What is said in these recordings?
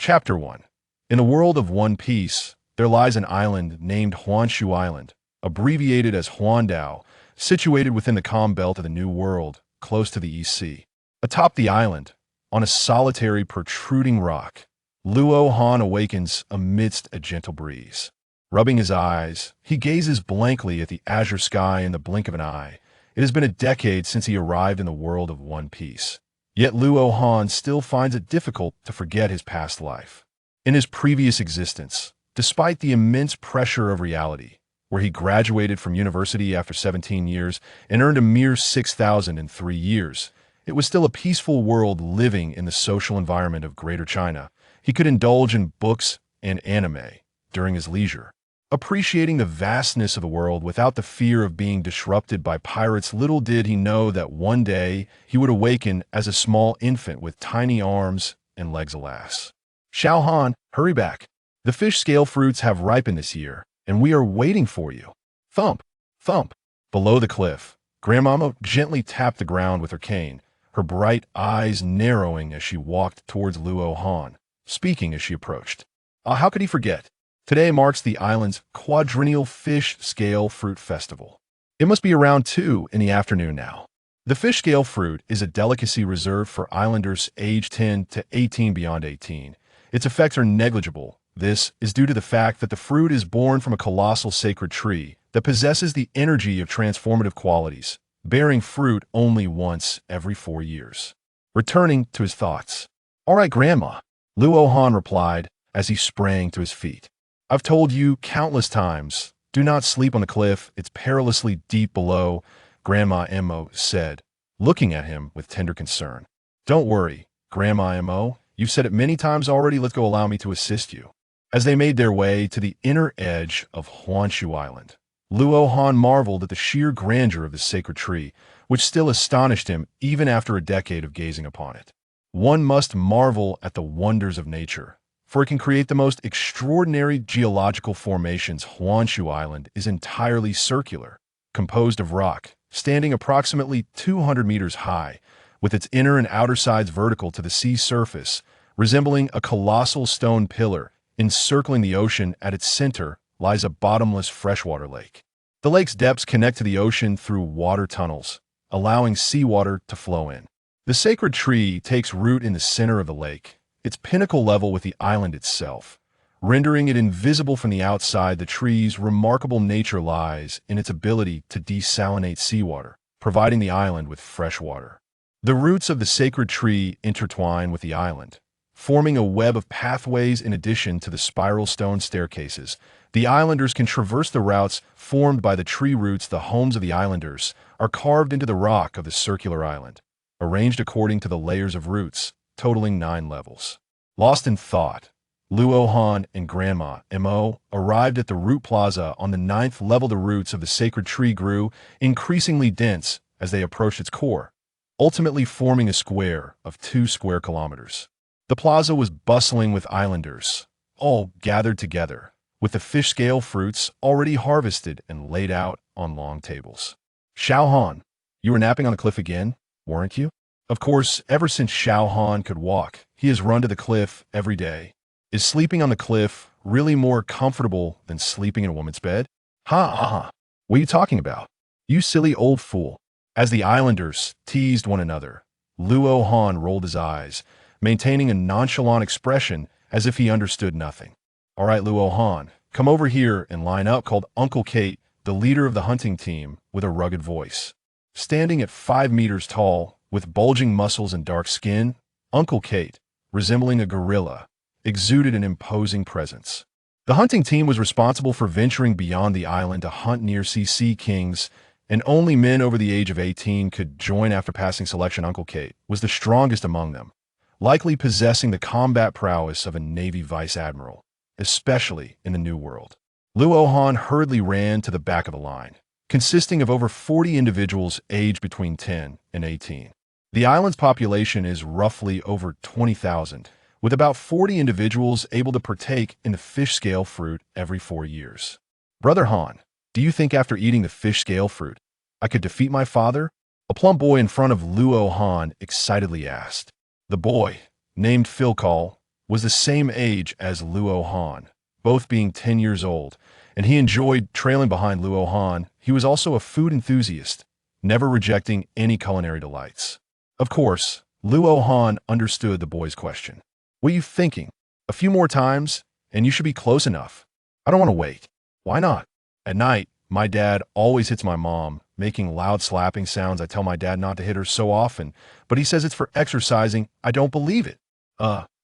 Chapter 1. In the world of One Piece, there lies an island named Honshu Island, abbreviated as Huandao, situated within the calm belt of the New World, close to the East Sea. Atop the island, on a solitary protruding rock, Luo Han awakens amidst a gentle breeze. Rubbing his eyes, he gazes blankly at the azure sky in the blink of an eye. It has been a decade since he arrived in the world of One Piece. Yet Luo Han still finds it difficult to forget his past life. In his previous existence, despite the immense pressure of reality, where he graduated from university after 17 years and earned a mere 6,000 in 3 years, it was still a peaceful world living in the social environment of Greater China. He could indulge in books and anime during his leisure. Appreciating the vastness of the world without the fear of being disrupted by pirates, little did he know that one day he would awaken as a small infant with tiny arms and legs, alas. Xiao Han, hurry back. The fish scale fruits have ripened this year, and we are waiting for you. Thump, thump. Below the cliff, Grandmama gently tapped the ground with her cane, her bright eyes narrowing as she walked towards Luo Han, speaking as she approached. How could he forget? Today marks the island's quadrennial fish scale fruit festival. It must be around 2 in the afternoon now. The fish scale fruit is a delicacy reserved for islanders aged 10 to 18 beyond 18. Its effects are negligible. This is due to the fact that the fruit is born from a colossal sacred tree that possesses the energy of transformative qualities, bearing fruit only once every 4 years. Returning to his thoughts. All right, Grandma, Luo Han replied as he sprang to his feet. I've told you countless times, do not sleep on the cliff, it's perilously deep below, Grandma Mo said, looking at him with tender concern. Don't worry, Grandma Mo, you've said it many times already, let's go, allow me to assist you. As they made their way to the inner edge of Honshu Island, Luo Han marveled at the sheer grandeur of the sacred tree, which still astonished him even after a decade of gazing upon it. One must marvel at the wonders of nature, for it can create the most extraordinary geological formations. Honshu Island is entirely circular, composed of rock, standing approximately 200 meters high, with its inner and outer sides vertical to the sea surface, resembling a colossal stone pillar encircling the ocean. At its center lies a bottomless freshwater lake. The lake's depths connect to the ocean through water tunnels, allowing seawater to flow in. The sacred tree takes root in the center of the lake, its pinnacle level with the island itself, rendering it invisible from the outside. The tree's remarkable nature lies in its ability to desalinate seawater, providing the island with fresh water. The roots of the sacred tree intertwine with the island, forming a web of pathways. In addition to the spiral stone staircases, the islanders can traverse the routes formed by the tree roots. The homes of the islanders are carved into the rock of the circular island, arranged according to the layers of roots, totaling 9 levels. Lost in thought, Luo Han and Grandma Mo arrived at the root plaza on the 9th level. The roots of the sacred tree grew increasingly dense as they approached its core, ultimately forming a square of 2 square kilometers. The plaza was bustling with islanders, all gathered together, with the fish scale fruits already harvested and laid out on long tables. Xiao Han, you were napping on the cliff again, weren't you? Of course, ever since Xiao Han could walk, he has run to the cliff every day. Is sleeping on the cliff really more comfortable than sleeping in a woman's bed? Ha. What are you talking about? You silly old fool. As the islanders teased one another, Luo Han rolled his eyes, maintaining a nonchalant expression as if he understood nothing. All right, Luo Han, come over here and line up, called Uncle Kate, the leader of the hunting team, with a rugged voice. Standing at 5 meters tall, with bulging muscles and dark skin, Uncle Kate, resembling a gorilla, exuded an imposing presence. The hunting team was responsible for venturing beyond the island to hunt near sea kings, and only men over the age of 18 could join after passing selection. Uncle Kate was the strongest among them, likely possessing the combat prowess of a Navy vice admiral, especially in the New World. Luo Han hurriedly ran to the back of the line, consisting of over 40 individuals aged between 10 and 18. The island's population is roughly over 20,000, with about 40 individuals able to partake in the fish scale fruit every 4 years. Brother Han, do you think after eating the fish scale fruit, I could defeat my father? A plump boy in front of Luo Han excitedly asked. The boy, named Philcall, was the same age as Luo Han, both being 10 years old, and he enjoyed trailing behind Luo Han. He was also a food enthusiast, never rejecting any culinary delights. Of course, Luo Han understood the boy's question. "What are you thinking? A few more times, and you should be close enough. I don't want to wait." "Why not?" "At night, my dad always hits my mom, making loud slapping sounds. I tell my dad not to hit her so often, but he says it's for exercising. I don't believe it."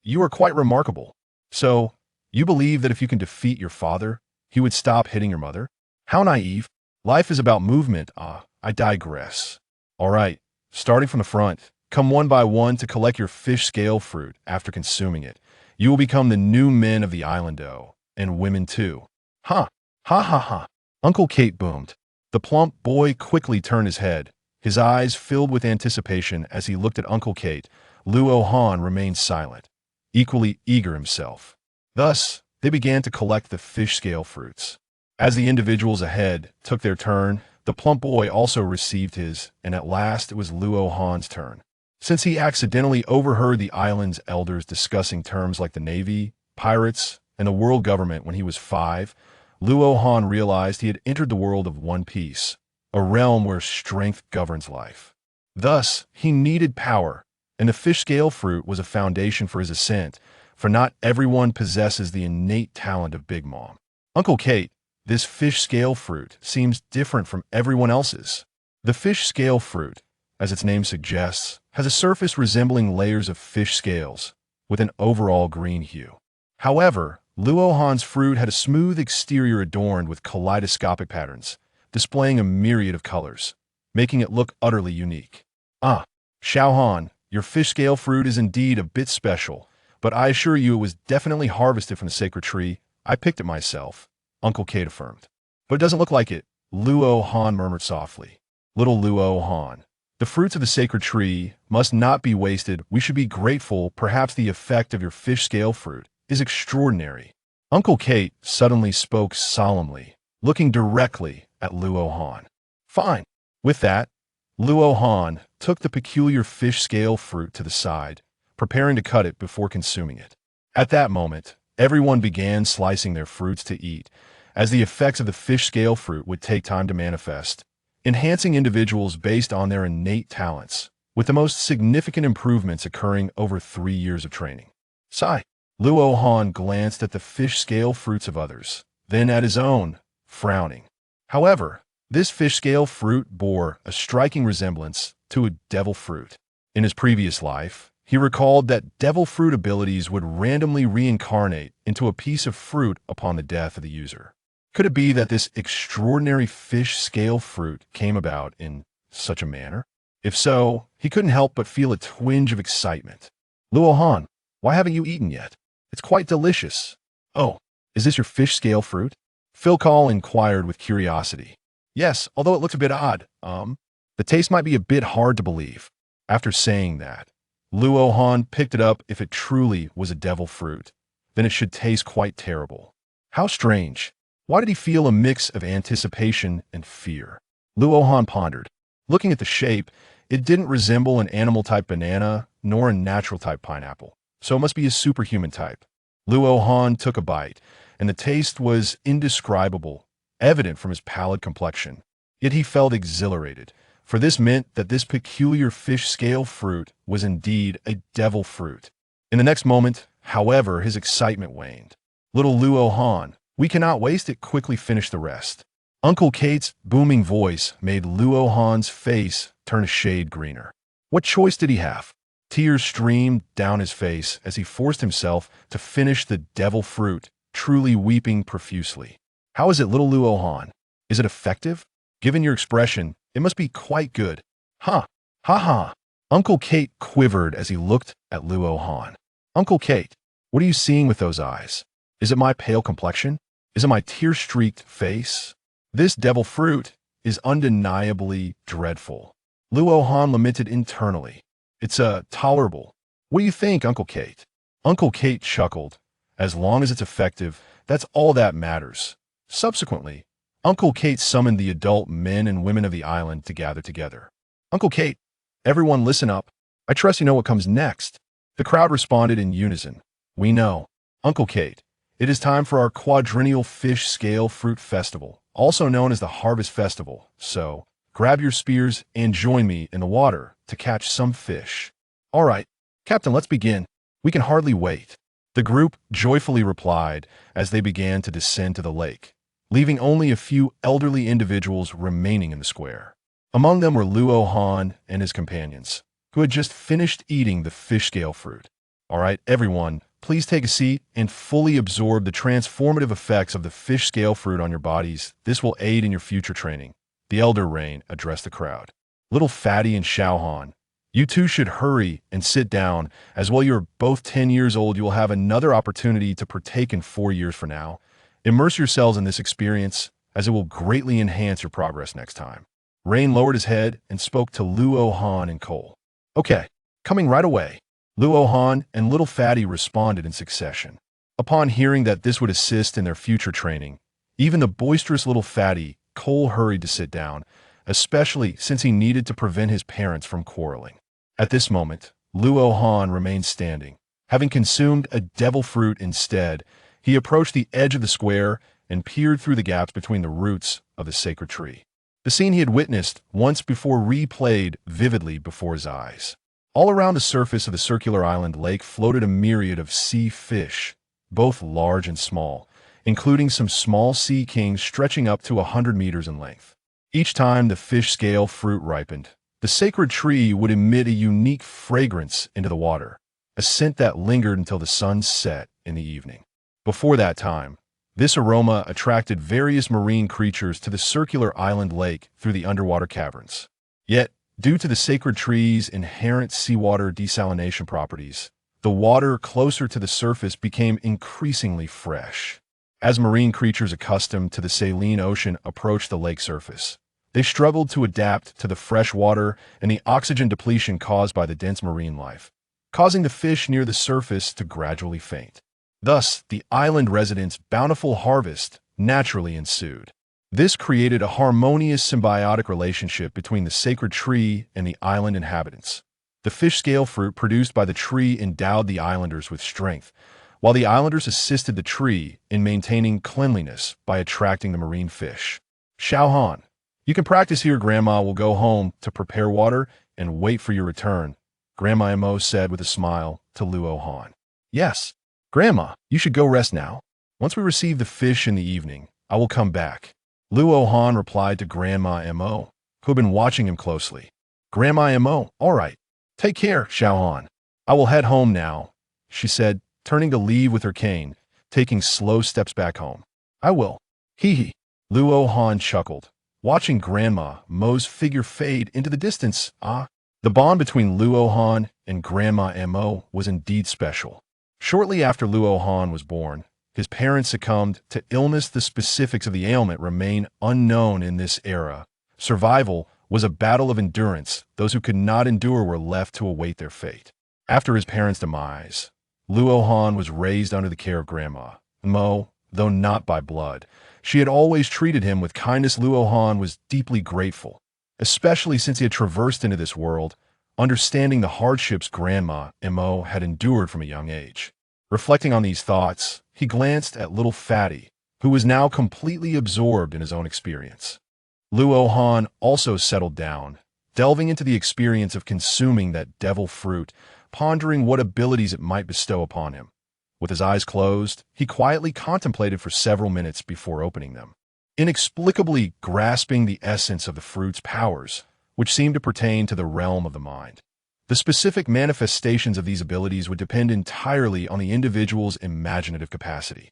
You are quite remarkable. So, you believe that if you can defeat your father, he would stop hitting your mother? How naive. Life is about movement. I digress. All right, starting from the front, come one by one to collect your fish scale fruit. After consuming it, you will become the new men of the island-o, and women too. Ha! Ha ha ha! Uncle Kate boomed. The plump boy quickly turned his head, his eyes filled with anticipation as he looked at Uncle Kate. Luo Han remained silent, equally eager himself. Thus, they began to collect the fish scale fruits. As the individuals ahead took their turn, the plump boy also received his, and at last it was Luo Han's turn. Since he accidentally overheard the island's elders discussing terms like the Navy, pirates, and the world government when he was 5, Luo Han realized he had entered the world of One Piece, a realm where strength governs life. Thus, he needed power, and the fish scale fruit was a foundation for his ascent, for not everyone possesses the innate talent of Big Mom. "Uncle Kate, this fish scale fruit seems different from everyone else's." The fish scale fruit, as its name suggests, has a surface resembling layers of fish scales, with an overall green hue. However, Luo Han's fruit had a smooth exterior adorned with kaleidoscopic patterns, displaying a myriad of colors, making it look utterly unique. Xiao Han, your fish scale fruit is indeed a bit special, but I assure you it was definitely harvested from the sacred tree. I picked it myself, Uncle Kate affirmed. "But it doesn't look like it," Luo Han murmured softly. "Little Luo Han, the fruits of the sacred tree must not be wasted. We should be grateful. Perhaps the effect of your fish scale fruit is extraordinary." Uncle Kate suddenly spoke solemnly, looking directly at Luo Han. "Fine." With that, Luo Han took the peculiar fish scale fruit to the side, preparing to cut it before consuming it. At that moment, everyone began slicing their fruits to eat, as the effects of the fish scale fruit would take time to manifest, enhancing individuals based on their innate talents, with the most significant improvements occurring over 3 years of training. Sigh. Luo Han glanced at the fish scale fruits of others, then at his own, frowning. However, this fish scale fruit bore a striking resemblance to a devil fruit. In his previous life, he recalled that devil fruit abilities would randomly reincarnate into a piece of fruit upon the death of the user. Could it be that this extraordinary fish scale fruit came about in such a manner? If so, he couldn't help but feel a twinge of excitement. "Luo Han, why haven't you eaten yet? It's quite delicious." "Oh, is this your fish scale fruit?" Phil Call inquired with curiosity. "Yes, although it looks a bit odd. The taste might be a bit hard to believe." After saying that, Luo Han picked it up. If it truly was a devil fruit, then it should taste quite terrible. How strange. Why did he feel a mix of anticipation and fear? Luo Han pondered. Looking at the shape, it didn't resemble an animal-type banana, nor a natural-type pineapple, so it must be a superhuman type. Luo Han took a bite, and the taste was indescribable, evident from his pallid complexion. Yet he felt exhilarated, for this meant that this peculiar fish scale fruit was indeed a devil fruit. In the next moment, however, his excitement waned. "Little Luo Han, we cannot waste it. Quickly finish the rest." Uncle Kate's booming voice made Luo Han's face turn a shade greener. What choice did he have? Tears streamed down his face as he forced himself to finish the devil fruit, truly weeping profusely. "How is it, little Luo Han? Is it effective? Given your expression, it must be quite good." "Ha! Ha ha!" Uncle Kate quivered as he looked at Luo Han. "Uncle Kate, what are you seeing with those eyes? Is it my pale complexion? Is it my tear-streaked face? This devil fruit is undeniably dreadful." Luo Han lamented internally. "It's tolerable. What do you think, Uncle Kate?" Uncle Kate chuckled. "As long as it's effective, that's all that matters." Subsequently, Uncle Kate summoned the adult men and women of the island to gather together. "Uncle Kate, everyone listen up. I trust you know what comes next." The crowd responded in unison. We know. Uncle Kate, it is time for our quadrennial fish scale fruit festival, also known as the Harvest Festival, so grab your spears and join me in the water to catch some fish. All right, Captain, let's begin. We can hardly wait. The group joyfully replied as they began to descend to the lake, leaving only a few elderly individuals remaining in the square. Among them were Luo Han and his companions, who had just finished eating the fish scale fruit. All right, everyone, please take a seat and fully absorb the transformative effects of the fish scale fruit on your bodies. This will aid in your future training. The elder Rain addressed the crowd. Little Fatty and Xiao Han, you two should hurry and sit down, as while you're both 10 years old, you will have another opportunity to partake in 4 years from now. Immerse yourselves in this experience, as it will greatly enhance your progress next time. Rain lowered his head and spoke to Luo Han and Cole. Okay, coming right away. Luo Han and Little Fatty responded in succession. Upon hearing that this would assist in their future training, even the boisterous Little Fatty, Cole, hurried to sit down, especially since he needed to prevent his parents from quarreling. At this moment, Luo Han remained standing. Having consumed a devil fruit instead, he approached the edge of the square and peered through the gaps between the roots of the sacred tree. The scene he had witnessed once before replayed vividly before his eyes. All around the surface of the circular island lake floated a myriad of sea fish, both large and small, including some small sea kings stretching up to 100 meters in length. Each time the fish scale fruit ripened, the sacred tree would emit a unique fragrance into the water, a scent that lingered until the sun set in the evening. Before that time, this aroma attracted various marine creatures to the circular island lake through the underwater caverns. Yet, due to the sacred tree's inherent seawater desalination properties, the water closer to the surface became increasingly fresh. As marine creatures accustomed to the saline ocean approached the lake surface, they struggled to adapt to the fresh water and the oxygen depletion caused by the dense marine life, causing the fish near the surface to gradually faint. Thus, the island residents' bountiful harvest naturally ensued. This created a harmonious symbiotic relationship between the sacred tree and the island inhabitants. The fish scale fruit produced by the tree endowed the islanders with strength, while the islanders assisted the tree in maintaining cleanliness by attracting the marine fish. Xiao Han, you can practice here. Grandma will go home to prepare water and wait for your return, Grandma Mo said with a smile to Luo Han. Yes, Grandma, you should go rest now. Once we receive the fish in the evening, I will come back. Luo Han replied to Grandma Mo, who had been watching him closely. Grandma Mo, all right. Take care, Xiao Han. I will head home now, she said, turning to leave with her cane, taking slow steps back home. I will. Hee hee. Luo Han chuckled, watching Grandma Mo's figure fade into the distance. The bond between Luo Han and Grandma Mo was indeed special. Shortly after Luo Han was born, his parents succumbed to illness. The specifics of the ailment remain unknown in this era. Survival was a battle of endurance. Those who could not endure were left to await their fate. After his parents' demise, Luo Han was raised under the care of Grandma Mo, though not by blood. She had always treated him with kindness. Luo Han was deeply grateful, especially since he had traversed into this world, understanding the hardships Grandma Mo had endured from a young age. Reflecting on these thoughts, he glanced at Little Fatty, who was now completely absorbed in his own experience. Luo Han also settled down, delving into the experience of consuming that devil fruit, pondering what abilities it might bestow upon him. With his eyes closed, he quietly contemplated for several minutes before opening them, inexplicably grasping the essence of the fruit's powers, which seemed to pertain to the realm of the mind. The specific manifestations of these abilities would depend entirely on the individual's imaginative capacity.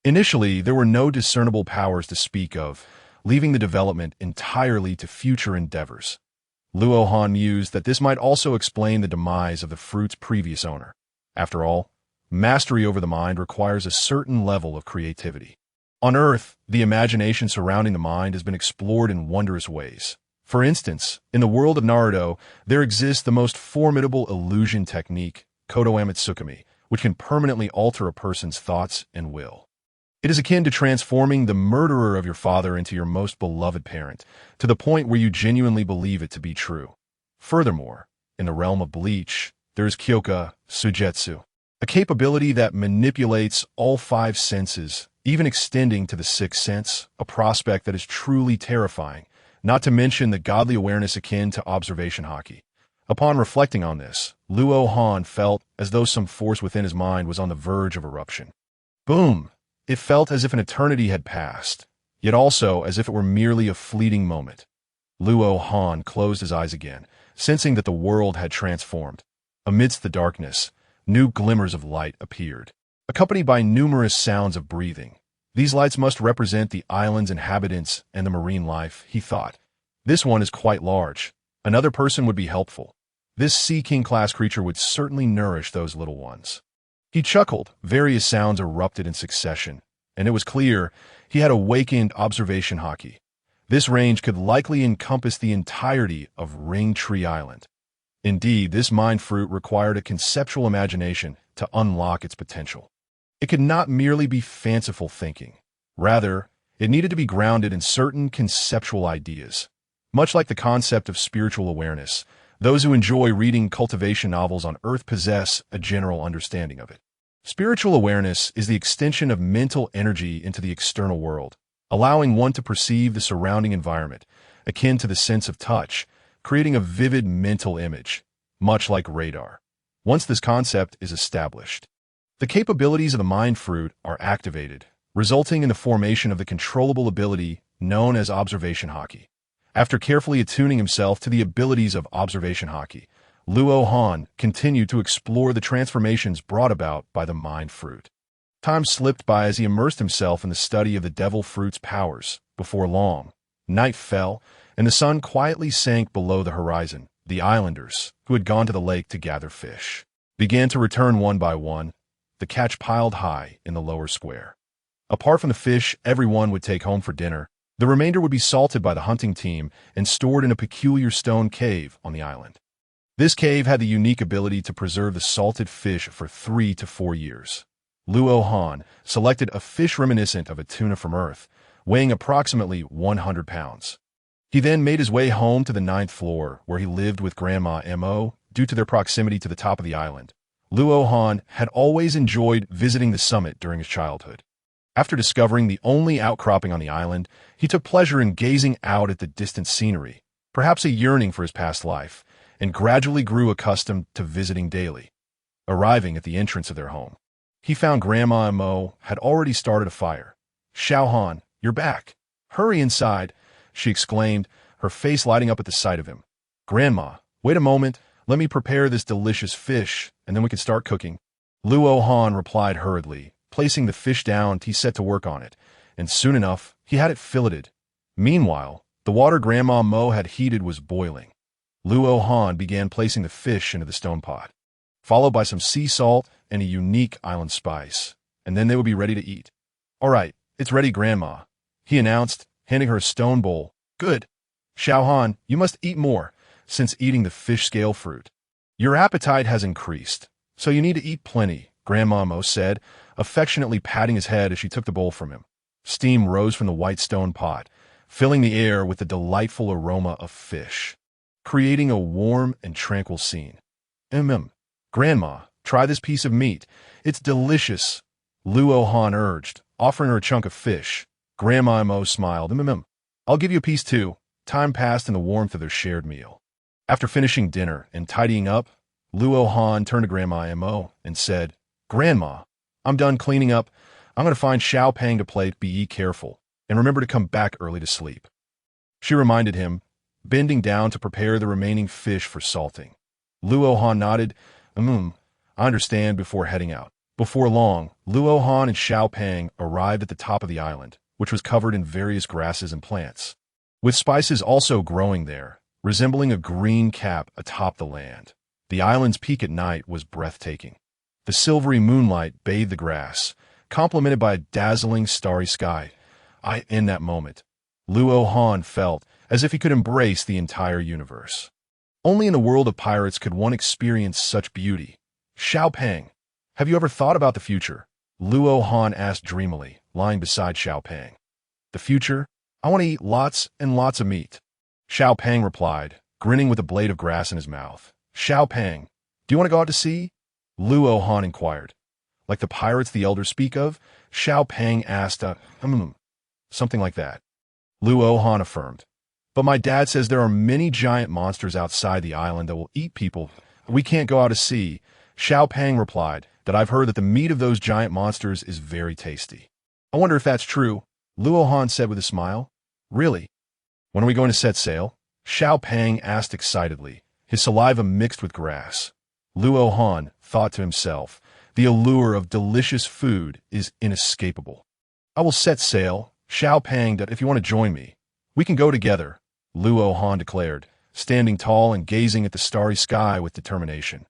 Initially, there were no discernible powers to speak of, leaving the development entirely to future endeavors. Luo Han mused that this might also explain the demise of the fruit's previous owner. After all, mastery over the mind requires a certain level of creativity. On Earth, the imagination surrounding the mind has been explored in wondrous ways. For instance, in the world of Naruto, there exists the most formidable illusion technique, Kotoamatsukami, which can permanently alter a person's thoughts and will. It is akin to transforming the murderer of your father into your most beloved parent, to the point where you genuinely believe it to be true. Furthermore, in the realm of Bleach, there is Kyoka Sujetsu, a capability that manipulates all five senses, even extending to the sixth sense, a prospect that is truly terrifying, not to mention the godly awareness akin to observation haki. Upon reflecting on this, Luo Han felt as though some force within his mind was on the verge of eruption. Boom! It felt as if an eternity had passed, yet also as if it were merely a fleeting moment. Luo Han closed his eyes again, sensing that the world had transformed. Amidst the darkness, new glimmers of light appeared, accompanied by numerous sounds of breathing. These lights must represent the island's inhabitants and the marine life, he thought. This one is quite large. Another person would be helpful. This Sea King-class creature would certainly nourish those little ones. He chuckled. Various sounds erupted in succession, and it was clear he had awakened observation haki. This range could likely encompass the entirety of Ring Tree Island. Indeed, this mind fruit required a conceptual imagination to unlock its potential. It could not merely be fanciful thinking. Rather, it needed to be grounded in certain conceptual ideas. Much like the concept of spiritual awareness, those who enjoy reading cultivation novels on Earth possess a general understanding of it. Spiritual awareness is the extension of mental energy into the external world, allowing one to perceive the surrounding environment, akin to the sense of touch, creating a vivid mental image, much like radar. Once this concept is established, the capabilities of the mind fruit are activated, resulting in the formation of the controllable ability known as observation haki. After carefully attuning himself to the abilities of observation haki, Luo Han continued to explore the transformations brought about by the mind fruit. Time slipped by as he immersed himself in the study of the devil fruit's powers. Before long, night fell, and the sun quietly sank below the horizon. The islanders, who had gone to the lake to gather fish, began to return one by one, the catch piled high in the lower square. Apart from the fish everyone would take home for dinner, the remainder would be salted by the hunting team and stored in a peculiar stone cave on the island. This cave had the unique ability to preserve the salted fish for 3 to 4 years. Luo Han selected a fish reminiscent of a tuna from Earth, weighing approximately 100 pounds. He then made his way home to the 9th floor, where he lived with Grandma Mo. Due to their proximity to the top of the island, Luo Han had always enjoyed visiting the summit during his childhood. After discovering the only outcropping on the island, he took pleasure in gazing out at the distant scenery, perhaps a yearning for his past life, and gradually grew accustomed to visiting daily. Arriving at the entrance of their home, he found Grandma Mo had already started a fire. "Xiao Han, you're back. Hurry inside," she exclaimed, her face lighting up at the sight of him. "Grandma, wait a moment. Let me prepare this delicious fish, and then we can start cooking." Luo Han replied hurriedly. Placing the fish down, he set to work on it, and soon enough, he had it filleted. Meanwhile, the water Grandma Mo had heated was boiling. Luo Han began placing the fish into the stone pot, followed by some sea salt and a unique island spice, and then they would be ready to eat. "All right, it's ready, Grandma," he announced, handing her a stone bowl. "Good. Xiao Han, you must eat more, since eating the fish scale fruit. Your appetite has increased, so you need to eat plenty," Grandma Mo said, affectionately patting his head as she took the bowl from him. Steam rose from the white stone pot, filling the air with the delightful aroma of fish, creating a warm and tranquil scene. Grandma, try this piece of meat. It's delicious," Luo Han urged, offering her a chunk of fish. Grandma Mo smiled. I'll give you a piece too." Time passed in the warmth of their shared meal. After finishing dinner and tidying up, Luo Han turned to Grandma Mo and said, "Grandma, I'm done cleaning up. I'm going to find Xiao Pang to play. Be careful, and remember to come back early to sleep." She reminded him, bending down to prepare the remaining fish for salting. Luo Han nodded. I understand," before heading out. Before long, Luo Han and Xiao Pang arrived at the top of the island, which was covered in various grasses and plants, with spices also growing there, resembling a green cap atop the land. The island's peak at night was breathtaking. The silvery moonlight bathed the grass, complemented by a dazzling starry sky. In that moment, Luo Han felt as if he could embrace the entire universe. Only in the world of pirates could one experience such beauty. "Xiao Pang, have you ever thought about the future?" Luo Han asked dreamily, lying beside Xiao Pang. "The future? I want to eat lots and lots of meat," Xiao Pang replied, grinning with a blade of grass in his mouth. "Xiao Pang, do you want to go out to sea?" Luo Han inquired. Like the pirates the elders speak of? Xiao Pang asked, something like that. Luo Han affirmed. But my dad says there are many giant monsters outside the island that will eat people. We can't go out to sea. Xiao Pang replied that I've heard that the meat of those giant monsters is very tasty. I wonder if that's true, Luo Han said with a smile. Really? When are we going to set sail? Xiao Pang asked excitedly, his saliva mixed with grass. Luo Han thought to himself, the allure of delicious food is inescapable. I will set sail, Xiao Pang, that if you want to join me, we can go together, Luo Han declared, standing tall and gazing at the starry sky with determination.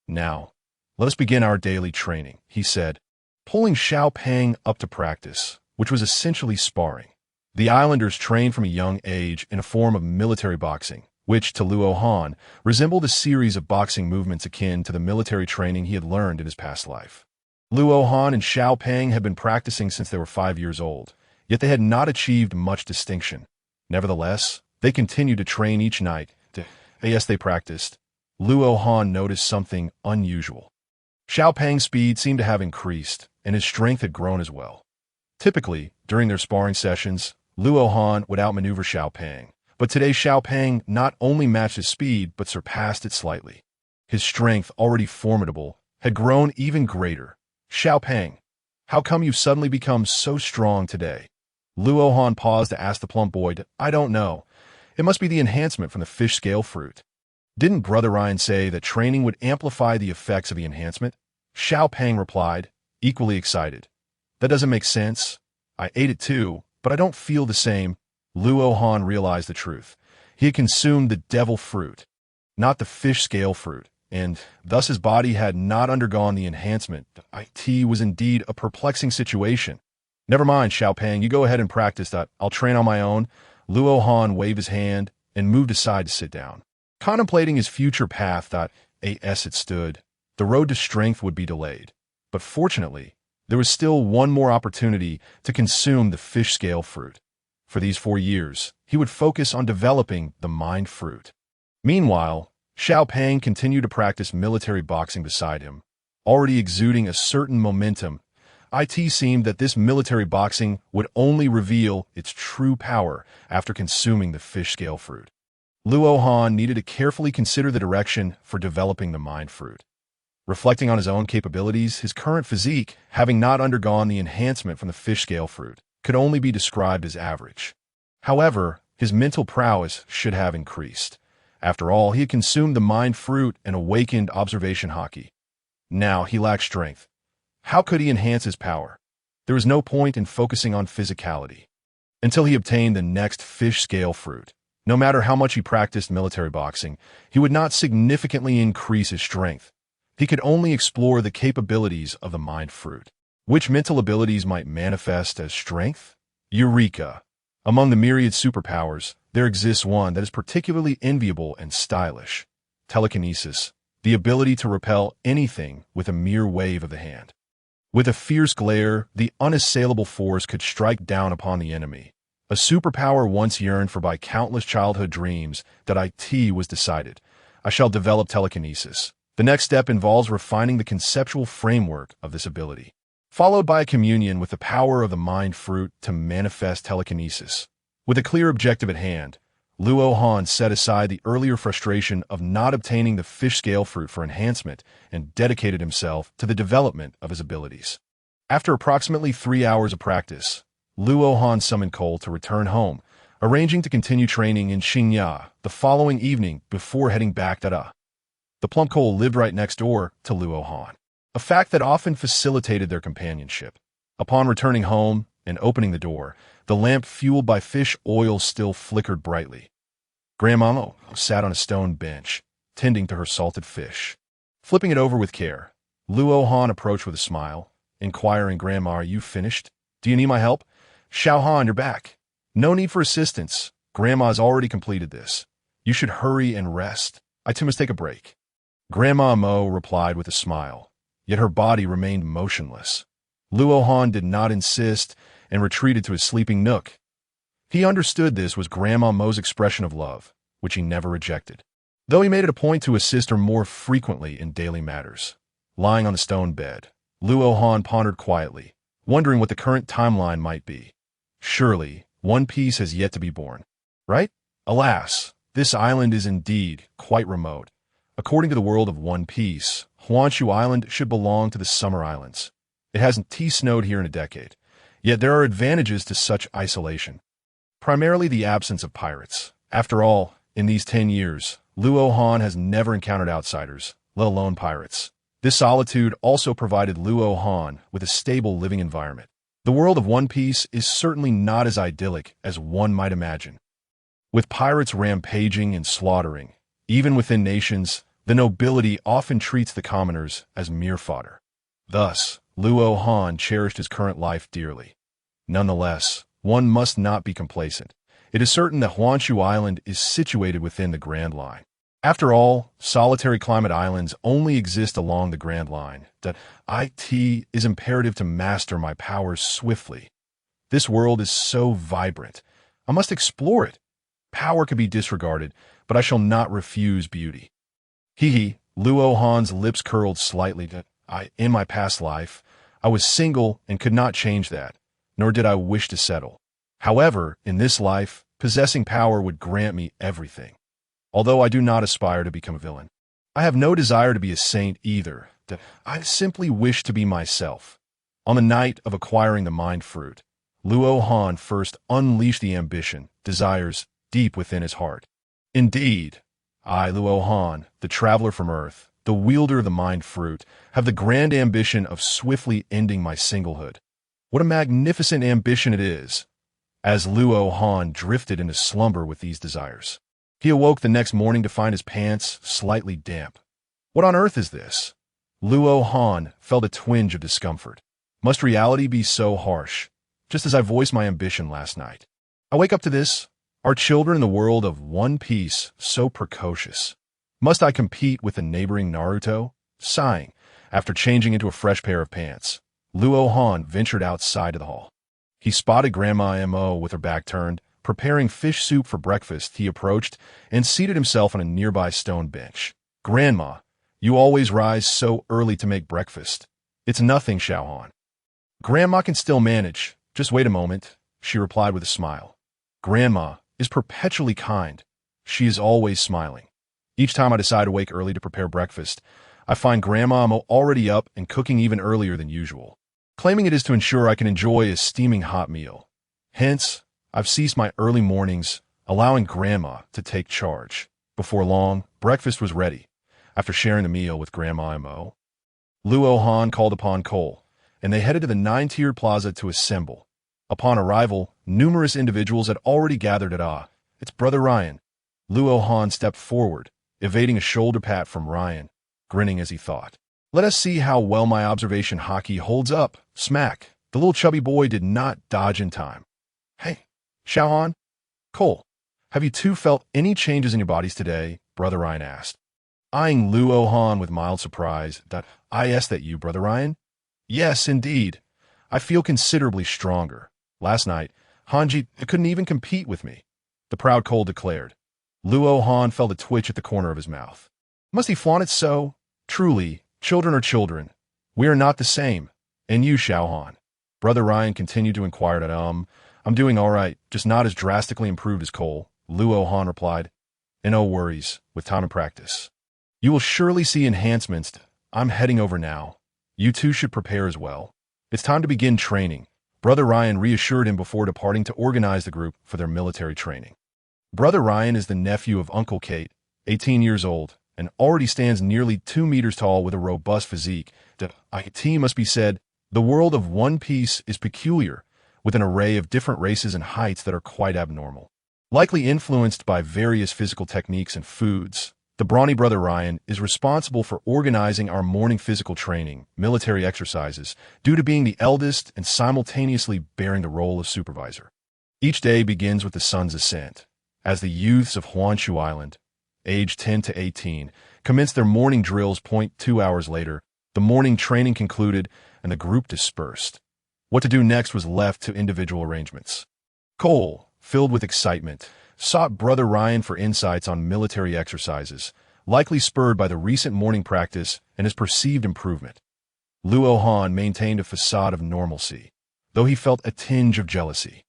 Now, let us begin our daily training, he said, pulling Xiao Pang up to practice, which was essentially sparring. The islanders trained from a young age in a form of military boxing, which, to Luo Han, resembled a series of boxing movements akin to the military training he had learned in his past life. Luo Han and Xiao Pang had been practicing since they were 5 years old, yet they had not achieved much distinction. Nevertheless, they continued to train each night. As they practiced, Luo Han noticed something unusual. Xiao Pang's speed seemed to have increased, and his strength had grown as well. Typically, during their sparring sessions, Luo Han would outmaneuver Xiao Pang, but today Xiao Pang not only matched his speed but surpassed it slightly. His strength, already formidable, had grown even greater. Xiao Pang, how come you've suddenly become so strong today? Luo Han paused to ask the plump boy. I don't know. It must be the enhancement from the fish scale fruit. Didn't Brother Ryan say that training would amplify the effects of the enhancement? Xiao Pang replied, equally excited. That doesn't make sense. I ate it too, but I don't feel the same. Luo Han realized the truth. He had consumed the devil fruit, not the fish scale fruit, and thus his body had not undergone the enhancement. It was indeed a perplexing situation. Never mind, Xiao Pang, you go ahead and practice that. I'll train on my own. Luo Han waved his hand and moved aside to sit down. Contemplating his future path, as it stood, the road to strength would be delayed. But fortunately, there was still one more opportunity to consume the fish scale fruit. For these 4 years, he would focus on developing the mind fruit. Meanwhile, Xiao Pang continued to practice military boxing beside him, already exuding a certain momentum. It seemed that this military boxing would only reveal its true power after consuming the fish scale fruit. Luo Han needed to carefully consider the direction for developing the mind fruit. Reflecting on his own capabilities, his current physique, having not undergone the enhancement from the fish scale fruit, could only be described as average. However, his mental prowess should have increased. After all, he had consumed the mind fruit and awakened observation haki. Now he lacked strength. How could he enhance his power? There was no point in focusing on physicality. Until he obtained the next fish scale fruit, no matter how much he practiced military boxing, he would not significantly increase his strength. He could only explore the capabilities of the mind fruit. Which mental abilities might manifest as strength? Eureka! Among the myriad superpowers, there exists one that is particularly enviable and stylish. Telekinesis, the ability to repel anything with a mere wave of the hand. With a fierce glare, the unassailable force could strike down upon the enemy. A superpower once yearned for by countless childhood dreams. It was decided. I shall develop telekinesis. The next step involves refining the conceptual framework of this ability, followed by a communion with the power of the mind fruit to manifest telekinesis. With a clear objective at hand, Luo Han set aside the earlier frustration of not obtaining the fish scale fruit for enhancement and dedicated himself to the development of his abilities. After approximately 3 hours of practice, Luo Han summoned Cole to return home, arranging to continue training in Xingya the following evening before heading back to Da. The plump Cole lived right next door to Luo Han, a fact that often facilitated their companionship. Upon returning home and opening the door, the lamp fueled by fish oil still flickered brightly. Grandma sat on a stone bench, tending to her salted fish. Flipping it over with care, Luo Han approached with a smile, inquiring, Grandma, are you finished? Do you need my help? Xiao Han, you're back. No need for assistance. Grandma's already completed this. You should hurry and rest. I too must take a break. Grandma Mo replied with a smile, yet her body remained motionless. Luo Han did not insist and retreated to his sleeping nook. He understood this was Grandma Mo's expression of love, which he never rejected, though he made it a point to assist her more frequently in daily matters. Lying on the stone bed, Luo Han pondered quietly, wondering what the current timeline might be. Surely, One Piece has yet to be born, right? Alas, this island is indeed quite remote. According to the world of One Piece, Honshu Island should belong to the Summer Islands. It hasn't snowed here in a decade, yet there are advantages to such isolation. Primarily the absence of pirates. After all, in these 10 years, Luo Han has never encountered outsiders, let alone pirates. This solitude also provided Luo Han with a stable living environment. The world of One Piece is certainly not as idyllic as one might imagine. With pirates rampaging and slaughtering, even within nations, the nobility often treats the commoners as mere fodder. Thus, Luo Han cherished his current life dearly. Nonetheless, one must not be complacent. It is certain that Honshu Island is situated within the Grand Line. After all, solitary climate islands only exist along the Grand Line. That it is imperative to master my powers swiftly. This world is so vibrant. I must explore it. Power could be disregarded, but I shall not refuse beauty. Luo Han's lips curled slightly. In my past life, I was single and could not change that, nor did I wish to settle. However, in this life, possessing power would grant me everything. Although I do not aspire to become a villain, I have no desire to be a saint either. I simply wish to be myself. On the night of acquiring the Mind Fruit, Luo Han first unleashed the ambition, desires, deep within his heart. Indeed, I, Luo Han, the traveler from Earth, the wielder of the Mind Fruit, have the grand ambition of swiftly ending my singlehood. What a magnificent ambition it is! As Luo Han drifted into slumber with these desires, he awoke the next morning to find his pants slightly damp. What on earth is this? Luo Han felt a twinge of discomfort. Must reality be so harsh, just as I voiced my ambition last night? I wake up to this. Are children in the world of One Piece so precocious? Must I compete with the neighboring Naruto? Sighing, after changing into a fresh pair of pants, Luo Han ventured outside of the hall. He spotted Grandma Mo with her back turned, preparing fish soup for breakfast. He approached and seated himself on a nearby stone bench. Grandma, you always rise so early to make breakfast. It's nothing, Xiao Han. Grandma can still manage. Just wait a moment, she replied with a smile. Grandma is perpetually kind. She is always smiling. Each time I decide to wake early to prepare breakfast, I find Grandma already up and cooking even earlier than usual, claiming it is to ensure I can enjoy a steaming hot meal. Hence, I've ceased my early mornings, allowing Grandma to take charge. Before long, breakfast was ready. After sharing the meal with Grandma Mo, Luo Han called upon Cole, and they headed to the 9-tiered plaza to assemble. Upon arrival, numerous individuals had already gathered at it's Brother Ryan. Luo Han stepped forward, evading a shoulder pat from Ryan, grinning as he thought, let us see how well my observation hockey holds up. Smack. The little chubby boy did not dodge in time. Hey, Xiao Han? Cole, have you two felt any changes in your bodies today? Brother Ryan asked. Eyeing Luo Han with mild surprise. I asked that you, Brother Ryan? Yes, indeed. I feel considerably stronger. Last night, Hanji couldn't even compete with me, the proud Cole declared. Luo Han felt a twitch at the corner of his mouth. Must he flaunt it so? Truly, children are children. We are not the same. And you, Xiao Han? Brother Ryan continued to inquire that, I'm doing all right, just not as drastically improved as Cole, Luo Han replied. And no worries, with time and practice. You will surely see enhancements. I'm heading over now. You two should prepare as well. It's time to begin training. Brother Ryan reassured him before departing to organize the group for their military training. Brother Ryan is the nephew of Uncle Kate, 18 years old, and already stands nearly 2 meters tall with a robust physique. It must be said, the world of One Piece is peculiar, with an array of different races and heights that are quite abnormal. Likely influenced by various physical techniques and foods, the brawny Brother Ryan is responsible for organizing our morning physical training, military exercises, due to being the eldest and simultaneously bearing the role of supervisor. Each day begins with the sun's ascent, as the youths of Honshu Island, aged 10 to 18, commence their morning drills. 2 hours later, the morning training concluded and the group dispersed. What to do next was left to individual arrangements. Cole, filled with excitement, sought Brother Ryan for insights on military exercises, likely spurred by the recent morning practice and his perceived improvement. Luo Han maintained a facade of normalcy, though he felt a tinge of jealousy.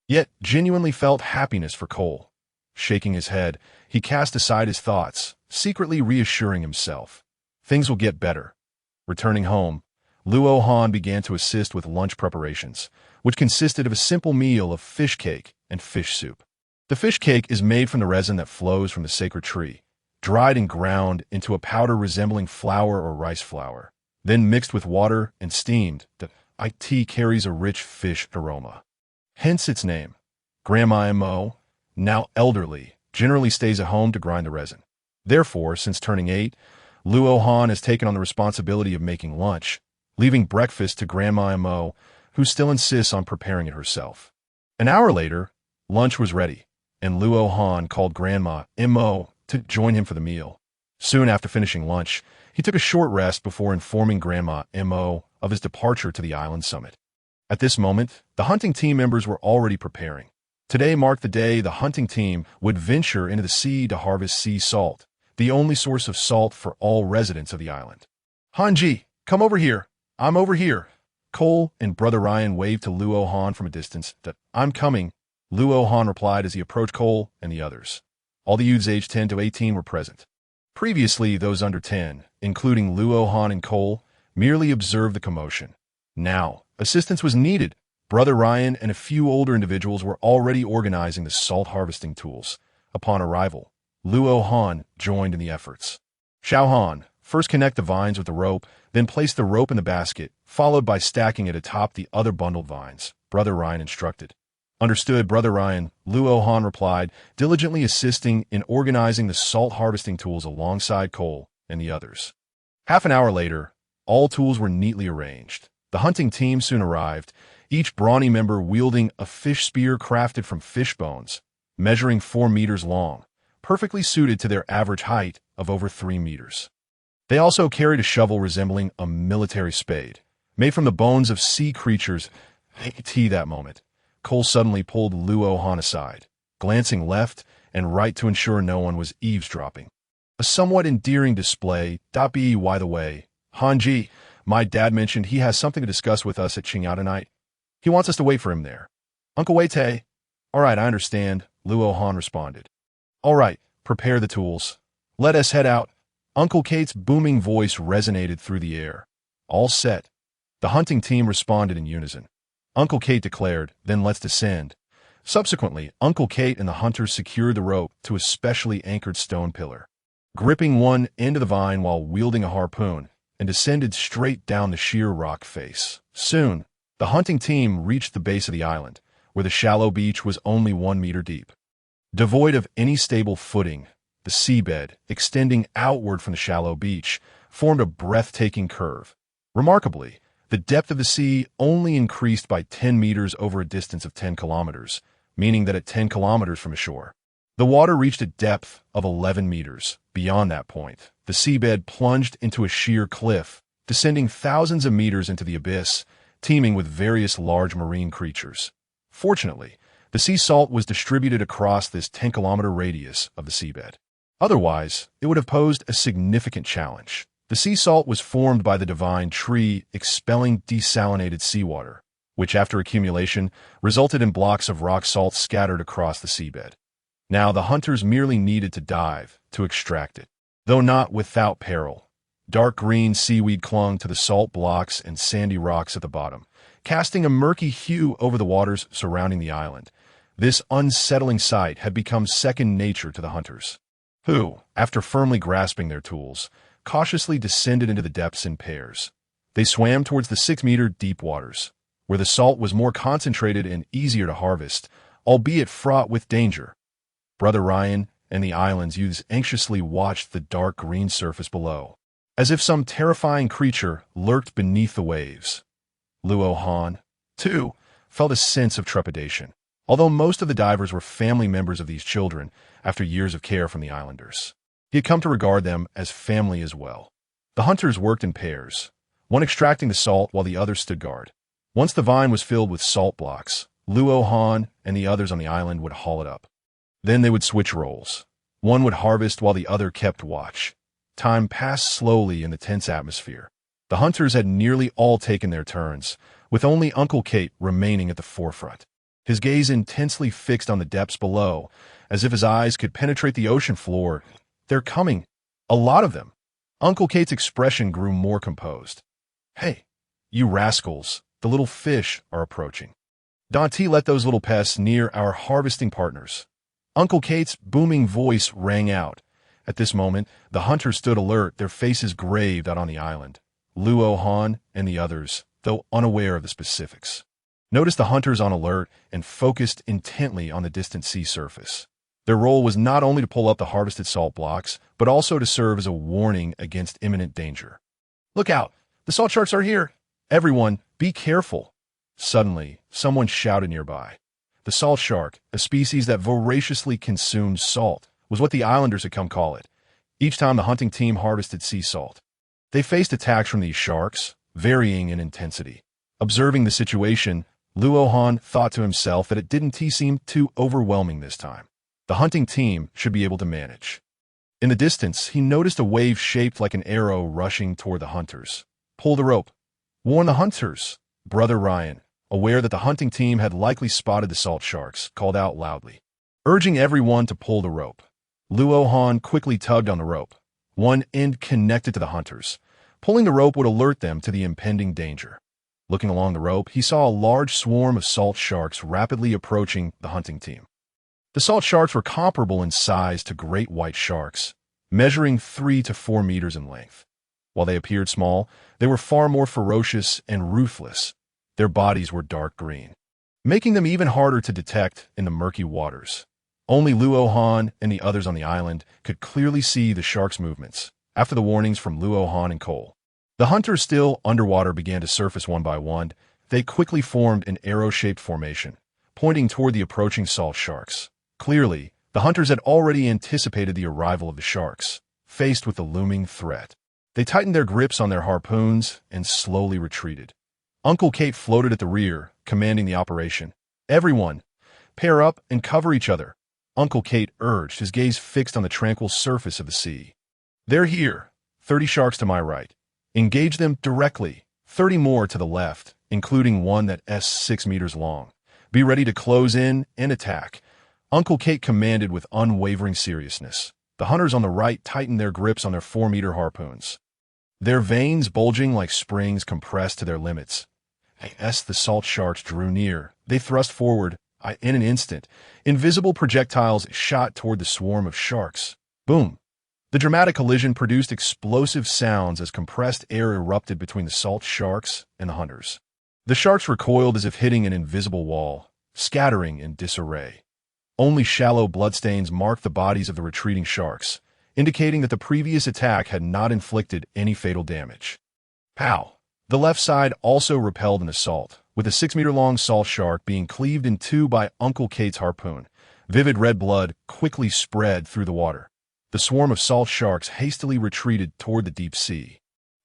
Yet genuinely felt happiness for Cole. Shaking his head, he cast aside his thoughts, secretly reassuring himself. Things will get better. Returning home, Luo Han began to assist with lunch preparations, which consisted of a simple meal of fish cake and fish soup. The fish cake is made from the resin that flows from the sacred tree, dried and ground into a powder resembling flour or rice flour, then mixed with water and steamed. The it carries a rich fish aroma. Hence its name. Grandma Mo, now elderly, generally stays at home to grind the resin. Therefore, since turning 8, Luo Han has taken on the responsibility of making lunch, leaving breakfast to Grandma Mo, who still insists on preparing it herself. An hour later, lunch was ready, and Luo Han called Grandma Mo to join him for the meal. Soon after finishing lunch, he took a short rest before informing Grandma Mo of his departure to the island summit. At this moment, the hunting team members were already preparing. Today marked the day the hunting team would venture into the sea to harvest sea salt, the only source of salt for all residents of the island. Hanji, come over here. I'm over here. Cole and Brother Ryan waved to Luo Han from a distance. That I'm coming, Luo Han replied as he approached Cole and the others. All the youths aged 10 to 18 were present. Previously, those under 10, including Luo Han and Cole, merely observed the commotion. Now, assistance was needed. Brother Ryan and a few older individuals were already organizing the salt harvesting tools. Upon arrival, Luo Han joined in the efforts. Xiao Han, first connect the vines with the rope, then place the rope in the basket, followed by stacking it atop the other bundled vines, Brother Ryan instructed. Understood, Brother Ryan, Luo Han replied, diligently assisting in organizing the salt harvesting tools alongside Cole and the others. Half an hour later, all tools were neatly arranged. The hunting team soon arrived, each brawny member wielding a fish spear crafted from fish bones, measuring 4 meters long, perfectly suited to their average height of over 3 meters. They also carried a shovel resembling a military spade, made from the bones of sea creatures. That moment, Cole suddenly pulled Luo Han aside, glancing left and right to ensure no one was eavesdropping. A somewhat endearing display. By the way, Hanji, my dad mentioned he has something to discuss with us at Qingya tonight. He wants us to wait for him there. Uncle Wei-Te. All right, I understand, Luo Han responded. All right, prepare the tools. Let us head out. Uncle Kate's booming voice resonated through the air. All set. The hunting team responded in unison. Uncle Kate declared, then let's descend. Subsequently, Uncle Kate and the hunters secured the rope to a specially anchored stone pillar, gripping one end of the vine while wielding a harpoon, and descended straight down the sheer rock face. Soon, the hunting team reached the base of the island, where the shallow beach was only 1 meter deep. Devoid of any stable footing, the seabed, extending outward from the shallow beach, formed a breathtaking curve. Remarkably, the depth of the sea only increased by 10 meters over a distance of 10 kilometers, meaning that at 10 kilometers from the shore, the water reached a depth of 11 meters. Beyond that point, the seabed plunged into a sheer cliff, descending thousands of meters into the abyss, teeming with various large marine creatures. Fortunately, the sea salt was distributed across this 10-kilometer radius of the seabed. Otherwise, it would have posed a significant challenge. The sea salt was formed by the divine tree expelling desalinated seawater, which after accumulation resulted in blocks of rock salt scattered across the seabed. Now the hunters merely needed to dive to extract it, though not without peril. Dark green seaweed clung to the salt blocks and sandy rocks at the bottom, casting a murky hue over the waters surrounding the island. This unsettling sight had become second nature to the hunters, who, after firmly grasping their tools, cautiously descended into the depths in pairs. They swam towards the 6-meter deep waters, where the salt was more concentrated and easier to harvest, albeit fraught with danger. Brother Ryan and the island's youths anxiously watched the dark green surface below, as if some terrifying creature lurked beneath the waves. Luo Han, too, felt a sense of trepidation, although most of the divers were family members of these children after years of care from the islanders. He had come to regard them as family as well. The hunters worked in pairs, one extracting the salt while the other stood guard. Once the vine was filled with salt blocks, Luo Han and the others on the island would haul it up. Then they would switch roles. One would harvest while the other kept watch. Time passed slowly in the tense atmosphere. The hunters had nearly all taken their turns, with only Uncle Kate remaining at the forefront. His gaze intensely fixed on the depths below, as if his eyes could penetrate the ocean floor. "They're coming. A lot of them." Uncle Kate's expression grew more composed. "Hey, you rascals, the little fish are approaching. Don't let those little pests near our harvesting partners." Uncle Kate's booming voice rang out. At this moment, the hunters stood alert, their faces graved out on the island. Luo Han and the others, though unaware of the specifics, noticed the hunters on alert and focused intently on the distant sea surface. Their role was not only to pull up the harvested salt blocks, but also to serve as a warning against imminent danger. "Look out! The salt sharks are here! Everyone, be careful!" Suddenly, someone shouted nearby. The salt shark, a species that voraciously consumes salt, was what the islanders had come call it, each time the hunting team harvested sea salt. They faced attacks from these sharks, varying in intensity. Observing the situation, Luo Han thought to himself that it didn't seem too overwhelming this time. The hunting team should be able to manage. In the distance, he noticed a wave shaped like an arrow rushing toward the hunters. "Pull the rope. Warn the hunters." Brother Ryan, aware that the hunting team had likely spotted the salt sharks, called out loudly, urging everyone to pull the rope. Luo Han quickly tugged on the rope, one end connected to the hunters. Pulling the rope would alert them to the impending danger. Looking along the rope, he saw a large swarm of salt sharks rapidly approaching the hunting team. The salt sharks were comparable in size to great white sharks, measuring 3 to 4 meters in length. While they appeared small, they were far more ferocious and ruthless. Their bodies were dark green, making them even harder to detect in the murky waters. Only Luo Han and the others on the island could clearly see the sharks' movements. After the warnings from Luo Han and Cole, the hunters still underwater began to surface one by one. They quickly formed an arrow-shaped formation, pointing toward the approaching salt sharks. Clearly, the hunters had already anticipated the arrival of the sharks. Faced with the looming threat, they tightened their grips on their harpoons and slowly retreated. Uncle Kate floated at the rear, commanding the operation. "Everyone, pair up and cover each other," Uncle Kate urged, his gaze fixed on the tranquil surface of the sea. "They're here, 30 sharks to my right. Engage them directly, 30 more to the left, including one that's 6 meters long. Be ready to close in and attack," Uncle Kate commanded with unwavering seriousness. The hunters on the right tightened their grips on their 4-meter harpoons, their veins bulging like springs compressed to their limits. As the salt sharks drew near, they thrust forward. In an instant, invisible projectiles shot toward the swarm of sharks. Boom! The dramatic collision produced explosive sounds as compressed air erupted between the salt sharks and the hunters. The sharks recoiled as if hitting an invisible wall, scattering in disarray. Only shallow bloodstains marked the bodies of the retreating sharks, indicating that the previous attack had not inflicted any fatal damage. Pow! The left side also repelled an assault, with a 6-meter-long salt shark being cleaved in two by Uncle Kate's harpoon. Vivid red blood quickly spread through the water. The swarm of salt sharks hastily retreated toward the deep sea.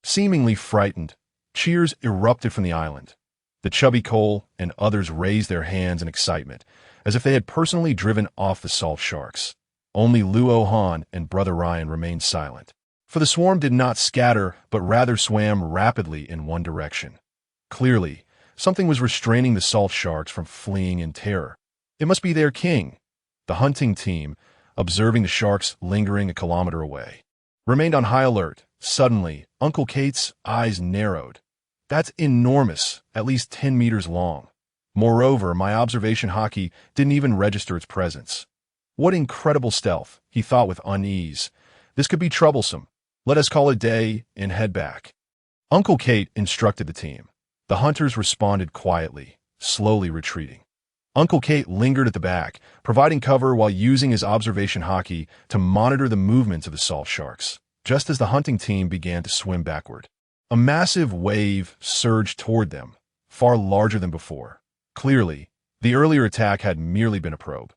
Seemingly frightened, cheers erupted from the island. The chubby Cole and others raised their hands in excitement, as if they had personally driven off the salt sharks. Only Luo Han and Brother Ryan remained silent, for the swarm did not scatter, but rather swam rapidly in one direction. Clearly, something was restraining the salt sharks from fleeing in terror. It must be their king. The hunting team, observing the sharks lingering a kilometer away, remained on high alert. Suddenly, Uncle Kate's eyes narrowed. "That's enormous, at least 10 meters long. Moreover, my observation hockey didn't even register its presence. What incredible stealth," he thought with unease. "This could be troublesome. Let us call it a day and head back." Uncle Kate instructed the team. The hunters responded quietly, slowly retreating. Uncle Kate lingered at the back, providing cover while using his observation hockey to monitor the movements of the salt sharks. Just as the hunting team began to swim backward, a massive wave surged toward them, far larger than before. Clearly, the earlier attack had merely been a probe.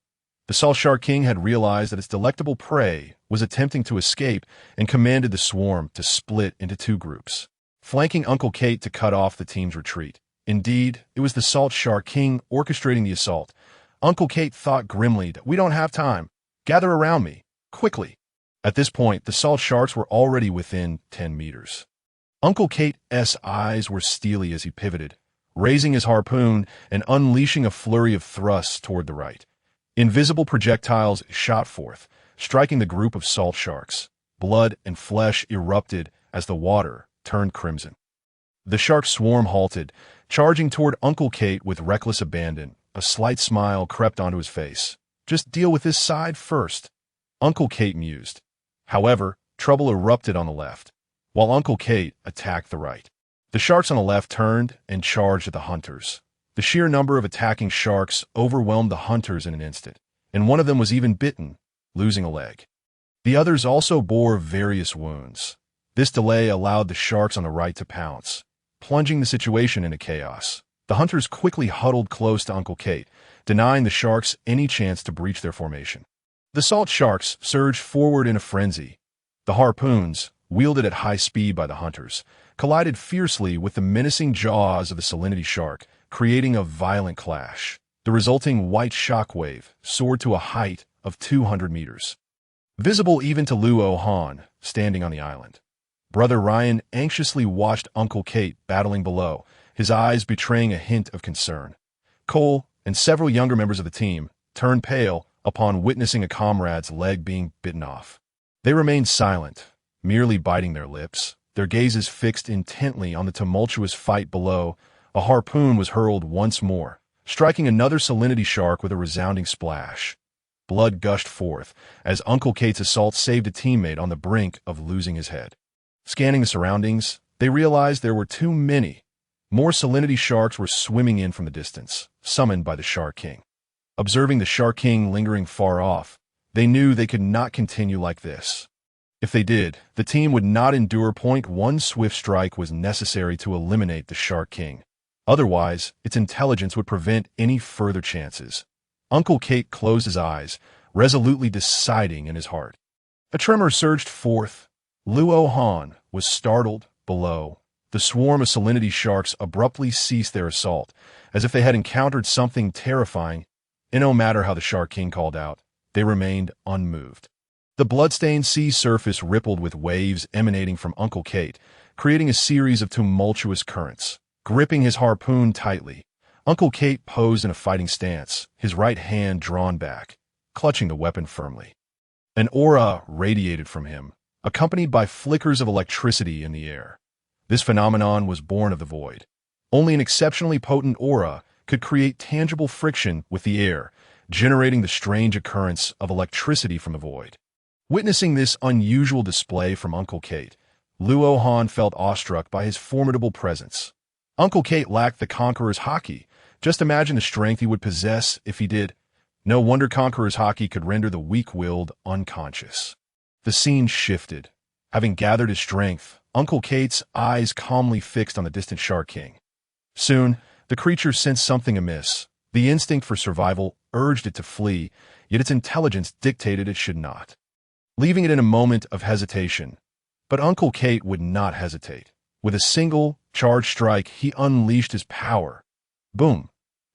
The Salt Shark King had realized that its delectable prey was attempting to escape and commanded the swarm to split into 2 groups, flanking Uncle Kate to cut off the team's retreat. Indeed, it was the Salt Shark King orchestrating the assault. Uncle Kate thought grimly that "We don't have time. Gather around me." quickly. At this point, the salt sharks were already within 10 meters. Uncle Kate's eyes were steely as he pivoted, raising his harpoon and unleashing a flurry of thrusts toward the right. Invisible projectiles shot forth, striking the group of salt sharks. Blood and flesh erupted as the water turned crimson. The shark swarm halted, charging toward Uncle Kate with reckless abandon. A slight smile crept onto his face. "Just deal with this side first," Uncle Kate mused. However, trouble erupted on the left, while Uncle Kate attacked the right. The sharks on the left turned and charged at the hunters. The sheer number of attacking sharks overwhelmed the hunters in an instant, and one of them was even bitten, losing a leg. The others also bore various wounds. This delay allowed the sharks on the right to pounce, plunging the situation into chaos. The hunters quickly huddled close to Uncle Kate, denying the sharks any chance to breach their formation. The salt sharks surged forward in a frenzy. The harpoons, wielded at high speed by the hunters, collided fiercely with the menacing jaws of the salinity shark, creating a violent clash. The resulting white shockwave soared to a height of 200 meters. Visible even to Luo Han, standing on the island. Brother Ryan anxiously watched Uncle Kate battling below, his eyes betraying a hint of concern. Cole and several younger members of the team turned pale upon witnessing a comrade's leg being bitten off. They remained silent, merely biting their lips, their gazes fixed intently on the tumultuous fight below. A harpoon was hurled once more, striking another salinity shark with a resounding splash. Blood gushed forth as Uncle Kate's assault saved a teammate on the brink of losing his head. Scanning the surroundings, they realized there were too many. More salinity sharks were swimming in from the distance, summoned by the Shark King. Observing the Shark King lingering far off, they knew they could not continue like this. If they did, the team would not endure. One swift strike was necessary to eliminate the Shark King. Otherwise, its intelligence would prevent any further chances. Uncle Kate closed his eyes, resolutely deciding in his heart. A tremor surged forth. Luo Han was startled. Below, the swarm of salinity sharks abruptly ceased their assault, as if they had encountered something terrifying, and no matter how the Shark King called out, they remained unmoved. The bloodstained sea surface rippled with waves emanating from Uncle Kate, creating a series of tumultuous currents. Gripping his harpoon tightly, Uncle Kate posed in a fighting stance, his right hand drawn back, clutching the weapon firmly. An aura radiated from him, accompanied by flickers of electricity in the air. This phenomenon was born of the void. Only an exceptionally potent aura could create tangible friction with the air, generating the strange occurrence of electricity from the void. Witnessing this unusual display from Uncle Kate, Luo Han felt awestruck by his formidable presence. Uncle Kate lacked the Conqueror's Haki. Just imagine the strength he would possess if he did. No wonder Conqueror's Haki could render the weak-willed unconscious. The scene shifted. Having gathered his strength, Uncle Kate's eyes calmly fixed on the distant Shark King. Soon, the creature sensed something amiss. The instinct for survival urged it to flee, yet its intelligence dictated it should not, leaving it in a moment of hesitation. But Uncle Kate would not hesitate. With a single charged strike, he unleashed his power. Boom!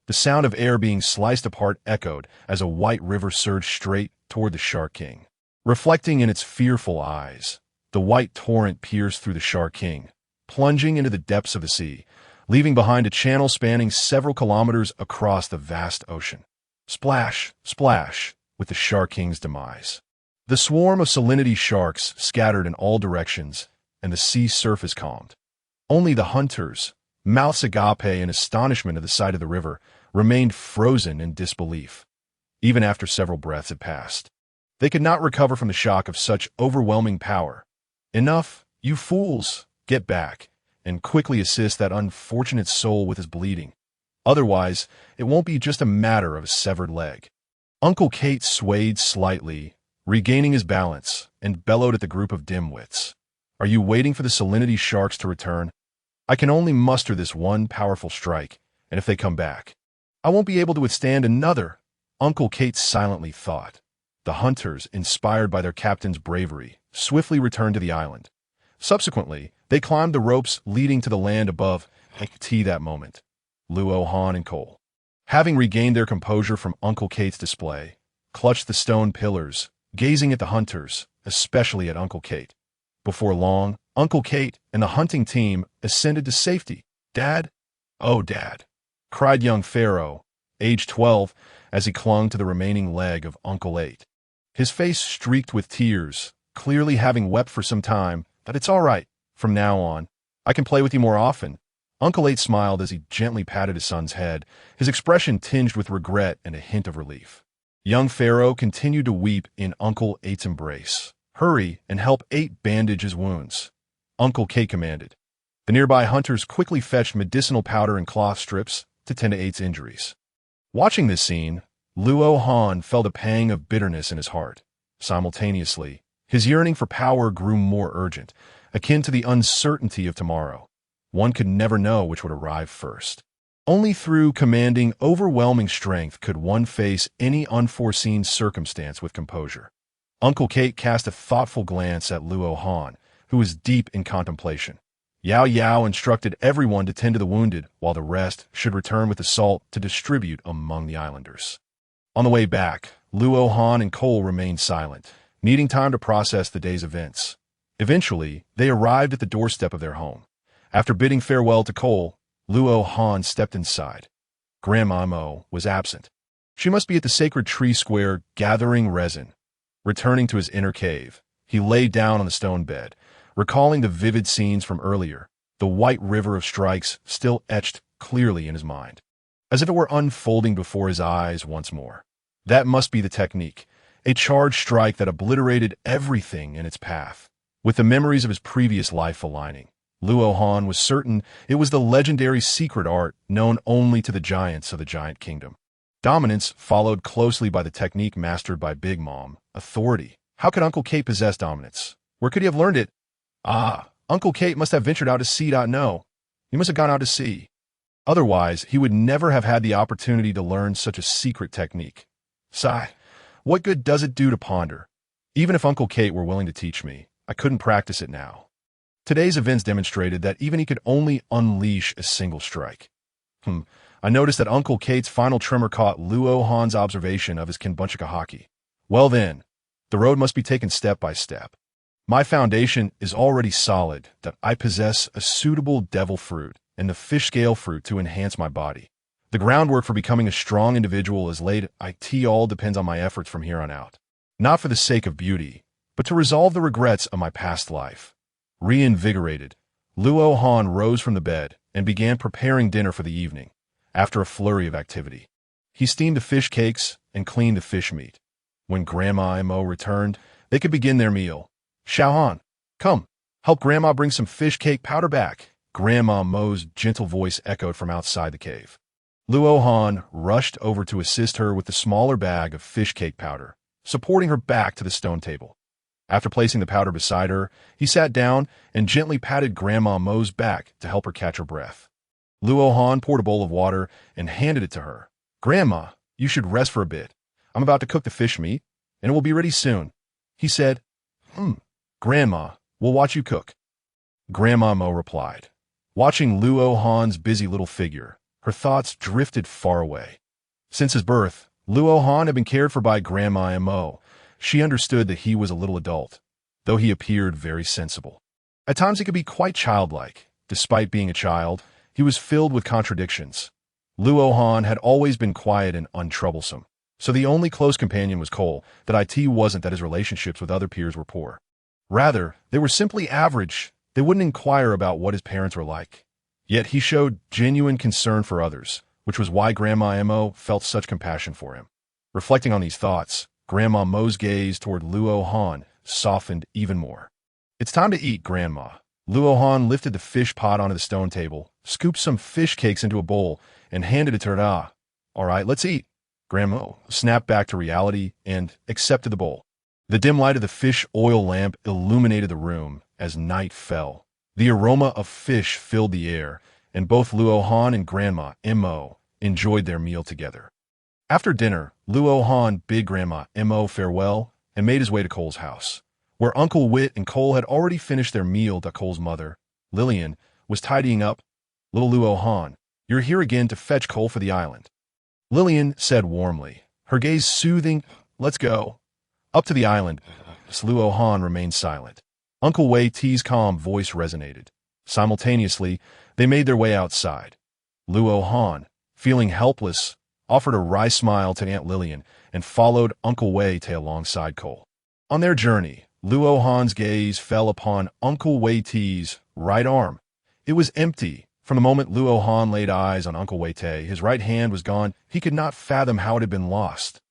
The sound of air being sliced apart echoed as a white river surged straight toward the Shark King. Reflecting in its fearful eyes, the white torrent pierced through the Shark King, plunging into the depths of the sea, leaving behind a channel spanning several kilometers across the vast ocean. Splash, splash, with the Shark King's demise. The swarm of salinity sharks scattered in all directions, and the sea surface calmed. Only the hunters, mouths agape in astonishment at the sight of the river, remained frozen in disbelief. Even after several breaths had passed, they could not recover from the shock of such overwhelming power. "Enough, you fools! Get back, and quickly assist that unfortunate soul with his bleeding. Otherwise, it won't be just a matter of a severed leg." Uncle Kate swayed slightly, regaining his balance, and bellowed at the group of dimwits. "Are you waiting for the salinity sharks to return? I can only muster this one powerful strike, and if they come back, I won't be able to withstand another," Uncle Kate silently thought. The hunters, inspired by their captain's bravery, swiftly returned to the island. Subsequently, they climbed the ropes leading to the land above. That moment, Luo Han and Cole, having regained their composure from Uncle Kate's display, clutched the stone pillars, gazing at the hunters, especially at Uncle Kate. Before long, Uncle Kate and the hunting team ascended to safety. "Dad? Oh, Dad!" cried young Pharaoh, age 12, as he clung to the remaining leg of Uncle 8. His face streaked with tears, clearly having wept for some time. "But it's all right. From now on, I can play with you more often." Uncle 8 smiled as he gently patted his son's head, his expression tinged with regret and a hint of relief. Young Pharaoh continued to weep in Uncle 8's embrace. "Hurry and help 8 bandage his wounds," Uncle Kate commanded. The nearby hunters quickly fetched medicinal powder and cloth strips to tend to 8's injuries. Watching this scene, Luo Han felt a pang of bitterness in his heart. Simultaneously, his yearning for power grew more urgent, akin to the uncertainty of tomorrow. One could never know which would arrive first. Only through commanding overwhelming strength could one face any unforeseen circumstance with composure. Uncle Kate cast a thoughtful glance at Luo Han, who was deep in contemplation. Yao Yao instructed everyone to tend to the wounded, while the rest should return with the salt to distribute among the islanders. On the way back, Luo Han and Cole remained silent, needing time to process the day's events. Eventually, they arrived at the doorstep of their home. After bidding farewell to Cole, Luo Han stepped inside. Grandma Mo was absent. She must be at the sacred tree square gathering resin. Returning to his inner cave, he lay down on the stone bed, recalling the vivid scenes from earlier, the white river of strikes still etched clearly in his mind, as if it were unfolding before his eyes once more. That must be the technique, a charged strike that obliterated everything in its path. With the memories of his previous life aligning, Luo Han was certain it was the legendary secret art known only to the giants of the Giant Kingdom. Dominance followed closely by the technique mastered by Big Mom, authority. How could Uncle Kate possess dominance? Where could he have learned it? Uncle Kate must have ventured out to sea. No, he must have gone out to sea. Otherwise, he would never have had the opportunity to learn such a secret technique. Sigh, what good does it do to ponder? Even if Uncle Kate were willing to teach me, I couldn't practice it now. Today's events demonstrated that even he could only unleash a single strike. I noticed that Uncle Kate's final tremor caught Luo Han's observation of his Kenbunchika haki. Well then, the road must be taken step by step. My foundation is already solid that I possess a suitable devil fruit and the fish scale fruit to enhance my body. The groundwork for becoming a strong individual is laid. It all depends on my efforts from here on out. Not for the sake of beauty, but to resolve the regrets of my past life. Reinvigorated, Luo Han rose from the bed and began preparing dinner for the evening. After a flurry of activity, he steamed the fish cakes and cleaned the fish meat. When Grandma and Mo returned, they could begin their meal. "Xiao Han, come, help Grandma bring some fish cake powder back." Grandma Mo's gentle voice echoed from outside the cave. Luo Han rushed over to assist her with the smaller bag of fish cake powder, supporting her back to the stone table. After placing the powder beside her, he sat down and gently patted Grandma Mo's back to help her catch her breath. Luo Han poured a bowl of water and handed it to her. "Grandma, you should rest for a bit. I'm about to cook the fish meat, and it will be ready soon," he said. Grandma, we'll watch you cook." Grandma Mo replied. Watching Luo Han's busy little figure, her thoughts drifted far away. Since his birth, Luo Han had been cared for by Grandma Mo. She understood that he was a little adult, though he appeared very sensible. At times he could be quite childlike. Despite being a child, he was filled with contradictions. Luo Han had always been quiet and untroublesome, so the only close companion was Cole. That it wasn't that his relationships with other peers were poor. Rather, they were simply average. They wouldn't inquire about what his parents were like. Yet he showed genuine concern for others, which was why Grandma Mo felt such compassion for him. Reflecting on these thoughts, Grandma Mo's gaze toward Luo Han softened even more. "It's time to eat, Grandma." Luo Han lifted the fish pot onto the stone table, scooped some fish cakes into a bowl, and handed it to her. "All right, let's eat." Grandma snapped back to reality and accepted the bowl. The dim light of the fish oil lamp illuminated the room as night fell. The aroma of fish filled the air, and both Luo Han and Grandma Mo enjoyed their meal together. After dinner, Luo Han bid Grandma Mo farewell and made his way to Cole's house, where Uncle Wit and Cole had already finished their meal. Cole's mother, Lillian, was tidying up. "Little Luo Han, you're here again to fetch coal for the island," Lillian said warmly, her gaze soothing. "Let's go." Up to the island, Luo Han remained silent. Uncle Wei T's calm voice resonated. Simultaneously, they made their way outside. Luo Han, feeling helpless, offered a wry smile to Aunt Lillian and followed Uncle Wei Te alongside Cole. On their journey, Luo Han's gaze fell upon Uncle Wei T's right arm. It was empty. From the moment Luo Han laid eyes on Uncle Wei Te, his right hand was gone. He could not fathom how it had been lost.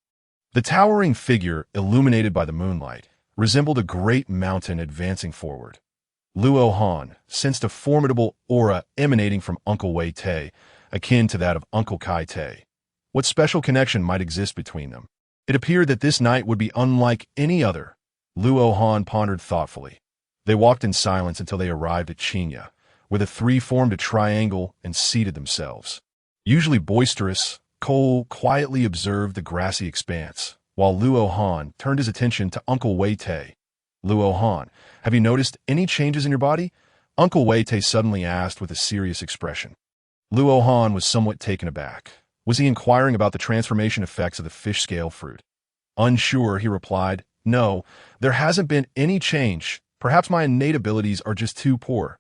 The towering figure, illuminated by the moonlight, resembled a great mountain advancing forward. Luo Han sensed a formidable aura emanating from Uncle Wei Te, akin to that of Uncle Kai Te. What special connection might exist between them? It appeared that this night would be unlike any other. Luo Han pondered thoughtfully. They walked in silence until they arrived at Chinya, where the three formed a triangle and seated themselves. Usually boisterous, Cole quietly observed the grassy expanse, while Luo Han turned his attention to Uncle Wei Te. Luo Han, have you noticed any changes in your body? Uncle Wei Te suddenly asked with a serious expression. Luo Han was somewhat taken aback. Was he inquiring about the transformation effects of the fish scale fruit? Unsure, he replied, "No, there hasn't been any change. Perhaps my innate abilities are just too poor."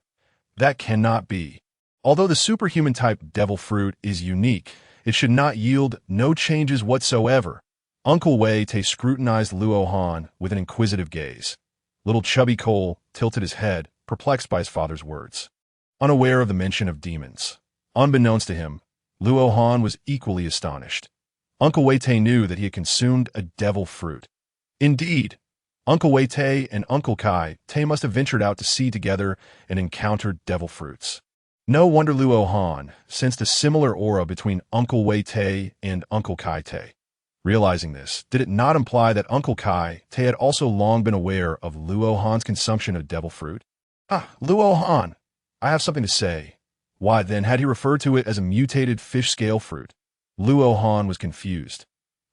That cannot be. Although the superhuman-type devil fruit is unique, it should not yield no changes whatsoever. Uncle Wei Te scrutinized Luo Han with an inquisitive gaze. Little chubby Cole tilted his head, perplexed by his father's words. Unaware of the mention of demons. Unbeknownst to him, Luo Han was equally astonished. Uncle Wei Te knew that he had consumed a devil fruit. Indeed, Uncle Wei Te and Uncle Kai Te must have ventured out to sea together and encountered devil fruits. No wonder Luo Han sensed a similar aura between Uncle Wei Te and Uncle Kai Te. Realizing this, did it not imply that Uncle Kai Te had also long been aware of Luo Han's consumption of devil fruit? Luo Han, I have something to say. Why, then, had he referred to it as a mutated fish scale fruit? Luo Han was confused.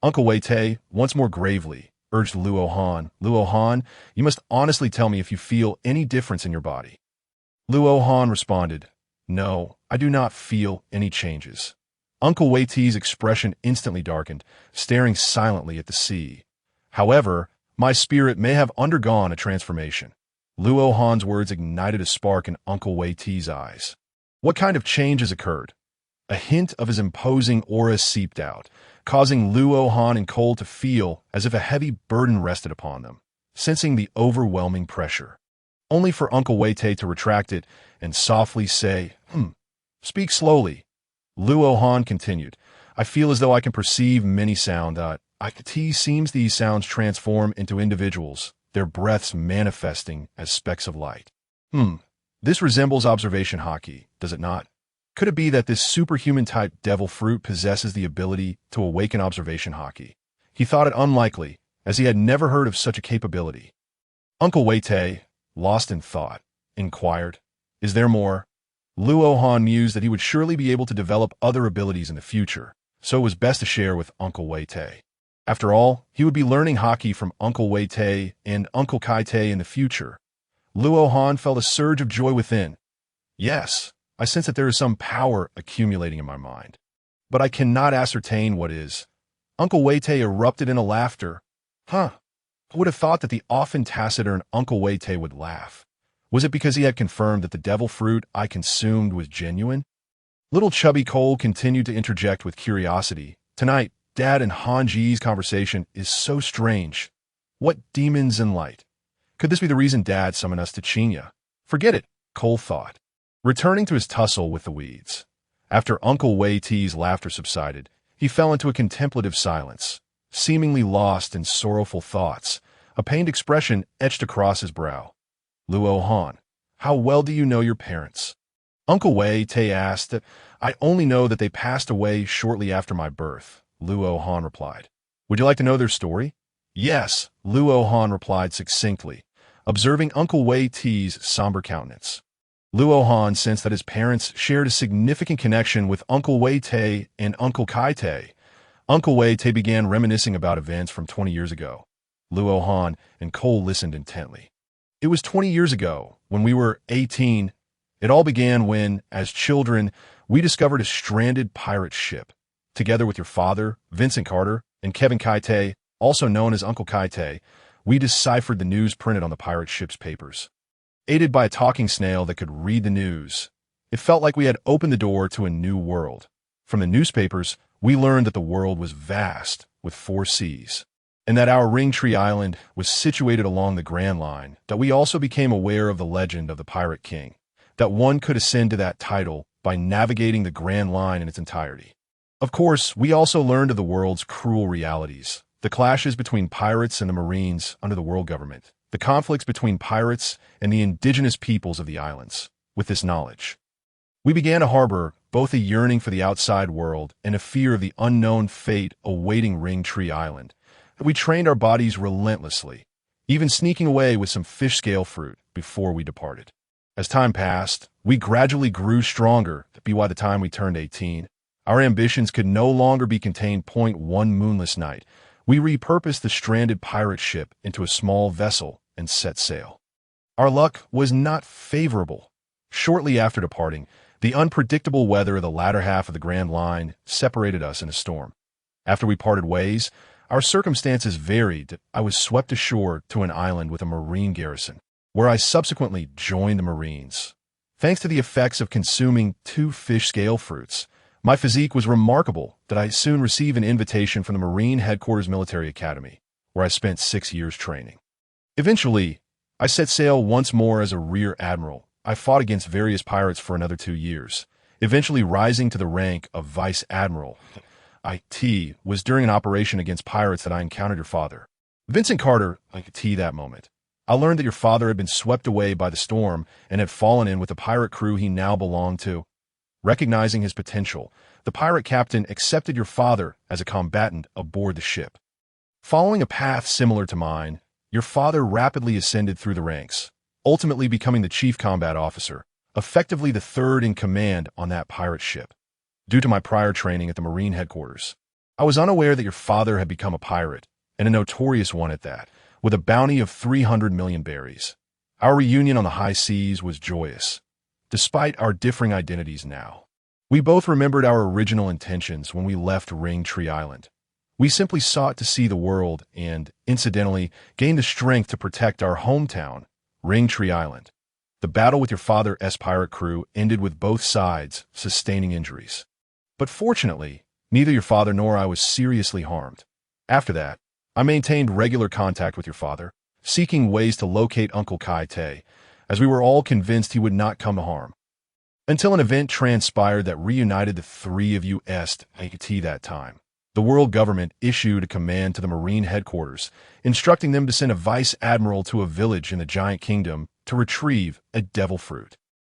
Uncle Wei Te, once more gravely, urged Luo Han. Luo Han, you must honestly tell me if you feel any difference in your body. Luo Han responded, No, I do not feel any changes. Uncle Wei Te's expression instantly darkened, staring silently at the sea. However, my spirit may have undergone a transformation. Luo Han's words ignited a spark in Uncle Wei Te's eyes. What kind of change has occurred? A hint of his imposing aura seeped out, causing Luo Han and Cole to feel as if a heavy burden rested upon them, sensing the overwhelming pressure. Only for Uncle Wei Te to retract it and softly say, Speak slowly. Luo Han continued, I feel as though I can perceive many sound. Seems these sounds transform into individuals, their breaths manifesting as specks of light. This resembles observation haki, does it not? Could it be that this superhuman-type devil fruit possesses the ability to awaken observation haki? He thought it unlikely, as he had never heard of such a capability. Uncle Wei Te, lost in thought, inquired, Is there more? Luo Han mused that he would surely be able to develop other abilities in the future, so it was best to share with Uncle Wei Te. After all, he would be learning haki from Uncle Wei Te and Uncle Kai Te in the future. Luo Han felt a surge of joy within. Yes, I sense that there is some power accumulating in my mind, but I cannot ascertain what is. Uncle Wei Te erupted into laughter. I would have thought that the often taciturn Uncle Wei Te would laugh. Was it because he had confirmed that the devil fruit I consumed was genuine? Little chubby Cole continued to interject with curiosity. Tonight, Dad and Hanji's conversation is so strange. What demons and light? Could this be the reason Dad summoned us to Chinya? Forget it, Cole thought, returning to his tussle with the weeds. After Uncle Wei Te's laughter subsided, he fell into a contemplative silence, seemingly lost in sorrowful thoughts. A pained expression etched across his brow. Luo Han, how well do you know your parents? Uncle Wei Te asked. I only know that they passed away shortly after my birth, Luo Han replied. Would you like to know their story? Yes, Luo Han replied succinctly, observing Uncle Wei Te's somber countenance. Luo Han sensed that his parents shared a significant connection with Uncle Wei Te and Uncle Kai Te. Uncle Wei Te began reminiscing about events from 20 years ago. Luo Han and Cole listened intently. It was 20 years ago, when we were 18. It all began when, as children, we discovered a stranded pirate ship. Together with your father, Vincent Carter, and Kevin Kai Te, also known as Uncle Kaite, we deciphered the news printed on the pirate ship's papers. Aided by a talking snail that could read the news, it felt like we had opened the door to a new world. From the newspapers, we learned that the world was vast, with 4 seas, and that our Ring Tree Island was situated along the Grand Line. That we also became aware of the legend of the Pirate King, that one could ascend to that title by navigating the Grand Line in its entirety. Of course, we also learned of the world's cruel realities, the clashes between pirates and the Marines under the world government, the conflicts between pirates and the indigenous peoples of the islands. With this knowledge, we began to harbor both a yearning for the outside world and a fear of the unknown fate awaiting Ring Tree Island. We trained our bodies relentlessly, even sneaking away with some fish scale fruit before we departed. As time passed, we gradually grew stronger. By the time we turned 18, our ambitions could no longer be contained. One moonless night, we repurposed the stranded pirate ship into a small vessel and set sail. Our luck was not favorable. Shortly after departing, the unpredictable weather of the latter half of the Grand Line separated us in a storm. After we parted ways, our circumstances varied. I was swept ashore to an island with a Marine garrison, where I subsequently joined the Marines. Thanks to the effects of consuming 2 fish scale fruits, my physique was remarkable that I soon received an invitation from the Marine Headquarters Military Academy, where I spent 6 years training. Eventually, I set sail once more as a rear admiral. I fought against various pirates for another 2 years, eventually rising to the rank of vice admiral. It was during an operation against pirates that I encountered your father, Vincent Carter. That moment, I learned that your father had been swept away by the storm and had fallen in with the pirate crew he now belonged to. Recognizing his potential, the pirate captain accepted your father as a combatant aboard the ship. Following a path similar to mine, your father rapidly ascended through the ranks, ultimately becoming the chief combat officer, effectively the 3rd in command on that pirate ship. Due to my prior training at the Marine headquarters, I was unaware that your father had become a pirate, and a notorious one at that, with a bounty of 300 million berries. Our reunion on the high seas was joyous, despite our differing identities now. We both remembered our original intentions when we left Ring Tree Island. We simply sought to see the world and, incidentally, gain the strength to protect our hometown, Ring Tree Island. The battle with your father's pirate crew ended with both sides sustaining injuries. But fortunately, neither your father nor I was seriously harmed. After that, I maintained regular contact with your father, seeking ways to locate Uncle Kaite, as we were all convinced he would not come to harm. Until an event transpired that reunited the 3 of you. That time, the world government issued a command to the Marine headquarters, instructing them to send a vice admiral to a village in the Giant Kingdom to retrieve a devil fruit.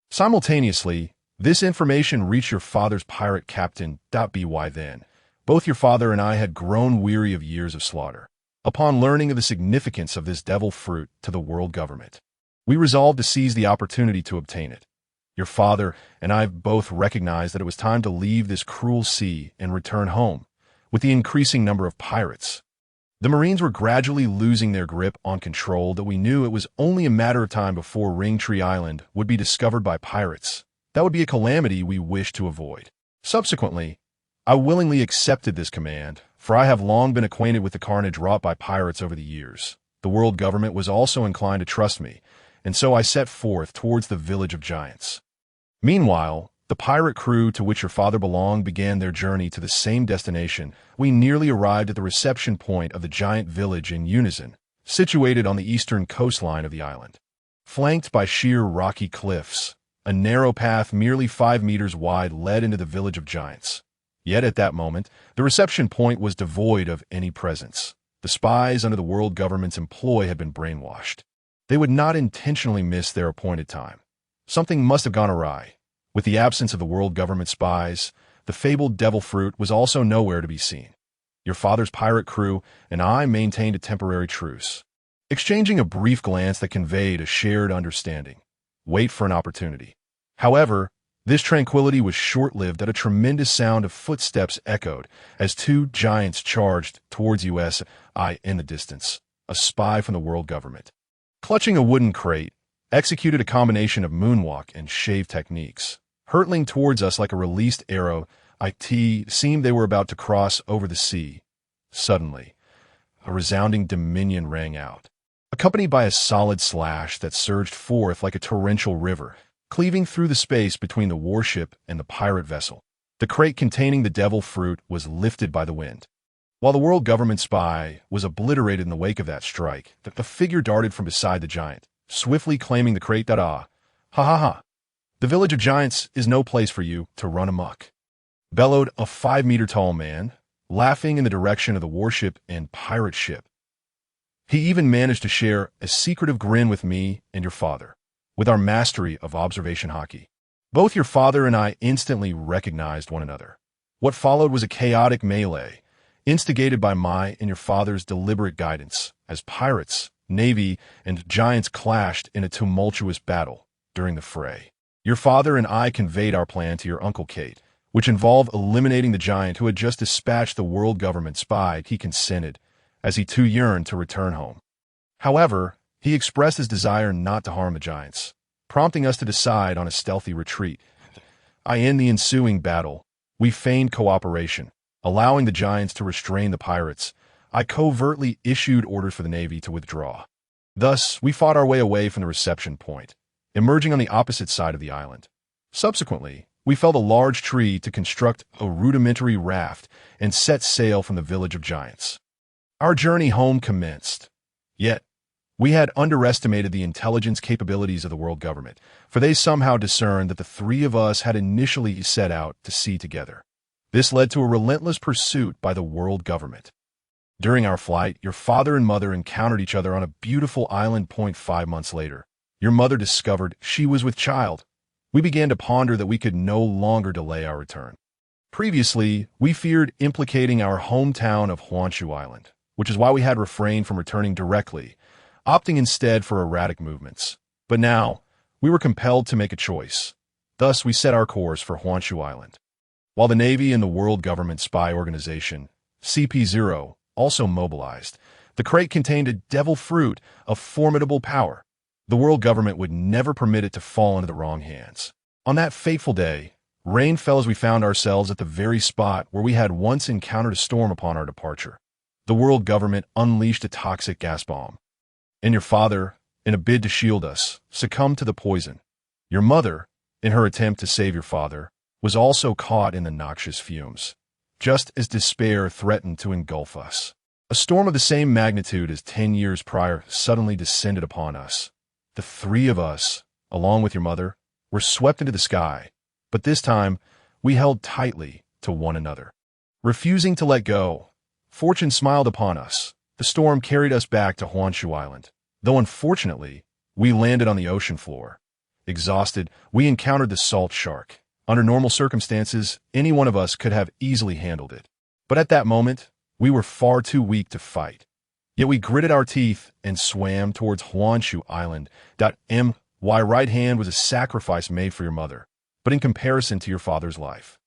Simultaneously, this information reached your father's pirate captain. By then, both your father and I had grown weary of years of slaughter. Upon learning of the significance of this devil fruit to the world government, we resolved to seize the opportunity to obtain it. Your father and I both recognized that it was time to leave this cruel sea and return home. With the increasing number of pirates, the Marines were gradually losing their grip on control. That we knew it was only a matter of time before Ring Tree Island would be discovered by pirates. That would be a calamity we wished to avoid. Subsequently, I willingly accepted this command, for I have long been acquainted with the carnage wrought by pirates over the years. The world government was also inclined to trust me, and so I set forth towards the village of giants. Meanwhile, the pirate crew to which your father belonged began their journey to the same destination. We nearly arrived at the reception point of the giant village in unison, situated on the eastern coastline of the island. Flanked by sheer rocky cliffs, a narrow path merely 5 meters wide led into the village of giants. Yet at that moment, the reception point was devoid of any presence. The spies under the world government's employ had been brainwashed. They would not intentionally miss their appointed time. Something must have gone awry. With the absence of the world government spies, the fabled devil fruit was also nowhere to be seen. Your father's pirate crew and I maintained a temporary truce, exchanging a brief glance that conveyed a shared understanding. Wait for an opportunity. However, this tranquility was short-lived as a tremendous sound of footsteps echoed as 2 giants charged towards us. In the distance, a spy from the world government, clutching a wooden crate, executed a combination of moonwalk and shave techniques. Hurtling towards us like a released arrow, it seemed they were about to cross over the sea. Suddenly, a resounding dominion rang out, accompanied by a solid slash that surged forth like a torrential river, cleaving through the space between the warship and the pirate vessel. The crate containing the devil fruit was lifted by the wind. While the world government spy was obliterated in the wake of that strike, the figure darted from beside the giant, swiftly claiming the crate that ha ha ha. The village of giants is no place for you to run amok, bellowed a 5-meter-tall man, laughing in the direction of the warship and pirate ship. He even managed to share a secretive grin with me and your father, with our mastery of observation hockey. Both your father and I instantly recognized one another. What followed was a chaotic melee, instigated by my and your father's deliberate guidance, as pirates, navy, and giants clashed in a tumultuous battle during the fray. Your father and I conveyed our plan to your Uncle Kate, which involved eliminating the giant who had just dispatched the world government spy. He consented, as he too yearned to return home. However, he expressed his desire not to harm the giants, prompting us to decide on a stealthy retreat. In the ensuing battle, we feigned cooperation, allowing the giants to restrain the pirates. I covertly issued orders for the navy to withdraw. Thus, we fought our way away from the reception point, emerging on the opposite side of the island. Subsequently, we felled a large tree to construct a rudimentary raft and set sail from the village of giants. Our journey home commenced. Yet, we had underestimated the intelligence capabilities of the world government, for they somehow discerned that the three of us had initially set out to sea together. This led to a relentless pursuit by the world government. During our flight, your father and mother encountered each other on a beautiful island point 5 months later. Your mother discovered she was with child. We began to ponder that we could no longer delay our return. Previously, we feared implicating our hometown of Honshu Island, which is why we had refrained from returning directly, opting instead for erratic movements. But now, we were compelled to make a choice. Thus, we set our course for Honshu Island. While the Navy and the World Government Spy Organization, CP0, also mobilized, the crate contained a devil fruit of formidable power. The world government would never permit it to fall into the wrong hands. On that fateful day, rain fell as we found ourselves at the very spot where we had once encountered a storm upon our departure. The world government unleashed a toxic gas bomb. And your father, in a bid to shield us, succumbed to the poison. Your mother, in her attempt to save your father, was also caught in the noxious fumes, just as despair threatened to engulf us. A storm of the same magnitude as 10 years prior suddenly descended upon us. The three of us, along with your mother, were swept into the sky, but this time we held tightly to one another. Refusing to let go, fortune smiled upon us. The storm carried us back to Honshu Island, though unfortunately, we landed on the ocean floor. Exhausted, we encountered the salt shark. Under normal circumstances, any one of us could have easily handled it. But at that moment, we were far too weak to fight. Yet we gritted our teeth and swam towards Honshu Island. My right hand was a sacrifice made for your mother, but in comparison to your father's life,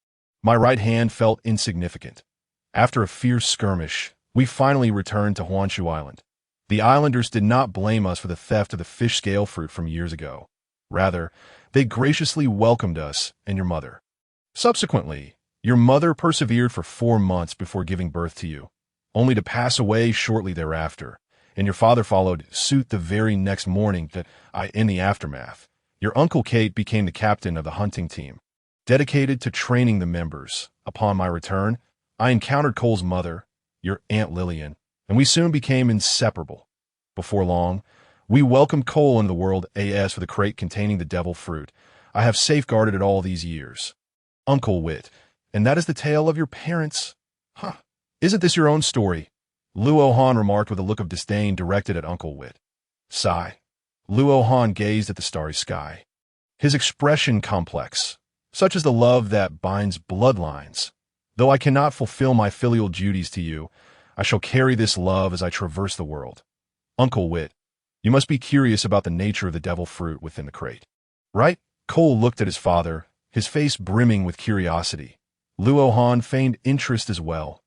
my right hand felt insignificant. After a fierce skirmish, we finally returned to Honshu Island. The islanders did not blame us for the theft of the fish scale fruit from years ago. Rather, they graciously welcomed us and your mother. Subsequently, your mother persevered for 4 months before giving birth to you, only to pass away shortly thereafter, and your father followed suit the very next morning. In the aftermath, your Uncle Kate became the captain of the hunting team, dedicated to training the members. Upon my return, I encountered Cole's mother, your Aunt Lillian, and we soon became inseparable. Before long, we welcomed Cole into the world as for the crate containing the devil fruit. I have safeguarded it all these years. Uncle Wit, and that is the tale of your parents. Isn't this your own story? Luo Han remarked with a look of disdain directed at Uncle Wit. Sigh. Luo Han gazed at the starry sky. His expression complex, such as the love that binds bloodlines. Though I cannot fulfill my filial duties to you, I shall carry this love as I traverse the world. Uncle Wit, you must be curious about the nature of the devil fruit within the crate. Right? Cole looked at his father, his face brimming with curiosity. Luo Han feigned interest as well.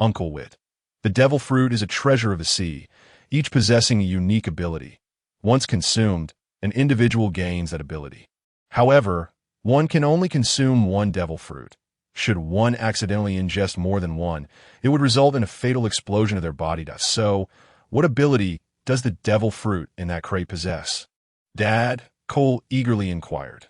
Uncle Wit, the devil fruit is a treasure of the sea, each possessing a unique ability. Once consumed, an individual gains that ability. However, one can only consume one devil fruit. Should one accidentally ingest more than one, it would result in a fatal explosion of their body dust. So, what ability does the devil fruit in that crate possess? Dad, Cole eagerly inquired.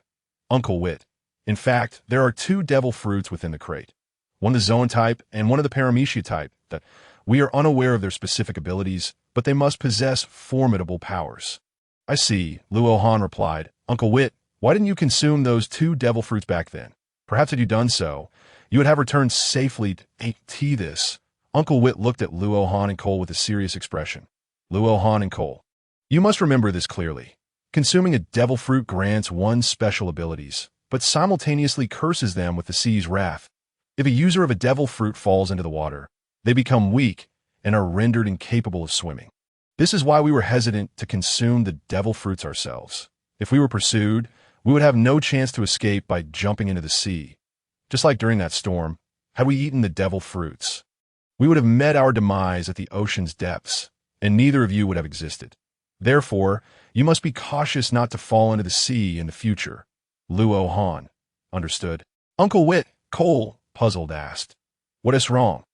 Uncle Wit. In fact, there are two devil fruits within the crate. One the Zoan type and one of the Paramecia type. That we are unaware of their specific abilities, but they must possess formidable powers. I see, Luo Han replied. Uncle Wit, why didn't you consume those two devil fruits back then? Perhaps had you done so, you would have returned safely to this. Uncle Wit looked at Luo Han and Cole with a serious expression. Luo Han and Cole, you must remember this clearly. Consuming a devil fruit grants one special abilities, but simultaneously curses them with the sea's wrath. If a user of a devil fruit falls into the water, they become weak and are rendered incapable of swimming. This is why we were hesitant to consume the devil fruits ourselves. If we were pursued, we would have no chance to escape by jumping into the sea. Just like during that storm, had we eaten the devil fruits, we would have met our demise at the ocean's depths, and neither of you would have existed. Therefore, you must be cautious not to fall into the sea in the future. Luo Han. Understood. Uncle Wit, Cole, puzzled, asked. What is wrong?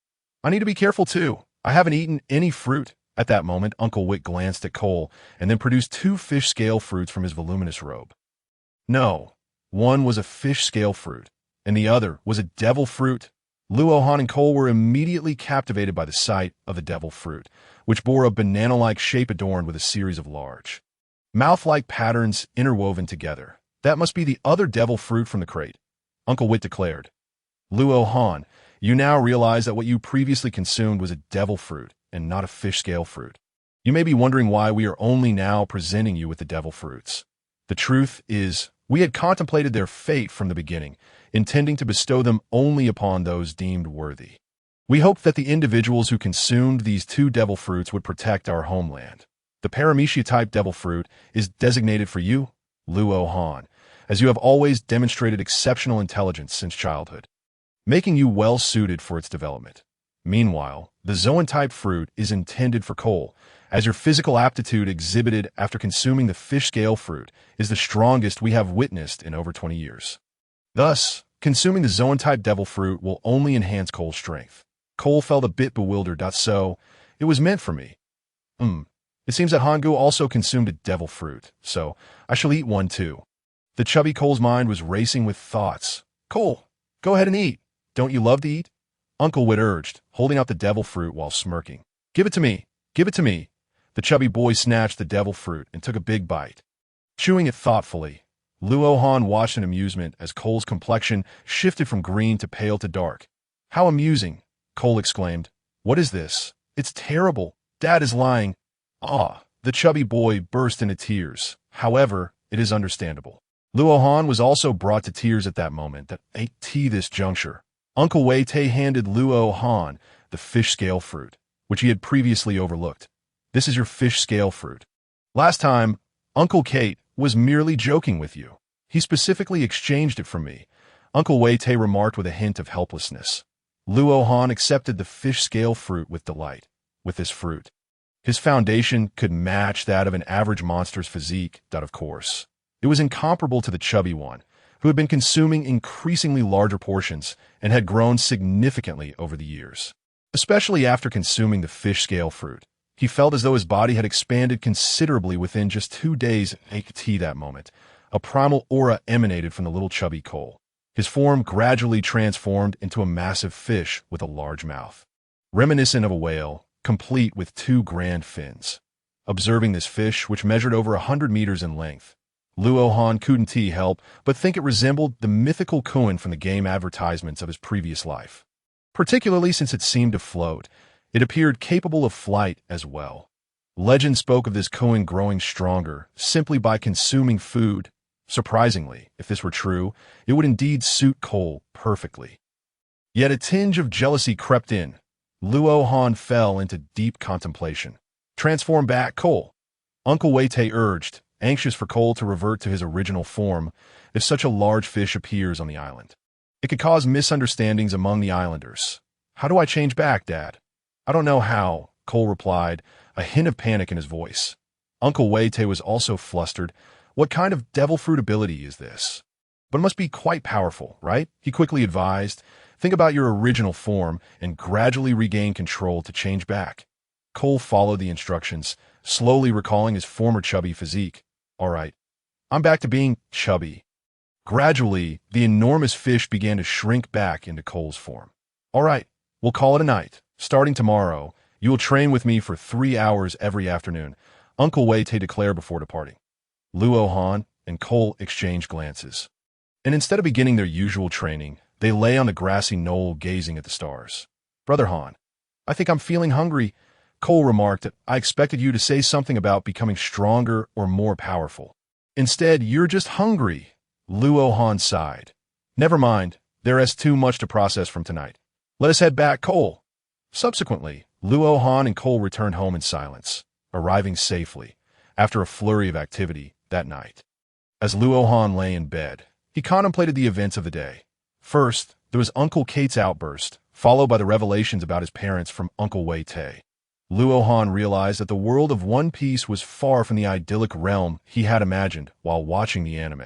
I need to be careful too. I haven't eaten any fruit. At that moment, Uncle Wit glanced at Cole and then produced two fish scale fruits from his voluminous robe. No, one was a fish scale fruit, and the other was a devil fruit. Luo Han and Cole were immediately captivated by the sight of the devil fruit, which bore a banana-like shape adorned with a series of large, mouth-like patterns interwoven together. That must be the other devil fruit from the crate, Uncle Wit declared. Luo Han, you now realize that what you previously consumed was a devil fruit and not a fish scale fruit. You may be wondering why we are only now presenting you with the devil fruits. The truth is, we had contemplated their fate from the beginning, intending to bestow them only upon those deemed worthy. We hoped that the individuals who consumed these two devil fruits would protect our homeland. The Paramecia-type devil fruit is designated for you, Luo Han, as you have always demonstrated exceptional intelligence since childhood, making you well-suited for its development. Meanwhile, the Zoan-type fruit is intended for Cole, as your physical aptitude exhibited after consuming the fish scale fruit is the strongest we have witnessed in over 20 years. Thus, consuming the Zoan-type devil fruit will only enhance Cole's strength. Cole felt a bit bewildered. So, it was meant for me. It seems that Hangu also consumed a devil fruit, so I shall eat one too. The chubby Cole's mind was racing with thoughts. Cole, go ahead and eat. Don't you love to eat? Uncle Wit urged, holding out the devil fruit while smirking. Give it to me. Give it to me. The chubby boy snatched the devil fruit and took a big bite. Chewing it thoughtfully, Luo Han watched in amusement as Cole's complexion shifted from green to pale to dark. How amusing, Cole exclaimed. What is this? It's terrible. Dad is lying. The chubby boy burst into tears. However, it is understandable. Luo Han was also brought to tears at that moment. This juncture, Uncle Wei-Tei handed Luo Han the fish scale fruit, which he had previously overlooked. This is your fish scale fruit. Last time, Uncle Kate was merely joking with you. He specifically exchanged it from me, Uncle Wei-Tei remarked with a hint of helplessness. Luo Han accepted the fish scale fruit with delight. With this fruit, his foundation could match that of an average monster's physique, of course. It was incomparable to the chubby one, who had been consuming increasingly larger portions and had grown significantly over the years. Especially after consuming the fish scale fruit, he felt as though his body had expanded considerably within just 2 days. That moment, a primal aura emanated from the little chubby Cole. His form gradually transformed into a massive fish with a large mouth, reminiscent of a whale, complete with 2 grand fins. Observing this fish, which measured over 100 meters in length, Luo Han couldn't help but think it resembled the mythical Koin from the game advertisements of his previous life. Particularly since it seemed to float, it appeared capable of flight as well. Legend spoke of this Koin growing stronger simply by consuming food. Surprisingly, if this were true, it would indeed suit Cole perfectly. Yet a tinge of jealousy crept in. Luo Han fell into deep contemplation. Transform back, Cole, Uncle Wei-Tei urged, anxious for Cole to revert to his original form if such a large fish appears on the island. It could cause misunderstandings among the islanders. How do I change back, Dad? I don't know how, Cole replied, a hint of panic in his voice. Uncle Wei-Tei was also flustered. What kind of devil fruit ability is this? But it must be quite powerful, right? He quickly advised. Think about your original form and gradually regain control to change back. Cole followed the instructions, slowly recalling his former chubby physique. All right, I'm back to being chubby. Gradually, the enormous fish began to shrink back into Cole's form. All right, we'll call it a night. Starting tomorrow, you will train with me for 3 hours every afternoon, Uncle Wei-te declared before departing. Luo Han and Cole exchanged glances. And instead of beginning their usual training, they lay on the grassy knoll gazing at the stars. Brother Han, I think I'm feeling hungry. Cole remarked that I expected you to say something about becoming stronger or more powerful. Instead, you're just hungry. Luo Han sighed. Never mind, there is too much to process from tonight. Let us head back, Cole. Subsequently, Luo Han and Cole returned home in silence, arriving safely, after a flurry of activity, that night. As Luo Han lay in bed, he contemplated the events of the day. First, there was Uncle Kate's outburst, followed by the revelations about his parents from Uncle Wei-te. Luo Han realized that the world of One Piece was far from the idyllic realm he had imagined while watching the anime.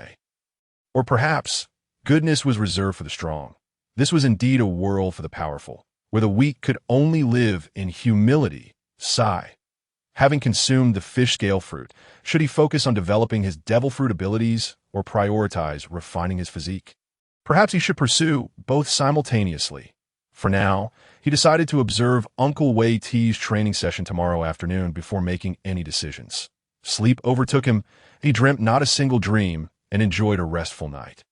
Or perhaps, goodness was reserved for the strong. This was indeed a world for the powerful, where the weak could only live in humility. Sigh. Having consumed the fish scale fruit, should he focus on developing his devil fruit abilities or prioritize refining his physique? Perhaps he should pursue both simultaneously. For now, he decided to observe Uncle Wei-te's training session tomorrow afternoon before making any decisions. Sleep overtook him, he dreamt not a single dream, and enjoyed a restful night.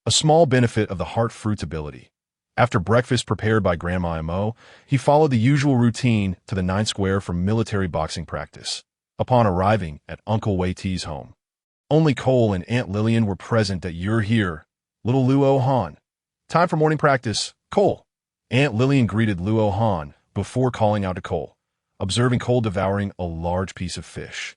A small benefit of the heart fruit's ability. After breakfast prepared by Grandma Mo, he followed the usual routine to the 9th square for military boxing practice. Upon arriving at Uncle Wei-te's home, only Cole and Aunt Lillian were present at "You're here, little Luo Han. Time for morning practice, Cole." Aunt Lillian greeted Luo Han before calling out to Cole, observing Cole devouring a large piece of fish.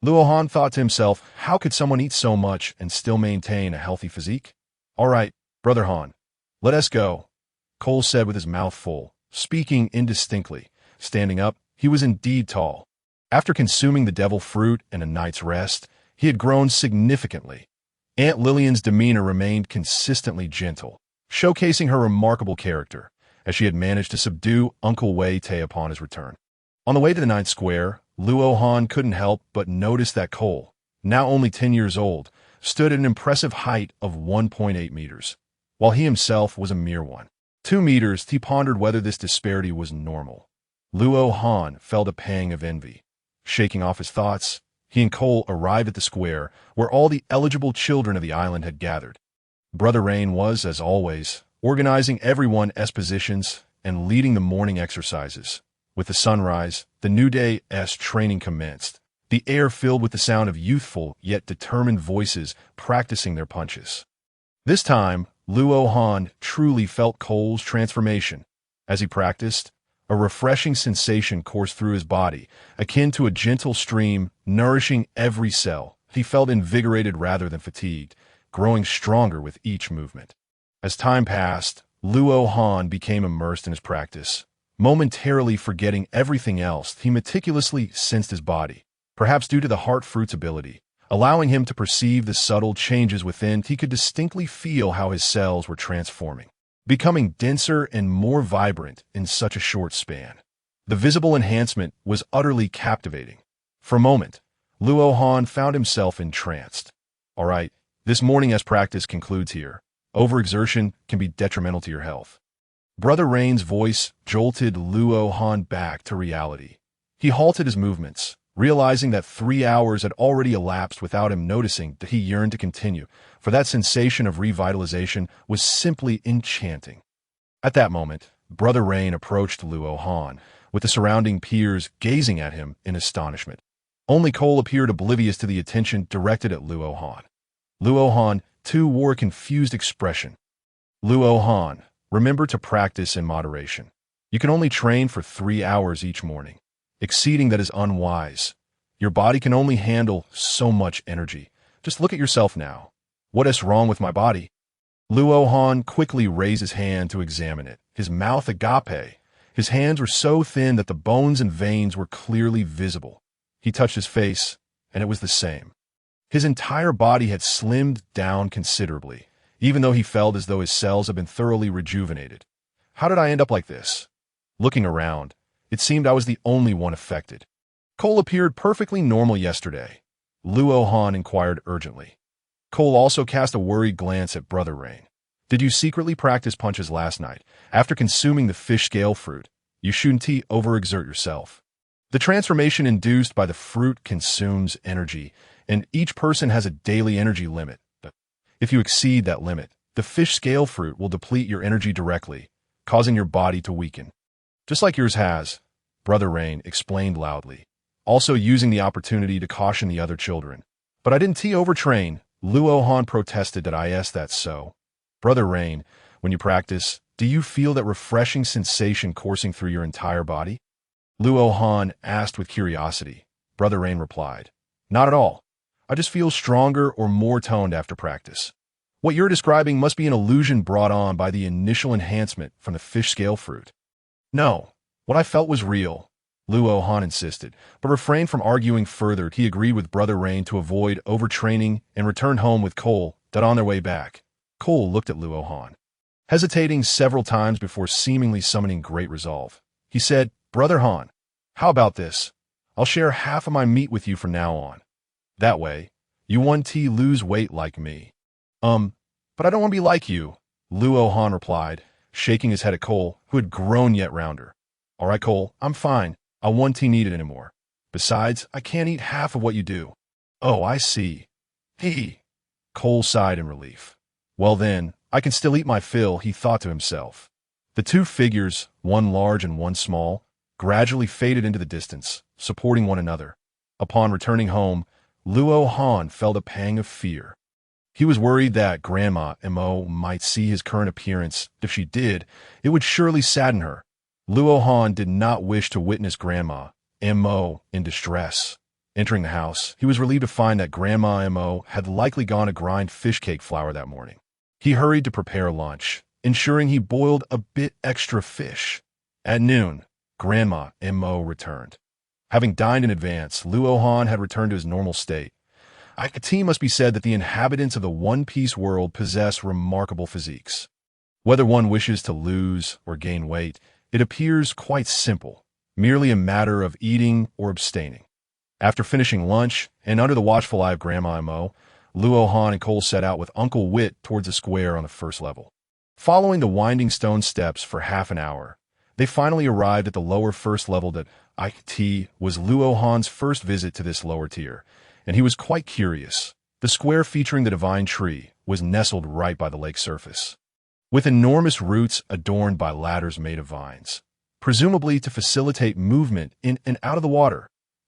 Luo Han thought to himself, how could someone eat so much and still maintain a healthy physique? All right, Brother Han, let us go, Cole said with his mouth full, speaking indistinctly. Standing up, he was indeed tall. After consuming the devil fruit and a night's rest, he had grown significantly. Aunt Lillian's demeanor remained consistently gentle, showcasing her remarkable character, as she had managed to subdue Uncle Wei-te upon his return. On the way to the 9th square, Luo Han couldn't help but notice that Cole, now only 10 years old, stood at an impressive height of 1.8 meters, while he himself was a mere 2 meters. He pondered whether this disparity was normal. Luo Han felt a pang of envy. Shaking off his thoughts, he and Cole arrived at the square where all the eligible children of the island had gathered. Brother Rain was, as always, organizing everyone's positions and leading the morning exercises. With the sunrise, the new day's training commenced, the air filled with the sound of youthful yet determined voices practicing their punches. This time, Luo Han truly felt Cole's transformation. As he practiced, a refreshing sensation coursed through his body, akin to a gentle stream nourishing every cell. He felt invigorated rather than fatigued, growing stronger with each movement. As time passed, Luo Han became immersed in his practice. Momentarily forgetting everything else, he meticulously sensed his body, perhaps due to the heart fruit's ability, allowing him to perceive the subtle changes within. He could distinctly feel how his cells were transforming, becoming denser and more vibrant in such a short span. The visible enhancement was utterly captivating. For a moment, Luo Han found himself entranced. All right, this morning's practice concludes here. Overexertion can be detrimental to your health. Brother Rain's voice jolted Luo Han back to reality. He halted his movements, realizing that 3 hours had already elapsed without him noticing that he yearned to continue, for that sensation of revitalization was simply enchanting. At that moment, Brother Rain approached Luo Han, with the surrounding peers gazing at him in astonishment. Only Cole appeared oblivious to the attention directed at Luo Han. Luo Han, too, wore a confused expression. Luo Han, remember to practice in moderation. You can only train for 3 hours each morning. Exceeding that is unwise. Your body can only handle so much energy. Just look at yourself now. What is wrong with my body? Luo Han quickly raised his hand to examine it, his mouth agape. His hands were so thin that the bones and veins were clearly visible. He touched his face, and it was the same. His entire body had slimmed down considerably, even though he felt as though his cells had been thoroughly rejuvenated. How did I end up like this? Looking around, it seemed I was the only one affected. Cole appeared perfectly normal yesterday. Luo Han inquired urgently. Cole also cast a worried glance at Brother Rain. Did you secretly practice punches last night? After consuming the fish scale fruit, you shouldn't overexert yourself. The transformation induced by the fruit consumes energy, and each person has a daily energy limit. If you exceed that limit, the fish scale fruit will deplete your energy directly, causing your body to weaken. Just like yours has, Brother Rain explained loudly, also using the opportunity to caution the other children. But I didn't overtrain. Luo Han protested that that's so. Brother Rain, when you practice, do you feel that refreshing sensation coursing through your entire body? Luo Han asked with curiosity. Brother Rain replied, not at all. I just feel stronger or more toned after practice. What you're describing must be an illusion brought on by the initial enhancement from the fish scale fruit. No, what I felt was real, Luo Han insisted, but refrained from arguing further. He agreed with Brother Rain to avoid overtraining and returned home with Cole. On their way back, Cole looked at Luo Han, hesitating several times before seemingly summoning great resolve. He said, Brother Han, how about this? I'll share half of my meat with you from now on. That way, you won't lose weight like me. But I don't want to be like you, Luo Han replied, shaking his head at Cole, who had grown yet rounder. All right, Cole, I'm fine. I won't need it anymore. Besides, I can't eat half of what you do. Oh, I see. Cole sighed in relief. Well then, I can still eat my fill, he thought to himself. The two figures, one large and one small, gradually faded into the distance, supporting one another. Upon returning home, Luo Han felt a pang of fear. He was worried that Grandma Mo might see his current appearance. If she did, it would surely sadden her. Luo Han did not wish to witness Grandma Mo in distress. Entering the house, he was relieved to find that Grandma Mo had likely gone to grind fish cake flour that morning. He hurried to prepare lunch, ensuring he boiled a bit extra fish. At noon, Grandma Mo returned. Having dined in advance, Luo Han had returned to his normal state. It must be said that the inhabitants of the One Piece world possess remarkable physiques. Whether one wishes to lose or gain weight, it appears quite simple, merely a matter of eating or abstaining. After finishing lunch, and under the watchful eye of Grandma Mo, Luo Han and Cole set out with Uncle Wit towards the square on the first level. Following the winding stone steps for half an hour, they finally arrived at the lower first level. That was Luo Han's first visit to this lower tier, and he was quite curious. The square featuring the divine tree was nestled right by the lake surface, with enormous roots adorned by ladders made of vines, presumably to facilitate movement in and out of the water.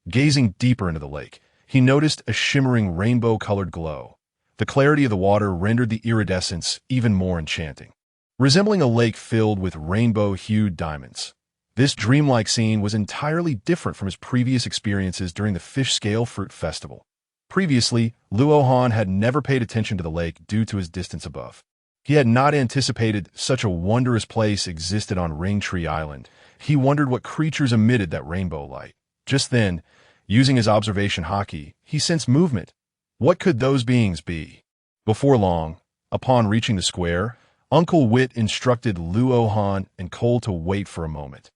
Gazing deeper into the lake, he noticed a shimmering rainbow-colored glow. The clarity of the water rendered the iridescence even more enchanting, resembling a lake filled with rainbow-hued diamonds. This dreamlike scene was entirely different from his previous experiences during the Fish Scale Fruit Festival. Previously, Luo Han had never paid attention to the lake due to his distance above. He had not anticipated such a wondrous place existed on Ringtree Island. He wondered what creatures emitted that rainbow light. Just then, using his observation hockey, he sensed movement. What could those beings be? Before long, upon reaching the square, Uncle Wit instructed Luo Han and Cole to wait for a moment.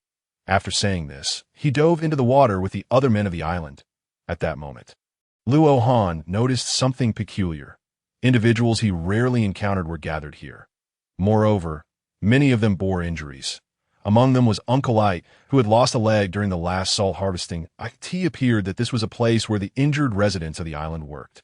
After saying this, he dove into the water with the other men of the island. At that moment, Luo Han noticed something peculiar. Individuals he rarely encountered were gathered here. Moreover, many of them bore injuries. Among them was Uncle Ite, who had lost a leg during the last salt harvesting. It appeared that this was a place where the injured residents of the island worked.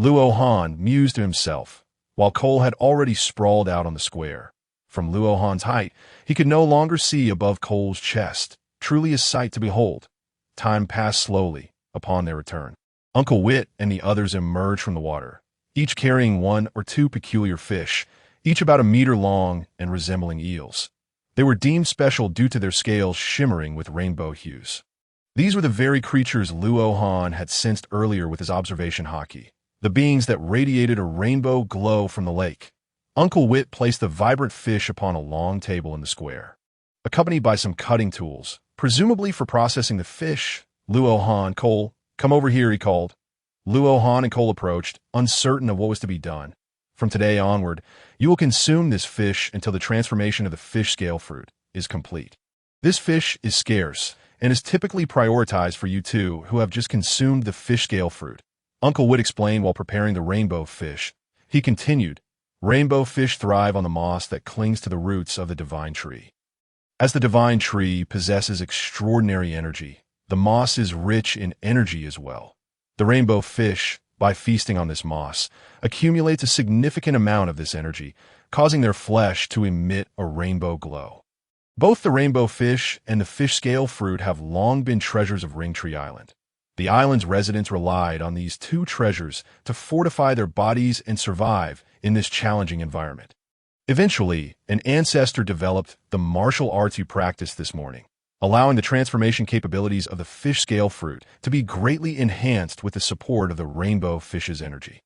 Luo Han mused to himself, while Cole had already sprawled out on the square. From Luo Han's height, he could no longer see above Cole's chest, truly a sight to behold. Time passed slowly upon their return. Uncle Wit and the others emerged from the water, each carrying one or two peculiar fish, each about a meter long and resembling eels. They were deemed special due to their scales shimmering with rainbow hues. These were the very creatures Luo Han had sensed earlier with his observation hockey, the beings that radiated a rainbow glow from the lake. Uncle Wit placed the vibrant fish upon a long table in the square, accompanied by some cutting tools, presumably for processing the fish. Luo Han, Cole, come over here, he called. Luo Han and Cole approached, uncertain of what was to be done. From today onward, you will consume this fish until the transformation of the fish scale fruit is complete. This fish is scarce and is typically prioritized for you two who have just consumed the fish scale fruit. Uncle would explain while preparing the rainbow fish. He continued, rainbow fish thrive on the moss that clings to the roots of the divine tree. As the divine tree possesses extraordinary energy, the moss is rich in energy as well. The rainbow fish, by feasting on this moss, accumulates a significant amount of this energy, causing their flesh to emit a rainbow glow. Both the rainbow fish and the fish scale fruit have long been treasures of Ringtree Island. The island's residents relied on these two treasures to fortify their bodies and survive in this challenging environment. Eventually, an ancestor developed the martial arts you practiced this morning, allowing the transformation capabilities of the fish scale fruit to be greatly enhanced with the support of the rainbow fish's energy.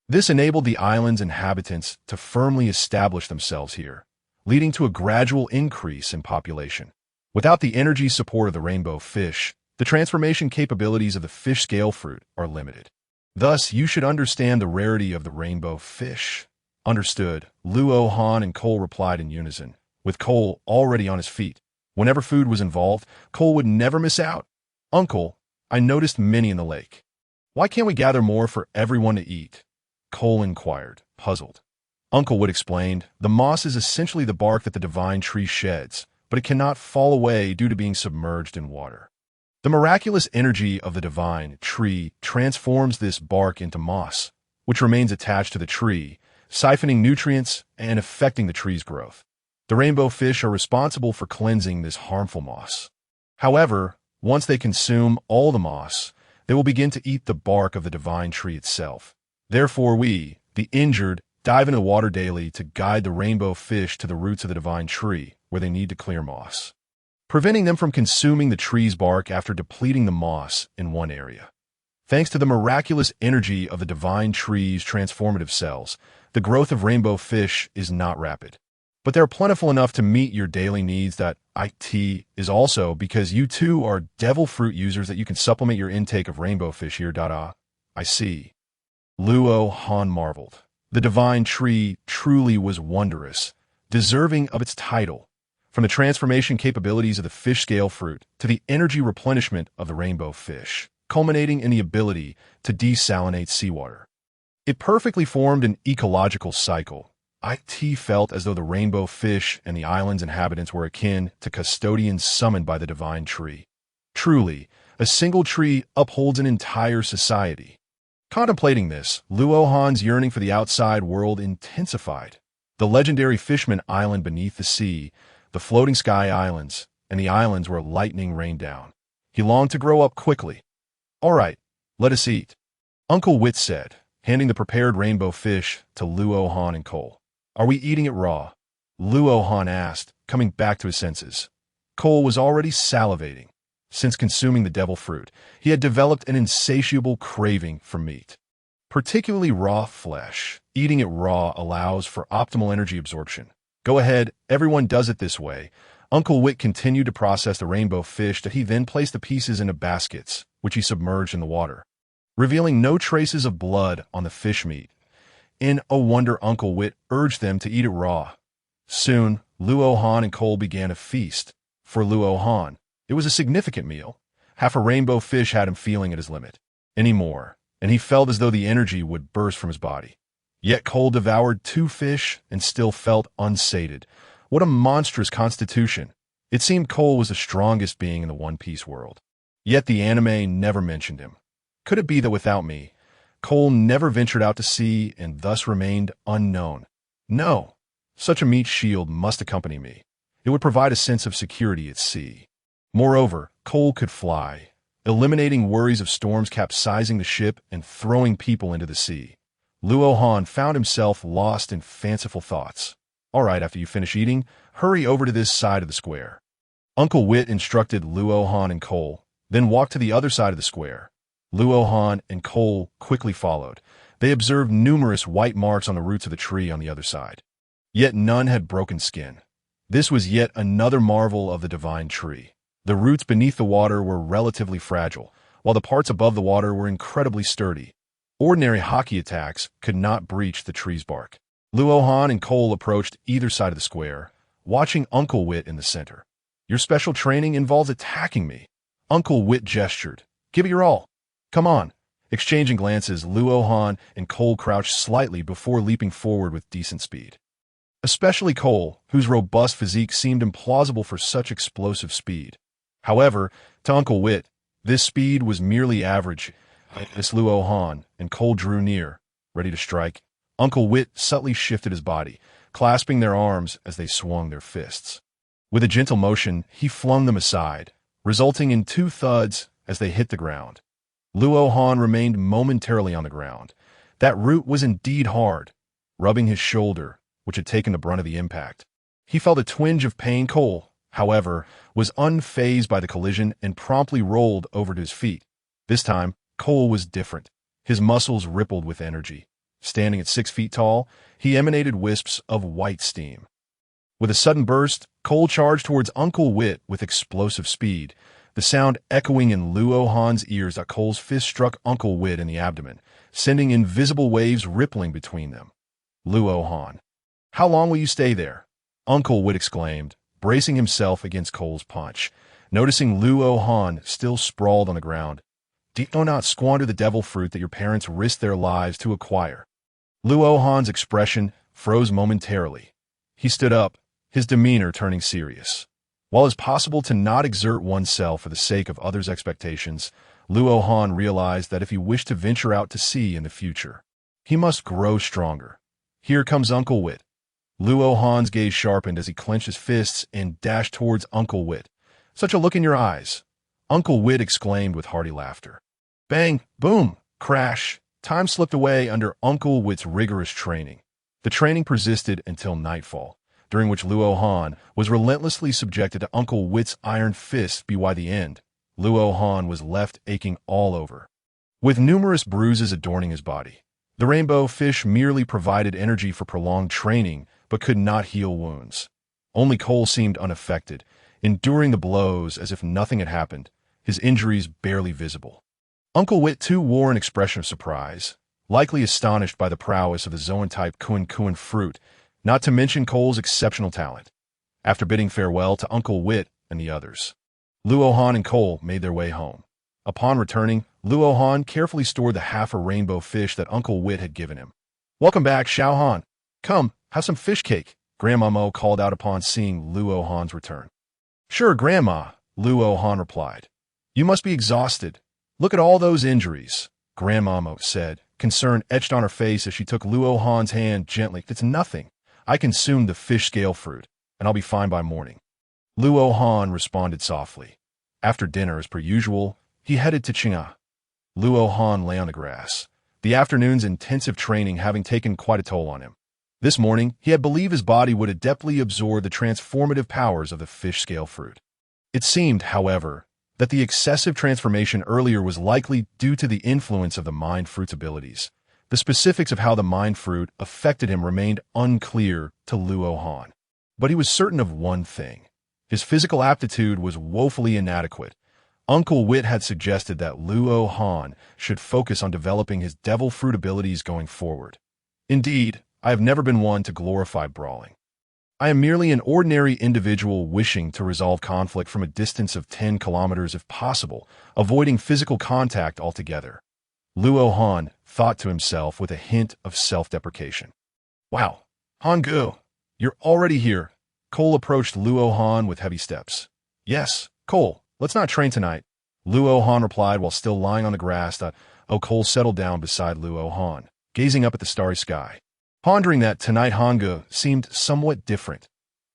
This enabled the island's inhabitants to firmly establish themselves here, leading to a gradual increase in population. Without the energy support of the rainbow fish, the transformation capabilities of the fish scale fruit are limited. Thus, you should understand the rarity of the rainbow fish. Understood, Luo Han and Cole replied in unison, with Cole already on his feet. Whenever food was involved, Cole would never miss out. Uncle, I noticed many in the lake. Why can't we gather more for everyone to eat? Cole inquired, puzzled. Uncle Wood explained, the moss is essentially the bark that the divine tree sheds, but it cannot fall away due to being submerged in water. The miraculous energy of the divine tree transforms this bark into moss, which remains attached to the tree, siphoning nutrients and affecting the tree's growth. The rainbow fish are responsible for cleansing this harmful moss. However, once they consume all the moss, they will begin to eat the bark of the divine tree itself. Therefore we, the injured, dive into the water daily to guide the rainbow fish to the roots of the divine tree, where they need to clear moss, preventing them from consuming the tree's bark after depleting the moss in one area. Thanks to the miraculous energy of the divine tree's transformative cells, the growth of rainbow fish is not rapid. But they're plentiful enough to meet your daily needs. That IT is also because you two are devil fruit users that you can supplement your intake of rainbow fish here. I see. Luo Han marveled. The divine tree truly was wondrous, deserving of its title. From the transformation capabilities of the fish scale fruit to the energy replenishment of the rainbow fish, culminating in the ability to desalinate seawater. It perfectly formed an ecological cycle. IT felt as though the rainbow fish and the island's inhabitants were akin to custodians summoned by the divine tree. Truly, a single tree upholds an entire society. Contemplating this, Luo Han's yearning for the outside world intensified. The legendary Fishman Island beneath the sea, the floating sky islands, and the islands where lightning rained down. He longed to grow up quickly. All right, let us eat, Uncle Wit said, handing the prepared rainbow fish to Luo Han and Cole. Are we eating it raw? Luo Han asked, coming back to his senses. Cole was already salivating. Since consuming the devil fruit, he had developed an insatiable craving for meat, particularly raw flesh. Eating it raw allows for optimal energy absorption. Go ahead, everyone does it this way. Uncle Wit continued to process the rainbow fish that he then placed the pieces into baskets, which he submerged in the water, revealing no traces of blood on the fish meat. In a wonder, Uncle Wit urged them to eat it raw. Soon, Luo Han and Cole began a feast. For Luo Han, it was a significant meal. Half a rainbow fish had him feeling at his limit. Anymore, and he felt as though the energy would burst from his body. Yet Cole devoured 2 fish and still felt unsated. What a monstrous constitution. It seemed Cole was the strongest being in the One Piece world. Yet the anime never mentioned him. Could it be that without me, Cole never ventured out to sea and thus remained unknown? No, such a meat shield must accompany me. It would provide a sense of security at sea. Moreover, Cole could fly, eliminating worries of storms capsizing the ship and throwing people into the sea. Luo Han found himself lost in fanciful thoughts. All right, after you finish eating, hurry over to this side of the square. Uncle Wit instructed Luo Han and Cole, then walked to the other side of the square. Luo Han and Cole quickly followed. They observed numerous white marks on the roots of the tree on the other side. Yet none had broken skin. This was yet another marvel of the divine tree. The roots beneath the water were relatively fragile, while the parts above the water were incredibly sturdy. Ordinary hockey attacks could not breach the tree's bark. Luo Han and Cole approached either side of the square, watching Uncle Wit in the center. Your special training involves attacking me. Uncle Wit gestured. Give it your all. Come on. Exchanging glances, Luo Han and Cole crouched slightly before leaping forward with decent speed. Especially Cole, whose robust physique seemed implausible for such explosive speed. However, to Uncle Wit, this speed was merely average. As Luo Han and Cole drew near, ready to strike, Uncle Wit subtly shifted his body, clasping their arms as they swung their fists. With a gentle motion, he flung them aside, resulting in 2 thuds as they hit the ground. Luo Han remained momentarily on the ground. That root was indeed hard, rubbing his shoulder, which had taken the brunt of the impact. He felt a twinge of pain. Cole, however, was unfazed by the collision and promptly rolled over to his feet. This time, Cole was different. His muscles rippled with energy. Standing at 6 feet tall, he emanated wisps of white steam. With a sudden burst, Cole charged towards Uncle Wit with explosive speed, the sound echoing in Luo Han's ears as Cole's fist struck Uncle Wit in the abdomen, sending invisible waves rippling between them. Luo Han. How long will you stay there? Uncle Wit exclaimed, bracing himself against Cole's punch, noticing Luo Han still sprawled on the ground. Do not squander the devil fruit that your parents risked their lives to acquire. Luo Han's expression froze momentarily. He stood up, his demeanor turning serious. While it's possible to not exert oneself for the sake of others' expectations, Luo Han realized that if he wished to venture out to sea in the future, he must grow stronger. Here comes Uncle Wit. Luo Han's gaze sharpened as he clenched his fists and dashed towards Uncle Wit. Such a look in your eyes, Uncle Wit exclaimed with hearty laughter. Bang, boom, crash. Time slipped away under Uncle Wit's rigorous training. The training persisted until nightfall, during which Luo Han was relentlessly subjected to Uncle Wit's iron fists. By the end, Luo Han was left aching all over, with numerous bruises adorning his body. The rainbow fish merely provided energy for prolonged training, but could not heal wounds. Only Cole seemed unaffected, enduring the blows as if nothing had happened, his injuries barely visible. Uncle Wit too wore an expression of surprise, likely astonished by the prowess of the Zoan-type Kun fruit, not to mention Cole's exceptional talent. After bidding farewell to Uncle Wit and the others, Luo Han and Cole made their way home. Upon returning, Luo Han carefully stored the half-a-rainbow fish that Uncle Wit had given him. Welcome back, Xiao Han. Come, have some fish cake, Grandma Mo called out upon seeing Luo Han's return. Sure, Grandma, Luo Han replied. You must be exhausted. Look at all those injuries, Grandma Mo said, concern etched on her face as she took Luo Han's hand gently. It's nothing. I consumed the fish scale fruit, and I'll be fine by morning. Luo Han responded softly. After dinner, as per usual, he headed to Qing'an. Luo Han lay on the grass, the afternoon's intensive training having taken quite a toll on him. This morning, he had believed his body would adeptly absorb the transformative powers of the fish scale fruit. It seemed, however, that the excessive transformation earlier was likely due to the influence of the mind fruit's abilities. The specifics of how the mind fruit affected him remained unclear to Luo Han. But he was certain of one thing. His physical aptitude was woefully inadequate. Uncle Wit had suggested that Luo Han should focus on developing his devil fruit abilities going forward. Indeed, I have never been one to glorify brawling. I am merely an ordinary individual wishing to resolve conflict from a distance of 10 kilometers if possible, avoiding physical contact altogether. Luo Han thought to himself with a hint of self-deprecation. Wow, Han-gu, you're already here. Cole approached Luo Han with heavy steps. Yes, Cole, let's not train tonight, Luo Han replied while still lying on the grass. Cole settled down beside Luo Han, gazing up at the starry sky. Pondering that tonight Han-gu seemed somewhat different.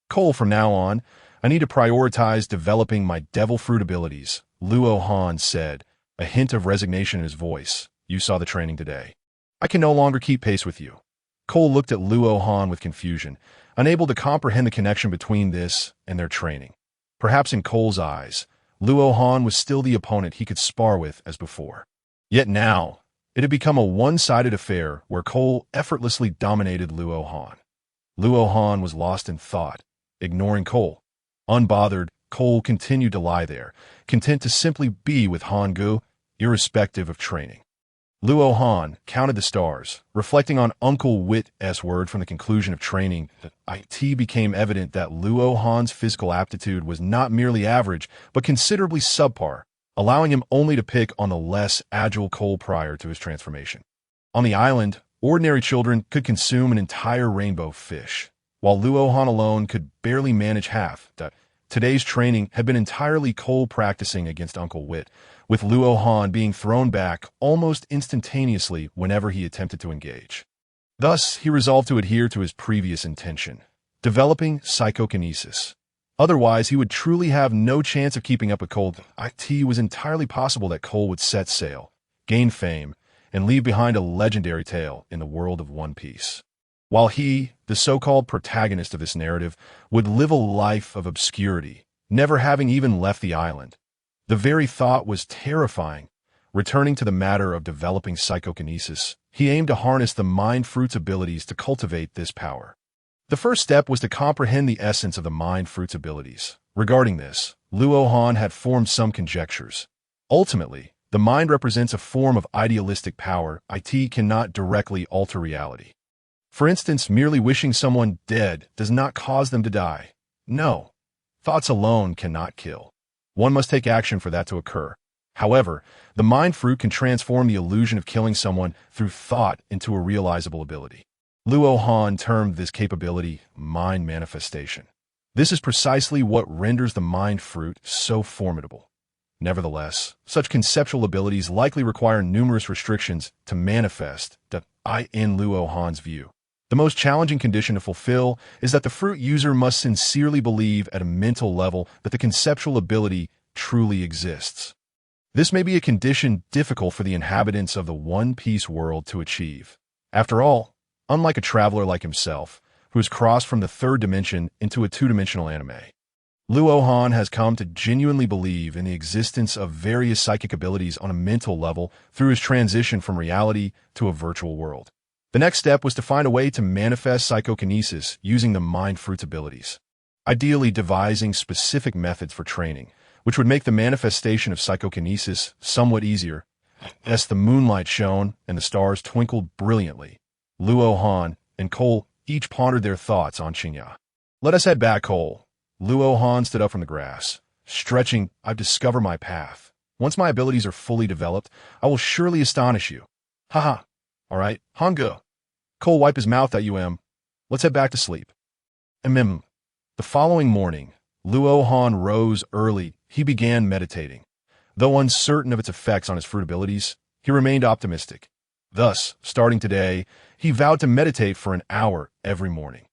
Cole, from now on, I need to prioritize developing my devil fruit abilities, Luo Han said, a hint of resignation in his voice. You saw the training today. I can no longer keep pace with you. Cole looked at Luo Han with confusion, unable to comprehend the connection between this and their training. Perhaps in Cole's eyes, Luo Han was still the opponent he could spar with as before. Yet now, it had become a one-sided affair where Cole effortlessly dominated Luo Han. Luo Han was lost in thought, ignoring Cole. Unbothered, Cole continued to lie there, content to simply be with Han-gu, irrespective of training. Luo Han counted the stars, reflecting on Uncle Wit's word from the conclusion of training. It became evident that Luo Han's physical aptitude was not merely average, but considerably subpar, allowing him only to pick on the less agile Cole prior to his transformation. On the island, ordinary children could consume an entire rainbow fish, while Luo Han alone could barely manage half. Today's training had been entirely Cole practicing against Uncle Wit, with Luo Han being thrown back almost instantaneously whenever he attempted to engage. Thus, he resolved to adhere to his previous intention, developing psychokinesis. Otherwise, he would truly have no chance of keeping up with Cole. It was entirely possible that Cole would set sail, gain fame, and leave behind a legendary tale in the world of One Piece, while he, the so-called protagonist of this narrative, would live a life of obscurity, never having even left the island. The very thought was terrifying. Returning to the matter of developing psychokinesis, he aimed to harness the mind fruit's abilities to cultivate this power. The first step was to comprehend the essence of the mind fruit's abilities. Regarding this, Luo Han had formed some conjectures. Ultimately, the mind represents a form of idealistic power. It cannot directly alter reality. For instance, merely wishing someone dead does not cause them to die. No, thoughts alone cannot kill. One must take action for that to occur. However, the mind fruit can transform the illusion of killing someone through thought into a realizable ability. Luo Han termed this capability mind manifestation. This is precisely what renders the mind fruit so formidable. Nevertheless, such conceptual abilities likely require numerous restrictions to manifest. In Luo Han's view, the most challenging condition to fulfill is that the fruit user must sincerely believe at a mental level that the conceptual ability truly exists. This may be a condition difficult for the inhabitants of the One Piece world to achieve. After all, unlike a traveler like himself, who has crossed from the third dimension into a two-dimensional anime, Luo Han has come to genuinely believe in the existence of various psychic abilities on a mental level through his transition from reality to a virtual world. The next step was to find a way to manifest psychokinesis using the mind fruit's abilities, ideally devising specific methods for training, which would make the manifestation of psychokinesis somewhat easier. As the moonlight shone and the stars twinkled brilliantly, Luo Han and Cole each pondered their thoughts on Shinya. "Let us head back, Cole." Luo Han stood up from the grass, stretching. "I've discovered my path. Once my abilities are fully developed, I will surely astonish you." "Haha. All right, Hanga." Cole wiped his mouth at "Let's head back to sleep." The following morning, Luo Han rose early. He began meditating. Though uncertain of its effects on his fruit abilities, he remained optimistic. Thus, starting today, he vowed to meditate for an hour every morning.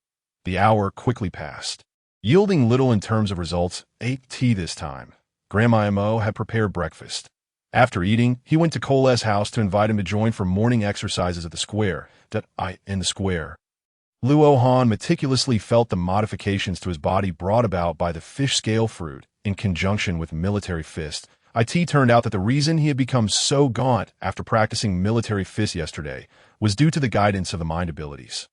The hour quickly passed, yielding little in terms of results. Ate tea this time. Grandma Mo had prepared breakfast. After eating, he went to Cole's house to invite him to join for morning exercises at the square. In the square, Luo Han meticulously felt the modifications to his body brought about by the fish scale fruit in conjunction with military fist. It turned out that the reason he had become so gaunt after practicing military fist yesterday was due to the guidance of the mind abilities.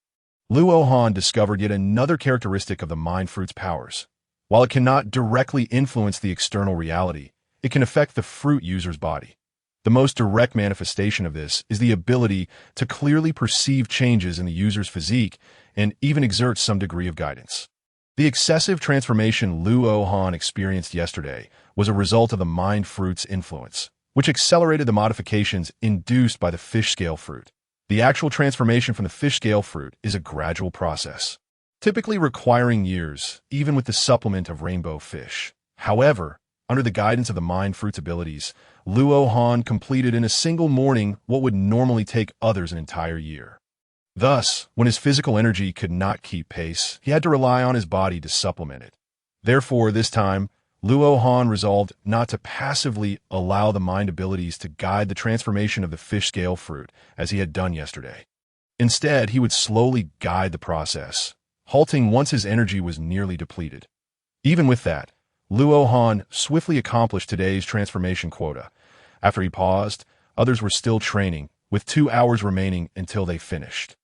Luo Han discovered yet another characteristic of the mind fruit's powers. While it cannot directly influence the external reality, it can affect the fruit user's body. The most direct manifestation of this is the ability to clearly perceive changes in the user's physique and even exert some degree of guidance. The excessive transformation Luo Han experienced yesterday was a result of the mind fruit's influence, which accelerated the modifications induced by the fish scale fruit. The actual transformation from the fish scale fruit is a gradual process, typically requiring years, even with the supplement of rainbow fish. However, under the guidance of the mind fruit's abilities, Luo Han completed in a single morning what would normally take others an entire year. Thus, when his physical energy could not keep pace, he had to rely on his body to supplement it. Therefore, this time, Luo Han resolved not to passively allow the mind abilities to guide the transformation of the fish scale fruit as he had done yesterday. Instead, he would slowly guide the process, halting once his energy was nearly depleted. Even with that, Luo Han swiftly accomplished today's transformation quota. After he paused, others were still training, with 2 hours remaining until they finished.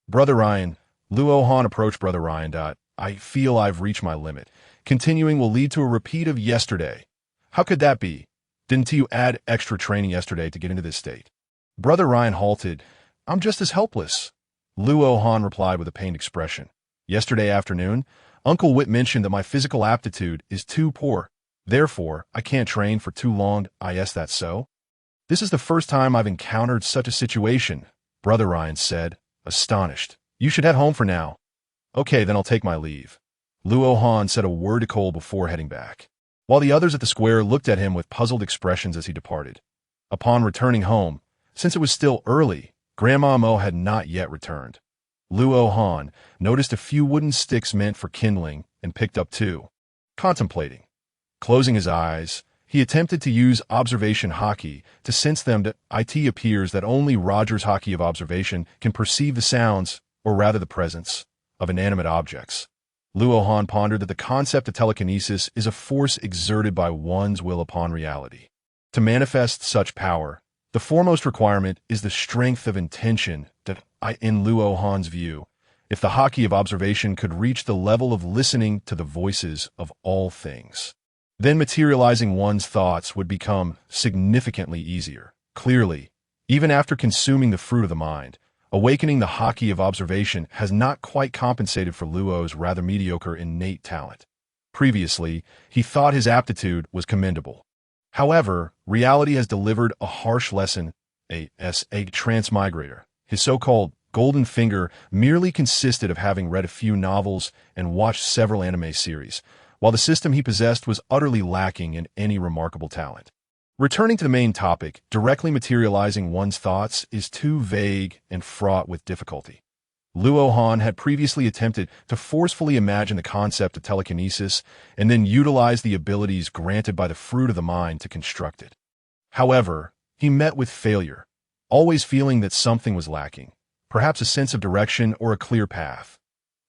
"Brother Ryan," Luo Han approached Brother Ryan. "I feel I've reached my limit. Continuing will lead to a repeat of yesterday." "How could that be? Didn't you add extra training yesterday to get into this state?" Brother Ryan halted. I'm just as helpless. Luo Han replied with a pained expression. Yesterday afternoon, Uncle Whit mentioned that my physical aptitude is too poor. Therefore, I can't train for too long. Is that so? This is the first time I've encountered such a situation, Brother Ryan said, astonished. You should head home for now. Okay, then I'll take my leave. Luo Han said a word to Cole before heading back, while the others at the square looked at him with puzzled expressions as he departed. Upon returning home, since it was still early, Grandma Mo had not yet returned. Luo Han noticed a few wooden sticks meant for kindling and picked up two. Contemplating. Closing his eyes, he attempted to use observation haki to sense them. It appears that only Roger's haki of observation can perceive the sounds, or rather the presence, of inanimate objects. Luo Han pondered that the concept of telekinesis is a force exerted by one's will upon reality. To manifest such power, the foremost requirement is the strength of intention that, in Luo Han's view, if the haki of observation could reach the level of listening to the voices of all things, then materializing one's thoughts would become significantly easier. Clearly, even after consuming the fruit of the mind, awakening the haki of observation has not quite compensated for Luo's rather mediocre innate talent. Previously, he thought his aptitude was commendable. However, reality has delivered a harsh lesson. A transmigrator. His so-called golden finger merely consisted of having read a few novels and watched several anime series, while the system he possessed was utterly lacking in any remarkable talent. Returning to the main topic, directly materializing one's thoughts is too vague and fraught with difficulty. Luo Han had previously attempted to forcefully imagine the concept of telekinesis and then utilize the abilities granted by the fruit of the mind to construct it. However, he met with failure, always feeling that something was lacking, perhaps a sense of direction or a clear path.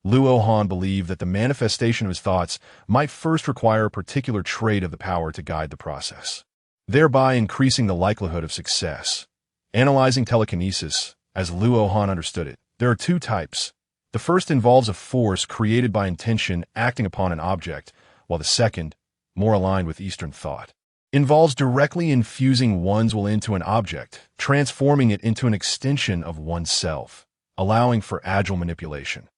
Luo Han believed that the manifestation of his thoughts might first require a particular trait of the power to guide the process, thereby increasing the likelihood of success. Analyzing telekinesis, as Luo Han understood it, there are two types. The first involves a force created by intention acting upon an object, while the second, more aligned with Eastern thought, involves directly infusing one's will into an object, transforming it into an extension of oneself, allowing for agile manipulation.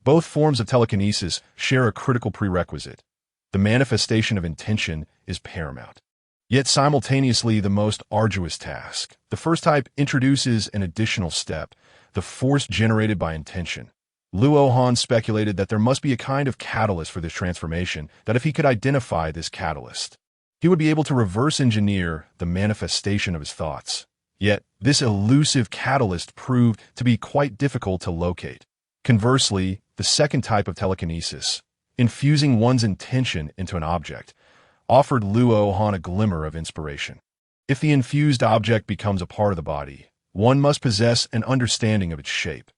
Both forms of telekinesis share a critical prerequisite. The manifestation of intention is paramount, yet simultaneously the most arduous task. The first type introduces an additional step, the force generated by intention. Luo Han speculated that there must be a kind of catalyst for this transformation, that if he could identify this catalyst, he would be able to reverse engineer the manifestation of his thoughts. Yet, this elusive catalyst proved to be quite difficult to locate. Conversely, the second type of telekinesis, infusing one's intention into an object, offered Luo Han a glimmer of inspiration. If the infused object becomes a part of the body, one must possess an understanding of its shape.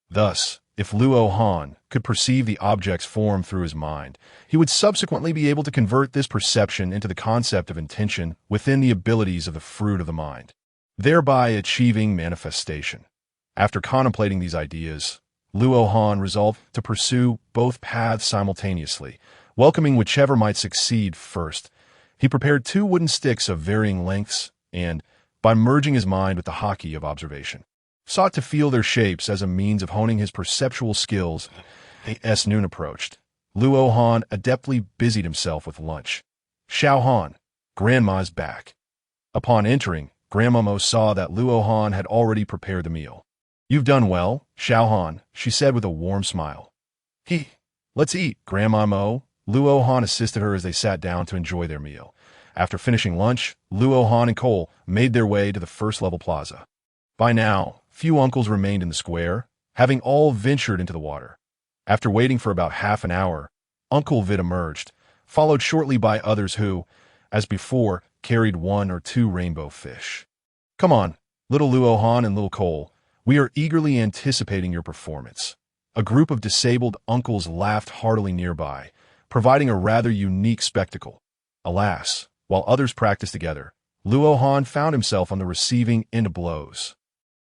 Thus, if Luo Han could perceive the object's form through his mind, he would subsequently be able to convert this perception into the concept of intention within the abilities of the fruit of the mind, thereby achieving manifestation. After contemplating these ideas, Luo Han resolved to pursue both paths simultaneously, welcoming whichever might succeed first. He prepared two wooden sticks of varying lengths and, by merging his mind with the haki of observation, sought to feel their shapes as a means of honing his perceptual skills. As noon approached, Luo Han adeptly busied himself with lunch. Xiao Han, Grandma's back. Upon entering, Grandma Mo saw that Luo Han had already prepared the meal. You've done well, Xiao Han, she said with a warm smile. Let's eat, Grandma Mo. Luo Han assisted her as they sat down to enjoy their meal. After finishing lunch, Luo Han and Cole made their way to the first-level plaza. By now, few uncles remained in the square, having all ventured into the water. After waiting for about half an hour, Uncle Vid emerged, followed shortly by others who, as before, carried one or two rainbow fish. Come on, little Luo Han and little Cole, we are eagerly anticipating your performance. A group of disabled uncles laughed heartily nearby, providing a rather unique spectacle. Alas, while others practiced together, Luo Han found himself on the receiving end of blows.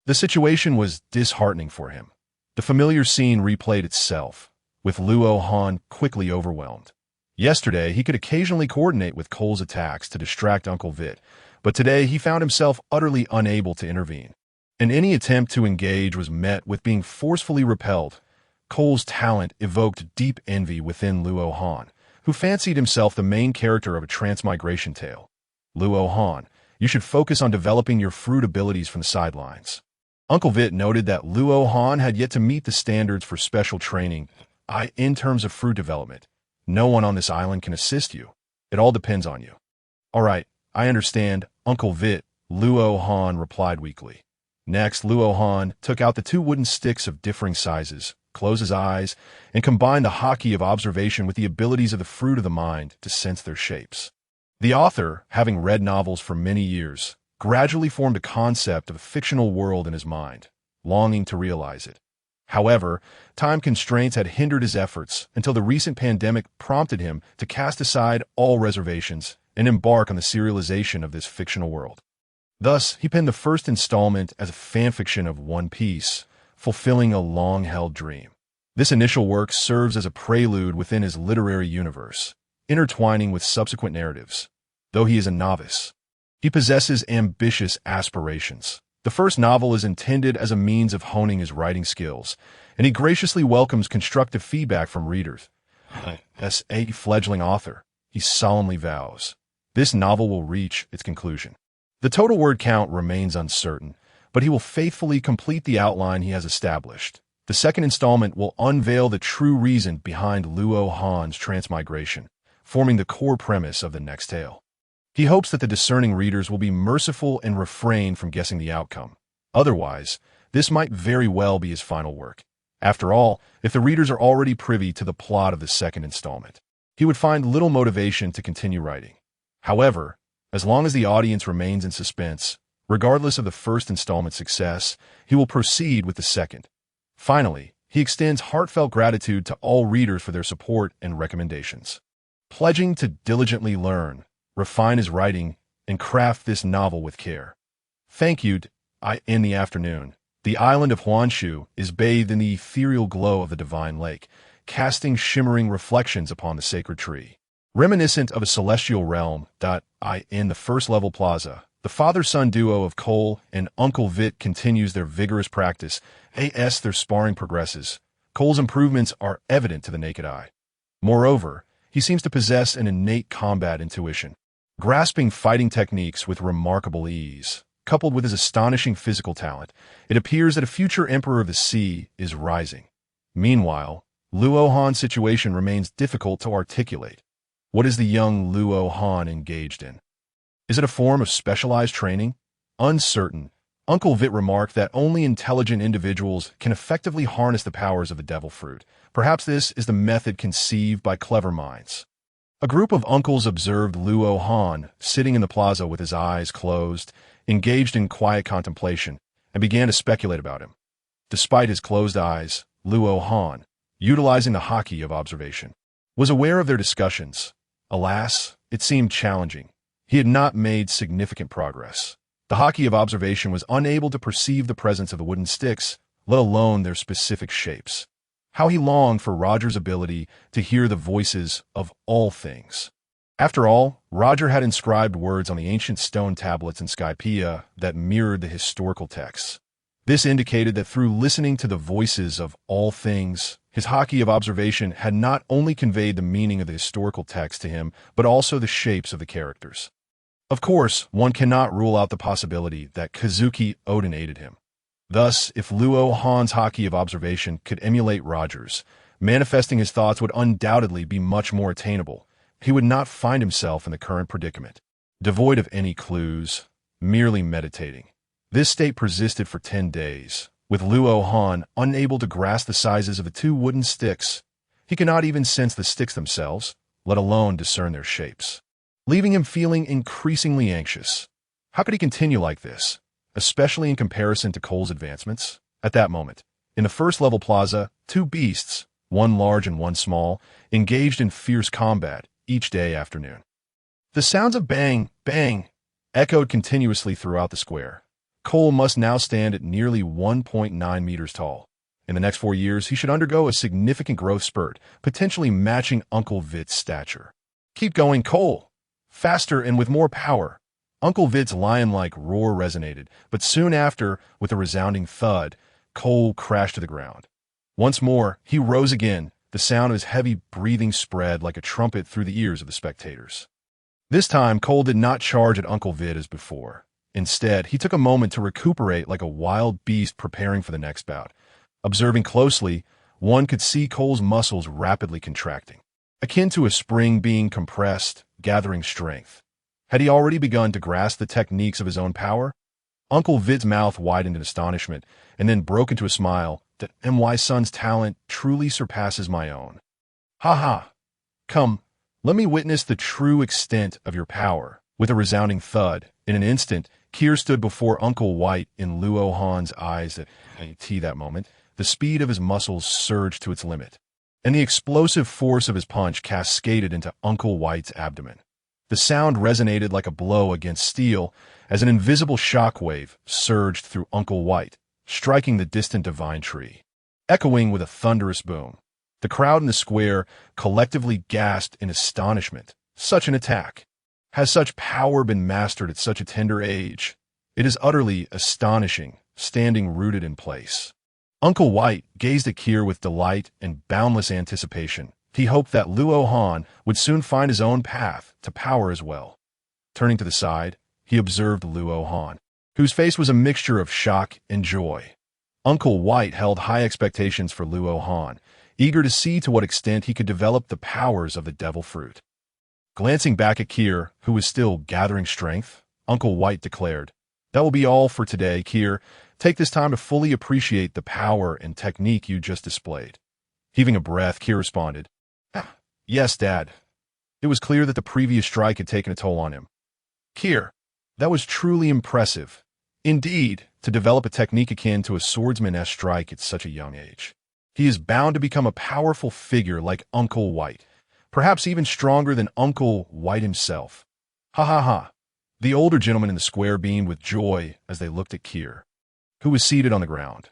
The situation was disheartening for him. The familiar scene replayed itself, with Luo Han quickly overwhelmed. Yesterday, he could occasionally coordinate with Cole's attacks to distract Uncle Vid, but today he found himself utterly unable to intervene. and any attempt to engage was met with being forcefully repelled. Cole's talent evoked deep envy within Luo Han, who fancied himself the main character of a transmigration tale. Luo Han, you should focus on developing your fruit abilities from the sidelines. Uncle Vit noted that Luo Han had yet to meet the standards for special training in terms of fruit development. No one on this island can assist you. It all depends on you. All right, I understand, Uncle Vit, Luo Han replied weakly. Next, Luo Han took out the 2 wooden sticks of differing sizes, closed his eyes, and combined the haki of observation with the abilities of the fruit of the mind to sense their shapes. The author, having read novels for many years, gradually formed a concept of a fictional world in his mind, longing to realize it. However, time constraints had hindered his efforts until the recent pandemic prompted him to cast aside all reservations and embark on the serialization of this fictional world. Thus, he penned the first installment as a fanfiction of One Piece, fulfilling a long-held dream. This initial work serves as a prelude within his literary universe, intertwining with subsequent narratives. Though he is a novice, he possesses ambitious aspirations. The first novel is intended as a means of honing his writing skills, and he graciously welcomes constructive feedback from readers. As a fledgling author, he solemnly vows, this novel will reach its conclusion. The total word count remains uncertain, but he will faithfully complete the outline he has established. The second installment will unveil the true reason behind Luo Han's transmigration, forming the core premise of the next tale. He hopes that the discerning readers will be merciful and refrain from guessing the outcome. Otherwise, this might very well be his final work. After all, if the readers are already privy to the plot of the second installment, he would find little motivation to continue writing. However, as long as the audience remains in suspense, regardless of the first installment's success, he will proceed with the second. Finally, he extends heartfelt gratitude to all readers for their support and recommendations, pledging to diligently learn, refine his writing, and craft this novel with care. Thank you. In the afternoon, the island of Honshu is bathed in the ethereal glow of the divine lake, casting shimmering reflections upon the sacred tree. Reminiscent of a celestial realm. In the first-level plaza, the father-son duo of Cole and Uncle Vit continues their vigorous practice. As their sparring progresses, Cole's improvements are evident to the naked eye. Moreover, he seems to possess an innate combat intuition, grasping fighting techniques with remarkable ease. Coupled with his astonishing physical talent, it appears that a future Emperor of the Sea is rising. Meanwhile, Luo Han's situation remains difficult to articulate. What is the young Luo Han engaged in? Is it a form of specialized training? Uncertain, Uncle Vit remarked that only intelligent individuals can effectively harness the powers of the devil fruit. Perhaps this is the method conceived by clever minds. A group of uncles observed Luo Han sitting in the plaza with his eyes closed, engaged in quiet contemplation, and began to speculate about him. Despite his closed eyes, Luo Han, utilizing the haki of observation, was aware of their discussions. Alas, it seemed challenging. He had not made significant progress. The haki of observation was unable to perceive the presence of the wooden sticks, let alone their specific shapes. How he longed for Roger's ability to hear the voices of all things. After all, Roger had inscribed words on the ancient stone tablets in Skypiea that mirrored the historical texts. This indicated that through listening to the voices of all things, his haki of observation had not only conveyed the meaning of the historical text to him, but also the shapes of the characters. Of course, one cannot rule out the possibility that Kazuki Oden aided him. Thus, if Luo Han's haki of observation could emulate Roger's, manifesting his thoughts would undoubtedly be much more attainable. He would not find himself in the current predicament, devoid of any clues, merely meditating. This state persisted for 10 days, with Luo Han unable to grasp the sizes of the 2 wooden sticks. He could not even sense the sticks themselves, let alone discern their shapes, leaving him feeling increasingly anxious. How could he continue like this, especially in comparison to Cole's advancements? At that moment, in the first-level plaza, 2 beasts, one large and one small, engaged in fierce combat each day afternoon. The sounds of bang, bang, echoed continuously throughout the square. Cole must now stand at nearly 1.9 meters tall. In the next 4 years, he should undergo a significant growth spurt, potentially matching Uncle Vit's stature. Keep going, Cole! Faster and with more power! Uncle Vid's lion-like roar resonated, but soon after, with a resounding thud, Cole crashed to the ground. Once more, he rose again, the sound of his heavy breathing spread like a trumpet through the ears of the spectators. This time, Cole did not charge at Uncle Vid as before. Instead, he took a moment to recuperate like a wild beast preparing for the next bout. Observing closely, one could see Cole's muscles rapidly contracting, akin to a spring being compressed, gathering strength. Had he already begun to grasp the techniques of his own power? Uncle Vid's mouth widened in astonishment, and then broke into a smile that my son's talent truly surpasses my own. Ha ha! Come, let me witness the true extent of your power. With a resounding thud, in an instant, Kier stood before Uncle White in Luo Han's eyes at that moment. The speed of his muscles surged to its limit, and the explosive force of his punch cascaded into Uncle White's abdomen. The sound resonated like a blow against steel as an invisible shockwave surged through Uncle White, striking the distant divine tree. Echoing with a thunderous boom, the crowd in the square collectively gasped in astonishment. Such an attack! Has such power been mastered at such a tender age? It is utterly astonishing, standing rooted in place. Uncle White gazed at Kier with delight and boundless anticipation. He hoped that Luo Han would soon find his own path to power as well. Turning to the side, he observed Luo Han, whose face was a mixture of shock and joy. Uncle White held high expectations for Luo Han, eager to see to what extent he could develop the powers of the devil fruit. Glancing back at Kier, who was still gathering strength, Uncle White declared, "That will be all for today, Kier. Take this time to fully appreciate the power and technique you just displayed." Heaving a breath, Kier responded, "Yes, Dad." It was clear that the previous strike had taken a toll on him. "Kier, that was truly impressive. Indeed, to develop a technique akin to a swordsman-esque strike at such a young age. He is bound to become a powerful figure like Uncle White, perhaps even stronger than Uncle White himself." Ha ha ha. The older gentleman in the square beamed with joy as they looked at Kier, who was seated on the ground.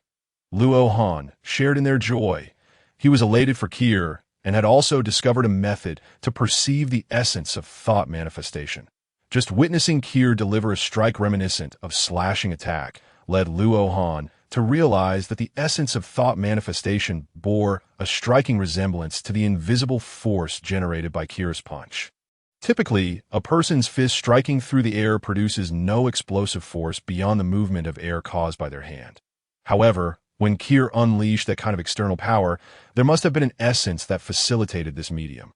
Luo Han shared in their joy. He was elated for Kier and had also discovered a method to perceive the essence of thought manifestation. Just witnessing Kier deliver a strike reminiscent of slashing attack led Luo Han to realize that the essence of thought manifestation bore a striking resemblance to the invisible force generated by Kier's punch. Typically, a person's fist striking through the air produces no explosive force beyond the movement of air caused by their hand. However, when Kier unleashed that kind of external power, there must have been an essence that facilitated this medium.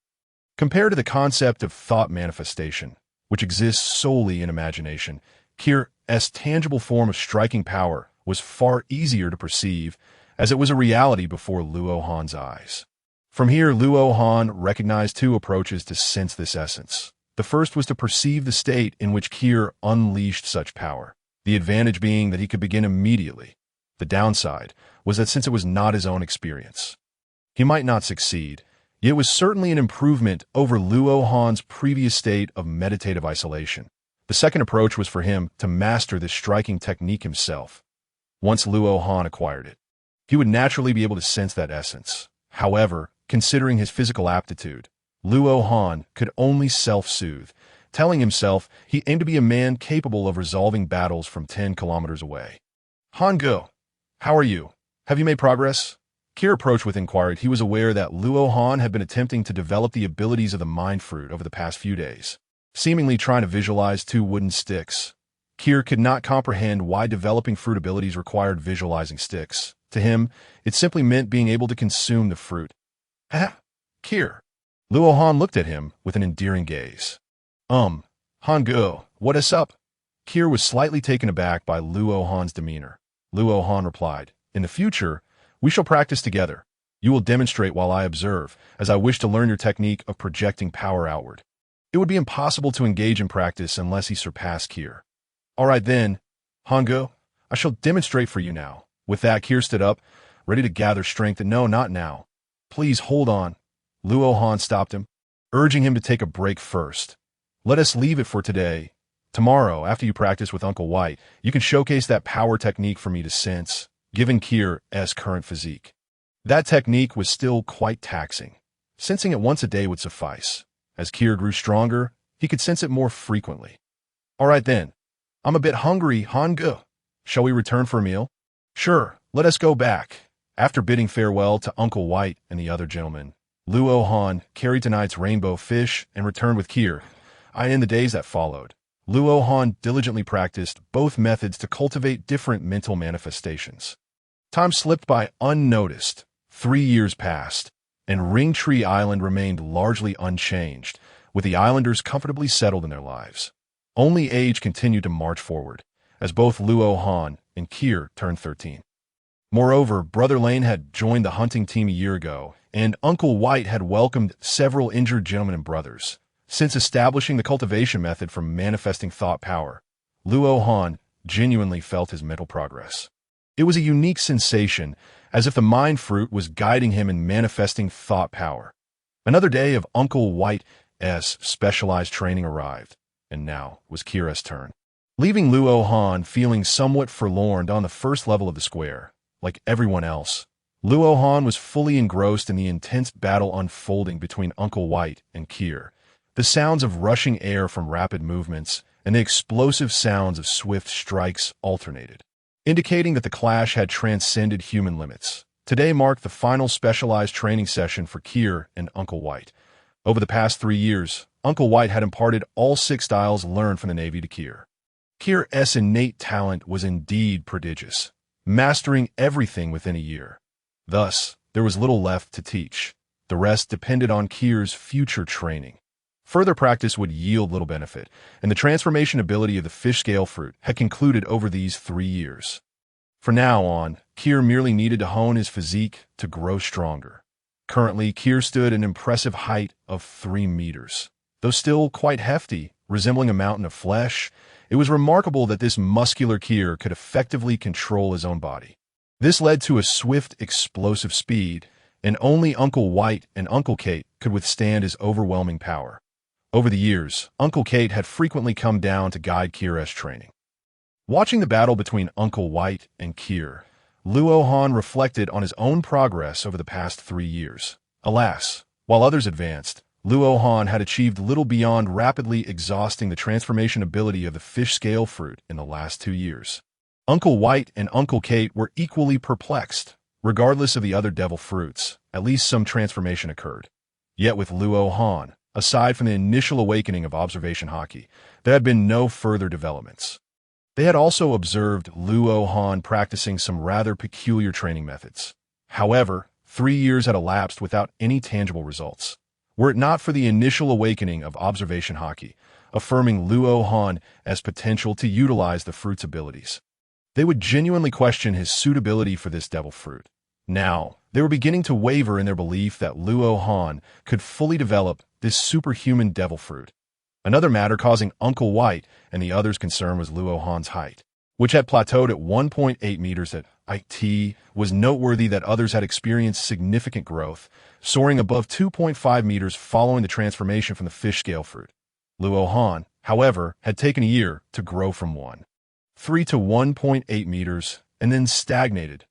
Compared to the concept of thought manifestation, which exists solely in imagination, Kier's tangible form of striking power was far easier to perceive, as it was a reality before Luo Han's eyes. From here, Luo Han recognized two approaches to sense this essence. The first was to perceive the state in which Kier unleashed such power, the advantage being that he could begin immediately. The downside was that since it was not his own experience, he might not succeed, yet it was certainly an improvement over Luo Han's previous state of meditative isolation. The second approach was for him to master this striking technique himself. Once Luo Han acquired it, he would naturally be able to sense that essence. However, considering his physical aptitude, Luo Han could only self-soothe, telling himself he aimed to be a man capable of resolving battles from 10 kilometers away. "Han-go, how are you? Have you made progress?" Kier approached with inquiry. He was aware that Luo Han had been attempting to develop the abilities of the mind fruit over the past few days, seemingly trying to visualize 2 wooden sticks. Kier could not comprehend why developing fruit abilities required visualizing sticks. To him, it simply meant being able to consume the fruit. Kier. Luo Han looked at him with an endearing gaze. Han-go, what is up?" Kier was slightly taken aback by Luo Han's demeanor. Luo Han replied, "In the future, we shall practice together. You will demonstrate while I observe, as I wish to learn your technique of projecting power outward." It would be impossible to engage in practice unless he surpassed Kier. "All right then, Han-go, I shall demonstrate for you now." With that, Kier stood up, ready to gather strength. "No, not now. Please hold on." Luo Han stopped him, urging him to take a break first. "Let us leave it for today. Tomorrow, after you practice with Uncle White, you can showcase that power technique for me to sense," given Kier's current physique. That technique was still quite taxing. Sensing it once a day would suffice. As Kier grew stronger, he could sense it more frequently. All right then. I'm a bit hungry, Hanga. Shall we return for a meal? Sure, let us go back. After bidding farewell to Uncle White and the other gentlemen, Luo Han carried tonight's rainbow fish and returned with Kier. In the days that followed, Luo Han diligently practiced both methods to cultivate different mental manifestations. Time slipped by unnoticed. 3 years passed, and Ring Tree Island remained largely unchanged, with the islanders comfortably settled in their lives. Only age continued to march forward, as both Luo Han and Kier turned 13. Moreover, Brother Lane had joined the hunting team a year ago, and Uncle White had welcomed several injured gentlemen and brothers. Since establishing the cultivation method for manifesting thought power, Luo Han genuinely felt his mental progress. It was a unique sensation, as if the mind fruit was guiding him in manifesting thought power. Another day of Uncle White's specialized training arrived, and now was Kira's turn. Leaving Luo Han feeling somewhat forlorn on the first level of the square, like everyone else, Luo Han was fully engrossed in the intense battle unfolding between Uncle White and Kier. The sounds of rushing air from rapid movements and the explosive sounds of swift strikes alternated, indicating that the clash had transcended human limits. Today marked the final specialized training session for Kier and Uncle White. Over the past 3 years, Uncle White had imparted all 6 styles learned from the Navy to Kier. Kier's innate talent was indeed prodigious, mastering everything within a year. Thus, there was little left to teach. The rest depended on Kier's future training. Further practice would yield little benefit, and the transformation ability of the fish scale fruit had concluded over these 3 years. From now on, Kier merely needed to hone his physique to grow stronger. Currently, Kier stood an impressive height of 3 meters. Though still quite hefty, resembling a mountain of flesh, it was remarkable that this muscular Kier could effectively control his own body. This led to a swift, explosive speed, and only Uncle White and Uncle Kate could withstand his overwhelming power. Over the years, Uncle Kate had frequently come down to guide Kier's training. Watching the battle between Uncle White and Kier, Luo Han reflected on his own progress over the past 3 years. Alas, while others advanced, Luo Han had achieved little beyond rapidly exhausting the transformation ability of the fish scale fruit in the last 2 years. Uncle White and Uncle Kate were equally perplexed. Regardless of the other devil fruits, at least some transformation occurred. Yet with Luo Han, aside from the initial awakening of observation haki, there had been no further developments. They had also observed Luo Han practicing some rather peculiar training methods. However, 3 years had elapsed without any tangible results. Were it not for the initial awakening of observation haki, affirming Luo Han as potential to utilize the fruit's abilities, they would genuinely question his suitability for this devil fruit. Now, they were beginning to waver in their belief that Luo Han could fully develop this superhuman devil fruit. Another matter causing Uncle White and the others concern was Luo Han's height, which had plateaued at 1.8 meters at IT. Was noteworthy that others had experienced significant growth, soaring above 2.5 meters following the transformation from the fish scale fruit. Luo Han, however, had taken a year to grow from 1.3 to 1.8 meters and then stagnated.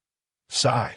Sigh.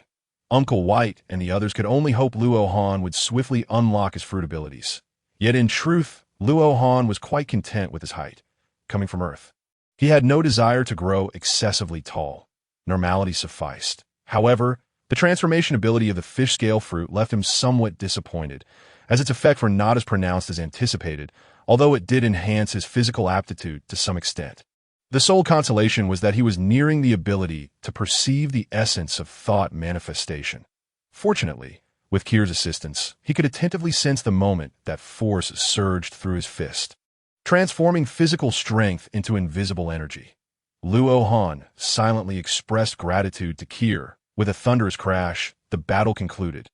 Uncle White and the others could only hope Luo Han would swiftly unlock his fruit abilities. Yet in truth, Luo Han was quite content with his height, coming from Earth. He had no desire to grow excessively tall. Normality sufficed. However, the transformation ability of the fish scale fruit left him somewhat disappointed, as its effects were not as pronounced as anticipated, although it did enhance his physical aptitude to some extent. The sole consolation was that he was nearing the ability to perceive the essence of thought manifestation. Fortunately, with Kier's assistance, he could attentively sense the moment that force surged through his fist, transforming physical strength into invisible energy. Luo Han silently expressed gratitude to Kier. With a thunderous crash, the battle concluded.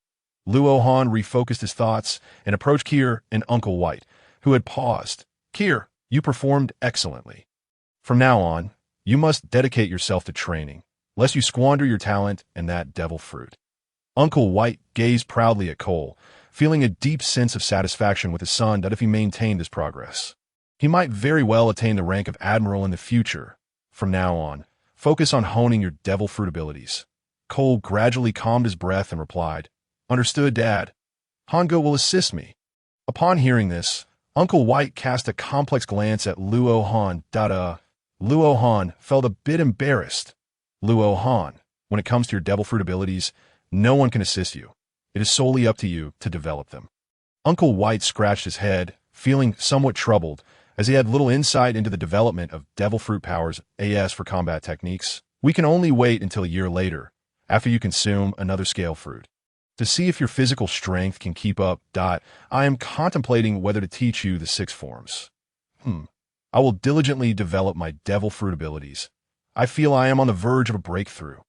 Luo Han refocused his thoughts and approached Kier and Uncle White, who had paused. Kier, you performed excellently. From now on, you must dedicate yourself to training, lest you squander your talent and that devil fruit. Uncle White gazed proudly at Cole, feeling a deep sense of satisfaction with his son that if he maintained this progress, he might very well attain the rank of admiral in the future. From now on, focus on honing your devil fruit abilities. Cole gradually calmed his breath and replied, Understood, Dad. Hongo will assist me. Upon hearing this, Uncle White cast a complex glance at Luo Han. Luo Han felt a bit embarrassed. Luo Han, when it comes to your devil fruit abilities, no one can assist you. It is solely up to you to develop them. Uncle White scratched his head, feeling somewhat troubled, as he had little insight into the development of devil fruit powers AS for combat techniques. We can only wait until a year later, after you consume another scale fruit, to see if your physical strength can keep up. I am contemplating whether to teach you the 6 forms. I will diligently develop my devil fruit abilities. I feel I am on the verge of a breakthrough.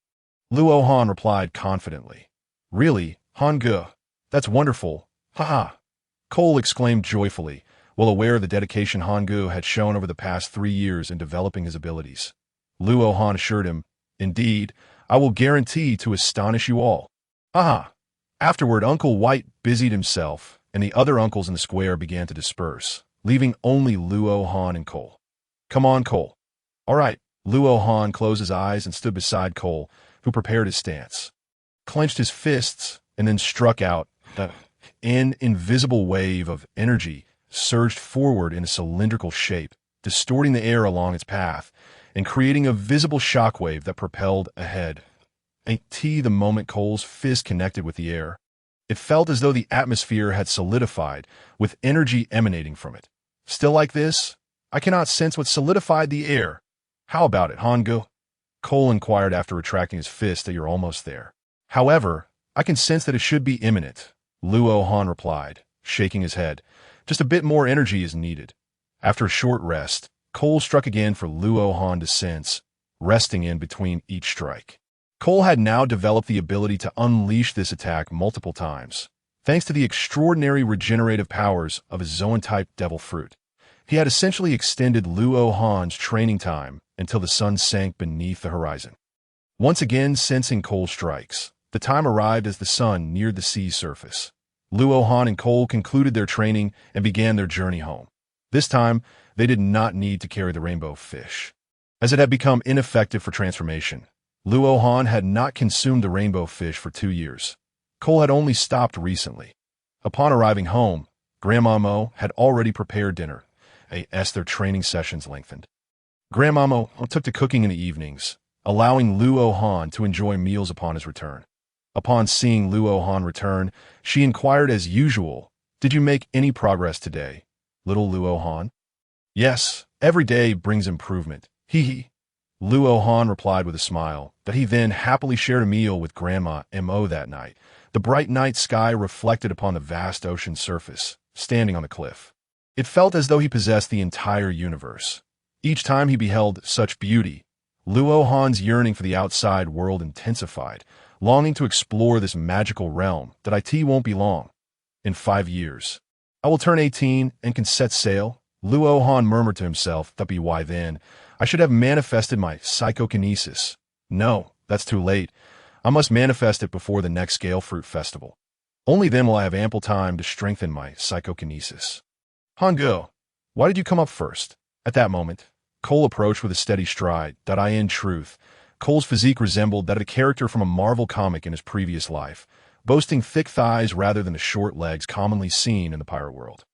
Luo Han replied confidently. Really, Han-ge? That's wonderful. Ha! Cole exclaimed joyfully, well aware of the dedication Han-ge had shown over the past 3 years in developing his abilities. Luo Han assured him, indeed, I will guarantee to astonish you all. Ha! Afterward, Uncle White busied himself, and the other uncles in the square began to disperse, leaving only Luo Han and Cole. Come on, Cole. All right. Luo Han closed his eyes and stood beside Cole, who prepared his stance, clenched his fists, and then struck out. An invisible wave of energy surged forward in a cylindrical shape, distorting the air along its path, and creating a visible shockwave that propelled ahead. The moment Cole's fist connected with the air, it felt as though the atmosphere had solidified, with energy emanating from it. Still like this? I cannot sense what solidified the air. How about it, Han-ge? Cole inquired after retracting his fist that you're almost there. However, I can sense that it should be imminent, Luo Han replied, shaking his head. Just a bit more energy is needed. After a short rest, Cole struck again for Luo Han to sense, resting in between each strike. Cole had now developed the ability to unleash this attack multiple times, thanks to the extraordinary regenerative powers of his Zoan-type devil fruit. He had essentially extended Luo Han's training time until the sun sank beneath the horizon. Once again sensing Cole's strikes, the time arrived as the sun neared the sea's surface. Luo Han and Cole concluded their training and began their journey home. This time, they did not need to carry the rainbow fish, as it had become ineffective for transformation. Luo Han had not consumed the rainbow fish for 2 years. Cole had only stopped recently. Upon arriving home, Grandma Mo had already prepared dinner, as their training sessions lengthened. Grandma Mo took to cooking in the evenings, allowing Luo Han to enjoy meals upon his return. Upon seeing Luo Han return, she inquired as usual, "Did you make any progress today, little Luo Han?" "Yes, every day brings improvement. Hee." Luo Han replied with a smile, that he then happily shared a meal with Grandma Mo that night. The bright night sky reflected upon the vast ocean surface, standing on the cliff. It felt as though he possessed the entire universe. Each time he beheld such beauty, Luo Han's yearning for the outside world intensified, longing to explore this magical realm that it won't be long. In 5 years, I will turn 18 and can set sail. Luo Han murmured to himself, that be why then, I should have manifested my psychokinesis. No, that's too late. I must manifest it before the next Scale Fruit Festival. Only then will I have ample time to strengthen my psychokinesis. Han-ge, why did you come up first? At that moment, Cole approached with a steady stride. In truth, Cole's physique resembled that of a character from a Marvel comic in his previous life, boasting thick thighs rather than the short legs commonly seen in the pirate world.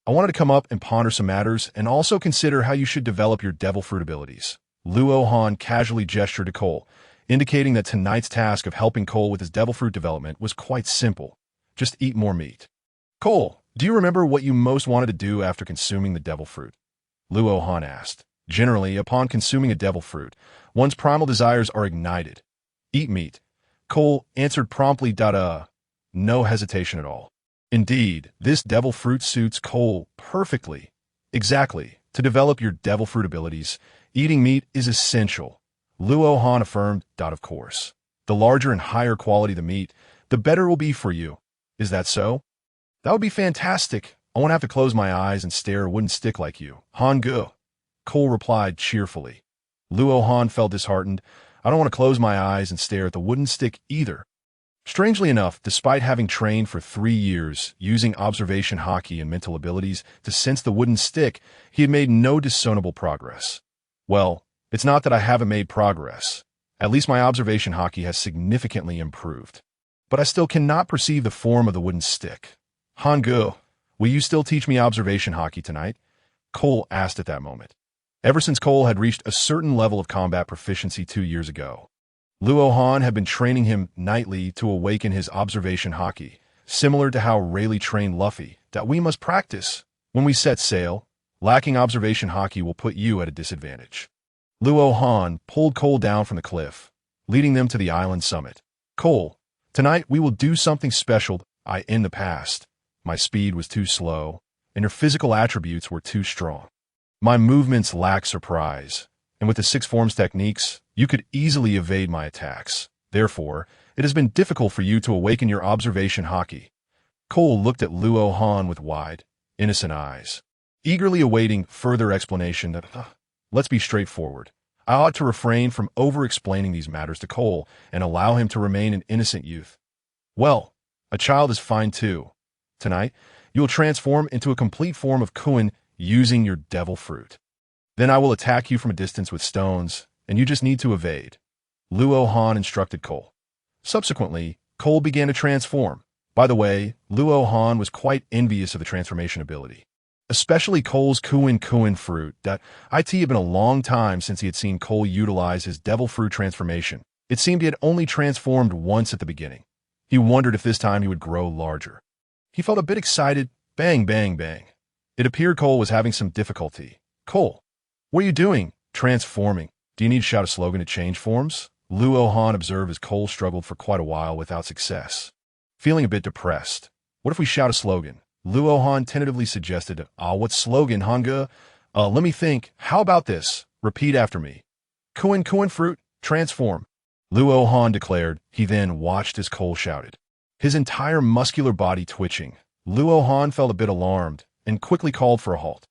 I wanted to come up and ponder some matters and also consider how you should develop your devil fruit abilities. Luo Han casually gestured to Cole, indicating that tonight's task of helping Cole with his devil fruit development was quite simple. Just eat more meat. Cole, do you remember what you most wanted to do after consuming the devil fruit? Luo Han asked. Generally, upon consuming a devil fruit, one's primal desires are ignited. Eat meat. Cole answered promptly. No hesitation at all. Indeed, this devil fruit suits Cole perfectly. Exactly. To develop your devil fruit abilities, eating meat is essential. Luo Han affirmed. Of course. The larger and higher quality the meat, the better it will be for you. Is that so? That would be fantastic. I won't have to close my eyes and stare at a wooden stick like you. Han-ge. Cole replied cheerfully. Luo Han felt disheartened. I don't want to close my eyes and stare at the wooden stick either. Strangely enough, despite having trained for 3 years, using observation haki and mental abilities to sense the wooden stick, he had made no discernible progress. Well, it's not that I haven't made progress. At least my observation haki has significantly improved. But I still cannot perceive the form of the wooden stick. Han-ge, Will you still teach me observation hockey tonight? Cole asked at that moment. Ever since Cole had reached a certain level of combat proficiency 2 years ago, Luo Han had been training him nightly to awaken his observation hockey, similar to how Rayleigh trained Luffy, that we must practice. When we set sail, lacking observation hockey will put you at a disadvantage. Luo Han pulled Cole down from the cliff, leading them to the island summit. Cole, tonight we will do something special. In the past, my speed was too slow, and your physical attributes were too strong. My movements lack surprise, and with the 6 forms techniques, you could easily evade my attacks. Therefore, it has been difficult for you to awaken your observation hockey. Cole looked at Luo Han with wide, innocent eyes, eagerly awaiting further explanation. Let's be straightforward. I ought to refrain from over-explaining these matters to Cole and allow him to remain an innocent youth. Well, a child is fine too. Tonight, you will transform into a complete form of Kuin using your devil fruit. Then I will attack you from a distance with stones, and you just need to evade. Luo Han instructed Cole. Subsequently, Cole began to transform. By the way, Luo Han was quite envious of the transformation ability, especially Cole's Kuin fruit. It had been a long time since he had seen Cole utilize his devil fruit transformation. It seemed he had only transformed once at the beginning. He wondered if this time he would grow larger. He felt a bit excited. Bang, bang, bang. It appeared Cole was having some difficulty. Cole, what are you doing? Transforming. Do you need to shout a slogan to change forms? Luo Han observed as Cole struggled for quite a while without success. Feeling a bit depressed. What if we shout a slogan? Luo Han tentatively suggested. What slogan, Hanga? Let me think. How about this? Repeat after me. Kuin fruit, transform. Luo Han declared. He then watched as Cole shouted, his entire muscular body twitching. Luo Han felt a bit alarmed and quickly called for a halt.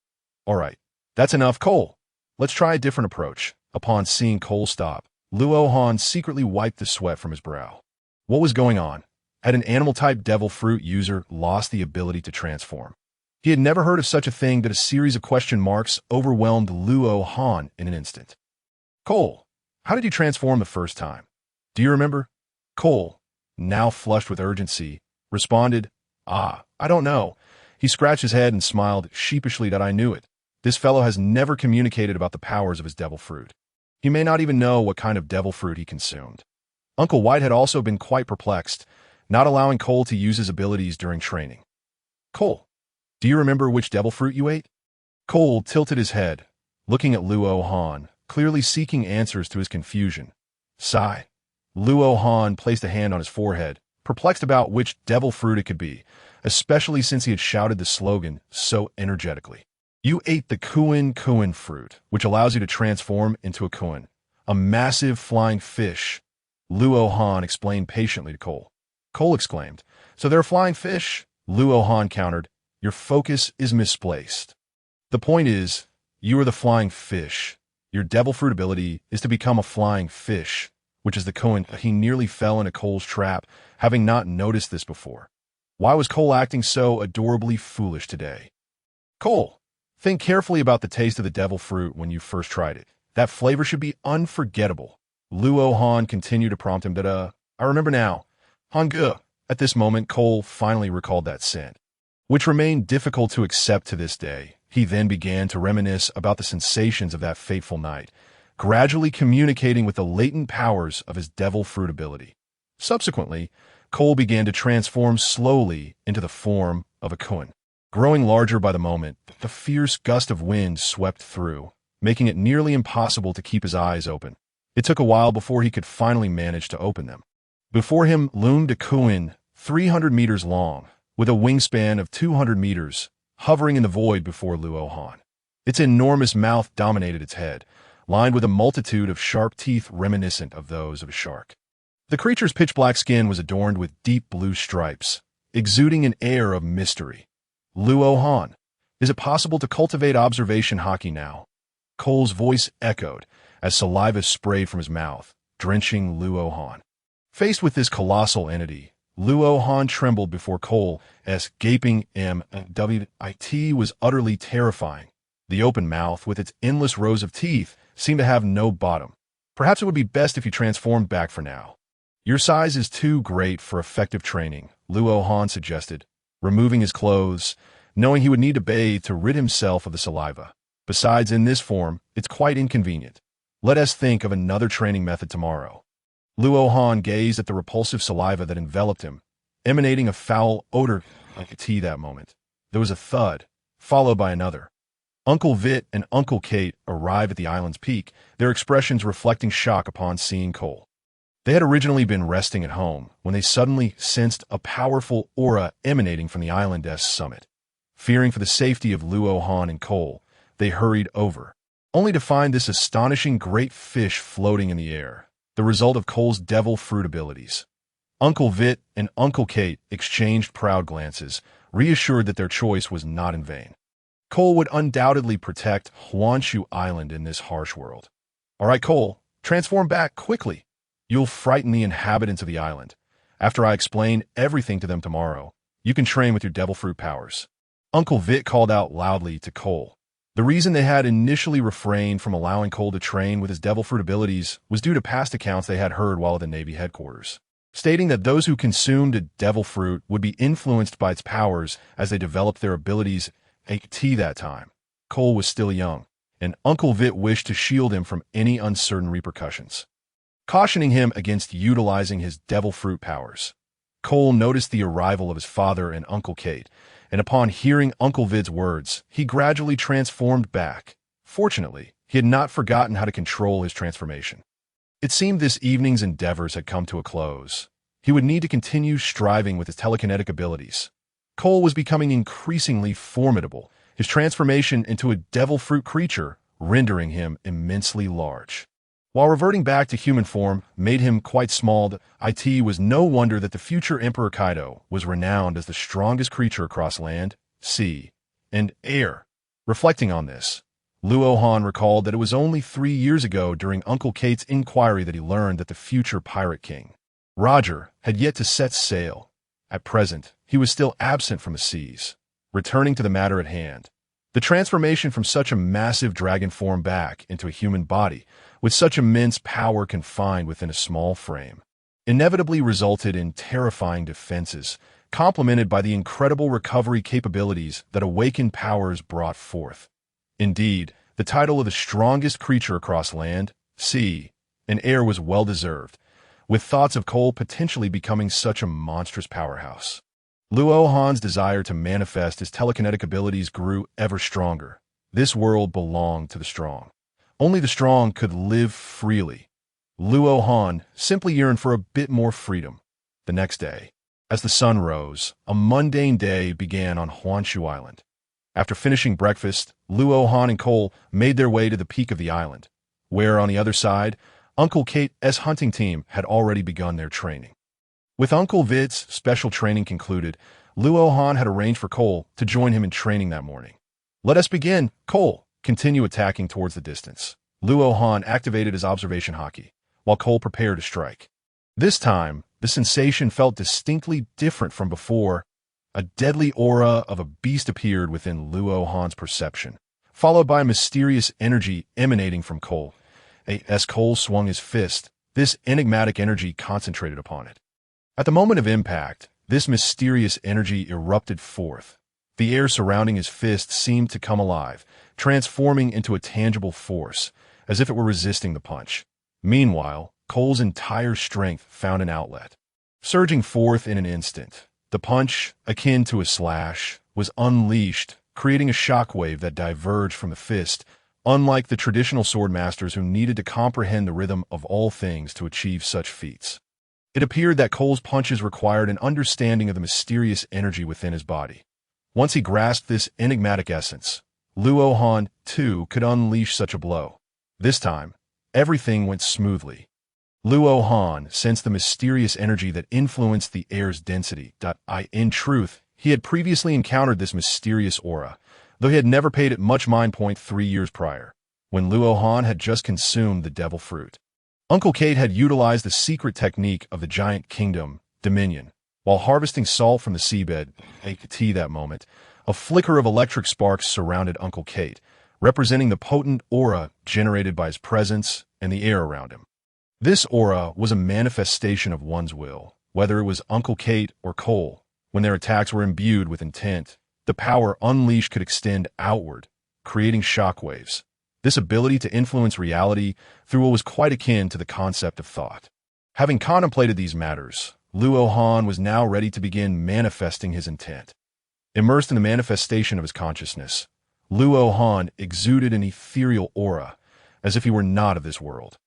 All right, that's enough, Cole. Let's try a different approach. Upon seeing Cole stop, Luo Han secretly wiped the sweat from his brow. What was going on? Had an animal-type devil fruit user lost the ability to transform? He had never heard of such a thing, that a series of question marks overwhelmed Luo Han in an instant. Cole, how did you transform the first time? Do you remember? Cole, now flushed with urgency, responded, I don't know. He scratched his head and smiled sheepishly. That I knew it. This fellow has never communicated about the powers of his devil fruit. He may not even know what kind of devil fruit he consumed. Uncle White had also been quite perplexed, not allowing Cole to use his abilities during training. Cole, do you remember which devil fruit you ate? Cole tilted his head, looking at Luo Han, clearly seeking answers to his confusion. Sigh. Luo Han placed a hand on his forehead, perplexed about which devil fruit it could be, especially since he had shouted the slogan so energetically. You ate the Kuin fruit, which allows you to transform into a Kuin, a massive flying fish. Luo Han explained patiently to Cole. Cole exclaimed, So they're flying fish? Luo Han countered, Your focus is misplaced. The point is, you are the flying fish. Your devil fruit ability is to become a flying fish, which is the Kuin. He nearly fell into Cole's trap, having not noticed this before. Why was Cole acting so adorably foolish today? Cole, think carefully about the taste of the devil fruit when you first tried it. That flavor should be unforgettable. Luo Han continued to prompt him. I remember now. Hanga. At this moment, Cole finally recalled that scent, which remained difficult to accept to this day. He then began to reminisce about the sensations of that fateful night, gradually communicating with the latent powers of his devil fruit ability. Subsequently, Cole began to transform slowly into the form of a Kuin. Growing larger by the moment, the fierce gust of wind swept through, making it nearly impossible to keep his eyes open. It took a while before he could finally manage to open them. Before him loomed a Kuin 300 meters long, with a wingspan of 200 meters, hovering in the void before Luo Han. Its enormous mouth dominated its head, lined with a multitude of sharp teeth reminiscent of those of a shark. The creature's pitch-black skin was adorned with deep blue stripes, exuding an air of mystery. Luo Han, is it possible to cultivate observation hockey now? Cole's voice echoed as saliva sprayed from his mouth, drenching Luo Han. Faced with this colossal entity, Luo Han trembled before Cole's gaping MWIT was utterly terrifying. The open mouth, with its endless rows of teeth, seemed to have no bottom. Perhaps it would be best if you transformed back for now. Your size is too great for effective training, Luo Han suggested, removing his clothes. knowing he would need to bathe to rid himself of the saliva. Besides, in this form, it's quite inconvenient. Let us think of another training method tomorrow. Luo Han gazed at the repulsive saliva that enveloped him, emanating a foul odor like tea that moment. There was a thud, followed by another. Uncle Vit and Uncle Kate arrive at the island's peak, their expressions reflecting shock upon seeing Cole. They had originally been resting at home when they suddenly sensed a powerful aura emanating from the island's summit. Fearing for the safety of Luo Han and Cole, they hurried over, only to find this astonishing great fish floating in the air, the result of Cole's devil fruit abilities. Uncle Vit and Uncle Kate exchanged proud glances, reassured that their choice was not in vain. Cole would undoubtedly protect Honshu Island in this harsh world. All right, Cole, transform back quickly. You'll frighten the inhabitants of the island. After I explain everything to them tomorrow, you can train with your devil fruit powers. Uncle Vit called out loudly to Cole. The reason they had initially refrained from allowing Cole to train with his devil fruit abilities was due to past accounts they had heard while at the Navy headquarters, stating that those who consumed a devil fruit would be influenced by its powers as they developed their abilities at that time. Cole was still young, and Uncle Vit wished to shield him from any uncertain repercussions, cautioning him against utilizing his devil fruit powers. Cole noticed the arrival of his father and Uncle Kate, and upon hearing Uncle Vid's words, he gradually transformed back. Fortunately, he had not forgotten how to control his transformation. It seemed this evening's endeavors had come to a close. He would need to continue striving with his telekinetic abilities. Cole was becoming increasingly formidable, his transformation into a devil fruit creature rendering him immensely large. While reverting back to human form made him quite small, it was no wonder that the future Emperor Kaido was renowned as the strongest creature across land, sea, and air. Reflecting on this, Luo Han recalled that it was only 3 years ago during Uncle Kate's inquiry that he learned that the future Pirate King, Roger, had yet to set sail. At present, he was still absent from the seas. Returning to the matter at hand, the transformation from such a massive dragon form back into a human body, with such immense power confined within a small frame, inevitably resulted in terrifying defenses, complemented by the incredible recovery capabilities that awakened powers brought forth. Indeed, the title of the strongest creature across land, sea, and air was well-deserved, with thoughts of Cole potentially becoming such a monstrous powerhouse. Luo Han's desire to manifest his telekinetic abilities grew ever stronger. This world belonged to the strong. Only the strong could live freely. Luo Han simply yearned for a bit more freedom. The next day, as the sun rose, a mundane day began on Honshu Island. After finishing breakfast, Luo Han and Cole made their way to the peak of the island, where, on the other side, Uncle Kate's hunting team had already begun their training. With Uncle Vid's special training concluded, Luo Han had arranged for Cole to join him in training that morning. Let us begin, Cole. Continue attacking towards the distance. Luo Han activated his observation haki, while Cole prepared to strike. This time, the sensation felt distinctly different from before. A deadly aura of a beast appeared within Luo Han's perception, followed by a mysterious energy emanating from Cole. As Cole swung his fist, this enigmatic energy concentrated upon it. At the moment of impact, this mysterious energy erupted forth. The air surrounding his fist seemed to come alive, transforming into a tangible force, as if it were resisting the punch. Meanwhile, Cole's entire strength found an outlet. Surging forth in an instant, the punch, akin to a slash, was unleashed, creating a shockwave that diverged from the fist, unlike the traditional sword masters who needed to comprehend the rhythm of all things to achieve such feats. It appeared that Cole's punches required an understanding of the mysterious energy within his body. Once he grasped this enigmatic essence, Luo Han, too, could unleash such a blow. This time, everything went smoothly. Luo Han sensed the mysterious energy that influenced the air's density. In truth, he had previously encountered this mysterious aura, though he had never paid it much mind. 3 years prior, when Luo Han had just consumed the devil fruit. Uncle Kate had utilized the secret technique of the giant kingdom, Dominion, while harvesting salt from the seabed. That moment, a flicker of electric sparks surrounded Uncle Kate, representing the potent aura generated by his presence and the air around him. This aura was a manifestation of one's will, whether it was Uncle Kate or Cole, when their attacks were imbued with intent, The power unleashed could extend outward, creating shockwaves. This ability to influence reality through what was quite akin to the concept of thought. Having contemplated these matters, Luo Han was now ready to begin manifesting his intent. Immersed in the manifestation of his consciousness, Luo Han exuded an ethereal aura, as if he were not of this world.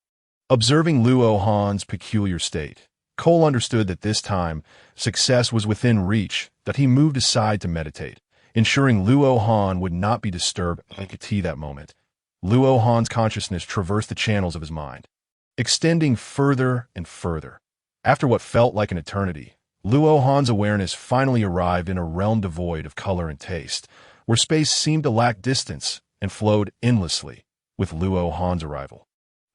Observing Luo Han's peculiar state, Cole understood that this time success was within reach, that he moved aside to meditate, ensuring Luo Han would not be disturbed by that moment. Luo Han's consciousness traversed the channels of his mind, extending further and further. After what felt like an eternity, Luo Han's awareness finally arrived in a realm devoid of color and taste, where space seemed to lack distance and flowed endlessly with Luo Han's arrival.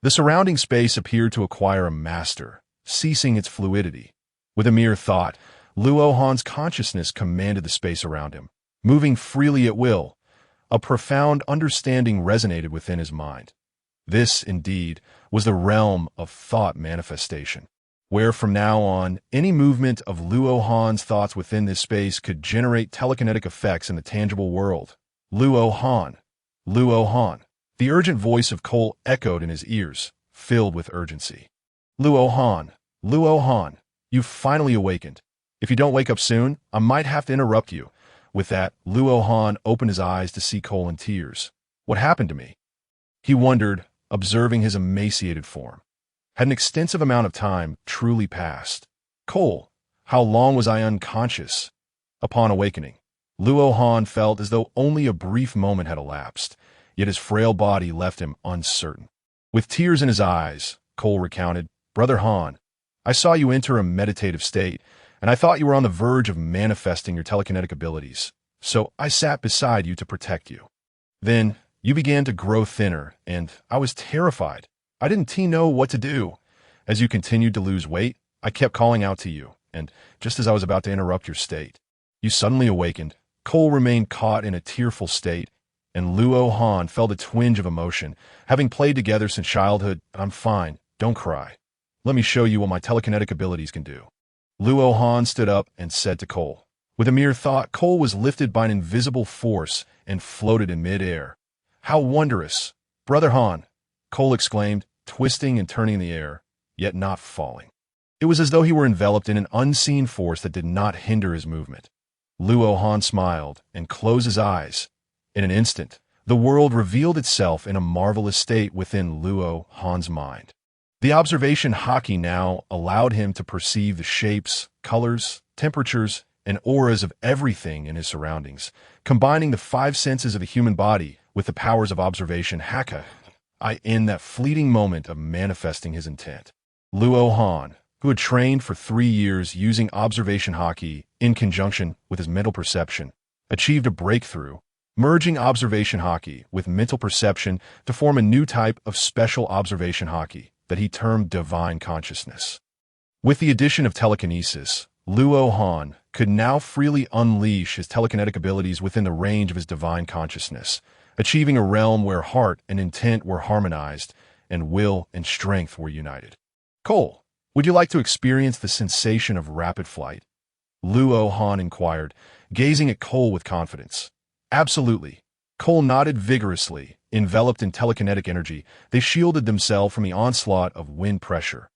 The surrounding space appeared to acquire a master, ceasing its fluidity. With a mere thought, Luo Han's consciousness commanded the space around him, moving freely at will. A profound understanding resonated within his mind. This, indeed, was the realm of thought manifestation, where from now on, any movement of Luo Han's thoughts within this space could generate telekinetic effects in the tangible world. Luo Han. Luo Han. The urgent voice of Cole echoed in his ears, filled with urgency. Luo Han. Luo Han. You've finally awakened. If you don't wake up soon, I might have to interrupt you. With that, Luo Han opened his eyes to see Cole in tears. What happened to me? He wondered, observing his emaciated form. Had an extensive amount of time truly passed? Cole, how long was I unconscious? Upon awakening, Luo Han felt as though only a brief moment had elapsed, yet his frail body left him uncertain. With tears in his eyes, Cole recounted, Brother Han, I saw you enter a meditative state, and I thought you were on the verge of manifesting your telekinetic abilities, so I sat beside you to protect you. Then, you began to grow thinner, and I was terrified. I didn't know what to do. As you continued to lose weight, I kept calling out to you, and just as I was about to interrupt your state, you suddenly awakened. Cole remained caught in a tearful state, and Luo Han felt a twinge of emotion. Having played together since childhood, I'm fine, don't cry. Let me show you what my telekinetic abilities can do. Luo Han stood up and said to Cole. With a mere thought, Cole was lifted by an invisible force and floated in mid-air. How wondrous! Brother Han, Cole exclaimed, twisting and turning in the air, yet not falling. It was as though he were enveloped in an unseen force that did not hinder his movement. Luo Han smiled and closed his eyes. In an instant, the world revealed itself in a marvelous state within Luo Han's mind. The observation haki now allowed him to perceive the shapes, colors, temperatures, and auras of everything in his surroundings, combining the five senses of the human body with the powers of observation haka. In that fleeting moment of manifesting his intent, Luo Han, who had trained for 3 years using observation haki in conjunction with his mental perception, achieved a breakthrough, merging observation haki with mental perception to form a new type of special observation haki that he termed divine consciousness. With the addition of telekinesis, Luo Han could now freely unleash his telekinetic abilities within the range of his divine consciousness, achieving a realm where heart and intent were harmonized and will and strength were united. Cole, would you like to experience the sensation of rapid flight? Luo Han inquired, gazing at Cole with confidence. Absolutely. Cole nodded vigorously. Enveloped in telekinetic energy, they shielded themselves from the onslaught of wind pressure.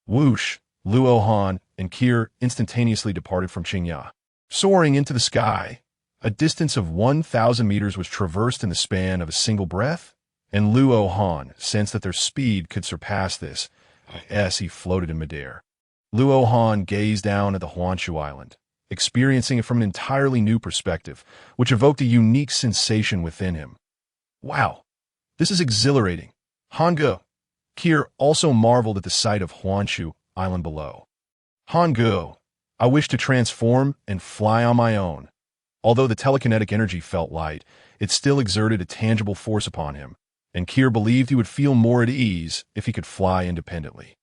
Whoosh! Luo Han and Kier instantaneously departed from Qingya. Soaring into the sky, a distance of 1,000 meters was traversed in the span of a single breath, and Luo Han sensed that their speed could surpass this as he floated in midair. Luo Han gazed down at the Honshu Island, experiencing it from an entirely new perspective, which evoked a unique sensation within him. Wow, this is exhilarating. Hange. Kier also marveled at the sight of Honshu Island below. Hange, I wish to transform and fly on my own. Although the telekinetic energy felt light, it still exerted a tangible force upon him, and Kier believed he would feel more at ease if he could fly independently.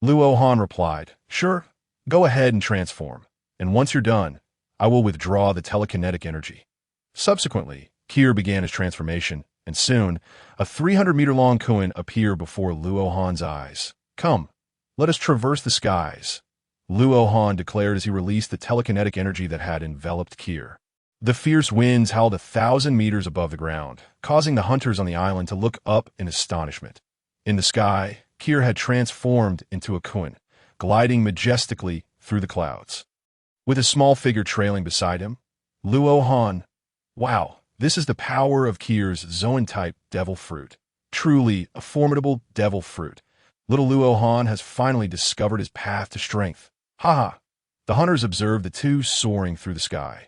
Luo Han replied, Sure, go ahead and transform, and once you're done, I will withdraw the telekinetic energy. Subsequently, Kier began his transformation, and soon, a 300-meter-long koan appeared before Luo Han's eyes. Come, let us traverse the skies, Luo Han declared as he released the telekinetic energy that had enveloped Kier. The fierce winds howled 1,000 meters above the ground, causing the hunters on the island to look up in astonishment. In the sky, Kier had transformed into a Kun, gliding majestically through the clouds. With a small figure trailing beside him, Luo Han. Wow, this is the power of Kier's Zoan-type devil fruit. Truly a formidable devil fruit. Little Luo Han has finally discovered his path to strength. Haha! The hunters observed the two soaring through the sky.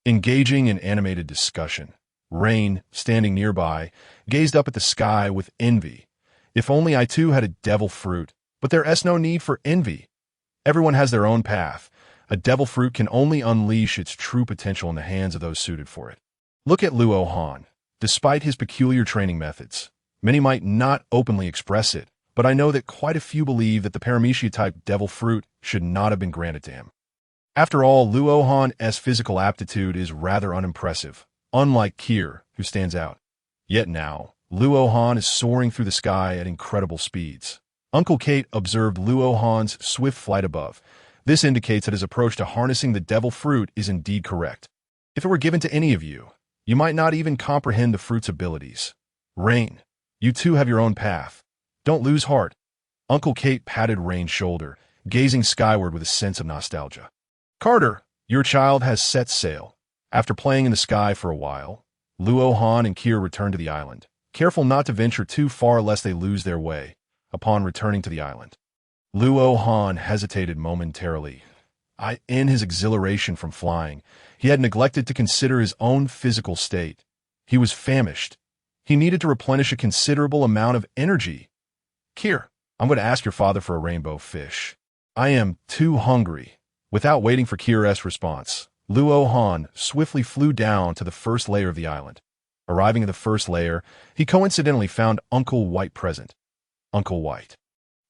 Engaging in animated discussion, Rain, standing nearby, gazed up at the sky with envy. If only I too had a devil fruit, but there's no need for envy. Everyone has their own path. A devil fruit can only unleash its true potential in the hands of those suited for it. Look at Luo Han. Despite his peculiar training methods, many might not openly express it, but I know that quite a few believe that the Paramecia-type devil fruit should not have been granted to him. After all, Luo Han's physical aptitude is rather unimpressive, unlike Kier, who stands out. Yet now, Luo Han is soaring through the sky at incredible speeds. Uncle Kate observed Luo Han's swift flight above. This indicates that his approach to harnessing the devil fruit is indeed correct. If it were given to any of you, you might not even comprehend the fruit's abilities. Rain, you too have your own path. Don't lose heart. Uncle Kate patted Rain's shoulder, gazing skyward with a sense of nostalgia. Carter, your child has set sail. After playing in the sky for a while, Luo Han and Kier returned to the island, careful not to venture too far lest they lose their way. Upon returning to the island, Luo Han hesitated momentarily. In his exhilaration from flying, he had neglected to consider his own physical state. He was famished. He needed to replenish a considerable amount of energy. Kier, I'm going to ask your father for a rainbow fish. I am too hungry. Without waiting for Kier's response, Luo Han swiftly flew down to the first layer of the island. Arriving at the first layer, he coincidentally found Uncle White present. Uncle White.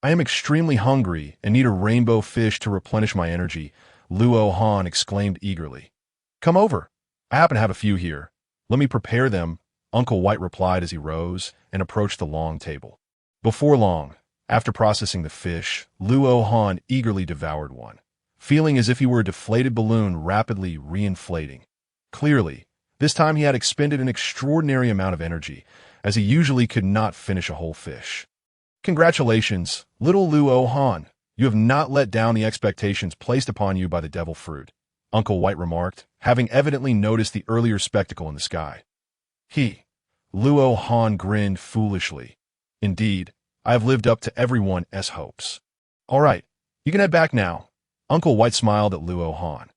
I am extremely hungry and need a rainbow fish to replenish my energy, Luo Han exclaimed eagerly. Come over. I happen to have a few here. Let me prepare them, Uncle White replied as he rose and approached the long table. Before long, after processing the fish, Luo Han eagerly devoured one, feeling as if he were a deflated balloon rapidly reinflating. Clearly, this time he had expended an extraordinary amount of energy, as he usually could not finish a whole fish. Congratulations, little Luo Han. You have not let down the expectations placed upon you by the devil fruit, Uncle White remarked, having evidently noticed the earlier spectacle in the sky. Luo Han grinned foolishly. Indeed, I have lived up to everyone's hopes. All right, you can head back now. Uncle White smiled at Luo Han.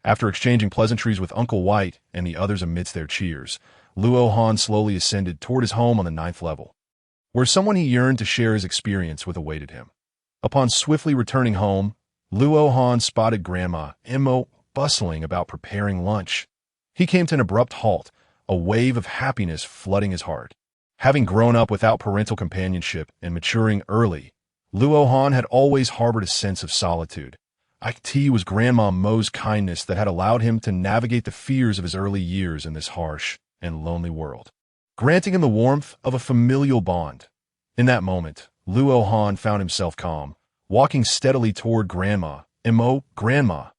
After exchanging pleasantries with Uncle White and the others amidst their cheers, Luo Han slowly ascended toward his home on the 9th level, where someone he yearned to share his experience with awaited him. Upon swiftly returning home, Luo Han spotted Grandma Mo bustling about preparing lunch. He came to an abrupt halt, a wave of happiness flooding his heart. Having grown up without parental companionship and maturing early, Luo Han had always harbored a sense of solitude. It was Grandma Mo's kindness that had allowed him to navigate the fears of his early years in this harsh and lonely world, granting him the warmth of a familial bond. In that moment, Luo Han found himself calm, walking steadily toward Grandma Mo. Grandma,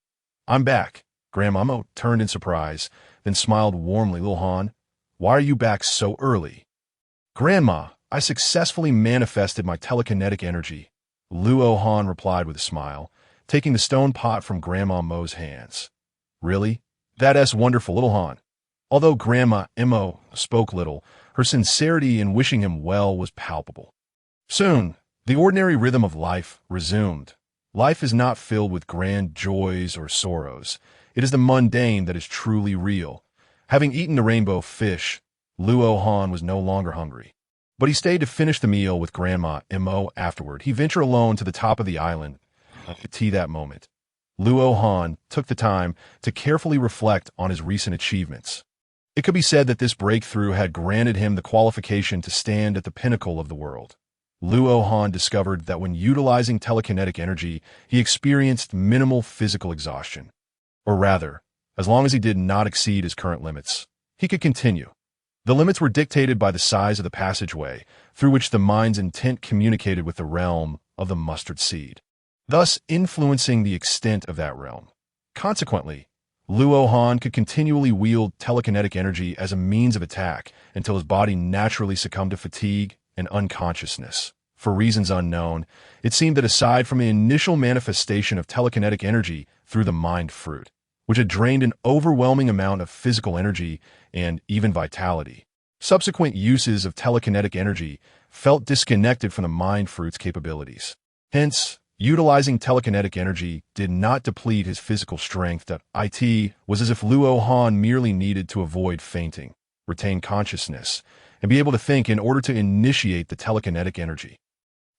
I'm back. Grandma Mo turned in surprise, then smiled warmly. Luo Han, why are you back so early? Grandma, I successfully manifested my telekinetic energy, Luo Han replied with a smile, taking the stone pot from Grandma Mo's hands. Really? That's wonderful, Little Han. Although Grandma Mo spoke little, her sincerity in wishing him well was palpable. Soon, the ordinary rhythm of life resumed. Life is not filled with grand joys or sorrows. It is the mundane that is truly real. Having eaten the rainbow fish, Luo Han was no longer hungry. But he stayed to finish the meal with Grandma Mo afterward. He ventured alone to the top of the island. That moment, Luo Han took the time to carefully reflect on his recent achievements. It could be said that this breakthrough had granted him the qualification to stand at the pinnacle of the world. Luo Han discovered that when utilizing telekinetic energy, he experienced minimal physical exhaustion. Or rather, as long as he did not exceed his current limits, he could continue. The limits were dictated by the size of the passageway through which the mind's intent communicated with the realm of the mustard seed, thus influencing the extent of that realm. Consequently, Luo Han could continually wield telekinetic energy as a means of attack until his body naturally succumbed to fatigue and unconsciousness. For reasons unknown, it seemed that aside from the initial manifestation of telekinetic energy through the mind fruit, which had drained an overwhelming amount of physical energy and even vitality, subsequent uses of telekinetic energy felt disconnected from the mind fruit's capabilities. Hence, utilizing telekinetic energy did not deplete his physical strength. It was as if Luo Han merely needed to avoid fainting, retain consciousness, and be able to think in order to initiate the telekinetic energy.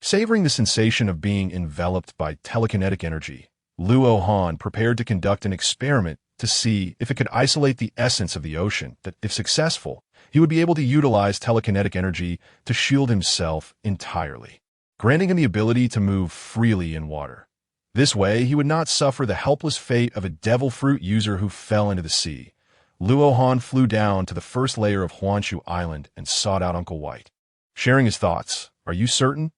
Savoring the sensation of being enveloped by telekinetic energy, Luo Han prepared to conduct an experiment to see if it could isolate the essence of the ocean, that if successful, he would be able to utilize telekinetic energy to shield himself entirely, granting him the ability to move freely in water. This way, he would not suffer the helpless fate of a devil fruit user who fell into the sea. Luo Han flew down to the first layer of Honshu Island and sought out Uncle White. Sharing his thoughts, "Are you certain?"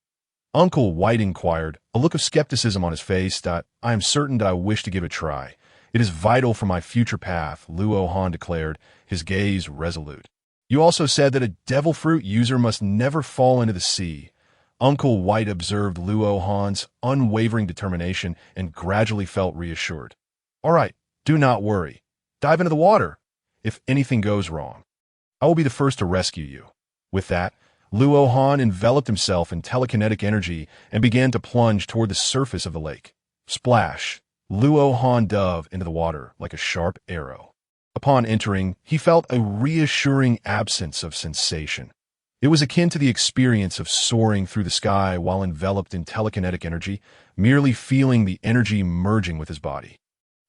Uncle White inquired, a look of skepticism on his face. "I am certain that I wish to give it a try. It is vital for my future path," Luo Han declared, his gaze resolute. "You also said that a devil fruit user must never fall into the sea." Uncle White observed Luo Han's unwavering determination and gradually felt reassured. "All right, do not worry. Dive into the water. If anything goes wrong, I will be the first to rescue you." With that, Luo Han enveloped himself in telekinetic energy and began to plunge toward the surface of the lake. Splash! Luo Han dove into the water like a sharp arrow. Upon entering, he felt a reassuring absence of sensation. It was akin to the experience of soaring through the sky while enveloped in telekinetic energy, merely feeling the energy merging with his body.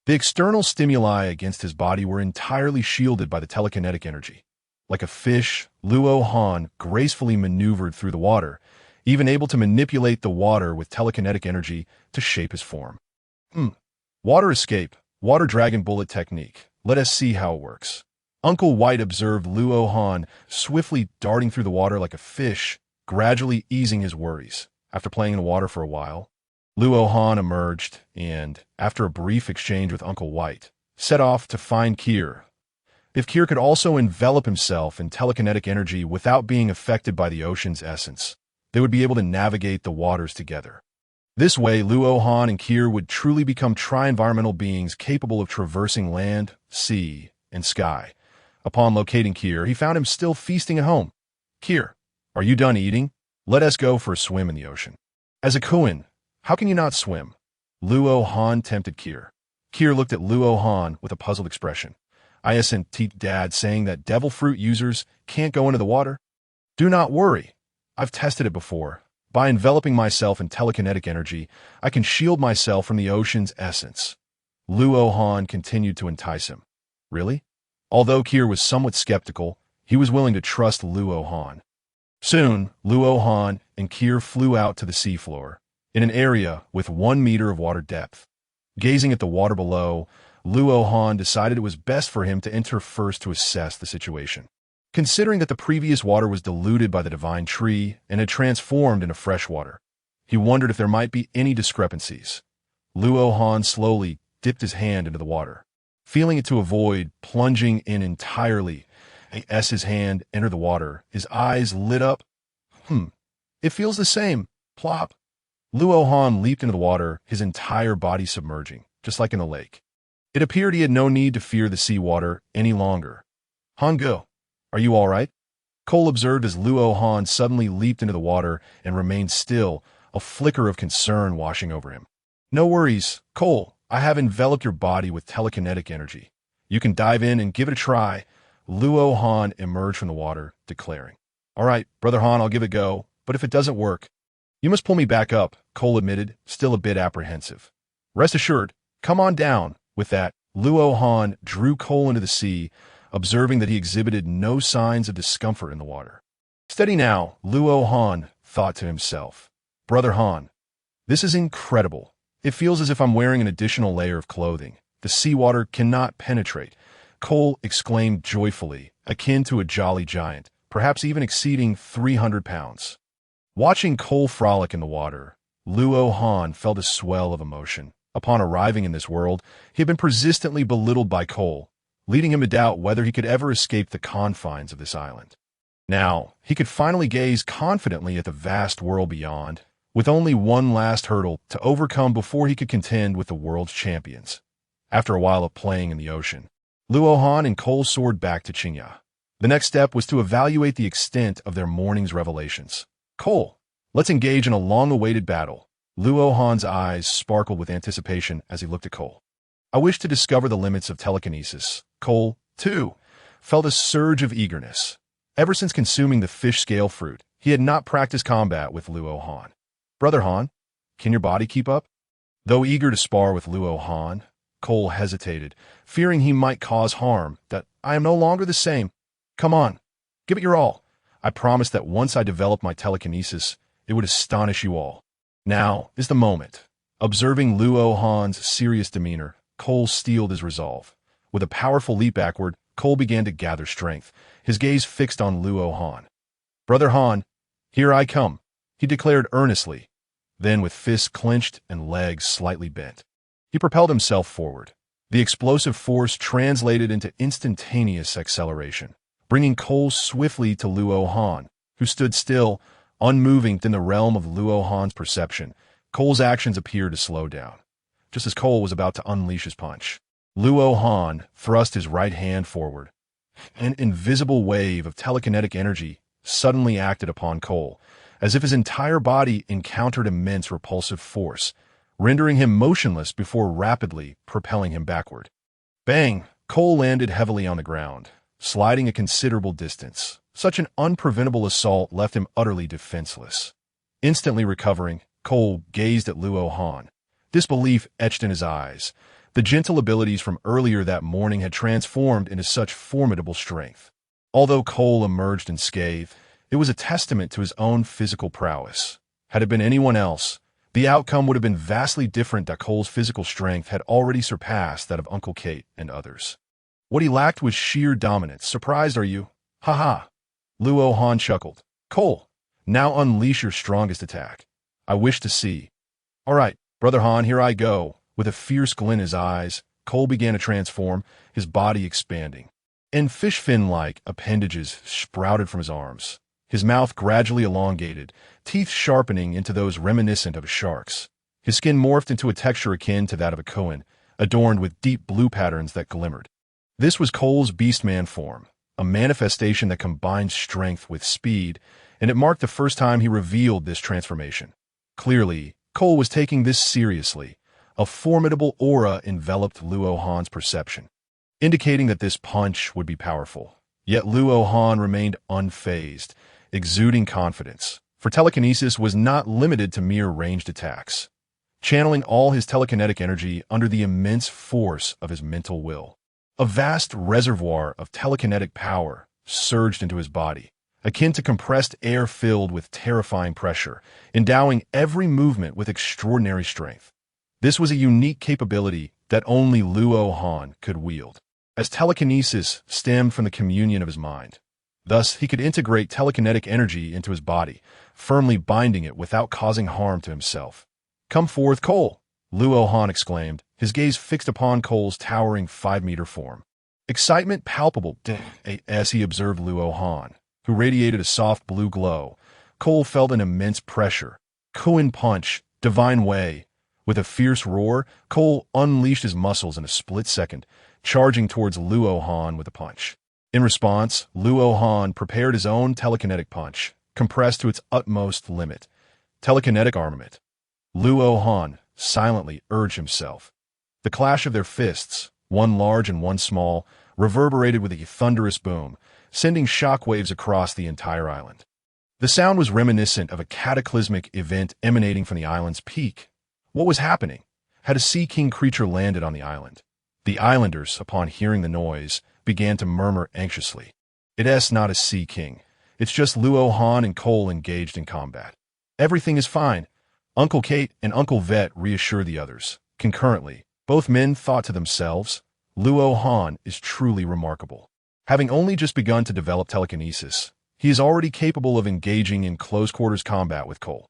The external stimuli against his body were entirely shielded by the telekinetic energy. Like a fish, Luo Han gracefully maneuvered through the water, even able to manipulate the water with telekinetic energy to shape his form. Water escape, water dragon bullet technique. Let us see how it works. Uncle White observed Luo Han swiftly darting through the water like a fish, gradually easing his worries. After playing in the water for a while, Luo Han emerged and, after a brief exchange with Uncle White, set off to find Kier. If Kier could also envelop himself in telekinetic energy without being affected by the ocean's essence, they would be able to navigate the waters together. This way, Luo Han and Kier would truly become tri-environmental beings capable of traversing land, sea, and sky. Upon locating Kier, he found him still feasting at home. "Kier, are you done eating? Let us go for a swim in the ocean." "As a Kuin, how can you not swim?" Luo Han tempted Kier. Kier looked at Luo Han with a puzzled expression. "I sent Dad saying that devil fruit users can't go into the water." "Do not worry. I've tested it before. By enveloping myself in telekinetic energy, I can shield myself from the ocean's essence." Luo Han continued to entice him. "Really?" Although Kier was somewhat skeptical, he was willing to trust Luo Han. Soon, Luo Han and Kier flew out to the seafloor, in an area with 1 meter of water depth. Gazing at the water below, Luo Han decided it was best for him to enter first to assess the situation. Considering that the previous water was diluted by the divine tree and had transformed into fresh water, he wondered if there might be any discrepancies. Luo Han slowly dipped his hand into the water, feeling it to avoid plunging in entirely. As his hand entered the water, his eyes lit up. It feels the same. Plop. Luo Han leaped into the water, his entire body submerging, just like in the lake. It appeared he had no need to fear the seawater any longer. "Han-go, are you all right?" Cole observed as Luo Han suddenly leaped into the water and remained still, a flicker of concern washing over him. "No worries, Cole. I have enveloped your body with telekinetic energy. You can dive in and give it a try." Luo Han emerged from the water, declaring, "All right, Brother Han, I'll give it a go, but if it doesn't work, you must pull me back up," Cole admitted, still a bit apprehensive. "Rest assured, come on down." With that, Luo Han drew Cole into the sea, observing that he exhibited no signs of discomfort in the water. "Steady now," Luo Han thought to himself. "Brother Han, this is incredible. It feels as if I'm wearing an additional layer of clothing. The seawater cannot penetrate." Cole exclaimed joyfully, akin to a jolly giant, perhaps even exceeding 300 pounds. Watching Cole frolic in the water, Luo Han felt a swell of emotion, Upon arriving in this world, he had been persistently belittled by Cole, leading him to doubt whether he could ever escape the confines of this island. Now, he could finally gaze confidently at the vast world beyond, with only one last hurdle to overcome before he could contend with the world's champions. After a while of playing in the ocean, Luohan and Cole soared back to Qingya. The next step was to evaluate the extent of their morning's revelations. Cole, let's engage in a long-awaited battle. Luohan's eyes sparkled with anticipation as he looked at Cole. I wish to discover the limits of telekinesis. Cole, too, felt a surge of eagerness. Ever since consuming the fish scale fruit, he had not practiced combat with Luohan. Brother Han, can your body keep up? Though eager to spar with Luohan, Cole hesitated, fearing he might cause harm, that I am no longer the same. Come on, give it your all. I promise that once I develop my telekinesis, it would astonish you all. Now is the moment. Observing Luohan's serious demeanor, Cole steeled his resolve. With a powerful leap backward, Cole began to gather strength, his gaze fixed on Luohan. Brother Han, here I come, he declared earnestly. Then, with fists clenched and legs slightly bent, he propelled himself forward. The explosive force translated into instantaneous acceleration, bringing Cole swiftly to Luohan, who stood still, unmoving within the realm of Luohan's perception. Cole's actions appeared to slow down. Just as Cole was about to unleash his punch, Luohan thrust his right hand forward. An invisible wave of telekinetic energy suddenly acted upon Cole, as if his entire body encountered immense repulsive force, rendering him motionless before rapidly propelling him backward. Bang! Cole landed heavily on the ground, sliding a considerable distance. Such an unpreventable assault left him utterly defenseless. Instantly recovering, Cole gazed at Luohan, disbelief etched in his eyes. The gentle abilities from earlier that morning had transformed into such formidable strength. Although Cole emerged unscathed, it was a testament to his own physical prowess. Had it been anyone else, the outcome would have been vastly different, that Cole's physical strength had already surpassed that of Uncle Kate and others. What he lacked was sheer dominance. Surprised, are you? Ha-ha! Luohan chuckled. Cole, now unleash your strongest attack. I wish to see. All right, Brother Han, here I go. With a fierce glint in his eyes, Cole began to transform, his body expanding. And fish fin-like appendages sprouted from his arms. His mouth gradually elongated, teeth sharpening into those reminiscent of a shark's. His skin morphed into a texture akin to that of a koan, adorned with deep blue patterns that glimmered. This was Cole's Beastman form, a manifestation that combined strength with speed, and it marked the first time he revealed this transformation. Clearly, Cole was taking this seriously. A formidable aura enveloped Luohan's perception, indicating that this punch would be powerful. Yet Luohan remained unfazed, exuding confidence, for telekinesis was not limited to mere ranged attacks. Channeling all his telekinetic energy under the immense force of his mental will, a vast reservoir of telekinetic power surged into his body, akin to compressed air filled with terrifying pressure, endowing every movement with extraordinary strength. This was a unique capability that only Luohan could wield, as telekinesis stemmed from the communion of his mind. Thus, he could integrate telekinetic energy into his body, firmly binding it without causing harm to himself. Come forth, Cole! Luohan exclaimed, his gaze fixed upon Cole's towering 5-meter form. Excitement palpable as he observed Luohan, who radiated a soft blue glow. Cole felt an immense pressure. Koan punch, divine way. With a fierce roar, Cole unleashed his muscles in a split second, charging towards Luohan with a punch. In response, Luohan prepared his own telekinetic punch, compressed to its utmost limit. Telekinetic armament. Luohan silently urged himself. The clash of their fists, one large and one small, reverberated with a thunderous boom, sending shockwaves across the entire island. The sound was reminiscent of a cataclysmic event emanating from the island's peak. What was happening? Had a sea king creature landed on the island? The islanders, upon hearing the noise, began to murmur anxiously. It's not a sea king. It's just Luohan and Cole engaged in combat. Everything is fine. Uncle Kate and Uncle Vet reassured the others. Concurrently, both men thought to themselves, Luohan is truly remarkable. Having only just begun to develop telekinesis, he is already capable of engaging in close-quarters combat with Cole.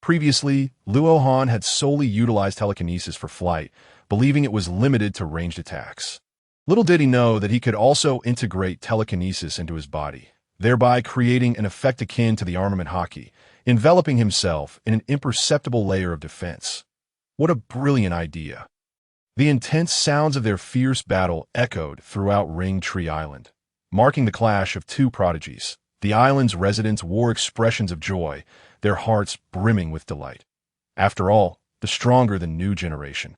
Previously, Luo Han had solely utilized telekinesis for flight, believing it was limited to ranged attacks. Little did he know that he could also integrate telekinesis into his body, thereby creating an effect akin to the armament haki, enveloping himself in an imperceptible layer of defense. What a brilliant idea! The intense sounds of their fierce battle echoed throughout Ring Tree Island, marking the clash of two prodigies. The island's residents wore expressions of joy, their hearts brimming with delight. After all, the stronger the new generation,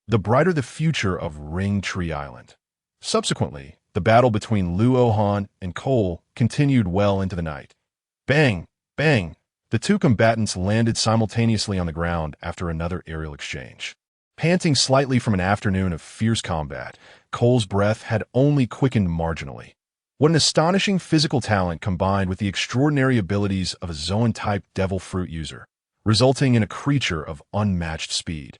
the brighter the future of Ring Tree Island. Subsequently, the battle between Luo Han and Cole continued well into the night. Bang! Bang! The two combatants landed simultaneously on the ground after another aerial exchange. Panting slightly from an afternoon of fierce combat, Cole's breath had only quickened marginally. What an astonishing physical talent combined with the extraordinary abilities of a Zoan-type devil fruit user, resulting in a creature of unmatched speed,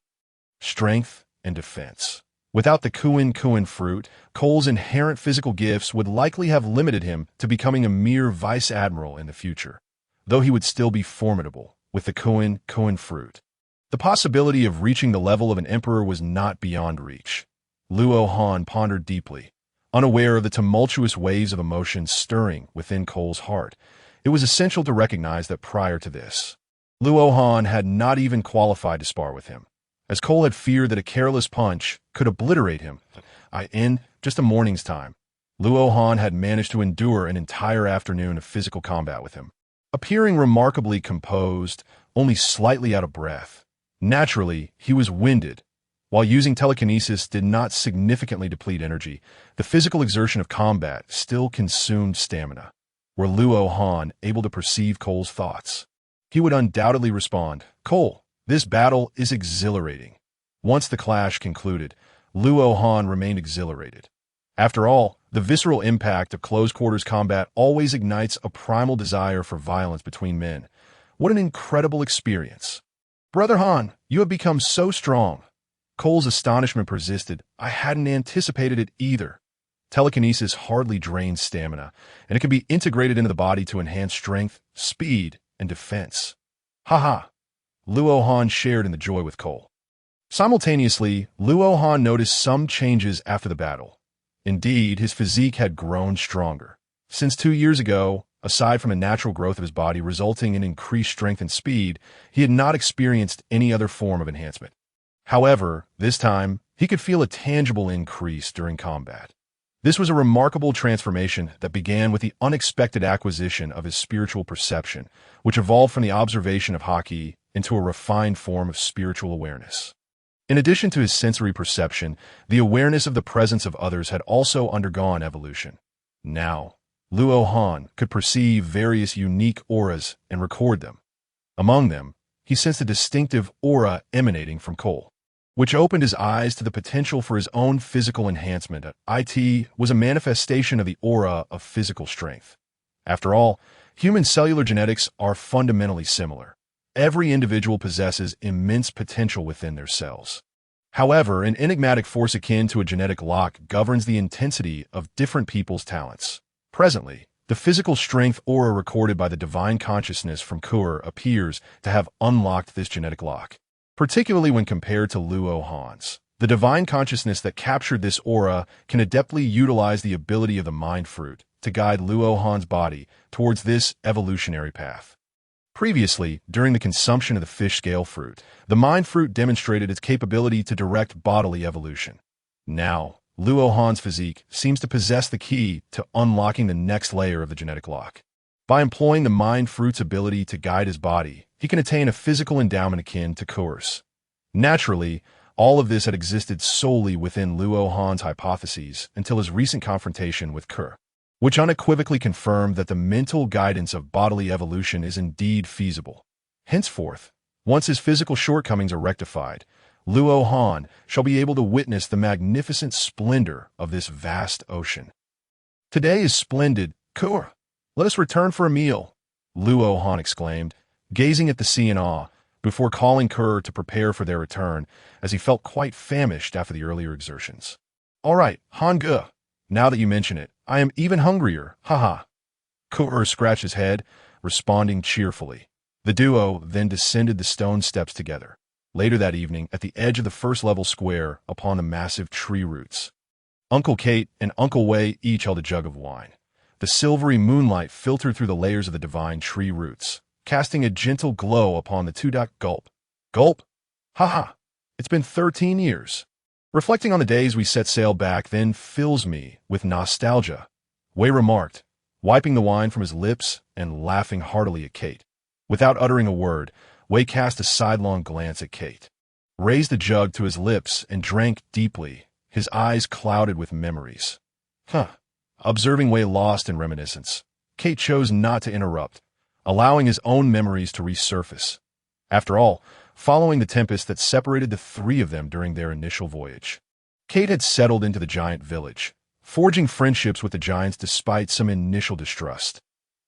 strength, and defense. Without the Kuin fruit, Cole's inherent physical gifts would likely have limited him to becoming a mere vice admiral in the future, though he would still be formidable with the Kuin fruit. The possibility of reaching the level of an emperor was not beyond reach. Luo Han pondered deeply, unaware of the tumultuous waves of emotion stirring within Cole's heart. It was essential to recognize that prior to this, Luo Han had not even qualified to spar with him, as Cole had feared that a careless punch could obliterate him. In just a morning's time, Luo Han had managed to endure an entire afternoon of physical combat with him, appearing remarkably composed, only slightly out of breath. Naturally, he was winded. While using telekinesis did not significantly deplete energy, the physical exertion of combat still consumed stamina. Were Luo Han able to perceive Cole's thoughts, he would undoubtedly respond, "Cole, this battle is exhilarating." Once the clash concluded, Luo Han remained exhilarated. After all, the visceral impact of close-quarters combat always ignites a primal desire for violence between men. What an incredible experience! "Brother Han, you have become so strong." Cole's astonishment persisted. "I hadn't anticipated it either." Telekinesis hardly drains stamina, and it can be integrated into the body to enhance strength, speed, and defense. Haha! Luo Han shared in the joy with Cole. Simultaneously, Luo Han noticed some changes after the battle. Indeed, his physique had grown stronger. Since 2 years ago, aside from the natural growth of his body resulting in increased strength and speed, he had not experienced any other form of enhancement. However, this time, he could feel a tangible increase during combat. This was a remarkable transformation that began with the unexpected acquisition of his spiritual perception, which evolved from the observation of haki into a refined form of spiritual awareness. In addition to his sensory perception, the awareness of the presence of others had also undergone evolution. Now, Luo Han could perceive various unique auras and record them. Among them, he sensed a distinctive aura emanating from Cole, which opened his eyes to the potential for his own physical enhancement. It was a manifestation of the aura of physical strength. After all, human cellular genetics are fundamentally similar. Every individual possesses immense potential within their cells. However, an enigmatic force akin to a genetic lock governs the intensity of different people's talents. Presently, the physical strength aura recorded by the divine consciousness from Kur appears to have unlocked this genetic lock, particularly when compared to Luo Han's. The divine consciousness that captured this aura can adeptly utilize the ability of the mind fruit to guide Luo Han's body towards this evolutionary path. Previously, during the consumption of the fish scale fruit, the mind fruit demonstrated its capability to direct bodily evolution. Now, Luo Han's physique seems to possess the key to unlocking the next layer of the genetic lock. By employing the mind fruit's ability to guide his body, he can attain a physical endowment akin to Kur's. Naturally, all of this had existed solely within Luo Han's hypotheses until his recent confrontation with Kur, which unequivocally confirmed that the mental guidance of bodily evolution is indeed feasible. Henceforth, once his physical shortcomings are rectified, Luo Han shall be able to witness the magnificent splendor of this vast ocean. "Today is splendid, Kur. Let us return for a meal," Luo Han exclaimed, gazing at the sea in awe, before calling Kur to prepare for their return, as he felt quite famished after the earlier exertions. "All right, Han Ge. Now that you mention it, I am even hungrier, haha." Kur scratched his head, responding cheerfully. The duo then descended the stone steps together. Later that evening, at the edge of the first-level square, upon the massive tree roots, Uncle Kate and Uncle Wei each held a jug of wine. The silvery moonlight filtered through the layers of the divine tree roots, casting a gentle glow upon the two. Gulp. Gulp? Ha! It's been 13 years. Reflecting on the days we set sail back then fills me with nostalgia, Wei remarked, wiping the wine from his lips and laughing heartily at Kate. Without uttering a word, Wei cast a sidelong glance at Kate, raised the jug to his lips and drank deeply, his eyes clouded with memories. Observing Wei lost in reminiscence, Kate chose not to interrupt, allowing his own memories to resurface. After all, following the tempest that separated the three of them during their initial voyage, Kate had settled into the giant village, forging friendships with the giants despite some initial distrust.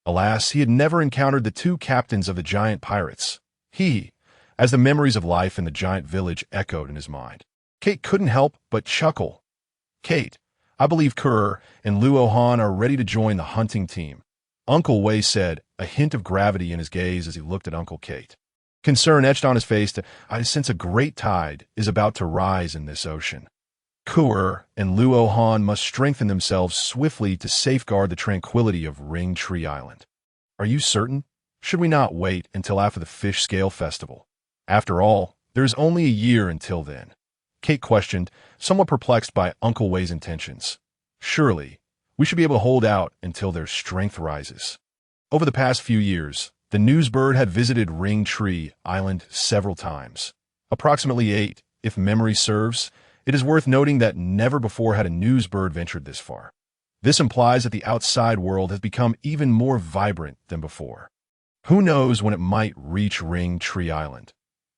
Alas, he had never encountered the two captains of the giant pirates. As the memories of life in the giant village echoed in his mind, Kate couldn't help but chuckle. Kate, I believe Kerr and Luo Han are ready to join the hunting team, Uncle Wei said, a hint of gravity in his gaze as he looked at Uncle Kate. Concern etched on his face. I sense a great tide is about to rise in this ocean. Kerr and Luo Han must strengthen themselves swiftly to safeguard the tranquility of Ring Tree Island. Are you certain? Should we not wait until after the Fish Scale Festival? After all, there is only a year until then. Kate questioned, somewhat perplexed by Uncle Wei's intentions. Surely, we should be able to hold out until their strength rises. Over the past few years, the newsbird had visited Ring Tree Island several times. Approximately 8, if memory serves. It is worth noting that never before had a newsbird ventured this far. This implies that the outside world has become even more vibrant than before. Who knows when it might reach Ring Tree Island?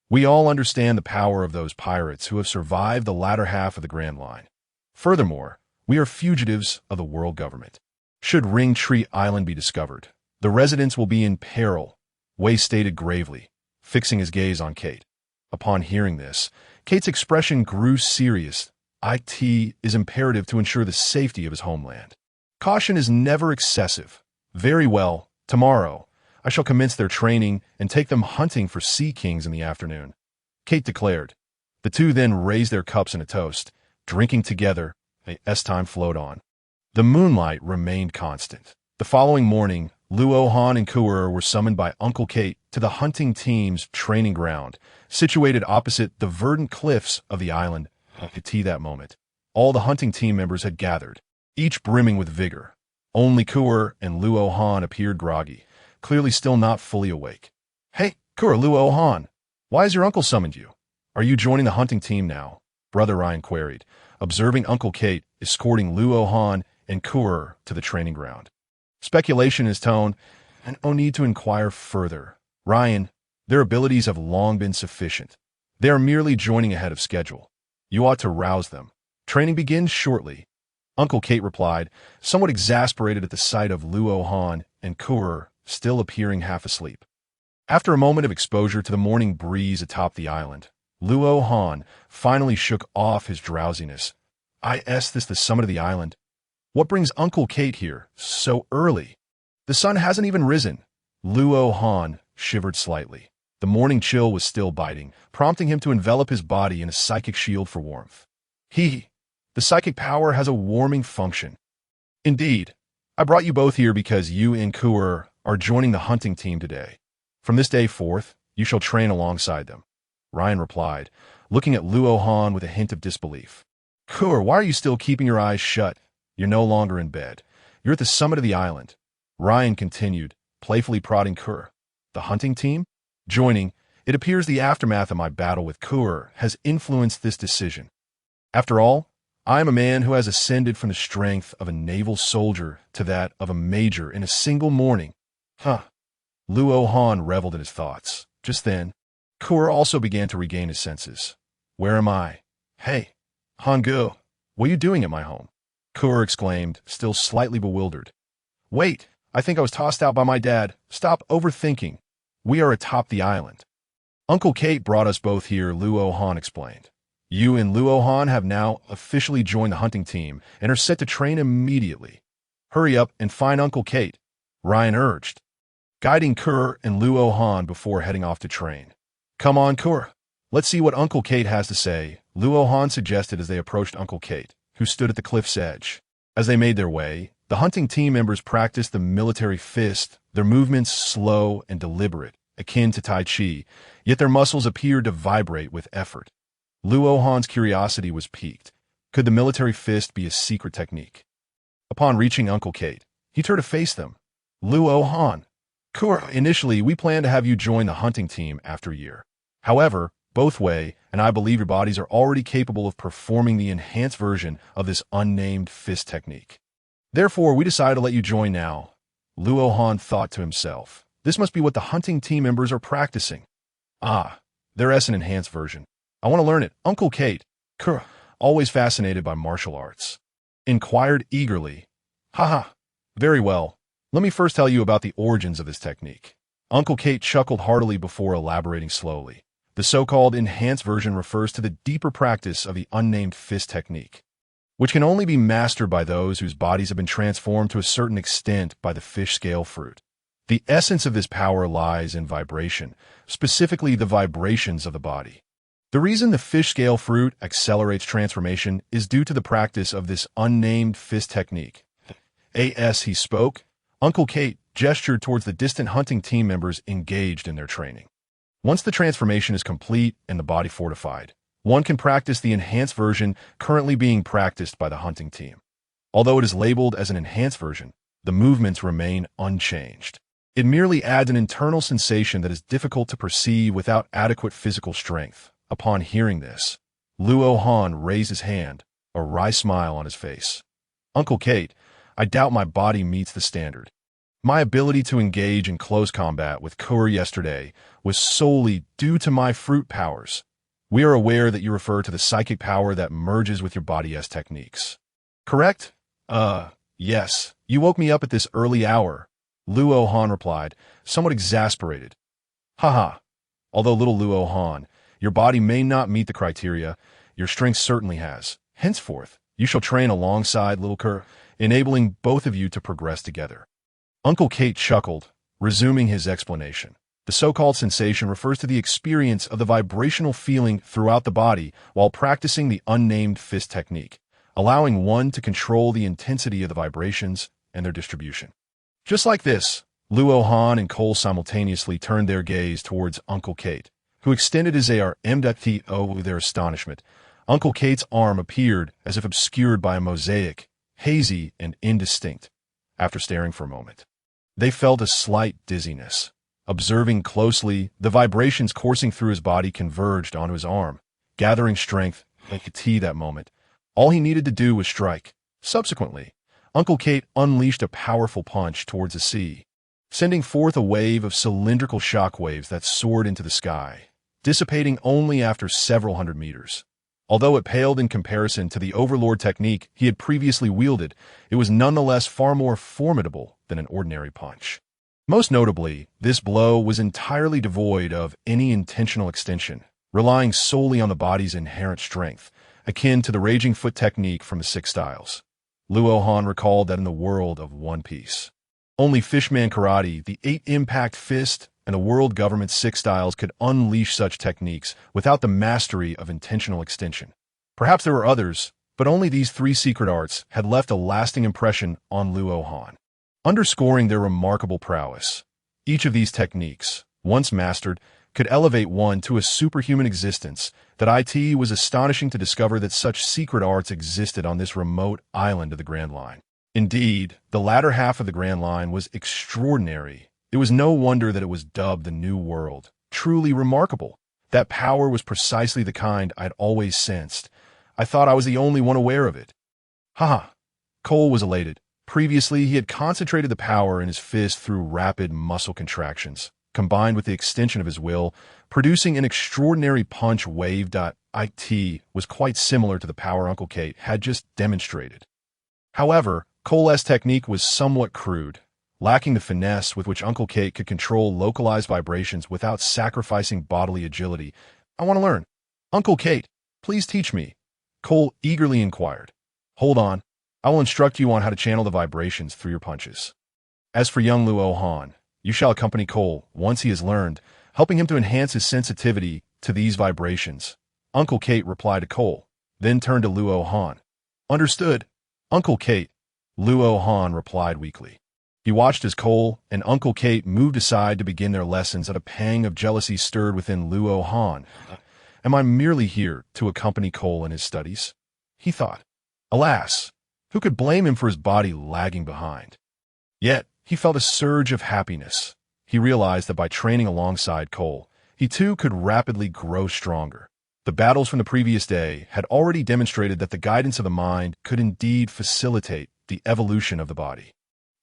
We all understand the power of those pirates who have survived the latter half of the Grand Line. Furthermore, we are fugitives of the world government. Should Ring Tree Island be discovered, the residents will be in peril, Wei stated gravely, fixing his gaze on Kate. Upon hearing this, Kate's expression grew serious. It is imperative to ensure the safety of his homeland. Caution is never excessive. Very well, tomorrow, I shall commence their training and take them hunting for sea kings in the afternoon, Kate declared. The two then raised their cups in a toast, drinking together. As time flowed on, the moonlight remained constant. The following morning, Luo Han and Kerr were summoned by Uncle Kate to the hunting team's training ground, situated opposite the verdant cliffs of the island. At that moment, all the hunting team members had gathered, each brimming with vigor. Only Kerr and Luo Han appeared groggy, clearly still not fully awake. Hey, Kerr, Luo Han, why has your uncle summoned you? Are you joining the hunting team now? Brother Ryan queried, observing Uncle Kate escorting Luo Han and Kerr to the training ground. Speculation in his tone, and no need to inquire further. Ryan, their abilities have long been sufficient. They are merely joining ahead of schedule. You ought to rouse them. Training begins shortly. Uncle Kate replied, somewhat exasperated at the sight of Luo Han and Kerr still appearing half asleep. After a moment of exposure to the morning breeze atop the island, Luo Han finally shook off his drowsiness. Is this the summit of the island? What brings Uncle Kate here so early? The sun hasn't even risen. Luo Han shivered slightly. The morning chill was still biting, prompting him to envelop his body in a psychic shield for warmth. The psychic power has a warming function. Indeed, I brought you both here because you and Kerr are joining the hunting team today. From this day forth, you shall train alongside them, Ryan replied, looking at Luo Han with a hint of disbelief. Kerr, why are you still keeping your eyes shut? You're no longer in bed. You're at the summit of the island. Ryan continued, playfully prodding Kerr. The hunting team? Joining, it appears the aftermath of my battle with Kerr has influenced this decision. After all, I am a man who has ascended from the strength of a naval soldier to that of a major in a single morning. Luo Han reveled in his thoughts. Just then, Kerr also began to regain his senses. Where am I? Hey, Han-gu, what are you doing at my home? Kerr exclaimed, still slightly bewildered. Wait, I think I was tossed out by my dad. Stop overthinking. We are atop the island. Uncle Kate brought us both here, Luo Han explained. You and Luo Han have now officially joined the hunting team and are set to train immediately. Hurry up and find Uncle Kate, Ryan urged. guiding Kerr and Luo Han before heading off to train. "Come on, Kerr. Let's see what Uncle Kate has to say," Luo Han suggested as they approached Uncle Kate, who stood at the cliff's edge. As they made their way, the hunting team members practiced the military fist, their movements slow and deliberate, akin to Tai Chi, yet their muscles appeared to vibrate with effort. Luo Han's curiosity was piqued. Could the military fist be a secret technique? Upon reaching Uncle Kate, he turned to face them. "Luo Han, Kerr, initially we planned to have you join the hunting team after a year. However, both Wei and I believe your bodies are already capable of performing the enhanced version of this unnamed fist technique. Therefore, we decided to let you join now." Luo Han thought to himself, this must be what the hunting team members are practicing. Ah, there is an enhanced version. I want to learn it. Uncle Kate, Kerr, always fascinated by martial arts, inquired eagerly. "Haha, very well. Let me first tell you about the origins of this technique." Uncle Kate chuckled heartily before elaborating slowly. The so-called enhanced version refers to the deeper practice of the unnamed fist technique, which can only be mastered by those whose bodies have been transformed to a certain extent by the fish scale fruit. The essence of this power lies in vibration, specifically the vibrations of the body. The reason the fish scale fruit accelerates transformation is due to the practice of this unnamed fist technique. As he spoke, Uncle Kate gestured towards the distant hunting team members engaged in their training. Once the transformation is complete and the body fortified, one can practice the enhanced version currently being practiced by the hunting team. Although it is labeled as an enhanced version, the movements remain unchanged. It merely adds an internal sensation that is difficult to perceive without adequate physical strength. Upon hearing this, Luo Han raised his hand, a wry smile on his face. "Uncle Kate, I doubt my body meets the standard. My ability to engage in close combat with Kerr yesterday was solely due to my fruit powers. We are aware that you refer to the psychic power that merges with your body's techniques. Correct?" Yes. You woke me up at this early hour," Luo Han replied, somewhat exasperated. "Haha. Although little Luo Han, your body may not meet the criteria, your strength certainly has. Henceforth, you shall train alongside little Kerr, enabling both of you to progress together." Uncle Kate chuckled, resuming his explanation. The so-called sensation refers to the experience of the vibrational feeling throughout the body while practicing the unnamed fist technique, allowing one to control the intensity of the vibrations and their distribution. Just like this, Luo Han and Cole simultaneously turned their gaze towards Uncle Kate, who extended his arm to their astonishment. Uncle Kate's arm appeared as if obscured by a mosaic, hazy and indistinct. After staring for a moment, they felt a slight dizziness. Observing closely, the vibrations coursing through his body converged onto his arm, gathering strength like a tea that moment. All he needed to do was strike. Subsequently, Uncle Kate unleashed a powerful punch towards the sea, sending forth a wave of cylindrical shock waves that soared into the sky, dissipating only after several hundred meters. Although it paled in comparison to the overlord technique he had previously wielded, it was nonetheless far more formidable than an ordinary punch. Most notably, this blow was entirely devoid of any intentional extension, relying solely on the body's inherent strength, akin to the raging foot technique from the Six Styles. Luo Han recalled that in the world of One Piece, only Fishman Karate, the 8-impact fist, and the world government's Six Styles could unleash such techniques without the mastery of intentional extension. Perhaps there were others, but only these 3 secret arts had left a lasting impression on Luo Han, underscoring their remarkable prowess. Each of these techniques, once mastered, could elevate one to a superhuman existence. That it was astonishing to discover that such secret arts existed on this remote island of the Grand Line. Indeed, the latter half of the Grand Line was extraordinary. It was no wonder that it was dubbed the New World. Truly remarkable. That power was precisely the kind I'd always sensed. I thought I was the only one aware of it. Haha. Cole was elated. Previously, he had concentrated the power in his fist through rapid muscle contractions, combined with the extension of his will, producing an extraordinary punch wave. It was quite similar to the power Uncle Kate had just demonstrated. However, Cole's technique was somewhat crude, lacking the finesse with which Uncle Kate could control localized vibrations without sacrificing bodily agility. "I want to learn. Uncle Kate, please teach me," Cole eagerly inquired. "Hold on. I will instruct you on how to channel the vibrations through your punches." As for young Luo Han, You shall accompany Cole once he has learned, helping him to enhance his sensitivity to these vibrations. Uncle Kate replied to Cole, then turned to Luo Han. Understood, Uncle Kate, Luo Han replied weakly. He watched as Cole and Uncle Kate moved aside to begin their lessons, and a pang of jealousy stirred within Luo Han. Am I merely here to accompany Cole in his studies? He thought. Alas, who could blame him for his body lagging behind? Yet, he felt a surge of happiness. He realized that by training alongside Cole, he too could rapidly grow stronger. The battles from the previous day had already demonstrated that the guidance of the mind could indeed facilitate the evolution of the body.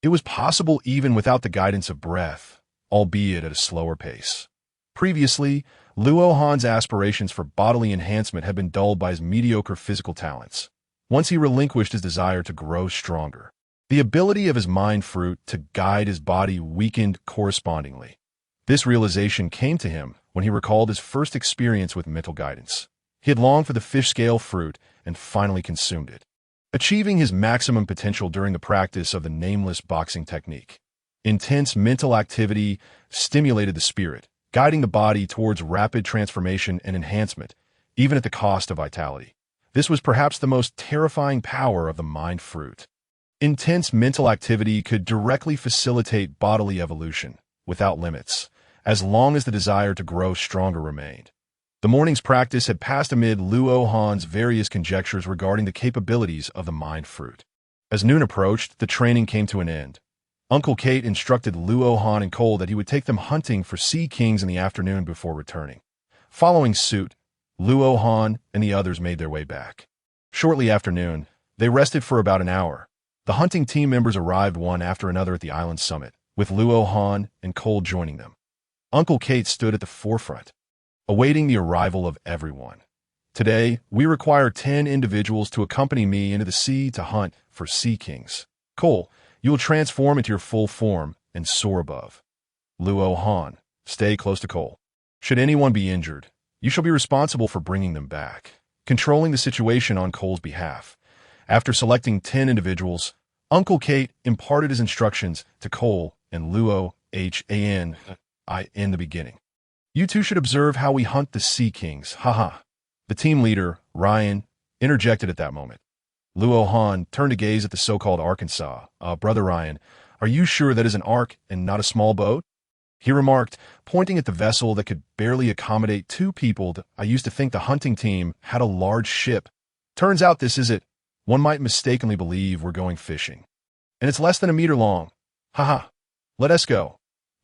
It was possible even without the guidance of breath, albeit at a slower pace. Previously, Luo Han's aspirations for bodily enhancement had been dulled by his mediocre physical talents. Once he relinquished his desire to grow stronger, the ability of his mind fruit to guide his body weakened correspondingly. This realization came to him when he recalled his first experience with mental guidance. He had longed for the fish scale fruit and finally consumed it, achieving his maximum potential during the practice of the nameless boxing technique. Intense mental activity stimulated the spirit, guiding the body towards rapid transformation and enhancement, even at the cost of vitality. This was perhaps the most terrifying power of the mind fruit. Intense mental activity could directly facilitate bodily evolution, without limits, as long as the desire to grow stronger remained. The morning's practice had passed amid Luo Han's various conjectures regarding the capabilities of the mind fruit. As noon approached, the training came to an end. Uncle Kate instructed Luo Han and Cole that he would take them hunting for sea kings in the afternoon before returning. Following suit, Luo Han and the others made their way back. Shortly after noon, they rested for about an hour. The hunting team members arrived one after another at the island's summit, with Luo Han and Cole joining them. Uncle Kate stood at the forefront, awaiting the arrival of everyone. Today, we require 10 individuals to accompany me into the sea to hunt for sea kings. Cole, you will transform into your full form and soar above. Luo Han, stay close to Cole. Should anyone be injured, you shall be responsible for bringing them back, controlling the situation on Cole's behalf. After selecting 10 individuals, Uncle Kate imparted his instructions to Cole and Luo Han in the beginning. You two should observe how we hunt the sea kings, haha. The team leader, Ryan, interjected at that moment. Luo Han turned to gaze at the so-called Arkansas. Brother Ryan, are you sure that is an ark and not a small boat? He remarked, pointing at the vessel that could barely accommodate 2 people. I used to think the hunting team had a large ship. Turns out this is it. One might mistakenly believe we're going fishing. And it's less than a meter long. Haha. Let us go.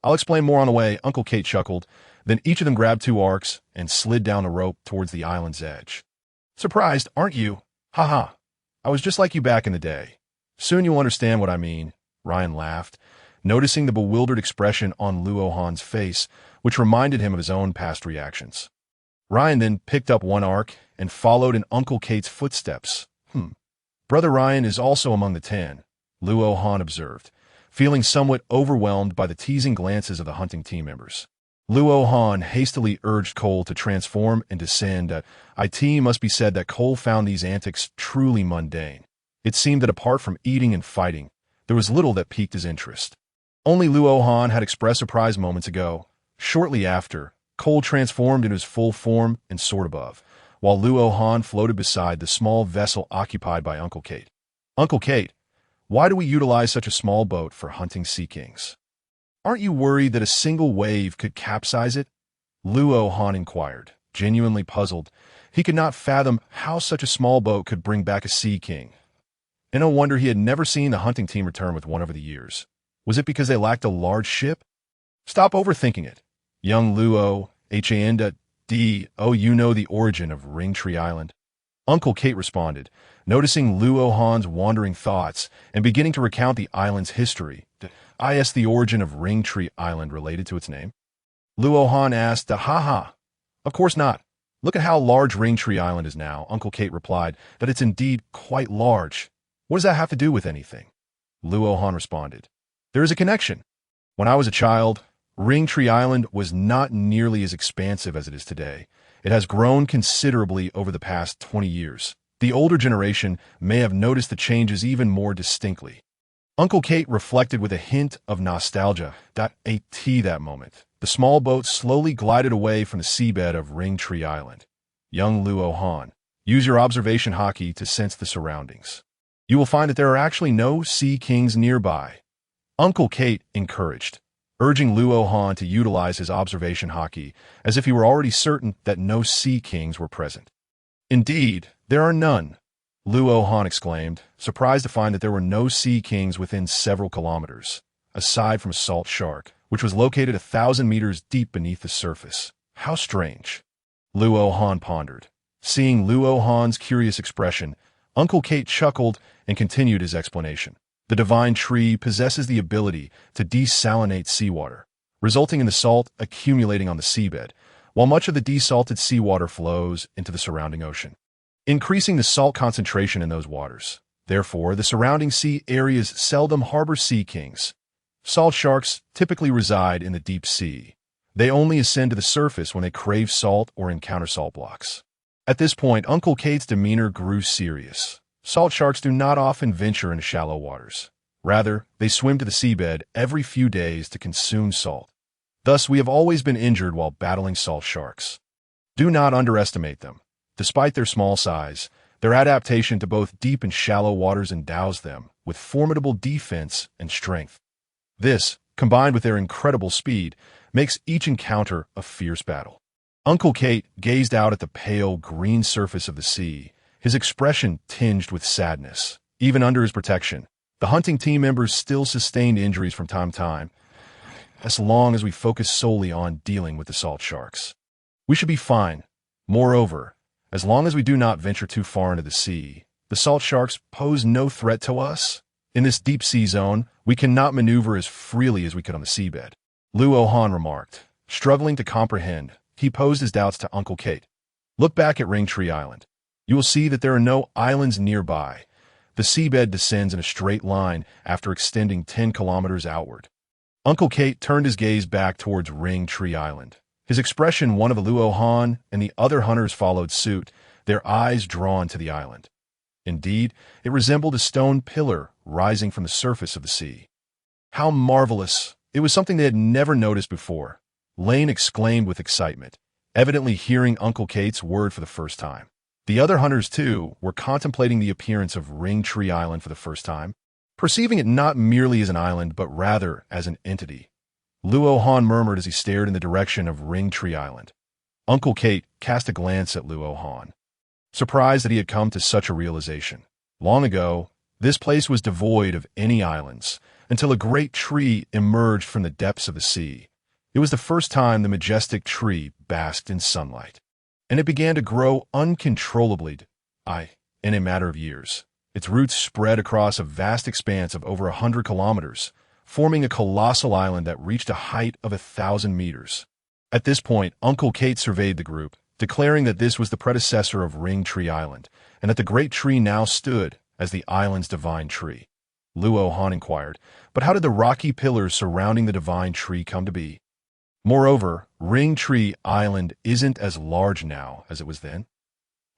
I'll explain more on the way, Uncle Kate chuckled. Then each of them grabbed 2 arcs and slid down the rope towards the island's edge. Surprised, aren't you? Haha. I was just like you back in the day. Soon you'll understand what I mean, Ryan laughed, noticing the bewildered expression on Luo Han's face, which reminded him of his own past reactions. Ryan then picked up 1 arc and followed in Uncle Kate's footsteps. Brother Ryan is also among the 10, Luo Han observed, feeling somewhat overwhelmed by the teasing glances of the hunting team members. Luo Han hastily urged Cole to transform and descend. It must be said that Cole found these antics truly mundane. It seemed that apart from eating and fighting, there was little that piqued his interest. Only Luo Han had expressed surprise moments ago. Shortly after, Cole transformed into his full form and soared above, while Luo Han floated beside the small vessel occupied by Uncle Kate. Uncle Kate, why do we utilize such a small boat for hunting sea kings? Aren't you worried that a single wave could capsize it? Luo Han inquired, genuinely puzzled. He could not fathom how such a small boat could bring back a sea king. And no wonder he had never seen the hunting team return with one over the years. Was it because they lacked a large ship? Stop overthinking it. Young Luo Han, you know the origin of Ringtree Island. Uncle Kate responded, noticing Luo Han's wandering thoughts and beginning to recount the island's history. Is the origin of Ringtree Island related to its name? Luo Han asked, haha. Of course not. Look at how large Ringtree Island is now. Uncle Kate replied that it's indeed quite large. What does that have to do with anything? Luo Han responded, there is a connection. When I was a child, Ringtree Island was not nearly as expansive as it is today. It has grown considerably over the past 20 years. The older generation may have noticed the changes even more distinctly. Uncle Kate reflected with a hint of nostalgia. That moment, the small boat slowly glided away from the seabed of Ring Tree Island. Young Luo Han, use your observation haki to sense the surroundings. You will find that there are actually no sea kings nearby. Uncle Kate encouraged, urging Luo Han to utilize his observation haki as if he were already certain that no sea kings were present. Indeed, there are none, Luo Han exclaimed, surprised to find that there were no sea kings within several kilometers, aside from a salt shark, which was located 1,000 meters deep beneath the surface. How strange. Luo Han pondered. Seeing Luo Han's curious expression, Uncle Kate chuckled and continued his explanation. The divine tree possesses the ability to desalinate seawater, resulting in the salt accumulating on the seabed, while much of the desalted seawater flows into the surrounding ocean, increasing the salt concentration in those waters. Therefore, the surrounding sea areas seldom harbor sea kings. Salt sharks typically reside in the deep sea. They only ascend to the surface when they crave salt or encounter salt blocks. At this point, Uncle Kate's demeanor grew serious. Salt sharks do not often venture into shallow waters. Rather, they swim to the seabed every few days to consume salt. Thus, we have always been injured while battling salt sharks. Do not underestimate them. Despite their small size, their adaptation to both deep and shallow waters endows them with formidable defense and strength. This, combined with their incredible speed, makes each encounter a fierce battle. Uncle Kate gazed out at the pale green surface of the sea, his expression tinged with sadness. Even under his protection, the hunting team members still sustained injuries from time to time, as long as we focus solely on dealing with the salt sharks. We should be fine. Moreover, as long as we do not venture too far into the sea, the salt sharks pose no threat to us. In this deep sea zone, we cannot maneuver as freely as we could on the seabed, Luo Han remarked. Struggling to comprehend, he posed his doubts to Uncle Kate. Look back at Ring Tree Island. You will see that there are no islands nearby. The seabed descends in a straight line after extending 10 kilometers outward. Uncle Kate turned his gaze back towards Ring Tree Island. His expression one of Luo Han and the other hunters followed suit, their eyes drawn to the island. Indeed, it resembled a stone pillar rising from the surface of the sea. How marvelous! It was something they had never noticed before. Lane exclaimed with excitement, evidently hearing Uncle Kate's word for the first time. The other hunters, too, were contemplating the appearance of Ring Tree Island for the first time, perceiving it not merely as an island, but rather as an entity. Luo Han murmured as he stared in the direction of Ring Tree Island. Uncle Kate cast a glance at Luo Han, surprised that he had come to such a realization. Long ago, this place was devoid of any islands, until a great tree emerged from the depths of the sea. It was the first time the majestic tree basked in sunlight, and it began to grow uncontrollably, in a matter of years. Its roots spread across a vast expanse of over 100 kilometers, forming a colossal island that reached a height of 1,000 meters. At this point, Uncle Kate surveyed the group, declaring that this was the predecessor of Ring Tree Island, and that the great tree now stood as the island's divine tree. Luo Han inquired, but how did the rocky pillars surrounding the divine tree come to be? Moreover, Ring Tree Island isn't as large now as it was then.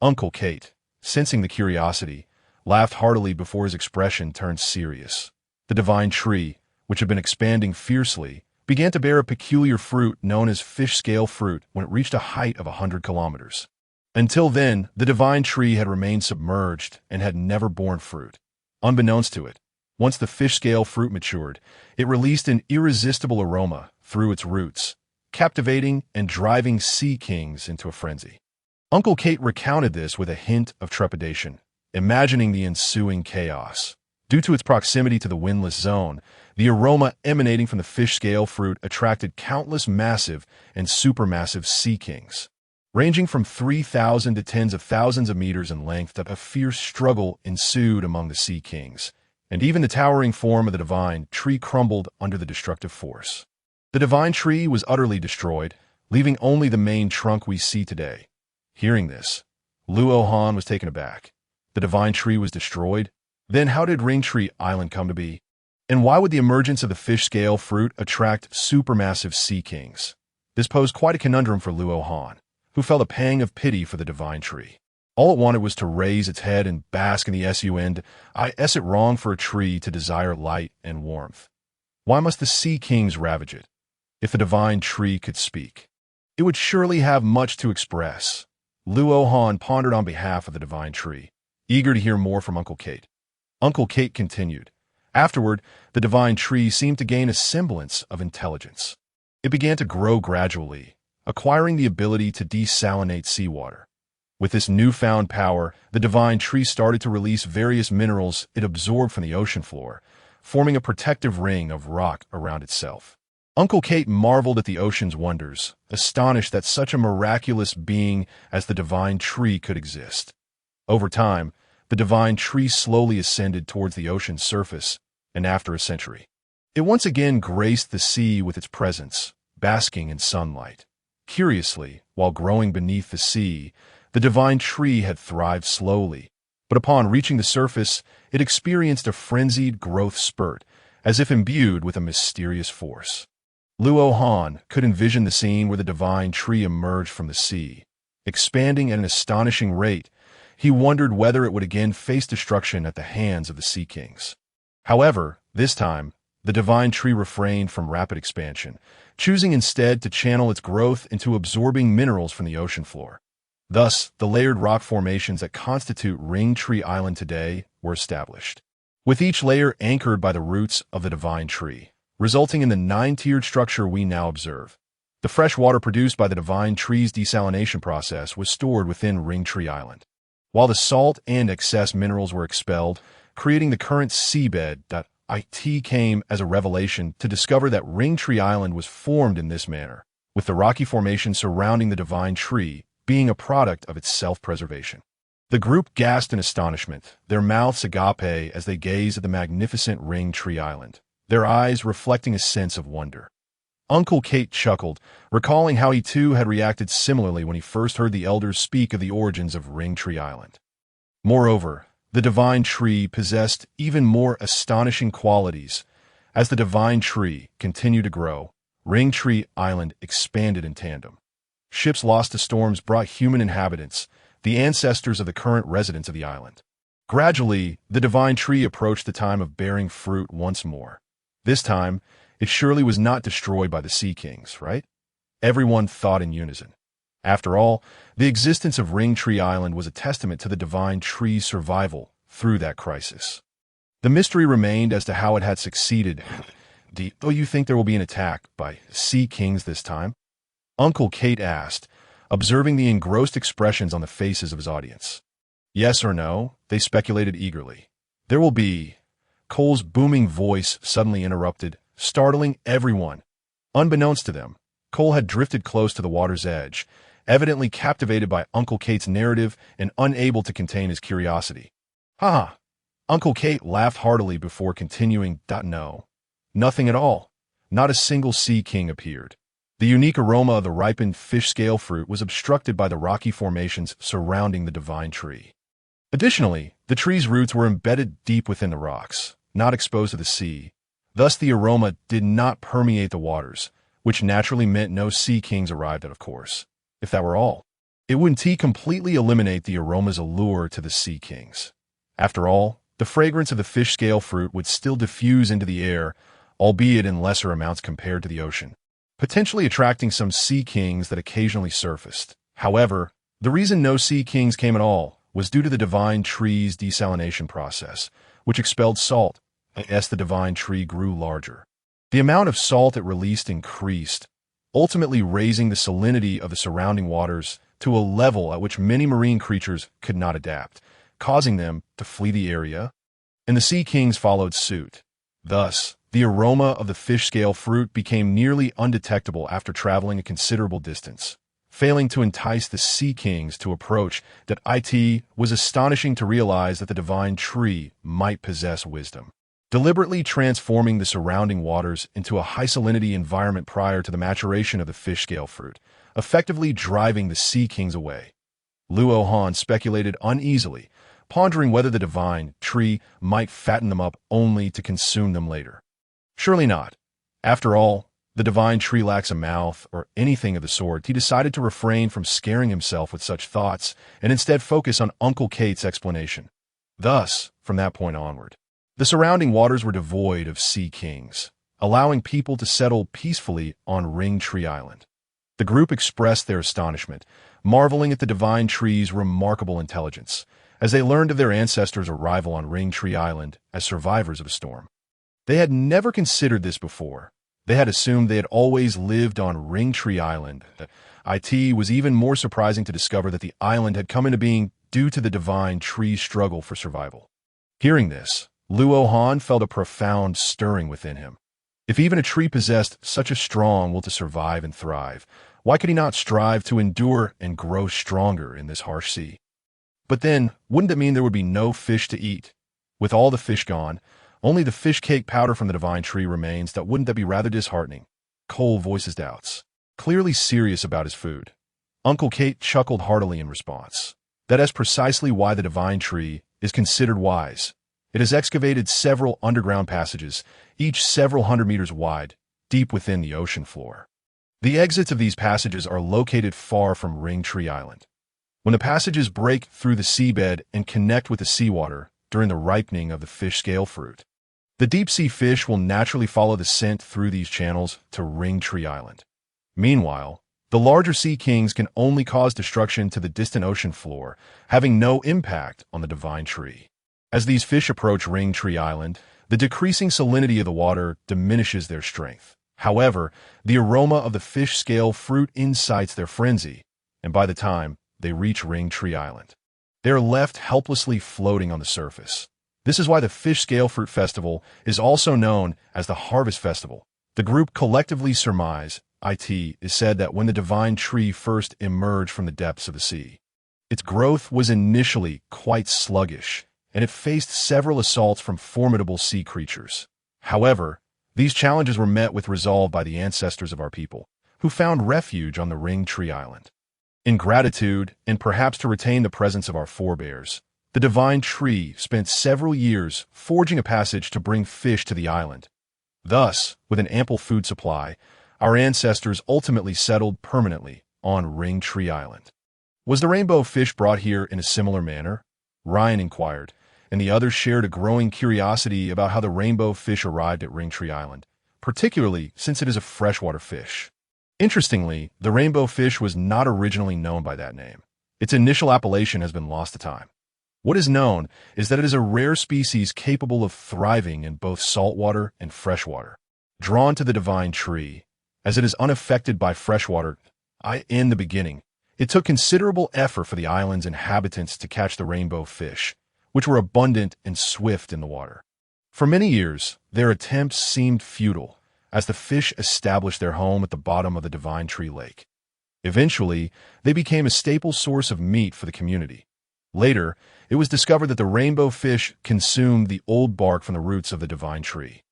Uncle Kate, sensing the curiosity, laughed heartily before his expression turned serious. The divine tree, which had been expanding fiercely, began to bear a peculiar fruit known as fish scale fruit when it reached a height of 100 kilometers. Until then, the divine tree had remained submerged and had never borne fruit. Unbeknownst to it, once the fish scale fruit matured, it released an irresistible aroma through its roots, captivating and driving sea kings into a frenzy. Uncle Kate recounted this with a hint of trepidation, imagining the ensuing chaos. Due to its proximity to the windless zone, the aroma emanating from the fish scale fruit attracted countless massive and supermassive sea kings. Ranging from 3,000 to tens of thousands of meters in length, a fierce struggle ensued among the sea kings, and even the towering form of the divine tree crumbled under the destructive force. The divine tree was utterly destroyed, leaving only the main trunk we see today. Hearing this, Luo Han was taken aback. The divine tree was destroyed? Then how did Ring Tree Island come to be? And why would the emergence of the fish scale fruit attract supermassive sea kings? This posed quite a conundrum for Luo Han, who felt a pang of pity for the divine tree. All it wanted was to raise its head and bask in the sun. Is it wrong for a tree to desire light and warmth? Why must the sea kings ravage it? If the divine tree could speak, it would surely have much to express. Luo Han pondered on behalf of the divine tree, eager to hear more from Uncle Kate. Uncle Kate continued. Afterward, the divine tree seemed to gain a semblance of intelligence. It began to grow gradually, acquiring the ability to desalinate seawater. With this newfound power, the divine tree started to release various minerals it absorbed from the ocean floor, forming a protective ring of rock around itself. Uncle Kate marveled at the ocean's wonders, astonished that such a miraculous being as the divine tree could exist. Over time, the divine tree slowly ascended towards the ocean's surface, and after a century, it once again graced the sea with its presence, basking in sunlight. Curiously, while growing beneath the sea, the divine tree had thrived slowly, but upon reaching the surface, it experienced a frenzied growth spurt, as if imbued with a mysterious force. Luo Han could envision the scene where the divine tree emerged from the sea. Expanding at an astonishing rate, he wondered whether it would again face destruction at the hands of the sea kings. However, this time, the divine tree refrained from rapid expansion, choosing instead to channel its growth into absorbing minerals from the ocean floor. Thus, the layered rock formations that constitute Ring Tree Island today were established, with each layer anchored by the roots of the divine tree, resulting in the 9-tiered structure we now observe. The fresh water produced by the divine tree's desalination process was stored within Ring Tree Island, while the salt and excess minerals were expelled, creating the current seabed. It came as a revelation to discover that Ring Tree Island was formed in this manner, with the rocky formation surrounding the divine tree being a product of its self-preservation. The group gasped in astonishment, their mouths agape as they gazed at the magnificent Ring Tree Island, their eyes reflecting a sense of wonder. Uncle Kate chuckled, recalling how he too had reacted similarly when he first heard the elders speak of the origins of Ring Tree Island. Moreover, the divine tree possessed even more astonishing qualities. As the divine tree continued to grow, Ring Tree Island expanded in tandem. Ships lost to storms brought human inhabitants, the ancestors of the current residents of the island. Gradually, the divine tree approached the time of bearing fruit once more. This time, it surely was not destroyed by the sea kings, right? Everyone thought in unison. After all, the existence of Ring Tree Island was a testament to the divine tree's survival through that crisis. The mystery remained as to how it had succeeded. Do you think there will be an attack by sea kings this time? Uncle Kate asked, observing the engrossed expressions on the faces of his audience. Yes or no, they speculated eagerly. There will be. Cole's booming voice suddenly interrupted, startling everyone. Unbeknownst to them, Cole had drifted close to the water's edge, evidently captivated by Uncle Kate's narrative and unable to contain his curiosity. Ha! Uncle Kate laughed heartily before continuing. No, nothing at all. Not a single sea king appeared. The unique aroma of the ripened fish scale fruit was obstructed by the rocky formations surrounding the divine tree. Additionally, the tree's roots were embedded deep within the rocks, not exposed to the sea. Thus, the aroma did not permeate the waters, which naturally meant no sea kings arrived at, of course. If that were all, it wouldn't completely eliminate the aroma's allure to the sea kings. After all, the fragrance of the fish scale fruit would still diffuse into the air, albeit in lesser amounts compared to the ocean, potentially attracting some sea kings that occasionally surfaced. However, the reason no sea kings came at all was due to the divine tree's desalination process, which expelled salt as the divine tree grew larger. The amount of salt it released increased, ultimately raising the salinity of the surrounding waters to a level at which many marine creatures could not adapt, causing them to flee the area, and the sea kings followed suit. Thus, the aroma of the fish scale fruit became nearly undetectable after traveling a considerable distance, failing to entice the sea kings to approach. That it was astonishing to realize that the divine tree might possess wisdom, deliberately transforming the surrounding waters into a high salinity environment prior to the maturation of the fish scale fruit, effectively driving the sea kings away. Luo Han speculated uneasily, pondering whether the divine tree might fatten them up only to consume them later. Surely not. After all, The divine tree lacks a mouth or anything of the sort. He decided to refrain from scaring himself with such thoughts and instead focus on Uncle Kate's explanation. Thus, from that point onward, the surrounding waters were devoid of sea kings, allowing people to settle peacefully on Ring Tree Island. The group expressed their astonishment, marveling at the divine tree's remarkable intelligence, as they learned of their ancestors' arrival on Ring Tree Island as survivors of a storm. They had never considered this before. They had assumed they had always lived on Ring Tree Island. It was even more surprising to discover that the island had come into being due to the divine tree's struggle for survival. Hearing this, Luohan felt a profound stirring within him. If even a tree possessed such a strong will to survive and thrive, why could he not strive to endure and grow stronger in this harsh sea? But then, wouldn't it mean there would be no fish to eat? With all the fish gone, only the fish cake powder from the divine tree remains. Wouldn't that be rather disheartening? Cole voices doubts, clearly serious about his food. Uncle Kate chuckled heartily in response. That is precisely why the divine tree is considered wise. It has excavated several underground passages, each several hundred meters wide, deep within the ocean floor. The exits of these passages are located far from Ring Tree Island. When the passages break through the seabed and connect with the seawater during the ripening of the fish scale fruit, the deep-sea fish will naturally follow the scent through these channels to Ring Tree Island. Meanwhile, the larger sea kings can only cause destruction to the distant ocean floor, having no impact on the divine tree. As these fish approach Ring Tree Island, the decreasing salinity of the water diminishes their strength. However, the aroma of the fish scale fruit incites their frenzy, and by the time they reach Ring Tree Island, they are left helplessly floating on the surface. This is why the Fish Scale Fruit Festival is also known as the Harvest Festival. The group collectively surmise, it is said that when the divine tree first emerged from the depths of the sea, its growth was initially quite sluggish, and it faced several assaults from formidable sea creatures. However, these challenges were met with resolve by the ancestors of our people, who found refuge on the Ring Tree Island. In gratitude, and perhaps to retain the presence of our forebears, the divine tree spent several years forging a passage to bring fish to the island. Thus, with an ample food supply, our ancestors ultimately settled permanently on Ring Tree Island. Was the rainbow fish brought here in a similar manner? Ryan inquired, and the others shared a growing curiosity about how the rainbow fish arrived at Ring Tree Island, particularly since it is a freshwater fish. Interestingly, the rainbow fish was not originally known by that name. Its initial appellation has been lost to time. What is known is that it is a rare species capable of thriving in both saltwater and freshwater. Drawn to the divine tree, as it is unaffected by freshwater, in the beginning, it took considerable effort for the island's inhabitants to catch the rainbow fish, which were abundant and swift in the water. For many years, their attempts seemed futile, as the fish established their home at the bottom of the divine tree lake. Eventually, they became a staple source of meat for the community. Later, it was discovered that the rainbow fish consumed the old bark from the roots of the divine tree,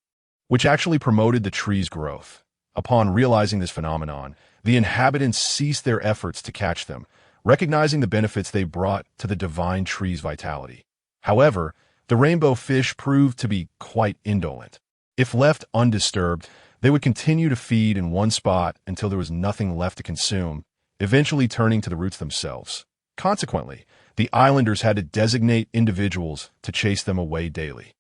which actually promoted the tree's growth. Upon realizing this phenomenon, the inhabitants ceased their efforts to catch them, recognizing the benefits they brought to the divine tree's vitality. However, the rainbow fish proved to be quite indolent. If left undisturbed, they would continue to feed in one spot until there was nothing left to consume, eventually turning to the roots themselves. Consequently, the islanders had to designate individuals to chase them away daily.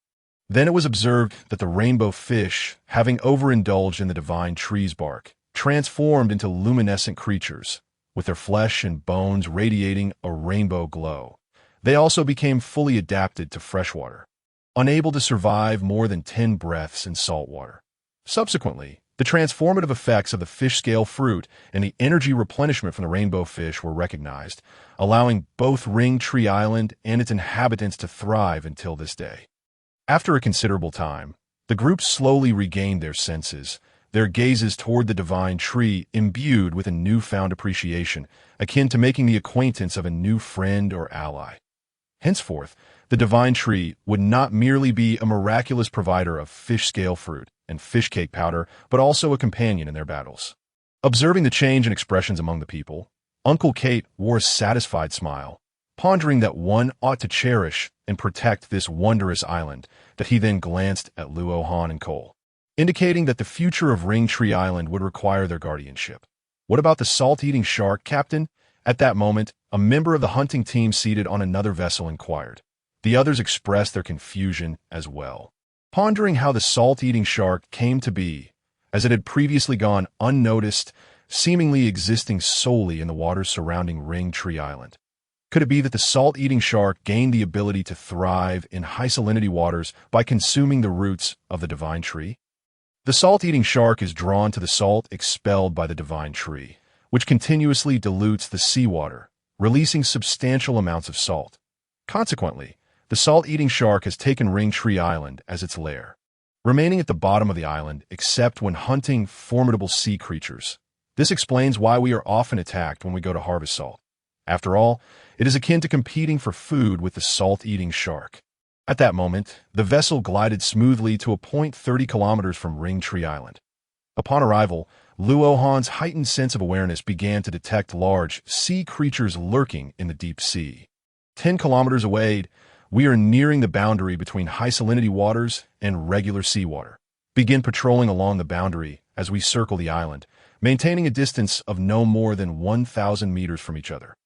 Then it was observed that the rainbow fish, having overindulged in the divine tree's bark, transformed into luminescent creatures, with their flesh and bones radiating a rainbow glow. They also became fully adapted to freshwater, unable to survive more than 10 breaths in salt water. Subsequently, the transformative effects of the fish scale fruit and the energy replenishment from the rainbow fish were recognized, allowing both Ring Tree Island and its inhabitants to thrive until this day. After a considerable time, the group slowly regained their senses, their gazes toward the divine tree imbued with a newfound appreciation, akin to making the acquaintance of a new friend or ally. Henceforth, the divine tree would not merely be a miraculous provider of fish scale fruit and fish cake powder, but also a companion in their battles. Observing the change in expressions among the people, Uncle Kate wore a satisfied smile, pondering that one ought to cherish and protect this wondrous island, that he then glanced at Luohan and Cole. indicating that the future of Ring Tree Island would require their guardianship. What about the salt-eating shark, Captain? At that moment, a member of the hunting team seated on another vessel inquired. The others expressed their confusion as well, pondering how the salt-eating shark came to be, as it had previously gone unnoticed, seemingly existing solely in the waters surrounding Ring Tree Island. Could it be that the salt-eating shark gained the ability to thrive in high salinity waters by consuming the roots of the divine tree? The salt-eating shark is drawn to the salt expelled by the divine tree, which continuously dilutes the seawater, releasing substantial amounts of salt. Consequently, the salt-eating shark has taken Ring Tree Island as its lair, remaining at the bottom of the island except when hunting formidable sea creatures. This explains why we are often attacked when we go to harvest salt. After all, it is akin to competing for food with the salt-eating shark. At that moment, the vessel glided smoothly to a point 30 kilometers from Ring Tree Island. Upon arrival, Luohan's heightened sense of awareness began to detect large sea creatures lurking in the deep sea. 10 kilometers away, we are nearing the boundary between high salinity waters and regular seawater. Begin patrolling along the boundary as we circle the island, maintaining a distance of no more than 1,000 meters from each other.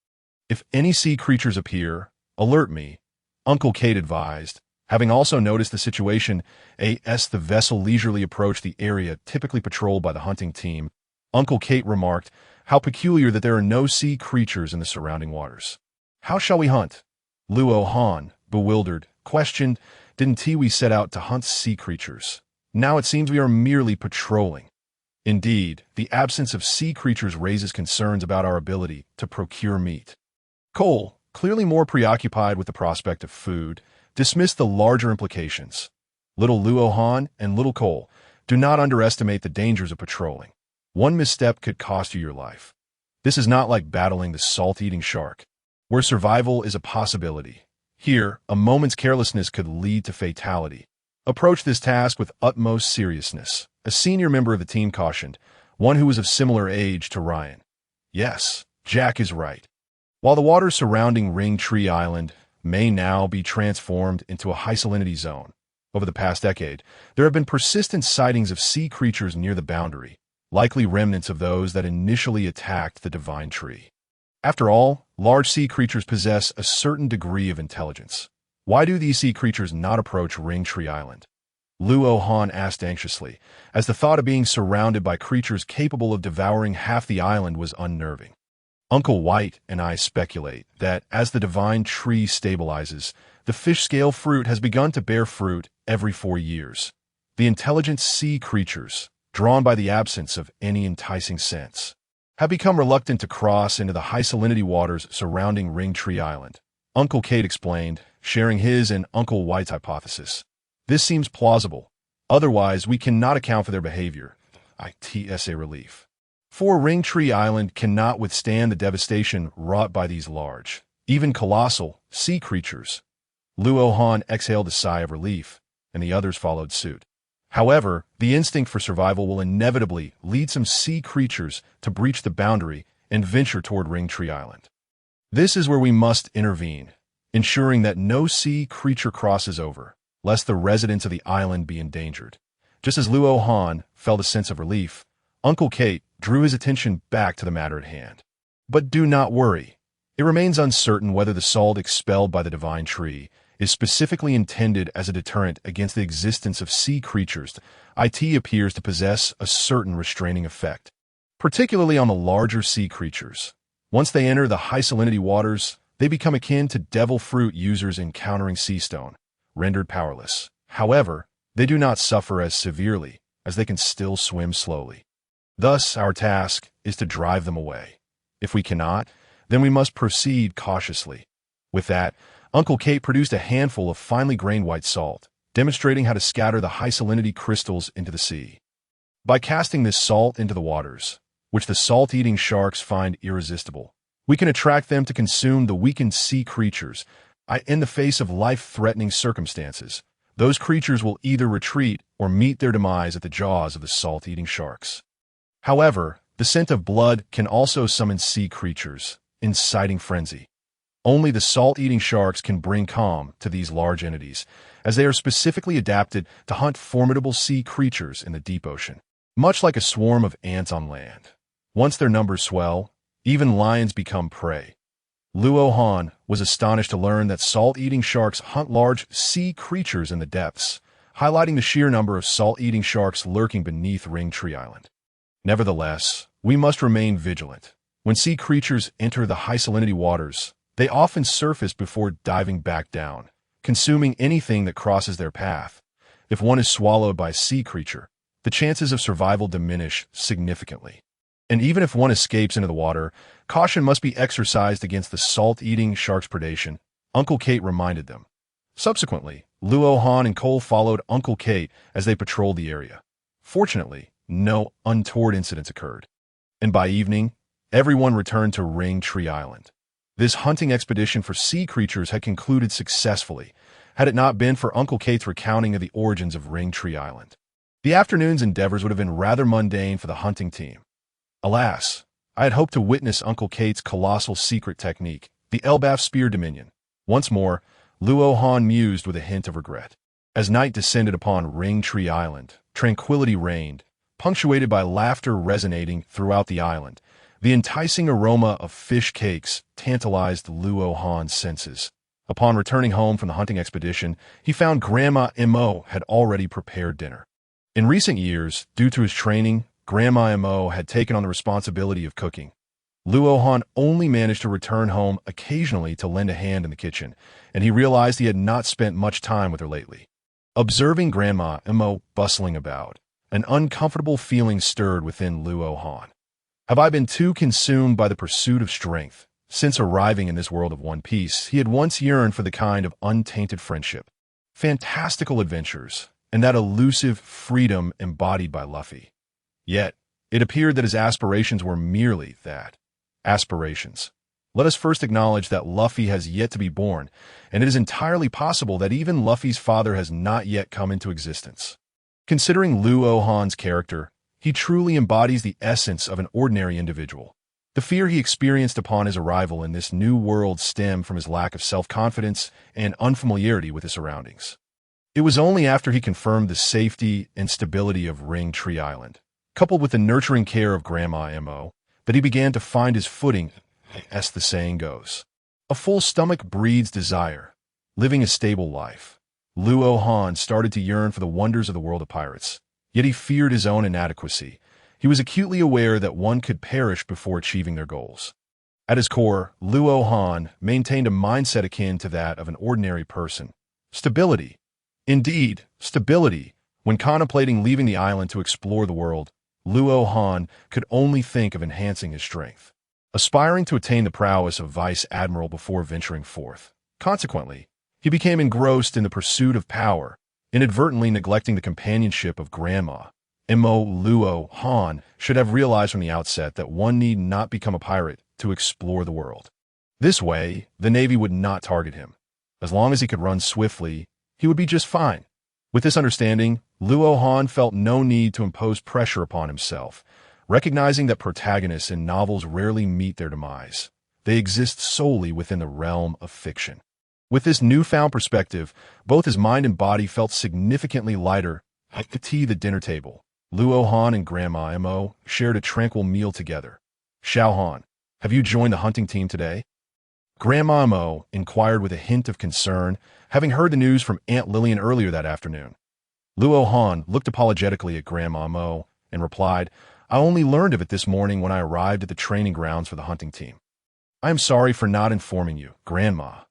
If any sea creatures appear, alert me, Uncle Kate advised. Having also noticed the situation, as the vessel leisurely approached the area typically patrolled by the hunting team, Uncle Kate remarked, "How peculiar that there are no sea creatures in the surrounding waters. How shall we hunt?" Luohan, bewildered, questioned, "Didn't we set out to hunt sea creatures? Now it seems we are merely patrolling." Indeed, the absence of sea creatures raises concerns about our ability to procure meat. Cole, clearly more preoccupied with the prospect of food, dismissed the larger implications. Little Luohan and little Cole, do not underestimate the dangers of patrolling. One misstep could cost you your life. This is not like battling the salt-eating shark, where survival is a possibility. Here, a moment's carelessness could lead to fatality. Approach this task with utmost seriousness, a senior member of the team cautioned, one who was of similar age to Ryan. Yes, Jack is right. While the waters surrounding Ring Tree Island may now be transformed into a high salinity zone, over the past decade, there have been persistent sightings of sea creatures near the boundary, likely remnants of those that initially attacked the divine tree. After all, large sea creatures possess a certain degree of intelligence. Why do these sea creatures not approach Ring Tree Island? Luohan asked anxiously, as the thought of being surrounded by creatures capable of devouring half the island was unnerving. Uncle White and I speculate that as the divine tree stabilizes, the fish scale fruit has begun to bear fruit every 4 years. The intelligent sea creatures, drawn by the absence of any enticing scents, have become reluctant to cross into the high salinity waters surrounding Ring Tree Island. Uncle Kate explained, sharing his and Uncle White's hypothesis. This seems plausible. Otherwise, we cannot account for their behavior. ITSA relief. For Ring Tree Island cannot withstand the devastation wrought by these large, even colossal, sea creatures. Luohan exhaled a sigh of relief, and the others followed suit. However, the instinct for survival will inevitably lead some sea creatures to breach the boundary and venture toward Ring Tree Island. This is where we must intervene, ensuring that no sea creature crosses over, lest the residents of the island be endangered. Just as Luohan felt a sense of relief, Uncle Kate drew his attention back to the matter at hand. But do not worry. It remains uncertain whether the salt expelled by the divine tree is specifically intended as a deterrent against the existence of sea creatures. It appears to possess a certain restraining effect, particularly on the larger sea creatures. Once they enter the high salinity waters, they become akin to devil fruit users encountering sea stone, rendered powerless. However, they do not suffer as severely, as they can still swim slowly. Thus, our task is to drive them away. If we cannot, then we must proceed cautiously. With that, Uncle Kate produced a handful of finely grained white salt, demonstrating how to scatter the high salinity crystals into the sea. By casting this salt into the waters, which the salt-eating sharks find irresistible, we can attract them to consume the weakened sea creatures. In the face of life-threatening circumstances, those creatures will either retreat or meet their demise at the jaws of the salt-eating sharks. However, the scent of blood can also summon sea creatures, inciting frenzy. Only the salt-eating sharks can bring calm to these large entities, as they are specifically adapted to hunt formidable sea creatures in the deep ocean. Much like a swarm of ants on land. Once their numbers swell, even lions become prey. Luo Han was astonished to learn that salt-eating sharks hunt large sea creatures in the depths, highlighting the sheer number of salt-eating sharks lurking beneath Ringtree Island. Nevertheless, we must remain vigilant. When sea creatures enter the high salinity waters, they often surface before diving back down, consuming anything that crosses their path. If one is swallowed by a sea creature, the chances of survival diminish significantly. And even if one escapes into the water, caution must be exercised against the salt-eating shark's predation, Uncle Kate reminded them. Subsequently, Luo Han and Cole followed Uncle Kate as they patrolled the area. Fortunately, no untoward incidents occurred. And by evening, everyone returned to Ringtree Island. This hunting expedition for sea creatures had concluded successfully, had it not been for Uncle Kate's recounting of the origins of Ringtree Island. The afternoon's endeavors would have been rather mundane for the hunting team. Alas, I had hoped to witness Uncle Kate's colossal secret technique, the Elbaf Spear Dominion. Once more, Luo Han mused with a hint of regret. As night descended upon Ringtree Island, tranquility reigned, punctuated by laughter resonating throughout the island. The enticing aroma of fish cakes tantalized Luo Han's senses. Upon returning home from the hunting expedition, he found Grandma Mo had already prepared dinner. In recent years, due to his training, Grandma Mo had taken on the responsibility of cooking. Luo Han only managed to return home occasionally to lend a hand in the kitchen, and he realized he had not spent much time with her lately. Observing Grandma Mo bustling about, an uncomfortable feeling stirred within Luo Han. Have I been too consumed by the pursuit of strength? Since arriving in this world of One Piece, he had once yearned for the kind of untainted friendship, fantastical adventures, and that elusive freedom embodied by Luffy. Yet, it appeared that his aspirations were merely that. Aspirations. Let us first acknowledge that Luffy has yet to be born, and it is entirely possible that even Luffy's father has not yet come into existence. Considering Luo Han's character, he truly embodies the essence of an ordinary individual. The fear he experienced upon his arrival in this new world stemmed from his lack of self-confidence and unfamiliarity with his surroundings. It was only after he confirmed the safety and stability of Ringtree Island, coupled with the nurturing care of Grandma Mo, that he began to find his footing, as the saying goes. A full stomach breeds desire. Living a stable life, Luo Han started to yearn for the wonders of the world of pirates. Yet he feared his own inadequacy. He was acutely aware that one could perish before achieving their goals. At his core, Luo Han maintained a mindset akin to that of an ordinary person. Stability. Indeed, stability. When contemplating leaving the island to explore the world, Luo Han could only think of enhancing his strength, aspiring to attain the prowess of Vice Admiral before venturing forth. Consequently, he became engrossed in the pursuit of power, inadvertently neglecting the companionship of Grandma Mo. Luo Han should have realized from the outset that one need not become a pirate to explore the world. This way, the Navy would not target him. As long as he could run swiftly, he would be just fine. With this understanding, Luo Han felt no need to impose pressure upon himself, recognizing that protagonists in novels rarely meet their demise. They exist solely within the realm of fiction. With this newfound perspective, both his mind and body felt significantly lighter. At the dinner table, Luo Han and Grandma Mo shared a tranquil meal together. "Xiao Han, have you joined the hunting team today?" Grandma Mo inquired with a hint of concern, having heard the news from Aunt Lillian earlier that afternoon. Luo Han looked apologetically at Grandma Mo and replied, "I only learned of it this morning when I arrived at the training grounds for the hunting team." "I am sorry for not informing you, Grandma."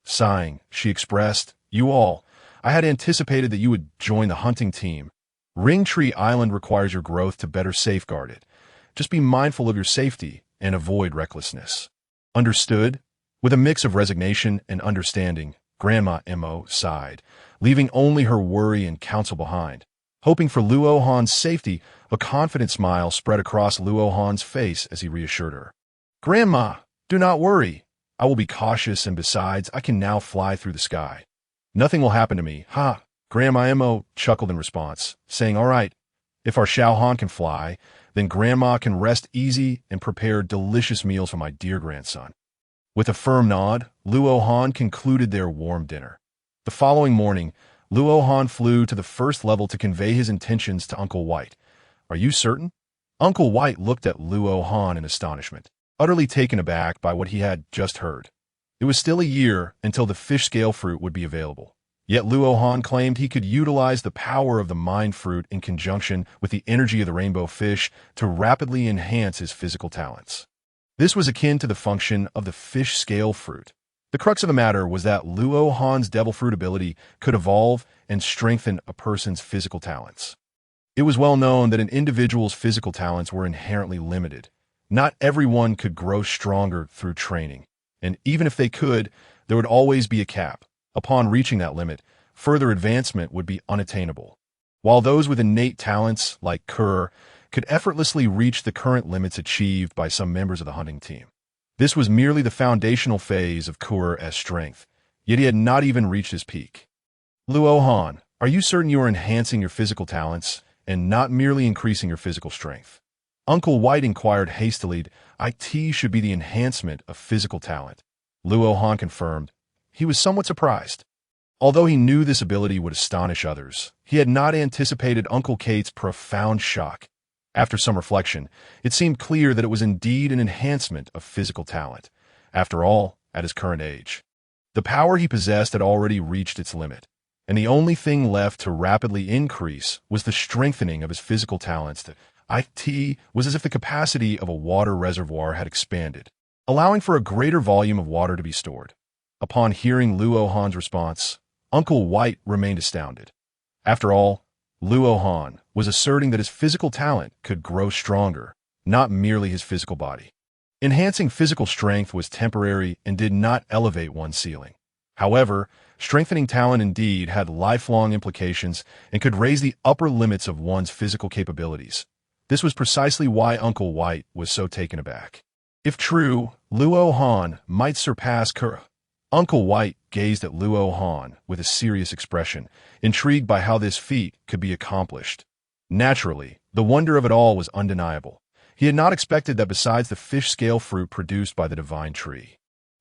Sighing, she expressed, I had anticipated that you would join the hunting team. Ringtree Island requires your growth to better safeguard it. Just be mindful of your safety and avoid recklessness." "Understood?" With a mix of resignation and understanding, Grandma Mo sighed, leaving only her worry and counsel behind. Hoping for Luo Han's safety, a confident smile spread across Luo Han's face as he reassured her. "Grandma, do not worry. I will be cautious, and besides, I can now fly through the sky. Nothing will happen to me." "Ha!" Grandma Mo chuckled in response, saying, "All right, if our Xiao Han can fly, then Grandma can rest easy and prepare delicious meals for my dear grandson." With a firm nod, Luo Han concluded their warm dinner. The following morning, Luo Han flew to the first level to convey his intentions to Uncle White. Are you certain? Uncle White looked at Luo Han in astonishment, utterly taken aback by what he had just heard. It was still a year until the fish scale fruit would be available. Yet Luo Han claimed he could utilize the power of the mind fruit in conjunction with the energy of the rainbow fish to rapidly enhance his physical talents. This was akin to the function of the fish scale fruit. The crux of the matter was that Luo Han's devil fruit ability could evolve and strengthen a person's physical talents. It was well known that an individual's physical talents were inherently limited. Not everyone could grow stronger through training, and even if they could, there would always be a cap. Upon reaching that limit, further advancement would be unattainable. While those with innate talents, like Kerr, could effortlessly reach the current limits achieved by some members of the hunting team. This was merely the foundational phase of Kerr's strength, yet he had not even reached his peak. Luo Han, are you certain you are enhancing your physical talents and not merely increasing your physical strength? Uncle White inquired hastily. It should be the enhancement of physical talent. Luo Han confirmed. He was somewhat surprised. Although he knew this ability would astonish others, he had not anticipated Uncle Kate's profound shock. After some reflection, it seemed clear that it was indeed an enhancement of physical talent. After all, at his current age, the power he possessed had already reached its limit, and the only thing left to rapidly increase was the strengthening of his physical talents. It was as if the capacity of a water reservoir had expanded, allowing for a greater volume of water to be stored. Upon hearing Luo Han's response, Uncle White remained astounded. After all, Luo Han was asserting that his physical talent could grow stronger, not merely his physical body. Enhancing physical strength was temporary and did not elevate one's ceiling. However, strengthening talent indeed had lifelong implications and could raise the upper limits of one's physical capabilities. This was precisely why Uncle White was so taken aback. If true, Luo Han might surpass Kerr. Uncle White gazed at Luo Han with a serious expression, intrigued by how this feat could be accomplished. Naturally, the wonder of it all was undeniable. He had not expected that besides the fish scale fruit produced by the divine tree,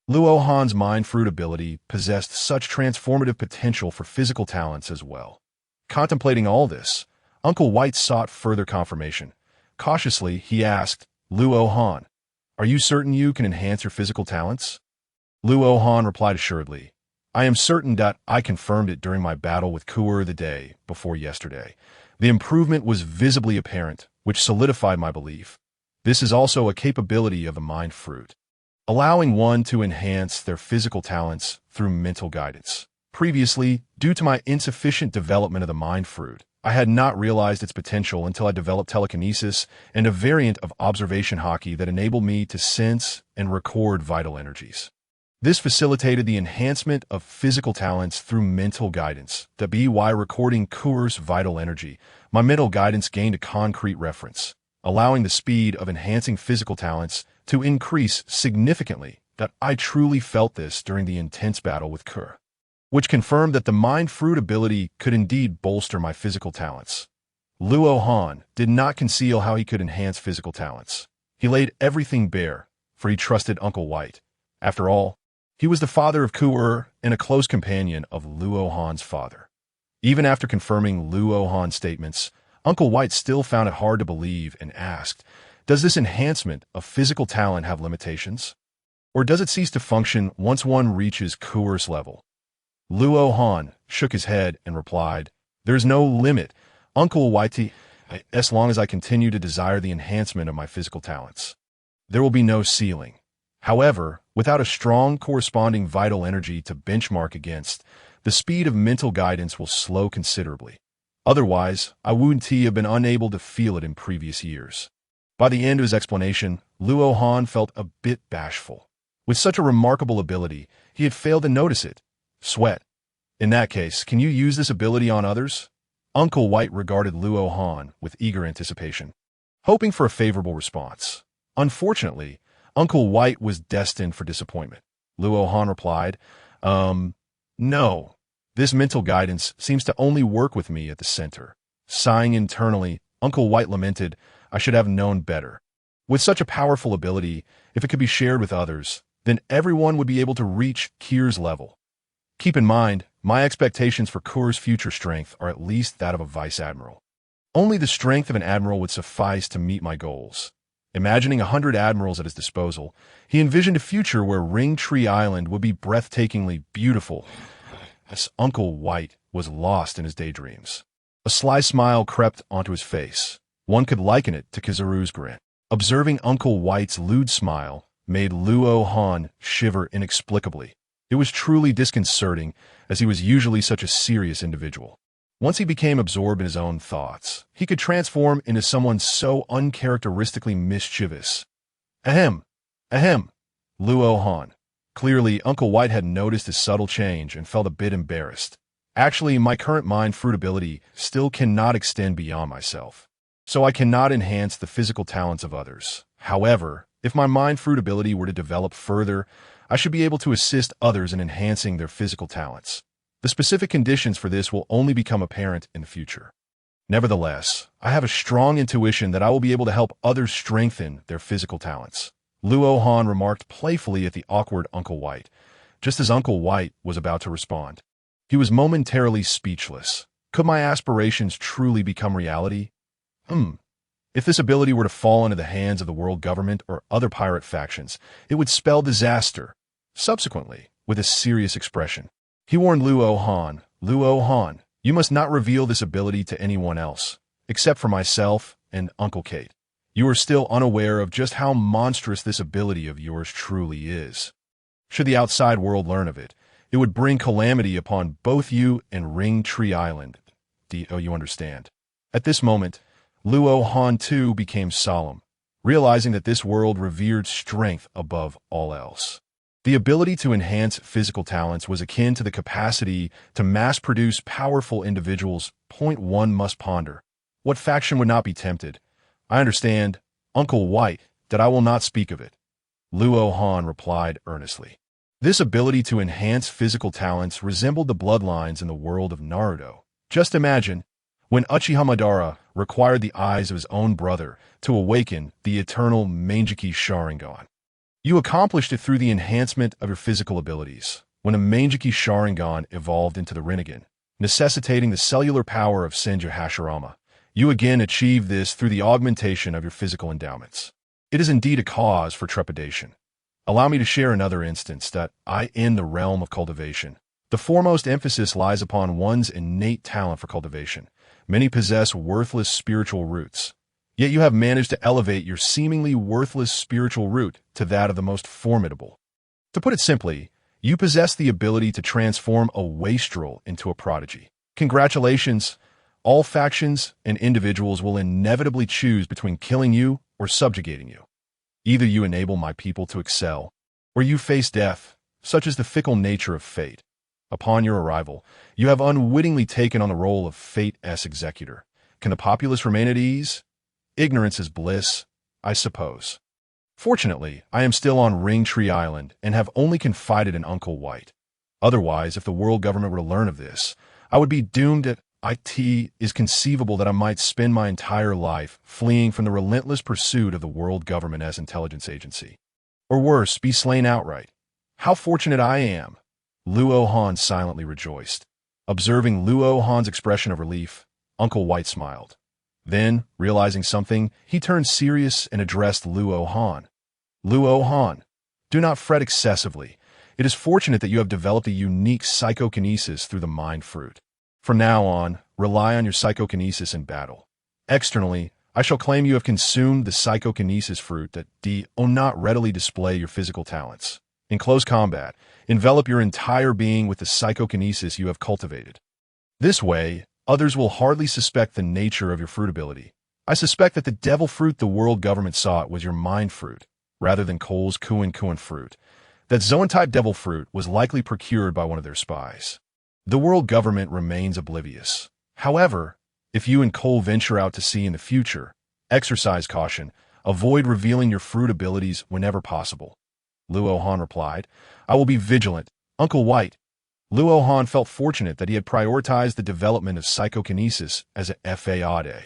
Luo Han's mind fruit ability possessed such transformative potential for physical talents as well. Contemplating all this, Uncle White sought further confirmation. Cautiously, he asked, Luo Han, are you certain you can enhance your physical talents? Luo Han replied assuredly, I am certain that I confirmed it during my battle with Kerr the day before yesterday. The improvement was visibly apparent, which solidified my belief. This is also a capability of the mind fruit, allowing one to enhance their physical talents through mental guidance. Previously, due to my insufficient development of the mind fruit, I had not realized its potential until I developed telekinesis and a variant of observation hockey that enabled me to sense and record vital energies. This facilitated the enhancement of physical talents through mental guidance. By recording Kerr's vital energy, my mental guidance gained a concrete reference, allowing the speed of enhancing physical talents to increase significantly. I truly felt this during the intense battle with Kerr, which confirmed that the mind fruit ability could indeed bolster my physical talents. Luo Han did not conceal how he could enhance physical talents. He laid everything bare, for he trusted Uncle White. After all, he was the father of Kerr and a close companion of Luo Han's father. Even after confirming Luo Han's statements, Uncle White still found it hard to believe and asked, does this enhancement of physical talent have limitations? Or does it cease to function once one reaches Kerr's level? Luo Han shook his head and replied, there's no limit, Uncle Whitey, as long as I continue to desire the enhancement of my physical talents. There will be no ceiling. However, without a strong corresponding vital energy to benchmark against, the speed of mental guidance will slow considerably. Otherwise, I wouldn't have been unable to feel it in previous years. By the end of his explanation, Luo Han felt a bit bashful. With such a remarkable ability, he had failed to notice it. Sweat. In that case, can you use this ability on others? Uncle White regarded Luo Han with eager anticipation, hoping for a favorable response. Unfortunately, Uncle White was destined for disappointment. Luo Han replied, no. This mental guidance seems to only work with me at the center. Sighing internally, Uncle White lamented, I should have known better. With such a powerful ability, if it could be shared with others, then everyone would be able to reach Kier's level. Keep in mind, my expectations for Kier's future strength are at least that of a vice admiral. Only the strength of an admiral would suffice to meet my goals. Imagining 100 admirals at his disposal, he envisioned a future where Ring Tree Island would be breathtakingly beautiful. As Uncle White was lost in his daydreams. A sly smile crept onto his face. One could liken it to Kizaru's grin. Observing Uncle White's lewd smile made Luo Han shiver inexplicably. It was truly disconcerting, as he was usually such a serious individual. Once he became absorbed in his own thoughts, he could transform into someone so uncharacteristically mischievous. Ahem. Luo Han. Clearly, Uncle White had noticed his subtle change and felt a bit embarrassed. Actually, my current mind fruit ability still cannot extend beyond myself, so I cannot enhance the physical talents of others. However, if my mind fruit ability were to develop further, I should be able to assist others in enhancing their physical talents. The specific conditions for this will only become apparent in the future. Nevertheless, I have a strong intuition that I will be able to help others strengthen their physical talents. Luo Han remarked playfully at the awkward Uncle White, just as Uncle White was about to respond. He was momentarily speechless. Could my aspirations truly become reality? If this ability were to fall into the hands of the world government or other pirate factions, it would spell disaster. Subsequently, with a serious expression, he warned Luo Han, you must not reveal this ability to anyone else, except for myself and Uncle Kate. You are still unaware of just how monstrous this ability of yours truly is. Should the outside world learn of it, it would bring calamity upon both you and Ring Tree Island. You understand? At this moment, Luo Han too became solemn, realizing that this world revered strength above all else. The ability to enhance physical talents was akin to the capacity to mass-produce powerful individuals. One must ponder. What faction would not be tempted? I understand, Uncle White, that I will not speak of it. Luo Han replied earnestly. This ability to enhance physical talents resembled the bloodlines in the world of Naruto. Just imagine, when Uchiha Madara required the eyes of his own brother to awaken the eternal Mangeki Sharingan. You accomplished it through the enhancement of your physical abilities, when a Mangeki Sharingan evolved into the Rinnegan, necessitating the cellular power of Senju Hashirama. You again achieved this through the augmentation of your physical endowments. It is indeed a cause for trepidation. Allow me to share another instance that in the realm of cultivation. The foremost emphasis lies upon one's innate talent for cultivation. Many possess worthless spiritual roots. Yet you have managed to elevate your seemingly worthless spiritual root to that of the most formidable. To put it simply, you possess the ability to transform a wastrel into a prodigy. Congratulations! All factions and individuals will inevitably choose between killing you or subjugating you. Either you enable my people to excel, or you face death, such is the fickle nature of fate. Upon your arrival, you have unwittingly taken on the role of fate's executor. Can the populace remain at ease? Ignorance is bliss, I suppose. Fortunately, I am still on Ring Tree Island and have only confided in Uncle White. Otherwise, if the world government were to learn of this, I would be doomed at it is conceivable that I might spend my entire life fleeing from the relentless pursuit of the world government as intelligence agency. Or worse, be slain outright. How fortunate I am! Luo Han silently rejoiced. Observing Luo Han's expression of relief, Uncle White smiled. Then, realizing something, he turned serious and addressed Luo Han. Luo Han, do not fret excessively. It is fortunate that you have developed a unique psychokinesis through the mind fruit. From now on, rely on your psychokinesis in battle. Externally, I shall claim you have consumed the psychokinesis fruit that not readily display your physical talents. In close combat, envelop your entire being with the psychokinesis you have cultivated. This way, others will hardly suspect the nature of your fruit ability. I suspect that the devil fruit the world government sought was your mind fruit, rather than Cole's Kuin fruit. That Zoan-type devil fruit was likely procured by one of their spies. The world government remains oblivious. However, if you and Cole venture out to sea in the future, exercise caution, avoid revealing your fruit abilities whenever possible. Luo Han replied, I will be vigilant, Uncle White. Luo Han felt fortunate that he had prioritized the development of psychokinesis as a FAAD.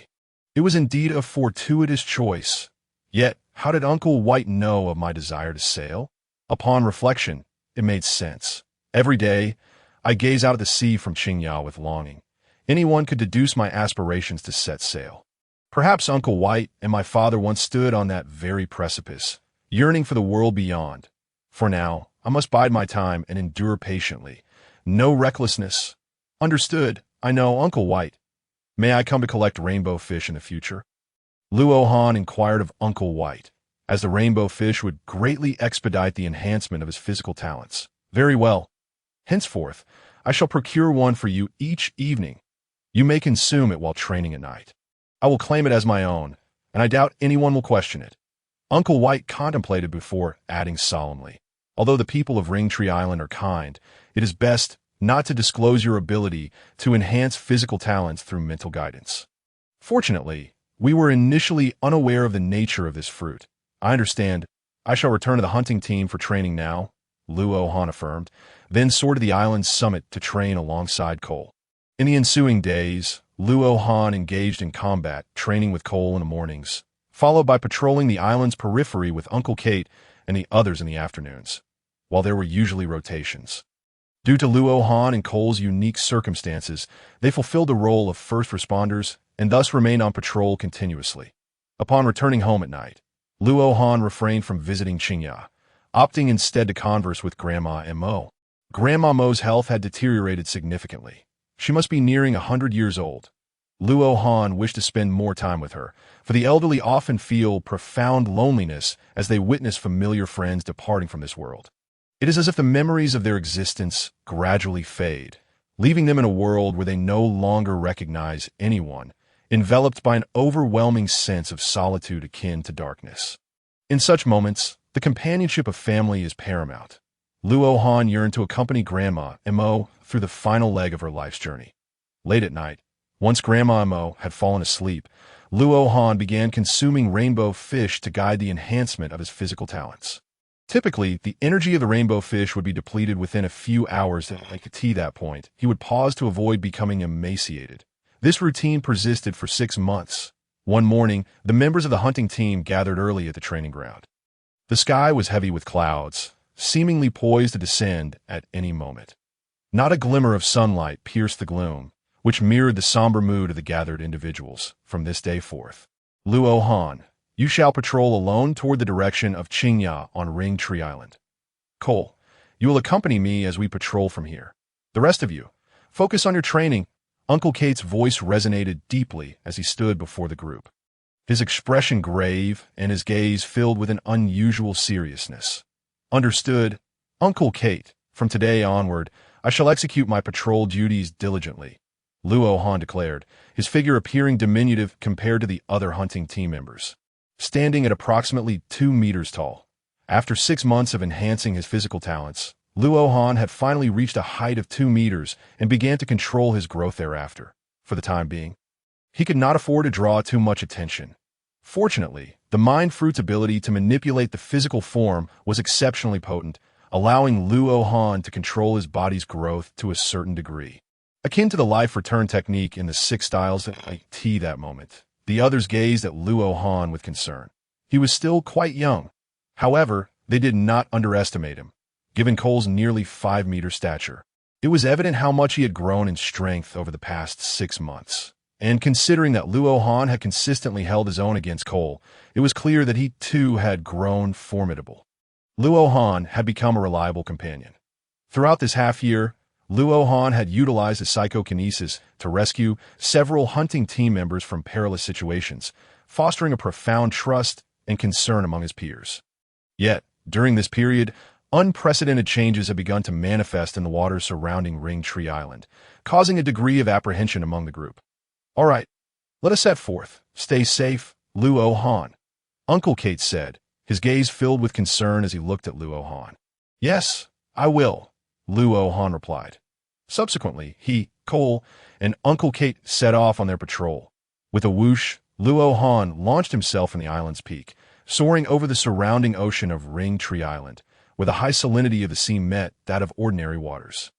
It was indeed a fortuitous choice. Yet, how did Uncle White know of my desire to sail? Upon reflection, it made sense. Every day, I gaze out at the sea from Qingya with longing. Anyone could deduce my aspirations to set sail. Perhaps Uncle White and my father once stood on that very precipice, yearning for the world beyond. For now, I must bide my time and endure patiently. No recklessness. Understood, I know, Uncle White. May I come to collect rainbow fish in the future? Luo Han inquired of Uncle White, as the rainbow fish would greatly expedite the enhancement of his physical talents. Very well. Henceforth, I shall procure one for you each evening. You may consume it while training at night. I will claim it as my own, and I doubt anyone will question it. Uncle White contemplated before adding solemnly, although the people of Ringtree Island are kind, it is best not to disclose your ability to enhance physical talents through mental guidance. Fortunately, we were initially unaware of the nature of this fruit. I understand. I shall return to the hunting team for training now, Luo Han affirmed, then soared to the island's summit to train alongside Cole. In the ensuing days, Luo Han engaged in combat, training with Cole in the mornings, followed by patrolling the island's periphery with Uncle Kate and the others in the afternoons, while there were usually rotations. Due to Luo Han and Cole's unique circumstances, they fulfilled the role of first responders and thus remained on patrol continuously. Upon returning home at night, Luo Han refrained from visiting Qingya, opting instead to converse with Grandma Mo. Grandma Mo's health had deteriorated significantly. She must be nearing 100 years old. Luo Han wished to spend more time with her, for the elderly often feel profound loneliness as they witness familiar friends departing from this world. It is as if the memories of their existence gradually fade, leaving them in a world where they no longer recognize anyone, enveloped by an overwhelming sense of solitude akin to darkness. In such moments, the companionship of family is paramount. Luo Han yearned to accompany Grandma Mo through the final leg of her life's journey. Late at night, once Grandma Mo had fallen asleep, Luo Han began consuming rainbow fish to guide the enhancement of his physical talents. Typically, the energy of the rainbow fish would be depleted within a few hours, and at that point, he would pause to avoid becoming emaciated. This routine persisted for 6 months. One morning, the members of the hunting team gathered early at the training ground. The sky was heavy with clouds, seemingly poised to descend at any moment. Not a glimmer of sunlight pierced the gloom, which mirrored the somber mood of the gathered individuals. From this day forth, Luo Han, you shall patrol alone toward the direction of Qingya on Ringtree Island. Cole, you will accompany me as we patrol from here. The rest of you, focus on your training. Uncle Kate's voice resonated deeply as he stood before the group. His expression grave and his gaze filled with an unusual seriousness. Understood, Uncle Kate. From today onward, I shall execute my patrol duties diligently, Luo Han declared, his figure appearing diminutive compared to the other hunting team members. Standing at approximately 2 meters tall. After 6 months of enhancing his physical talents, Luo Han had finally reached a height of 2 meters and began to control his growth thereafter. For the time being, he could not afford to draw too much attention. Fortunately, the mind fruit's ability to manipulate the physical form was exceptionally potent, allowing Luo Han to control his body's growth to a certain degree. Akin to the life return technique in the 6 styles that moment. The others gazed at Luo Han with concern. He was still quite young. However, they did not underestimate him. Given Cole's nearly 5-meter stature, it was evident how much he had grown in strength over the past 6 months. And considering that Luo Han had consistently held his own against Cole, it was clear that he too had grown formidable. Luo Han had become a reliable companion. Throughout this half-year, Luo Han had utilized his psychokinesis to rescue several hunting team members from perilous situations, fostering a profound trust and concern among his peers. Yet, during this period, unprecedented changes had begun to manifest in the waters surrounding Ringtree Island, causing a degree of apprehension among the group. All right, let us set forth. Stay safe, Luo Han, Uncle Kate said, his gaze filled with concern as he looked at Luo Han. Yes, I will, Luo Han replied. Subsequently, he, Cole, and Uncle Kate set off on their patrol. With a whoosh, Luo Han launched himself from the island's peak, soaring over the surrounding ocean of Ringtree Island, where the high salinity of the sea met that of ordinary waters.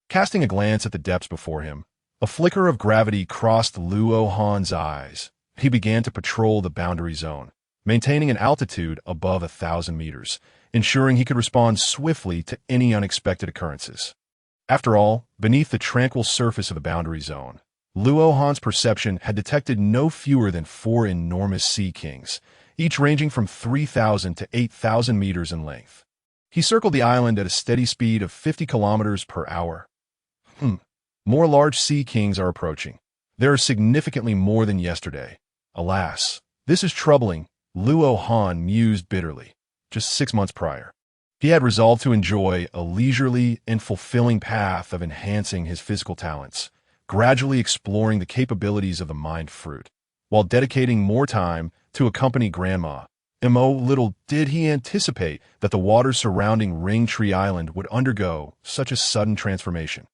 Casting a glance at the depths before him, a flicker of gravity crossed Luo Han's eyes. He began to patrol the boundary zone, maintaining an altitude above 1,000 meters, ensuring he could respond swiftly to any unexpected occurrences. After all, beneath the tranquil surface of the boundary zone, Luohan's perception had detected no fewer than 4 enormous sea kings, each ranging from 3,000 to 8,000 meters in length. He circled the island at a steady speed of 50 kilometers per hour. More large sea kings are approaching. There are significantly more than yesterday. Alas, this is troubling, Luohan mused bitterly. Just 6 months prior, he had resolved to enjoy a leisurely and fulfilling path of enhancing his physical talents, gradually exploring the capabilities of the mind fruit, while dedicating more time to accompany Grandma. Little did he anticipate that the waters surrounding Ring Tree Island would undergo such a sudden transformation.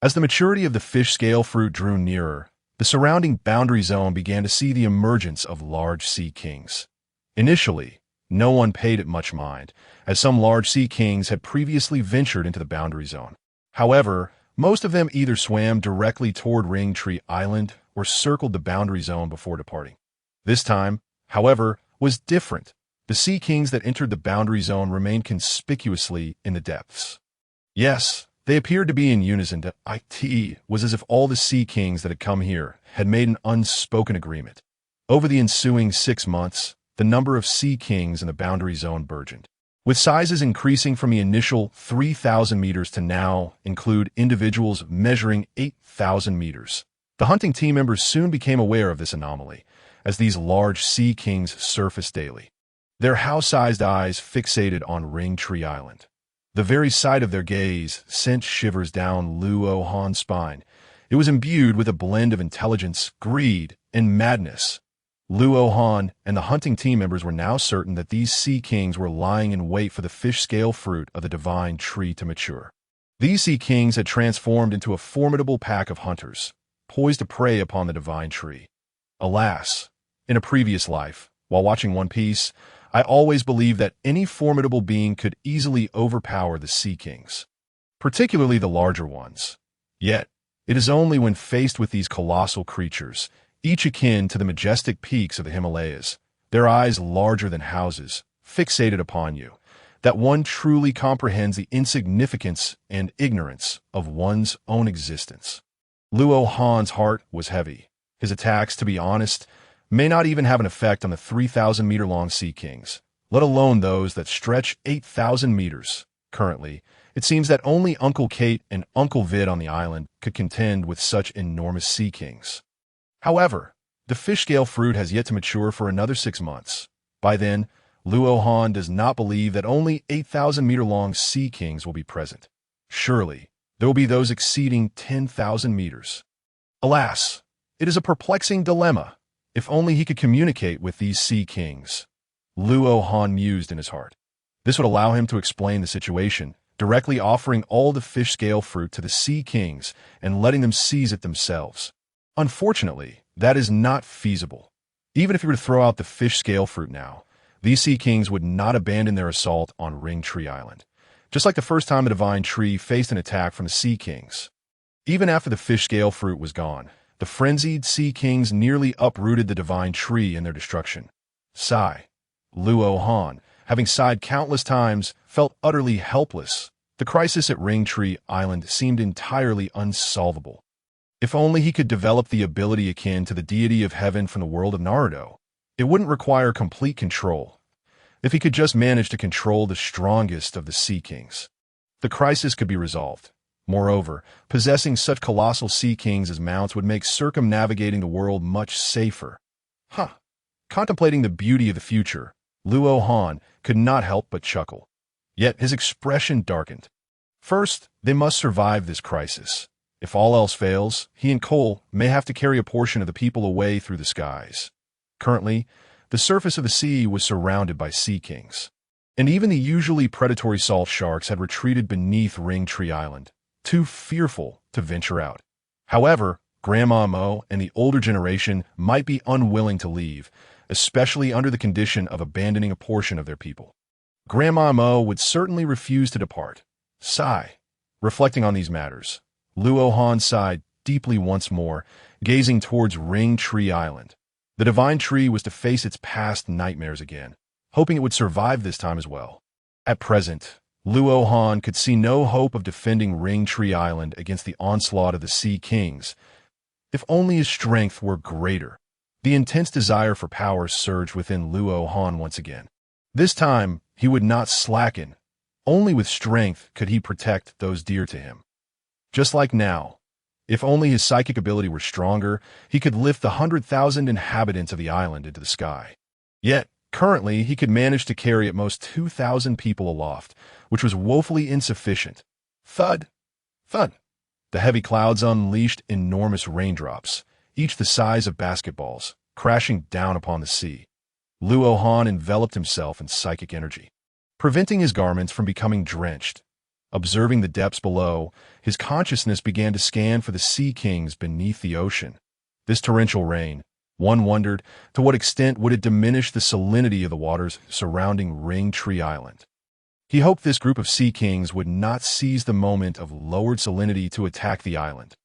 As the maturity of the fish scale fruit drew nearer, the surrounding boundary zone began to see the emergence of large sea kings. Initially, no one paid it much mind, as some large sea kings had previously ventured into the boundary zone. However, most of them either swam directly toward Ring Tree Island or circled the boundary zone before departing. This time, however, was different. The sea kings that entered the boundary zone remained conspicuously in the depths. Yes, they appeared to be in unison. It was as if all the sea kings that had come here had made an unspoken agreement. Over the ensuing 6 months, the number of sea kings in the boundary zone burgeoned, with sizes increasing from the initial 3,000 meters to now include individuals measuring 8,000 meters. The hunting team members soon became aware of this anomaly, as these large sea kings surfaced daily, their house-sized eyes fixated on Ring Tree Island. The very sight of their gaze sent shivers down Luohan's spine. It was imbued with a blend of intelligence, greed, and madness. Luohan and the hunting team members were now certain that these sea kings were lying in wait for the fish-scale fruit of the divine tree to mature. These sea kings had transformed into a formidable pack of hunters, poised to prey upon the divine tree. Alas, in a previous life, while watching One Piece, I always believed that any formidable being could easily overpower the sea kings, particularly the larger ones. Yet, it is only when faced with these colossal creatures, each akin to the majestic peaks of the Himalayas, their eyes larger than houses, fixated upon you, that one truly comprehends the insignificance and ignorance of one's own existence. Luohan's heart was heavy. His attacks, to be honest, may not even have an effect on the 3,000-meter-long sea kings, let alone those that stretch 8,000 meters. Currently, it seems that only Uncle Kate and Uncle Vid on the island could contend with such enormous sea kings. However, the fish-scale fruit has yet to mature for another 6 months. By then, Luohan does not believe that only 8,000-meter-long sea kings will be present. Surely, there will be those exceeding 10,000 meters. Alas, it is a perplexing dilemma. If only he could communicate with these sea kings. Luohan mused in his heart. This would allow him to explain the situation, directly offering all the fish-scale fruit to the sea kings and letting them seize it themselves. Unfortunately, that is not feasible. Even if he were to throw out the fish-scale fruit now, these sea kings would not abandon their assault on Ring Tree Island, just like the first time the divine tree faced an attack from the sea kings. Even after the fish-scale fruit was gone, the frenzied sea kings nearly uprooted the divine tree in their destruction. Sigh. Luohan, having sighed countless times, felt utterly helpless. The crisis at Ring Tree Island seemed entirely unsolvable. If only he could develop the ability akin to the deity of heaven from the world of Naruto, it wouldn't require complete control. If he could just manage to control the strongest of the sea kings, the crisis could be resolved. Moreover, possessing such colossal sea kings as mounts would make circumnavigating the world much safer. Contemplating the beauty of the future, Luohan could not help but chuckle. Yet his expression darkened. First, they must survive this crisis. If all else fails, he and Cole may have to carry a portion of the people away through the skies. Currently, the surface of the sea was surrounded by sea kings, and even the usually predatory salt sharks had retreated beneath Ring Tree Island, too fearful to venture out. However, Grandma Mo and the older generation might be unwilling to leave, especially under the condition of abandoning a portion of their people. Grandma Mo would certainly refuse to depart. Sigh. Reflecting on these matters, Luohan sighed deeply once more, gazing towards Ring Tree Island. The divine tree was to face its past nightmares again, hoping it would survive this time as well. At present, Luo Han could see no hope of defending Ring Tree Island against the onslaught of the Sea Kings. If only his strength were greater. The intense desire for power surged within Luo Han once again. This time, he would not slacken. Only with strength could he protect those dear to him. Just like now, if only his psychic ability were stronger, he could lift the 100,000 inhabitants of the island into the sky. Yet, currently, he could manage to carry at most 2,000 people aloft, which was woefully insufficient. Thud! Thud! The heavy clouds unleashed enormous raindrops, each the size of basketballs, crashing down upon the sea. Luo Han enveloped himself in psychic energy, preventing his garments from becoming drenched. Observing the depths below, his consciousness began to scan for the Sea Kings beneath the ocean. This torrential rain, one wondered, to what extent would it diminish the salinity of the waters surrounding Ring Tree Island? He hoped this group of Sea Kings would not seize the moment of lowered salinity to attack the island.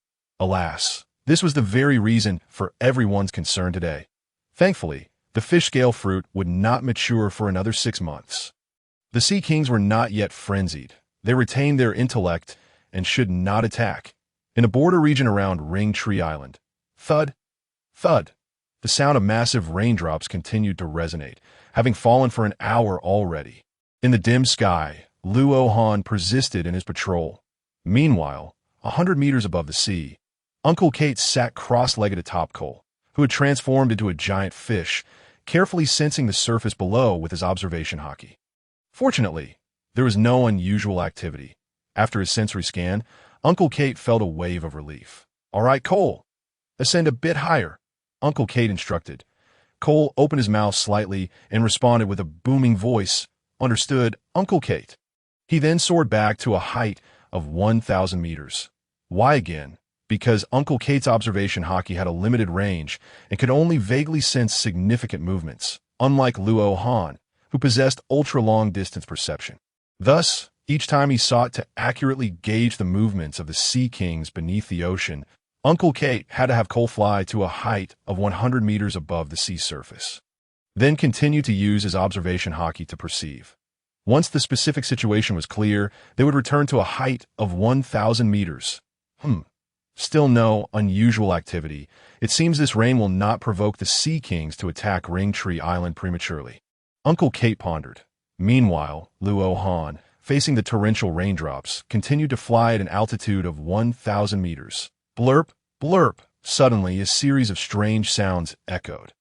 Alas, this was the very reason for everyone's concern today. Thankfully, the fish scale fruit would not mature for another 6 months. The Sea Kings were not yet frenzied. They retained their intellect and should not attack. In the border region around Ring Tree Island, thud, thud, the sound of massive raindrops continued to resonate, having fallen for an hour already. In the dim sky, Luo Han persisted in his patrol. Meanwhile, 100 meters above the sea, Uncle Kate sat cross-legged atop Cole, who had transformed into a giant fish, carefully sensing the surface below with his observation hockey. Fortunately, there was no unusual activity. After his sensory scan, Uncle Kate felt a wave of relief. "All right, Cole, ascend a bit higher," Uncle Kate instructed. Cole opened his mouth slightly and responded with a booming voice, "Understood, Uncle Kate." He then soared back to a height of 1,000 meters. Why again? Because Uncle Kate's observation hockey had a limited range and could only vaguely sense significant movements, unlike Luo Han, who possessed ultra-long distance perception. Thus, each time he sought to accurately gauge the movements of the Sea Kings beneath the ocean, Uncle Kate had to have Cole fly to a height of 100 meters above the sea surface. Then continue to use his observation hockey to perceive. Once the specific situation was clear, they would return to a height of 1,000 meters. Still no unusual activity. It seems this rain will not provoke the Sea Kings to attack Ring Tree Island prematurely. Uncle Kate pondered. Meanwhile, Luo Han, facing the torrential raindrops, continued to fly at an altitude of 1,000 meters. Blurp, blurp. Suddenly, a series of strange sounds echoed.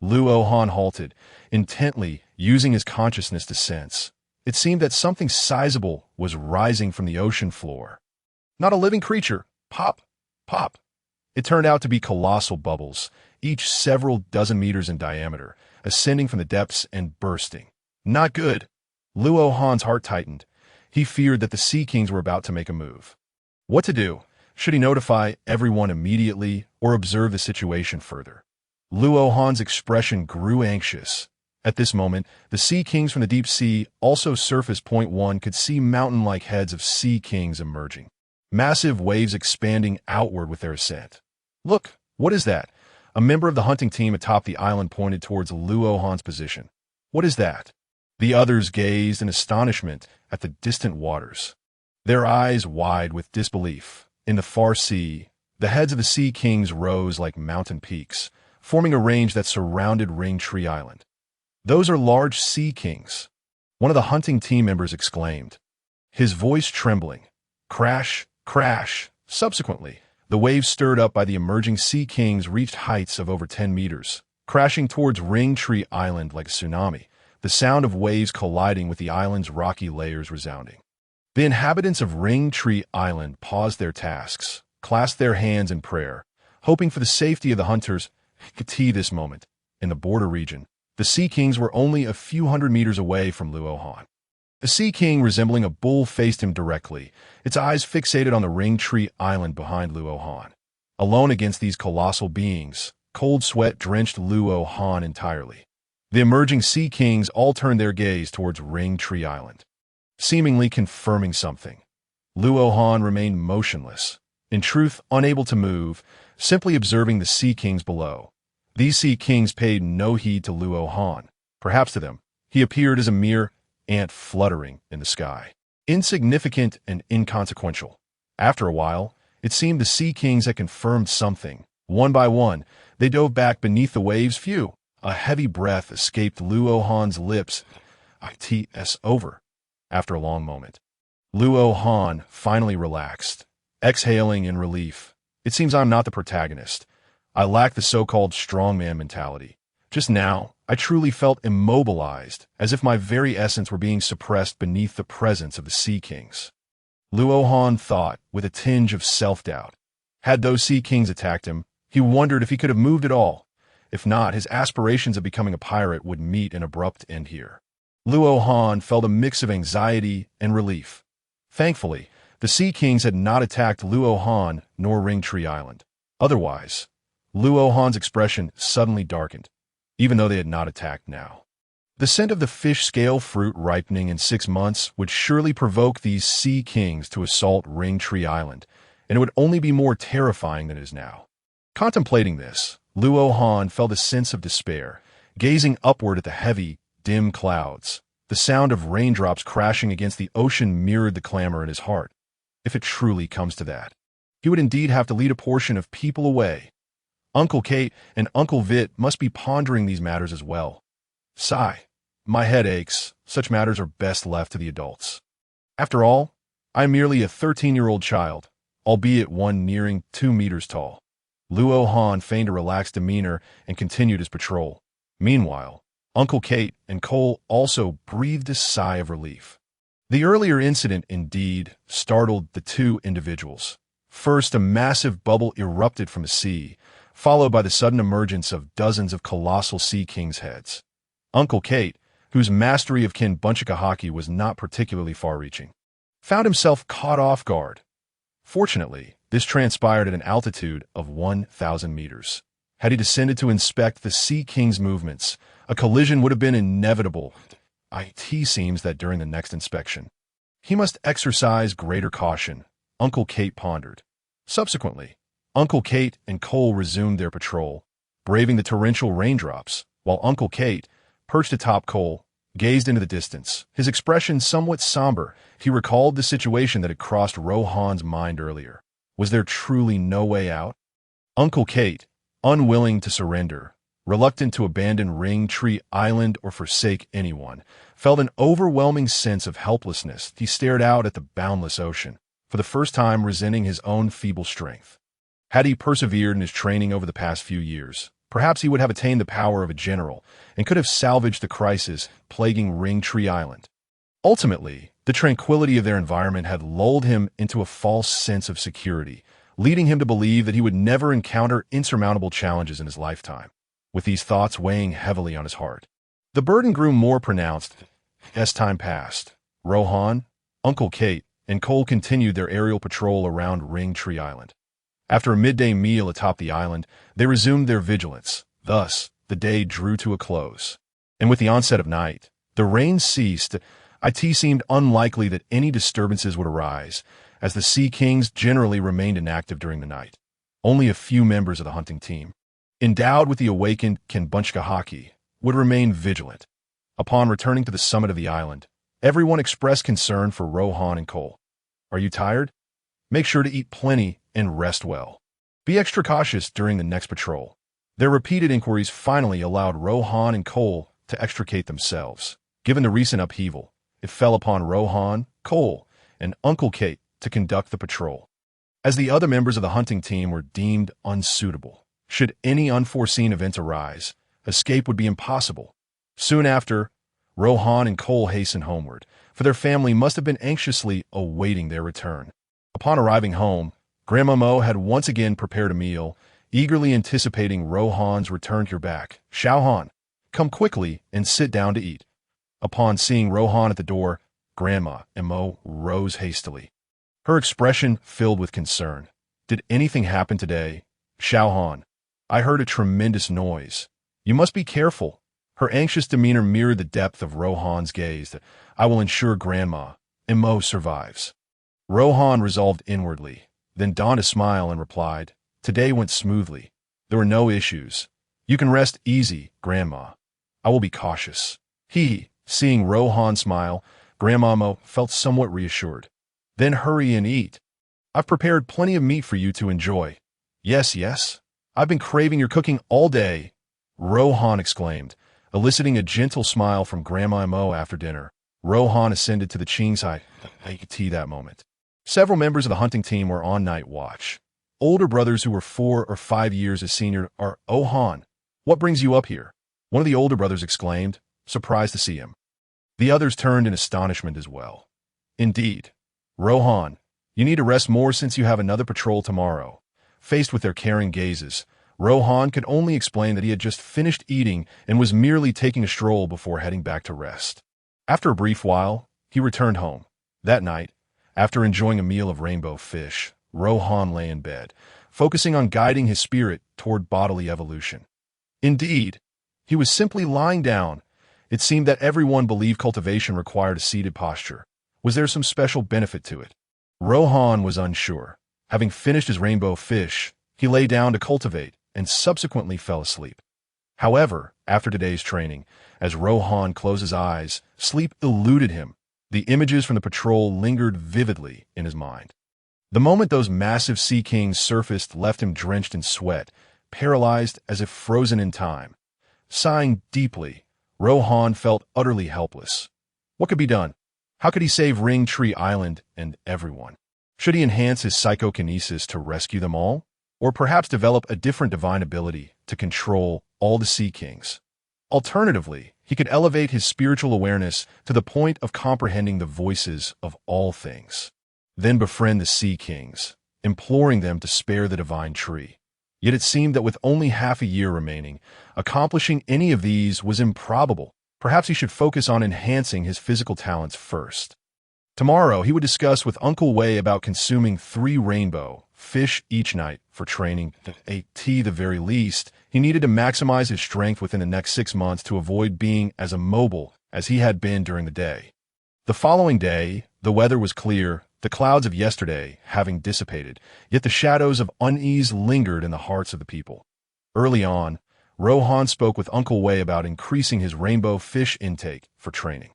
Luo Han halted, intently using his consciousness to sense. It seemed that something sizable was rising from the ocean floor. Not a living creature. Pop, pop. It turned out to be colossal bubbles, each several dozen meters in diameter, ascending from the depths and bursting. Not good. Luo Han's heart tightened. He feared that the Sea Kings were about to make a move. What to do? Should he notify everyone immediately or observe the situation further? Luo Han's expression grew anxious. At this moment, the Sea Kings from the deep sea, also surface point 1, could see mountain-like heads of Sea Kings emerging. Massive waves expanding outward with their ascent. Look, what is that? A member of the hunting team atop the island pointed towards Luo Han's position. What is that? The others gazed in astonishment at the distant waters, their eyes wide with disbelief. In the far sea, the heads of the Sea Kings rose like mountain peaks, forming a range that surrounded Ring Tree Island. "Those are large Sea Kings," one of the hunting team members exclaimed, his voice trembling. Crash, crash. Subsequently, the waves stirred up by the emerging Sea Kings reached heights of over 10 meters, crashing towards Ring Tree Island like a tsunami, the sound of waves colliding with the island's rocky layers resounding. The inhabitants of Ring Tree Island paused their tasks, clasped their hands in prayer, hoping for the safety of the hunters. This moment, in the border region, the Sea Kings were only a few hundred meters away from Luo Han. A Sea King resembling a bull faced him directly, its eyes fixated on the Ring Tree Island behind Luo Han. Alone against these colossal beings, cold sweat drenched Luo Han entirely. The emerging Sea Kings all turned their gaze towards Ring Tree Island, seemingly confirming something. Luo Han remained motionless, in truth unable to move, simply observing the Sea Kings below. These Sea Kings paid no heed to Luo Han. Perhaps to them, he appeared as a mere ant fluttering in the sky. Insignificant and inconsequential. After a while, it seemed the Sea Kings had confirmed something. One by one, they dove back beneath the waves. Phew! A heavy breath escaped Luo Han's lips. It's over. After a long moment, Luo Han finally relaxed, exhaling in relief. It seems I'm not the protagonist. I lack the so-called strongman mentality. Just now, I truly felt immobilized, as if my very essence were being suppressed beneath the presence of the Sea Kings. Luo Han thought, with a tinge of self-doubt. Had those Sea Kings attacked him, he wondered if he could have moved at all. If not, his aspirations of becoming a pirate would meet an abrupt end here. Luo Han felt a mix of anxiety and relief. Thankfully, the Sea Kings had not attacked Luo Han nor Ring Tree Island. Otherwise, Luo Han's expression suddenly darkened, even though they had not attacked now. The scent of the fish scale fruit ripening in 6 months would surely provoke these Sea Kings to assault Ring Tree Island, and it would only be more terrifying than it is now. Contemplating this, Luo Han felt a sense of despair, gazing upward at the heavy, dim clouds. The sound of raindrops crashing against the ocean mirrored the clamor in his heart. If it truly comes to that, he would indeed have to lead a portion of people away. Uncle Kate and Uncle Vit must be pondering these matters as well. Sigh. My head aches. Such matters are best left to the adults. After all, I am merely a 13-year-old child, albeit one nearing 2 meters tall. Luo Han feigned a relaxed demeanor and continued his patrol. Meanwhile, Uncle Kate and Cole also breathed a sigh of relief. The earlier incident, indeed, startled the two individuals. First, a massive bubble erupted from the sea, followed by the sudden emergence of dozens of colossal Sea Kings' heads. Uncle Kate, whose mastery of Kinbunchika hockey was not particularly far-reaching, found himself caught off guard. Fortunately, this transpired at an altitude of 1,000 meters. Had he descended to inspect the Sea King's movements, a collision would have been inevitable. It seems that during the next inspection, he must exercise greater caution, Uncle Kate pondered. Subsequently, Uncle Kate and Cole resumed their patrol, braving the torrential raindrops, while Uncle Kate, perched atop Cole, gazed into the distance. His expression somewhat somber, he recalled the situation that had crossed Rohan's mind earlier. Was there truly no way out? Uncle Kate, unwilling to surrender, reluctant to abandon Ring Tree Island or forsake anyone, felt an overwhelming sense of helplessness. He stared out at the boundless ocean, for the first time resenting his own feeble strength. Had he persevered in his training over the past few years, perhaps he would have attained the power of a general and could have salvaged the crisis plaguing Ring Tree Island. Ultimately, the tranquility of their environment had lulled him into a false sense of security, leading him to believe that he would never encounter insurmountable challenges in his lifetime. With these thoughts weighing heavily on his heart, the burden grew more pronounced as time passed. Rohan, Uncle Kate, and Cole continued their aerial patrol around Ring Tree Island. After a midday meal atop the island, they resumed their vigilance. Thus, the day drew to a close. And with the onset of night, the rain ceased. It seemed unlikely that any disturbances would arise, as the Sea Kings generally remained inactive during the night. Only a few members of the hunting team, endowed with the awakened Kinbunchika hockey, would remain vigilant. Upon returning to the summit of the island, everyone expressed concern for Rohan and Cole. Are you tired? Make sure to eat plenty and rest well. Be extra cautious during the next patrol. Their repeated inquiries finally allowed Rohan and Cole to extricate themselves. Given the recent upheaval, it fell upon Rohan, Cole, and Uncle Kate to conduct the patrol, as the other members of the hunting team were deemed unsuitable. Should any unforeseen event arise, escape would be impossible. Soon after, Rohan and Cole hastened homeward, for their family must have been anxiously awaiting their return. Upon arriving home, Grandma Mo had once again prepared a meal, eagerly anticipating Rohan's return. You're back. Shaohan, come quickly and sit down to eat. Upon seeing Rohan at the door, Grandma and Mo rose hastily, her expression filled with concern. Did anything happen today? Shaohan, I heard a tremendous noise. You must be careful. Her anxious demeanor mirrored the depth of Rohan's gaze. I will ensure Grandma and Mo survives. Rohan resolved inwardly, then donned a smile and replied, Today went smoothly. There were no issues. You can rest easy, Grandma. I will be cautious. Seeing Rohan smile, Grandma Mo felt somewhat reassured. Then hurry and eat. I've prepared plenty of meat for you to enjoy. Yes, yes. I've been craving your cooking all day, Rohan exclaimed, eliciting a gentle smile from Grandma Mo after dinner. Rohan ascended to the Chingsai tea that moment. Several members of the hunting team were on night watch. Older brothers who were 4 or 5 years his senior are, "Oh Han, what brings you up here?" One of the older brothers exclaimed, surprised to see him. The others turned in astonishment as well. Indeed. Rohan, you need to rest more since you have another patrol tomorrow. Faced with their caring gazes, Rohan could only explain that he had just finished eating and was merely taking a stroll before heading back to rest. After a brief while, he returned home. That night, after enjoying a meal of rainbow fish, Rohan lay in bed, focusing on guiding his spirit toward bodily evolution. Indeed, he was simply lying down. It seemed that everyone believed cultivation required a seated posture. Was there some special benefit to it? Rohan was unsure. Having finished his rainbow fish, he lay down to cultivate and subsequently fell asleep. However, after today's training, as Rohan closed his eyes, sleep eluded him. The images from the patrol lingered vividly in his mind. The moment those massive sea kings surfaced left him drenched in sweat, paralyzed as if frozen in time. Sighing deeply, Rohan felt utterly helpless. What could be done? How could he save Ring Tree Island and everyone? Should he enhance his psychokinesis to rescue them all? Or perhaps develop a different divine ability to control all the Sea Kings? Alternatively, he could elevate his spiritual awareness to the point of comprehending the voices of all things. Then befriend the Sea Kings, imploring them to spare the divine tree. Yet it seemed that with only half a year remaining, accomplishing any of these was improbable. Perhaps he should focus on enhancing his physical talents first. Tomorrow, he would discuss with Uncle Wei about consuming 3 rainbow fish each night for training. At the very least, he needed to maximize his strength within the next 6 months to avoid being as immobile as he had been during the day. The following day, the weather was clear, the clouds of yesterday having dissipated, yet the shadows of unease lingered in the hearts of the people. Early on, Rohan spoke with Uncle Wei about increasing his rainbow fish intake for training.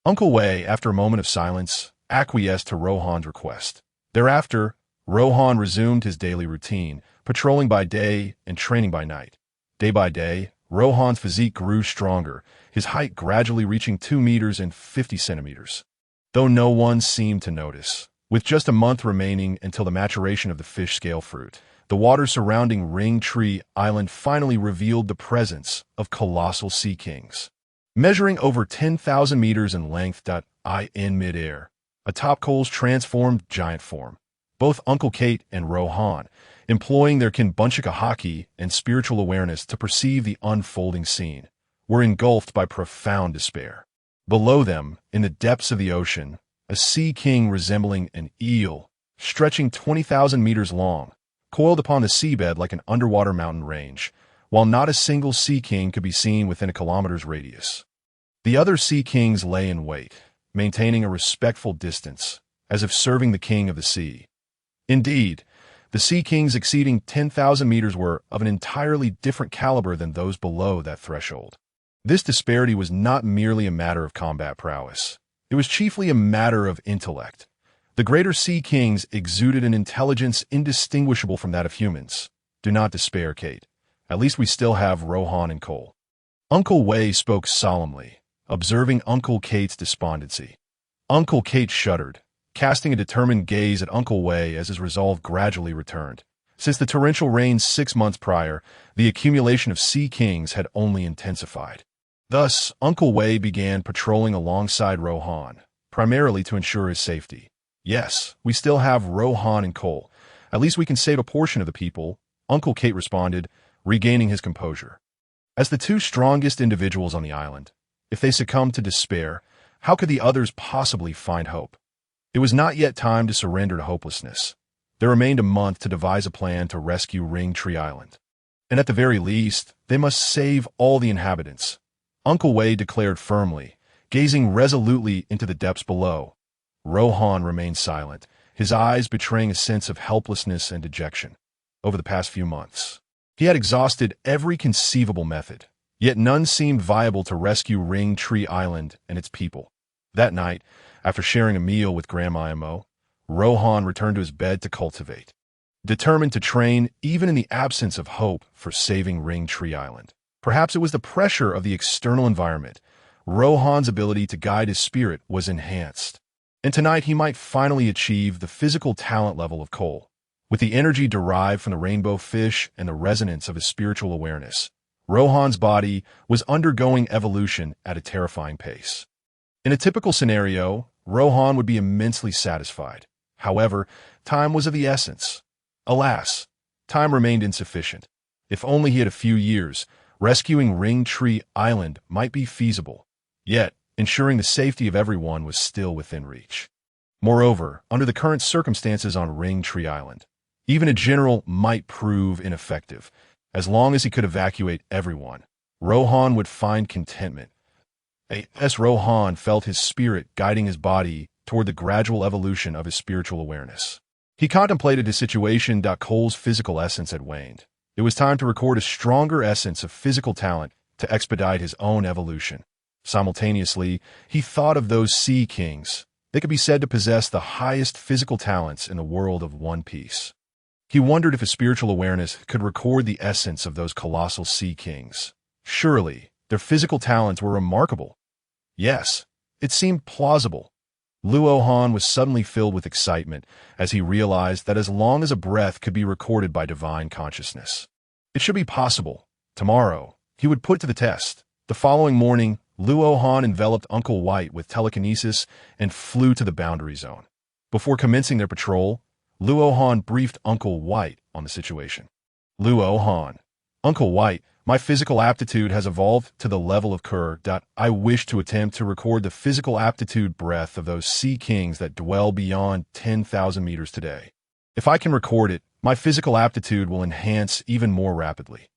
Uncle Wei, after a moment of silence, acquiesced to Rohan's request. Thereafter, Rohan resumed his daily routine, patrolling by day and training by night. Day by day, Rohan's physique grew stronger, his height gradually reaching 2 meters and 50 centimeters. Though no one seemed to notice, with just a month remaining until the maturation of the fish scale fruit, the water surrounding Ring Tree Island finally revealed the presence of colossal sea kings. Measuring over 10,000 meters in length, in midair, atop Cole's transformed giant form. Both Uncle Kate and Rohan, employing their Kinbunchika haki and spiritual awareness to perceive the unfolding scene, were engulfed by profound despair. Below them, in the depths of the ocean, a sea king resembling an eel, stretching 20,000 meters long, coiled upon the seabed like an underwater mountain range, while not a single sea king could be seen within a kilometer's radius. The other sea kings lay in wait, maintaining a respectful distance, as if serving the king of the sea. Indeed, the sea kings exceeding 10,000 meters were of an entirely different caliber than those below that threshold. This disparity was not merely a matter of combat prowess. It was chiefly a matter of intellect. The greater sea kings exuded an intelligence indistinguishable from that of humans. Do not despair, Kate. At least we still have Rohan and Cole. Uncle Wei spoke solemnly, observing Uncle Kate's despondency. Uncle Kate shuddered, casting a determined gaze at Uncle Wei as his resolve gradually returned. Since the torrential rains 6 months prior, the accumulation of sea kings had only intensified. Thus, Uncle Wei began patrolling alongside Rohan, primarily to ensure his safety. Yes, we still have Rohan and Cole. At least we can save a portion of the people, Uncle Kate responded, regaining his composure. As the 2 strongest individuals on the island, if they succumbed to despair, how could the others possibly find hope? It was not yet time to surrender to hopelessness. There remained a month to devise a plan to rescue Ring Tree Island. And at the very least, they must save all the inhabitants. Uncle Wei declared firmly, gazing resolutely into the depths below. Rohan remained silent, his eyes betraying a sense of helplessness and dejection. Over the past few months, he had exhausted every conceivable method, Yet none seemed viable to rescue Ring Tree Island and its people. That night, after sharing a meal with Grandma Imo, Rohan returned to his bed to cultivate, determined to train even in the absence of hope for saving Ring Tree Island. Perhaps it was the pressure of the external environment. Rohan's ability to guide his spirit was enhanced, and tonight he might finally achieve the physical talent level of Cole. With the energy derived from the rainbow fish and the resonance of his spiritual awareness, Rohan's body was undergoing evolution at a terrifying pace. In a typical scenario, Rohan would be immensely satisfied. However, time was of the essence. Alas, time remained insufficient. If only he had a few years, rescuing Ring Tree Island might be feasible. Yet, ensuring the safety of everyone was still within reach. Moreover, under the current circumstances on Ring Tree Island, even a general might prove ineffective. As long as he could evacuate everyone, Rohan would find contentment. As Rohan felt his spirit guiding his body toward the gradual evolution of his spiritual awareness. He contemplated his situation. Cole's physical essence had waned. It was time to record a stronger essence of physical talent to expedite his own evolution. Simultaneously, he thought of those Sea Kings. They could be said to possess the highest physical talents in the world of One Piece. He wondered if his spiritual awareness could record the essence of those colossal Sea Kings. Surely, their physical talents were remarkable. Yes, it seemed plausible. Luohan was suddenly filled with excitement as he realized that as long as a breath could be recorded by divine consciousness, it should be possible. Tomorrow, he would put to the test. The following morning, Luohan enveloped Uncle White with telekinesis and flew to the boundary zone. Before commencing their patrol, Luohan briefed Uncle White on the situation. Luohan, Uncle White, my physical aptitude has evolved to the level of Kur. I wish to attempt to record the physical aptitude breath of those Sea Kings that dwell beyond 10,000 meters today. If I can record it, my physical aptitude will enhance even more rapidly.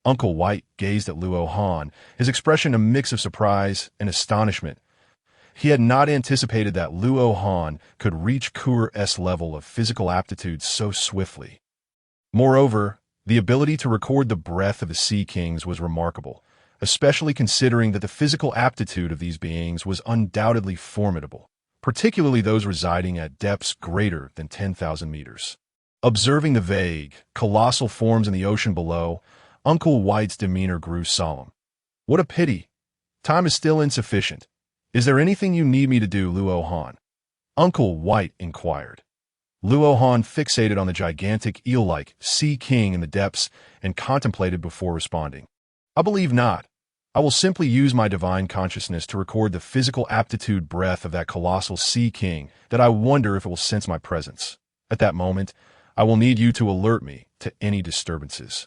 Uncle White gazed at Luohan, his expression a mix of surprise and astonishment. He had not anticipated that Luohan could reach Kur's level of physical aptitude so swiftly. Moreover, the ability to record the breath of the Sea Kings was remarkable, especially considering that the physical aptitude of these beings was undoubtedly formidable, particularly those residing at depths greater than 10,000 meters. Observing the vague, colossal forms in the ocean below, Uncle White's demeanor grew solemn. What a pity. Time is still insufficient. Is there anything you need me to do, Luohan? Uncle White inquired. Luohan fixated on the gigantic eel-like Sea King in the depths and contemplated before responding. I believe not. I will simply use my divine consciousness to record the physical aptitude breath of that colossal Sea King that I wonder if it will sense my presence. At that moment, I will need you to alert me to any disturbances.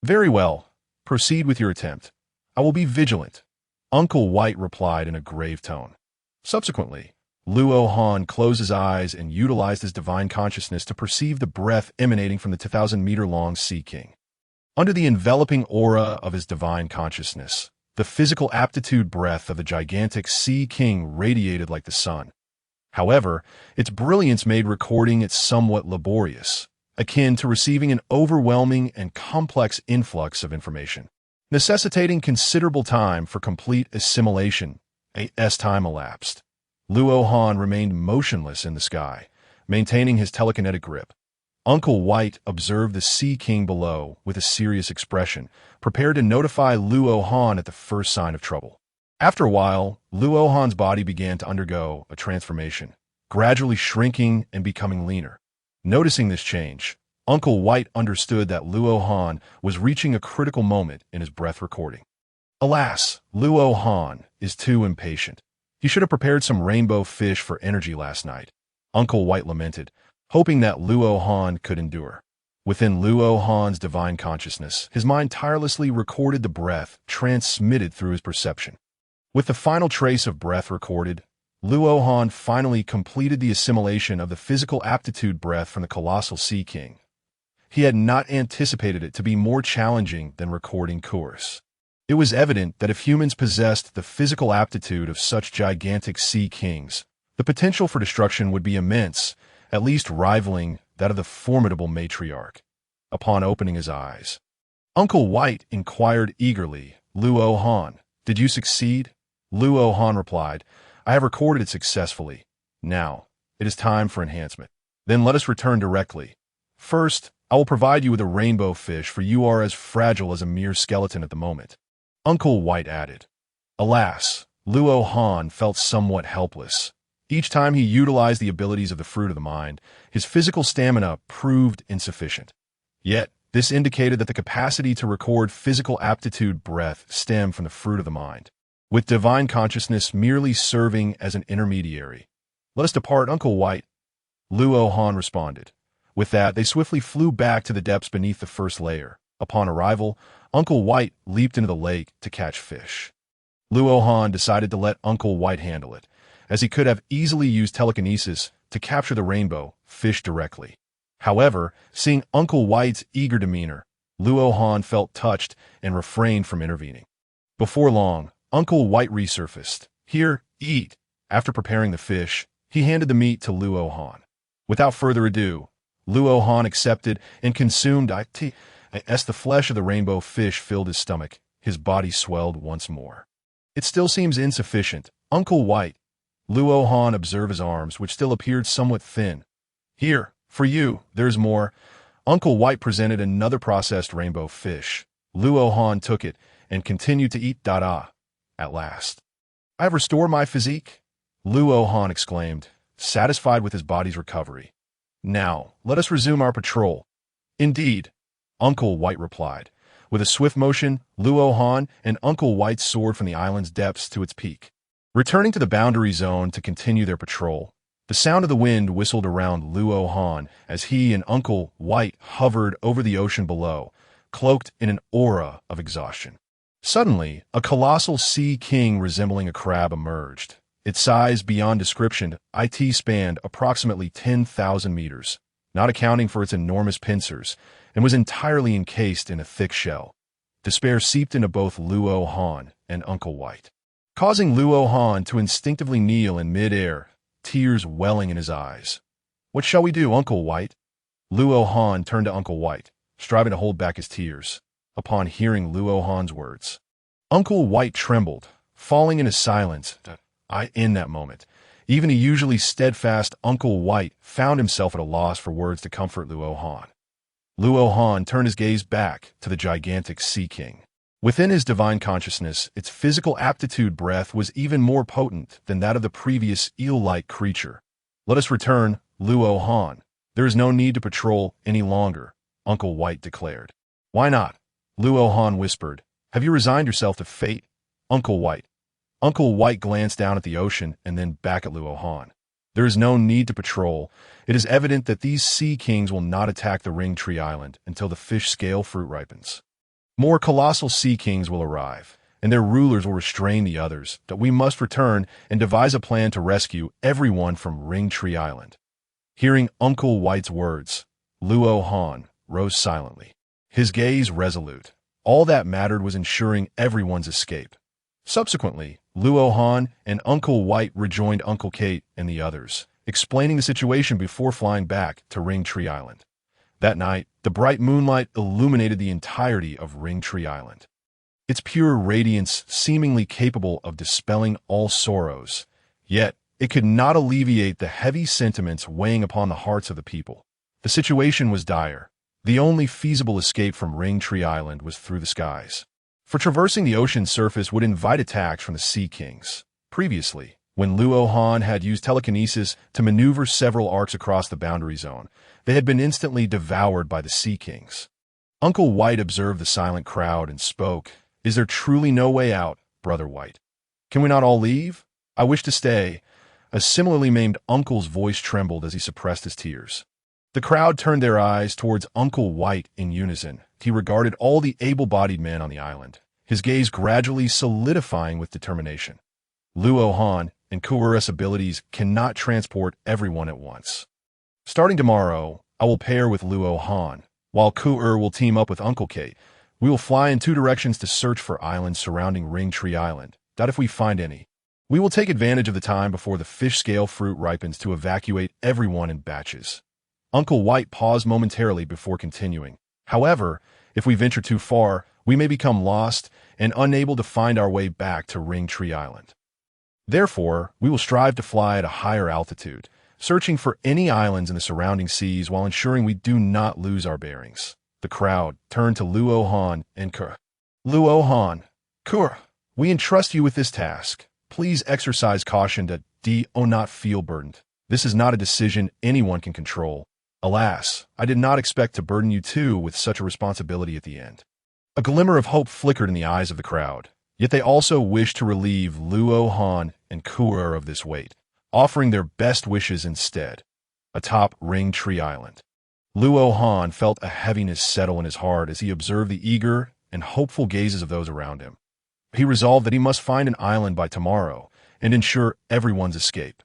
Very well. Proceed with your attempt. I will be vigilant, Uncle White replied in a grave tone. Subsequently, Luohan closed his eyes and utilized his divine consciousness to perceive the breath emanating from the 2,000-meter-long Sea King. Under the enveloping aura of his divine consciousness, the physical aptitude breath of the gigantic Sea King radiated like the sun. However, its brilliance made recording it somewhat laborious, akin to receiving an overwhelming and complex influx of information, necessitating considerable time for complete assimilation. As time elapsed, Luohan remained motionless in the sky, maintaining his telekinetic grip. Uncle White observed the Sea King below with a serious expression, prepared to notify Luohan at the first sign of trouble. After a while, Luohan's body began to undergo a transformation, gradually shrinking and becoming leaner. Noticing this change, Uncle White understood that Luohan was reaching a critical moment in his breath recording. Alas, Luohan is too impatient. He should have prepared some rainbow fish for energy last night, Uncle White lamented, hoping that Luohan could endure. Within Luohan's divine consciousness, his mind tirelessly recorded the breath transmitted through his perception. With the final trace of breath recorded, Luohan finally completed the assimilation of the physical aptitude breath from the colossal Sea King. He had not anticipated it to be more challenging than recording Kurs. It was evident that if humans possessed the physical aptitude of such gigantic Sea Kings, the potential for destruction would be immense, at least rivaling that of the formidable matriarch. Upon opening his eyes, Uncle White inquired eagerly, Luo Han, did you succeed? Luo Han replied, I have recorded it successfully. Now, it is time for enhancement. Then let us return directly. First, I will provide you with a rainbow fish, for you are as fragile as a mere skeleton at the moment. Uncle White added. Alas, Luo Han felt somewhat helpless. Each time he utilized the abilities of the fruit of the mind, his physical stamina proved insufficient. Yet, this indicated that the capacity to record physical aptitude breath stemmed from the fruit of the mind, with divine consciousness merely serving as an intermediary. Let us depart, Uncle White. Luo Han responded. With that, they swiftly flew back to the depths beneath the first layer. Upon arrival, Uncle White leaped into the lake to catch fish. Luo Han decided to let Uncle White handle it, as he could have easily used telekinesis to capture the rainbow fish directly. However, seeing Uncle White's eager demeanor, Luo Han felt touched and refrained from intervening. Before long, Uncle White resurfaced. Here, eat. After preparing the fish, he handed the meat to Luo Han. Without further ado, Luo Han accepted and consumed it. As the flesh of the rainbow fish filled his stomach, his body swelled once more. It still seems insufficient, Uncle White. Luo Han observed his arms, which still appeared somewhat thin. Here, for you, there's more. Uncle White presented another processed rainbow fish. Luo Han took it and continued to eat. At last, I have restored my physique, Luo Han exclaimed, satisfied with his body's recovery. Now, let us resume our patrol. Indeed, Uncle White replied. With a swift motion, Luo Han and Uncle White soared from the island's depths to its peak. Returning to the boundary zone to continue their patrol, the sound of the wind whistled around Luo Han as he and Uncle White hovered over the ocean below, cloaked in an aura of exhaustion. Suddenly, a colossal sea king resembling a crab emerged. Its size beyond description, it spanned approximately 10,000 meters, not accounting for its enormous pincers, and was entirely encased in a thick shell. Despair seeped into both Luo Han and Uncle White, causing Luo Han to instinctively kneel in mid-air, tears welling in his eyes. What shall we do, Uncle White? Luo Han turned to Uncle White, striving to hold back his tears. Upon hearing Luo Han's words, Uncle White trembled, falling into silence. In that moment, even a usually steadfast Uncle White found himself at a loss for words to comfort Luo Han. Luo Han turned his gaze back to the gigantic Sea King. Within his divine consciousness, its physical aptitude breath was even more potent than that of the previous eel-like creature. Let us return, Luo Han. There is no need to patrol any longer, Uncle White declared. Why not? Luo Han whispered. Have you resigned yourself to fate, Uncle White? Uncle White glanced down at the ocean and then back at Luo Han. There is no need to patrol. It is evident that these sea kings will not attack the Ring Tree Island until the fish scale fruit ripens. More colossal sea kings will arrive, and their rulers will restrain the others, that we must return and devise a plan to rescue everyone from Ring Tree Island. Hearing Uncle White's words, Luo Han rose silently, his gaze resolute. All that mattered was ensuring everyone's escape. Subsequently, Luo Han and Uncle White rejoined Uncle Kate and the others, explaining the situation before flying back to Ring Tree Island. That night, the bright moonlight illuminated the entirety of Ring Tree Island, its pure radiance seemingly capable of dispelling all sorrows. Yet, it could not alleviate the heavy sentiments weighing upon the hearts of the people. The situation was dire. The only feasible escape from Ring Tree Island was through the skies. For traversing the ocean's surface would invite attacks from the Sea Kings. Previously, when Luo Han had used telekinesis to maneuver several arcs across the boundary zone, they had been instantly devoured by the Sea Kings. Uncle White observed the silent crowd and spoke. Is there truly no way out, Brother White? Can we not all leave? I wish to stay. A similarly maimed uncle's voice trembled as he suppressed his tears. The crowd turned their eyes towards Uncle White in unison. He regarded all the able-bodied men on the island, his gaze gradually solidifying with determination. Luo Han and Kuura's abilities cannot transport everyone at once. Starting tomorrow, I will pair with Luo Han, while Kuura will team up with Uncle Kate. We will fly in two directions to search for islands surrounding Ring Tree Island, if we find any. We will take advantage of the time before the fish scale fruit ripens to evacuate everyone in batches. Uncle White paused momentarily before continuing. However, if we venture too far, we may become lost and unable to find our way back to Ring Tree Island. Therefore, we will strive to fly at a higher altitude, searching for any islands in the surrounding seas while ensuring we do not lose our bearings. The crowd turned to Luo Han and Kur. Luo Han, Kur, we entrust you with this task. Please exercise caution to not feel burdened. This is not a decision anyone can control. Alas, I did not expect to burden you too with such a responsibility at the end. A glimmer of hope flickered in the eyes of the crowd, yet they also wished to relieve Luo Han and Kur of this weight, offering their best wishes instead. Atop Ring Tree Island, Luo Han felt a heaviness settle in his heart as he observed the eager and hopeful gazes of those around him. He resolved that he must find an island by tomorrow and ensure everyone's escape.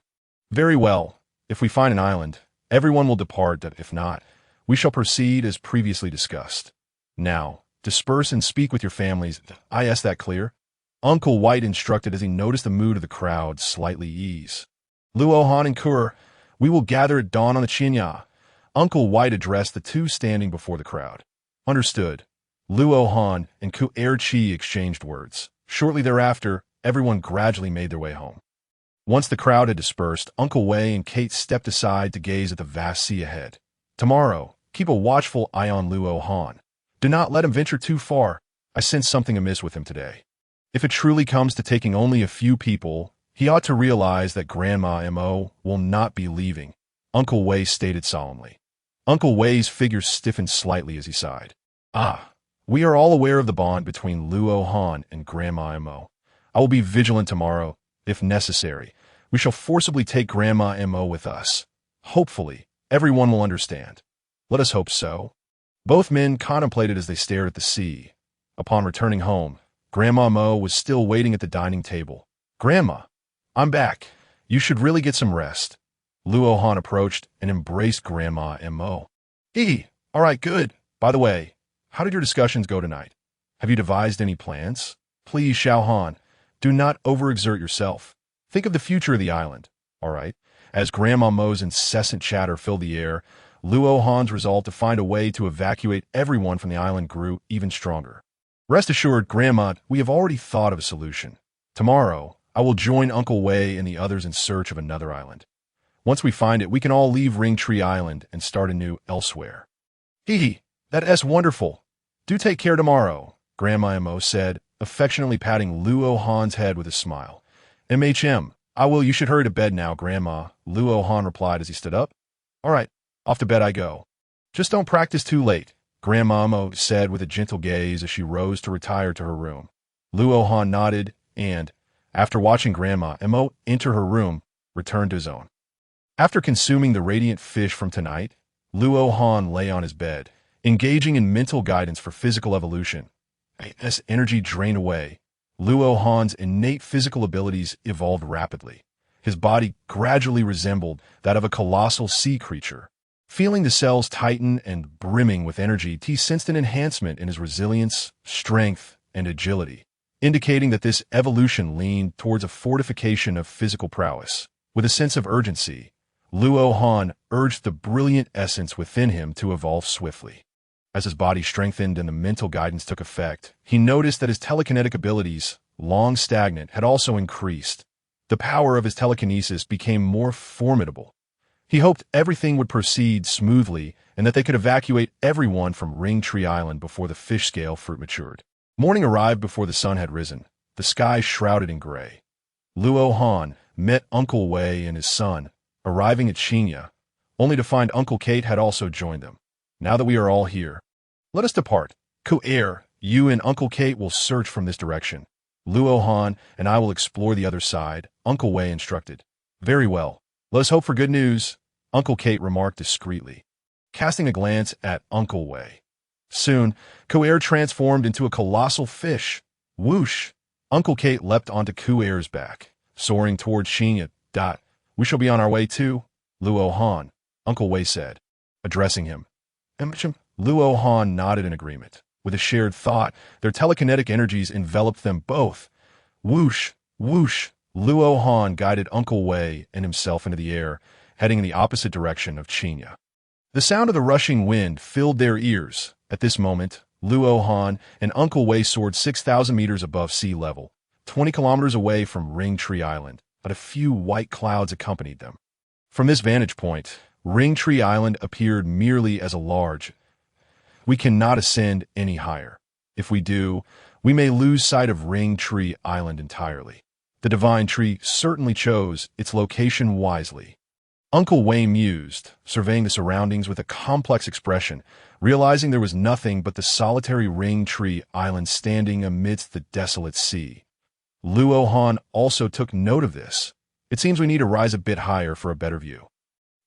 Very well, if we find an island, everyone will depart, but if not, we shall proceed as previously discussed. Now, disperse and speak with your families. I ask that clear? Uncle White instructed as he noticed the mood of the crowd slightly ease. Luo Han and Kur, we will gather at dawn on the Chinya. Uncle White addressed the two standing before the crowd. Understood. Luo Han and Kur Chi exchanged words. Shortly thereafter, everyone gradually made their way home. Once the crowd had dispersed, Uncle Wei and Kate stepped aside to gaze at the vast sea ahead. Tomorrow, keep a watchful eye on Luo Han. Do not let him venture too far. I sense something amiss with him today. If it truly comes to taking only a few people, he ought to realize that Grandma M.O. will not be leaving, Uncle Wei stated solemnly. Uncle Wei's figure stiffened slightly as he sighed. We are all aware of the bond between Luo Han and Grandma M.O. I will be vigilant tomorrow. If necessary, we shall forcibly take Grandma M.O. with us. Hopefully, everyone will understand. Let us hope so. Both men contemplated as they stared at the sea. Upon returning home, Grandma M.O. was still waiting at the dining table. Grandma, I'm back. You should really get some rest. Luo Han approached and embraced Grandma M.O. All right, good. By the way, how did your discussions go tonight? Have you devised any plans? Please, Xiao Han, do not overexert yourself. Think of the future of the island, all right? As Grandma Mo's incessant chatter filled the air, Luo Han's resolve to find a way to evacuate everyone from the island grew even stronger. Rest assured, Grandma, we have already thought of a solution. Tomorrow, I will join Uncle Wei and the others in search of another island. Once we find it, we can all leave Ring Tree Island and start anew elsewhere. That's wonderful. Do take care tomorrow, Grandma M.O. said, affectionately patting Luo Han's head with a smile. I will. You should hurry to bed now, Grandma, Luo Han replied as he stood up. All right, off to bed I go. Just don't practice too late, Grandma M.O. said with a gentle gaze as she rose to retire to her room. Luo Han nodded and, after watching Grandma M.O. enter her room, returned to his own. After consuming the radiant fish from tonight, Luo Han lay on his bed, engaging in mental guidance for physical evolution. As energy drained away, Luo Han's innate physical abilities evolved rapidly. His body gradually resembled that of a colossal sea creature. Feeling the cells tighten and brimming with energy, he sensed an enhancement in his resilience, strength, and agility, indicating that this evolution leaned towards a fortification of physical prowess. With a sense of urgency, Luo Han urged the brilliant essence within him to evolve swiftly. As his body strengthened and the mental guidance took effect, he noticed that his telekinetic abilities, long stagnant, had also increased. The power of his telekinesis became more formidable. He hoped everything would proceed smoothly and that they could evacuate everyone from Ring Tree Island before the fish scale fruit matured. Morning arrived before the sun had risen, the sky shrouded in gray. Luo Han met Uncle Wei and his son, arriving at Shinya, only to find Uncle Kate had also joined them. Now that we are all here, let us depart. You and Uncle Kate will search from this direction. Luo Han and I will explore the other side, Uncle Wei instructed. Very well. Let us hope for good news, Uncle Kate remarked discreetly, casting a glance at Uncle Wei. Soon, Ku'er transformed into a colossal fish. Whoosh! Uncle Kate leapt onto Ku'er's back, soaring towards Shinya. We shall be on our way too, Luo Han, Uncle Wei said, addressing him. Luo Han nodded in agreement. With a shared thought, their telekinetic energies enveloped them both. Whoosh! Whoosh! Luo Han guided Uncle Wei and himself into the air, heading in the opposite direction of Chinya. The sound of the rushing wind filled their ears. At this moment, Luo Han and Uncle Wei soared 6,000 meters above sea level, 20 kilometers away from Ring Tree Island, but a few white clouds accompanied them. From this vantage point, Ring Tree Island appeared merely as a large. We cannot ascend any higher. If we do, we may lose sight of Ring Tree Island entirely. The divine tree certainly chose its location wisely. Uncle Wei mused, surveying the surroundings with a complex expression, realizing there was nothing but the solitary Ring Tree Island standing amidst the desolate sea. Luo Han also took note of this. It seems we need to rise a bit higher for a better view.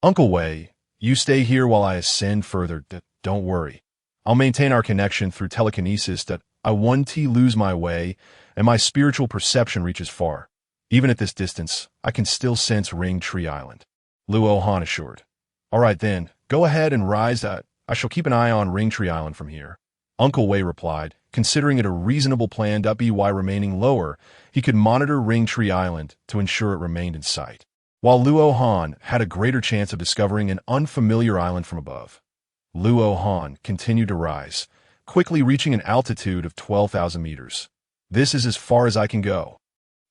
Uncle Wei, you stay here while I ascend further. Don't worry. I'll maintain our connection through telekinesis that I won't lose my way, and my spiritual perception reaches far. Even at this distance, I can still sense Ring Tree Island. Luo Han assured. All right then, go ahead and rise. I shall keep an eye on Ring Tree Island from here. Uncle Wei replied, considering it a reasonable plan. By remaining lower, he could monitor Ring Tree Island to ensure it remained in sight, while Luo Han had a greater chance of discovering an unfamiliar island from above. Luo Han continued to rise, quickly reaching an altitude of 12,000 meters. This is as far as I can go,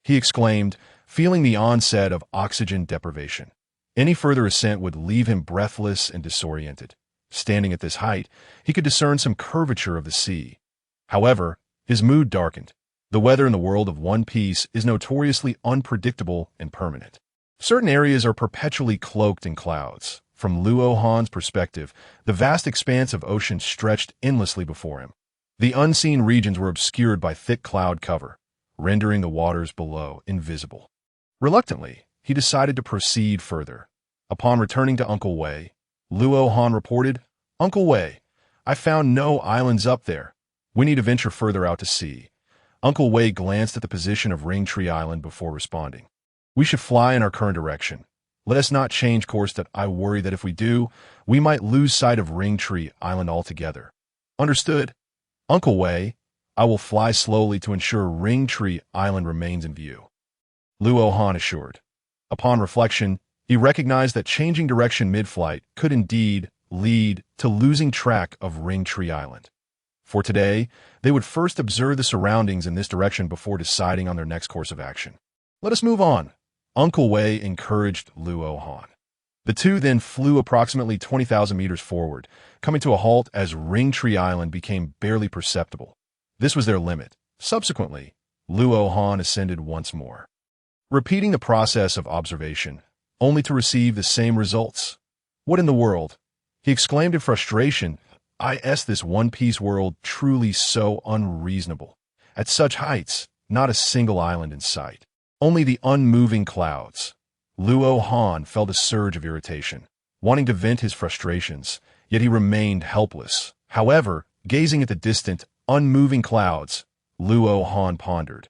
he exclaimed, feeling the onset of oxygen deprivation. Any further ascent would leave him breathless and disoriented. Standing at this height, he could discern some curvature of the sea. However, his mood darkened. The weather in the world of One Piece is notoriously unpredictable and permanent. Certain areas are perpetually cloaked in clouds. From Luo Han's perspective, the vast expanse of ocean stretched endlessly before him. The unseen regions were obscured by thick cloud cover, rendering the waters below invisible. Reluctantly, he decided to proceed further. Upon returning to Uncle Wei, Luo Han reported, Uncle Wei, I found no islands up there. We need to venture further out to sea. Uncle Wei glanced at the position of Ring Tree Island before responding. We should fly in our current direction. Let us not change course. I worry that if we do, we might lose sight of Ring Tree Island altogether. Understood. Uncle Wei, I will fly slowly to ensure Ring Tree Island remains in view. Luo Han assured. Upon reflection, he recognized that changing direction mid-flight could indeed lead to losing track of Ring Tree Island. For today, they would first observe the surroundings in this direction before deciding on their next course of action. Let us move on, Uncle Wei encouraged Luo Han. The two then flew approximately 20,000 meters forward, coming to a halt as Ring Tree Island became barely perceptible. This was their limit. Subsequently, Luo Han ascended once more, repeating the process of observation, only to receive the same results. What in the world? He exclaimed in frustration. This One Piece world truly so unreasonable. At such heights, not a single island in sight. Only the unmoving clouds. Luo Han felt a surge of irritation, wanting to vent his frustrations, yet he remained helpless. However, gazing at the distant, unmoving clouds, Luo Han pondered.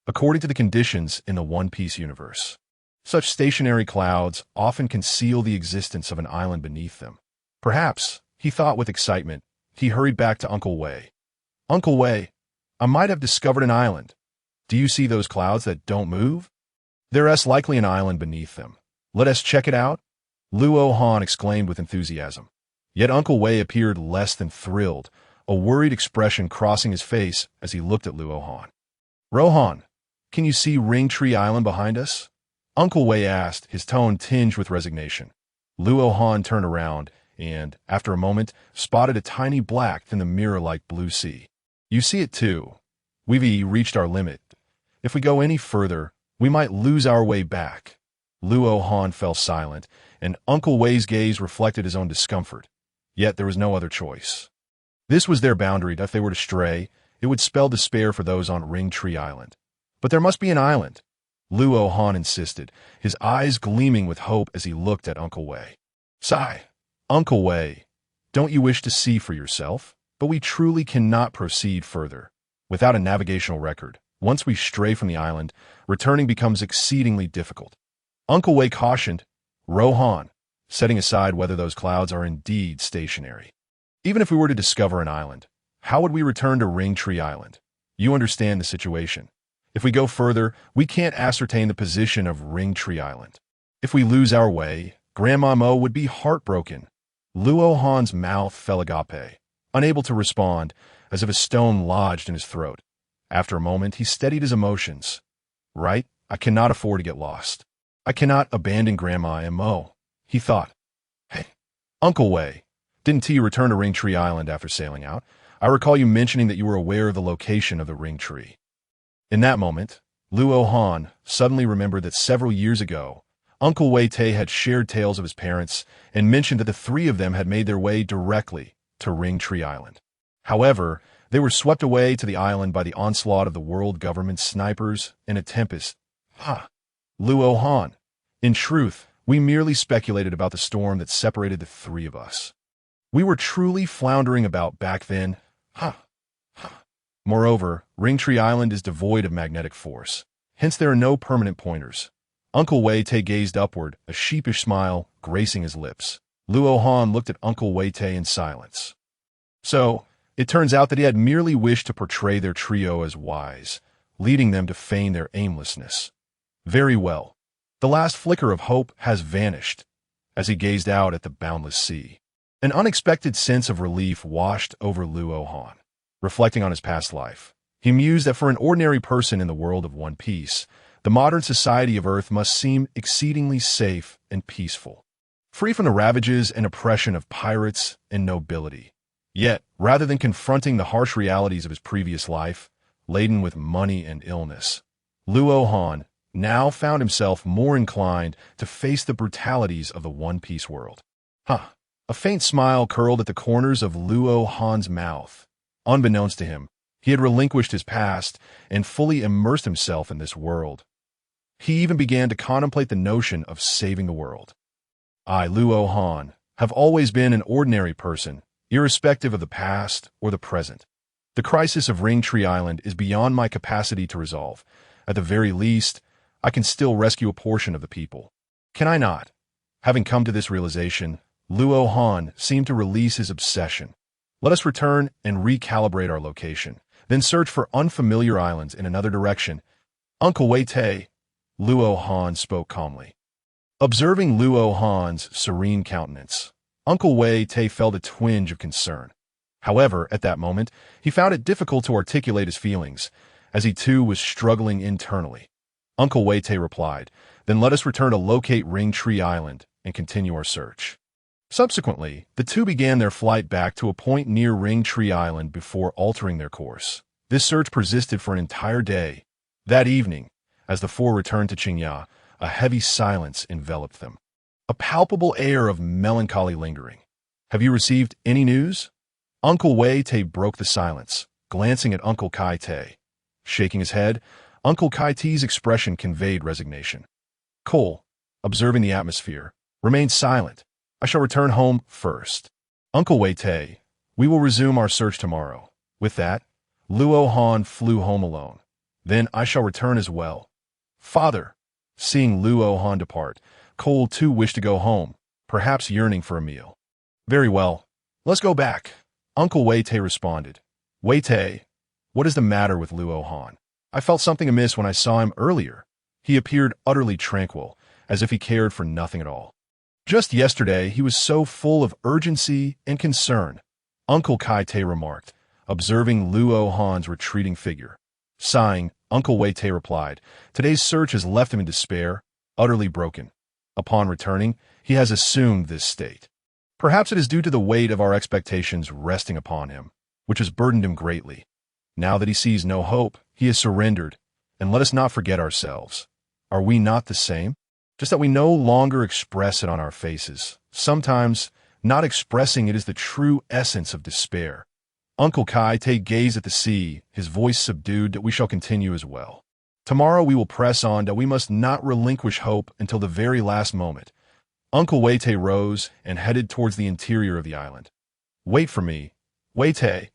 According to the conditions in the One Piece universe, such stationary clouds often conceal the existence of an island beneath them. Perhaps, he thought with excitement, he hurried back to Uncle Wei. Uncle Wei, I might have discovered an island. Do you see those clouds that don't move? There's likely an island beneath them. Let us check it out? Luo Han exclaimed with enthusiasm. Yet Uncle Wei appeared less than thrilled, a worried expression crossing his face as he looked at Luo Han. Rohan, can you see Ring Tree Island behind us? Uncle Wei asked, his tone tinged with resignation. Luo Han turned around and, after a moment, spotted a tiny black in the mirror-like blue sea. You see it too. We've reached our limit. If we go any further, we might lose our way back. Luo Han fell silent, and Uncle Wei's gaze reflected his own discomfort. Yet there was no other choice. This was their boundary. If they were to stray, it would spell despair for those on Ring Tree Island. But there must be an island, Luo Han insisted, his eyes gleaming with hope as he looked at Uncle Wei. Sigh. Uncle Wei, don't you wish to see for yourself? But we truly cannot proceed further. Without a navigational record, once we stray from the island, returning becomes exceedingly difficult. Uncle Wei cautioned, Rohan, setting aside whether those clouds are indeed stationary. Even if we were to discover an island, how would we return to Ring Tree Island? You understand the situation. If we go further, we can't ascertain the position of Ring Tree Island. If we lose our way, Grandma Mo would be heartbroken. Luo Han's mouth fell agape. unable to respond, as if a stone lodged in his throat. After a moment, he steadied his emotions. Right, I cannot afford to get lost. I cannot abandon Grandma and Mo, he thought. Hey, Uncle Wei, didn't you return to Ring Tree Island after sailing out? I recall you mentioning that you were aware of the location of the Ring Tree. In that moment, Luo Han suddenly remembered that several years ago, Uncle Wei Te had shared tales of his parents and mentioned that the three of them had made their way directly to Ring Tree Island. However, they were swept away to the island by the onslaught of the world government snipers in a tempest. Luo Han. In truth, we merely speculated about the storm that separated the three of us. We were truly floundering about back then. Moreover, Ring Tree Island is devoid of magnetic force. Hence there are no permanent pointers. Uncle Wei Te gazed upward, a sheepish smile gracing his lips. Luo Han looked at Uncle Wei Te in silence. So, it turns out that he had merely wished to portray their trio as wise, leading them to feign their aimlessness. Very well. The last flicker of hope has vanished, as he gazed out at the boundless sea. An unexpected sense of relief washed over Luo Han. Reflecting on his past life, he mused that for an ordinary person in the world of One Piece, the modern society of Earth must seem exceedingly safe and peaceful, free from the ravages and oppression of pirates and nobility. Yet, rather than confronting the harsh realities of his previous life, laden with money and illness, Luo Han now found himself more inclined to face the brutalities of the One Piece world. A faint smile curled at the corners of Luo Han's mouth. Unbeknownst to him, he had relinquished his past and fully immersed himself in this world. He even began to contemplate the notion of saving the world. I, Luo Han, have always been an ordinary person, irrespective of the past or the present. The crisis of Ring Tree Island is beyond my capacity to resolve. At the very least, I can still rescue a portion of the people. Can I not? Having come to this realization, Luo Han seemed to release his obsession. Let us return and recalibrate our location, then search for unfamiliar islands in another direction. Uncle Wei Te, Luo Han spoke calmly. Observing Luo Han's serene countenance, Uncle Wei Te felt a twinge of concern. However, at that moment, he found it difficult to articulate his feelings, as he too was struggling internally. Uncle Wei Te replied, Then let us return to locate Ring Tree Island and continue our search. Subsequently, the two began their flight back to a point near Ring Tree Island before altering their course. This search persisted for an entire day. That evening, as the four returned to Qingya, a heavy silence enveloped them. A palpable air of melancholy lingering. Have you received any news? Uncle Wei Te broke the silence, glancing at Uncle Kai Te. Shaking his head, Uncle Kai Te's expression conveyed resignation. Cole, observing the atmosphere, remained silent. I shall return home first. Uncle Wei Te, we will resume our search tomorrow. With that, Luo Han flew home alone. Then I shall return as well. Father, seeing Luo Han depart, Cole too wished to go home, perhaps yearning for a meal. Very well. Let's go back. Uncle Wei Te responded. Wei Te, what is the matter with Luo Han? I felt something amiss when I saw him earlier. He appeared utterly tranquil, as if he cared for nothing at all. Just yesterday, he was so full of urgency and concern, Uncle Kai Te remarked, observing Luo Han's retreating figure. Sighing, Uncle Wei Te replied, Today's search has left him in despair, utterly broken. Upon returning, he has assumed this state. Perhaps it is due to the weight of our expectations resting upon him, which has burdened him greatly. Now that he sees no hope, he has surrendered, and let us not forget ourselves. Are we not the same? Just that we no longer express it on our faces. Sometimes, not expressing it is the true essence of despair. Uncle Kai Te gazed at the sea, his voice subdued, that we shall continue as well. Tomorrow we will press on, that we must not relinquish hope until the very last moment. Uncle Wei Te rose and headed towards the interior of the island. Wait for me, Wei Te.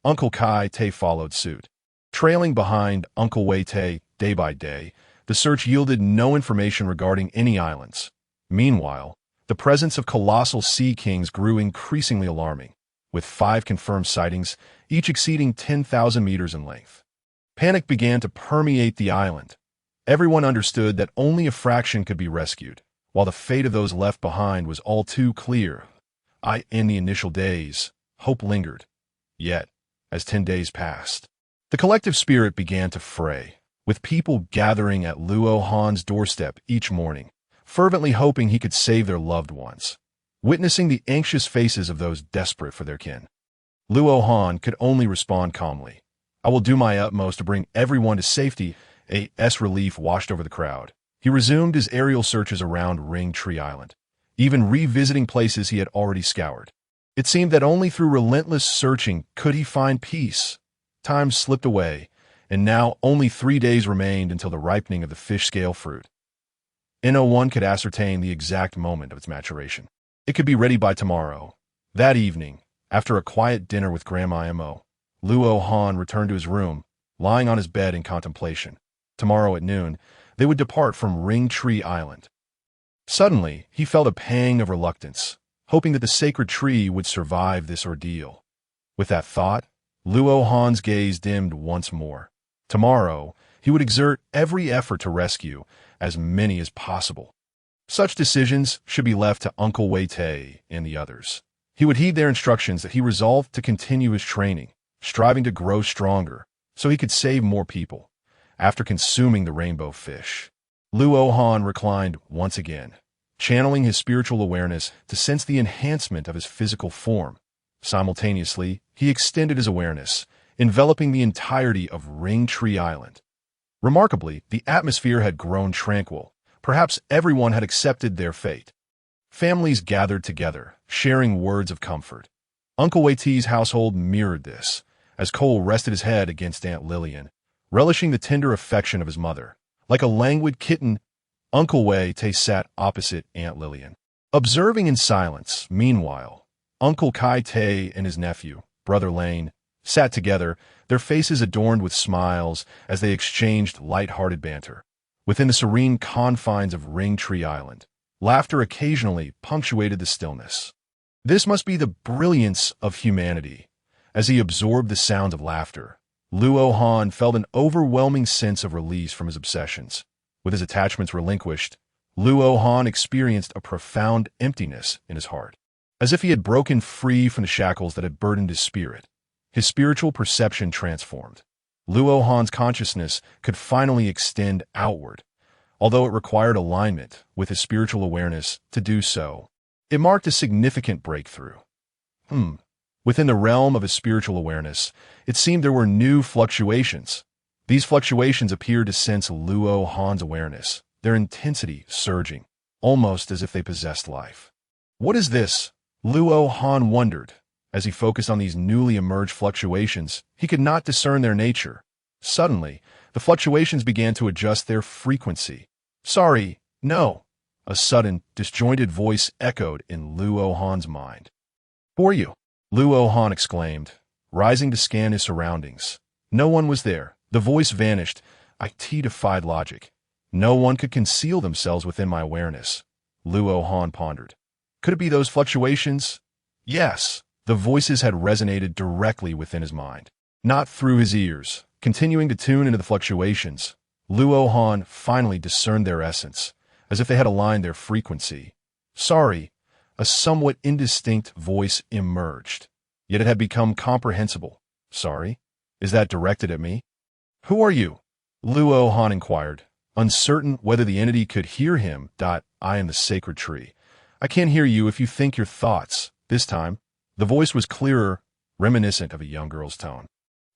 Uncle Kai Te followed suit. Trailing behind Uncle Wei Te day by day, the search yielded no information regarding any islands. Meanwhile, the presence of colossal sea kings grew increasingly alarming, with 5 confirmed sightings, each exceeding 10,000 meters in length. Panic began to permeate the island. Everyone understood that only a fraction could be rescued, while the fate of those left behind was all too clear. In the initial days, hope lingered. Yet, as 10 days passed, the collective spirit began to fray, with people gathering at Luo Han's doorstep each morning, fervently hoping he could save their loved ones. Witnessing the anxious faces of those desperate for their kin, Luo Han could only respond calmly. "I will do my utmost to bring everyone to safety." A relief washed over the crowd. He resumed his aerial searches around Ring Tree Island, even revisiting places he had already scoured. It seemed that only through relentless searching could he find peace. Time slipped away, and now only 3 days remained until the ripening of the fish scale fruit. No one could ascertain the exact moment of its maturation. It could be ready by tomorrow. That evening, after a quiet dinner with Grandma Mo, Luo Han returned to his room, lying on his bed in contemplation. Tomorrow at noon, they would depart from Ring Tree Island. Suddenly, he felt a pang of reluctance, hoping that the sacred tree would survive this ordeal. With that thought, Luo Han's gaze dimmed once more. Tomorrow, he would exert every effort to rescue as many as possible. Such decisions should be left to Uncle Wei Tei and the others. He would heed their instructions that he resolved to continue his training, striving to grow stronger, so he could save more people. After consuming the rainbow fish, Luo Han reclined once again, channeling his spiritual awareness to sense the enhancement of his physical form. Simultaneously, he extended his awareness, enveloping the entirety of Ring Tree Island. Remarkably, the atmosphere had grown tranquil. Perhaps everyone had accepted their fate. Families gathered together, sharing words of comfort. Uncle Wei T's household mirrored this, as Cole rested his head against Aunt Lillian, relishing the tender affection of his mother. Like a languid kitten, Uncle Wei Tei sat opposite Aunt Lillian, observing in silence. Meanwhile, Uncle Kai Tei and his nephew, Brother Lane, sat together, their faces adorned with smiles as they exchanged light-hearted banter. Within the serene confines of Ring Tree Island, laughter occasionally punctuated the stillness. This must be the brilliance of humanity. As he absorbed the sound of laughter, Luo Han felt an overwhelming sense of release from his obsessions. With his attachments relinquished, Luo Han experienced a profound emptiness in his heart, as if he had broken free from the shackles that had burdened his spirit. His spiritual perception transformed. Luo Han's consciousness could finally extend outward, although it required alignment with his spiritual awareness to do so. It marked a significant breakthrough. Within the realm of his spiritual awareness, it seemed there were new fluctuations. These fluctuations appeared to sense Luo Han's awareness, their intensity surging, almost as if they possessed life. What is this? Luo Han wondered. As he focused on these newly emerged fluctuations, he could not discern their nature. Suddenly, the fluctuations began to adjust their frequency. "Sorry, no," a sudden, disjointed voice echoed in Luo Han's mind. "Who are you?" Luo Han exclaimed, rising to scan his surroundings. No one was there. The voice vanished. It defied logic. No one could conceal themselves within my awareness. Luo Han pondered. Could it be those fluctuations? Yes. The voices had resonated directly within his mind, not through his ears. Continuing to tune into the fluctuations, Luo Han finally discerned their essence, as if they had aligned their frequency. "Sorry," a somewhat indistinct voice emerged, yet it had become comprehensible. "Sorry? Is that directed at me?" "Who are you?" Luo Han inquired, uncertain whether the entity could hear him. "I am the sacred tree. I can't hear you if you think your thoughts." This time, the voice was clearer, reminiscent of a young girl's tone.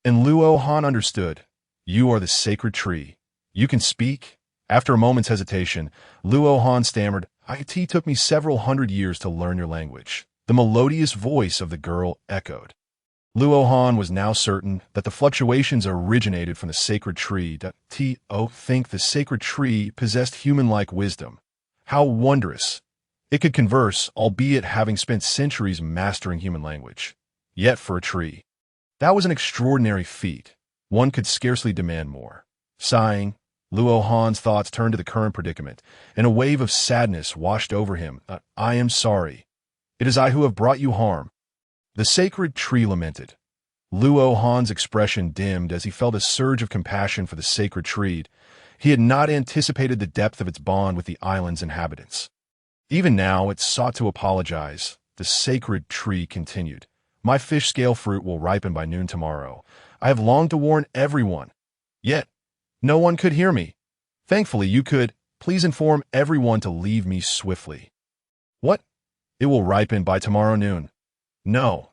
And Luo Han understood. "You are the sacred tree. You can speak?" After a moment's hesitation, Luo Han stammered, "It took me several hundred years to learn your language." The melodious voice of the girl echoed. Luo Han was now certain that the fluctuations originated from the sacred tree. Think the sacred tree possessed human-like wisdom. How wondrous! It could converse, albeit having spent centuries mastering human language. Yet for a tree, that was an extraordinary feat. One could scarcely demand more. Sighing, Luo Han's thoughts turned to the current predicament, and a wave of sadness washed over him. "I am sorry. It is I who have brought you harm." The sacred tree lamented. Luo Han's expression dimmed as he felt a surge of compassion for the sacred tree. He had not anticipated the depth of its bond with the island's inhabitants. Even now, it sought to apologize. The sacred tree continued. My fish scale fruit will ripen by noon tomorrow. I have longed to warn everyone. Yet, no one could hear me. Thankfully, you could. Please inform everyone to leave me swiftly. What? It will ripen by tomorrow noon. No.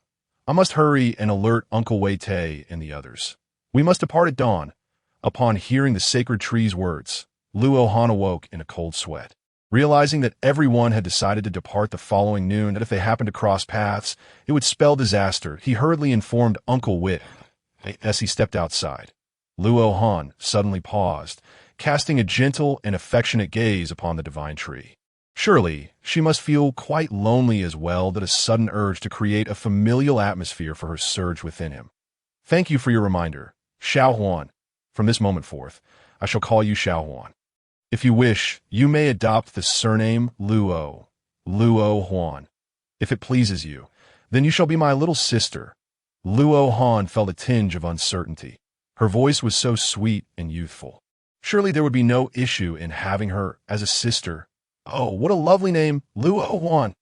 I must hurry and alert Uncle Wei-Tei and the others. We must depart at dawn. Upon hearing the sacred tree's words, Luo Han awoke in a cold sweat. Realizing that everyone had decided to depart the following noon, that if they happened to cross paths, it would spell disaster, he hurriedly informed Uncle Wit as he stepped outside. Luo Han suddenly paused, casting a gentle and affectionate gaze upon the divine tree. Surely, she must feel quite lonely as well, that a sudden urge to create a familial atmosphere for her surged within him. Thank you for your reminder, Xiao Huan. From this moment forth, I shall call you Xiao Huan. If you wish, you may adopt the surname Luo Huan. If it pleases you, then you shall be my little sister. Luo Han felt a tinge of uncertainty. Her voice was so sweet and youthful. Surely there would be no issue in having her as a sister. Oh, what a lovely name, Luo Huan.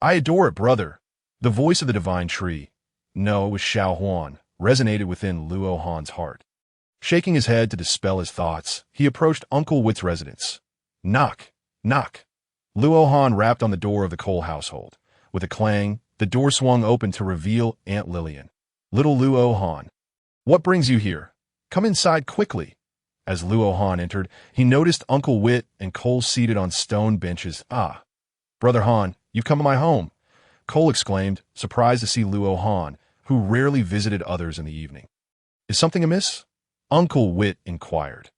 I adore it, brother. The voice of the divine tree, no, it was Xiao Huan, resonated within Luo Han's heart. Shaking his head to dispel his thoughts, he approached Uncle Wit's residence. Knock, knock. Luo Han rapped on the door of the Cole household. With a clang, the door swung open to reveal Aunt Lillian. Little Luo Han. What brings you here? Come inside quickly. As Luo Han entered, he noticed Uncle Wit and Cole seated on stone benches. Ah, Brother Han, you've come to my home. Cole exclaimed, surprised to see Luo Han, who rarely visited others in the evening. Is something amiss? Uncle Wit inquired.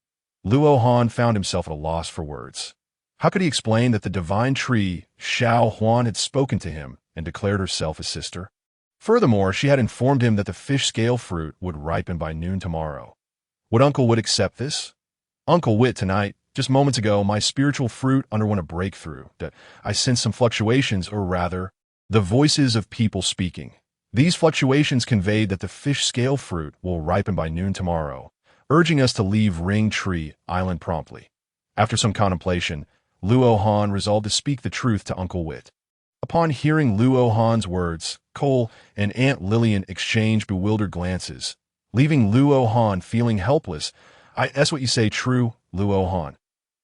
Luo Han found himself at a loss for words. How could he explain that the divine tree, Xiao Huan, had spoken to him and declared herself his sister? Furthermore, she had informed him that the fish scale fruit would ripen by noon tomorrow. Would Uncle Wit accept this? Uncle Wit, tonight, just moments ago, my spiritual fruit underwent a breakthrough. That I sensed some fluctuations, or rather, the voices of people speaking. These fluctuations conveyed that the fish scale fruit will ripen by noon tomorrow, urging us to leave Ring Tree Island promptly. After some contemplation, Luo Han resolved to speak the truth to Uncle Wit. Upon hearing Luo Han's words, Cole and Aunt Lillian exchanged bewildered glances, leaving Luo Han feeling helpless. That's what you say, true, Luo Han?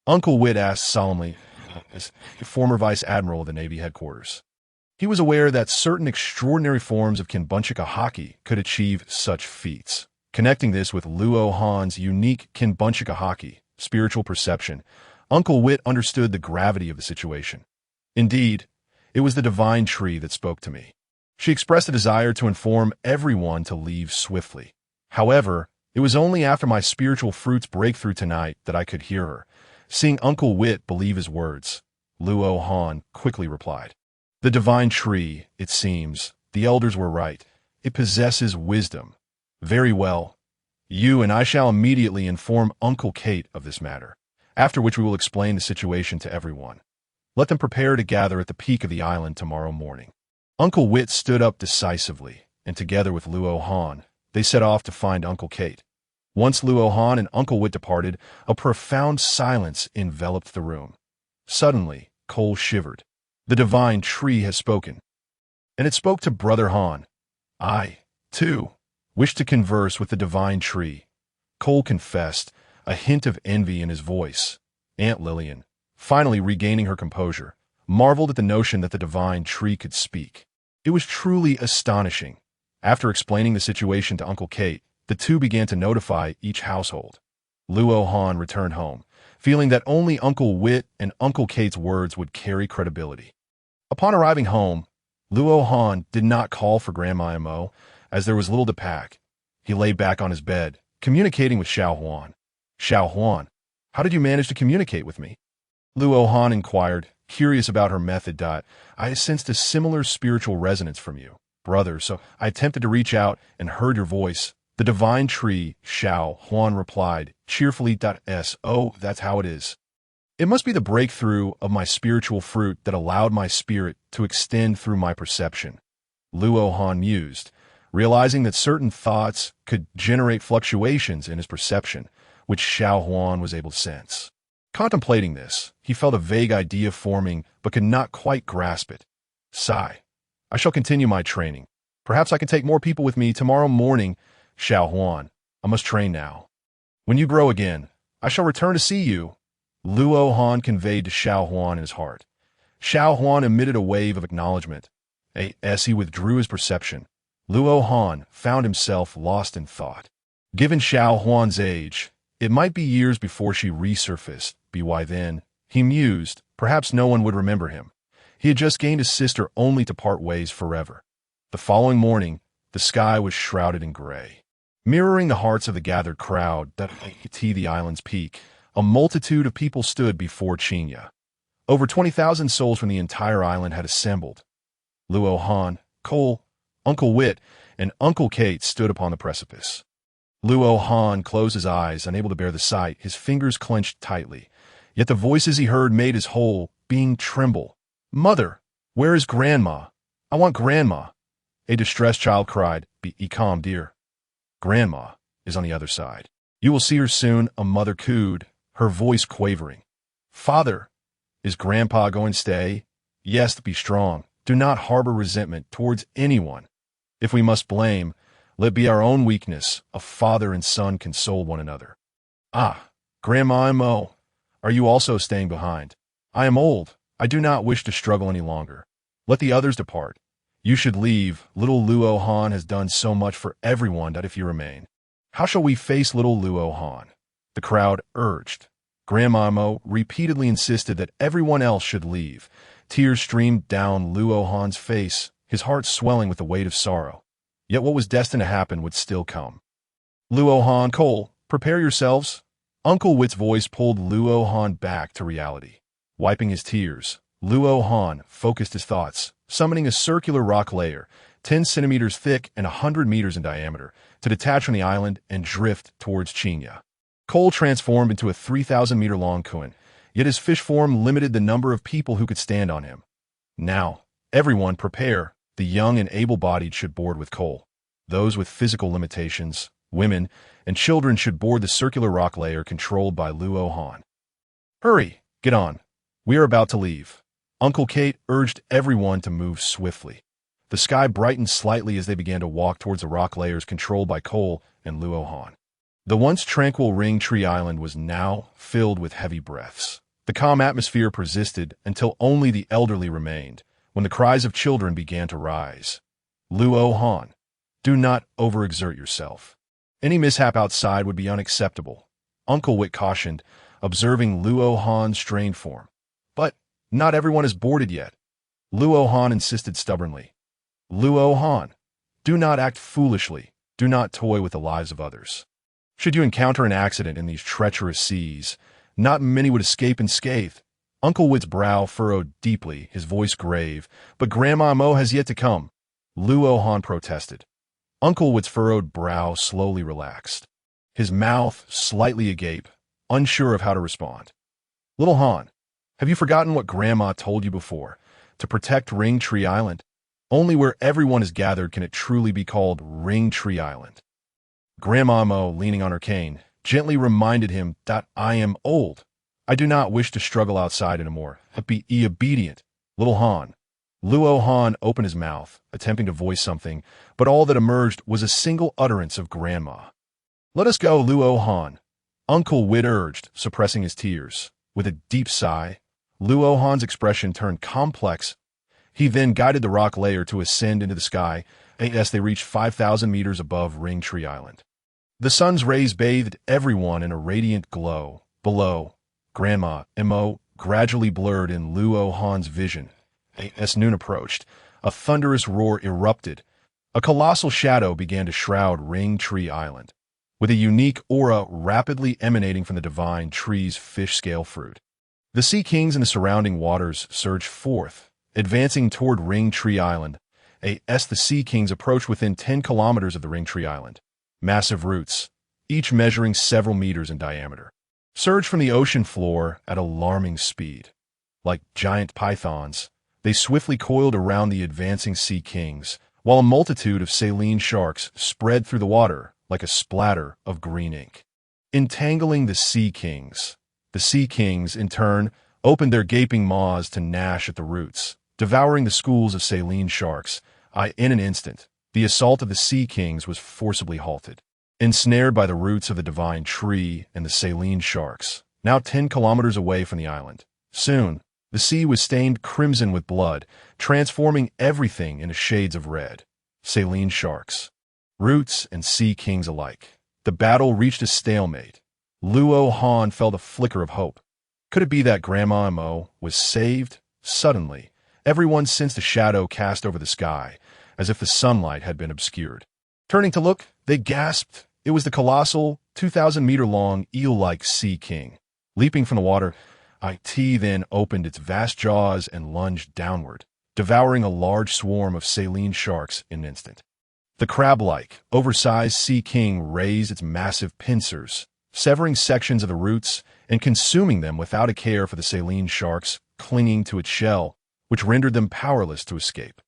Uncle Wit asked solemnly, as former Vice Admiral of the Navy headquarters. He was aware that certain extraordinary forms of Kinbunchika hockey could achieve such feats. Connecting this with Luo Han's unique Kinbunchika hockey, spiritual perception, Uncle Wit understood the gravity of the situation. Indeed, it was the divine tree that spoke to me. She expressed a desire to inform everyone to leave swiftly. However, it was only after my spiritual fruit's breakthrough tonight that I could hear her. Seeing Uncle Wit believe his words, Luo Han quickly replied. The divine tree, it seems, the elders were right. It possesses wisdom. Very well. You and I shall immediately inform Uncle Kate of this matter, after which we will explain the situation to everyone. Let them prepare to gather at the peak of the island tomorrow morning. Uncle Wit stood up decisively, and together with Luo Han, they set off to find Uncle Kate. Once Luo Han and Uncle Wit departed, a profound silence enveloped the room. Suddenly, Cole shivered. The divine tree has spoken. And it spoke to Brother Han. I, too, wish to converse with the divine tree. Cole confessed, a hint of envy in his voice. Aunt Lillian, finally regaining her composure, marveled at the notion that the divine tree could speak. It was truly astonishing. After explaining the situation to Uncle Kate, the two began to notify each household. Luo Han returned home, feeling that only Uncle Wit and Uncle Kate's words would carry credibility. Upon arriving home, Luo Han did not call for Grandma Mo, as there was little to pack. He lay back on his bed, communicating with Xiao Huan. Xiao Huan, how did you manage to communicate with me? Luo Han inquired, curious about her method. I sensed a similar spiritual resonance from you, brother, so I attempted to reach out and heard your voice. The divine tree, Xiao Huan replied, cheerfully. Oh, that's how it is. It must be the breakthrough of my spiritual fruit that allowed my spirit to extend through my perception. Luo Han mused, realizing that certain thoughts could generate fluctuations in his perception, which Xiao Huan was able to sense. Contemplating this, he felt a vague idea forming, but could not quite grasp it. Sigh. I shall continue my training. Perhaps I can take more people with me tomorrow morning. Xiao Huan, I must train now. When you grow again, I shall return to see you. Luo Han conveyed to Xiao Huan in his heart. Xiao Huan emitted a wave of acknowledgement. As he withdrew his perception, Luo Han found himself lost in thought. Given Xiao Huan's age, it might be years before she resurfaced. By then, he mused, perhaps no one would remember him. He had just gained a sister only to part ways forever. The following morning, the sky was shrouded in gray. Mirroring the hearts of the gathered crowd that to the island's peak, a multitude of people stood before Chinya. Over 20,000 souls from the entire island had assembled. Luo Han, Cole, Uncle Wit, and Uncle Kate stood upon the precipice. Luo Han closed his eyes, unable to bear the sight, his fingers clenched tightly. Yet the voices he heard made his whole being tremble. "Mother, where is Grandma? I want Grandma." A distressed child cried, "Be calm, dear. Grandma is on the other side. You will see her soon," a mother cooed, her voice quavering. "Father, is Grandpa going to stay?" "Yes, be strong. Do not harbor resentment towards anyone. If we must blame, let be our own weakness. A father and son console one another." "Ah, Grandma Mo, are you also staying behind? I am old. I do not wish to struggle any longer. Let the others depart. You should leave. Little Luo Han has done so much for everyone that if you remain. How shall we face little Luo Han?" The crowd urged. Grandma Mo repeatedly insisted that everyone else should leave. Tears streamed down Luo Han's face, his heart swelling with the weight of sorrow. Yet what was destined to happen would still come. "Luo Han, Cole, prepare yourselves." Uncle Wit's voice pulled Luo Han back to reality. Wiping his tears, Luo Han focused his thoughts, summoning a circular rock layer, 10 centimeters thick and 100 meters in diameter, to detach from the island and drift towards Chinya. Cole transformed into a 3,000-meter-long koan, yet his fish form limited the number of people who could stand on him. Now, everyone prepare. The young and able-bodied should board with Cole. Those with physical limitations, women, and children should board the circular rock layer controlled by Luo Han. "Hurry, get on. We are about to leave." Uncle Kate urged everyone to move swiftly. The sky brightened slightly as they began to walk towards the rock layers controlled by Cole and Luo Han. The once tranquil Ring Tree Island was now filled with heavy breaths. The calm atmosphere persisted until only the elderly remained, when the cries of children began to rise. "Luo Han, do not overexert yourself. Any mishap outside would be unacceptable," Uncle Wit cautioned, observing Luo Han's strained form. "But not everyone is boarded yet." Luo Han insisted stubbornly. "Luo Han, do not act foolishly. Do not toy with the lives of others. Should you encounter an accident in these treacherous seas, not many would escape unscathed." Uncle Wit's brow furrowed deeply, his voice grave. "But Grandma Mo has yet to come," Luo Han protested. Uncle Wit's furrowed brow slowly relaxed, his mouth slightly agape, unsure of how to respond. "Little Han, have you forgotten what Grandma told you before? To protect Ring Tree Island? Only where everyone is gathered can it truly be called Ring Tree Island." Grandma Mo, leaning on her cane, gently reminded him that "I am old. I do not wish to struggle outside anymore. Be obedient, little Han." Luo Han opened his mouth, attempting to voice something, but all that emerged was a single utterance of Grandma. "Let us go, Luo Han," Uncle Wit urged, suppressing his tears. With a deep sigh, Luo Han's expression turned complex. He then guided the rock layer to ascend into the sky as they reached 5,000 meters above Ring Tree Island. The sun's rays bathed everyone in a radiant glow. Below, Grandma Mo gradually blurred in Luo Han's vision. As noon approached, a thunderous roar erupted. A colossal shadow began to shroud Ring Tree Island, with a unique aura rapidly emanating from the divine tree's fish-scale fruit. The Sea Kings in the surrounding waters surged forth, advancing toward Ring Tree Island. As the Sea Kings approached within 10 kilometers of the Ring Tree Island, massive roots, each measuring several meters in diameter, surged from the ocean floor at alarming speed. Like giant pythons, they swiftly coiled around the advancing Sea Kings, while a multitude of saline sharks spread through the water like a splatter of green ink, entangling the Sea Kings. The Sea Kings, in turn, opened their gaping maws to gnash at the roots, devouring the schools of saline sharks. In an instant, The assault of the Sea Kings was forcibly halted. Ensnared by the roots of the divine tree and the saline sharks, now 10 kilometers away from the island. Soon, the sea was stained crimson with blood, transforming everything into shades of red. Saline sharks, roots, and Sea Kings alike. The battle reached a stalemate. Luo Han felt a flicker of hope. Could it be that Grandma Mo was saved? Suddenly, everyone sensed a shadow cast over the sky, as if the sunlight had been obscured. Turning to look, they gasped. It was the colossal, 2,000-meter-long, eel-like Sea King. Leaping from the water, it then opened its vast jaws and lunged downward, devouring a large swarm of saline sharks in an instant. The crab-like, oversized Sea King raised its massive pincers, severing sections of the roots and consuming them without a care for the saline sharks clinging to its shell, which rendered them powerless to escape.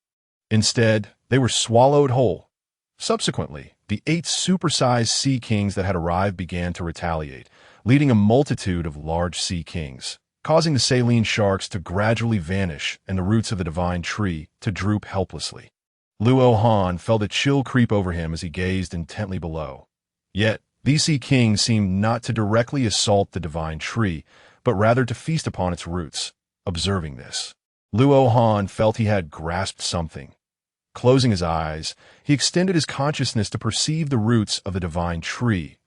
Instead, they were swallowed whole. Subsequently, the 8 supersized Sea Kings that had arrived began to retaliate, leading a multitude of large Sea Kings, causing the saline sharks to gradually vanish and the roots of the divine tree to droop helplessly. Luo Han felt a chill creep over him as he gazed intently below. Yet, these Sea Kings seemed not to directly assault the divine tree, but rather to feast upon its roots. Observing this, Luo Han felt he had grasped something. Closing his eyes, he extended his consciousness to perceive the roots of the divine tree.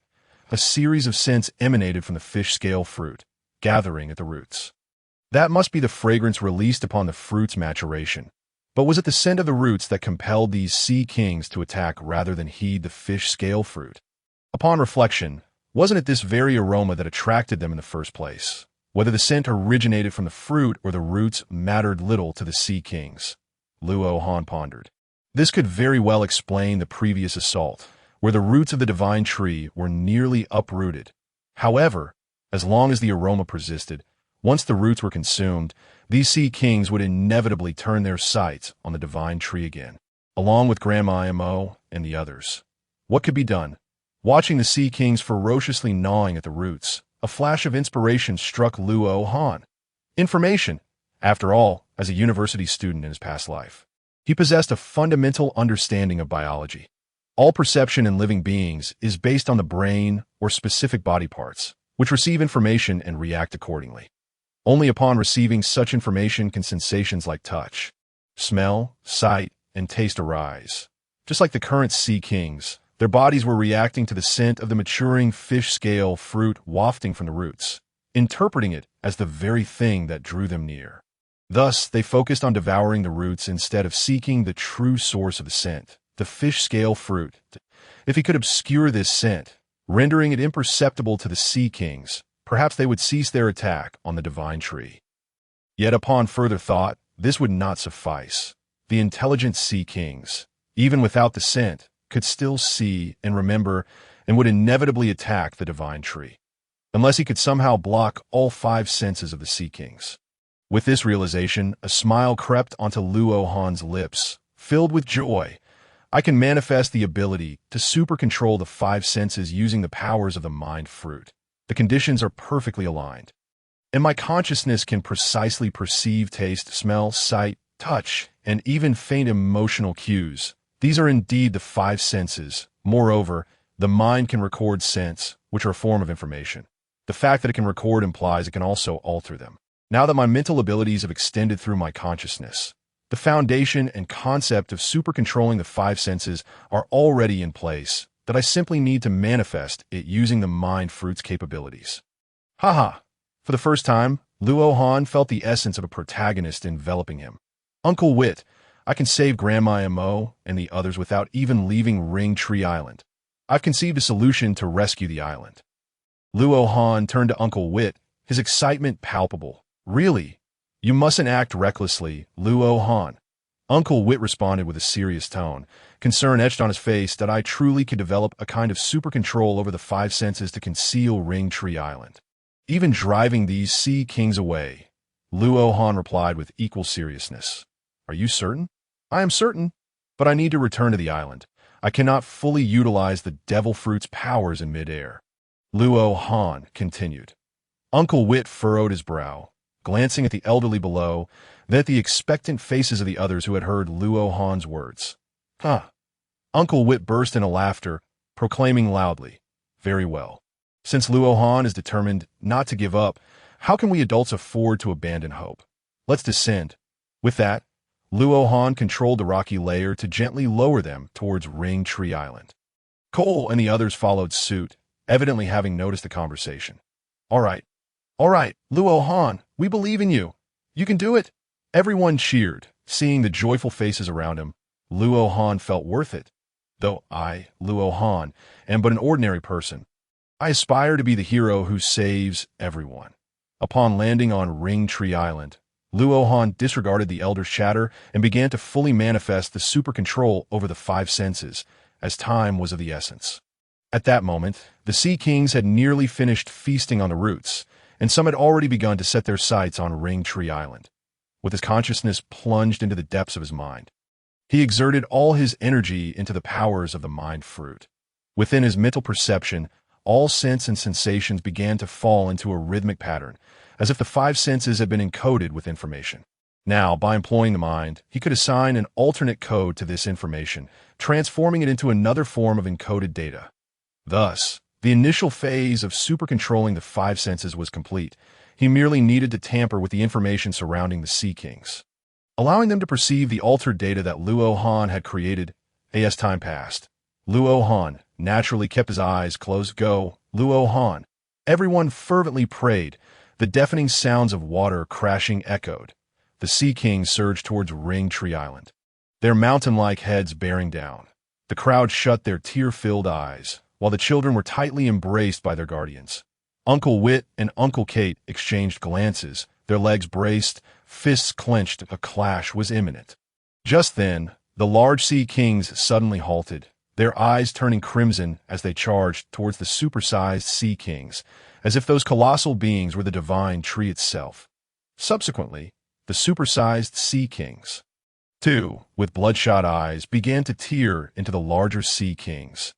A series of scents emanated from the fish scale fruit, gathering at the roots. That must be the fragrance released upon the fruit's maturation. But was it the scent of the roots that compelled these Sea Kings to attack rather than heed the fish scale fruit? Upon reflection, wasn't it this very aroma that attracted them in the first place? Whether the scent originated from the fruit or the roots mattered little to the Sea Kings. Luo Han pondered. This could very well explain the previous assault, where the roots of the divine tree were nearly uprooted. However, as long as the aroma persisted, once the roots were consumed, these Sea Kings would inevitably turn their sights on the divine tree again, along with Grandma Mo and the others. What could be done? Watching the Sea Kings ferociously gnawing at the roots, a flash of inspiration struck Luo Han. Information! After all, as a university student in his past life, he possessed a fundamental understanding of biology. All perception in living beings is based on the brain or specific body parts, which receive information and react accordingly. Only upon receiving such information can sensations like touch, smell, sight, and taste arise. Just like the current Sea Kings, their bodies were reacting to the scent of the maturing fish scale fruit wafting from the roots, interpreting it as the very thing that drew them near. Thus, they focused on devouring the roots instead of seeking the true source of the scent, the fish scale fruit. If he could obscure this scent, rendering it imperceptible to the Sea Kings, perhaps they would cease their attack on the divine tree. Yet upon further thought, this would not suffice. The intelligent Sea Kings, even without the scent, could still see and remember and would inevitably attack the divine tree, unless he could somehow block all 5 senses of the Sea Kings. With this realization, a smile crept onto Luo Han's lips, filled with joy. I can manifest the ability to super-control the 5 senses using the powers of the mind fruit. The conditions are perfectly aligned. And my consciousness can precisely perceive taste, smell, sight, touch, and even faint emotional cues. These are indeed the 5 senses. Moreover, the mind can record scents, which are a form of information. The fact that it can record implies it can also alter them. Now that my mental abilities have extended through my consciousness, the foundation and concept of super-controlling the 5 senses are already in place, that I simply need to manifest it using the mind fruit's capabilities. Haha! For the first time, Luo Han felt the essence of a protagonist enveloping him. Uncle Wit, I can save Grandma Mo and the others without even leaving Ring Tree Island. I've conceived a solution to rescue the island. Luo Han turned to Uncle Wit, his excitement palpable. Really? You mustn't act recklessly, Luo Han. Uncle Wit responded with a serious tone, concern etched on his face that I truly could develop a kind of super control over the 5 senses to conceal Ring Tree Island. Even driving these Sea Kings away. Luo Han replied with equal seriousness. Are you certain? I am certain, but I need to return to the island. I cannot fully utilize the devil fruit's powers in midair. Luo Han continued. Uncle Wit furrowed his brow, glancing at the elderly below, then at the expectant faces of the others who had heard Luo Han's words. Huh. Uncle Wit burst into laughter, proclaiming loudly, "Very well. Since Luo Han is determined not to give up, how can we adults afford to abandon hope? Let's descend." With that, Luo Han controlled the rocky layer to gently lower them towards Ring Tree Island. Cole and the others followed suit, evidently having noticed the conversation. All right, Luo Han, we believe in you. You can do it." Everyone cheered, seeing the joyful faces around him. Luo Han felt worth it. Though I, Luo Han, am but an ordinary person, I aspire to be the hero who saves everyone. Upon landing on Ring Tree Island, Luo Han disregarded the elder's chatter and began to fully manifest the super control over the five senses, as time was of the essence. At that moment, the Sea Kings had nearly finished feasting on the roots, and some had already begun to set their sights on Ring Tree Island. With his consciousness plunged into the depths of his mind, he exerted all his energy into the powers of the mind fruit. Within his mental perception, all sense and sensations began to fall into a rhythmic pattern, as if the five senses had been encoded with information. Now, by employing the mind, he could assign an alternate code to this information, transforming it into another form of encoded data. Thus, the initial phase of super-controlling the five senses was complete. He merely needed to tamper with the information surrounding the Sea Kings, allowing them to perceive the altered data that Luo Han had created. As time passed, Luo Han naturally kept his eyes closed. Go, Luo Han. Everyone fervently prayed. The deafening sounds of water crashing echoed. The Sea Kings surged towards Ring Tree Island, their mountain-like heads bearing down. The crowd shut their tear-filled eyes, while the children were tightly embraced by their guardians. Uncle Wit and Uncle Kate exchanged glances, their legs braced, fists clenched. A clash was imminent. Just then, the large Sea Kings suddenly halted, their eyes turning crimson as they charged towards the supersized Sea Kings, as if those colossal beings were the divine tree itself. Subsequently, the supersized Sea Kings, too, with bloodshot eyes, began to tear into the larger Sea Kings.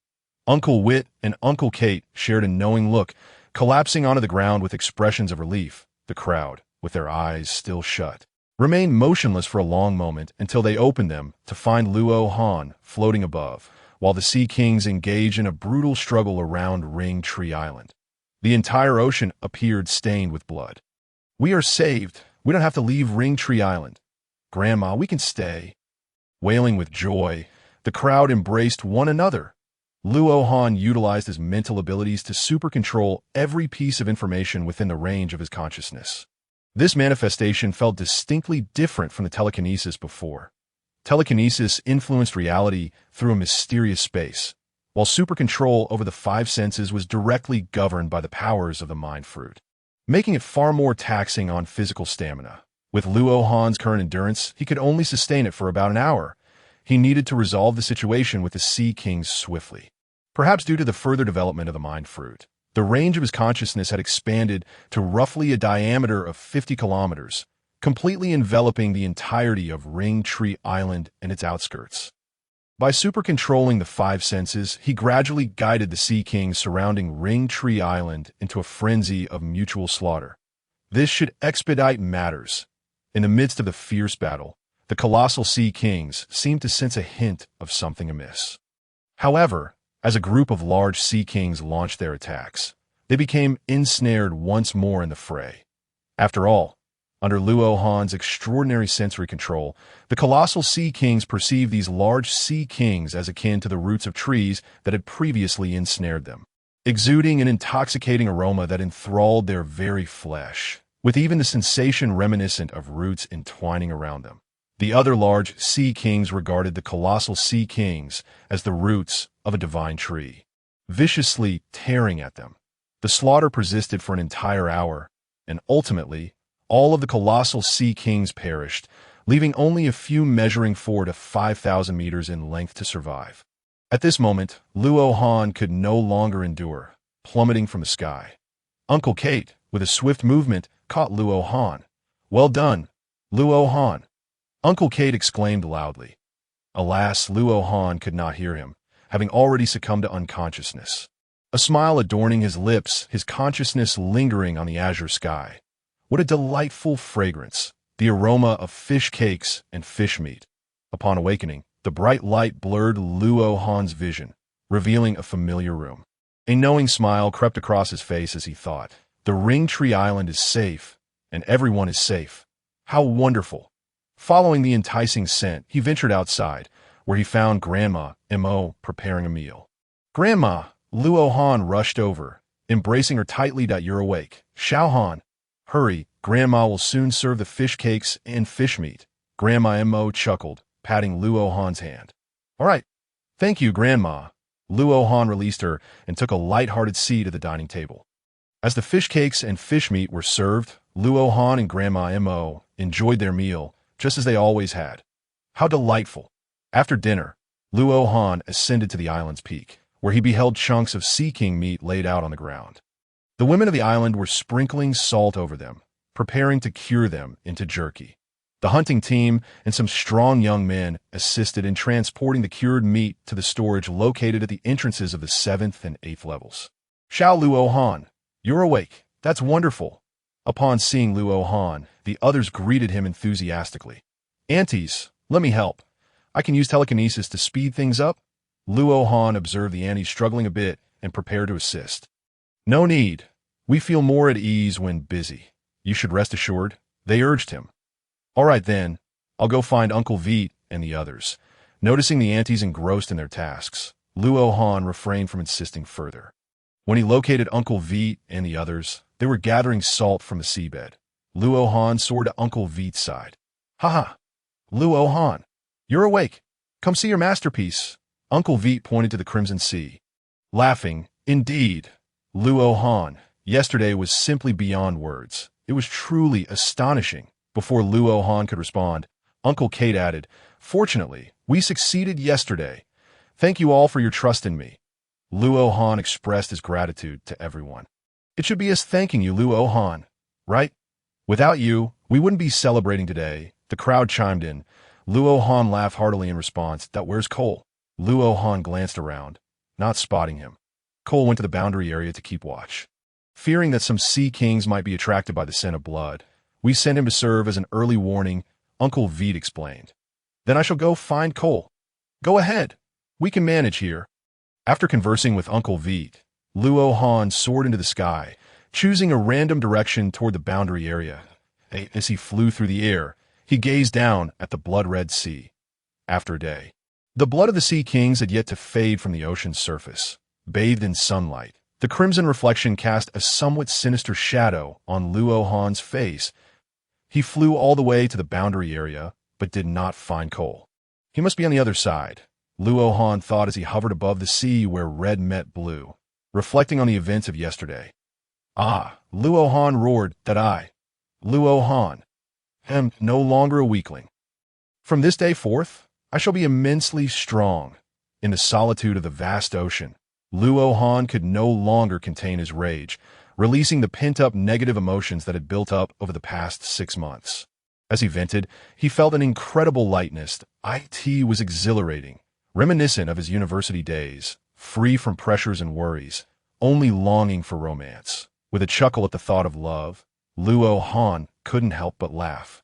Uncle Wit and Uncle Kate shared a knowing look, collapsing onto the ground with expressions of relief. The crowd, with their eyes still shut, remained motionless for a long moment until they opened them to find Luo Han floating above, while the Sea Kings engaged in a brutal struggle around Ring Tree Island. The entire ocean appeared stained with blood. "We are saved. We don't have to leave Ring Tree Island. Grandma, we can stay." Wailing with joy, the crowd embraced one another. Luo Han utilized his mental abilities to super-control every piece of information within the range of his consciousness. This manifestation felt distinctly different from the telekinesis before. Telekinesis influenced reality through a mysterious space, while super-control over the five senses was directly governed by the powers of the mind fruit, making it far more taxing on physical stamina. With Luo Han's current endurance, he could only sustain it for about an hour. He needed to resolve the situation with the Sea Kings swiftly. Perhaps due to the further development of the mind fruit, the range of his consciousness had expanded to roughly a diameter of 50 kilometers, completely enveloping the entirety of Ring Tree Island and its outskirts. By super-controlling the five senses, he gradually guided the Sea Kings surrounding Ring Tree Island into a frenzy of mutual slaughter. This should expedite matters. In the midst of the fierce battle, the colossal Sea Kings seemed to sense a hint of something amiss. However, as a group of large Sea Kings launched their attacks, they became ensnared once more in the fray. After all, under Luo Han's extraordinary sensory control, the colossal Sea Kings perceived these large Sea Kings as akin to the roots of trees that had previously ensnared them, exuding an intoxicating aroma that enthralled their very flesh, with even the sensation reminiscent of roots entwining around them. The other large Sea Kings regarded the colossal Sea Kings as the roots of a divine tree, viciously tearing at them. The slaughter persisted for an entire hour, and ultimately, all of the colossal Sea Kings perished, leaving only a few measuring 4 to 5,000 meters in length to survive. At this moment, Luo Han could no longer endure, plummeting from the sky. Uncle Kate, with a swift movement, caught Luo Han. "Well done, Luo Han!" Uncle Kate exclaimed loudly. Alas, Luo Han could not hear him, having already succumbed to unconsciousness. A smile adorning his lips, his consciousness lingering on the azure sky. What a delightful fragrance, the aroma of fish cakes and fish meat. Upon awakening, The bright light blurred Luo Han's vision, revealing a familiar room. A knowing smile crept across his face as he thought, the Ring Tree Island is safe, and everyone is safe. How wonderful! Following the enticing scent, he ventured outside, where he found Grandma M.O. preparing a meal. Grandma! Luo Han rushed over, embracing her tightly. You're awake. Xiao Han. Hurry, Grandma will soon serve the fish cakes and fish meat. Grandma M.O. chuckled, patting Luo Han's hand. All right. Thank you, Grandma. Luo Han released her and took a light-hearted seat at the dining table. As the fish cakes and fish meat were served, Luo Han and Grandma M.O. enjoyed their meal, just as they always had. How delightful! After dinner, Luo Han ascended to the island's peak, where he beheld chunks of sea king meat laid out on the ground. The women of the island were sprinkling salt over them, preparing to cure them into jerky. The hunting team and some strong young men assisted in transporting the cured meat to the storage located at the entrances of the 7th and 8th levels. Xiao Luo Han, you're awake. That's wonderful. Upon seeing Luo Han, the others greeted him enthusiastically. Aunties, let me help. I can use telekinesis to speed things up. Luo Han observed the aunties struggling a bit and prepared to assist. No need. We feel more at ease when busy. You should rest assured, they urged him. All right then, I'll go find Uncle Veet and the others. Noticing the aunties engrossed in their tasks, Luo Han refrained from insisting further. When he located Uncle Veet and the others, they were gathering salt from the seabed. Luo Han soared to Uncle Veet's side. Haha! Luo Han, you're awake. Come see your masterpiece. Uncle Veet pointed to the Crimson Sea. Laughing, indeed. Luo Han, yesterday was simply beyond words. It was truly astonishing. Before Luo Han could respond, Uncle Kate added, Fortunately, we succeeded yesterday. Thank you all for your trust in me. Luo Han expressed his gratitude to everyone. It should be us thanking you, Luo Han, right? Without you, we wouldn't be celebrating today. The crowd chimed in. Luo Han laughed heartily in response. Where's Cole? Luo Han glanced around, not spotting him. Cole went to the boundary area to keep watch. Fearing that some sea kings might be attracted by the scent of blood, we sent him to serve as an early warning, Uncle Veet explained. Then I shall go find Cole. Go ahead. We can manage here. After conversing with Uncle Veet, Luo Han soared into the sky, choosing a random direction toward the boundary area. As he flew through the air, he gazed down at the blood-red sea. After a day, the blood of the sea kings had yet to fade from the ocean's surface. Bathed in sunlight, the crimson reflection cast a somewhat sinister shadow on Luo Han's face. He flew all the way to the boundary area, but did not find Cole. He must be on the other side, Luo Han thought as he hovered above the sea where red met blue, reflecting on the events of yesterday. Ah, Luo Han roared, Luo Han, am no longer a weakling. From this day forth, I shall be immensely strong. In the solitude of the vast ocean, Luo Han could no longer contain his rage, releasing the pent-up negative emotions that had built up over the past 6 months. As he vented, he felt an incredible lightness. It was exhilarating, reminiscent of his university days, free from pressures and worries, only longing for romance. With a chuckle at the thought of love, Luo Han couldn't help but laugh.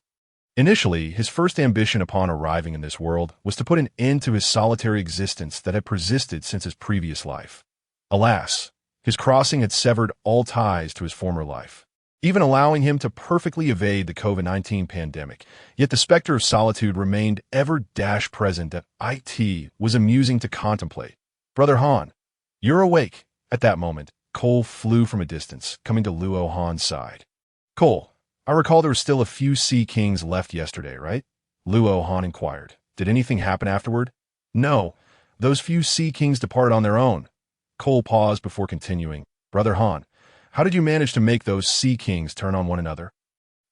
Initially, his first ambition upon arriving in this world was to put an end to his solitary existence that had persisted since his previous life. Alas, his crossing had severed all ties to his former life, even allowing him to perfectly evade the COVID-19 pandemic. Yet the specter of solitude remained ever present. It was amusing to contemplate. Brother Han, you're awake. At that moment, Cole flew from a distance, coming to Luo Han's side. Cole, I recall there were still a few sea kings left yesterday, right? Luo Han inquired. Did anything happen afterward? No, those few sea kings departed on their own. Cole paused before continuing. Brother Han, how did you manage to make those sea kings turn on one another?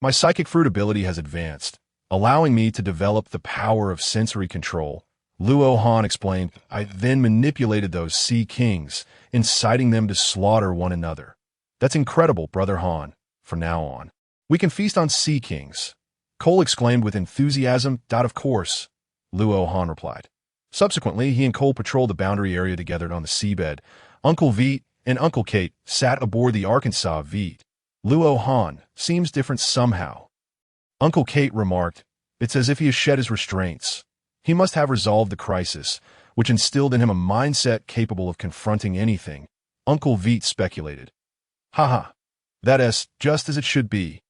My psychic fruit ability has advanced, allowing me to develop the power of sensory control. Luo Han explained. I then manipulated those sea kings, inciting them to slaughter one another. That's incredible, Brother Han. From now on, we can feast on sea kings. Cole exclaimed with enthusiasm. Of course, Luo Han replied. Subsequently, he and Cole patrolled the boundary area together on the seabed. Uncle Veet and Uncle Kate sat aboard the Arkansas Veet. Luo Han seems different somehow. Uncle Kate remarked, it's as if he has shed his restraints. He must have resolved the crisis, which instilled in him a mindset capable of confronting anything, Uncle Veit speculated. Haha, that's just as it should be.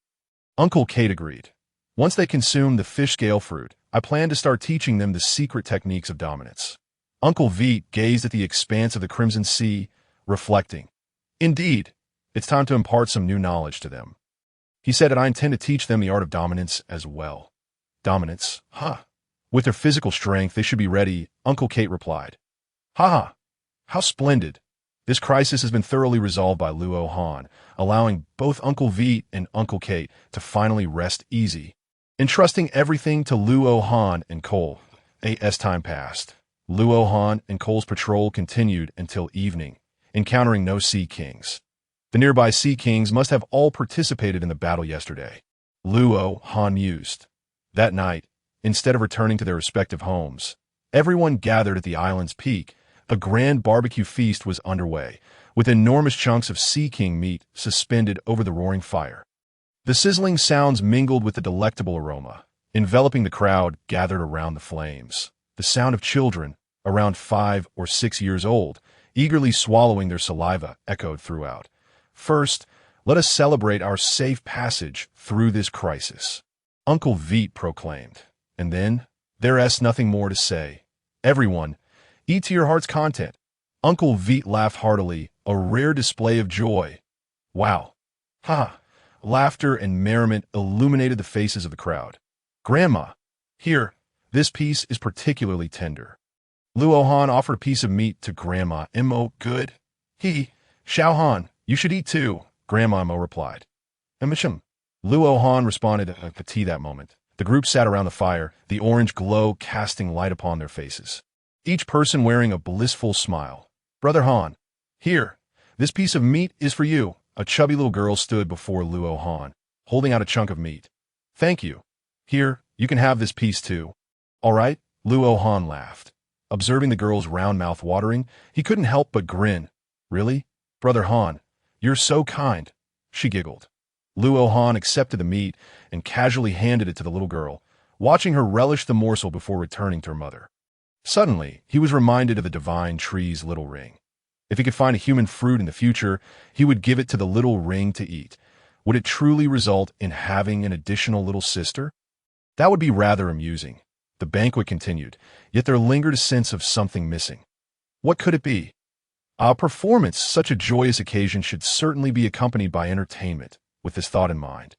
Uncle Kate agreed. Once they consumed the fish scale fruit, I plan to start teaching them the secret techniques of dominance. Uncle Veit gazed at the expanse of the Crimson Sea, reflecting. Indeed, it's time to impart some new knowledge to them. He said that I intend to teach them the art of dominance as well. Dominance? Huh. With their physical strength, they should be ready, Uncle Kate replied. Haha, how splendid. This crisis has been thoroughly resolved by Luo Han, allowing both Uncle Veit and Uncle Kate to finally rest easy. Entrusting everything to Luo Han and Cole. As time passed, Luo Han and Cole's patrol continued until evening, encountering no Sea Kings. The nearby Sea Kings must have all participated in the battle yesterday. Luo Han mused. That night, instead of returning to their respective homes, everyone gathered at the island's peak. A grand barbecue feast was underway, with enormous chunks of Sea King meat suspended over the roaring fire. The sizzling sounds mingled with the delectable aroma, enveloping the crowd gathered around the flames. The sound of children, around 5 or 6 years old, eagerly swallowing their saliva, echoed throughout. First, let us celebrate our safe passage through this crisis, Uncle Veit proclaimed. And then, there's nothing more to say. Everyone, eat to your heart's content. Uncle Veit laughed heartily, a rare display of joy. Wow. Ha! Laughter and merriment illuminated the faces of the crowd. Grandma, here, this piece is particularly tender. Luo Han offered a piece of meat to Grandma Mo. Good. Xiao Han, you should eat too, Grandma Mo replied. Misham. Luo Han responded to tea that moment. The group sat around the fire, the orange glow casting light upon their faces. Each person wearing a blissful smile. Brother Han, here, this piece of meat is for you. A chubby little girl stood before Luo Han, holding out a chunk of meat. Thank you. Here, you can have this piece too. All right, Luo Han laughed. Observing the girl's round mouth watering, he couldn't help but grin. Really? Brother Han, you're so kind. She giggled. Luo Han accepted the meat and casually handed it to the little girl, watching her relish the morsel before returning to her mother. Suddenly, he was reminded of the divine tree's little ring. If he could find a human fruit in the future, he would give it to the little ring to eat. Would it truly result in having an additional little sister? That would be rather amusing. The banquet continued, yet there lingered a sense of something missing. What could it be? A performance, such a joyous occasion should certainly be accompanied by entertainment. With this thought in mind,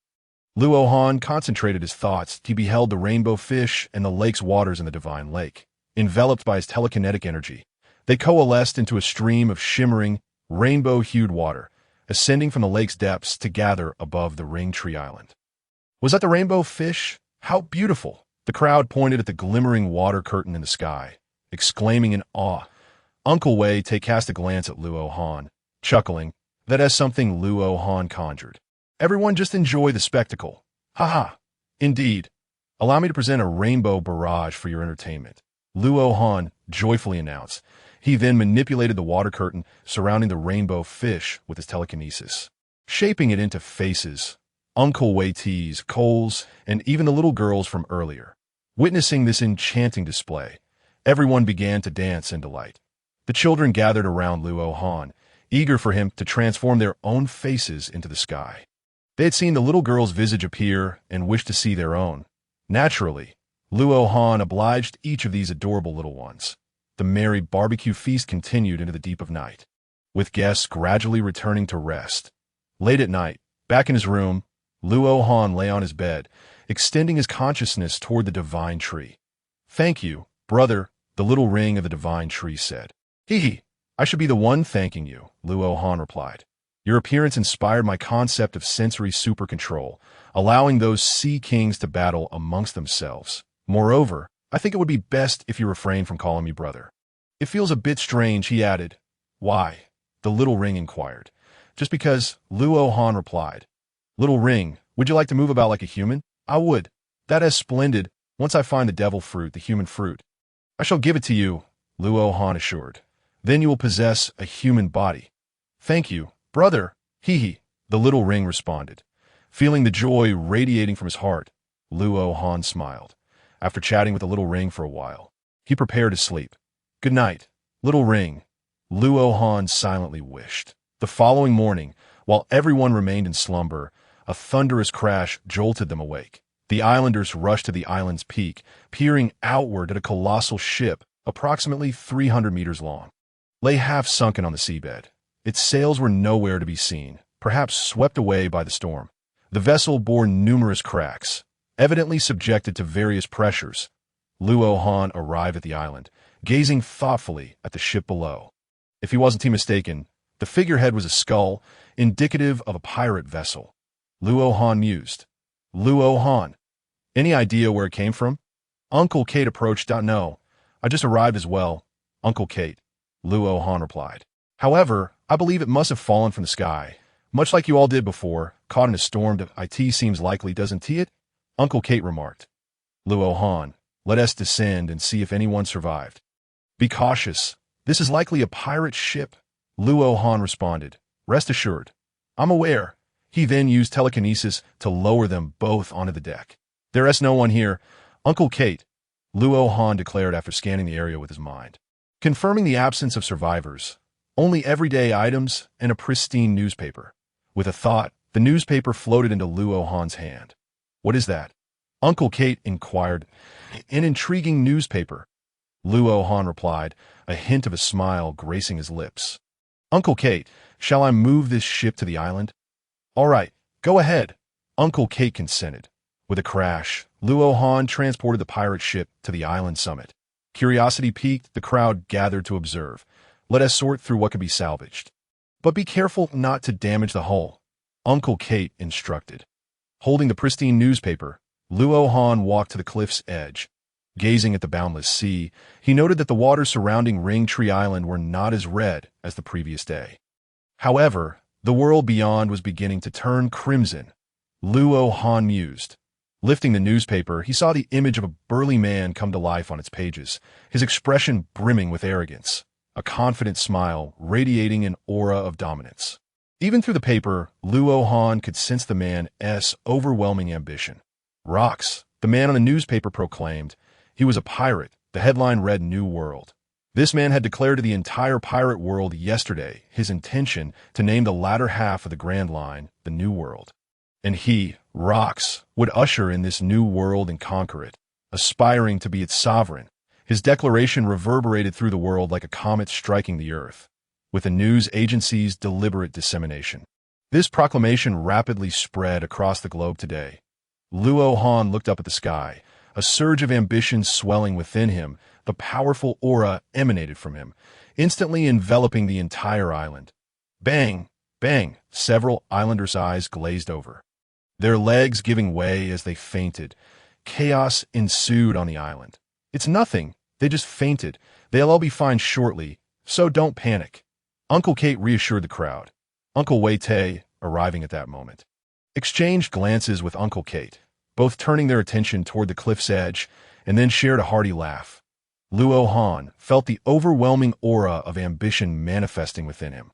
Luo Han concentrated his thoughts. He beheld the rainbow fish and the lake's waters in the divine lake. Enveloped by his telekinetic energy, they coalesced into a stream of shimmering, rainbow-hued water, ascending from the lake's depths to gather above the Ring Tree Island. Was that the rainbow fish? How beautiful! The crowd pointed at the glimmering water curtain in the sky, exclaiming in awe. Uncle Wei cast a glance at Luo Han, chuckling. That is something Luo Han conjured. Everyone just enjoy the spectacle. Ha! Indeed. Allow me to present a rainbow barrage for your entertainment, Luo Han joyfully announced. He then manipulated the water curtain surrounding the rainbow fish with his telekinesis, shaping it into faces, Uncle Wei-T's, Cole's, and even the little girls from earlier. Witnessing this enchanting display, everyone began to dance in delight. The children gathered around Luo Han, eager for him to transform their own faces into the sky. They had seen the little girl's visage appear and wished to see their own. Naturally, Luo Han obliged each of these adorable little ones. The merry barbecue feast continued into the deep of night, with guests gradually returning to rest. Late at night, back in his room, Luo Han lay on his bed, extending his consciousness toward the divine tree. Thank you, brother, the little ring of the divine tree said. I should be the one thanking you, Luo Han replied. Your appearance inspired my concept of sensory super control, allowing those Sea Kings to battle amongst themselves. Moreover, I think it would be best if you refrain from calling me brother. It feels a bit strange, he added. Why? The little ring inquired. Just because, Luo Han replied. Little ring, would you like to move about like a human? I would. That is splendid. Once I find the devil fruit, the human fruit, I shall give it to you, Luo Han assured. Then you will possess a human body. Thank you, brother. The little ring responded. Feeling the joy radiating from his heart, Luo Han smiled. After chatting with the little ring for a while, He prepared to sleep. "Good night, little ring," Luo Han silently wished. The following morning, while everyone remained in slumber, a thunderous crash jolted them awake. The islanders rushed to the island's peak, peering outward at a colossal ship approximately 300 meters long. Lay half sunken on the seabed. Its sails were nowhere to be seen, perhaps swept away by the storm. The vessel bore numerous cracks, evidently subjected to various pressures. Luo Han arrived at the island, gazing thoughtfully at the ship below. If he wasn't mistaken, the figurehead was a skull, indicative of a pirate vessel. Luo Han mused. "Luo Han, any idea where it came from?" Uncle Kate approached. "No, I just arrived as well, Uncle Kate," Luo Han replied. "However, I believe it must have fallen from the sky, much like you all did before, caught in a storm. It seems likely, doesn't it?" Uncle Kate remarked. "Luo Han, let us descend and see if anyone survived." "Be cautious. This is likely a pirate ship," Luo Han responded. "Rest assured. I'm aware." He then used telekinesis to lower them both onto the deck. "There is no one here, Uncle Kate," Luo Han declared after scanning the area with his mind, confirming the absence of survivors. Only everyday items and a pristine newspaper. With a thought, the newspaper floated into Luo Han's hand. "What is that?" Uncle Kate inquired. "An intriguing newspaper," Luo Han replied, a hint of a smile gracing his lips. "Uncle Kate, shall I move this ship to the island?" "All right, go ahead," Uncle Kate consented. With a crash, Luo Han transported the pirate ship to the island summit. Curiosity piqued, the crowd gathered to observe. "Let us sort through what could be salvaged. But be careful not to damage the hull," Uncle Kate instructed. Holding the pristine newspaper, Luo Han walked to the cliff's edge. Gazing at the boundless sea, he noted that the waters surrounding Ring Tree Island were not as red as the previous day. However, the world beyond was beginning to turn crimson. Luo Han mused. Lifting the newspaper, he saw the image of a burly man come to life on its pages, his expression brimming with arrogance, a confident smile radiating an aura of dominance. Even through the paper, Luo Han could sense the man's overwhelming ambition. "Rocks," the man on the newspaper proclaimed. He was a pirate. The headline read "New World." This man had declared to the entire pirate world yesterday his intention to name the latter half of the Grand Line the New World. And he, Rocks, would usher in this new world and conquer it, aspiring to be its sovereign. His declaration reverberated through the world like a comet striking the earth, with the news agency's deliberate dissemination. This proclamation rapidly spread across the globe today. Luo Han looked up at the sky, a surge of ambition swelling within him. The powerful aura emanated from him, instantly enveloping the entire island. Bang! Bang! Several islanders' eyes glazed over, their legs giving way as they fainted. Chaos ensued on the island. "It's nothing. They just fainted. They'll all be fine shortly, so don't panic," Uncle Kate reassured the crowd. Uncle Wei-Tae, arriving at that moment, exchanged glances with Uncle Kate, both turning their attention toward the cliff's edge, and then shared a hearty laugh. Luo Han felt the overwhelming aura of ambition manifesting within him.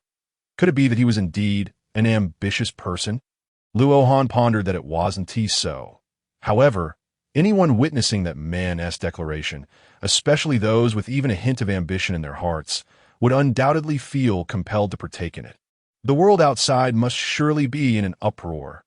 Could it be that he was indeed an ambitious person? Luo Han pondered that it wasn't so. However, anyone witnessing that man's declaration, especially those with even a hint of ambition in their hearts, would undoubtedly feel compelled to partake in it. The world outside must surely be in an uproar,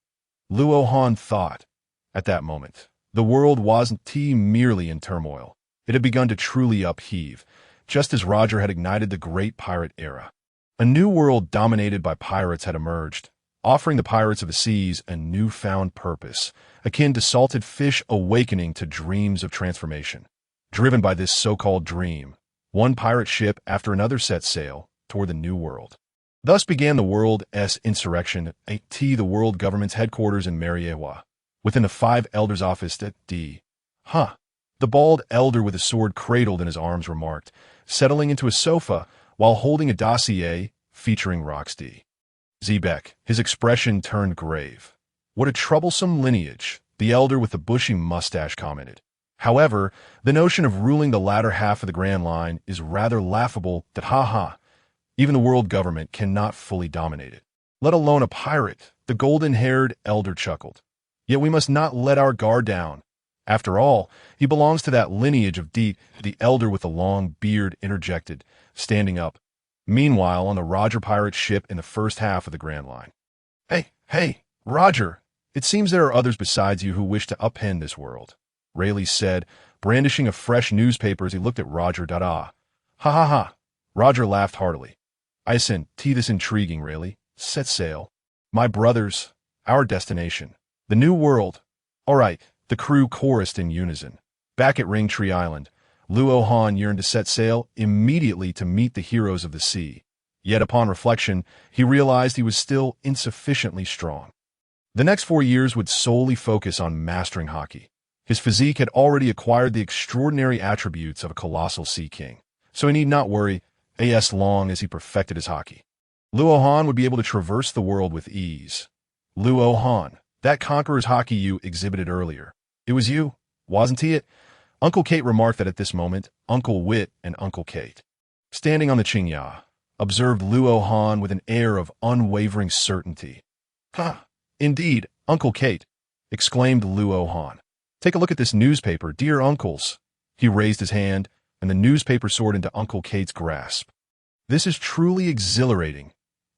Luo Han thought. At that moment, the world wasn't merely in turmoil. It had begun to truly upheave, just as Roger had ignited the Great Pirate Era. A new world dominated by pirates had emerged, offering the pirates of the seas a newfound purpose, akin to salted fish awakening to dreams of transformation. Driven by this so-called dream, one pirate ship after another set sail toward the new world. Thus began the world's insurrection at the world government's headquarters in Mariewa, within the Five Elders' office at D. The bald elder with a sword cradled in his arms remarked, settling into a sofa while holding a dossier featuring Roxy. Zebek, his expression turned grave. "What a troublesome lineage," the elder with the bushy mustache commented. "However, the notion of ruling the latter half of the Grand Line is rather laughable that even the world government cannot fully dominate it, let alone a pirate," the golden-haired elder chuckled. "Yet we must not let our guard down. After all, he belongs to that lineage of Deet, the elder with the long beard interjected, standing up. Meanwhile, on the Roger pirate ship in the first half of the Grand Line. Hey, Roger, it seems there are others besides you who wish to upend this world, Rayleigh said, brandishing a fresh newspaper as he looked at Roger. Ha ha ha. Roger laughed heartily. I sent this intriguing, Rayleigh. Set sail. My brothers, our destination. The new world. All right, the crew chorused in unison. Back at Ringtree Island, Luo Han yearned to set sail immediately to meet the heroes of the sea. Yet upon reflection, he realized he was still insufficiently strong. The next 4 years would solely focus on mastering Haki. His physique had already acquired the extraordinary attributes of a colossal sea king, so he need not worry as long as he perfected his Haki. Luo Han would be able to traverse the world with ease. Luo Han, that conqueror's Haki you exhibited earlier. It was you, wasn't he it? Uncle Kate remarked that at this moment, Uncle Wit and Uncle Kate, standing on the Qingya, observed Luo Han with an air of unwavering certainty. Indeed, Uncle Kate, exclaimed Luo Han. Take a look at this newspaper, dear uncles. He raised his hand, and the newspaper soared into Uncle Kate's grasp. This is truly exhilarating,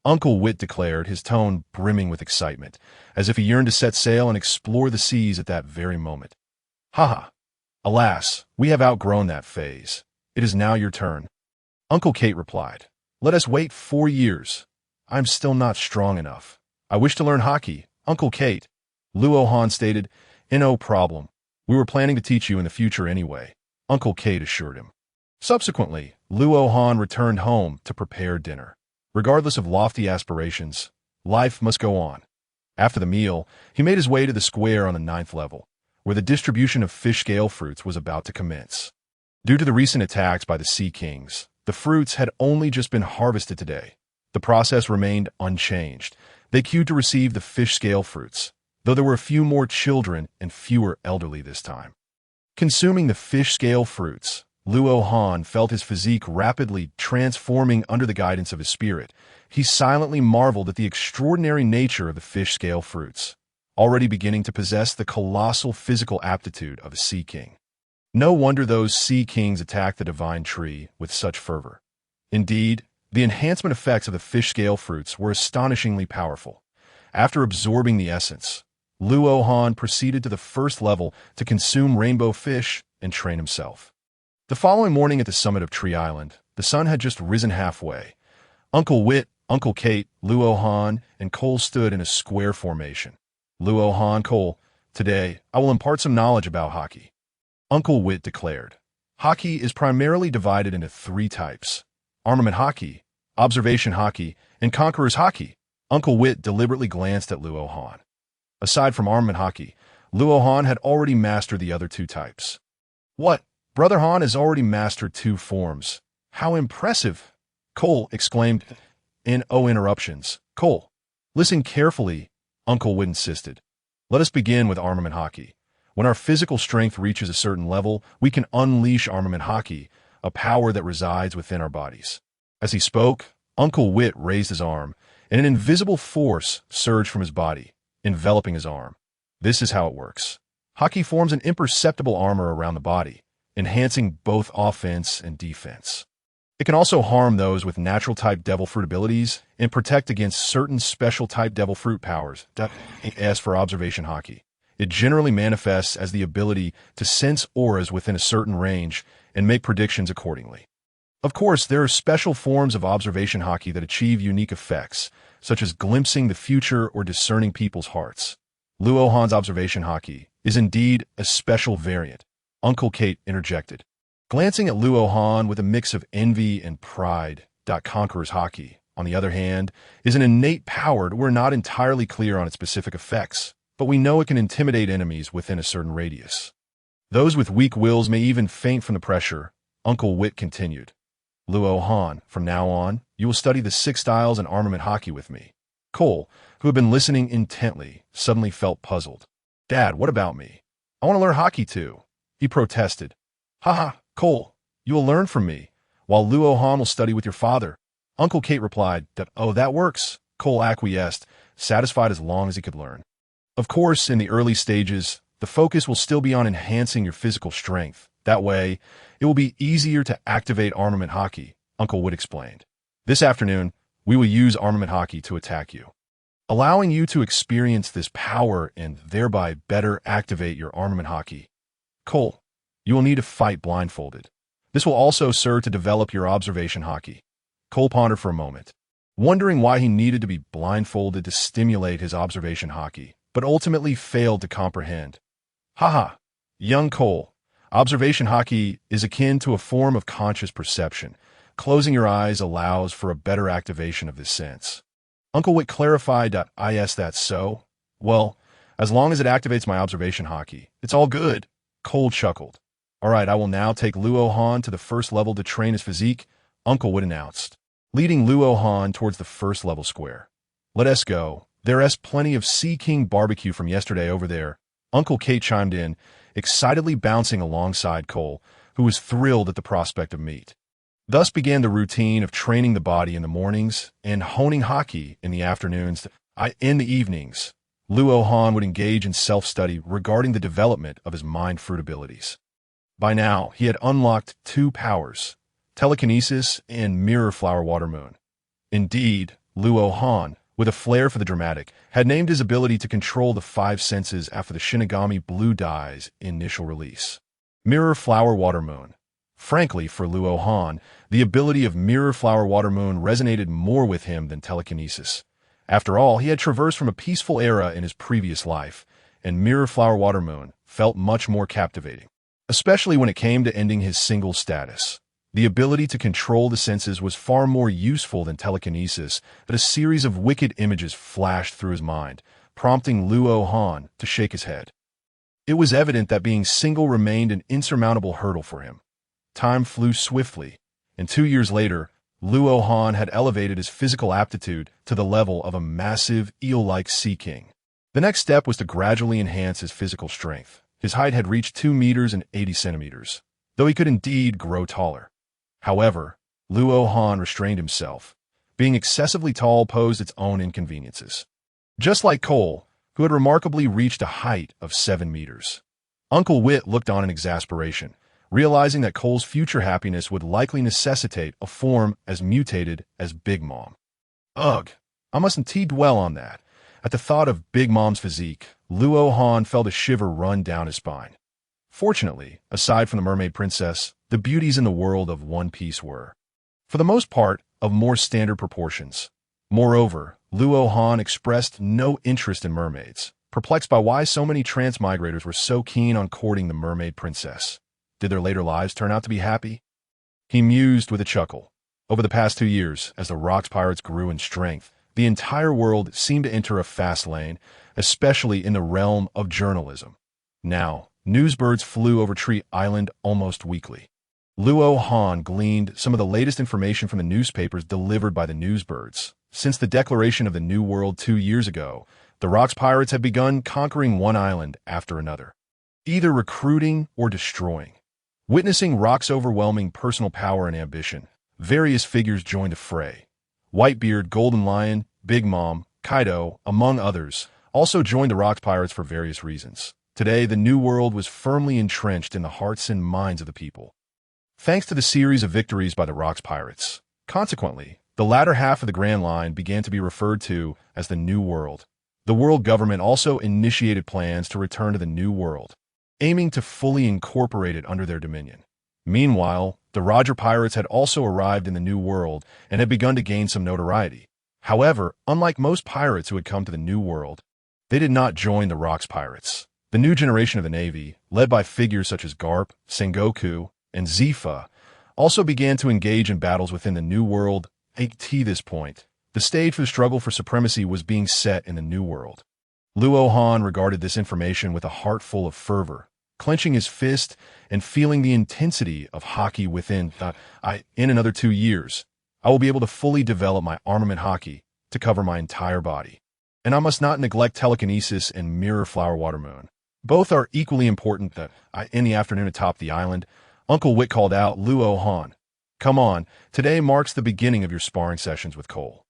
Uncle Wit declared, his tone brimming with excitement, as if he yearned to set sail and explore the seas at that very moment. Ha! Alas, we have outgrown that phase. It is now your turn. Uncle Kate replied. Let us wait 4 years. I'm still not strong enough. I wish to learn Haki, Uncle Kate. Luo Han stated. No problem. We were planning to teach you in the future anyway, Uncle Kate assured him. Subsequently, Luo Han returned home to prepare dinner. Regardless of lofty aspirations, life must go on. After the meal, he made his way to the square on the 9th level, where the distribution of fish scale fruits was about to commence. Due to the recent attacks by the Sea Kings, the fruits had only just been harvested today. The process remained unchanged. They queued to receive the fish scale fruits, though there were a few more children and fewer elderly this time. Consuming the fish scale fruits, Luo Han felt his physique rapidly transforming under the guidance of his spirit. He silently marveled at the extraordinary nature of the fish scale fruits, already beginning to possess the colossal physical aptitude of a sea king. No wonder those sea kings attacked the divine tree with such fervor. Indeed, the enhancement effects of the fish scale fruits were astonishingly powerful. After absorbing the essence, Luo Han proceeded to the 1st level to consume rainbow fish and train himself. The following morning at the summit of Tree Island, the sun had just risen halfway. Uncle Wit, Uncle Kate, Luo Han, and Cole stood in a square formation. Luo Han, Cole, today I will impart some knowledge about Haki. Uncle Wit declared. Haki is primarily divided into 3 types: armament Haki, observation Haki, and conqueror's Haki. Uncle Wit deliberately glanced at Luo Han. Aside from armament Haki, Luo Han had already mastered the other 2 types. What? Brother Han has already mastered 2 forms. How impressive! Cole exclaimed. Interruptions. Cole, listen carefully, Uncle Wit insisted. Let us begin with armament Haki. When our physical strength reaches a certain level, we can unleash armament Haki, a power that resides within our bodies. As he spoke, Uncle Wit raised his arm, and an invisible force surged from his body, enveloping his arm. This is how it works. Haki forms an imperceptible armor around the body, enhancing both offense and defense. It can also harm those with natural-type devil fruit abilities and protect against certain special-type devil fruit powers. As for observation Haki, it generally manifests as the ability to sense auras within a certain range and make predictions accordingly. Of course, there are special forms of observation Haki that achieve unique effects, such as glimpsing the future or discerning people's hearts. Luo Han's observation Haki is indeed a special variant, Uncle Kate interjected. Glancing at Luo Han with a mix of envy and pride, Conqueror's Haki, on the other hand, is an innate power. We're not entirely clear on its specific effects, but we know it can intimidate enemies within a certain radius. Those with weak wills may even faint from the pressure, Uncle Wit continued. Luo Han, from now on, you will study the 6 styles and armament Haki with me. Cole, who had been listening intently, suddenly felt puzzled. Dad, what about me? I want to learn Haki too, he protested. Haha, Cole, you will learn from me, while Luo Han will study with your father. Uncle Kate replied that, that works. Cole acquiesced, satisfied as long as he could learn. Of course, in the early stages, the focus will still be on enhancing your physical strength. That way, it will be easier to activate armament haki, Uncle Wit explained. This afternoon, we will use armament haki to attack you, allowing you to experience this power and thereby better activate your armament haki. Cole, you will need to fight blindfolded. This will also serve to develop your observation haki. Cole pondered for a moment, wondering why he needed to be blindfolded to stimulate his observation haki, but ultimately failed to comprehend. Haha, young Cole, observation haki is akin to a form of conscious perception. Closing your eyes allows for a better activation of this sense. Uncle Wit clarified. Is that so? Well, as long as it activates my observation haki, it's all good. Cole chuckled. All right, I will now take Luo Han to the first level to train his physique, Uncle Wit announced, leading Luo Han towards the first level square. Let us go. There's plenty of Sea King barbecue from yesterday over there, Uncle Kate chimed in, excitedly bouncing alongside Cole, who was thrilled at the prospect of meat. Thus began the routine of training the body in the mornings and honing haki in the afternoons. In the evenings, Luo Han would engage in self-study regarding the development of his mind fruit abilities. By now, he had unlocked 2 powers, telekinesis and mirror flower water moon. Indeed, Luo Han, with a flair for the dramatic, had named his ability to control the 5 senses after the Shinigami Blue Dye's initial release. Mirror flower water moon. Frankly, for Luo Han, the ability of Mirror Flower Water Moon resonated more with him than telekinesis. After all, he had traversed from a peaceful era in his previous life, and Mirror Flower Water Moon felt much more captivating, especially when it came to ending his single status. The ability to control the senses was far more useful than telekinesis, but a series of wicked images flashed through his mind, prompting Luo Han to shake his head. It was evident that being single remained an insurmountable hurdle for him. Time flew swiftly, and 2 years later, Luo Han had elevated his physical aptitude to the level of a massive, eel-like sea king. The next step was to gradually enhance his physical strength. His height had reached 2 meters and 80 centimeters, though he could indeed grow taller. However, Luo Han restrained himself. Being excessively tall posed its own inconveniences. Just like Cole, who had remarkably reached a height of 7 meters. Uncle Wit looked on in exasperation, realizing that Cole's future happiness would likely necessitate a form as mutated as Big Mom. Ugh, I mustn't dwell on that. At the thought of Big Mom's physique, Luo Han felt a shiver run down his spine. Fortunately, aside from the mermaid princess, the beauties in the world of One Piece were, for the most part, of more standard proportions. Moreover, Luo Han expressed no interest in mermaids, perplexed by why so many transmigrators were so keen on courting the mermaid princess. Did their later lives turn out to be happy? He mused with a chuckle. Over the past 2 years, as the Rocks Pirates grew in strength, the entire world seemed to enter a fast lane, especially in the realm of journalism. Now, newsbirds flew over Tree Island almost weekly. Luo Han gleaned some of the latest information from the newspapers delivered by the newsbirds. Since the declaration of the New World 2 years ago, the Rocks Pirates had begun conquering one island after another, either recruiting or destroying. Witnessing Rock's overwhelming personal power and ambition, various figures joined the fray. Whitebeard, Golden Lion, Big Mom, Kaido, among others, also joined the Rocks Pirates for various reasons. Today, the New World was firmly entrenched in the hearts and minds of the people, thanks to the series of victories by the Rocks Pirates. Consequently, the latter half of the Grand Line began to be referred to as the New World. The world government also initiated plans to return to the New World, aiming to fully incorporate it under their dominion. Meanwhile, the Roger Pirates had also arrived in the New World and had begun to gain some notoriety. However, unlike most pirates who had come to the New World, they did not join the Rocks Pirates. The new generation of the Navy, led by figures such as Garp, Sengoku, and Zifa, also began to engage in battles within the New World. At this point, the stage for the struggle for supremacy was being set in the New World. Luo Han regarded this information with a heart full of fervor, clenching his fist and feeling the intensity of haki within. In another 2 years, I will be able to fully develop my armament haki to cover my entire body. And I must not neglect telekinesis and mirror flower water moon. Both are equally important. In the afternoon atop the island, Uncle Wit called out, Luo Han, come on, today marks the beginning of your sparring sessions with Cole.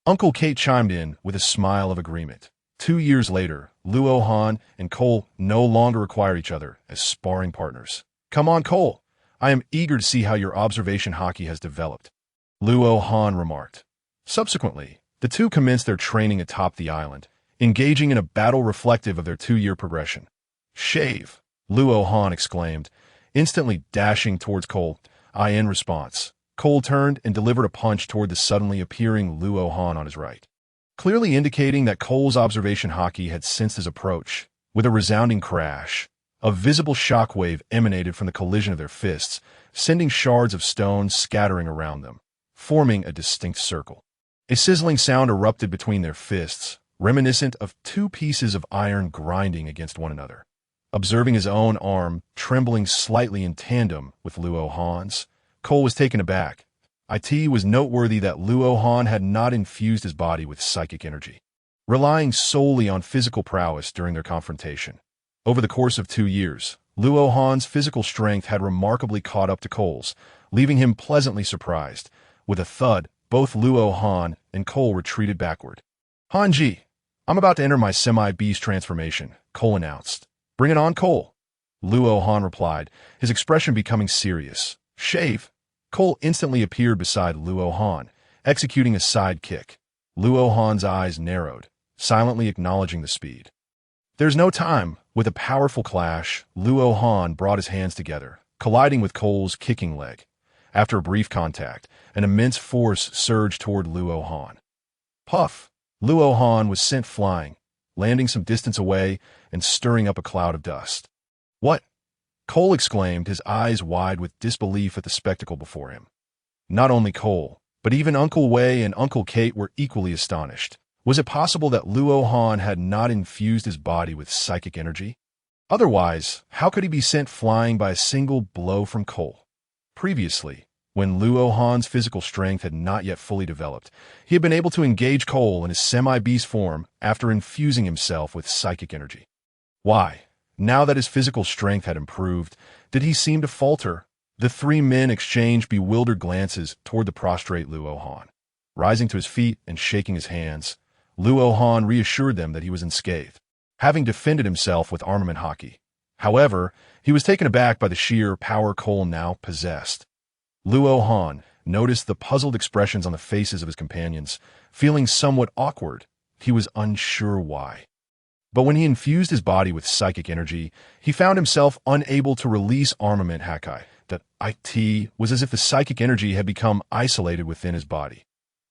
Uncle Kate chimed in with a smile of agreement. 2 years later, Luo Han and Cole no longer require each other as sparring partners. "Come on, Cole. I am eager to see how your observation hockey has developed," Luo Han remarked. Subsequently, the two commenced their training atop the island, engaging in a battle reflective of their 2-year progression. "Shave!" Luo Han exclaimed, instantly dashing towards Cole. In response, Cole turned and delivered a punch toward the suddenly appearing Luo Han on his right, clearly indicating that Cole's observation hockey had sensed his approach. With a resounding crash, a visible shockwave emanated from the collision of their fists, sending shards of stone scattering around them, forming a distinct circle. A sizzling sound erupted between their fists, reminiscent of two pieces of iron grinding against one another. Observing his own arm trembling slightly in tandem with Luo Han's, Cole was taken aback. It was noteworthy that Luo Han had not infused his body with psychic energy, relying solely on physical prowess during their confrontation. Over the course of 2 years, Luo Han's physical strength had remarkably caught up to Cole's, leaving him pleasantly surprised. With a thud, both Luo Han and Cole retreated backward. "Hanji, I'm about to enter my semi-beast transformation," Cole announced. "Bring it on, Cole," Luo Han replied, his expression becoming serious. "Shave!" Cole instantly appeared beside Luo Han, executing a side kick. Luo Han's eyes narrowed, silently acknowledging the speed. "There's no time." With a powerful clash, Luo Han brought his hands together, colliding with Cole's kicking leg. After a brief contact, an immense force surged toward Luo Han. Puff! Luo Han was sent flying, landing some distance away and stirring up a cloud of dust. "What?" Cole exclaimed, his eyes wide with disbelief at the spectacle before him. Not only Cole, but even Uncle Wei and Uncle Kate were equally astonished. Was it possible that Luo Han had not infused his body with psychic energy? Otherwise, how could he be sent flying by a single blow from Cole? Previously, when Luo Han's physical strength had not yet fully developed, he had been able to engage Cole in his semi-beast form after infusing himself with psychic energy. Why, now that his physical strength had improved, did he seem to falter? The three men exchanged bewildered glances toward the prostrate Luo Han. Rising to his feet and shaking his hands, Luo Han reassured them that he was unscathed, having defended himself with armament hockey. However, he was taken aback by the sheer power Cole now possessed. Luo Han noticed the puzzled expressions on the faces of his companions, feeling somewhat awkward. He was unsure why. But when he infused his body with psychic energy, he found himself unable to release armament haki. That it was as if the psychic energy had become isolated within his body.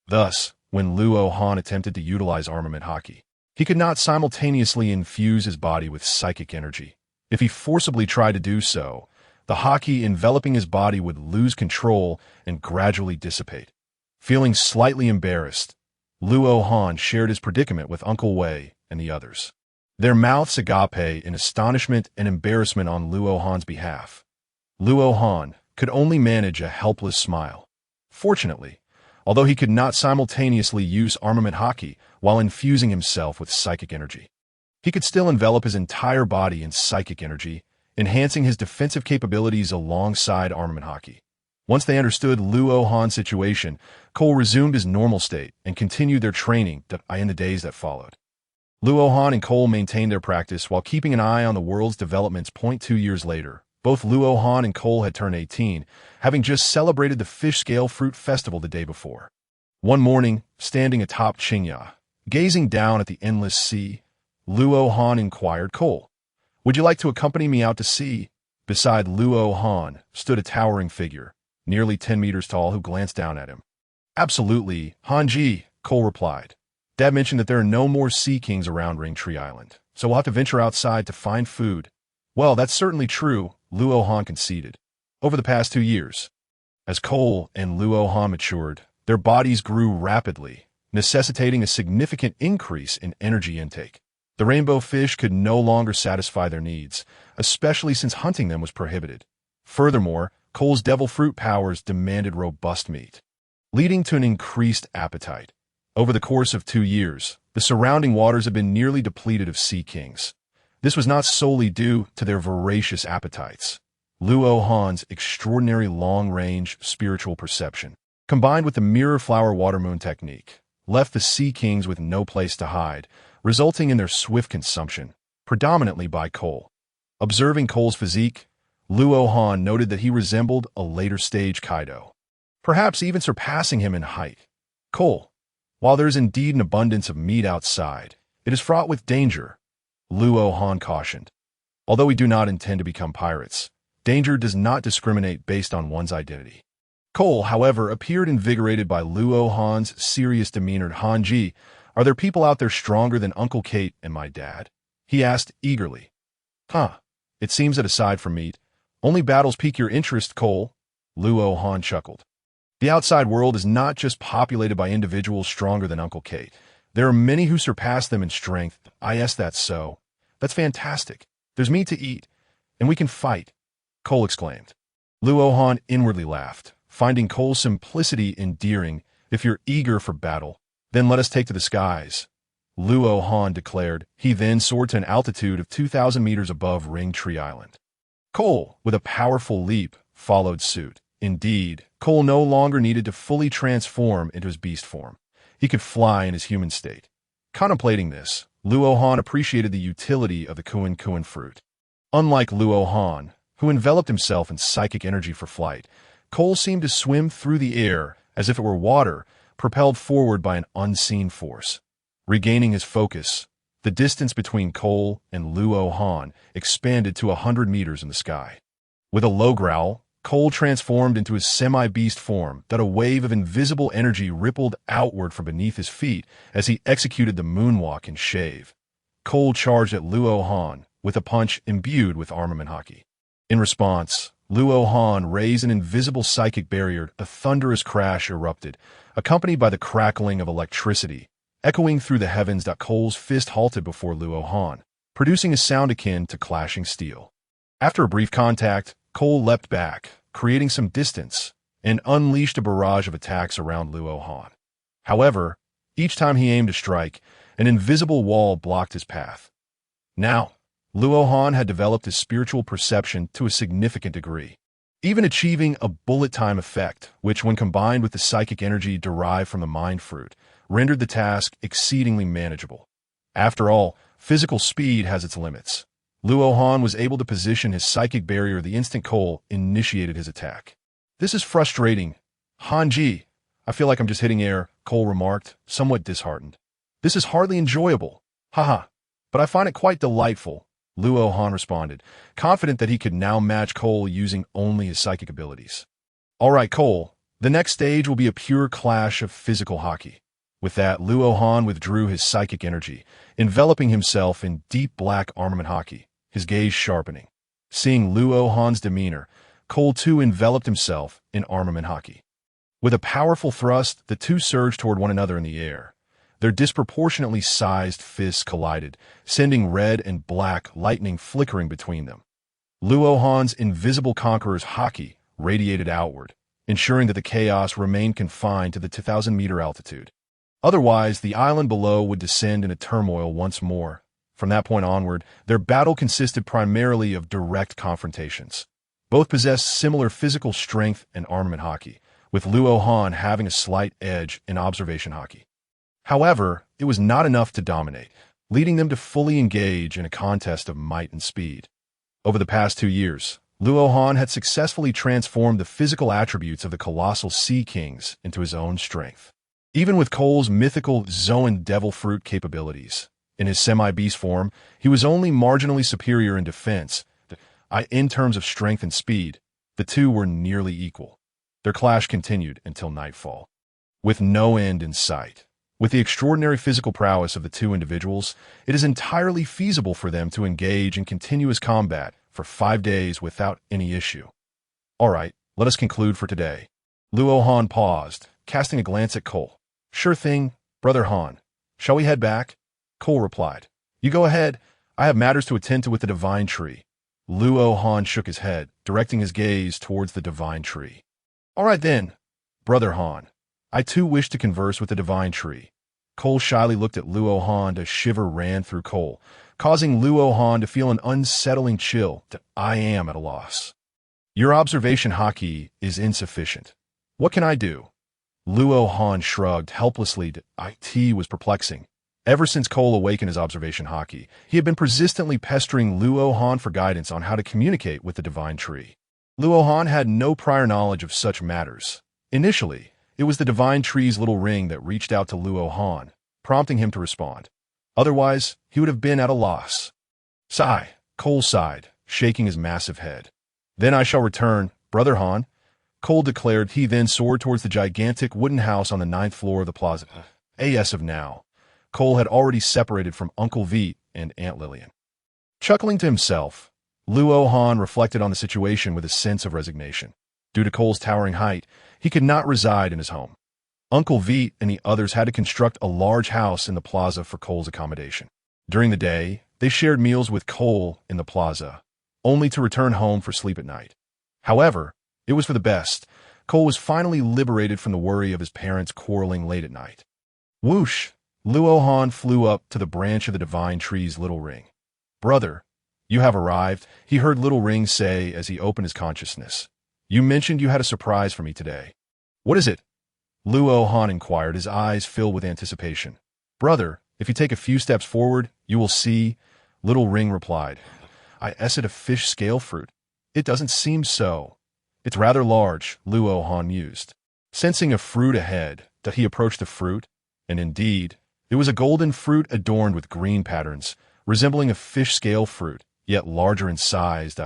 Thus, when Luo Han attempted to utilize armament hockey, he could not simultaneously infuse his body with psychic energy. If he forcibly tried to do so, the hockey enveloping his body would lose control and gradually dissipate. Feeling slightly embarrassed, Luo Han shared his predicament with Uncle Wei and the others, their mouths agape in astonishment and embarrassment on Luo Han's behalf. Luo Han could only manage a helpless smile. Fortunately, although he could not simultaneously use armament hockey while infusing himself with psychic energy, he could still envelop his entire body in psychic energy, enhancing his defensive capabilities alongside armament hockey. Once they understood Luo Han's situation, Cole resumed his normal state and continued their training in the days that followed. Luo Han and Cole maintained their practice while keeping an eye on the world's developments. 2 years later, both Luo Han and Cole had turned 18, having just celebrated the Fish Scale Fruit Festival the day before. One morning, standing atop Qingya, gazing down at the endless sea, Luo Han inquired Cole, "Would you like to accompany me out to sea?" Beside Luo Han stood a towering figure, nearly 10 meters tall, who glanced down at him. "Absolutely, Hanji," Cole replied. "Dad mentioned that there are no more sea kings around Ring Tree Island, so we'll have to venture outside to find food." "Well, that's certainly true," Luo Han conceded. Over the past 2 years, as Cole and Luo Han matured, their bodies grew rapidly, necessitating a significant increase in energy intake. The rainbow fish could no longer satisfy their needs, especially since hunting them was prohibited. Furthermore, Cole's devil fruit powers demanded robust meat, leading to an increased appetite. Over the course of 2 years, the surrounding waters had been nearly depleted of sea kings. This was not solely due to their voracious appetites. Luo Han's extraordinary long-range spiritual perception, combined with the mirror flower water moon technique, left the Sea Kings with no place to hide, resulting in their swift consumption, predominantly by Cole. Observing Cole's physique, Luo Han noted that he resembled a later-stage Kaido, perhaps even surpassing him in height. Cole, while there is indeed an abundance of meat outside, it is fraught with danger, Luo Han cautioned. Although we do not intend to become pirates, danger does not discriminate based on one's identity. Cole, however, appeared invigorated by Luo Han's serious demeanor. Hanji, are there people out there stronger than Uncle Kate and my dad? He asked eagerly. It seems that aside from meat, only battles pique your interest, Cole, Luo Han chuckled. The outside world is not just populated by individuals stronger than Uncle Kate. There are many who surpass them in strength. Yes, that's so. That's fantastic. There's meat to eat, and we can fight, Cole exclaimed. Luo Han inwardly laughed, finding Cole's simplicity endearing. If you're eager for battle, then let us take to the skies, Luo Han declared. He then soared to an altitude of 2,000 meters above Ring Tree Island. Cole, with a powerful leap, followed suit. Indeed, Cole no longer needed to fully transform into his beast form. He could fly in his human state. Contemplating this, Luo Han appreciated the utility of the Kuin fruit. Unlike Luo Han, who enveloped himself in psychic energy for flight, Cole seemed to swim through the air as if it were water, propelled forward by an unseen force. Regaining his focus, the distance between Cole and Luo Han expanded to 100 meters in the sky. With a low growl, Cole transformed into his semi-beast form that a wave of invisible energy rippled outward from beneath his feet as he executed the moonwalk and shave. Cole charged at Luo Han with a punch imbued with armament haki. In response, Luo Han raised an invisible psychic barrier. A thunderous crash erupted, accompanied by the crackling of electricity, echoing through the heavens. Cole's fist halted before Luo Han, producing a sound akin to clashing steel. After a brief contact, Cole leapt back, creating some distance, and unleashed a barrage of attacks around Luo Han. However, each time he aimed to strike, an invisible wall blocked his path. Now, Luo Han had developed his spiritual perception to a significant degree, even achieving a bullet-time effect, which, when combined with the psychic energy derived from the mind fruit, rendered the task exceedingly manageable. After all, physical speed has its limits. Luo Han was able to position his psychic barrier the instant Cole initiated his attack. This is frustrating. Hanji, I feel like I'm just hitting air, Cole remarked, somewhat disheartened. This is hardly enjoyable. Haha, but I find it quite delightful, Luo Han responded, confident that he could now match Cole using only his psychic abilities. All right, Cole, the next stage will be a pure clash of physical haki. With that, Luo Han withdrew his psychic energy, enveloping himself in deep black armament haki, his gaze sharpening. Seeing Luo Han's demeanor, Cole too enveloped himself in armament haki. With a powerful thrust, the two surged toward one another in the air. Their disproportionately sized fists collided, sending red and black lightning flickering between them. Luo Han's invisible conqueror's haki radiated outward, ensuring that the chaos remained confined to the 2,000-meter altitude. Otherwise, the island below would descend into turmoil once more. From that point onward, their battle consisted primarily of direct confrontations. Both possessed similar physical strength and armament haki, with Luo Han having a slight edge in observation haki. However, it was not enough to dominate, leading them to fully engage in a contest of might and speed. Over the past 2 years, Luo Han had successfully transformed the physical attributes of the colossal Sea Kings into his own strength. Even with Cole's mythical Zoan Devil Fruit capabilities, in his semi-beast form, he was only marginally superior in defense. In terms of strength and speed, the two were nearly equal. Their clash continued until nightfall. With no end in sight, with the extraordinary physical prowess of the two individuals, it is entirely feasible for them to engage in continuous combat for 5 days without any issue. All right, let us conclude for today. Luo Han paused, casting a glance at Cole. Sure thing, Brother Han. Shall we head back? Cole replied. You go ahead. I have matters to attend to with the divine tree. Luo Han shook his head, directing his gaze towards the divine tree. All right then, Brother Han. I too wish to converse with the divine tree. Cole shyly looked at Luo Han. A shiver ran through Cole, causing Luo Han to feel an unsettling chill. I am at a loss. Your observation haki is insufficient. What can I do? Luo Han shrugged helplessly. It was perplexing. Ever since Cole awakened his observation haki, he had been persistently pestering Luo Han for guidance on how to communicate with the divine tree. Luo Han had no prior knowledge of such matters. Initially, it was the divine tree's little ring that reached out to Luo Han, prompting him to respond. Otherwise, he would have been at a loss. Sigh, Cole sighed, shaking his massive head. Then I shall return, Brother Han, Cole declared. He then soared towards the gigantic wooden house on the 9th floor of the plaza. As of now, Cole had already separated from Uncle Veit and Aunt Lillian. Chuckling to himself, Luo Han reflected on the situation with a sense of resignation. Due to Cole's towering height, he could not reside in his home. Uncle Veit and the others had to construct a large house in the plaza for Cole's accommodation. During the day, they shared meals with Cole in the plaza, only to return home for sleep at night. However, it was for the best. Cole was finally liberated from the worry of his parents quarreling late at night. Whoosh! Luo Han flew up to the branch of the divine tree's little ring. Brother, you have arrived, he heard Little Ring say as he opened his consciousness. You mentioned you had a surprise for me today. What is it? Luo Han inquired, his eyes filled with anticipation. Brother, if you take a few steps forward, you will see, Little Ring replied. Is it a fish scale fruit? It doesn't seem so. It's rather large, Luo Han mused. Sensing a fruit ahead, he approached the fruit, and indeed, it was a golden fruit adorned with green patterns, resembling a fish scale fruit, yet larger in size.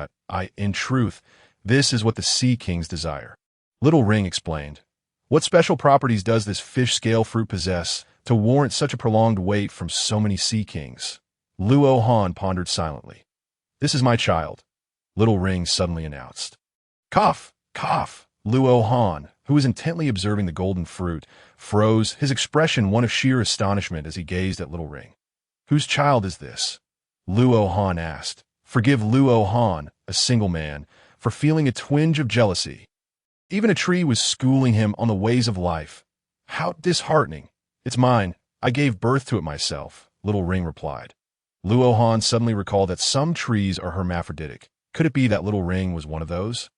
In truth, this is what the Sea Kings desire. Little Ring explained. What special properties does this fish scale fruit possess to warrant such a prolonged wait from so many Sea Kings? Luo Han pondered silently. This is my child, Little Ring suddenly announced. Cough, cough, Luo Han, who was intently observing the golden fruit, froze, his expression one of sheer astonishment as he gazed at Little Ring. Whose child is this? Luo Han asked. Forgive Luo Han, a single man, for feeling a twinge of jealousy. Even a tree was schooling him on the ways of life. How disheartening. It's mine. I gave birth to it myself, Little Ring replied. Luo Han suddenly recalled that some trees are hermaphroditic. Could it be that Little Ring was one of those?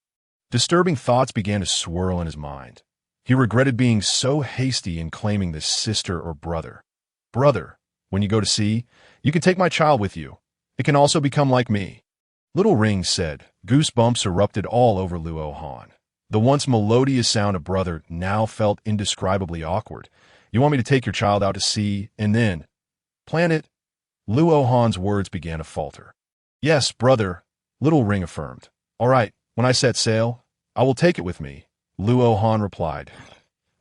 Disturbing thoughts began to swirl in his mind. He regretted being so hasty in claiming this sister or brother. Brother, when you go to sea, you can take my child with you. It can also become like me. Little Ring said. Goosebumps erupted all over Luo Han. The once melodious sound of brother now felt indescribably awkward. You want me to take your child out to sea and then plan it? Luo Han's words began to falter. Yes, brother, Little Ring affirmed. All right, when I set sail, I will take it with me, Luo Han replied.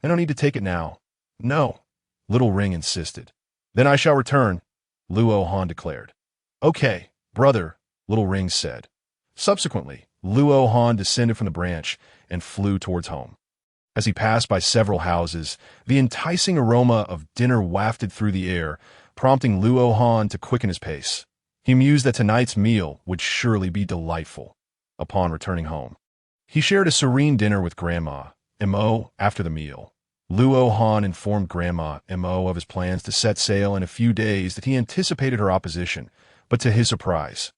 I don't need to take it now. No, Little Ring insisted. Then I shall return, Luo Han declared. Okay, brother, Little Ring said. Subsequently, Luo Han descended from the branch and flew towards home. As he passed by several houses, the enticing aroma of dinner wafted through the air, prompting Luo Han to quicken his pace. He mused that tonight's meal would surely be delightful. Upon returning home, he shared a serene dinner with Grandma Mo. After the meal, Luo Han informed Grandma Mo of his plans to set sail in a few days. That he anticipated her opposition, but to his surprise,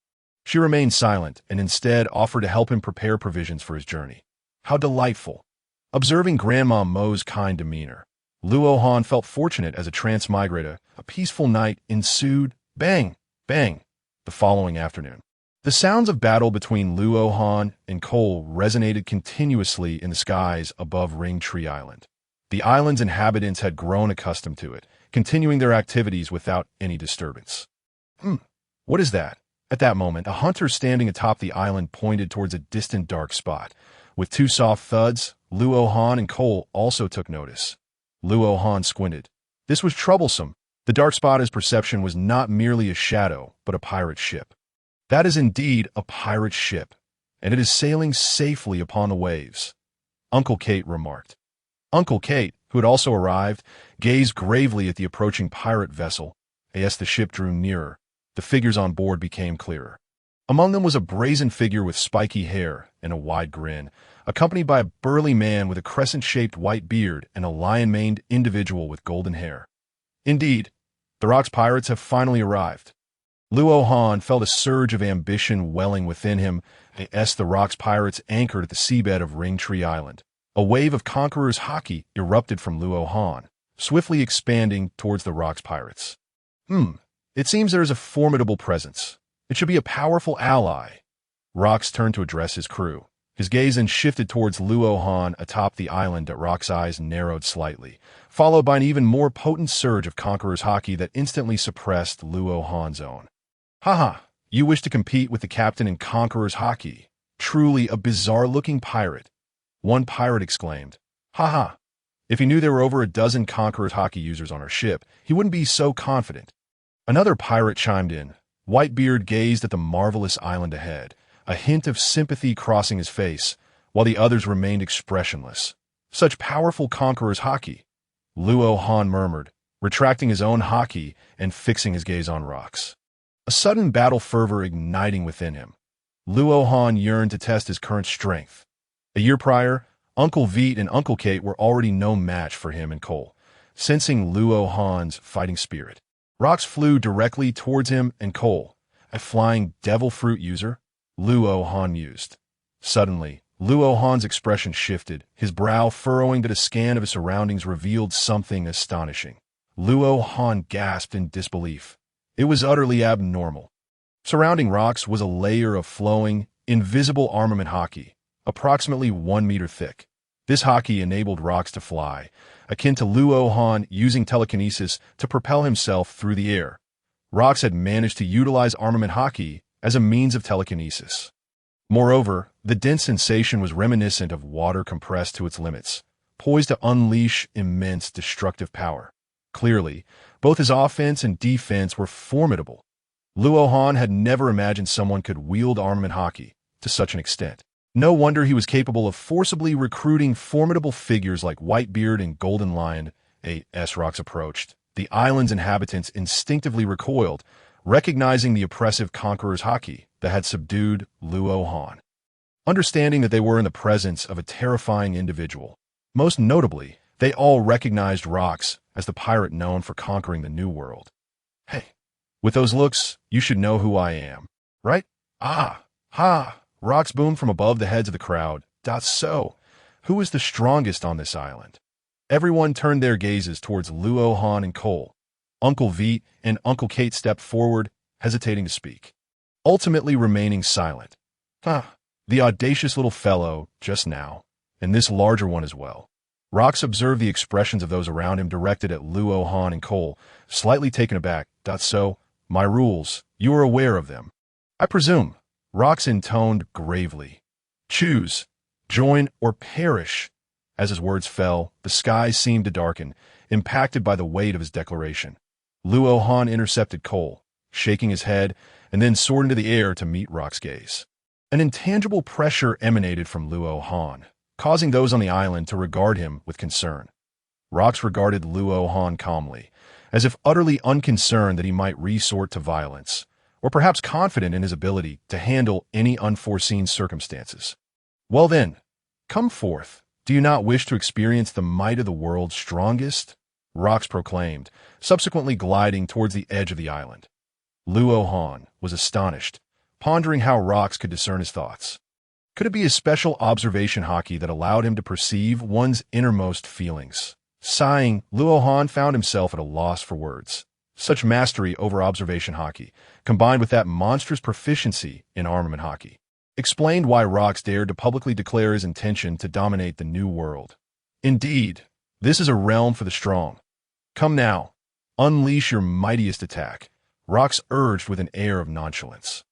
she remained silent and instead offered to help him prepare provisions for his journey. How delightful! Observing Grandma Mo's kind demeanor, Luo Han felt fortunate as a transmigrator. A peaceful night ensued. Bang! Bang! The following afternoon, the sounds of battle between Luo Han and Cole resonated continuously in the skies above Ring Tree Island. The island's inhabitants had grown accustomed to it, continuing their activities without any disturbance. What is that? At that moment, a hunter standing atop the island pointed towards a distant dark spot. With two soft thuds, Luo Han and Cole also took notice. Luo Han squinted. This was troublesome. The dark spot's perception was not merely a shadow, but a pirate ship. That is indeed a pirate ship, and it is sailing safely upon the waves, Uncle Kate remarked. Uncle Kate, who had also arrived, gazed gravely at the approaching pirate vessel. As the ship drew nearer, the figures on board became clearer. Among them was a brazen figure with spiky hair and a wide grin, accompanied by a burly man with a crescent-shaped white beard and a lion-maned individual with golden hair. Indeed, the Rock's pirates have finally arrived. Luo Han felt a surge of ambition welling within him as the Rock's pirates anchored at the seabed of Ring Tree Island. A wave of Conqueror's haki erupted from Luo Han, swiftly expanding towards the Rock's pirates. It seems there is a formidable presence. It should be a powerful ally. Rox turned to address his crew. His gaze then shifted towards Luo Han atop the island. Rock's eyes narrowed slightly, followed by an even more potent surge of Conqueror's haki that instantly suppressed Luo Han's own. Haha, you wish to compete with the captain in Conqueror's haki. Truly a bizarre-looking pirate. One pirate exclaimed. Haha, if he knew there were over a dozen Conqueror's haki users on our ship, he wouldn't be so confident. Another pirate chimed in. Whitebeard gazed at the marvelous island ahead, a hint of sympathy crossing his face, while the others remained expressionless. Such powerful Conqueror's haki. Luo Han murmured, retracting his own haki and fixing his gaze on Rox. A sudden battle fervor igniting within him. Luo Han yearned to test his current strength. A year prior, Uncle Veit and Uncle Kate were already no match for him and Cole. Sensing Luo Han's fighting spirit, Rox flew directly towards him and Cole. A flying devil fruit user? Luo Han mused. Suddenly, Luo Han's expression shifted, his brow furrowing that a scan of his surroundings revealed something astonishing. Luo Han gasped in disbelief. It was utterly abnormal. Surrounding Rox was a layer of flowing, invisible armament haki, approximately 1 meter thick. This haki enabled Rox to fly, akin to Luo Han using telekinesis to propel himself through the air. Rox had managed to utilize armament haki as a means of telekinesis. Moreover, the dense sensation was reminiscent of water compressed to its limits, poised to unleash immense destructive power. Clearly, both his offense and defense were formidable. Luo Han had never imagined someone could wield armament haki to such an extent. No wonder he was capable of forcibly recruiting formidable figures like Whitebeard and Golden Lion. As Rox approached, the island's inhabitants instinctively recoiled, recognizing the oppressive Conqueror's haki that had subdued Luo Han. Understanding that they were in the presence of a terrifying individual. Most notably, they all recognized Rox as the pirate known for conquering the New World. Hey, with those looks, you should know who I am, right? Ah, ha! Rox boomed from above the heads of the crowd. So, who is the strongest on this island? Everyone turned their gazes towards Luo Han and Cole. Uncle Veit and Uncle Kate stepped forward, hesitating to speak, ultimately remaining silent. The audacious little fellow, just now, and this larger one as well. Rox observed the expressions of those around him directed at Luo Han and Cole, slightly taken aback. So, my rules, you are aware of them, I presume. Rox intoned gravely. Choose, join, or perish. As his words fell, the sky seemed to darken, impacted by the weight of his declaration. Luo Han intercepted Cole, shaking his head, and then soared into the air to meet Rox's gaze. An intangible pressure emanated from Luo Han, causing those on the island to regard him with concern. Rox regarded Luo Han calmly, as if utterly unconcerned that he might resort to violence, or perhaps confident in his ability to handle any unforeseen circumstances. Well then, come forth. Do you not wish to experience the might of the world's strongest? Rox proclaimed, subsequently gliding towards the edge of the island. Luo Han was astonished, pondering how Rox could discern his thoughts. Could it be his special observation haki that allowed him to perceive one's innermost feelings? Sighing, Luo Han found himself at a loss for words. Such mastery over observation haki, combined with that monstrous proficiency in armament haki, explained why Rox dared to publicly declare his intention to dominate the New World. Indeed, this is a realm for the strong. Come now, unleash your mightiest attack, Rox urged with an air of nonchalance.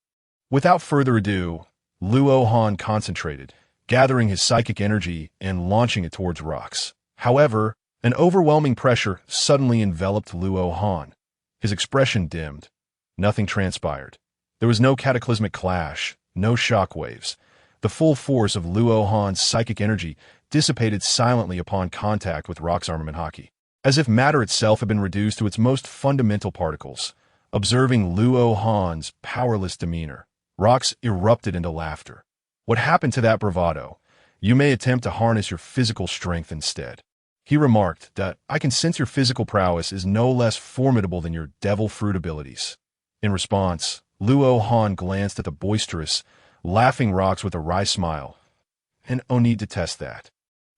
Without further ado, Luo Han concentrated, gathering his psychic energy and launching it towards Rox. However, an overwhelming pressure suddenly enveloped Luo Han. His expression dimmed. Nothing transpired. There was no cataclysmic clash, no shockwaves. The full force of Luo Han's psychic energy dissipated silently upon contact with Rox's armament haki, as if matter itself had been reduced to its most fundamental particles. Observing Luo Han's powerless demeanor, Rox erupted into laughter. What happened to that bravado? You may attempt to harness your physical strength instead. He remarked that I can sense your physical prowess is no less formidable than your devil fruit abilities. In response, Luo Han glanced at the boisterous, laughing Rox with a wry smile. And no need to test that.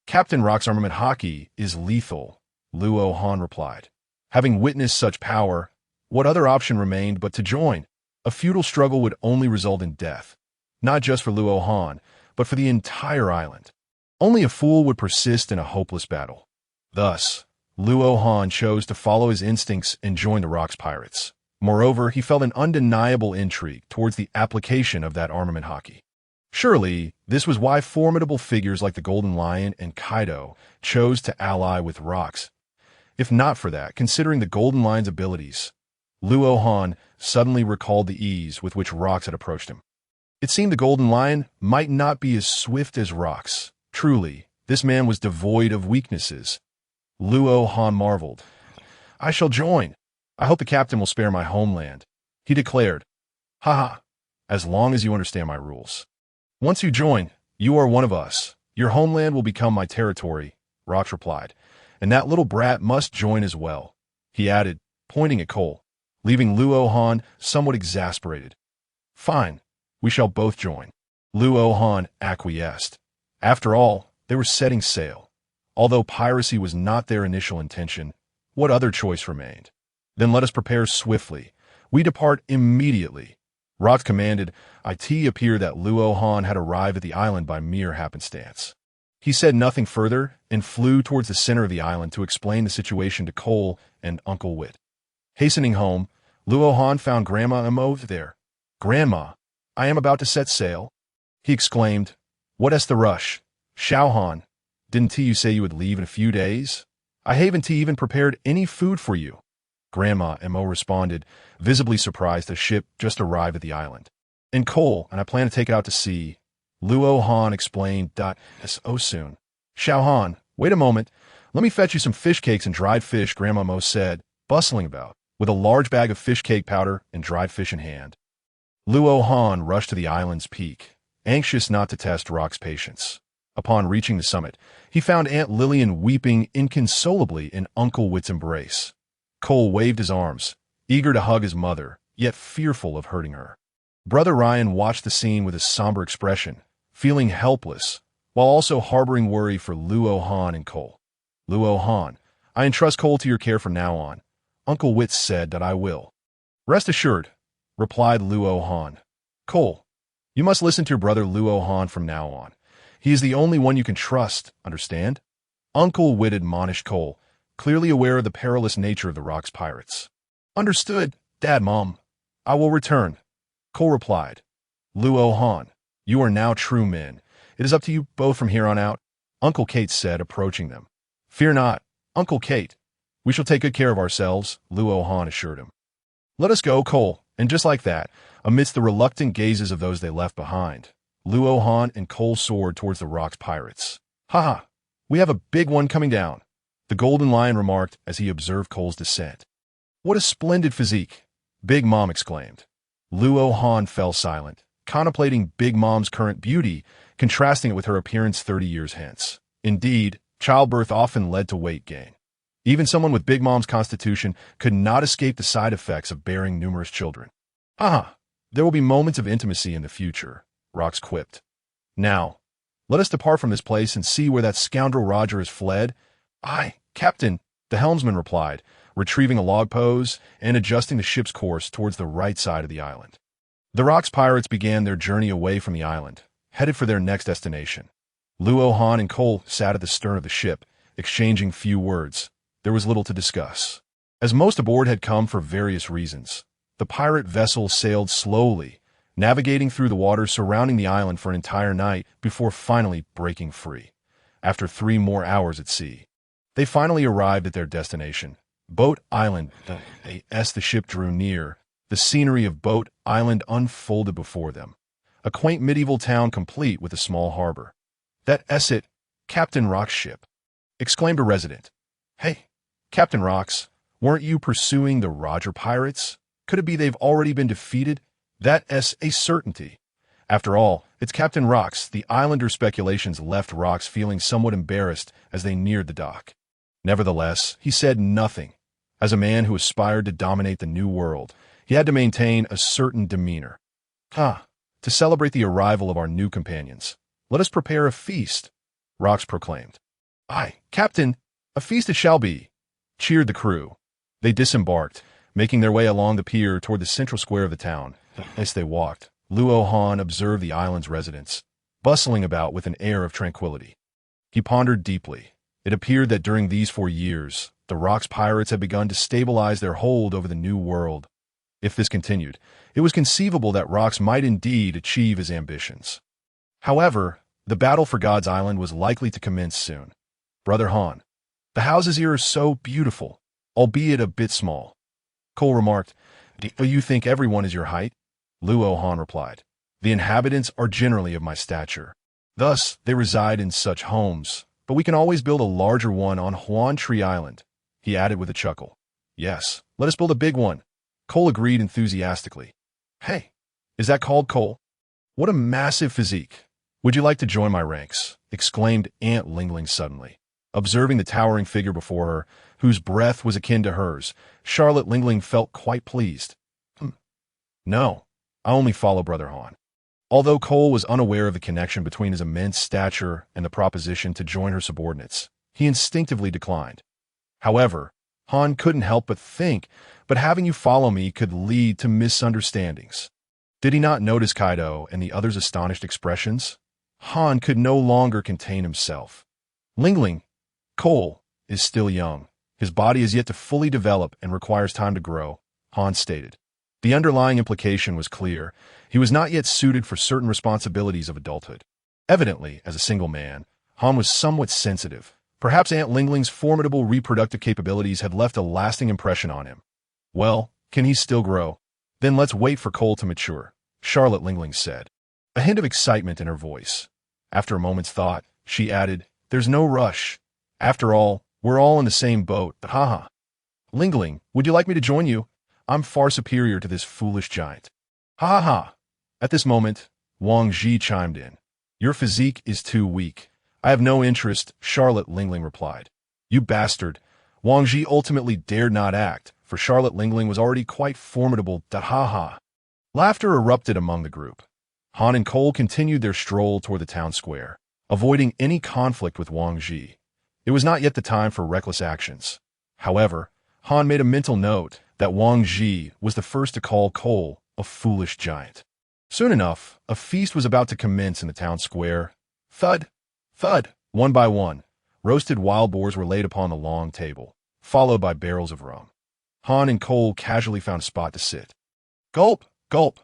Captain Rock's armament hockey is lethal, Luo Han replied. Having witnessed such power, what other option remained but to join? A futile struggle would only result in death, not just for Luo Han, but for the entire island. Only a fool would persist in a hopeless battle. Thus, Luo Han chose to follow his instincts and join the Rock's pirates. Moreover, he felt an undeniable intrigue towards the application of that armament hockey. Surely, this was why formidable figures like the Golden Lion and Kaido chose to ally with Rocks. If not for that, considering the Golden Lion's abilities, Luo Han suddenly recalled the ease with which Rocks had approached him. It seemed the Golden Lion might not be as swift as Rocks. Truly, this man was devoid of weaknesses. Luo Han marveled. I shall join. I hope the captain will spare my homeland, he declared. Haha, as long as you understand my rules. Once you join, you are one of us. Your homeland will become my territory, Rocks replied. And that little brat must join as well, he added, pointing at Cole, leaving Luo Han somewhat exasperated. Fine, we shall both join. Luo Han acquiesced. After all, they were setting sail. Although piracy was not their initial intention, what other choice remained? Then let us prepare swiftly. We depart immediately. Rocks commanded. It appeared that Luo Han had arrived at the island by mere happenstance. He said nothing further and flew towards the center of the island to explain the situation to Cole and Uncle Wit. Hastening home, Luo Han found Grandma Mo there. Grandma, I am about to set sail, he exclaimed. What the rush? Shao Han, didn't you say you would leave in a few days? I haven't even prepared any food for you. Grandma Mo responded, visibly surprised the ship just arrived at the island. And Cole, and I plan to take it out to sea. Luo Han explained. So soon. Shao Han, wait a moment. Let me fetch you some fish cakes and dried fish, Grandma Mo said, bustling about, with a large bag of fish cake powder and dried fish in hand. Luo Han rushed to the island's peak, anxious not to test Rock's patience. Upon reaching the summit, he found Aunt Lillian weeping inconsolably in Uncle Wit's embrace. Cole waved his arms, eager to hug his mother, yet fearful of hurting her. Brother Ryan watched the scene with a somber expression, feeling helpless, while also harboring worry for Luo Han and Cole. Luo Han, I entrust Cole to your care from now on. Uncle Wit said that I will. Rest assured, replied Luo Han. Cole, you must listen to your brother Luo Han from now on. He is the only one you can trust, understand? Uncle Wit admonished Cole, clearly aware of the perilous nature of the Rock's pirates. Understood, Dad, Mom. I will return, Cole replied. Luo Han, you are now true men. It is up to you both from here on out, Uncle Kate said, approaching them. Fear not, Uncle Kate. We shall take good care of ourselves, Luo Han assured him. Let us go, Cole. And just like that, amidst the reluctant gazes of those they left behind, Luo Han and Cole soared towards the Rock's pirates. Ha! We have a big one coming down, the Golden Lion remarked as he observed Cole's descent. What a splendid physique, Big Mom exclaimed. Luo Han fell silent, contemplating Big Mom's current beauty, contrasting it with her appearance 30 years hence. Indeed, childbirth often led to weight gain. Even someone with Big Mom's constitution could not escape the side effects of bearing numerous children. There will be moments of intimacy in the future, Rocks quipped. Now, let us depart from this place and see where that scoundrel Roger has fled. Aye, Captain, the helmsman replied, retrieving a log pose and adjusting the ship's course towards the right side of the island. The Rock's pirates began their journey away from the island, headed for their next destination. Luo Han and Cole sat at the stern of the ship, exchanging few words. There was little to discuss. As most aboard had come for various reasons, the pirate vessel sailed slowly, navigating through the waters surrounding the island for an entire night before finally breaking free. After 3 more hours at sea, they finally arrived at their destination, Boat Island. As the ship drew near, the scenery of Boat Island unfolded before them, a quaint medieval town complete with a small harbor. That's it, Captain Rock's ship, exclaimed a resident. Hey, Captain Rocks, weren't you pursuing the Roger pirates? Could it be they've already been defeated? That's a certainty. After all, it's Captain Rocks. The islander speculations left Rocks feeling somewhat embarrassed as they neared the dock. Nevertheless, he said nothing. As a man who aspired to dominate the new world, he had to maintain a certain demeanor. To celebrate the arrival of our new companions, let us prepare a feast, Rocks proclaimed. "Aye, Captain, a feast it shall be," cheered the crew. They disembarked, making their way along the pier toward the central square of the town. As they walked, Luo Han observed the island's residents, bustling about with an air of tranquility. He pondered deeply. It appeared that during these 4 years, the Rock's pirates had begun to stabilize their hold over the New World. If this continued, it was conceivable that Rox might indeed achieve his ambitions. However, the battle for God's Island was likely to commence soon. "Brother Han, the houses here are so beautiful, albeit a bit small." Cole remarked, "Do you think everyone is your height?" Luo Han replied, "The inhabitants are generally of my stature. Thus, they reside in such homes, but we can always build a larger one on Huan Tree Island," he added with a chuckle. "Yes, let us build a big one." Cole agreed enthusiastically. "Hey, is that called Cole? What a massive physique. Would you like to join my ranks?" exclaimed Aunt Lingling suddenly. Observing the towering figure before her, whose breath was akin to hers, Charlotte Lingling felt quite pleased. "No, I only follow Brother Han." Although Cole was unaware of the connection between his immense stature and the proposition to join her subordinates, he instinctively declined. However, Han couldn't help but think, "But having you follow me could lead to misunderstandings." Did he not notice Kaido and the others' astonished expressions? Han could no longer contain himself. "Lingling, Cole is still young. His body is yet to fully develop and requires time to grow," Han stated. The underlying implication was clear. He was not yet suited for certain responsibilities of adulthood. Evidently, as a single man, Han was somewhat sensitive. Perhaps Aunt Lingling's formidable reproductive capabilities had left a lasting impression on him. "Well, can he still grow? Then let's wait for Cole to mature," Charlotte Lingling said, a hint of excitement in her voice. After a moment's thought, she added, "There's no rush. After all, we're all in the same boat, haha. Lingling, would you like me to join you? I'm far superior to this foolish giant." "Ha ha ha." At this moment, Wang Ji chimed in. "Your physique is too weak. I have no interest," Charlotte Lingling replied. "You bastard." Wang Ji ultimately dared not act, for Charlotte Lingling was already quite formidable, ha ha. Laughter erupted among the group. Han and Cole continued their stroll toward the town square, avoiding any conflict with Wang Ji. It was not yet the time for reckless actions. However, Han made a mental note that Wang Ji was the first to call Cole a foolish giant. Soon enough, a feast was about to commence in the town square. Thud, thud, one by one, roasted wild boars were laid upon the long table, followed by barrels of rum. Han and Cole casually found a spot to sit. Gulp, gulp.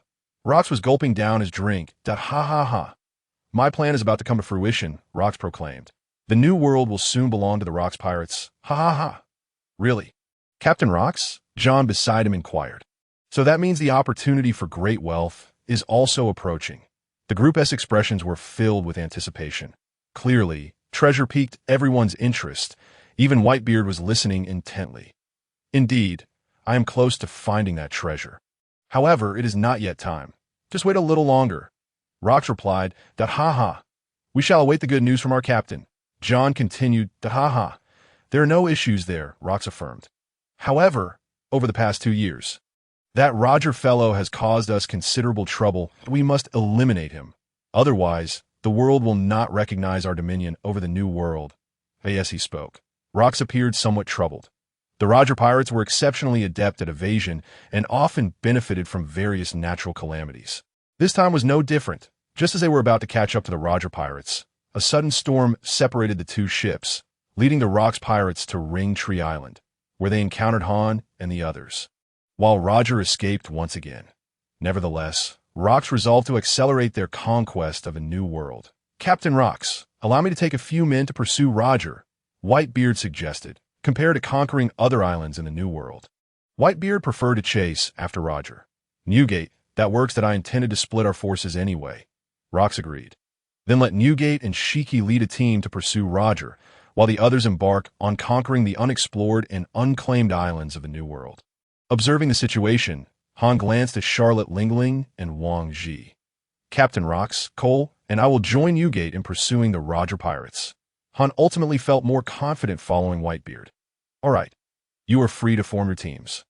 Rox was gulping down his drink. Ha ha ha. "My plan is about to come to fruition," Rox proclaimed. "The New World will soon belong to the Rox pirates. Ha ha ha." "Really? Captain Rox?" John beside him inquired. "So that means the opportunity for great wealth is also approaching." The group's expressions were filled with anticipation. Clearly, treasure piqued everyone's interest. Even Whitebeard was listening intently. "Indeed, I am close to finding that treasure. However, it is not yet time. Just wait a little longer." Rox replied, "Ha ha. We shall await the good news from our captain." John continued, "Ha ha. There are no issues there," Rox affirmed. "However, over the past 2 years, that Roger fellow has caused us considerable trouble. We must eliminate him. Otherwise, the world will not recognize our dominion over the New World." As he spoke, Rox appeared somewhat troubled. The Roger pirates were exceptionally adept at evasion and often benefited from various natural calamities. This time was no different. Just as they were about to catch up to the Roger pirates, a sudden storm separated the two ships, leading the Rox pirates to Ring Tree Island, where they encountered Han and the others, while Roger escaped once again. Nevertheless, Rox resolved to accelerate their conquest of a new world. "Captain Rox, allow me to take a few men to pursue Roger," Whitebeard suggested, compared to conquering other islands in the New World. Whitebeard preferred to chase after Roger. "Newgate, that works that I intended to split our forces anyway," Rox agreed. "Then let Newgate and Shiki lead a team to pursue Roger, while the others embark on conquering the unexplored and unclaimed islands of the New World." Observing the situation, Han glanced at Charlotte Lingling and Wang Ji. "Captain Rox, Cole, and I will join Newgate in pursuing the Roger pirates." Han ultimately felt more confident following Whitebeard. "All right, you are free to form your teams."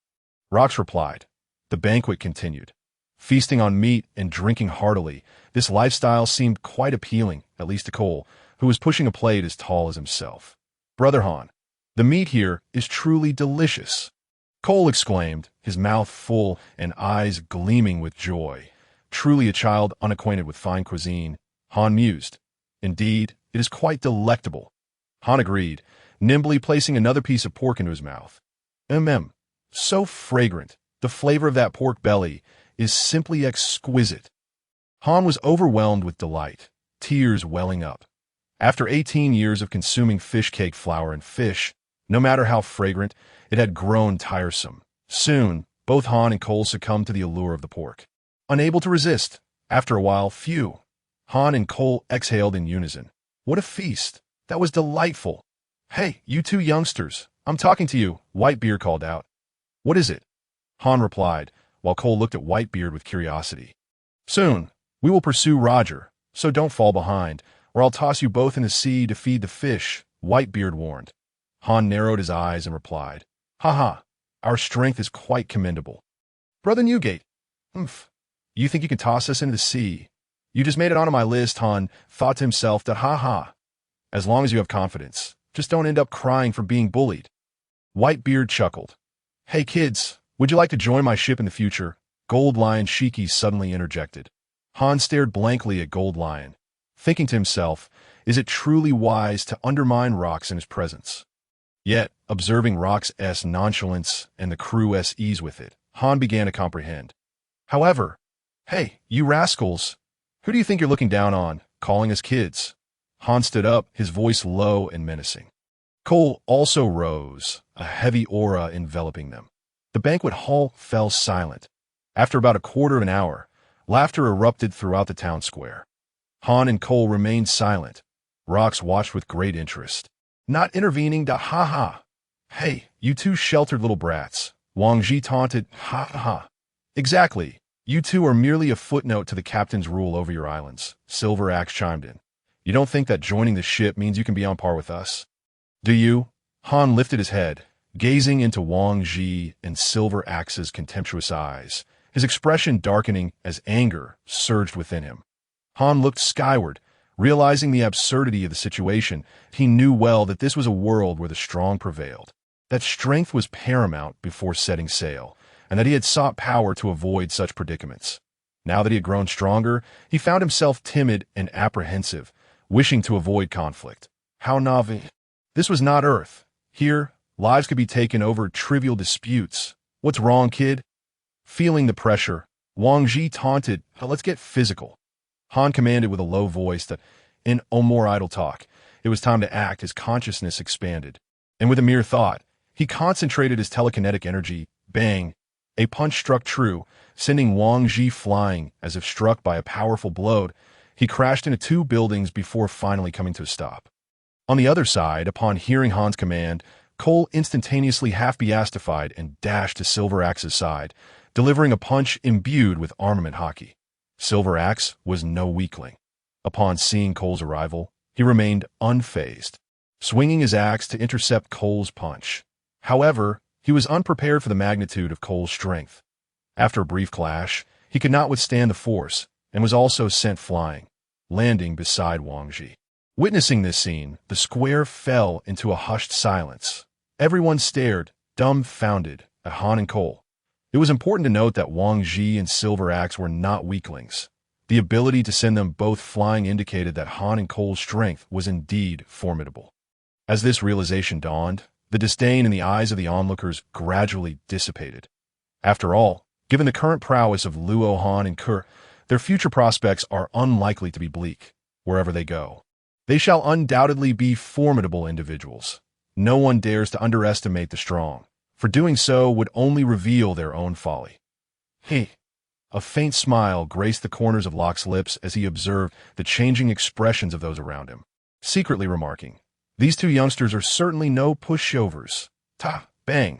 Rox replied. The banquet continued. Feasting on meat and drinking heartily, this lifestyle seemed quite appealing, at least to Cole, who was pushing a plate as tall as himself. Brother Han, the meat here is truly delicious. Cole exclaimed, his mouth full and eyes gleaming with joy. Truly a child unacquainted with fine cuisine. Han mused. Indeed, it is quite delectable. Han agreed, nimbly placing another piece of pork into his mouth. So fragrant. The flavor of that pork belly is simply exquisite. Han was overwhelmed with delight, tears welling up. After 18 years of consuming fish cake flour and fish, no matter how fragrant, it had grown tiresome. Soon, both Han and Cole succumbed to the allure of the pork. Unable to resist, after a while, Han and Cole exhaled in unison. What a feast! That was delightful! Hey, you two youngsters, I'm talking to you, Whitebeard called out. What is it? Han replied, while Cole looked at Whitebeard with curiosity. Soon, we will pursue Roger, so don't fall behind, or I'll toss you both in the sea to feed the fish, Whitebeard warned. Han narrowed his eyes and replied, Ha, our strength is quite commendable. Brother Newgate, you think you can toss us into the sea? You just made it onto my list, Han thought to himself that As long as you have confidence, just don't end up crying from being bullied. Whitebeard chuckled. Hey kids, would you like to join my ship in the future? Gold Lion Shiki suddenly interjected. Han stared blankly at Gold Lion, thinking to himself, is it truly wise to undermine Rox in his presence? Yet, observing Rox's nonchalance and the crew's ease with it, Han began to comprehend. However, hey, you rascals, who do you think you're looking down on, calling us kids? Han stood up, his voice low and menacing. Cole also rose, a heavy aura enveloping them. The banquet hall fell silent. After about a quarter of an hour, laughter erupted throughout the town square. Han and Cole remained silent. Rox watched with great interest, not intervening Hey, you two sheltered little brats, Wang Ji taunted, Exactly. You two are merely a footnote to the captain's rule over your islands, Silver Axe chimed in. You don't think that joining the ship means you can be on par with us? Do you? Han lifted his head, gazing into Wang Ji and Silver Axe's contemptuous eyes, his expression darkening as anger surged within him. Han looked skyward, realizing the absurdity of the situation. He knew well that this was a world where the strong prevailed, that strength was paramount before setting sail, and that he had sought power to avoid such predicaments. Now that he had grown stronger, he found himself timid and apprehensive, wishing to avoid conflict. How Navi? This was not Earth. Here, lives could be taken over trivial disputes. What's wrong, kid? Feeling the pressure, Wang Ji taunted, let's get physical. Han commanded with a low voice that, no more idle talk. It was time to act. His consciousness expanded. And with a mere thought, he concentrated his telekinetic energy. Bang! A punch struck true, sending Wang Ji flying as if struck by a powerful blow. He crashed into two buildings before finally coming to a stop. On the other side, upon hearing Han's command, Cole instantaneously half-beastified and dashed to Silver Axe's side, delivering a punch imbued with armament hockey. Silver Axe was no weakling. Upon seeing Cole's arrival, he remained unfazed, swinging his axe to intercept Cole's punch. However, he was unprepared for the magnitude of Cole's strength. After a brief clash, he could not withstand the force and was also sent flying, landing beside Wang Ji. Witnessing this scene, the square fell into a hushed silence. Everyone stared, dumbfounded, at Han and Cole. It was important to note that Wang Ji and Silver Axe were not weaklings. The ability to send them both flying indicated that Han and Cole's strength was indeed formidable. As this realization dawned, the disdain in the eyes of the onlookers gradually dissipated. After all, given the current prowess of Luo Han and Ke, their future prospects are unlikely to be bleak, wherever they go. They shall undoubtedly be formidable individuals. No one dares to underestimate the strong, for doing so would only reveal their own folly. A faint smile graced the corners of Locke's lips as he observed the changing expressions of those around him, secretly remarking, these two youngsters are certainly no pushovers. Bang!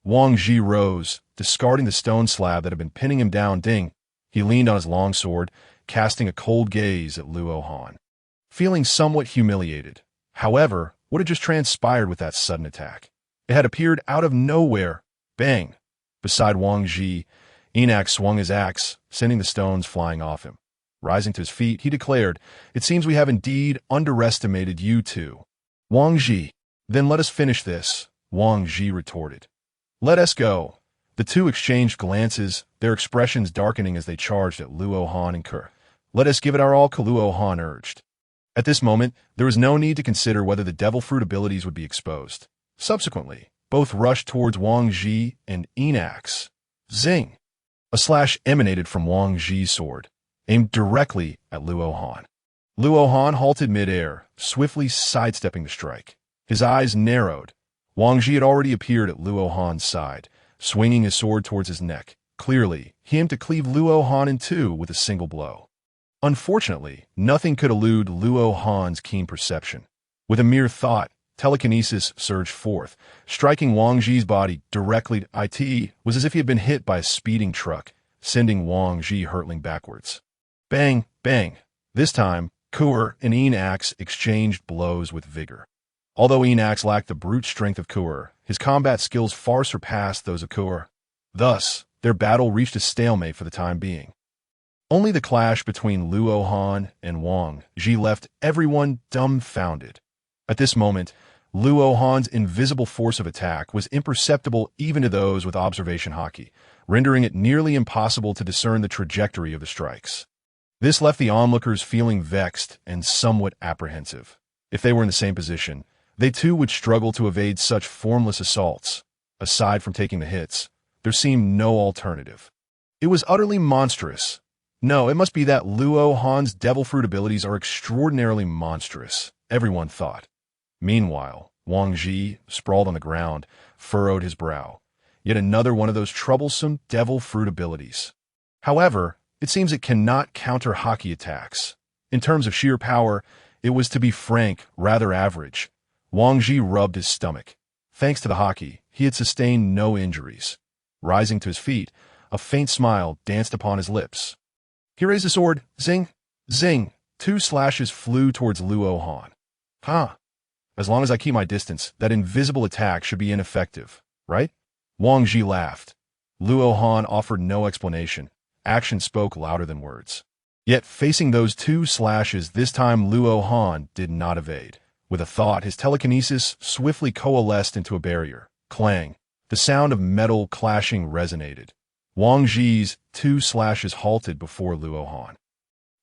Wang Ji rose, discarding the stone slab that had been pinning him down. Ding! He leaned on his long sword, casting a cold gaze at Luo Han, feeling somewhat humiliated. However, what had just transpired with that sudden attack? It had appeared out of nowhere. Bang! Beside Wang Ji, Enak swung his axe, sending the stones flying off him. Rising to his feet, he declared, it seems we have indeed underestimated you two. Wang Ji, Then let us finish this, Wang Ji retorted. Let us go. The two exchanged glances, their expressions darkening as they charged at Luo Han and Ke. Let us give it our all, Luo Han urged. At this moment, there was no need to consider whether the devil fruit abilities would be exposed. Subsequently, both rushed towards Wang Ji and Enax. Zing! A slash emanated from Wang Ji's sword, aimed directly at Luo Han. Luo Han halted mid-air, swiftly sidestepping the strike. His eyes narrowed. Wang Ji had already appeared at Luo Han's side, swinging his sword towards his neck. Clearly, he aimed to cleave Luo Han in two with a single blow. Unfortunately, nothing could elude Luo Han's keen perception. With a mere thought, telekinesis surged forth, striking Wang Ji's body directly. It was as if he had been hit by a speeding truck, sending Wang Ji hurtling backwards. Bang, bang. This time, Ke and Enax exchanged blows with vigor. Although Enax lacked the brute strength of Ke, his combat skills far surpassed those of Ke. Thus, their battle reached a stalemate for the time being. Only the clash between Luo Han and Wang Ji left everyone dumbfounded. At this moment, Luo Han's invisible force of attack was imperceptible even to those with observation haki, rendering it nearly impossible to discern the trajectory of the strikes. This left the onlookers feeling vexed and somewhat apprehensive. If they were in the same position, they too would struggle to evade such formless assaults. Aside from taking the hits, there seemed no alternative. It was utterly monstrous. No, it must be that Luo Han's devil fruit abilities are extraordinarily monstrous, everyone thought. Meanwhile, Wang Ji, sprawled on the ground, furrowed his brow. Yet another one of those troublesome devil fruit abilities. However, it seems it cannot counter haki attacks. In terms of sheer power, it was, to be frank, rather average. Wang Ji rubbed his stomach. Thanks to the haki, he had sustained no injuries. Rising to his feet, a faint smile danced upon his lips. He raised the sword. Zing! Zing! 2 slashes flew towards Luo Han. Huh. As long as I keep my distance, that invisible attack should be ineffective, right? Wang Ji laughed. Luo Han offered no explanation. Action spoke louder than words. Yet, facing those 2 slashes, this time Luo Han did not evade. With a thought, his telekinesis swiftly coalesced into a barrier. Clang. The sound of metal clashing resonated. Wang Ji's 2 slashes halted before Luo Han.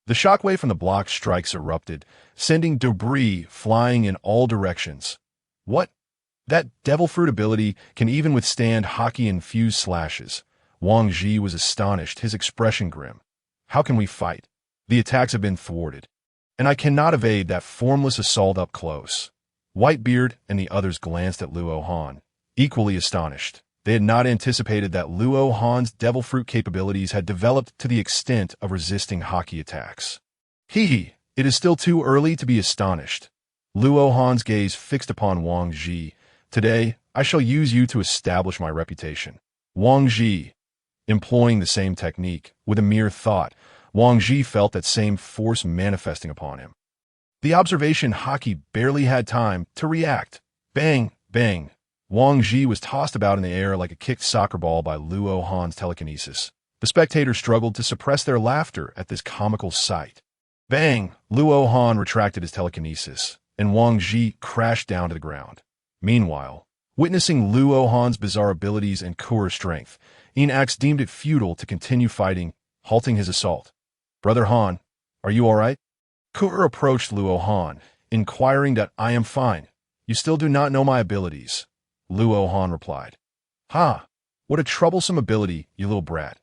The shockwave from the blocked strikes erupted, sending debris flying in all directions. What? That devil fruit ability can even withstand haki-infused slashes. Wang Ji was astonished, his expression grim. How can we fight? The attacks have been thwarted, and I cannot evade that formless assault up close. Whitebeard and the others glanced at Luo Han, equally astonished. They had not anticipated that Luo Han's devil fruit capabilities had developed to the extent of resisting haki attacks. It is still too early to be astonished. Luo Han's gaze fixed upon Wang Ji. Today, I shall use you to establish my reputation. Wang Ji. Employing the same technique, with a mere thought, Wang Ji felt that same force manifesting upon him. The observation haki barely had time to react. Bang, bang. Wang Ji was tossed about in the air like a kicked soccer ball by Luo Han's telekinesis. The spectators struggled to suppress their laughter at this comical sight. Bang! Luo Han retracted his telekinesis, and Wang Ji crashed down to the ground. Meanwhile, witnessing Luo Han's bizarre abilities and Ke's strength, Enax deemed it futile to continue fighting, halting his assault. Brother Han, are you all right? Ke approached Luo Han, inquiring that I am fine. You still do not know my abilities. Luo Han replied. Ha! What a troublesome ability, you little brat.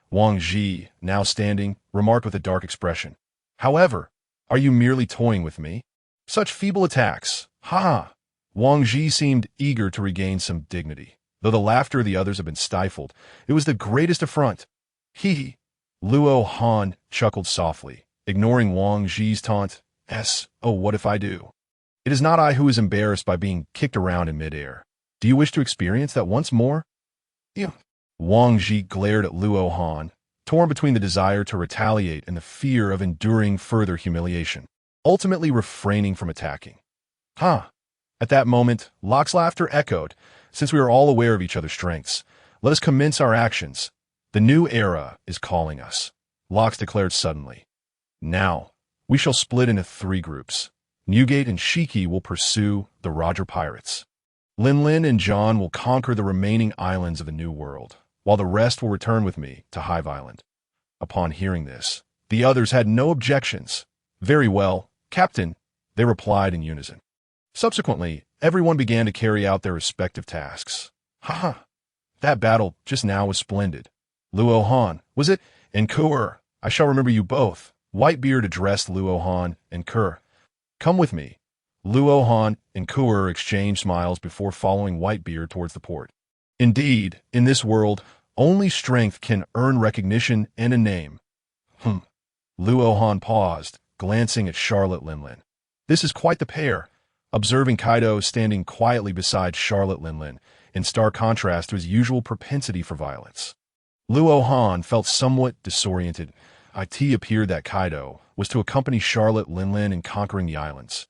Wang Ji, now standing, remarked with a dark expression. However, are you merely toying with me? Such feeble attacks. Ha ha! Wang Ji seemed eager to regain some dignity. Though the laughter of the others had been stifled, it was the greatest affront. Hee! Luo Han chuckled softly, ignoring Wang Ji's taunt. Oh, what if I do? It is not I who is embarrassed by being kicked around in midair. Do you wish to experience that once more? Wang Ji glared at Luo Han, torn between the desire to retaliate and the fear of enduring further humiliation, ultimately refraining from attacking. At that moment, Locke's laughter echoed. Since we are all aware of each other's strengths, let us commence our actions. The new era is calling us, Locke declared suddenly. Now, we shall split into 3 groups. Newgate and Shiki will pursue the Roger pirates. Lin and John will conquer the remaining islands of the New World, while the rest will return with me to Hive Island. Upon hearing this, the others had no objections. Very well, Captain, they replied in unison. Subsequently, everyone began to carry out their respective tasks. Haha, that battle just now was splendid. Luo Han, was it? And Kur, I shall remember you both. Whitebeard addressed Luo Han and Kur. Come with me. Luo Han and Kur exchanged smiles before following Whitebeard towards the port. Indeed, in this world, only strength can earn recognition and a name. Luo Han paused, glancing at Charlotte Linlin. This is quite the pair. Observing Kaido standing quietly beside Charlotte Linlin, in stark contrast to his usual propensity for violence. Luo Han felt somewhat disoriented. It appeared that Kaido was to accompany Charlotte Linlin in conquering the islands.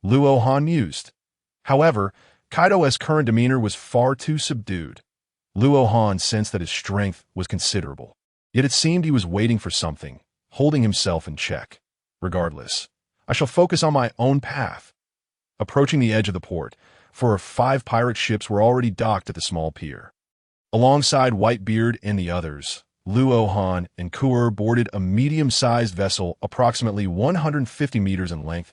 Luo Han mused. However, Kaido's current demeanor was far too subdued. Luo Han sensed that his strength was considerable. Yet it seemed he was waiting for something, holding himself in check. Regardless, I shall focus on my own path. Approaching the edge of the port, 4 or 5 pirate ships were already docked at the small pier. Alongside Whitebeard and the others, Luo Han and Kur boarded a medium-sized vessel approximately 150 meters in length.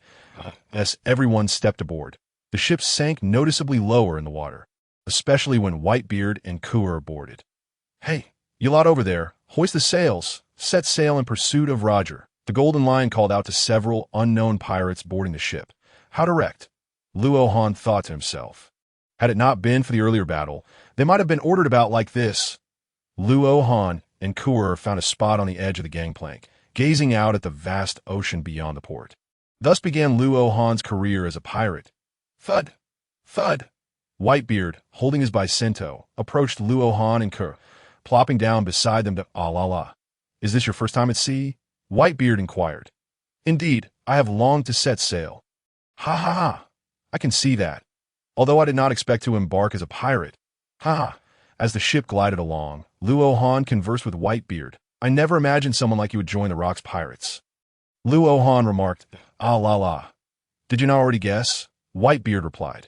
As everyone stepped aboard, the ship sank noticeably lower in the water, especially when Whitebeard and Kur boarded. Hey, you lot over there, hoist the sails, set sail in pursuit of Roger. The Golden Lion called out to several unknown pirates boarding the ship. How direct, Luo Han thought to himself. Had it not been for the earlier battle, they might have been ordered about like this. Luo Han and Kur found a spot on the edge of the gangplank, gazing out at the vast ocean beyond the port. Thus began Luo Han's career as a pirate. Thud! Thud! Whitebeard, holding his Bicento, approached Luo Han and Kur, plopping down beside them to la. Is this your first time at sea? Whitebeard inquired. Indeed, I have longed to set sail. Ha. I can see that. Although I did not expect to embark as a pirate. Ha. As the ship glided along, Luo Han conversed with Whitebeard. I never imagined someone like you would join the Rocks Pirates. Luo Han remarked, la. Did you not already guess? Whitebeard replied.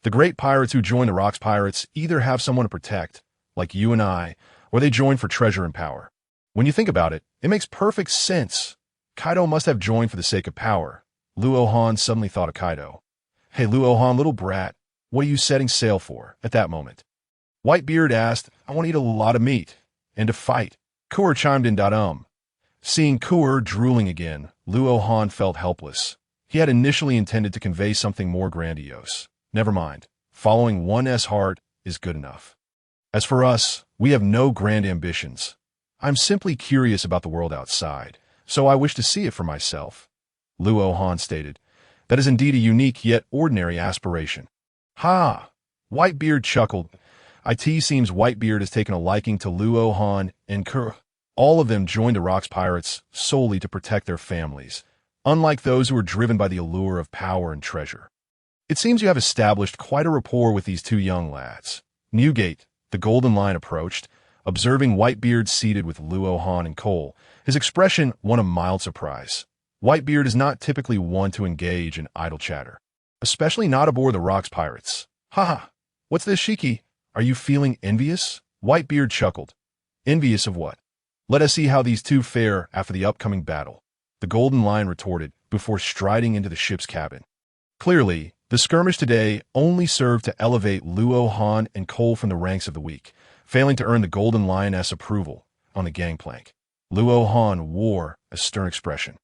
The great pirates who join the Rocks Pirates either have someone to protect, like you and I, or they join for treasure and power. When you think about it, it makes perfect sense. Kaido must have joined for the sake of power. Luo Han suddenly thought of Kaido. Hey Luo Han, little brat, what are you setting sail for at that moment? Whitebeard asked, I want to eat a lot of meat, and to fight. Kur chimed in. Seeing Kur drooling again, Luo Han felt helpless. He had initially intended to convey something more grandiose. Never mind, following one's heart is good enough. As for us, we have no grand ambitions. I'm simply curious about the world outside, so I wish to see it for myself. Luo Han stated, that is indeed a unique yet ordinary aspiration. Ha! Whitebeard chuckled. It seems Whitebeard has taken a liking to Luo Han and Kur. All of them joined the Rocks Pirates solely to protect their families, unlike those who are driven by the allure of power and treasure. It seems you have established quite a rapport with these 2 young lads. Newgate, the Golden Lion, approached, observing Whitebeard seated with Luo Han and Cole. His expression won a mild surprise. Whitebeard is not typically one to engage in idle chatter, especially not aboard the Rocks Pirates. Ha! What's this, Shiki? Are you feeling envious? Whitebeard chuckled. Envious of what? Let us see how these 2 fare after the upcoming battle, the Golden Lion retorted before striding into the ship's cabin. Clearly, the skirmish today only served to elevate Luo Han and Cole from the ranks of the weak, failing to earn the Golden Lioness approval on the gangplank. Luo Han wore a stern expression.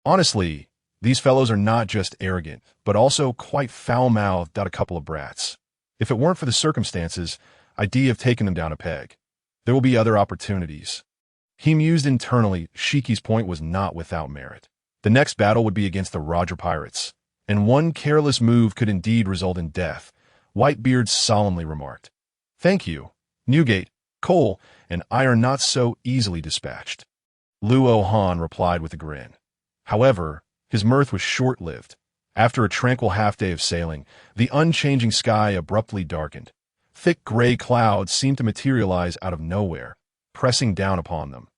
Honestly, these fellows are not just arrogant, but also quite foul-mouthed a couple of brats. If it weren't for the circumstances, I'd have taken them down a peg. There will be other opportunities. He mused internally. Shiki's point was not without merit. The next battle would be against the Roger Pirates, and one careless move could indeed result in death, Whitebeard solemnly remarked. Thank you, Newgate, Cole, and I are not so easily dispatched. Luo Han replied with a grin. However, his mirth was short-lived. After a tranquil half-day of sailing, the unchanging sky abruptly darkened. Thick gray clouds seemed to materialize out of nowhere, pressing down upon them.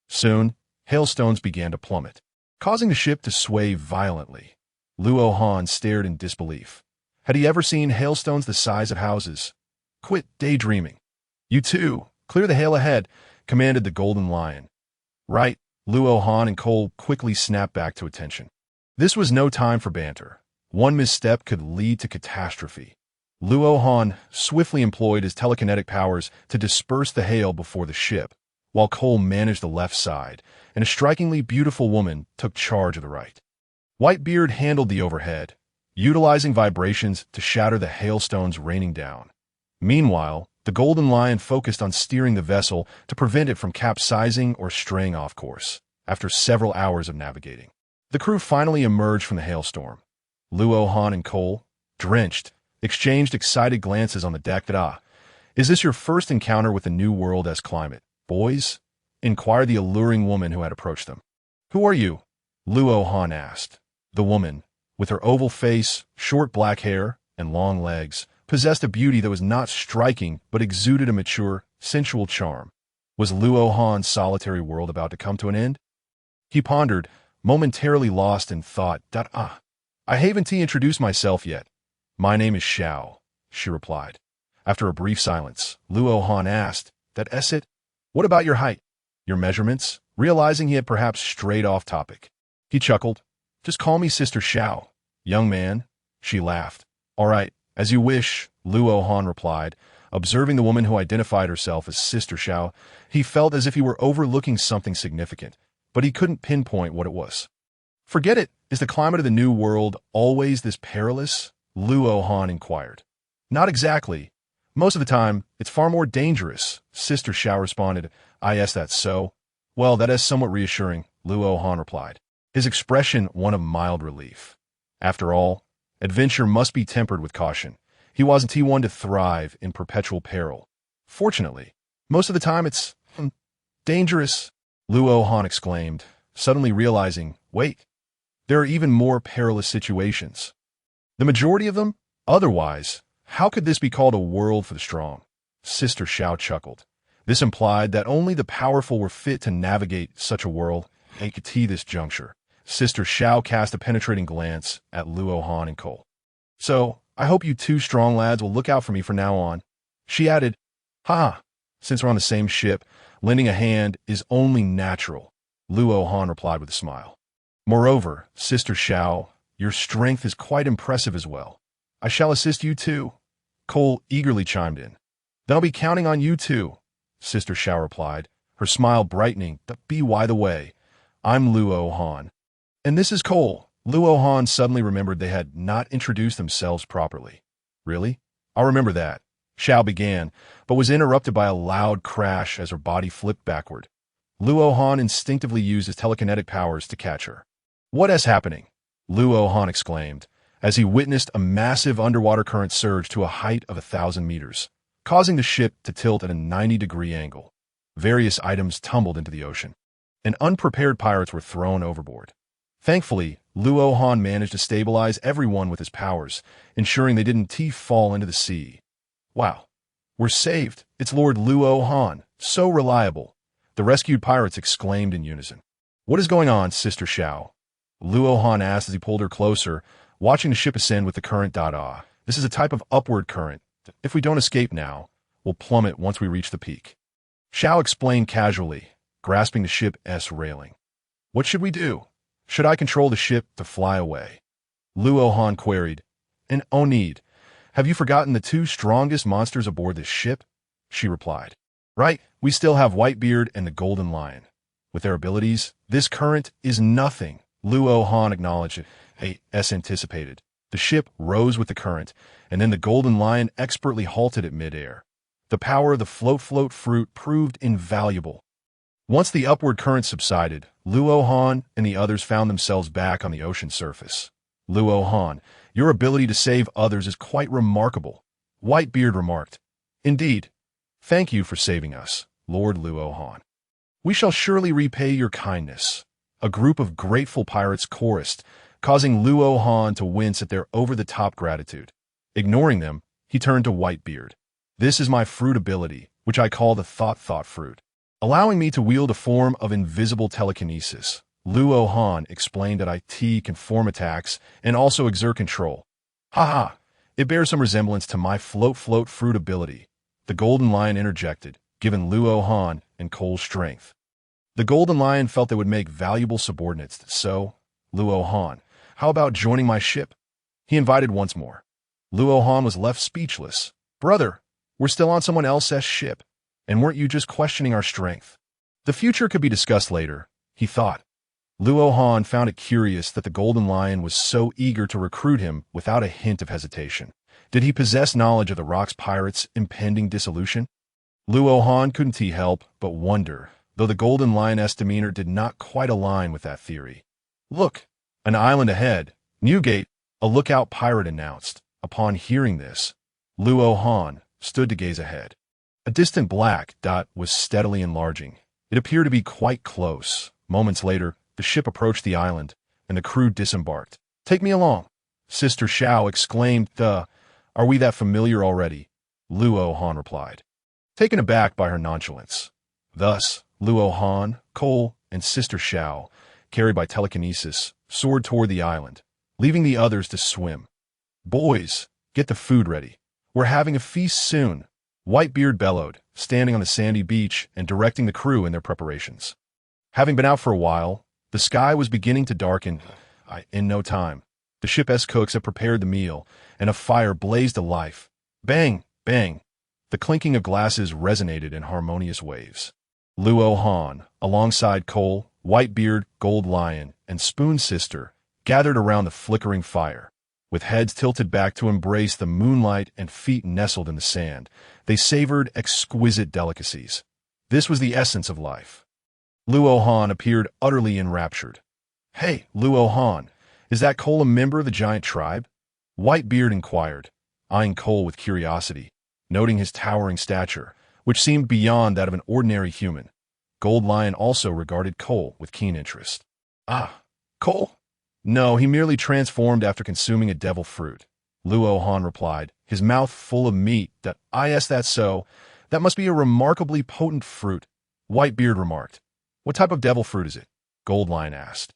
Soon, hailstones began to plummet, causing the ship to sway violently. Luo Han stared in disbelief. Had he ever seen hailstones the size of houses? Quit daydreaming. You two, clear the hail ahead, commanded the Golden Lion. Right, Luo Han and Cole quickly snapped back to attention. This was no time for banter. One misstep could lead to catastrophe. Luo Han swiftly employed his telekinetic powers to disperse the hail before the ship, while Cole managed the left side, and a strikingly beautiful woman took charge of the right. Whitebeard handled the overhead, utilizing vibrations to shatter the hailstones raining down. Meanwhile, the Golden Lion focused on steering the vessel to prevent it from capsizing or straying off course. After several hours of navigating, the crew finally emerged from the hailstorm. Luo Han and Cole, drenched, exchanged excited glances on the deck. Is this your first encounter with the new world as climate, boys? Inquired the alluring woman who had approached them. Who are you? Luo Han asked. The woman, with her oval face, short black hair, and long legs, possessed a beauty that was not striking but exuded a mature, sensual charm. Was Luo Han's solitary world about to come to an end? He pondered, momentarily lost in thought. I haven't introduced myself yet. My name is Shao, she replied. After a brief silence, Luo Han asked, That's it? What about your height? Your measurements? Realizing he had perhaps strayed off topic. He chuckled. Just call me Sister Shao, young man. She laughed. All right, as you wish, Luo Han replied. Observing the woman who identified herself as Sister Shao, he felt as if he were overlooking something significant, but he couldn't pinpoint what it was. Forget it. Is the climate of the new world always this perilous? Luo Han inquired. Not exactly. Most of the time, it's far more dangerous, Sister Shao responded. Yes, that's so. Well, that is somewhat reassuring, Luo Han replied, his expression one of mild relief. After all, adventure must be tempered with caution. He wasn't one to thrive in perpetual peril. Fortunately, most of the time it's dangerous, Luo Han exclaimed, suddenly realizing, wait, there are even more perilous situations. The majority of them? Otherwise, how could this be called a world for the strong? Sister Shao chuckled. This implied that only the powerful were fit to navigate such a world. At this juncture, Sister Shao cast a penetrating glance at Luo Han and Cole. So, I hope you two strong lads will look out for me from now on. She added, since we're on the same ship, lending a hand is only natural, Luo Han replied with a smile. Moreover, Sister Shao, your strength is quite impressive as well. I shall assist you too, Cole eagerly chimed in. Then I'll be counting on you too, Sister Shao replied, her smile brightening. By the way, I'm Luo Han. And this is Cole. Luo Han suddenly remembered they had not introduced themselves properly. Really? I'll remember that, Shao began, but was interrupted by a loud crash as her body flipped backward. Luo Han instinctively used his telekinetic powers to catch her. What is happening? Luo Han exclaimed, as he witnessed a massive underwater current surge to a height of 1,000 meters, causing the ship to tilt at a 90-degree angle. Various items tumbled into the ocean, and unprepared pirates were thrown overboard. Thankfully, Luo Han managed to stabilize everyone with his powers, ensuring they didn't fall into the sea. Wow, we're saved. It's Lord Luo Han, so reliable, the rescued pirates exclaimed in unison. What is going on, Sister Shao? Luo Han asked as he pulled her closer, watching the ship ascend with the current. This is a type of upward current. If we don't escape now, we'll plummet once we reach the peak. Shao explained casually, grasping the ship's railing. What should we do? Should I control the ship to fly away? Luo Han queried. And oh need, have you forgotten the two strongest monsters aboard this ship? She replied. Right, we still have Whitebeard and the Golden Lion. With their abilities, this current is nothing, Luo Han acknowledged as anticipated. The ship rose with the current, and then the Golden Lion expertly halted at midair. The power of the float fruit proved invaluable. Once the upward current subsided, Luo Han and the others found themselves back on the ocean surface. Luo Han, your ability to save others is quite remarkable, Whitebeard remarked. Indeed. Thank you for saving us, Lord Luo Han. We shall surely repay your kindness. A group of grateful pirates chorused, causing Luo Han to wince at their over-the-top gratitude. Ignoring them, he turned to Whitebeard. This is my fruit ability, which I call the thought fruit, allowing me to wield a form of invisible telekinesis, Luo Han explained that IT can form attacks and also exert control. Haha, it bears some resemblance to my float fruit ability. The Golden Lion interjected, giving Luo Han and Cole strength. The Golden Lion felt they would make valuable subordinates, so, Luo Han, how about joining my ship? He invited once more. Luo Han was left speechless. Brother, we're still on someone else's ship, and weren't you just questioning our strength? The future could be discussed later, he thought. Luo Han found it curious that the Golden Lion was so eager to recruit him without a hint of hesitation. Did he possess knowledge of the Rock's pirates' impending dissolution? Luo Han couldn't help but wonder, though the Golden Lion's demeanor did not quite align with that theory. Look, an island ahead. Newgate, a lookout pirate announced. Upon hearing this, Luo Han stood to gaze ahead. A distant black dot was steadily enlarging. It appeared to be quite close. Moments later, the ship approached the island, and the crew disembarked. Take me along, Sister Xiao exclaimed. Are we that familiar already? Luo Han replied, taken aback by her nonchalance. Thus, Luo Han, Cole, and Sister Xiao, carried by telekinesis, soared toward the island, leaving the others to swim. Boys, get the food ready. We're having a feast soon, Whitebeard bellowed, standing on the sandy beach and directing the crew in their preparations. Having been out for a while, the sky was beginning to darken. In no time, the ship's cooks had prepared the meal, and a fire blazed to life. Bang, bang. The clinking of glasses resonated in harmonious waves. Luo Han, alongside Cole, Whitebeard, Gold Lion, and Spoon Sister, gathered around the flickering fire. With heads tilted back to embrace the moonlight and feet nestled in the sand, they savored exquisite delicacies. This was the essence of life. Luo Han appeared utterly enraptured. Hey, Luo Han, is that Cole a member of the giant tribe? Whitebeard inquired, eyeing Cole with curiosity, noting his towering stature, which seemed beyond that of an ordinary human. Gold Lion also regarded Cole with keen interest. Ah, Cole? No, he merely transformed after consuming a devil fruit. Luo Han replied, his mouth full of meat. Yes, that's so. That must be a remarkably potent fruit. Whitebeard remarked. What type of devil fruit is it? Gold Lion asked.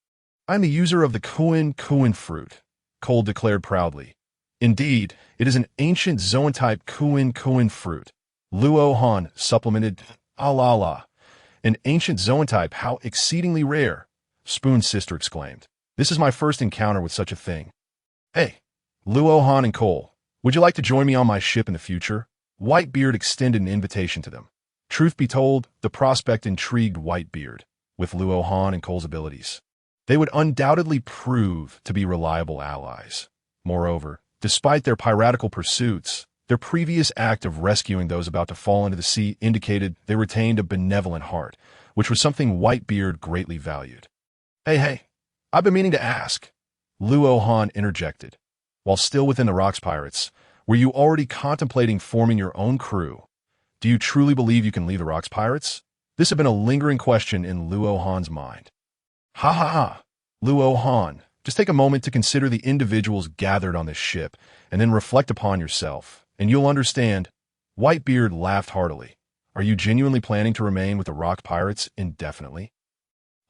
I'm the user of the Kuin fruit, Cole declared proudly. Indeed, it is an ancient Zoan-type Kuin fruit. Luo Han supplemented. La. An ancient Zoan-type, how exceedingly rare, Spoon Sister exclaimed. This is my first encounter with such a thing. Hey, Luo Han and Cole, would you like to join me on my ship in the future? Whitebeard extended an invitation to them. Truth be told, the prospect intrigued Whitebeard, with Luo Han and Cole's abilities. They would undoubtedly prove to be reliable allies. Moreover, despite their piratical pursuits, their previous act of rescuing those about to fall into the sea indicated they retained a benevolent heart, which was something Whitebeard greatly valued. Hey, I've been meaning to ask, Luo Han interjected. While still within the Rocks Pirates, were you already contemplating forming your own crew? Do you truly believe you can leave the Rocks Pirates? This had been a lingering question in Luo Han's mind. Ha. Luo Han, just take a moment to consider the individuals gathered on this ship, and then reflect upon yourself, and you'll understand. Whitebeard laughed heartily. Are you genuinely planning to remain with the Rock Pirates indefinitely?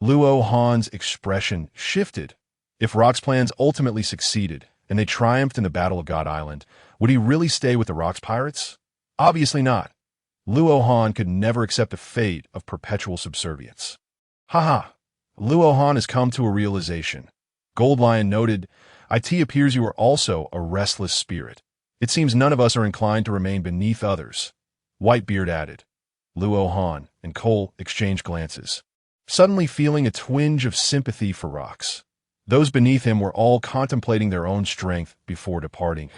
Luo Han's expression shifted. If Rock's plans ultimately succeeded, and they triumphed in the Battle of God Island, would he really stay with the Rocks Pirates? Obviously not. Luo Han could never accept the fate of perpetual subservience. Ha. Luo Han has come to a realization. Gold Lion noted, It appears you are also a restless spirit. It seems none of us are inclined to remain beneath others. Whitebeard added. Luo Han and Cole exchanged glances, suddenly feeling a twinge of sympathy for Rocks. Those beneath him were all contemplating their own strength before departing.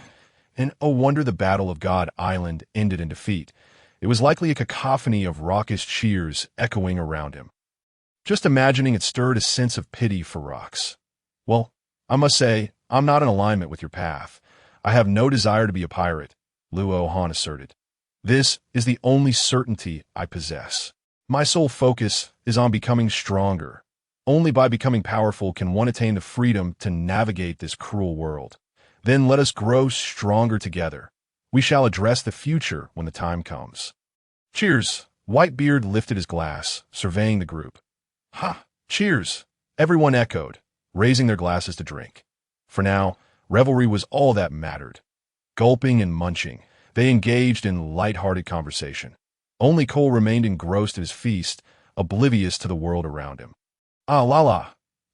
And oh wonder the Battle of God Island ended in defeat. It was likely a cacophony of raucous cheers echoing around him. Just imagining it stirred a sense of pity for Rocks. Well, I must say, I'm not in alignment with your path. I have no desire to be a pirate, Luo Han asserted. This is the only certainty I possess. My sole focus is on becoming stronger. Only by becoming powerful can one attain the freedom to navigate this cruel world. Then let us grow stronger together. We shall address the future when the time comes. Cheers! Whitebeard lifted his glass, surveying the group. Ha! Cheers! Everyone echoed, raising their glasses to drink. For now, revelry was all that mattered. Gulping and munching, they engaged in light-hearted conversation. Only Cole remained engrossed in his feast, oblivious to the world around him. Ah la la!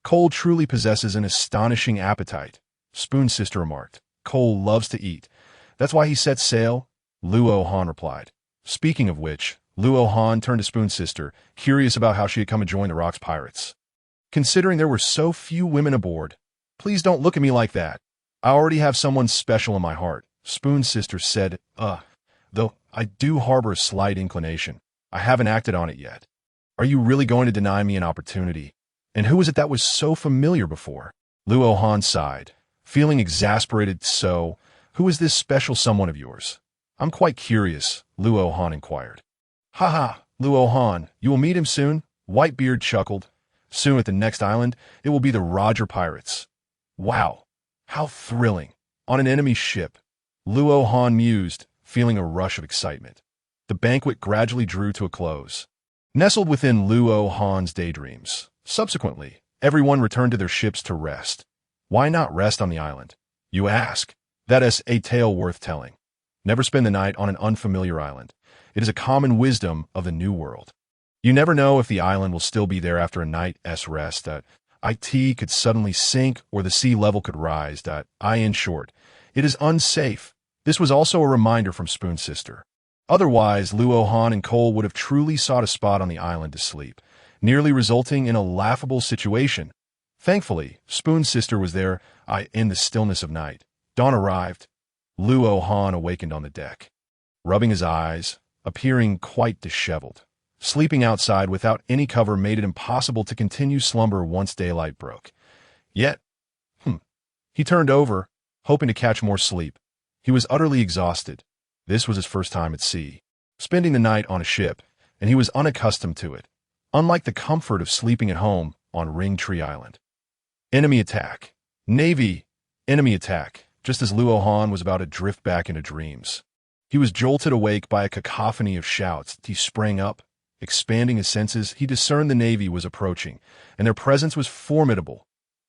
Cole truly possesses an astonishing appetite, Spoon Sister remarked. Cole loves to eat. That's why he set sail, Luo Han replied. Speaking of which, Luo Han turned to Spoon Sister, curious about how she had come to join the Rock's pirates. Considering there were so few women aboard, please don't look at me like that. I already have someone special in my heart, Spoon Sister said, though I do harbor a slight inclination. I haven't acted on it yet. Are you really going to deny me an opportunity? And who was it that was so familiar before? Luo Han sighed, feeling exasperated. So, who is this special someone of yours? I'm quite curious, Luo Han inquired. Ha, Luo Han, you will meet him soon, Whitebeard chuckled. Soon at the next island, it will be the Roger Pirates. Wow, how thrilling. On an enemy ship. Luo Han mused, feeling a rush of excitement. The banquet gradually drew to a close. Nestled within Luo Han's daydreams. Subsequently, everyone returned to their ships to rest. Why not rest on the island? You ask. That is a tale worth telling. Never spend the night on an unfamiliar island. It is a common wisdom of the New World. You never know if the island will still be there after a night's rest. It could suddenly sink or the sea level could rise. In short, it is unsafe. This was also a reminder from Spoon Sister. Otherwise, Luo Han and Cole would have truly sought a spot on the island to sleep, nearly resulting in a laughable situation. Thankfully, Spoon Sister was there, in the stillness of night. Dawn arrived. Luo Han awakened on the deck, rubbing his eyes, appearing quite disheveled. Sleeping outside without any cover made it impossible to continue slumber once daylight broke. Yet, he turned over, hoping to catch more sleep. He was utterly exhausted. This was his first time at sea, spending the night on a ship, and he was unaccustomed to it, unlike the comfort of sleeping at home on Ring Tree Island. Enemy attack. Navy. Enemy attack. Just as Luo Han was about to drift back into dreams, he was jolted awake by a cacophony of shouts. He sprang up. Expanding his senses, he discerned the Navy was approaching, and their presence was formidable.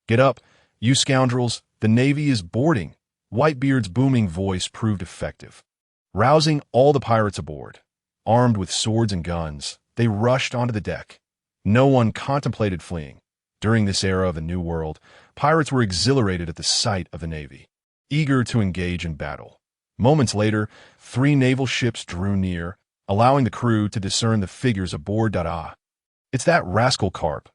Get up, you scoundrels, the Navy is boarding. Whitebeard's booming voice proved effective. Rousing all the pirates aboard, armed with swords and guns, they rushed onto the deck. No one contemplated fleeing. During this era of the New World, pirates were exhilarated at the sight of the Navy, eager to engage in battle. Moments later, 3 naval ships drew near, allowing the crew to discern the figures aboard. It's that rascal Carp,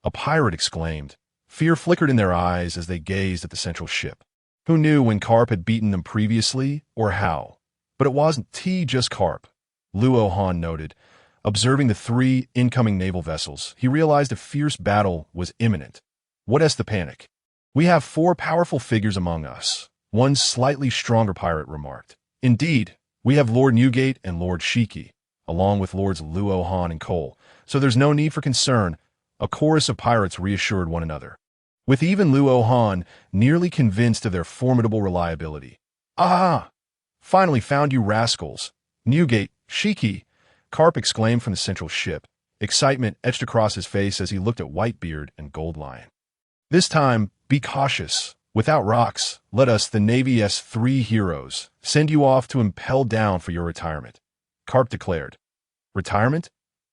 a pirate exclaimed. Fear flickered in their eyes as they gazed at the central ship. Who knew when Carp had beaten them previously, or how? But it wasn't just Carp, Luo Han noted. Observing the 3 incoming naval vessels, he realized a fierce battle was imminent. What is the panic? We have 4 powerful figures among us, one slightly stronger pirate remarked. Indeed, we have Lord Newgate and Lord Shiki, along with Lords Luo Han and Cole, so there's no need for concern, a chorus of pirates reassured one another, with even Luo Han nearly convinced of their formidable reliability. Ah! Finally found you rascals. Newgate, Shiki, Carp exclaimed from the central ship. Excitement etched across his face as he looked at Whitebeard and Gold Lion. This time, be cautious. Without rocks, let us, the Navy's 3 heroes, send you off to impel down for your retirement, Carp declared. Retirement?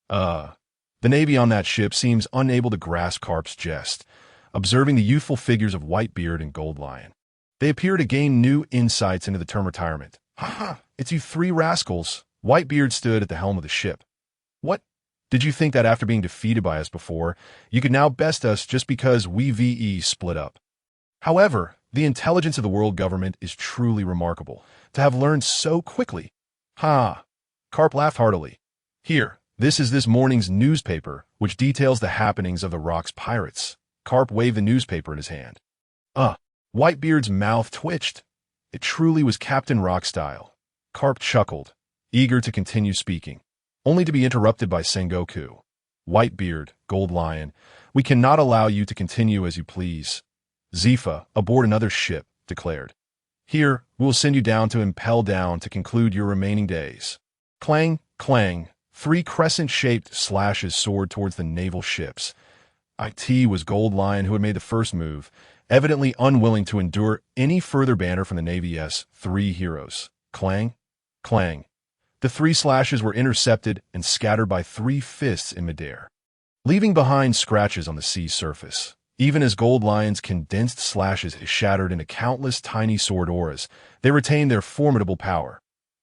The Navy on that ship seems unable to grasp Carp's jest, observing the youthful figures of Whitebeard and Gold Lion. They appear to gain new insights into the term retirement. It's you 3 rascals. Whitebeard stood at the helm of the ship. What? Did you think that after being defeated by us before, you could now best us just because we VE split up? However, the intelligence of the world government is truly remarkable, to have learned so quickly. Carp laughed heartily. Here, this is this morning's newspaper, which details the happenings of the Rock's pirates. Carp waved the newspaper in his hand. Whitebeard's mouth twitched. It truly was Captain Rock style. Carp chuckled, eager to continue speaking, only to be interrupted by Sengoku. Whitebeard, Gold Lion, we cannot allow you to continue as you please. Zifa, aboard another ship, declared. Here, we will send you down to impel down to conclude your remaining days. Clang, clang, 3 crescent-shaped slashes soared towards the naval ships. It was Gold Lion who had made the first move, evidently unwilling to endure any further banter from the Navy's three heroes. Clang, clang. The three slashes were intercepted and scattered by three fists in midair, leaving behind scratches on the sea's surface. Even as Gold Lion's condensed slashes shattered into countless tiny sword auras, they retained their formidable power.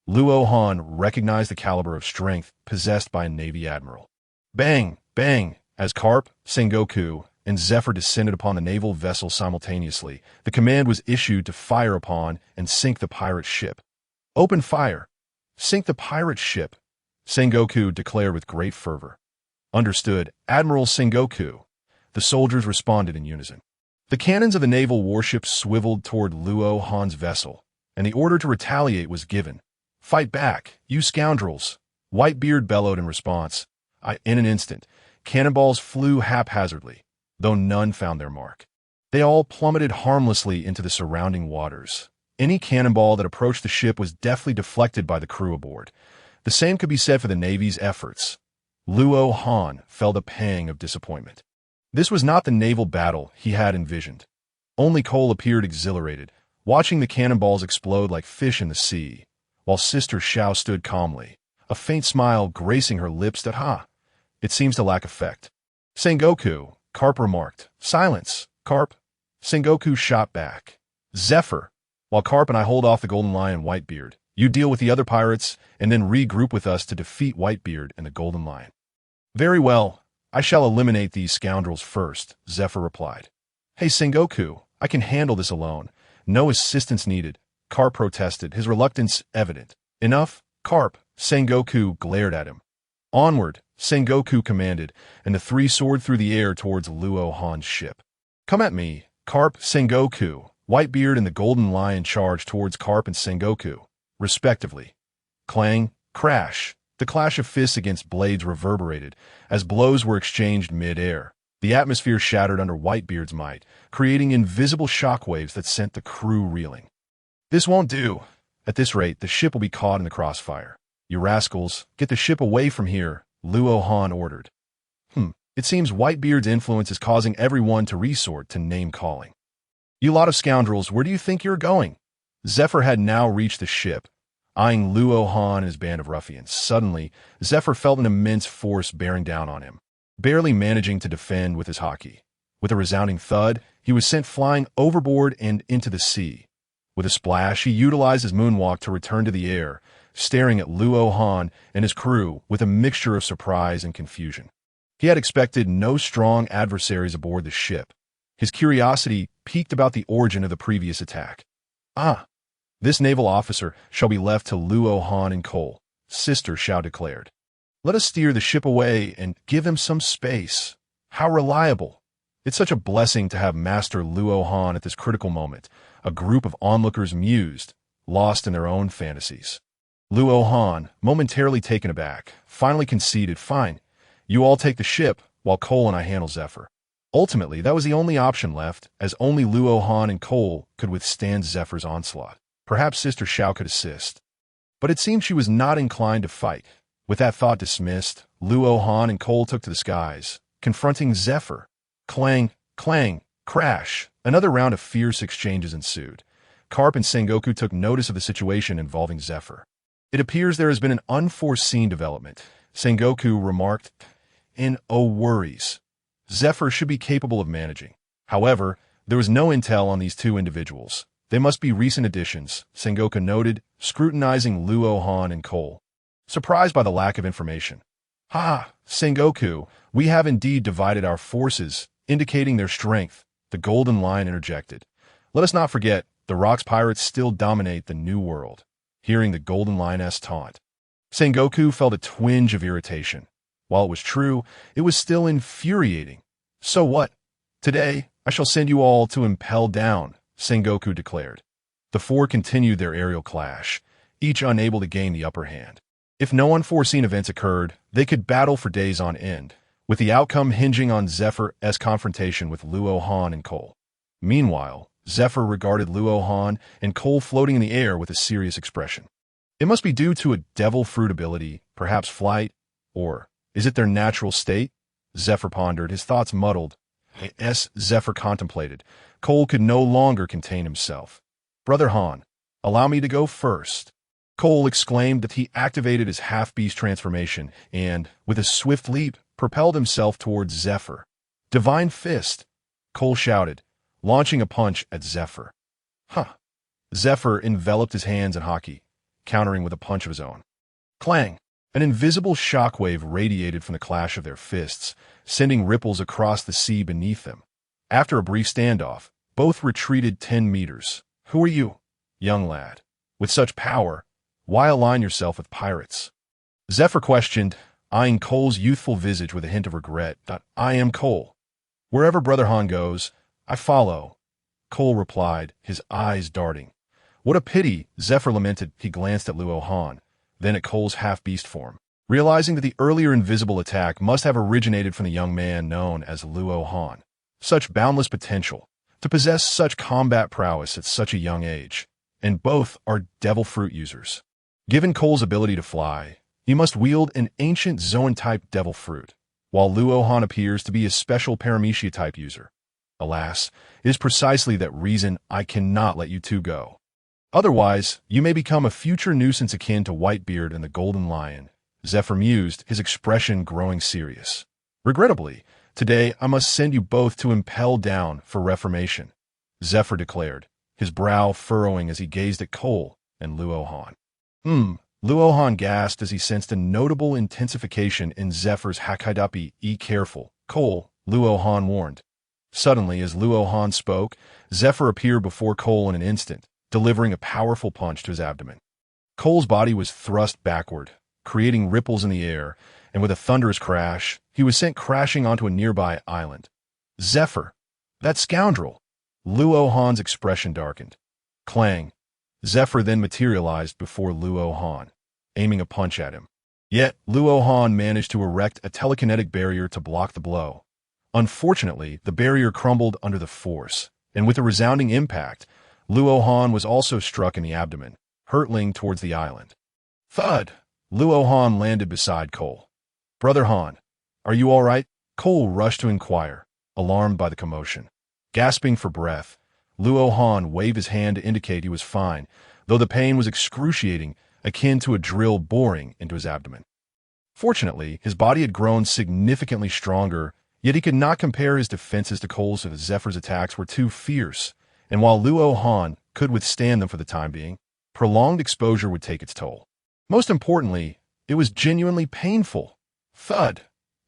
Luo Han recognized the caliber of strength possessed by a Navy admiral. Bang, bang, as Carp, Sengoku, and Zephyr descended upon the naval vessel simultaneously, the command was issued to fire upon and sink the pirate ship. Open fire! Sink the pirate ship! Sengoku declared with great fervor. Understood, Admiral Sengoku. The soldiers responded in unison. The cannons of the naval warships swiveled toward Luo Han's vessel, and the order to retaliate was given. Fight back, you scoundrels! Whitebeard bellowed in response. In an instant, cannonballs flew haphazardly, though none found their mark. They all plummeted harmlessly into the surrounding waters. Any cannonball that approached the ship was deftly deflected by the crew aboard. The same could be said for the Navy's efforts. Luo Han felt a pang of disappointment. This was not the naval battle he had envisioned. Only Cole appeared exhilarated, watching the cannonballs explode like fish in the sea, while Sister Shao stood calmly, a faint smile gracing her lips that, it seems to lack effect. Sengoku, Carp remarked. Silence, Carp. Sengoku shot back. Zephyr, while Carp and I hold off the Golden Lion Whitebeard, you deal with the other pirates and then regroup with us to defeat Whitebeard and the Golden Lion. Very well, I shall eliminate these scoundrels first, Zephyr replied. Hey Sengoku, I can handle this alone. No assistance needed, Carp protested, his reluctance evident. Enough, Carp, Sengoku glared at him. Onward, Sengoku commanded, and the three soared through the air towards Luo Han's ship. Come at me, Carp, Sengoku. Whitebeard and the Golden Lion charged towards Carp and Sengoku, respectively. Clang, crash. The clash of fists against blades reverberated as blows were exchanged mid-air. The atmosphere shattered under Whitebeard's might, creating invisible shockwaves that sent the crew reeling. This won't do. At this rate, the ship will be caught in the crossfire. You rascals, get the ship away from here, Luo Han ordered. It seems Whitebeard's influence is causing everyone to resort to name-calling. You lot of scoundrels, where do you think you're going? Zephyr had now reached the ship, eyeing Luo Han and his band of ruffians. Suddenly, Zephyr felt an immense force bearing down on him, barely managing to defend with his haki. With a resounding thud, he was sent flying overboard and into the sea. With a splash, he utilized his moonwalk to return to the air, staring at Luo Han and his crew with a mixture of surprise and confusion. He had expected no strong adversaries aboard the ship. His curiosity piqued about the origin of the previous attack. This naval officer shall be left to Luo Han and Cole, Sister Shao declared. Let us steer the ship away and give him some space. How reliable. It's such a blessing to have Master Luo Han at this critical moment, a group of onlookers mused, lost in their own fantasies. Luo Han, momentarily taken aback, finally conceded, fine, you all take the ship, while Cole and I handle Zephyr. Ultimately, that was the only option left, as only Luo Han and Cole could withstand Zephyr's onslaught. Perhaps Sister Shao could assist. But it seemed she was not inclined to fight. With that thought dismissed, Luo Han and Cole took to the skies, confronting Zephyr. Clang, clang, crash. Another round of fierce exchanges ensued. Carp and Sengoku took notice of the situation involving Zephyr. It appears there has been an unforeseen development, Sengoku remarked. No worries. Zephyr should be capable of managing. However, there was no intel on these two individuals. They must be recent additions, Sengoku noted, scrutinizing Luo Han and Cole, surprised by the lack of information. Sengoku, we have indeed divided our forces, indicating their strength, the Golden Lion interjected. Let us not forget, the Rocks pirates still dominate the New World. Hearing the Golden Lioness taunt, Sengoku felt a twinge of irritation. While it was true, it was still infuriating. So what? Today, I shall send you all to impel down, Sengoku declared. The four continued their aerial clash, each unable to gain the upper hand. If no unforeseen events occurred, they could battle for days on end, with the outcome hinging on Zephyr's confrontation with Luo Han and Cole. Meanwhile, Zephyr regarded Luo Han and Cole floating in the air with a serious expression. It must be due to a devil fruit ability, perhaps flight, or is it their natural state? Zephyr pondered, his thoughts muddled As Zephyr contemplated, Cole could no longer contain himself. "Brother Han, allow me to go first." Cole exclaimed that he activated his half-beast transformation and, with a swift leap, propelled himself towards Zephyr. "Divine Fist!" Cole shouted, launching a punch at Zephyr. Huh. Zephyr enveloped his hands in haki, countering with a punch of his own. Clang! An invisible shockwave radiated from the clash of their fists, sending ripples across the sea beneath them. After a brief standoff, both retreated 10 meters. "Who are you, young lad? With such power, why align yourself with pirates?" Zephyr questioned, eyeing Cole's youthful visage with a hint of regret. "I am Cole. Wherever Brother Han goes, I follow," Cole replied, his eyes darting. "What a pity," Zephyr lamented. He glanced at Luo Han, then at Cole's half-beast form, realizing that the earlier invisible attack must have originated from the young man known as Luo Han. Such boundless potential, to possess such combat prowess at such a young age, and both are devil fruit users. Given Cole's ability to fly, he must wield an ancient Zoan-type devil fruit, while Luo Han appears to be a special Paramecia-type user. Alas, it is precisely that reason I cannot let you two go. Otherwise, you may become a future nuisance akin to Whitebeard and the Golden Lion. Zephyr mused, his expression growing serious. "Regrettably, today I must send you both to Impel Down for reformation," Zephyr declared, his brow furrowing as he gazed at Cole and Luo Han. Luo Han gasped as he sensed a notable intensification in Zephyr's Hakaidapi. "Careful, Cole," Luo Han warned. Suddenly, as Luo Han spoke, Zephyr appeared before Cole in an instant, delivering a powerful punch to his abdomen. Cole's body was thrust backward, creating ripples in the air, and with a thunderous crash, he was sent crashing onto a nearby island. "Zephyr! That scoundrel!" Luo Han's expression darkened. Clang! Zephyr then materialized before Luo Han, aiming a punch at him. Yet, Luo Han managed to erect a telekinetic barrier to block the blow. Unfortunately, the barrier crumbled under the force, and with a resounding impact, Luo Han was also struck in the abdomen, hurtling towards the island. Thud! Luo Han landed beside Cole. "Brother Han, are you all right?" Cole rushed to inquire, alarmed by the commotion. Gasping for breath, Luo Han waved his hand to indicate he was fine, though the pain was excruciating, akin to a drill boring into his abdomen. Fortunately, his body had grown significantly stronger, yet he could not compare his defenses to Cole's as Zephyr's attacks were too fierce, and while Luo Han could withstand them for the time being, prolonged exposure would take its toll. Most importantly, it was genuinely painful. Thud!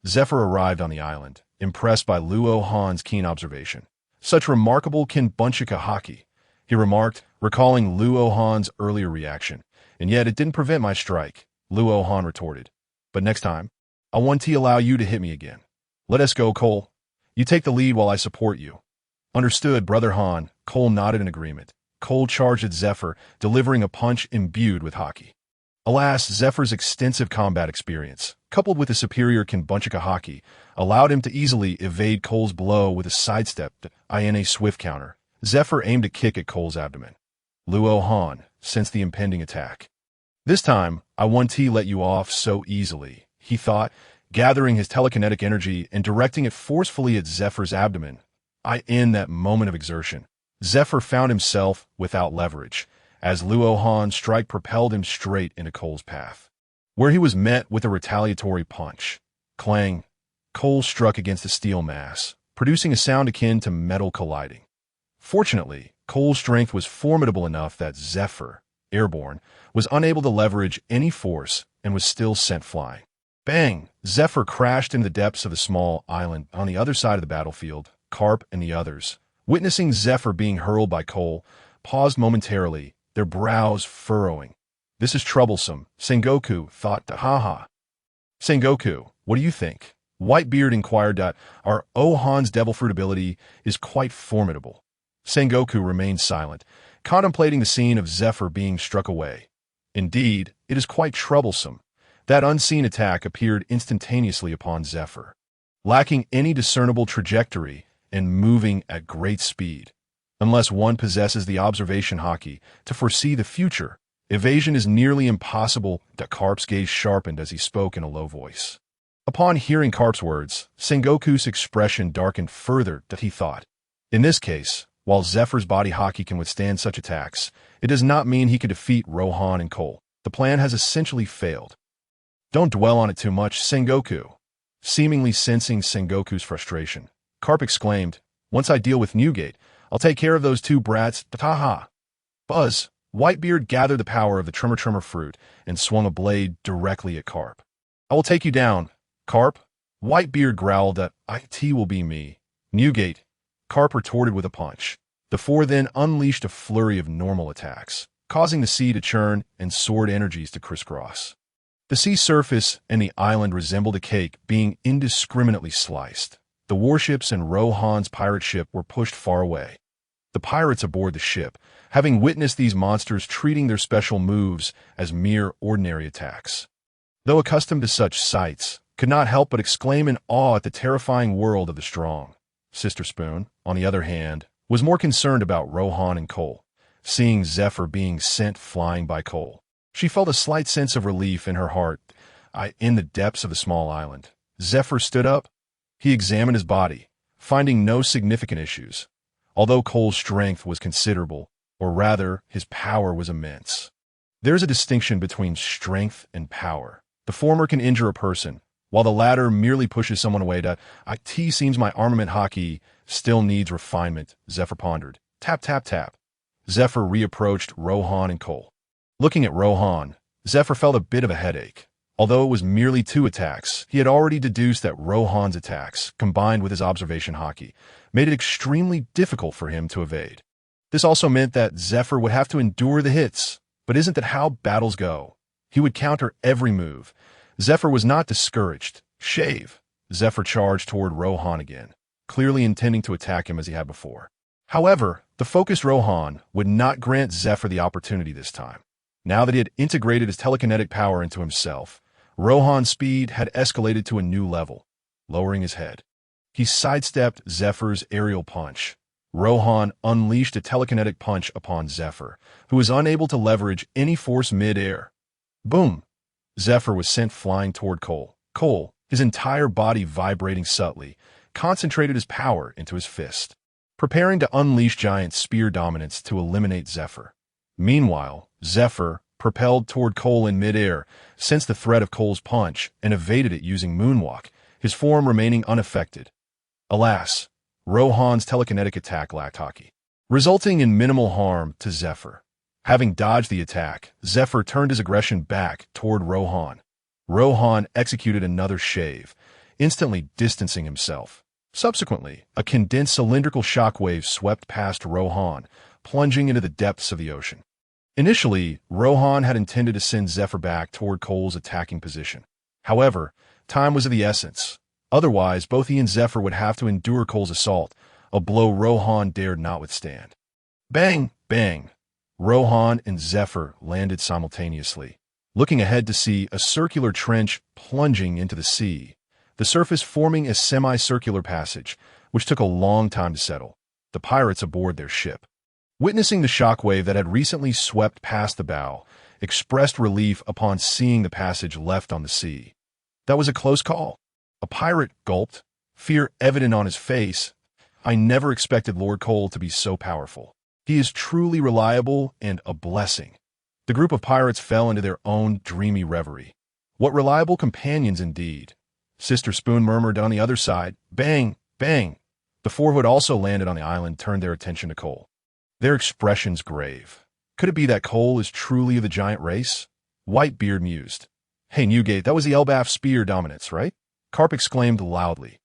Zephyr arrived on the island, impressed by Luo Han's keen observation. "Such remarkable Kinbunchika haki," he remarked, recalling Luo Han's earlier reaction. "And yet it didn't prevent my strike," Luo Han retorted. "But next time, I want to allow you to hit me again. Let us go, Cole. You take the lead while I support you." "Understood, Brother Han." Cole nodded in agreement. Cole charged at Zephyr, delivering a punch imbued with haki. Alas, Zephyr's extensive combat experience, coupled with a superior Kinbunchika haki, allowed him to easily evade Cole's blow with a sidestep in a swift counter. Zephyr aimed a kick at Cole's abdomen. Luo Han sensed the impending attack. "This time, I won't let you off so easily," he thought, gathering his telekinetic energy and directing it forcefully at Zephyr's abdomen. In that moment of exertion, Zephyr found himself without leverage, as Luo Han's strike propelled him straight into Cole's path, where he was met with a retaliatory punch. Clang! Cole struck against a steel mass, producing a sound akin to metal colliding. Fortunately, Cole's strength was formidable enough that Zephyr, airborne, was unable to leverage any force and was still sent flying. Bang! Zephyr crashed into the depths of a small island on the other side of the battlefield. Carp and the others, witnessing Zephyr being hurled by Cole, paused momentarily, their brows furrowing. "This is troublesome," Sengoku thought. "Haha." "Sengoku, what do you think?" Whitebeard inquired. "Our Han's devil fruit ability is quite formidable." Sengoku remained silent, contemplating the scene of Zephyr being struck away. "Indeed, it is quite troublesome." That unseen attack appeared instantaneously upon Zephyr, lacking any discernible trajectory and moving at great speed. Unless one possesses the observation haki to foresee the future, evasion is nearly impossible. Carp's gaze sharpened as he spoke in a low voice. Upon hearing Carp's words, Sengoku's expression darkened further that he thought. In this case, while Zephyr's body haki can withstand such attacks, it does not mean he could defeat Rohan and Cole. The plan has essentially failed. Don't dwell on it too much, Sengoku. Seemingly sensing Sengoku's frustration, Carp exclaimed, once I deal with Newgate, I'll take care of those two brats, ta-ha. Buzz, Whitebeard gathered the power of the Tremor fruit and swung a blade directly at Carp. I will take you down, Carp. Whitebeard growled that it will be me. Newgate, Carp retorted with a punch. The four then unleashed a flurry of normal attacks, causing the sea to churn and sword energies to crisscross. The sea surface and the island resembled a cake being indiscriminately sliced. The warships and Rohan's pirate ship were pushed far away. The pirates aboard the ship, having witnessed these monsters treating their special moves as mere ordinary attacks, though accustomed to such sights, could not help but exclaim in awe at the terrifying world of the strong. Sister Spoon, on the other hand, was more concerned about Rohan and Cole. Seeing Zephyr being sent flying by Cole, she felt a slight sense of relief in her heart. In the depths of the small island, Zephyr stood up. He examined his body, finding no significant issues. Although Cole's strength was considerable, or rather, his power was immense. There's a distinction between strength and power. The former can injure a person, while the latter merely pushes someone away. It seems my armament haki still needs refinement, Zephyr pondered. Tap, tap, tap. Zephyr reapproached Rohan and Cole. Looking at Rohan, Zephyr felt a bit of a headache. Although it was merely 2 attacks, he had already deduced that Rohan's attacks, combined with his observation haki, made it extremely difficult for him to evade. This also meant that Zephyr would have to endure the hits. But isn't that how battles go? He would counter every move. Zephyr was not discouraged. Shave. Zephyr charged toward Rohan again, clearly intending to attack him as he had before. However, the focused Rohan would not grant Zephyr the opportunity this time. Now that he had integrated his telekinetic power into himself, Rohan's speed had escalated to a new level. Lowering his head, he sidestepped Zephyr's aerial punch. Rohan unleashed a telekinetic punch upon Zephyr, who was unable to leverage any force mid-air. Boom! Zephyr was sent flying toward Cole. Cole, his entire body vibrating subtly, concentrated his power into his fist, preparing to unleash giant spear dominance to eliminate Zephyr. Meanwhile, Zephyr, propelled toward Cole in mid-air, sensed the threat of Cole's punch and evaded it using Moonwalk, his form remaining unaffected. Alas, Rohan's telekinetic attack lacked haki, resulting in minimal harm to Zephyr. Having dodged the attack, Zephyr turned his aggression back toward Rohan. Rohan executed another shave, instantly distancing himself. Subsequently, a condensed cylindrical shockwave swept past Rohan, plunging into the depths of the ocean. Initially, Rohan had intended to send Zephyr back toward Cole's attacking position. However, time was of the essence. Otherwise, both he and Zephyr would have to endure Cole's assault, a blow Rohan dared not withstand. Bang! Bang! Rohan and Zephyr landed simultaneously, looking ahead to see a circular trench plunging into the sea, the surface forming a semicircular passage, which took a long time to settle. The pirates aboard their ship, witnessing the shockwave that had recently swept past the bow, expressed relief upon seeing the passage left on the sea. That was a close call. A pirate gulped, fear evident on his face. I never expected Lord Cole to be so powerful. He is truly reliable and a blessing. The group of pirates fell into their own dreamy reverie. What reliable companions indeed. Sister Spoon murmured on the other side, bang, bang. The four who had also landed on the island turned their attention to Cole, their expressions grave. Could it be that Cole is truly of the giant race? Whitebeard mused. Hey, Newgate, that was the Elbaf spear dominance, right? Carp exclaimed loudly.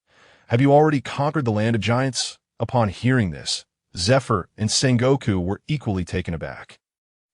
Have you already conquered the land of giants? Upon hearing this, Zephyr and Sengoku were equally taken aback.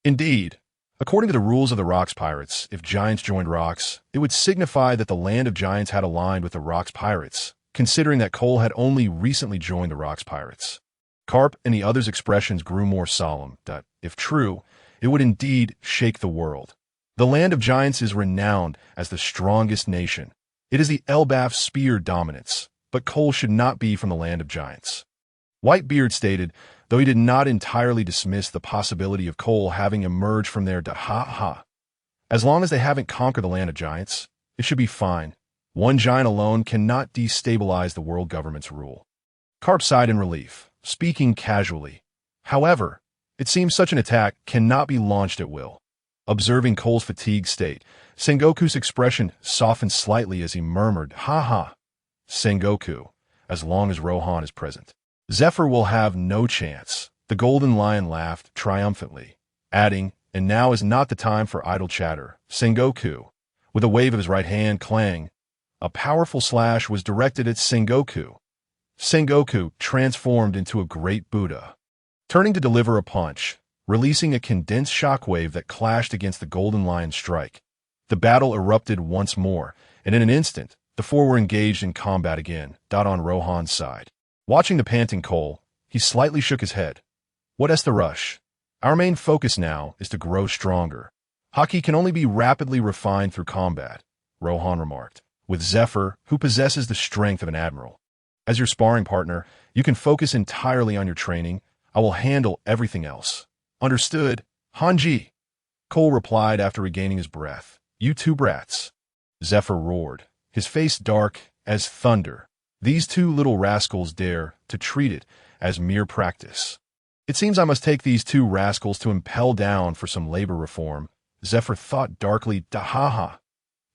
Indeed, according to the rules of the Rocks Pirates, if giants joined Rocks, it would signify that the land of giants had aligned with the Rocks Pirates, considering that Cole had only recently joined the Rocks Pirates. Carp and the others' expressions grew more solemn, that, if true, it would indeed shake the world. The land of giants is renowned as the strongest nation. It is the Elbaf spear dominance, but Cole should not be from the land of giants. Whitebeard stated, though he did not entirely dismiss the possibility of Cole having emerged from there. Ha ha. As long as they haven't conquered the land of giants, it should be fine. One giant alone cannot destabilize the world government's rule. Carp sighed in relief, speaking casually. However, it seems such an attack cannot be launched at will. Observing Cole's fatigued state, Sengoku's expression softened slightly as he murmured, "Ha ha, Sengoku, as long as Rohan is present. Zephyr will have no chance." The golden lion laughed triumphantly, adding, "And now is not the time for idle chatter, Sengoku." With a wave of his right hand, clang, a powerful slash was directed at Sengoku. Sengoku transformed into a great Buddha, turning to deliver a punch, releasing a condensed shockwave that clashed against the golden lion's strike. The battle erupted once more, and in an instant, the four were engaged in combat again, on Rohan's side. Watching the panting Cole, he slightly shook his head. "What's the rush? Our main focus now is to grow stronger. Haki can only be rapidly refined through combat," Rohan remarked, "with Zephyr, who possesses the strength of an admiral. As your sparring partner, you can focus entirely on your training. I will handle everything else." "Understood, Hanji," Cole replied after regaining his breath. "You two brats." Zephyr roared, his face dark as thunder. These two little rascals dare to treat it as mere practice. "It seems I must take these two rascals to impel down for some labor reform," Zephyr thought darkly. "Dahaha.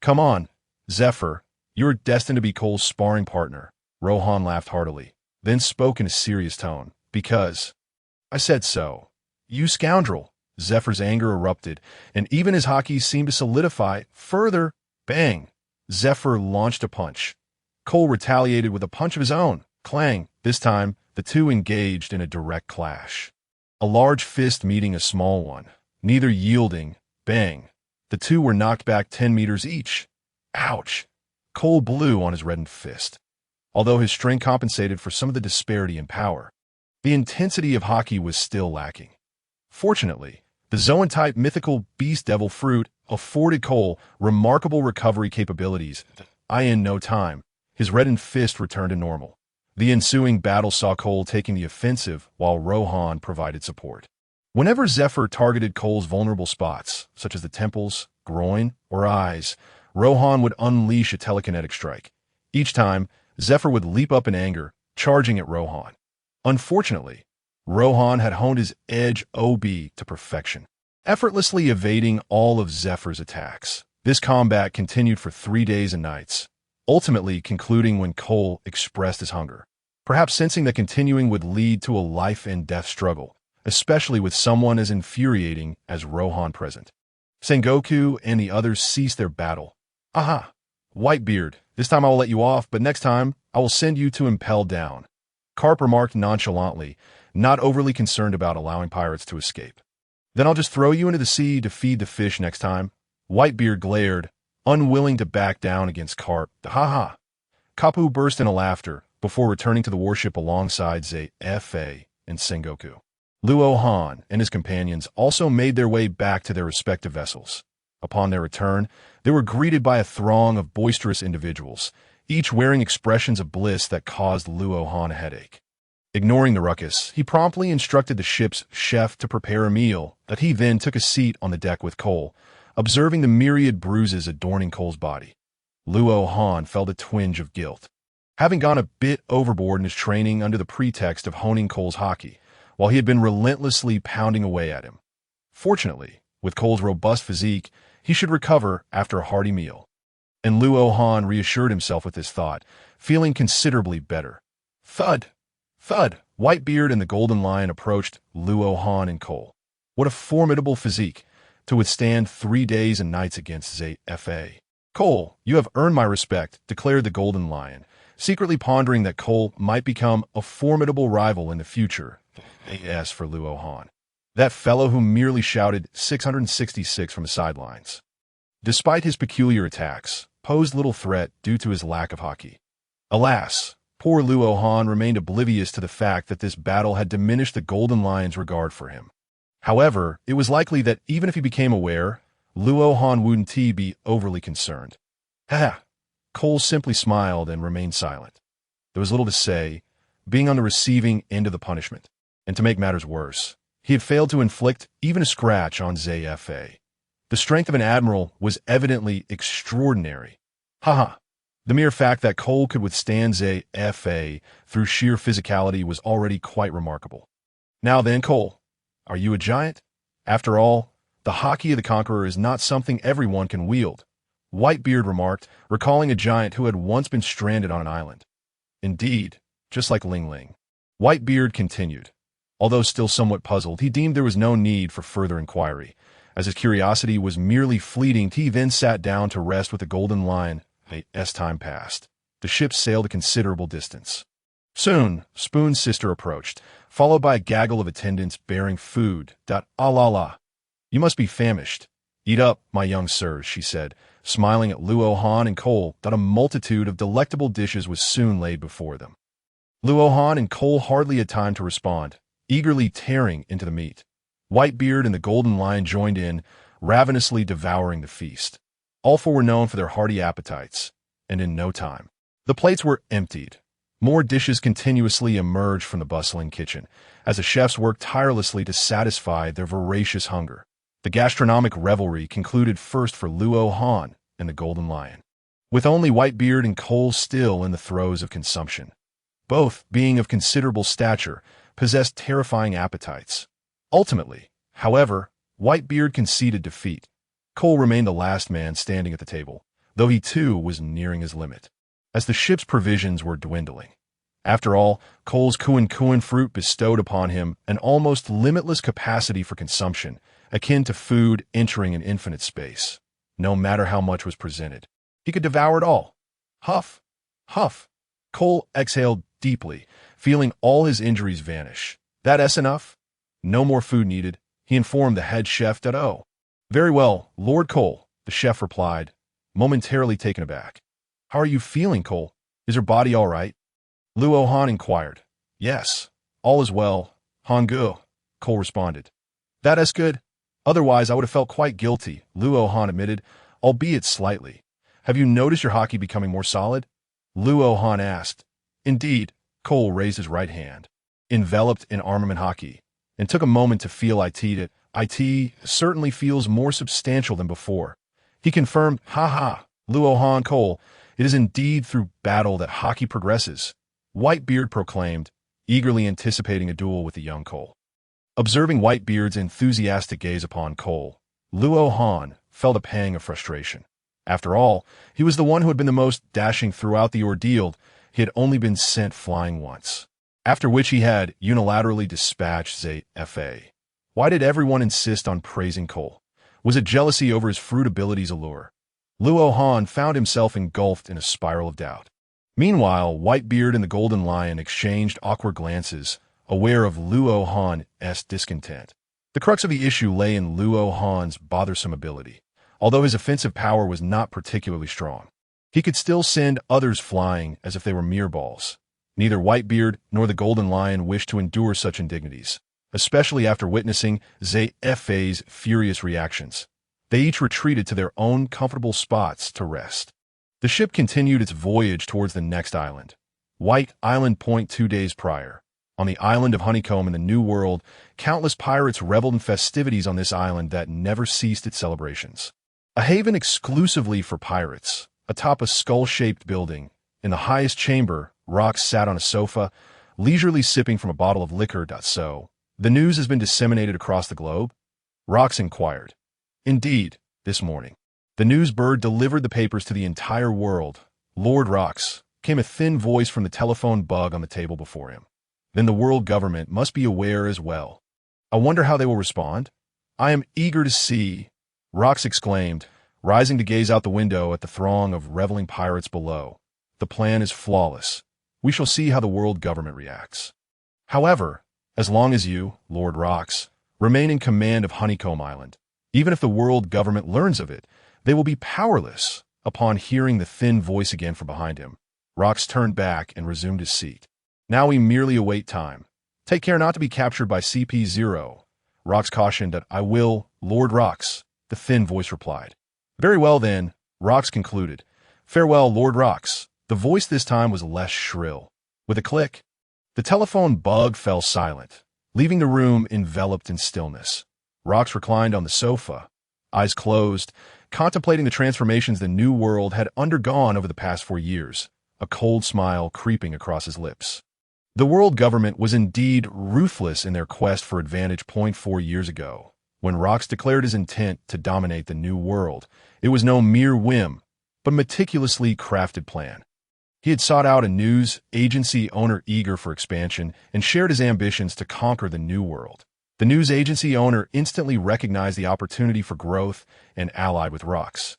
Come on, Zephyr, you're destined to be Cole's sparring partner." Rohan laughed heartily, then spoke in a serious tone. "Because I said so." "You scoundrel!" Zephyr's anger erupted, and even his haki seemed to solidify further. Bang! Zephyr launched a punch. Cole retaliated with a punch of his own. Clang! This time, the two engaged in a direct clash. A large fist meeting a small one, neither yielding. Bang! The two were knocked back 10 meters each. Ouch! Cole blew on his reddened fist. Although his strength compensated for some of the disparity in power, the intensity of haki was still lacking. Fortunately, the Zoan-type mythical beast devil fruit afforded Cole remarkable recovery capabilities. In no time, his reddened fist returned to normal. The ensuing battle saw Cole taking the offensive while Rohan provided support. Whenever Zephyr targeted Cole's vulnerable spots, such as the temples, groin, or eyes, Rohan would unleash a telekinetic strike. Each time, Zephyr would leap up in anger, charging at Rohan. Unfortunately, Rohan had honed his edge OB to perfection, effortlessly evading all of Zephyr's attacks. This combat continued for 3 days and nights, ultimately concluding when Cole expressed his hunger, perhaps sensing that continuing would lead to a life-and-death struggle, especially with someone as infuriating as Rohan present. Sengoku and the others ceased their battle. "Aha! Whitebeard, this time I will let you off, but next time I will send you to impel down," Carp remarked nonchalantly, not overly concerned about allowing pirates to escape. "Then I'll just throw you into the sea to feed the fish next time." Whitebeard glared, unwilling to back down against Carp. "Ha-ha." Kapu burst into laughter before returning to the warship alongside Zephyr and Sengoku. Luo Han and his companions also made their way back to their respective vessels. Upon their return, they were greeted by a throng of boisterous individuals, each wearing expressions of bliss that caused Luo Han a headache. Ignoring the ruckus, he promptly instructed the ship's chef to prepare a meal that he then took a seat on the deck with Cole, observing the myriad bruises adorning Cole's body. Luo Han felt a twinge of guilt, having gone a bit overboard in his training under the pretext of honing Cole's haki, while he had been relentlessly pounding away at him. Fortunately, with Cole's robust physique, he should recover after a hearty meal. And Luo Han reassured himself with this thought, feeling considerably better. Thud! Thud! Whitebeard and the Golden Lion approached Luo Han and Cole. What a formidable physique to withstand 3 days and nights against Zephyr. "Cole, you have earned my respect," declared the Golden Lion, secretly pondering that Cole might become a formidable rival in the future. As for Luo Han, that fellow who merely shouted 666 from the sidelines, despite his peculiar attacks, posed little threat due to his lack of haki. Alas, poor Luo Han remained oblivious to the fact that this battle had diminished the Golden Lion's regard for him. However, it was likely that even if he became aware, Luo Han wouldn't be overly concerned. Ha! Cole simply smiled and remained silent. There was little to say, being on the receiving end of the punishment. And to make matters worse, he had failed to inflict even a scratch on Zephyr. The strength of an admiral was evidently extraordinary. "Ha ha! The mere fact that Cole could withstand ZFA through sheer physicality was already quite remarkable. Now then, Cole, are you a giant? After all, the Haki of the Conqueror is not something everyone can wield, Whitebeard remarked, recalling a giant who had once been stranded on an island. Indeed, just like Ling Ling. Whitebeard continued. Although still somewhat puzzled, he deemed there was no need for further inquiry. As his curiosity was merely fleeting, he then sat down to rest with the golden lion. As time passed, the ship sailed a considerable distance. Soon, Spoon's sister approached, followed by a gaggle of attendants bearing food. Ah la la. You must be famished. Eat up, my young sirs, she said, smiling at Luo Han and Cole. A multitude of delectable dishes was soon laid before them. Luo Han and Cole hardly had time to respond, eagerly tearing into the meat. Whitebeard and the Golden Lion joined in, ravenously devouring the feast. All four were known for their hearty appetites, and in no time, the plates were emptied. More dishes continuously emerged from the bustling kitchen, as the chefs worked tirelessly to satisfy their voracious hunger. The gastronomic revelry concluded first for Luo Han and the Golden Lion, with only Whitebeard and Cole still in the throes of consumption. Both, being of considerable stature, possessed terrifying appetites. Ultimately, however, Whitebeard conceded defeat. Cole remained the last man standing at the table, though he too was nearing his limit, as the ship's provisions were dwindling. After all, Cole's Kuan fruit bestowed upon him an almost limitless capacity for consumption, akin to food entering an infinite space. No matter how much was presented, he could devour it all. Huff, huff. Cole exhaled deeply, feeling all his injuries vanish. That's enough? No more food needed, he informed the head chef. Oh. Very well, Lord Cole, the chef replied, momentarily taken aback. How are you feeling, Cole? Is your body all right? Luo Han inquired. Yes, all is well, Han-gu, Cole responded. That is good. Otherwise, I would have felt quite guilty, Luo Han admitted, albeit slightly. Have you noticed your haki becoming more solid? Luo Han asked. Indeed, Cole raised his right hand, enveloped in armament haki, and took a moment to feel it. It certainly feels more substantial than before. He confirmed, Luo Han Cole, it is indeed through battle that haki progresses, Whitebeard proclaimed, eagerly anticipating a duel with the young Cole. Observing Whitebeard's enthusiastic gaze upon Cole, Luo Han felt a pang of frustration. After all, he was the one who had been the most dashing throughout the ordeal. He had only been sent flying once, after which he had unilaterally dispatched ZFA. Why did everyone insist on praising Cole? Was it jealousy over his fruit ability's allure? Luo Han found himself engulfed in a spiral of doubt. Meanwhile, Whitebeard and the Golden Lion exchanged awkward glances, aware of Luo Han's discontent. The crux of the issue lay in Luo Han's bothersome ability. Although his offensive power was not particularly strong, he could still send others flying as if they were mere balls. Neither Whitebeard nor the Golden Lion wished to endure such indignities, especially after witnessing ZFA's furious reactions. They each retreated to their own comfortable spots to rest. The ship continued its voyage towards the next island, White Island. 2 days prior, on the island of Honeycomb in the New World, countless pirates reveled in festivities on this island that never ceased its celebrations. A haven exclusively for pirates, atop a skull-shaped building, in the highest chamber, Rox sat on a sofa, leisurely sipping from a bottle of liquor. So, the news has been disseminated across the globe? Rox inquired. Indeed, this morning, the news bird delivered the papers to the entire world. Lord Rox, came a thin voice from the telephone bug on the table before him. Then the world government must be aware as well. I wonder how they will respond? I am eager to see, Rox exclaimed, rising to gaze out the window at the throng of reveling pirates below. The plan is flawless. We shall see how the world government reacts. However, as long as you, Lord Rox, remain in command of Honeycomb Island, even if the world government learns of it, they will be powerless. Upon hearing the thin voice again from behind him, Rox turned back and resumed his seat. Now we merely await time. Take care not to be captured by CP0. Rox cautioned. That I will, Lord Rox, the thin voice replied. Very well then, Rox concluded. Farewell, Lord Rox. The voice this time was less shrill. With a click, the telephone bug fell silent, leaving the room enveloped in stillness. Rox reclined on the sofa, eyes closed, contemplating the transformations the new world had undergone over the past 4 years, a cold smile creeping across his lips. The world government was indeed ruthless in their quest for advantage. 4 years ago, when Rox declared his intent to dominate the new world, it was no mere whim, but meticulously crafted plan. He had sought out a news agency owner eager for expansion and shared his ambitions to conquer the new world. The news agency owner instantly recognized the opportunity for growth and allied with Rox,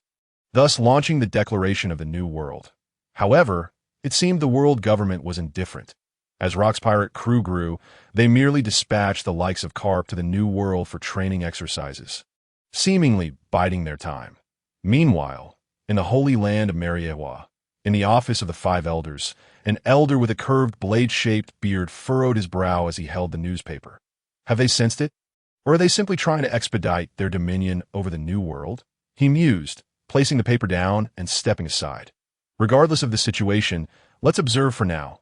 thus launching the declaration of the new world. However, it seemed the world government was indifferent. As Rock's pirate crew grew, they merely dispatched the likes of Carp to the new world for training exercises, seemingly biding their time. Meanwhile, in the holy land of Mariewa, in the office of the five elders, an elder with a curved blade-shaped beard furrowed his brow as he held the newspaper. Have they sensed it? Or are they simply trying to expedite their dominion over the new world? He mused, placing the paper down and stepping aside. Regardless of the situation, let's observe for now.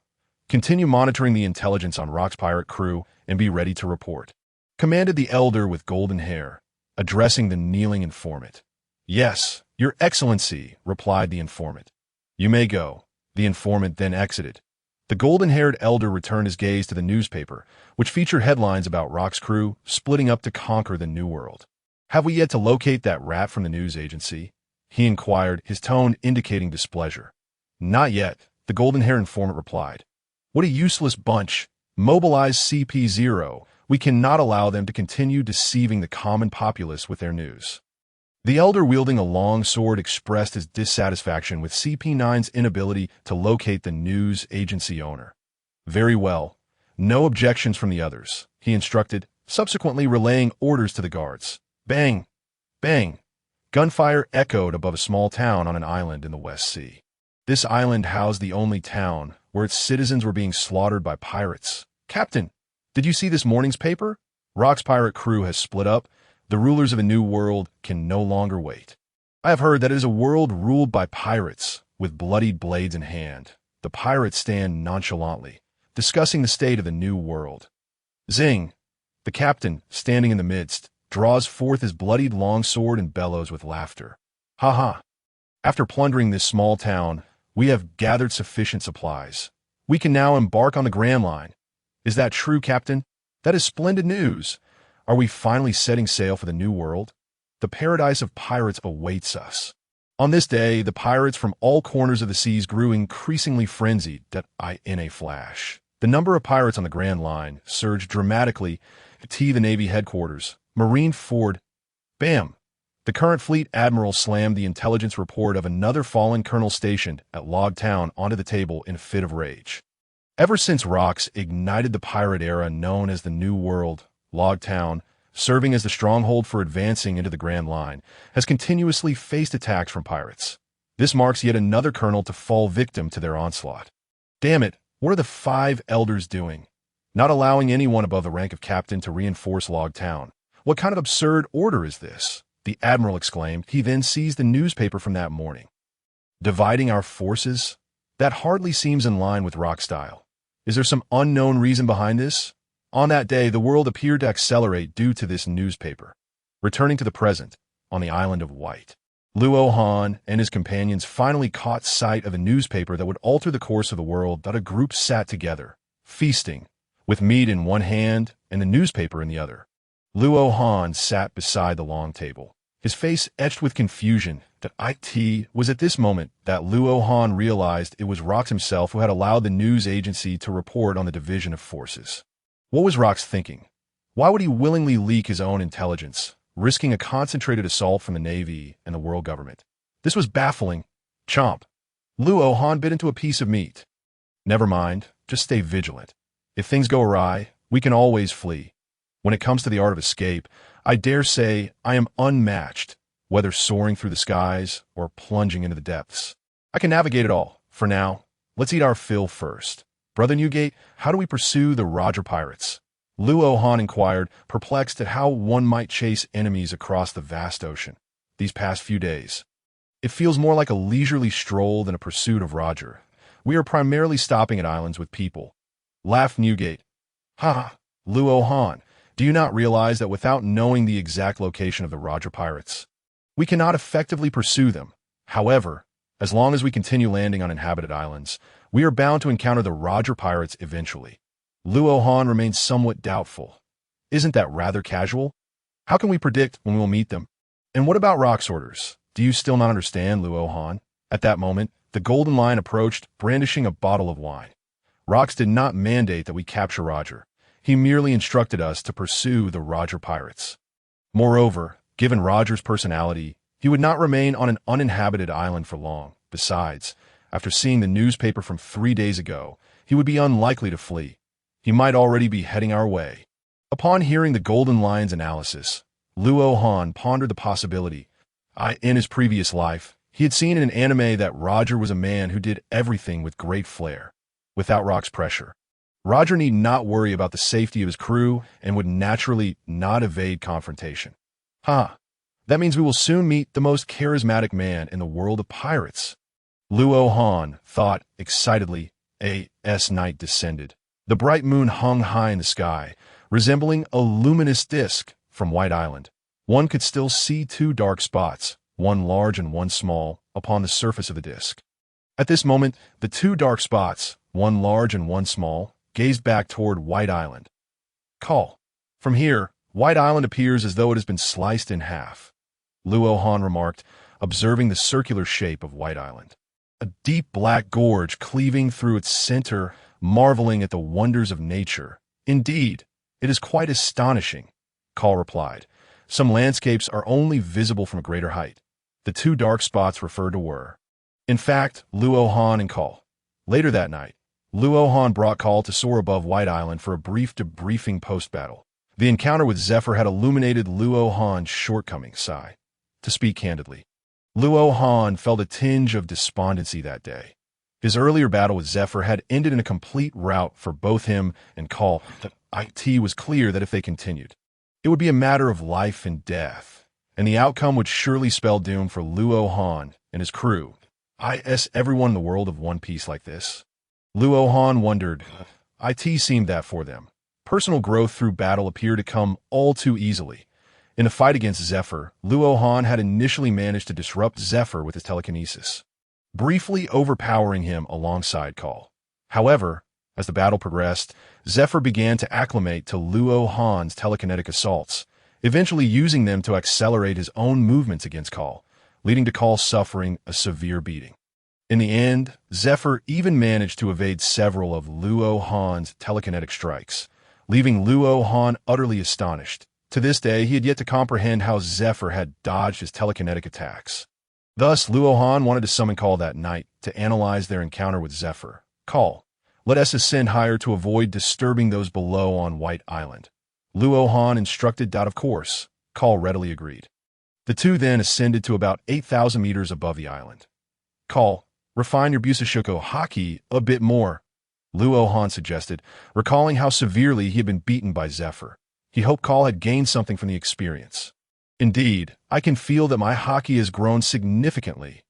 Continue monitoring the intelligence on Rock's pirate crew and be ready to report, commanded the elder with golden hair, addressing the kneeling informant. Yes, Your Excellency, replied the informant. You may go. The informant then exited. The golden-haired elder returned his gaze to the newspaper, which featured headlines about Rock's crew splitting up to conquer the new world. Have we yet to locate that rat from the news agency? He inquired, his tone indicating displeasure. Not yet, the golden-haired informant replied. What a useless bunch. Mobilize CP0. We cannot allow them to continue deceiving the common populace with their news. The elder wielding a long sword expressed his dissatisfaction with CP9's inability to locate the news agency owner. Very well. No objections from the others, he instructed, subsequently relaying orders to the guards. Bang! Bang! Gunfire echoed above a small town on an island in the West Sea. This island housed the only town where its citizens were being slaughtered by pirates. Captain, did you see this morning's paper? Rock's pirate crew has split up. The rulers of a new world can no longer wait. I have heard that it is a world ruled by pirates, with bloodied blades in hand. The pirates stand nonchalantly, discussing the state of the new world. Zing! The captain, standing in the midst, draws forth his bloodied long sword and bellows with laughter. Ha ha! After plundering this small town, we have gathered sufficient supplies. We can now embark on the Grand Line. Is that true, Captain? That is splendid news. Are we finally setting sail for the new world? The paradise of pirates awaits us. On this day, the pirates from all corners of the seas grew increasingly frenzied in a flash. The number of pirates on the Grand Line surged dramatically to the Navy headquarters. Marine Ford. Bam! The current fleet admiral slammed the intelligence report of another fallen colonel stationed at Log Town onto the table in a fit of rage. Ever since Rox ignited the pirate era known as the New World, Log Town, serving as the stronghold for advancing into the Grand Line, has continuously faced attacks from pirates. This marks yet another colonel to fall victim to their onslaught. Damn it, what are the five elders doing? Not allowing anyone above the rank of captain to reinforce Log Town. What kind of absurd order is this? The admiral exclaimed. He then seized the newspaper from that morning. Dividing our forces? That hardly seems in line with Rock style. Is there some unknown reason behind this? On that day, the world appeared to accelerate due to this newspaper. Returning to the present, on the island of White, Luo Han and his companions finally caught sight of a newspaper that would alter the course of the world. A group sat together, feasting, with meat in one hand and the newspaper in the other. Luo Han sat beside the long table, his face etched with confusion. It was at this moment that Luo Han realized it was Rox himself who had allowed the news agency to report on the division of forces. What was Rox thinking? Why would he willingly leak his own intelligence, risking a concentrated assault from the Navy and the world government? This was baffling. Chomp. Luo Han bit into a piece of meat. Never mind, just stay vigilant. If things go awry, we can always flee. When it comes to the art of escape, I dare say I am unmatched, whether soaring through the skies or plunging into the depths. I can navigate it all. For now, let's eat our fill first. Brother Newgate, how do we pursue the Roger pirates? Luo Han inquired, perplexed at how one might chase enemies across the vast ocean. These past few days, it feels more like a leisurely stroll than a pursuit of Roger. We are primarily stopping at islands with people. Laughed Newgate. Ha! Luo Han, do you not realize that without knowing the exact location of the Roger pirates, We cannot effectively pursue them. However, as long as we continue landing on inhabited islands, we are bound to encounter the Roger pirates eventually. Luo Han remains somewhat doubtful. Isn't that rather casual? How can we predict when we will meet them? And what about Rock's orders? Do you still not understand, Luo Han? At that moment, the Golden Lion approached, brandishing a bottle of wine. Rox did not mandate that we capture Roger. He merely instructed us to pursue the Roger pirates. Moreover, given Roger's personality, he would not remain on an uninhabited island for long. Besides, after seeing the newspaper from 3 days ago, he would be unlikely to flee. He might already be heading our way. Upon hearing the Golden Lion's analysis, Luo Han pondered the possibility. In his previous life, he had seen in an anime that Roger was a man who did everything with great flair, without Rock's pressure. Roger need not worry about the safety of his crew and would naturally not evade confrontation. That means we will soon meet the most charismatic man in the world of pirates. Luo Han thought excitedly. As night descended, the bright moon hung high in the sky, resembling a luminous disk from White Island. One could still see 2 dark spots, one large and one small, upon the surface of the disk. At this moment, the 2 dark spots, one large and one small, gazed back toward White Island. Call. From here, White Island appears as though it has been sliced in half, Luo Han remarked, observing the circular shape of White Island. A deep black gorge cleaving through its center, marveling at the wonders of nature. Indeed, it is quite astonishing, Call replied. Some landscapes are only visible from a greater height. The 2 dark spots referred to were, in fact, Luo Han and Call. Later that night, Luo Han brought Call to soar above White Island for a brief debriefing post-battle. The encounter with Zephyr had illuminated Luo Han's shortcomings. To speak candidly, Luo Han felt a tinge of despondency that day. His earlier battle with Zephyr had ended in a complete rout for both him and Call. It was clear that if they continued, it would be a matter of life and death, and the outcome would surely spell doom for Luo Han and his crew. Everyone in the world of One Piece like this? Luo Han wondered. It seemed that for them, personal growth through battle appeared to come all too easily. In a fight against Zephyr, Luo Han had initially managed to disrupt Zephyr with his telekinesis, briefly overpowering him alongside Call. However, as the battle progressed, Zephyr began to acclimate to Luo Han's telekinetic assaults, eventually using them to accelerate his own movements against Call, leading to Call suffering a severe beating. In the end, Zephyr even managed to evade several of Luo Han's telekinetic strikes, leaving Luo Han utterly astonished. To this day, he had yet to comprehend how Zephyr had dodged his telekinetic attacks. Thus, Luo Han wanted to summon Call that night to analyze their encounter with Zephyr. Call, let us ascend higher to avoid disturbing those below on White Island. Luo Han instructed. Of course, Call readily agreed. The two then ascended to about 8,000 meters above the island. Call, refine your Busashoko haki a bit more, Luo Han suggested, recalling how severely he had been beaten by Zephyr. He hoped Call had gained something from the experience. Indeed, I can feel that my haki has grown significantly,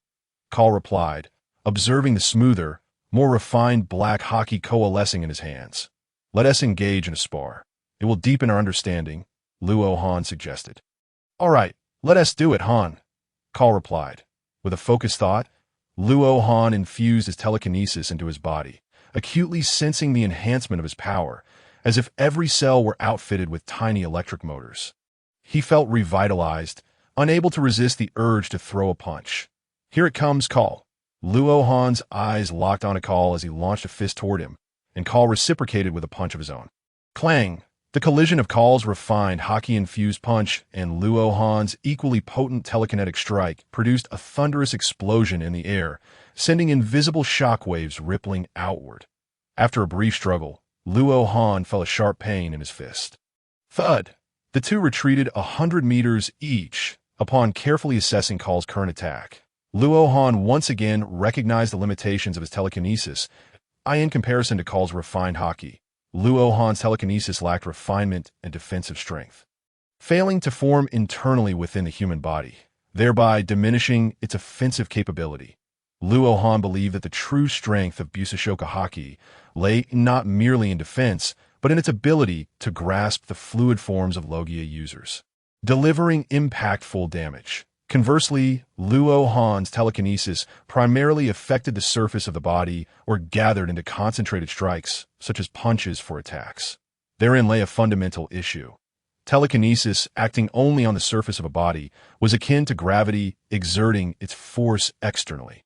Call replied, observing the smoother, more refined black haki coalescing in his hands. Let us engage in a spar. It will deepen our understanding, Luo Han suggested. All right, let us do it, Han, Call replied. With a focused thought, Luo Han infused his telekinesis into his body, acutely sensing the enhancement of his power, as if every cell were outfitted with tiny electric motors. He felt revitalized, unable to resist the urge to throw a punch. Here it comes, Call. Luo Han's eyes locked on Call as he launched a fist toward him, and Call reciprocated with a punch of his own. Clang! The collision of Call's refined haki-infused punch and Luo Han's equally potent telekinetic strike produced a thunderous explosion in the air, sending invisible shockwaves rippling outward. After a brief struggle, Luo Han felt a sharp pain in his fist. Thud! The two retreated 100 meters each upon carefully assessing Call's current attack. Luo Han once again recognized the limitations of his telekinesis. In comparison to Call's refined haki, Luo Han's telekinesis lacked refinement and defensive strength, failing to form internally within the human body, thereby diminishing its offensive capability. Luo Han believed that the true strength of Busashoka haki lay not merely in defense, but in its ability to grasp the fluid forms of Logia users, delivering impactful damage. Conversely, Luo Han's telekinesis primarily affected the surface of the body or gathered into concentrated strikes, such as punches for attacks. Therein lay a fundamental issue. Telekinesis, acting only on the surface of a body, was akin to gravity exerting its force externally,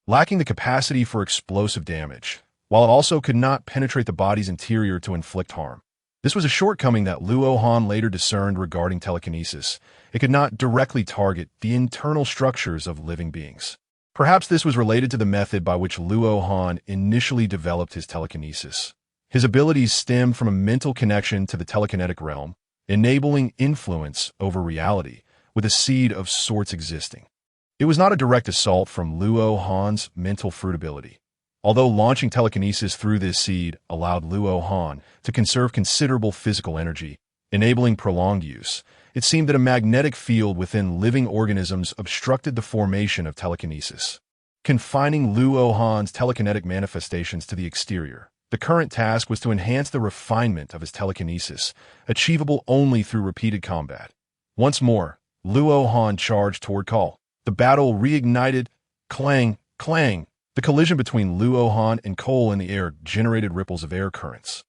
lacking the capacity for explosive damage, while it also could not penetrate the body's interior to inflict harm. This was a shortcoming that Luo Han later discerned regarding telekinesis. It could not directly target the internal structures of living beings. Perhaps this was related to the method by which Luo Han initially developed his telekinesis. His abilities stemmed from a mental connection to the telekinetic realm, enabling influence over reality, with a seed of sorts existing. It was not a direct assault from Luo Han's mental fruitability. Although launching telekinesis through this seed allowed Luo Han to conserve considerable physical energy, enabling prolonged use, it seemed that a magnetic field within living organisms obstructed the formation of telekinesis. Confining Luo Han's telekinetic manifestations to the exterior, the current task was to enhance the refinement of his telekinesis, achievable only through repeated combat. Once more, Luo Han charged toward Cole. The battle reignited. Clang, clang. The collision between Luo Han and Cole in the air generated ripples of air currents.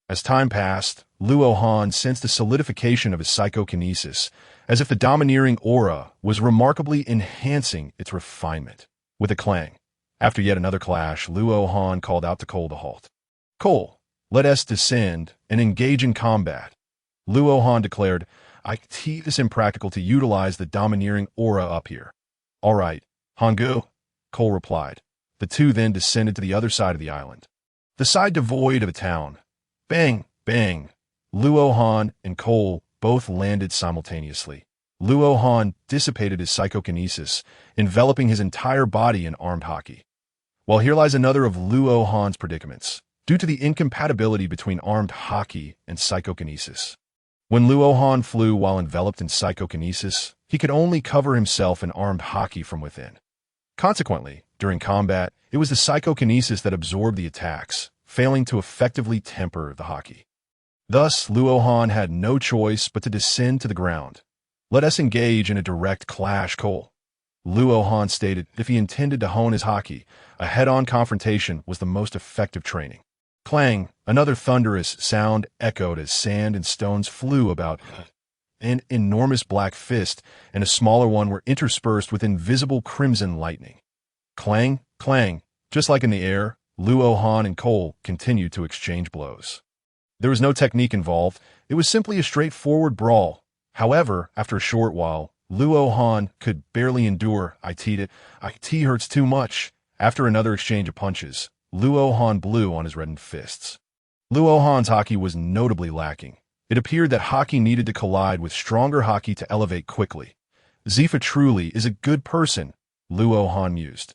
As time passed, Luo Han sensed a solidification of his psychokinesis, as if the domineering aura was remarkably enhancing its refinement. With a clang, after yet another clash, Luo Han called out to Cole to halt. "Cole, let us descend and engage in combat." Luo Han declared, "It is impractical to utilize the domineering aura up here." "All right, Hangu," Cole replied. The two then descended to the other side of the island, the side devoid of a town. Bang, bang. Luo Han and Cole both landed simultaneously. Luo Han dissipated his psychokinesis, enveloping his entire body in armed haki. Well, here lies another of Luo Han's predicaments, due to the incompatibility between armed haki and psychokinesis. When Luo Han flew while enveloped in psychokinesis, he could only cover himself in armed haki from within. Consequently, during combat, it was the psychokinesis that absorbed the attacks, failing to effectively temper the haki. Thus, Luo Han had no choice but to descend to the ground. "Let us engage in a direct clash, Cole." Luo Han stated if he intended to hone his haki, a head-on confrontation was the most effective training. Clang, another thunderous sound echoed as sand and stones flew about. An enormous black fist and a smaller one were interspersed with invisible crimson lightning. Clang, clang, just like in the air, Luo Han and Cole continued to exchange blows. There was no technique involved, it was simply a straightforward brawl. However, after a short while, Luo Han could barely endure it hurts too much. After another exchange of punches, Luo Han blew on his reddened fists. Luo Han's haki was notably lacking. It appeared that haki needed to collide with stronger haki to elevate quickly. "Zifa truly is a good person," Luo Han mused.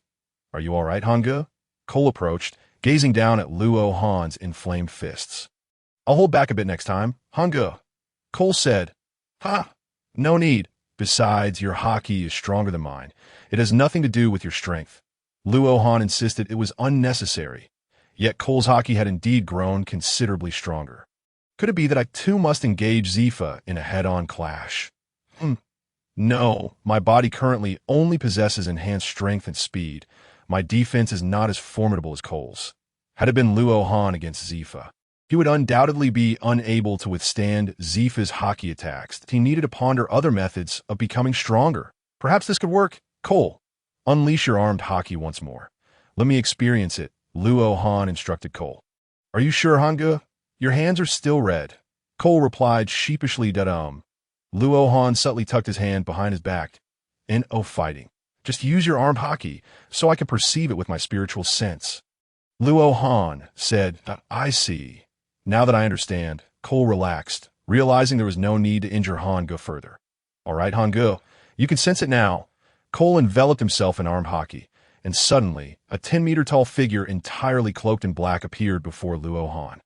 "Are you all right, Hangu?" Cole approached, gazing down at Luo Han's inflamed fists. "I'll hold back a bit next time, Hangu," Cole said. "Ha! No need. Besides, your haki is stronger than mine. It has nothing to do with your strength." Luo Han insisted it was unnecessary. Yet Cole's haki had indeed grown considerably stronger. Could it be that I too must engage Zifa in a head-on clash? No, my body currently only possesses enhanced strength and speed. My defense is not as formidable as Cole's. Had it been Luo Han against Zifa, he would undoubtedly be unable to withstand Zifa's haki attacks. He needed to ponder other methods of becoming stronger. Perhaps this could work. "Cole, unleash your armed haki once more. Let me experience it," Luo Han instructed Cole. "Are you sure, Hangu? Your hands are still red." Cole replied sheepishly. Luo Han subtly tucked his hand behind his back. "No fighting. Just use your armed haki, so I can perceive it with my spiritual sense." Luo Han said, "I see. Now that I understand." Cole relaxed, realizing there was no need to injure Hangu further. "All right, Hangu, you can sense it now." Cole enveloped himself in armed haki, and suddenly, a 10-meter-tall figure entirely cloaked in black appeared before Luo Han.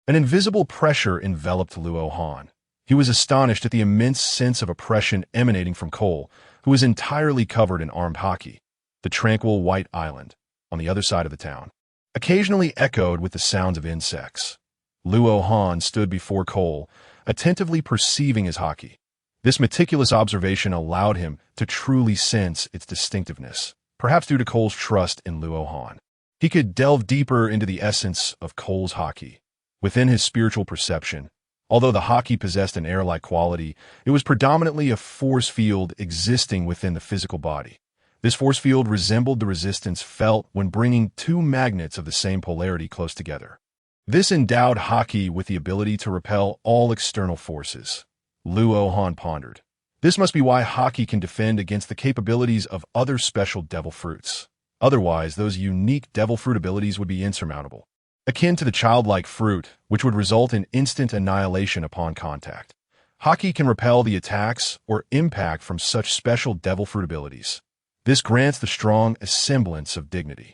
An invisible pressure enveloped Luo Han. He was astonished at the immense sense of oppression emanating from Cole, who was entirely covered in armed haki. The tranquil white island, on the other side of the town, occasionally echoed with the sounds of insects. Luo Han stood before Cole, attentively perceiving his haki. This meticulous observation allowed him to truly sense its distinctiveness, perhaps due to Cole's trust in Luo Han. He could delve deeper into the essence of Cole's haki. Within his spiritual perception, although the haki possessed an air-like quality, it was predominantly a force field existing within the physical body. This force field resembled the resistance felt when bringing two magnets of the same polarity close together. This endowed haki with the ability to repel all external forces. Luo Han pondered. This must be why haki can defend against the capabilities of other special devil fruits. Otherwise, those unique devil fruit abilities would be insurmountable, akin to the childlike fruit, which would result in instant annihilation upon contact. Haki can repel the attacks or impact from such special devil fruit abilities. This grants the strong a semblance of dignity.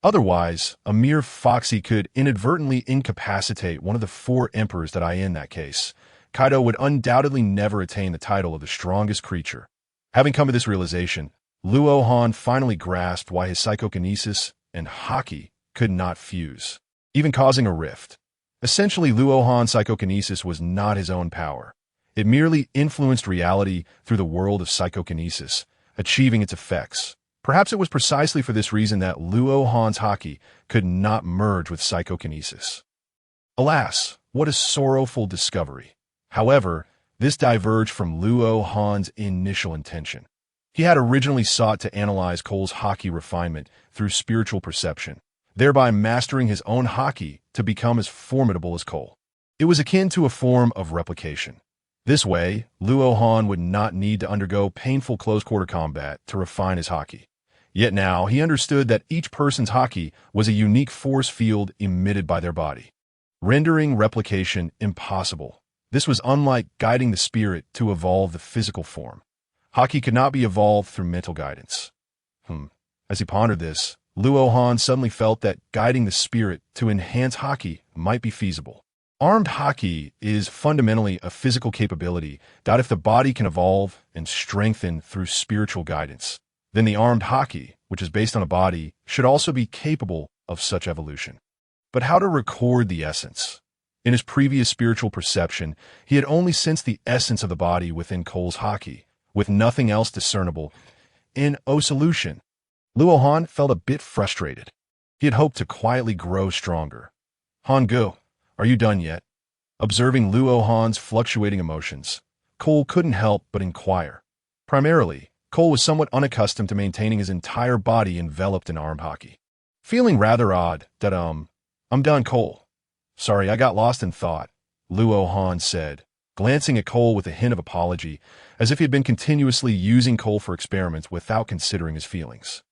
Otherwise, a mere foxy could inadvertently incapacitate one of the four emperors that in that case. Kaido would undoubtedly never attain the title of the strongest creature. Having come to this realization, Luo Han finally grasped why his psychokinesis and haki could not fuse, even causing a rift. Essentially, Luo Han's psychokinesis was not his own power. It merely influenced reality through the world of psychokinesis, achieving its effects. Perhaps it was precisely for this reason that Luo Han's haki could not merge with psychokinesis. Alas, what a sorrowful discovery. However, this diverged from Luo Han's initial intention. He had originally sought to analyze Cole's haki refinement through spiritual perception, thereby mastering his own haki to become as formidable as Cole. It was akin to a form of replication. This way, Luo Han would not need to undergo painful close-quarter combat to refine his haki. Yet now, he understood that each person's haki was a unique force field emitted by their body, rendering replication impossible. This was unlike guiding the spirit to evolve the physical form. Haki could not be evolved through mental guidance. As he pondered this, Luo Han suddenly felt that guiding the spirit to enhance haki might be feasible. Armed haki is fundamentally a physical capability that if the body can evolve and strengthen through spiritual guidance, then the armed haki, which is based on a body, should also be capable of such evolution. But how to record the essence? In his previous spiritual perception, he had only sensed the essence of the body within Cole's haki, with nothing else discernible. In O Solution, Luo Han felt a bit frustrated. He had hoped to quietly grow stronger. Han Go, are you done yet? Observing Luo Han's fluctuating emotions, Cole couldn't help but inquire. Primarily, Cole was somewhat unaccustomed to maintaining his entire body enveloped in armed haki. Feeling rather odd that, I'm done, Cole. Sorry, I got lost in thought, Luo Han said, glancing at Cole with a hint of apology, as if he had been continuously using Cole for experiments without considering his feelings.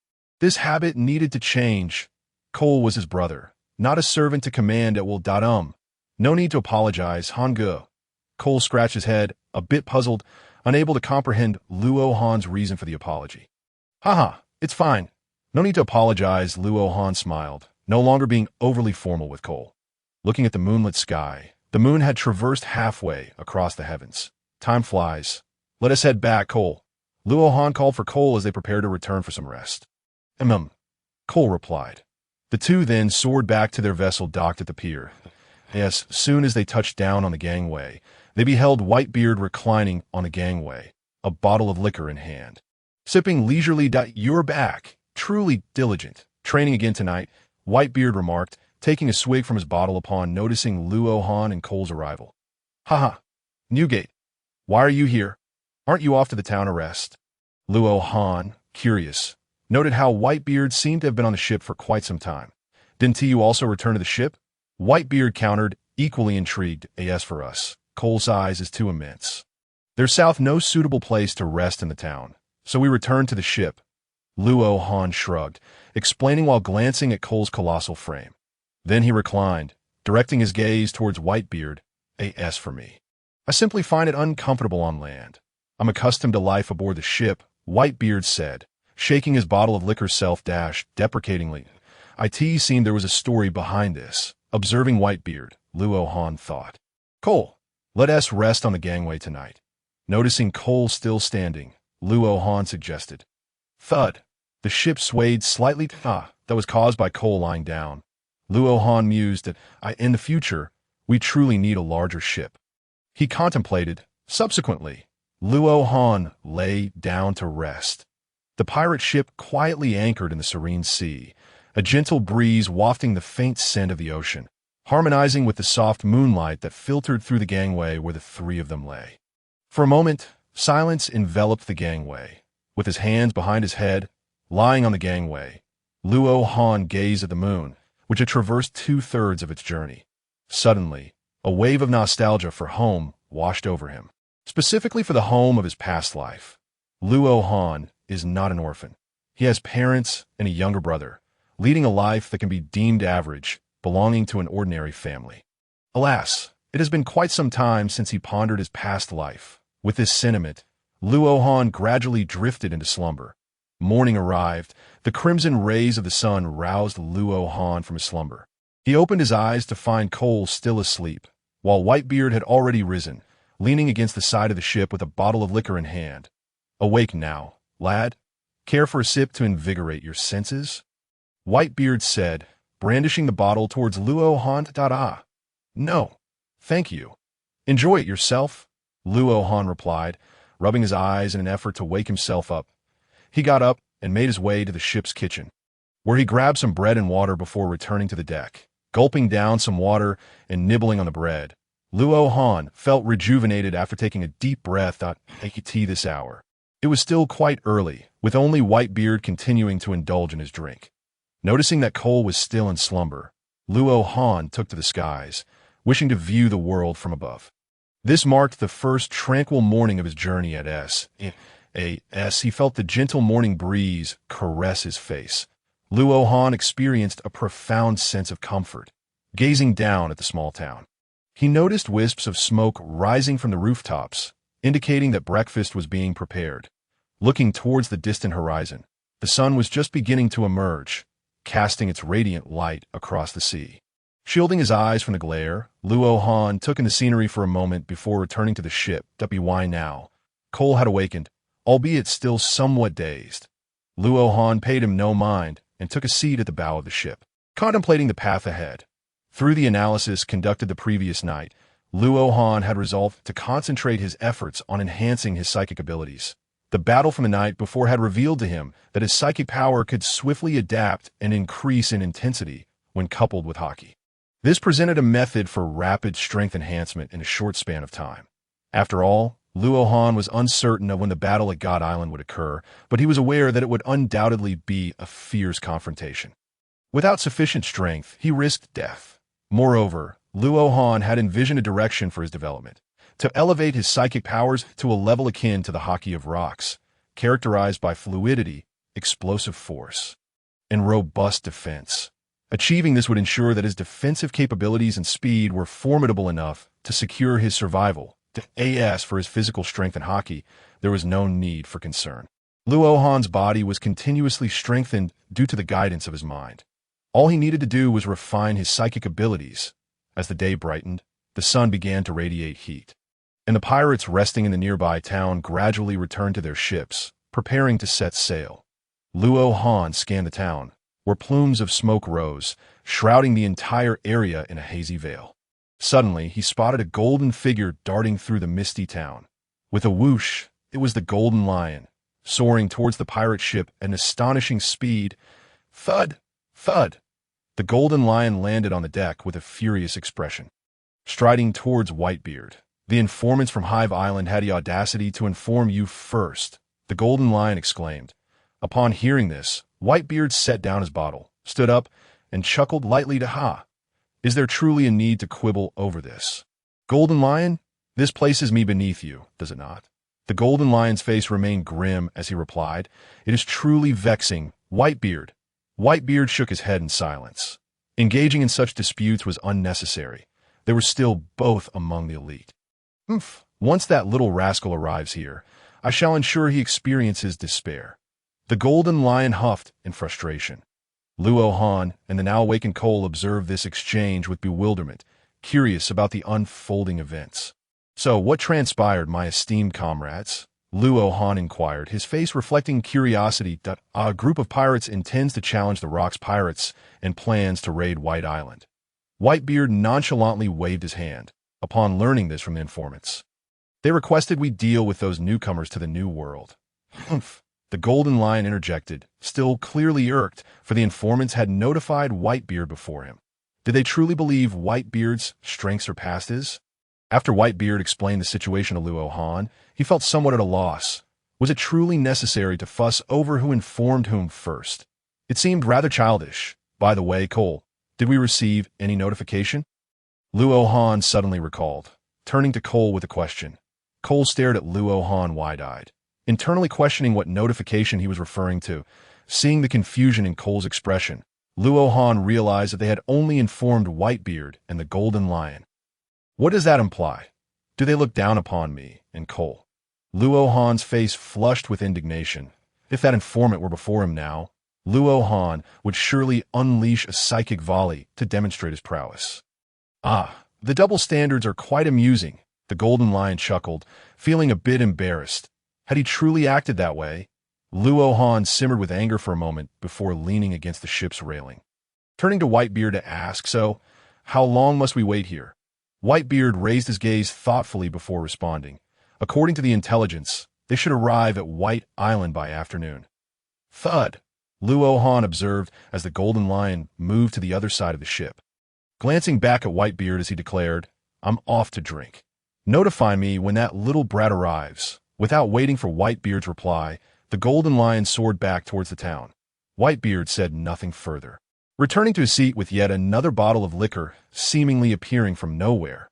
This habit needed to change. Cole was his brother, not a servant to command at will. No need to apologize, Han Ge. Cole scratched his head, a bit puzzled, unable to comprehend Luo Han's reason for the apology. Haha, it's fine. No need to apologize, Luo Han smiled, no longer being overly formal with Cole. Looking at the moonlit sky, the moon had traversed halfway across the heavens. Time flies. Let us head back, Cole. Luo Han called for Cole as they prepared to return for some rest. Cole replied. The two then soared back to their vessel docked at the pier. Yes, soon as they touched down on the gangway, they beheld Whitebeard reclining on a gangway, a bottle of liquor in hand. Sipping leisurely. You're back. Truly diligent. Training again tonight, Whitebeard remarked, taking a swig from his bottle upon noticing Luo Han and Cole's arrival. Haha, Newgate. Why are you here? Aren't you off to the town to rest? Luo Han, curious, noted how Whitebeard seemed to have been on the ship for quite some time. Didn't you also return to the ship? Whitebeard countered, equally intrigued. As for us, Cole's size is too immense. There's south no suitable place to rest in the town, so we returned to the ship. Luo Han shrugged, explaining while glancing at Cole's colossal frame. Then he reclined, directing his gaze towards Whitebeard. As for me, I simply find it uncomfortable on land. I'm accustomed to life aboard the ship, Whitebeard said, shaking his bottle of liquor self-deprecatingly. It seemed there was a story behind this. Observing Whitebeard, Luo Han thought. Cole, let us rest on the gangway tonight. Noticing Cole still standing, Luo Han suggested. Thud. The ship swayed slightly. That was caused by Cole lying down. Luo Han mused that, in the future, we truly need a larger ship. He contemplated, subsequently, Luo Han lay down to rest. The pirate ship quietly anchored in the serene sea, a gentle breeze wafting the faint scent of the ocean, harmonizing with the soft moonlight that filtered through the gangway where the three of them lay. For a moment, silence enveloped the gangway. With his hands behind his head, lying on the gangway, Luo Han gazed at the moon, which had traversed 2/3 of its journey. Suddenly, a wave of nostalgia for home washed over him. Specifically for the home of his past life. Luo Han is not an orphan. He has parents and a younger brother, leading a life that can be deemed average, belonging to an ordinary family. Alas, it has been quite some time since he pondered his past life. With this sentiment, Luo Han gradually drifted into slumber. Morning arrived. The crimson rays of the sun roused Luo Han from his slumber. He opened his eyes to find Cole still asleep, while Whitebeard had already risen, leaning against the side of the ship with a bottle of liquor in hand. "Awake now, lad. Care for a sip to invigorate your senses?" Whitebeard said, brandishing the bottle towards Luo Han. "No, thank you. Enjoy it yourself," Luo Han replied, rubbing his eyes in an effort to wake himself up. He got up and made his way to the ship's kitchen, where he grabbed some bread and water before returning to the deck. Gulping down some water and nibbling on the bread, Luo Han felt rejuvenated after taking a deep breath at tea this hour. It was still quite early, with only Whitebeard continuing to indulge in his drink. Noticing that Cole was still in slumber, Luo Han took to the skies, wishing to view the world from above. This marked the first tranquil morning of his journey at S. He felt the gentle morning breeze caress his face. Luo Han experienced a profound sense of comfort, gazing down at the small town. He noticed wisps of smoke rising from the rooftops, indicating that breakfast was being prepared. Looking towards the distant horizon, the sun was just beginning to emerge, casting its radiant light across the sea. Shielding his eyes from the glare, Luo Han took in the scenery for a moment before returning to the ship. Why now? Cole had awakened, albeit still somewhat dazed. Luo Han paid him no mind and took a seat at the bow of the ship, contemplating the path ahead. Through the analysis conducted the previous night, Luo Han had resolved to concentrate his efforts on enhancing his psychic abilities. The battle from the night before had revealed to him that his psychic power could swiftly adapt and increase in intensity when coupled with Haki. This presented a method for rapid strength enhancement in a short span of time. After all, Luo Han was uncertain of when the battle at God Island would occur, but he was aware that it would undoubtedly be a fierce confrontation. Without sufficient strength, he risked death. Moreover, Luo Han had envisioned a direction for his development, to elevate his psychic powers to a level akin to the Haki of rocks, characterized by fluidity, explosive force, and robust defense. Achieving this would ensure that his defensive capabilities and speed were formidable enough to secure his survival. As for his physical strength and Haki, there was no need for concern. Luo Han's body was continuously strengthened due to the guidance of his mind. All he needed to do was refine his psychic abilities. As the day brightened, the sun began to radiate heat, and the pirates resting in the nearby town gradually returned to their ships, preparing to set sail. Luo Han scanned the town, where plumes of smoke rose, shrouding the entire area in a hazy veil. Suddenly, he spotted a golden figure darting through the misty town. With a whoosh, it was the Golden Lion, soaring towards the pirate ship at an astonishing speed. Thud! Thud! The Golden Lion landed on the deck with a furious expression. Striding towards Whitebeard, the informants from Hive Island had the audacity to inform you first, the Golden Lion exclaimed. Upon hearing this, Whitebeard set down his bottle, stood up, and chuckled lightly to Ha. Is there truly a need to quibble over this? Golden Lion, this places me beneath you, does it not? The Golden Lion's face remained grim as he replied, It is truly vexing, Whitebeard. Whitebeard shook his head in silence. Engaging in such disputes was unnecessary. They were still both among the elite. Once that little rascal arrives here, I shall ensure he experiences despair. The Golden Lion huffed in frustration. Luo Han and the now-awakened Cole observed this exchange with bewilderment, curious about the unfolding events. So, what transpired, my esteemed comrades? Luo Han inquired, his face reflecting curiosity. A group of pirates intends to challenge the Rock's pirates and plans to raid White Island. Whitebeard nonchalantly waved his hand, upon learning this from the informants. They requested we deal with those newcomers to the new world. Humph. The Golden Lion interjected, still clearly irked, for the informants had notified Whitebeard before him. Did they truly believe Whitebeard's strength surpassed his? After Whitebeard explained the situation to Luo Han, he felt somewhat at a loss. Was it truly necessary to fuss over who informed whom first? It seemed rather childish. By the way, Cole, did we receive any notification? Luo Han suddenly recalled, turning to Cole with a question. Cole stared at Luo Han wide-eyed, internally questioning what notification he was referring to. Seeing the confusion in Cole's expression, Luo Han realized that they had only informed Whitebeard and the Golden Lion. What does that imply? Do they look down upon me and Cole? Luo Han's face flushed with indignation. If that informant were before him now, Luo Han would surely unleash a psychic volley to demonstrate his prowess. Ah, the double standards are quite amusing, the Golden Lion chuckled, feeling a bit embarrassed. Had he truly acted that way? Luo Han simmered with anger for a moment before leaning against the ship's railing. Turning to Whitebeard to ask, "So, how long must we wait here?" Whitebeard raised his gaze thoughtfully before responding. According to the intelligence, they should arrive at White Island by afternoon. Thud, Luo Han observed as the Golden Lion moved to the other side of the ship. Glancing back at Whitebeard as he declared, "I'm off to drink. Notify me when that little brat arrives." Without waiting for Whitebeard's reply, the Golden Lion soared back towards the town. Whitebeard said nothing further. Returning to his seat with yet another bottle of liquor seemingly appearing from nowhere,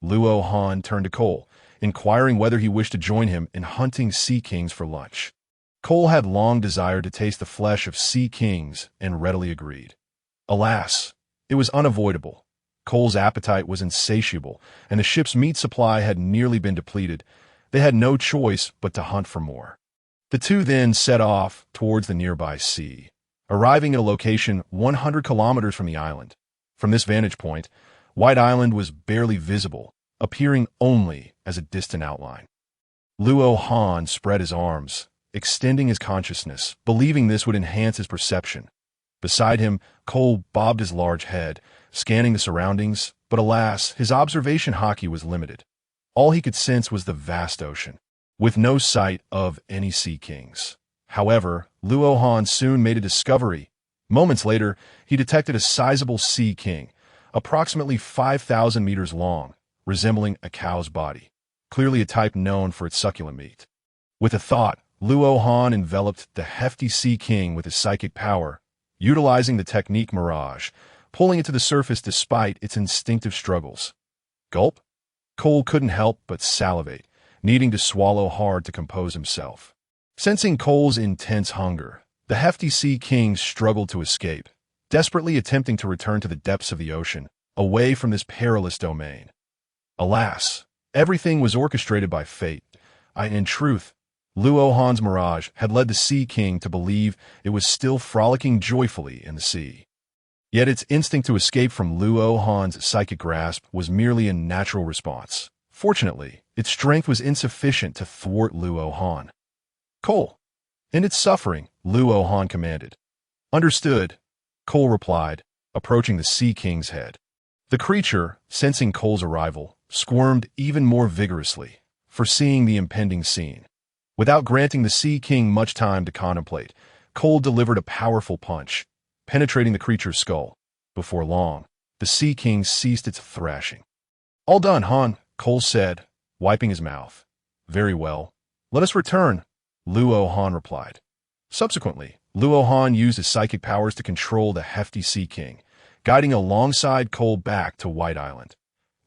Luo Han turned to Cole, inquiring whether he wished to join him in hunting sea kings for lunch. Cole had long desired to taste the flesh of sea kings and readily agreed. Alas, it was unavoidable. Cole's appetite was insatiable, and the ship's meat supply had nearly been depleted. They had no choice but to hunt for more. The two then set off towards the nearby sea, arriving at a location 100 kilometers from the island. From this vantage point, White Island was barely visible, appearing only as a distant outline. Luo Han spread his arms, extending his consciousness, believing this would enhance his perception. Beside him, Cole bobbed his large head, scanning the surroundings, but alas, his observation hockey was limited. All he could sense was the vast ocean, with no sight of any sea kings. However, Luo Han soon made a discovery. Moments later, he detected a sizable sea king, approximately 5,000 meters long, resembling a cow's body, clearly a type known for its succulent meat. With a thought, Luo Han enveloped the hefty sea king with his psychic power, utilizing the technique Mirage, pulling it to the surface despite its instinctive struggles. Gulp? Cole couldn't help but salivate, needing to swallow hard to compose himself. Sensing Cole's intense hunger, the hefty sea king struggled to escape, desperately attempting to return to the depths of the ocean, away from this perilous domain. Alas, everything was orchestrated by fate. In truth, Luo Han's mirage had led the Sea King to believe it was still frolicking joyfully in the sea. Yet its instinct to escape from Luo Han's psychic grasp was merely a natural response. Fortunately, its strength was insufficient to thwart Luo Han. "Cole, end its suffering," Luo Han commanded. "Understood," Cole replied, approaching the Sea King's head. The creature, sensing Cole's arrival, squirmed even more vigorously, foreseeing the impending scene. Without granting the Sea King much time to contemplate, Cole delivered a powerful punch, penetrating the creature's skull. Before long, the Sea King ceased its thrashing. "All done, Han," Cole said, wiping his mouth. "Very well. Let us return," Luo Han replied. Subsequently, Luo Han used his psychic powers to control the hefty Sea King, guiding alongside Cole back to White Island.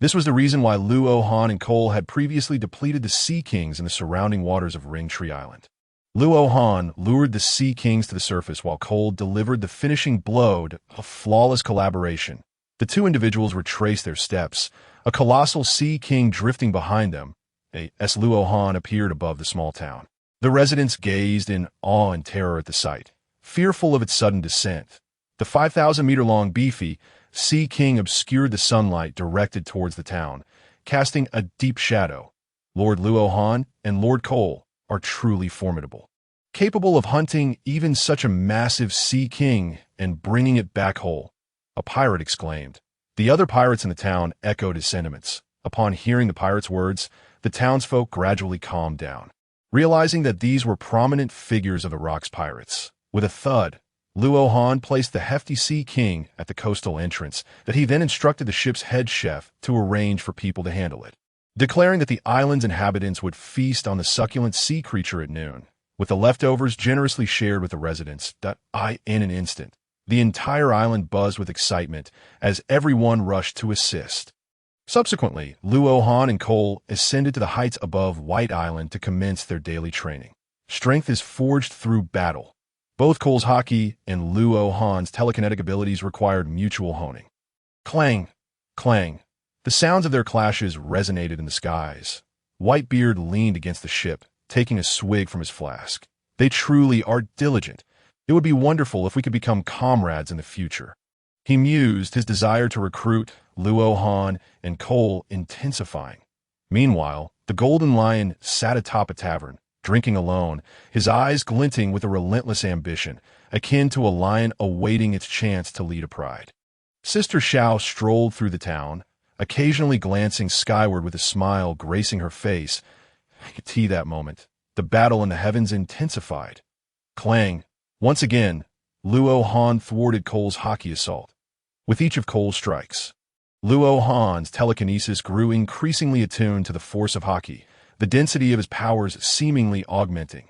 This was the reason why Luo Han and Cole had previously depleted the Sea Kings in the surrounding waters of Ringtree Island. Luo Han lured the Sea Kings to the surface while Cole delivered the finishing blow to a flawless collaboration. The two individuals retraced their steps, a colossal Sea King drifting behind them, as Luo Han appeared above the small town. The residents gazed in awe and terror at the sight, fearful of its sudden descent. The 5,000-meter-long beefy Sea King obscured the sunlight directed towards the town, casting a deep shadow. Lord Luo Han and Lord Cole are truly formidable, capable of hunting even such a massive Sea King and bringing it back whole, a pirate exclaimed. The other pirates in the town echoed his sentiments, Upon hearing the pirate's words, the townsfolk gradually calmed down, realizing that these were prominent figures of the Rock's pirates. With a thud, Luo Han placed the hefty Sea King at the coastal entrance that he then instructed the ship's head chef to arrange for people to handle it, declaring that the island's inhabitants would feast on the succulent sea creature at noon, with the leftovers generously shared with the residents. In an instant, the entire island buzzed with excitement as everyone rushed to assist. Subsequently, Luo Han and Cole ascended to the heights above White Island to commence their daily training. Strength is forged through battle. Both Cole's haki and Luo Han's telekinetic abilities required mutual honing. Clang! Clang! The sounds of their clashes resonated in the skies. Whitebeard leaned against the ship, taking a swig from his flask. They truly are diligent. It would be wonderful if we could become comrades in the future. He mused, his desire to recruit Luo Han and Cole intensifying. Meanwhile, the Golden Lion sat atop a tavern, drinking alone, his eyes glinting with a relentless ambition, akin to a lion awaiting its chance to lead a pride. Sister Xiao strolled through the town, occasionally glancing skyward with a smile gracing her face. I could see that moment. The battle in the heavens intensified. Clang! Once again, Luo Han thwarted Cole's haki assault. With each of Cole's strikes, Luo Han's telekinesis grew increasingly attuned to the force of haki, the density of his powers seemingly augmenting.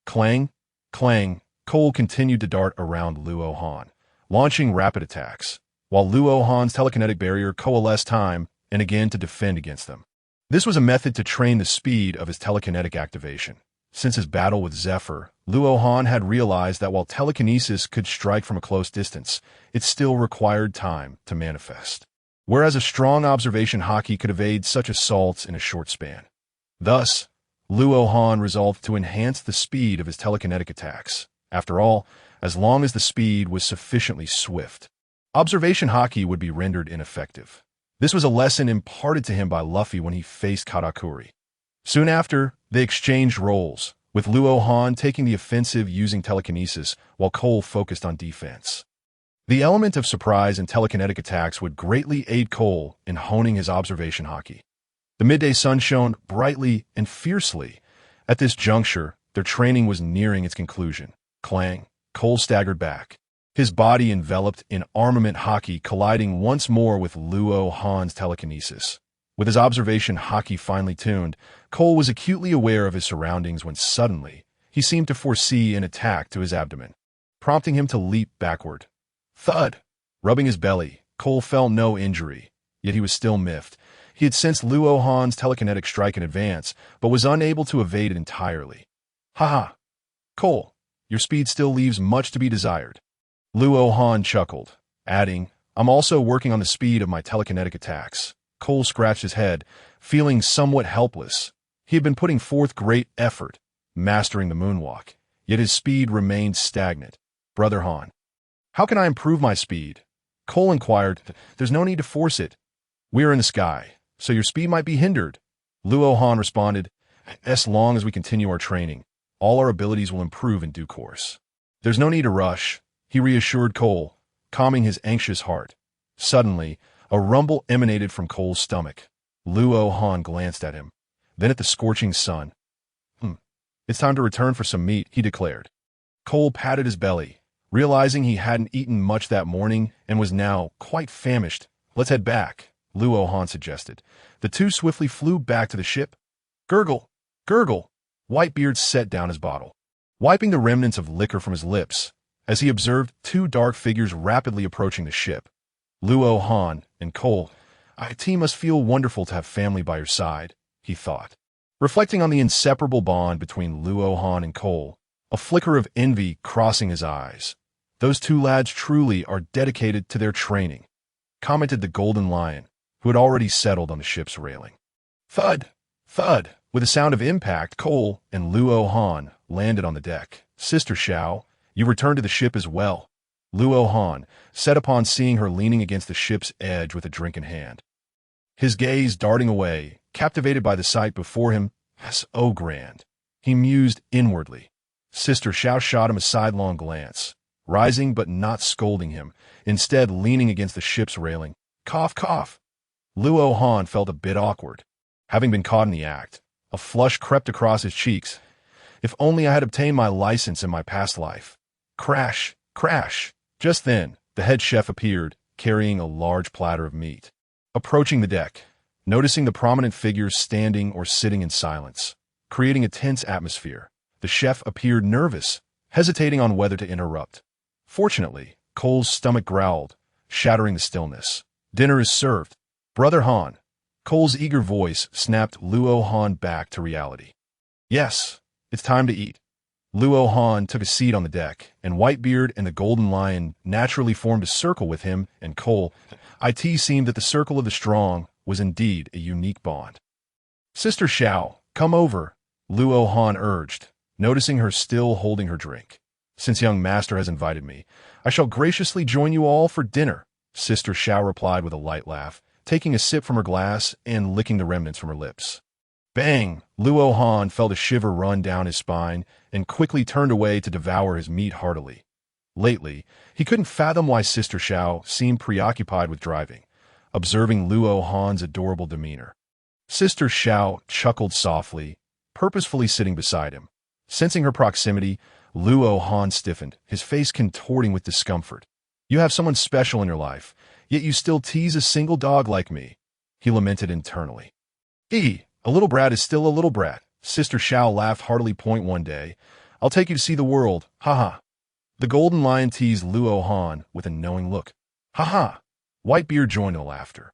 Clang! Clang! Cole continued to dart around Luo Han, launching rapid attacks, while Luo Han's telekinetic barrier coalesced time and again to defend against them. This was a method to train the speed of his telekinetic activation. Since his battle with Zephyr, Luo Han had realized that while telekinesis could strike from a close distance, it still required time to manifest, whereas a strong observation haki could evade such assaults in a short span. Thus, Luo Han resolved to enhance the speed of his telekinetic attacks. After all, as long as the speed was sufficiently swift, observation haki would be rendered ineffective. This was a lesson imparted to him by Luffy when he faced Katakuri. Soon after, they exchanged roles, with Luo Han taking the offensive using telekinesis while Cole focused on defense. The element of surprise and telekinetic attacks would greatly aid Cole in honing his observation haki. The midday sun shone brightly and fiercely. At this juncture, their training was nearing its conclusion. Clang! Cole staggered back, his body enveloped in armament haki colliding once more with Luo Han's telekinesis. With his observation haki finely tuned, Cole was acutely aware of his surroundings when suddenly, he seemed to foresee an attack to his abdomen, prompting him to leap backward. Thud! Rubbing his belly, Cole felt no injury, yet he was still miffed. He had sensed Luo Han's telekinetic strike in advance, but was unable to evade it entirely. Haha! Cole, your speed still leaves much to be desired. Luo Han chuckled, adding, I'm also working on the speed of my telekinetic attacks. Cole scratched his head, feeling somewhat helpless. He had been putting forth great effort, mastering the moonwalk, yet his speed remained stagnant. Brother Han, how can I improve my speed? Cole inquired. There's no need to force it. We are in the sky, so your speed might be hindered. Luo Han responded, as long as we continue our training, all our abilities will improve in due course. There's no need to rush, he reassured Cole, calming his anxious heart. Suddenly, a rumble emanated from Cole's stomach. Luo Han glanced at him, then at the scorching sun. It's time to return for some meat, he declared. Cole patted his belly, realizing he hadn't eaten much that morning and was now quite famished. Let's head back, Luo Han suggested. The two swiftly flew back to the ship. Gurgle! Gurgle! Whitebeard set down his bottle, wiping the remnants of liquor from his lips, as he observed two dark figures rapidly approaching the ship. Luo Han and Cole, it must feel wonderful to have family by your side, he thought. Reflecting on the inseparable bond between Luo Han and Cole, a flicker of envy crossing his eyes. Those two lads truly are dedicated to their training, commented the Golden Lion, who had already settled on the ship's railing. Thud! Thud! With a sound of impact, Cole and Luo Han landed on the deck. Sister Xiao, you returned to the ship as well, Luo Han set upon seeing her leaning against the ship's edge with a drink in hand. His gaze darting away, captivated by the sight before him. So grand, he mused inwardly. Sister Xiao shot him a sidelong glance, rising but not scolding him, instead leaning against the ship's railing. Cough, cough. Luo Han felt a bit awkward. Having been caught in the act, a flush crept across his cheeks. If only I had obtained my license in my past life. Crash, crash. Just then, the head chef appeared, carrying a large platter of meat. Approaching the deck, noticing the prominent figures standing or sitting in silence, creating a tense atmosphere, the chef appeared nervous, hesitating on whether to interrupt. Fortunately, Cole's stomach growled, shattering the stillness. Dinner is served. Brother Han. Cole's eager voice snapped Luo Han back to reality. Yes, it's time to eat. Luo Han took a seat on the deck, and Whitebeard and the Golden Lion naturally formed a circle with him and Cole. It seemed that the circle of the strong was indeed a unique bond. Sister Xiao, come over, Luo Han urged, noticing her still holding her drink. Since young master has invited me, I shall graciously join you all for dinner, Sister Xiao replied with a light laugh, taking a sip from her glass and licking the remnants from her lips. Bang! Luo Han felt a shiver run down his spine and quickly turned away to devour his meat heartily. Lately, he couldn't fathom why Sister Xiao seemed preoccupied with driving, observing Luo Han's adorable demeanor. Sister Xiao chuckled softly, purposefully sitting beside him. Sensing her proximity, Luo Han stiffened, his face contorting with discomfort. You have someone special in your life, yet you still tease a single dog like me, he lamented internally. A little brat is still a little brat, Sister Xiao laughed heartily. One day, I'll take you to see the world, haha. The Golden Lion teased Luo Han with a knowing look. Haha. Whitebeard joined in the laughter.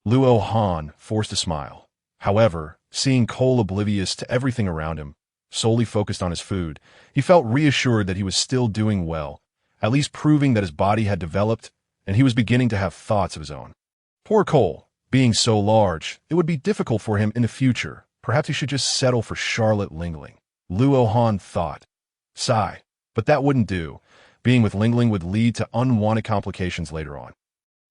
Luo Han forced a smile. However, seeing Cole oblivious to everything around him, solely focused on his food, he felt reassured that he was still doing well, at least proving that his body had developed, and he was beginning to have thoughts of his own. Poor Cole. Being so large, it would be difficult for him in the future. Perhaps he should just settle for Charlotte Lingling. Luo Han thought. Sigh. But that wouldn't do. Being with Lingling would lead to unwanted complications later on.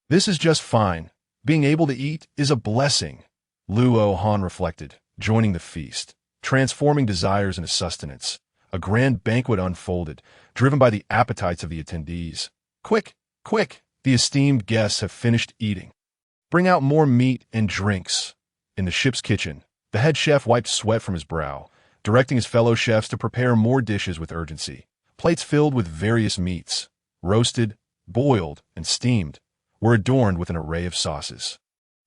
This is just fine. Being able to eat is a blessing, Luo Han reflected, joining the feast, transforming desires into sustenance. A grand banquet unfolded, driven by the appetites of the attendees. Quick, quick, the esteemed guests have finished eating. Bring out more meat and drinks. In the ship's kitchen, the head chef wiped sweat from his brow, directing his fellow chefs to prepare more dishes with urgency. Plates filled with various meats, roasted, boiled, and steamed, were adorned with an array of sauces.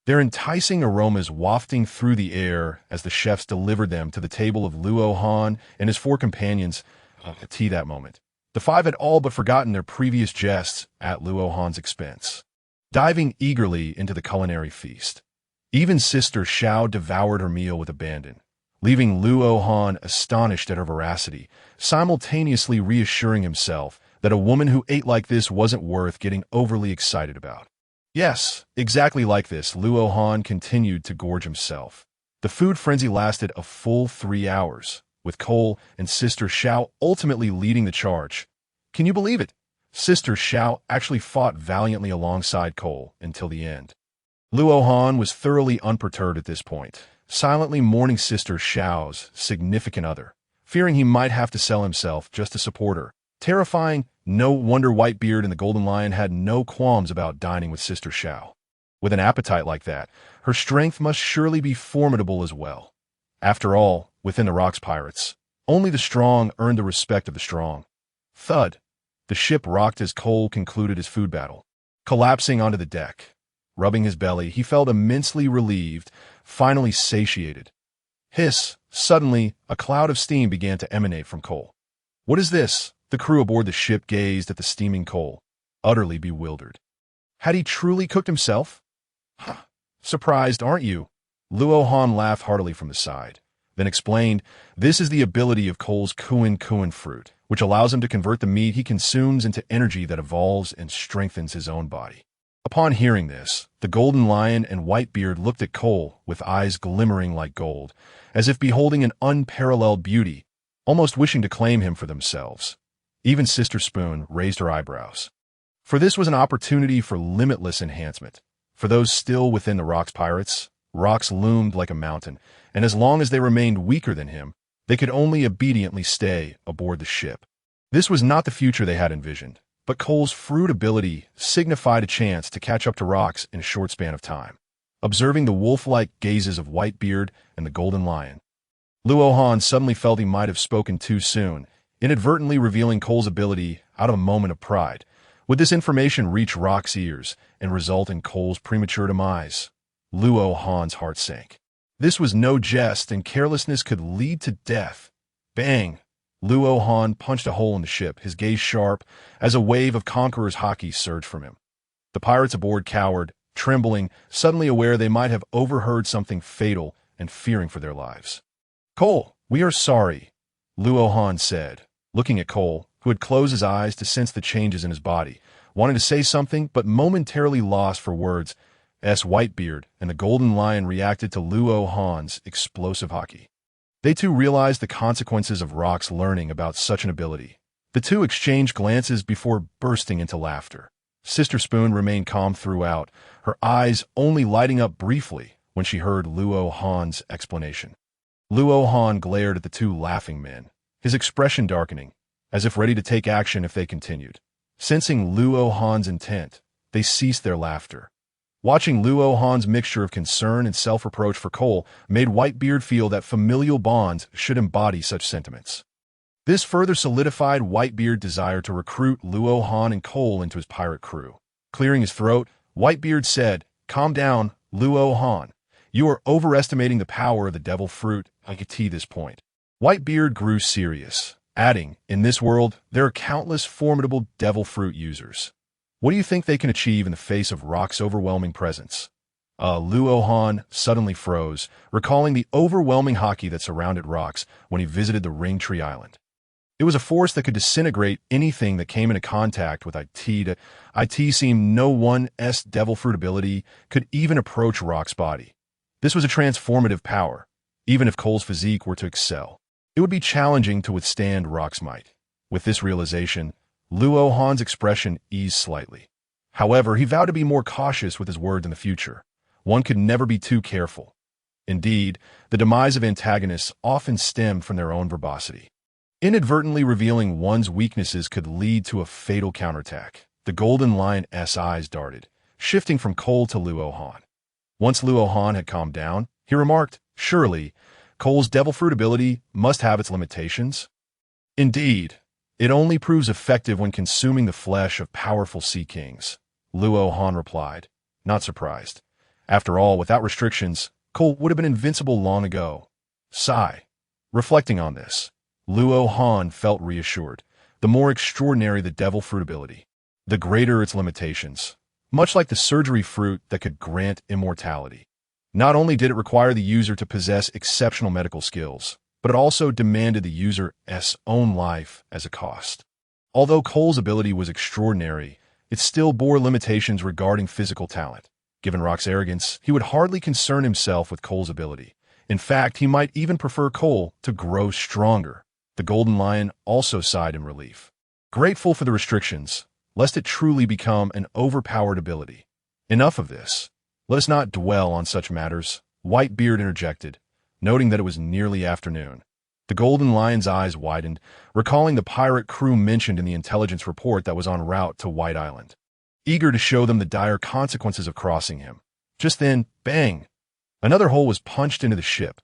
Their enticing aromas wafting through the air as the chefs delivered them to the table of Luo Han and his four companions at tea that moment. The five had all but forgotten their previous jests at Luo Han's expense, diving eagerly into the culinary feast. Even Sister Xiao devoured her meal with abandon, leaving Luo Han astonished at her voracity, simultaneously reassuring himself that a woman who ate like this wasn't worth getting overly excited about. Yes, exactly like this, Luo Han continued to gorge himself. The food frenzy lasted a full 3 hours, with Cole and Sister Xiao ultimately leading the charge. Can you believe it? Sister Xiao actually fought valiantly alongside Cole until the end. Luo Han was thoroughly unperturbed at this point, silently mourning Sister Xiao's significant other, fearing he might have to sell himself just to support her. Terrifying, no wonder Whitebeard and the Golden Lion had no qualms about dining with Sister Xiao. With an appetite like that, her strength must surely be formidable as well. After all, within the Rocks Pirates, only the strong earned the respect of the strong. Thud. The ship rocked as Cole concluded his food battle. Collapsing onto the deck, rubbing his belly, he felt immensely relieved, finally satiated. Hiss! Suddenly, a cloud of steam began to emanate from Cole. What is this? The crew aboard the ship gazed at the steaming coal, utterly bewildered. Had he truly cooked himself? Huh. Surprised, aren't you? Luo Han laughed heartily from the side, then explained, this is the ability of Cole's Kuin fruit, which allows him to convert the meat he consumes into energy that evolves and strengthens his own body. Upon hearing this, the Golden Lion and Whitebeard looked at Cole with eyes glimmering like gold, as if beholding an unparalleled beauty, almost wishing to claim him for themselves. Even Sister Spoon raised her eyebrows. For this was an opportunity for limitless enhancement. For those still within the Rocks Pirates, Rocks loomed like a mountain, and as long as they remained weaker than him, they could only obediently stay aboard the ship. This was not the future they had envisioned, but Cole's fruit ability signified a chance to catch up to Rocks in a short span of time. observing the wolf-like gazes of Whitebeard and the Golden Lion. Luo Han suddenly felt he might have spoken too soon, inadvertently revealing Cole's ability out of a moment of pride. Would this information reach Rock's ears and result in Cole's premature demise? Luo Han's heart sank. This was no jest, and carelessness could lead to death. Bang! Luo Han punched a hole in the ship, his gaze sharp as a wave of Conqueror's haki surged from him. The pirates aboard cowered, trembling, suddenly aware they might have overheard something fatal and fearing for their lives. "Cole, we are sorry," Luo Han said, looking at Cole, who had closed his eyes to sense the changes in his body, wanting to say something but momentarily lost for words. Whitebeard and the Golden Lion reacted to Luo Han's explosive haki. They too realized the consequences of Rock's learning about such an ability. The two exchanged glances before bursting into laughter. Sister Spoon remained calm throughout, her eyes only lighting up briefly when she heard Luo Han's explanation. Luo Han glared at the two laughing men, his expression darkening, as if ready to take action if they continued. Sensing Luo Han's intent, they ceased their laughter. Watching Luo Han's mixture of concern and self-reproach for Cole made Whitebeard feel that familial bonds should embody such sentiments. This further solidified Whitebeard's desire to recruit Luo Han and Cole into his pirate crew. Clearing his throat, Whitebeard said, "Calm down, Luo Han. You are overestimating the power of the devil fruit at this point." Whitebeard grew serious, adding, "In this world, there are countless formidable devil fruit users. What do you think they can achieve in the face of Rock's overwhelming presence?" Luo Han suddenly froze, recalling the overwhelming haki that surrounded Rock's when he visited the Ring Tree Island. It was a force that could disintegrate anything that came into contact with it. It seemed no one's devil fruit ability could even approach Rock's body. This was a transformative power. Even if Cole's physique were to excel, it would be challenging to withstand Rock's might. With this realization, Luo Han's expression eased slightly. However, he vowed to be more cautious with his words in the future. One could never be too careful. Indeed, the demise of antagonists often stemmed from their own verbosity. Inadvertently revealing one's weaknesses could lead to a fatal counterattack. The Golden Lion's eyes darted, shifting from Cole to Luo Han. Once Luo Han had calmed down, he remarked, "Surely, Cole's devil fruit ability must have its limitations?" "Indeed. It only proves effective when consuming the flesh of powerful sea kings," Luo Han replied, not surprised. After all, without restrictions, Cole would have been invincible long ago. Sigh. Reflecting on this, Luo Han felt reassured. The more extraordinary the devil fruit ability, the greater its limitations. Much like the surgery fruit that could grant immortality. Not only did it require the user to possess exceptional medical skills, but it also demanded the user's own life as a cost. Although Cole's ability was extraordinary, it still bore limitations regarding physical talent. Given Rock's arrogance, he would hardly concern himself with Cole's ability. In fact, he might even prefer Cole to grow stronger. The Golden Lion also sighed in relief, grateful for the restrictions, lest it truly become an overpowered ability. Enough of this. Let us not dwell on such matters, Whitebeard interjected, noting that it was nearly afternoon. The Golden Lion's eyes widened, recalling the pirate crew mentioned in the intelligence report that was en route to White Island, eager to show them the dire consequences of crossing him. Just then, bang! Another hole was punched into the ship.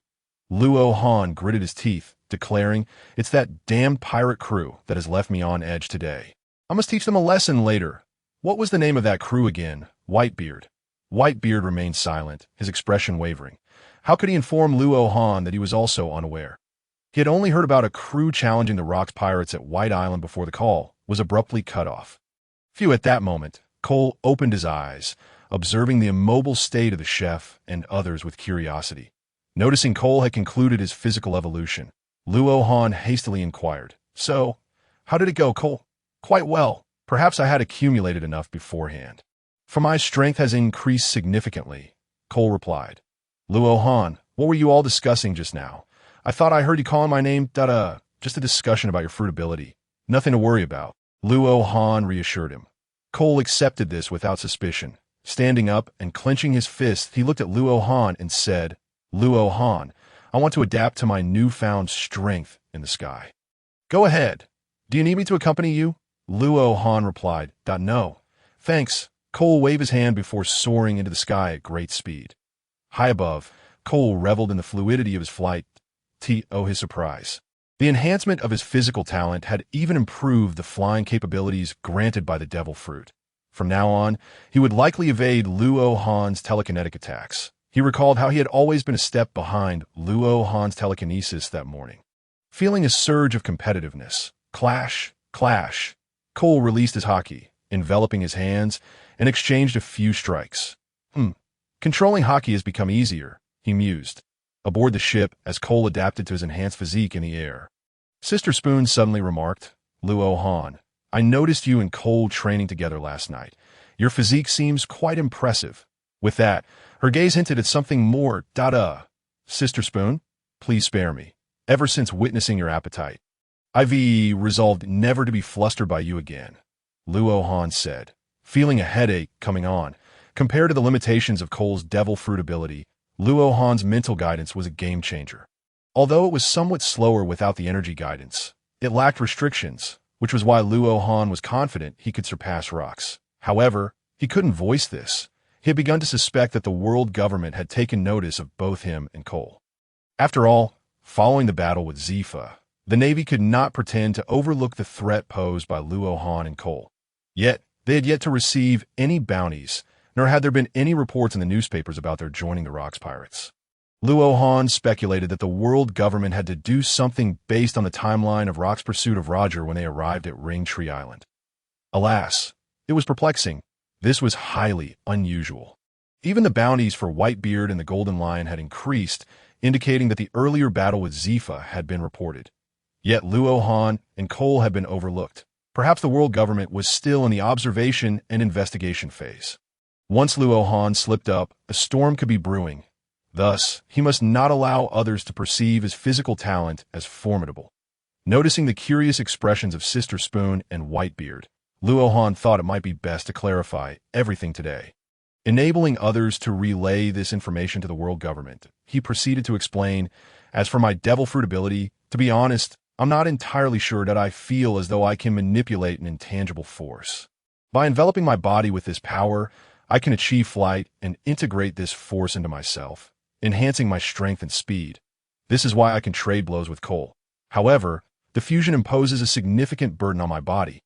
Luo Han gritted his teeth, declaring, "It's that damned pirate crew that has left me on edge today. I must teach them a lesson later." "What was the name of that crew again?" Whitebeard. Whitebeard remained silent, his expression wavering. How could he inform Luo Han that he was also unaware? He had only heard about a crew challenging the Rock's pirates at White Island before the call was abruptly cut off. Phew, at that moment, Cole opened his eyes, observing the immobile state of the chef and others with curiosity. Noticing Cole had concluded his physical evolution, Luo Han hastily inquired, "So, how did it go, Cole?" "Quite well. Perhaps I had accumulated enough beforehand. For my strength has increased significantly," Cole replied. "Luo Han, what were you all discussing just now? I thought I heard you calling my name, just a discussion about your fruit ability. Nothing to worry about," Luo Han reassured him. Cole accepted this without suspicion. Standing up and clenching his fist, he looked at Luo Han and said, "Luo Han, I want to adapt to my newfound strength in the sky." "Go ahead. Do you need me to accompany you?" Luo Han replied, "No. Thanks." Cole waved his hand before soaring into the sky at great speed. High above, Cole reveled in the fluidity of his flight. His surprise. The enhancement of his physical talent had even improved the flying capabilities granted by the devil fruit. From now on, he would likely evade Luo Han's telekinetic attacks. He recalled how he had always been a step behind Luo Han's telekinesis that morning. Feeling a surge of competitiveness, clash, clash, Cole released his haki, enveloping his hands, and exchanged a few strikes. Controlling haki has become easier, he mused. Aboard the ship, as Cole adapted to his enhanced physique in the air. Sister Spoon suddenly remarked, Luo Han, I noticed you and Cole training together last night. Your physique seems quite impressive. With that, her gaze hinted at something more. Sister Spoon, please spare me. Ever since witnessing your appetite, I've resolved never to be flustered by you again, Luo Han said, feeling a headache coming on. Compared to the limitations of Cole's devil fruit ability, Luo Han's mental guidance was a game-changer. Although it was somewhat slower without the energy guidance, it lacked restrictions, which was why Luo Han was confident he could surpass rocks. However, he couldn't voice this. He had begun to suspect that the world government had taken notice of both him and Cole. After all, following the battle with Zifa, the Navy could not pretend to overlook the threat posed by Luo Han and Cole. Yet, they had yet to receive any bounties, nor had there been any reports in the newspapers about their joining the Rocks Pirates. Luo Han speculated that the world government had to do something based on the timeline of Rock's pursuit of Roger when they arrived at Ring Tree Island. Alas, it was perplexing. This was highly unusual. Even the bounties for Whitebeard and the Golden Lion had increased, indicating that the earlier battle with Zifa had been reported. Yet Luo Han and Cole had been overlooked. Perhaps the world government was still in the observation and investigation phase. Once Luo Han slipped up, a storm could be brewing. Thus, he must not allow others to perceive his physical talent as formidable. Noticing the curious expressions of Sister Spoon and Whitebeard, Luo Han thought it might be best to clarify everything today. Enabling others to relay this information to the world government, he proceeded to explain, as for my devil fruit ability, to be honest, I'm not entirely sure that I feel as though I can manipulate an intangible force. By enveloping my body with this power, I can achieve flight and integrate this force into myself, enhancing my strength and speed. This is why I can trade blows with Cole. However, the fusion imposes a significant burden on my body,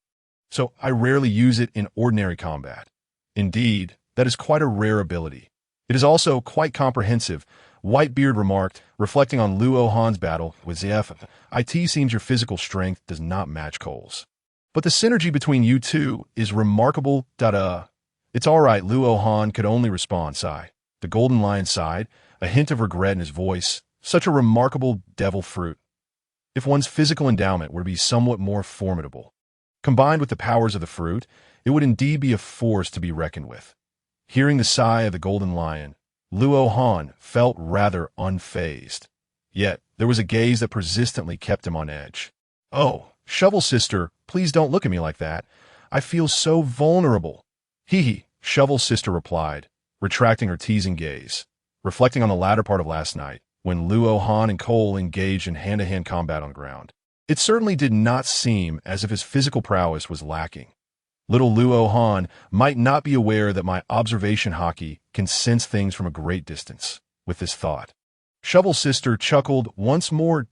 so I rarely use it in ordinary combat. Indeed, that is quite a rare ability. It is also quite comprehensive, Whitebeard remarked, reflecting on Luo Han's battle with Zef. It seems your physical strength does not match Cole's. But the synergy between you two is remarkable. It's all right, Luo Han could only respond, sigh. The Golden Lion sighed, a hint of regret in his voice. Such a remarkable devil fruit. If one's physical endowment were to be somewhat more formidable, combined with the powers of the fruit, it would indeed be a force to be reckoned with. Hearing the sigh of the Golden Lion, Luo Han felt rather unfazed. Yet, there was a gaze that persistently kept him on edge. Oh, Shovel Sister, please don't look at me like that. I feel so vulnerable. Shovel Sister replied, retracting her teasing gaze, reflecting on the latter part of last night, when Luo Han and Cole engaged in hand-to-hand combat on the ground. It certainly did not seem as if his physical prowess was lacking. Little Luo Han might not be aware that my observation haki can sense things from a great distance. With this thought, Shovel Sister chuckled once more.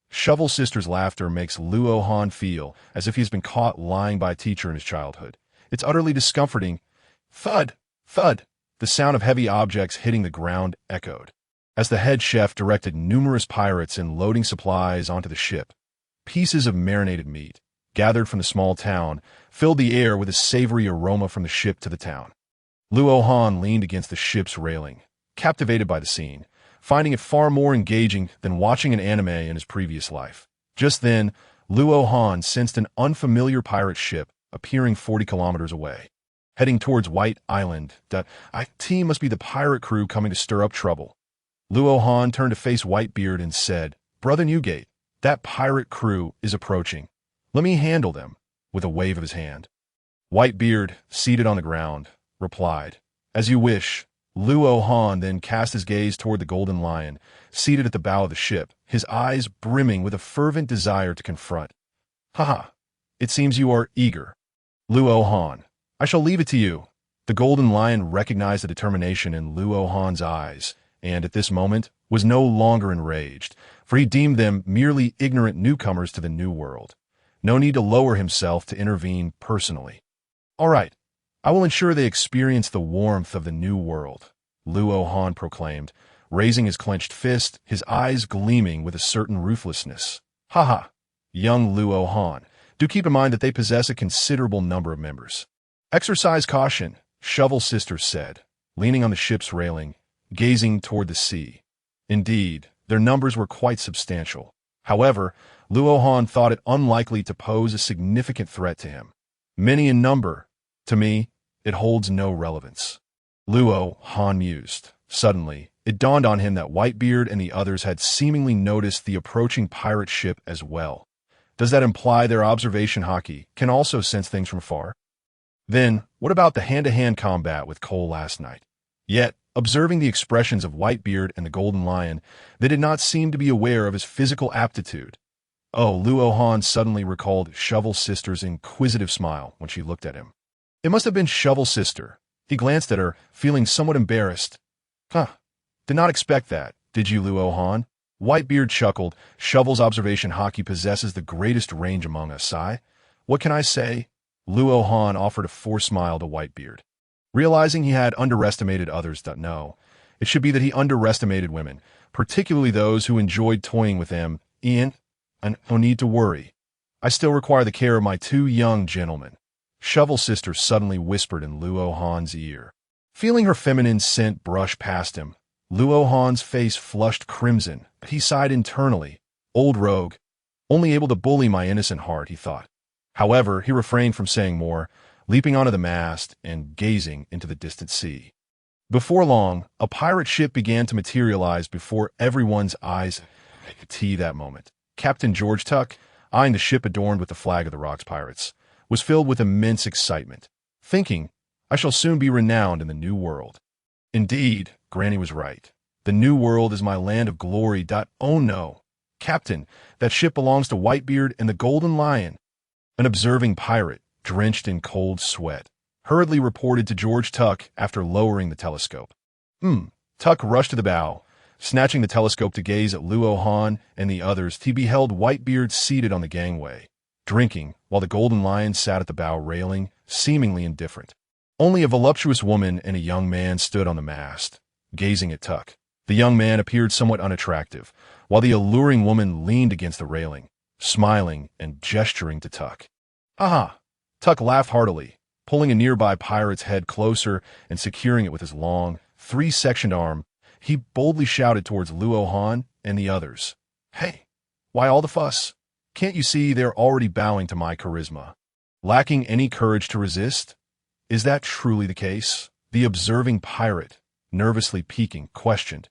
Shovel Sister's laughter makes Luo Han feel as if he's been caught lying by a teacher in his childhood. It's utterly discomforting. Thud, thud. The sound of heavy objects hitting the ground echoed, as the head chef directed numerous pirates in loading supplies onto the ship. Pieces of marinated meat, gathered from the small town, filled the air with a savory aroma from the ship to the town. Luo Han leaned against the ship's railing, captivated by the scene, finding it far more engaging than watching an anime in his previous life. Just then, Luo Han sensed an unfamiliar pirate ship appearing 40 kilometers away, heading towards White Island. It must be the pirate crew coming to stir up trouble. Luo Han turned to face Whitebeard and said, Brother Newgate, that pirate crew is approaching. Let me handle them, with a wave of his hand. Whitebeard, seated on the ground, replied, As you wish. Luo Han then cast his gaze toward the Golden Lion, seated at the bow of the ship, his eyes brimming with a fervent desire to confront. It seems you are eager. Luo Han, I shall leave it to you. The Golden Lion recognized the determination in Luo Han's eyes, and at this moment was no longer enraged, for he deemed them merely ignorant newcomers to the new world. No need to lower himself to intervene personally. All right, I will ensure they experience the warmth of the new world, Luo Han proclaimed, raising his clenched fist, his eyes gleaming with a certain ruthlessness. Haha, young Luo Han, do keep in mind that they possess a considerable number of members. Exercise caution, Shovel Sisters said, leaning on the ship's railing, gazing toward the sea. Indeed, their numbers were quite substantial. However, Luo Han thought it unlikely to pose a significant threat to him. Many in number, to me, it holds no relevance. Luo Han mused. Suddenly, it dawned on him that Whitebeard and the others had seemingly noticed the approaching pirate ship as well. Does that imply their observation haki can also sense things from afar? Then, what about the hand-to-hand combat with Cole last night? Yet, observing the expressions of Whitebeard and the Golden Lion, they did not seem to be aware of his physical aptitude. Oh, Luo Han suddenly recalled Shovel Sister's inquisitive smile when she looked at him. It must have been Shovel Sister. He glanced at her, feeling somewhat embarrassed. Did not expect that, did you, Luo Han? Whitebeard chuckled. Shovel's observation haki possesses the greatest range among us, What can I say? Luo Han offered a forced smile to Whitebeard. Realizing he had underestimated others, no, it should be that he underestimated women, particularly those who enjoyed toying with them. Ian, no need to worry. I still require the care of my two young gentlemen. Shovel Sister suddenly whispered in Luo Han's ear. Feeling her feminine scent brush past him, Luo Han's face flushed crimson, but he sighed internally. Old rogue, only able to bully my innocent heart, he thought. However, he refrained from saying more, leaping onto the mast and gazing into the distant sea. Before long, a pirate ship began to materialize before everyone's eyes. That moment, Captain George Tuck, eyeing the ship adorned with the flag of the Rocks Pirates, was filled with immense excitement, thinking, I shall soon be renowned in the new world. Indeed, Granny was right. The new world is my land of glory. Oh no, Captain, that ship belongs to Whitebeard and the Golden Lion. An observing pirate, drenched in cold sweat, hurriedly reported to George Tuck after lowering the telescope. Tuck rushed to the bow. Snatching the telescope to gaze at Luo Han and the others, he beheld Whitebeard seated on the gangway, drinking, while the Golden Lion sat at the bow railing, seemingly indifferent. Only a voluptuous woman and a young man stood on the mast, gazing at Tuck. The young man appeared somewhat unattractive, while the alluring woman leaned against the railing, smiling and gesturing to Tuck. Aha! Tuck laughed heartily, pulling a nearby pirate's head closer and securing it with his long, three-sectioned arm. He boldly shouted towards Luo Han and the others. Hey, why all the fuss? Can't you see they're already bowing to my charisma? Lacking any courage to resist? Is that truly the case? The observing pirate, nervously peeking, questioned.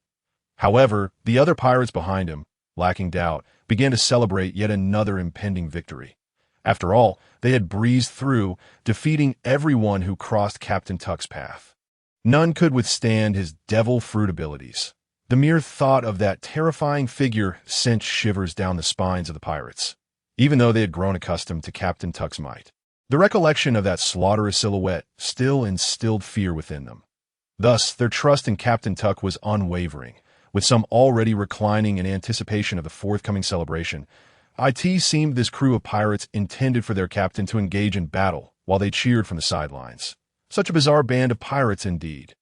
However, the other pirates behind him, lacking doubt, began to celebrate yet another impending victory. After all, they had breezed through, defeating everyone who crossed Captain Tuck's path. None could withstand his devil fruit abilities. The mere thought of that terrifying figure sent shivers down the spines of the pirates, even though they had grown accustomed to Captain Tuck's might. The recollection of that slaughterous silhouette still instilled fear within them. Thus, their trust in Captain Tuck was unwavering, with some already reclining in anticipation of the forthcoming celebration. It seemed this crew of pirates intended for their captain to engage in battle while they cheered from the sidelines. Such a bizarre band of pirates indeed.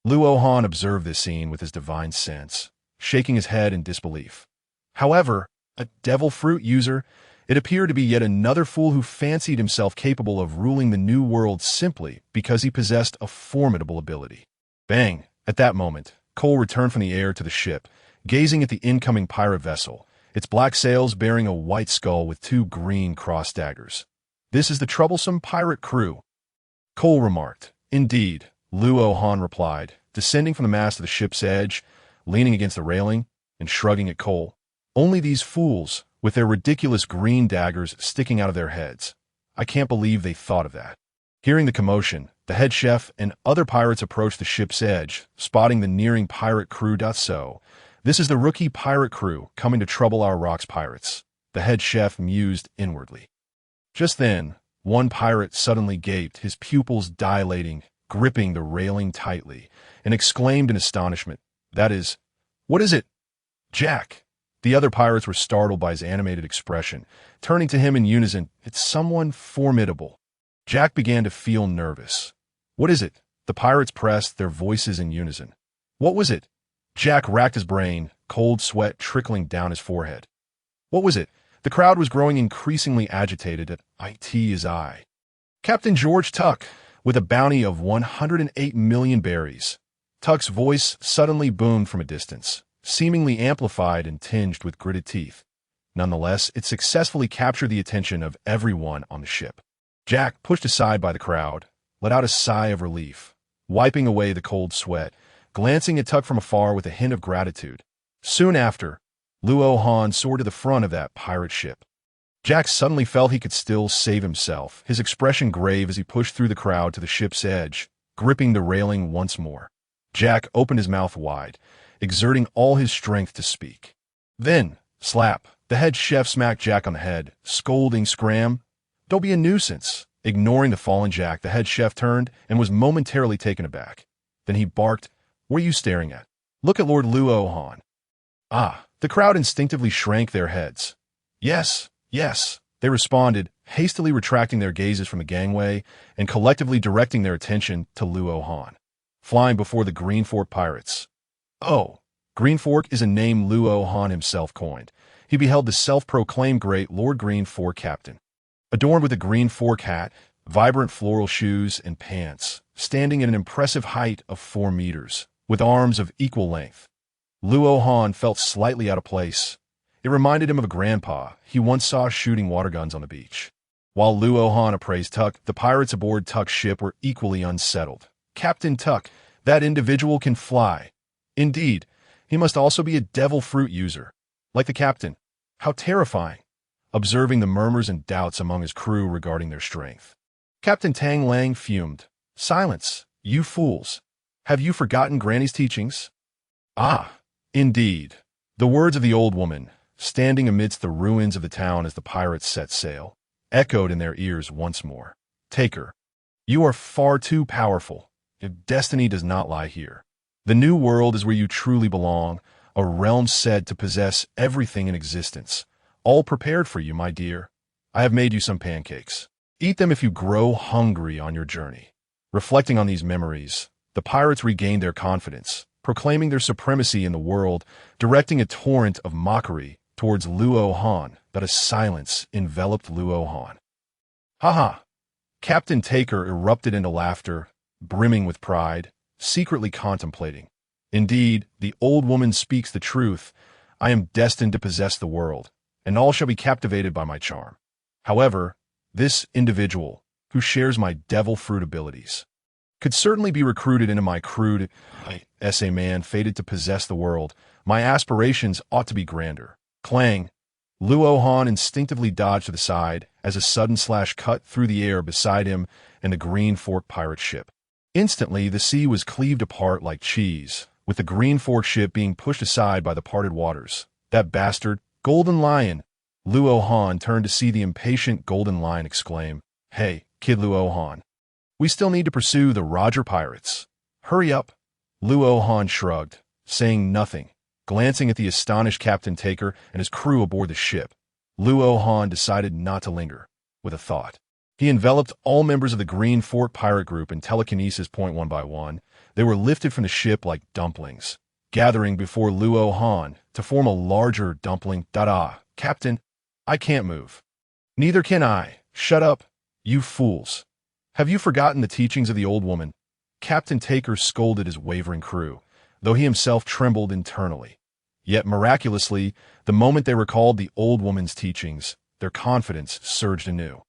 Luo Han observed this scene with his divine sense, shaking his head in disbelief. However, a devil fruit user, it appeared to be yet another fool who fancied himself capable of ruling the new world simply because he possessed a formidable ability. Bang! At that moment, Cole returned from the air to the ship, gazing at the incoming pirate vessel, its black sails bearing a white skull with two green cross daggers. This is the troublesome pirate crew, Cole remarked. Indeed, Luo Han replied, descending from the mast of the ship's edge, leaning against the railing, and shrugging at Cole. Only these fools, with their ridiculous green daggers sticking out of their heads. I can't believe they thought of that. Hearing the commotion, the head chef and other pirates approached the ship's edge, spotting the nearing pirate crew. So, this is the rookie pirate crew coming to trouble our Rocks Pirates, the head chef mused inwardly. Just then, one pirate suddenly gaped, his pupils dilating, gripping the railing tightly, and exclaimed in astonishment, "What is it, Jack?" The other pirates were startled by his animated expression, turning to him in unison. "It's someone formidable." Jack began to feel nervous. "What is it?" The pirates pressed, their voices in unison. "What was it?" Jack racked his brain, cold sweat trickling down his forehead. "What was it?" The crowd was growing increasingly agitated. Is I. Captain George Tuck, with a bounty of 108 million berries. Tuck's voice suddenly boomed from a distance, seemingly amplified and tinged with gritted teeth. Nonetheless, it successfully captured the attention of everyone on the ship. Jack, pushed aside by the crowd, let out a sigh of relief, wiping away the cold sweat, glancing at Tuck from afar with a hint of gratitude. Soon after, Luo Han soared to the front of that pirate ship. Jack suddenly felt he could still save himself, his expression grave as he pushed through the crowd to the ship's edge, gripping the railing once more. Jack opened his mouth wide, exerting all his strength to speak. Then, slap, the head chef smacked Jack on the head, scolding, "Scram! Don't be a nuisance." Ignoring the fallen Jack, the head chef turned and was momentarily taken aback. Then he barked, "What are you staring at? Look at Lord Luo Han." "Ah!" The crowd instinctively shrank their heads. "Yes, yes," they responded, hastily retracting their gazes from the gangway and collectively directing their attention to Luo Han, flying before the Green Fork pirates. Oh, Green Fork is a name Luo Han himself coined. He beheld the self-proclaimed great Lord Green Fork captain, adorned with a green fork hat, vibrant floral shoes, and pants, standing at an impressive height of 4 meters, with arms of equal length. Luo Han felt slightly out of place. It reminded him of a grandpa he once saw shooting water guns on the beach. While Luo Han appraised Tuck, the pirates aboard Tuck's ship were equally unsettled. "Captain Tuck, that individual can fly. Indeed, he must also be a devil fruit user. Like the captain. How terrifying." Observing the murmurs and doubts among his crew regarding their strength, Captain Tang Lang fumed. "Silence, you fools. Have you forgotten Granny's teachings?" "Ah, indeed." The words of the old woman, standing amidst the ruins of the town as the pirates set sail, echoed in their ears once more. "Taker, you are far too powerful. Your destiny does not lie here. The new world is where you truly belong, a realm said to possess everything in existence. All prepared for you, my dear. I have made you some pancakes. Eat them if you grow hungry on your journey." Reflecting on these memories, the pirates regained their confidence, proclaiming their supremacy in the world, directing a torrent of mockery towards Luo Han, but a silence enveloped Luo Han. "Ha ha!" Captain Taker erupted into laughter, brimming with pride, secretly contemplating. "Indeed, the old woman speaks the truth. I am destined to possess the world, and all shall be captivated by my charm. However, this individual, who shares my devil fruit abilities, could certainly be recruited into my crew. As a man fated to possess the world, my aspirations ought to be grander." Clang! Luo Han instinctively dodged to the side as a sudden slash cut through the air beside him and the Green Fork pirate ship. Instantly, the sea was cleaved apart like cheese, with the Green Fork ship being pushed aside by the parted waters. "That bastard, Golden Lion!" Luo Han turned to see the impatient Golden Lion exclaim, "Hey, kid Luo Han. We still need to pursue the Roger pirates. Hurry up." Luo Han shrugged, saying nothing, glancing at the astonished Captain Taker and his crew aboard the ship. Luo Han decided not to linger, with a thought. He enveloped all members of the Green Fork pirate group in telekinesis point one by one. They were lifted from the ship like dumplings, gathering before Luo Han to form a larger dumpling. "Da-da, Captain, I can't move." "Neither can I. Shut up, you fools. Have you forgotten the teachings of the old woman?" Captain Taker scolded his wavering crew, though he himself trembled internally. Yet miraculously, the moment they recalled the old woman's teachings, their confidence surged anew.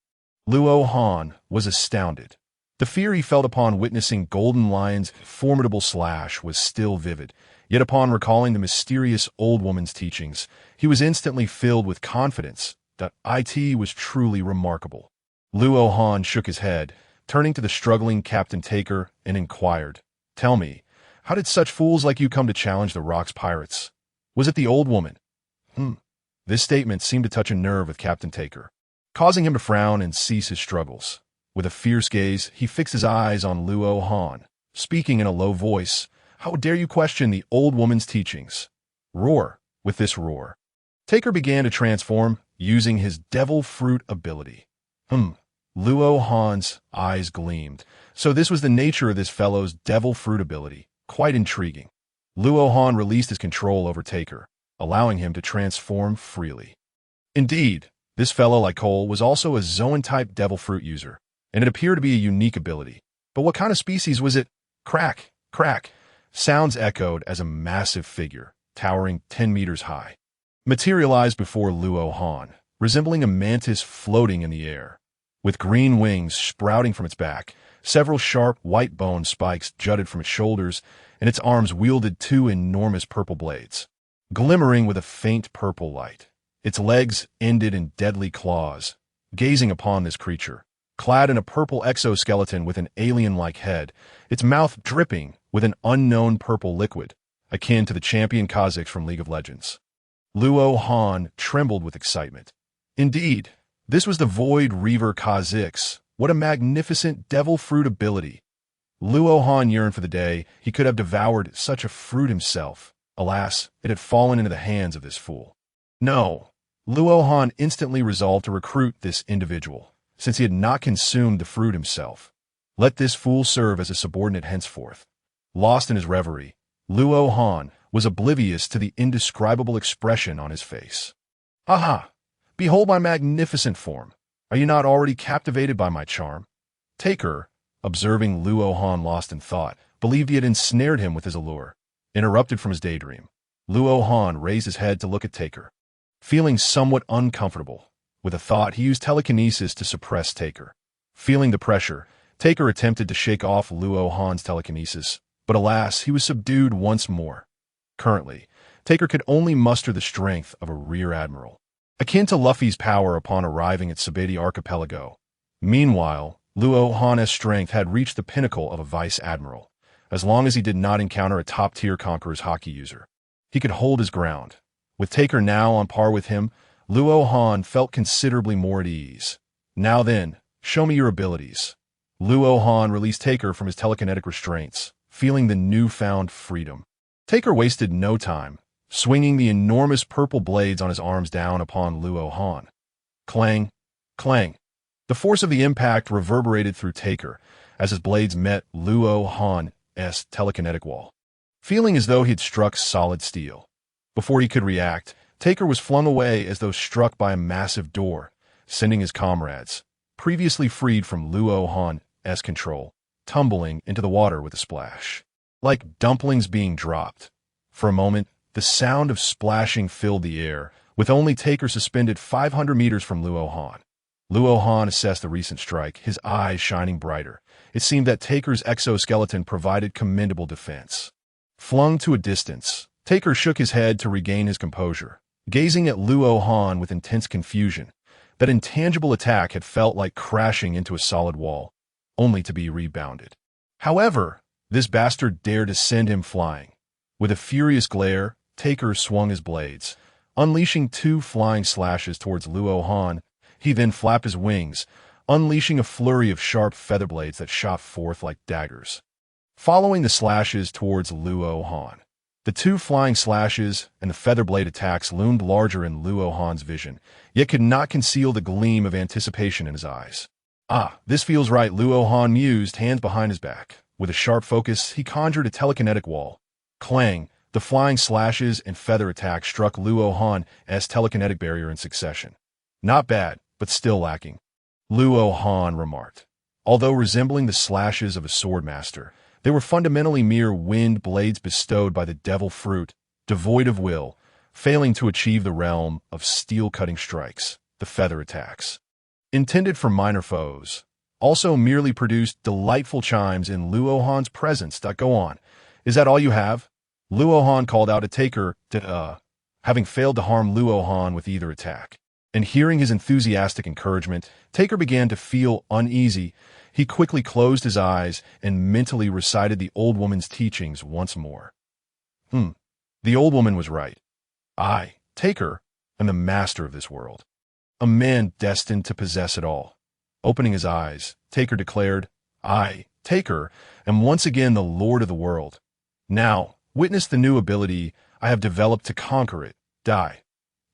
Luo Han was astounded. The fear he felt upon witnessing Golden Lion's formidable slash was still vivid, yet upon recalling the mysterious old woman's teachings, he was instantly filled with confidence that it was truly remarkable. Luo Han shook his head, turning to the struggling Captain Taker, and inquired, "Tell me, how did such fools like you come to challenge the Rock's pirates? Was it the old woman?" This statement seemed to touch a nerve with Captain Taker, causing him to frown and cease his struggles. With a fierce gaze, he fixed his eyes on Luo Han, speaking in a low voice. How dare you question the old woman's teachings? Roar. With this roar, Taker began to transform, using his devil fruit ability. Luo Han's eyes gleamed. So this was the nature of this fellow's devil fruit ability. Quite intriguing. Luo Han released his control over Taker, allowing him to transform freely. Indeed, this fellow, like Cole, was also a Zoan-type devil fruit user, and it appeared to be a unique ability. But what kind of species was it? Crack, crack. Sounds echoed as a massive figure, towering 10 meters high, materialized before Luo Han, resembling a mantis floating in the air. With green wings sprouting from its back, several sharp white bone spikes jutted from its shoulders, and its arms wielded two enormous purple blades, glimmering with a faint purple light. Its legs ended in deadly claws. Gazing upon this creature, clad in a purple exoskeleton with an alien-like head, its mouth dripping with an unknown purple liquid, akin to the champion Kha'Zix from League of Legends. Luo Han trembled with excitement. Indeed, this was the Void Reaver Kha'Zix. What a magnificent devil fruit ability. Luo Han yearned for the day he could have devoured such a fruit himself. Alas, it had fallen into the hands of this fool. No. Luo Han instantly resolved to recruit this individual, since he had not consumed the fruit himself. Let this fool serve as a subordinate henceforth. Lost in his reverie, Luo Han was oblivious to the indescribable expression on his face. Aha! Behold my magnificent form. Are you not already captivated by my charm? Taker, observing Luo Han lost in thought, believed he had ensnared him with his allure. Interrupted from his daydream, Luo Han raised his head to look at Taker. Feeling somewhat uncomfortable, with a thought he used telekinesis to suppress Taker. Feeling the pressure, Taker attempted to shake off Luo Han's telekinesis, but alas, he was subdued once more. Currently, Taker could only muster the strength of a rear admiral, akin to Luffy's power upon arriving at Sabeti Archipelago. Meanwhile, Luo Han's strength had reached the pinnacle of a vice admiral. As long as he did not encounter a top-tier Conqueror's Haki user, he could hold his ground. With Taker now on par with him, Luo Han felt considerably more at ease. Now then, show me your abilities. Luo Han released Taker from his telekinetic restraints, feeling the newfound freedom. Taker wasted no time, swinging the enormous purple blades on his arms down upon Luo Han. Clang, clang. The force of the impact reverberated through Taker as his blades met Luo Han's telekinetic wall, feeling as though he had struck solid steel. Before he could react, Taker was flung away as though struck by a massive door, sending his comrades, previously freed from Luo Han's control, tumbling into the water with a splash. Like dumplings being dropped. For a moment, the sound of splashing filled the air, with only Taker suspended 500 meters from Luo Han. Luo Han assessed the recent strike, his eyes shining brighter. It seemed that Taker's exoskeleton provided commendable defense. Flung to a distance, Taker shook his head to regain his composure, gazing at Luo Han with intense confusion. That intangible attack had felt like crashing into a solid wall, only to be rebounded. However, this bastard dared to send him flying. With a furious glare, Taker swung his blades, unleashing two flying slashes towards Luo Han. He then flapped his wings, unleashing a flurry of sharp feather blades that shot forth like daggers. Following the slashes towards Luo Han, the two flying slashes and the feather blade attacks loomed larger in Luo Han's vision, yet could not conceal the gleam of anticipation in his eyes. Ah, this feels right, Luo Han mused, hands behind his back. With a sharp focus, he conjured a telekinetic wall. Clang, the flying slashes and feather attacks struck Luo Han's telekinetic barrier in succession. Not bad, but still lacking, Luo Han remarked. Although resembling the slashes of a swordmaster, they were fundamentally mere wind blades bestowed by the devil fruit, devoid of will, failing to achieve the realm of steel-cutting strikes, the feather attacks. Intended for minor foes, also merely produced delightful chimes in Luo Han's presence. Go on. Is that all you have? Luo Han called out to Taker, having failed to harm Luo Han with either attack. And hearing his enthusiastic encouragement, Taker began to feel uneasy. He quickly closed his eyes and mentally recited the old woman's teachings once more. The old woman was right. I, Taker, am the master of this world. A man destined to possess it all. Opening his eyes, Taker declared, "I, Taker, am once again the Lord of the world. Now, witness the new ability I have developed to conquer it. Die."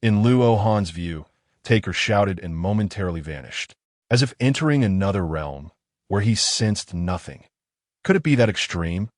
In Luo Han's view, Taker shouted and momentarily vanished, as if entering another realm where he sensed nothing. Could it be that extreme?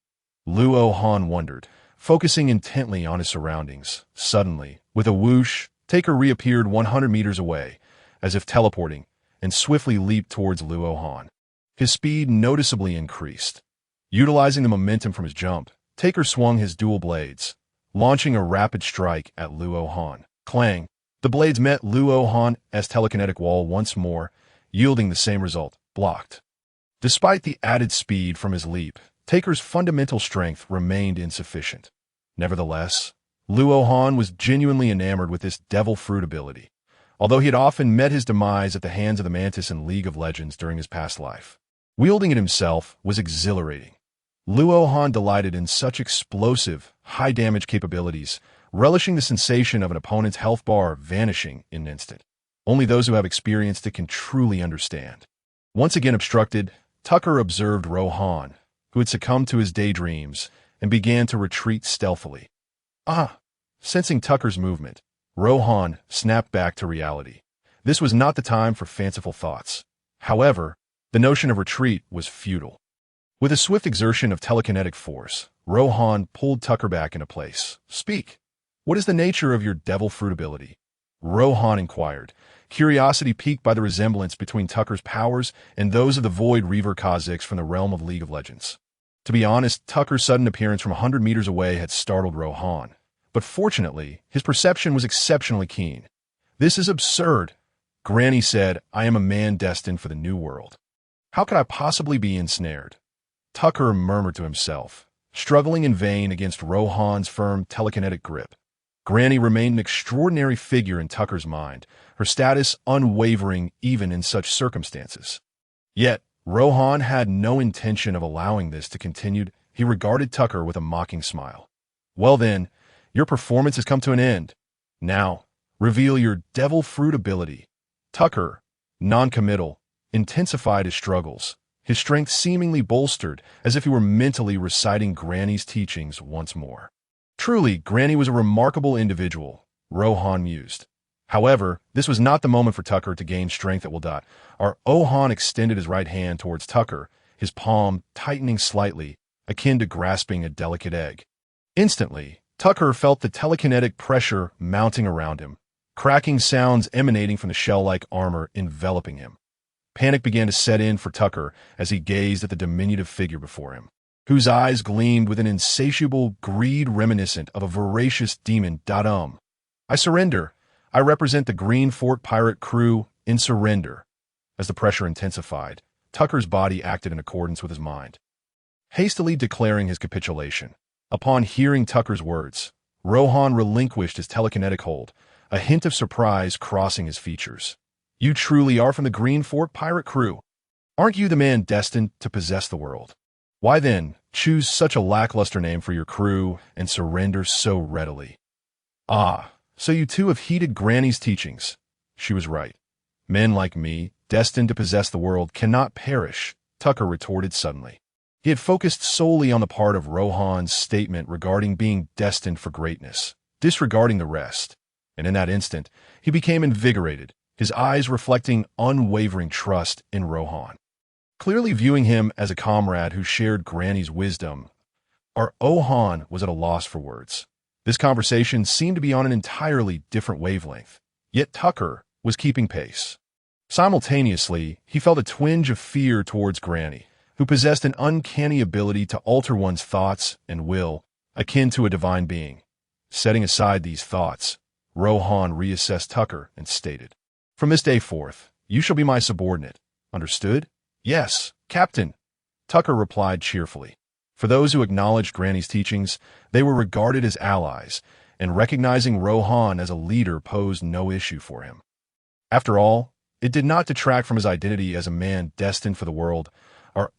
Luo Han wondered, focusing intently on his surroundings. Suddenly, with a whoosh, Taker reappeared 100 meters away, as if teleporting, and swiftly leaped towards Luo Han. His speed noticeably increased. Utilizing the momentum from his jump, Taker swung his dual blades, launching a rapid strike at Luo Han. Clang! The blades met Luo Han's telekinetic wall once more, yielding the same result, blocked. Despite the added speed from his leap, Taker's fundamental strength remained insufficient. Nevertheless, Luo Han was genuinely enamored with this devil fruit ability, although he had often met his demise at the hands of the Mantis in League of Legends during his past life. Wielding it himself was exhilarating. Luo Han delighted in such explosive, high-damage capabilities, relishing the sensation of an opponent's health bar vanishing in an instant. Only those who have experienced it can truly understand. Once again obstructed, Tucker observed Rohan, who had succumbed to his daydreams, and began to retreat stealthily. Sensing Tucker's movement, Rohan snapped back to reality. This was not the time for fanciful thoughts. However, the notion of retreat was futile. With a swift exertion of telekinetic force, Rohan pulled Tucker back into place. "Speak. What is the nature of your devil fruit ability?" Rohan inquired, curiosity piqued by the resemblance between Tucker's powers and those of the Void Reaver Kha'Zix from the realm of League of Legends. To be honest, Tucker's sudden appearance from 100 meters away had startled Rohan, but fortunately, his perception was exceptionally keen. "This is absurd," Granny said. "I am a man destined for the new world. How could I possibly be ensnared?" Tucker murmured to himself, struggling in vain against Rohan's firm telekinetic grip. Granny remained an extraordinary figure in Tucker's mind, her status unwavering even in such circumstances. Yet, Rohan had no intention of allowing this to continue. He regarded Tucker with a mocking smile. "Well then, your performance has come to an end. Now, reveal your devil fruit ability." Tucker, non-committal, intensified his struggles, his strength seemingly bolstered as if he were mentally reciting Granny's teachings once more. Truly, Granny was a remarkable individual, Rohan mused. However, this was not the moment for Tucker to gain strength at will. Rohan extended his right hand towards Tucker, his palm tightening slightly, akin to grasping a delicate egg. Instantly, Tucker felt the telekinetic pressure mounting around him, cracking sounds emanating from the shell-like armor enveloping him. Panic began to set in for Tucker as he gazed at the diminutive figure before him, whose eyes gleamed with an insatiable greed reminiscent of a voracious demon. "I surrender. I represent the Green Fort pirate crew in surrender." As the pressure intensified, Tucker's body acted in accordance with his mind, hastily declaring his capitulation. Upon hearing Tucker's words, Rohan relinquished his telekinetic hold, a hint of surprise crossing his features. "You truly are from the Green Fort pirate crew. Aren't you the man destined to possess the world? Why then, choose such a lackluster name for your crew and surrender so readily?" So you too have heeded Granny's teachings. She was right. Men like me, destined to possess the world, cannot perish, Tucker retorted suddenly. He had focused solely on the part of Rohan's statement regarding being destined for greatness, disregarding the rest. And in that instant, he became invigorated, his eyes reflecting unwavering trust in Rohan. Clearly viewing him as a comrade who shared Granny's wisdom, Rohan was at a loss for words. This conversation seemed to be on an entirely different wavelength, yet Tucker was keeping pace. Simultaneously, he felt a twinge of fear towards Granny, who possessed an uncanny ability to alter one's thoughts and will, akin to a divine being. Setting aside these thoughts, Rohan reassessed Tucker and stated, "From this day forth, you shall be my subordinate. Understood?" "Yes, Captain," Tucker replied cheerfully. For those who acknowledged Granny's teachings, they were regarded as allies, and recognizing Rohan as a leader posed no issue for him. After all, it did not detract from his identity as a man destined for the world.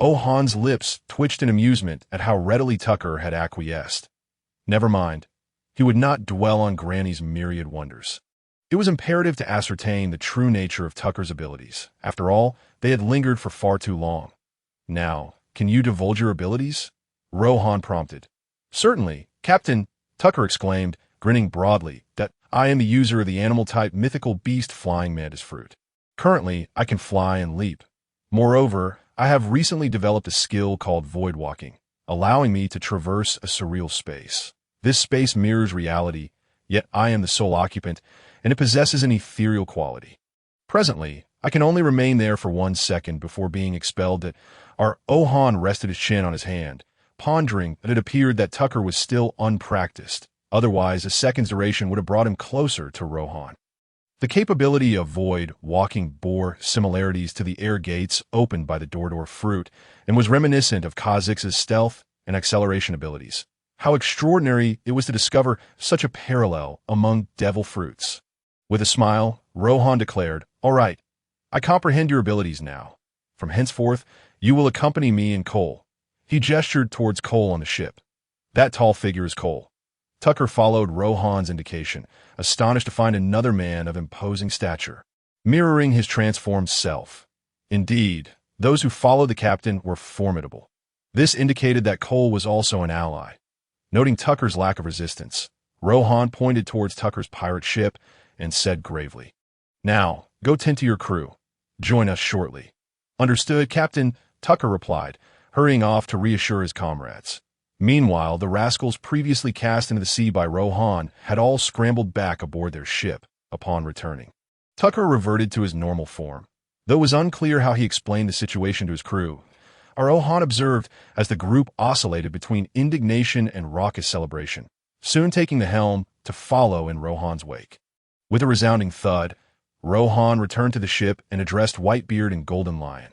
Rohan's lips twitched in amusement at how readily Tucker had acquiesced. Never mind. He would not dwell on Granny's myriad wonders. It was imperative to ascertain the true nature of Tucker's abilities. After all, they had lingered for far too long. Now, can you divulge your abilities? Rohan prompted. Certainly, Captain, Tucker exclaimed, grinning broadly, that I am the user of the animal-type mythical beast flying mantis fruit. Currently, I can fly and leap. Moreover, I have recently developed a skill called void walking, allowing me to traverse a surreal space. This space mirrors reality, yet I am the sole occupant, and it possesses an ethereal quality. Presently, I can only remain there for 1 second before being expelled. Our Ohan rested his chin on his hand, pondering that it appeared that Tucker was still unpracticed. Otherwise, a second's duration would have brought him closer to Rohan. The capability of void walking bore similarities to the air gates opened by the Dordor fruit and was reminiscent of Kha'Zix's stealth and acceleration abilities. How extraordinary it was to discover such a parallel among devil fruits. With a smile, Rohan declared, "All right, I comprehend your abilities now. From henceforth, you will accompany me and Cole." He gestured towards Cole on the ship. That tall figure is Cole. Tucker followed Rohan's indication, astonished to find another man of imposing stature, mirroring his transformed self. Indeed, those who followed the captain were formidable. This indicated that Cole was also an ally. Noting Tucker's lack of resistance, Rohan pointed towards Tucker's pirate ship and said gravely, "Now, go tend to your crew. Join us shortly." "Understood, Captain," Tucker replied, hurrying off to reassure his comrades. Meanwhile, the rascals previously cast into the sea by Rohan had all scrambled back aboard their ship upon returning. Tucker reverted to his normal form. Though it was unclear how he explained the situation to his crew, Rohan observed as the group oscillated between indignation and raucous celebration, soon taking the helm to follow in Rohan's wake. With a resounding thud, Rohan returned to the ship and addressed Whitebeard and Golden Lion.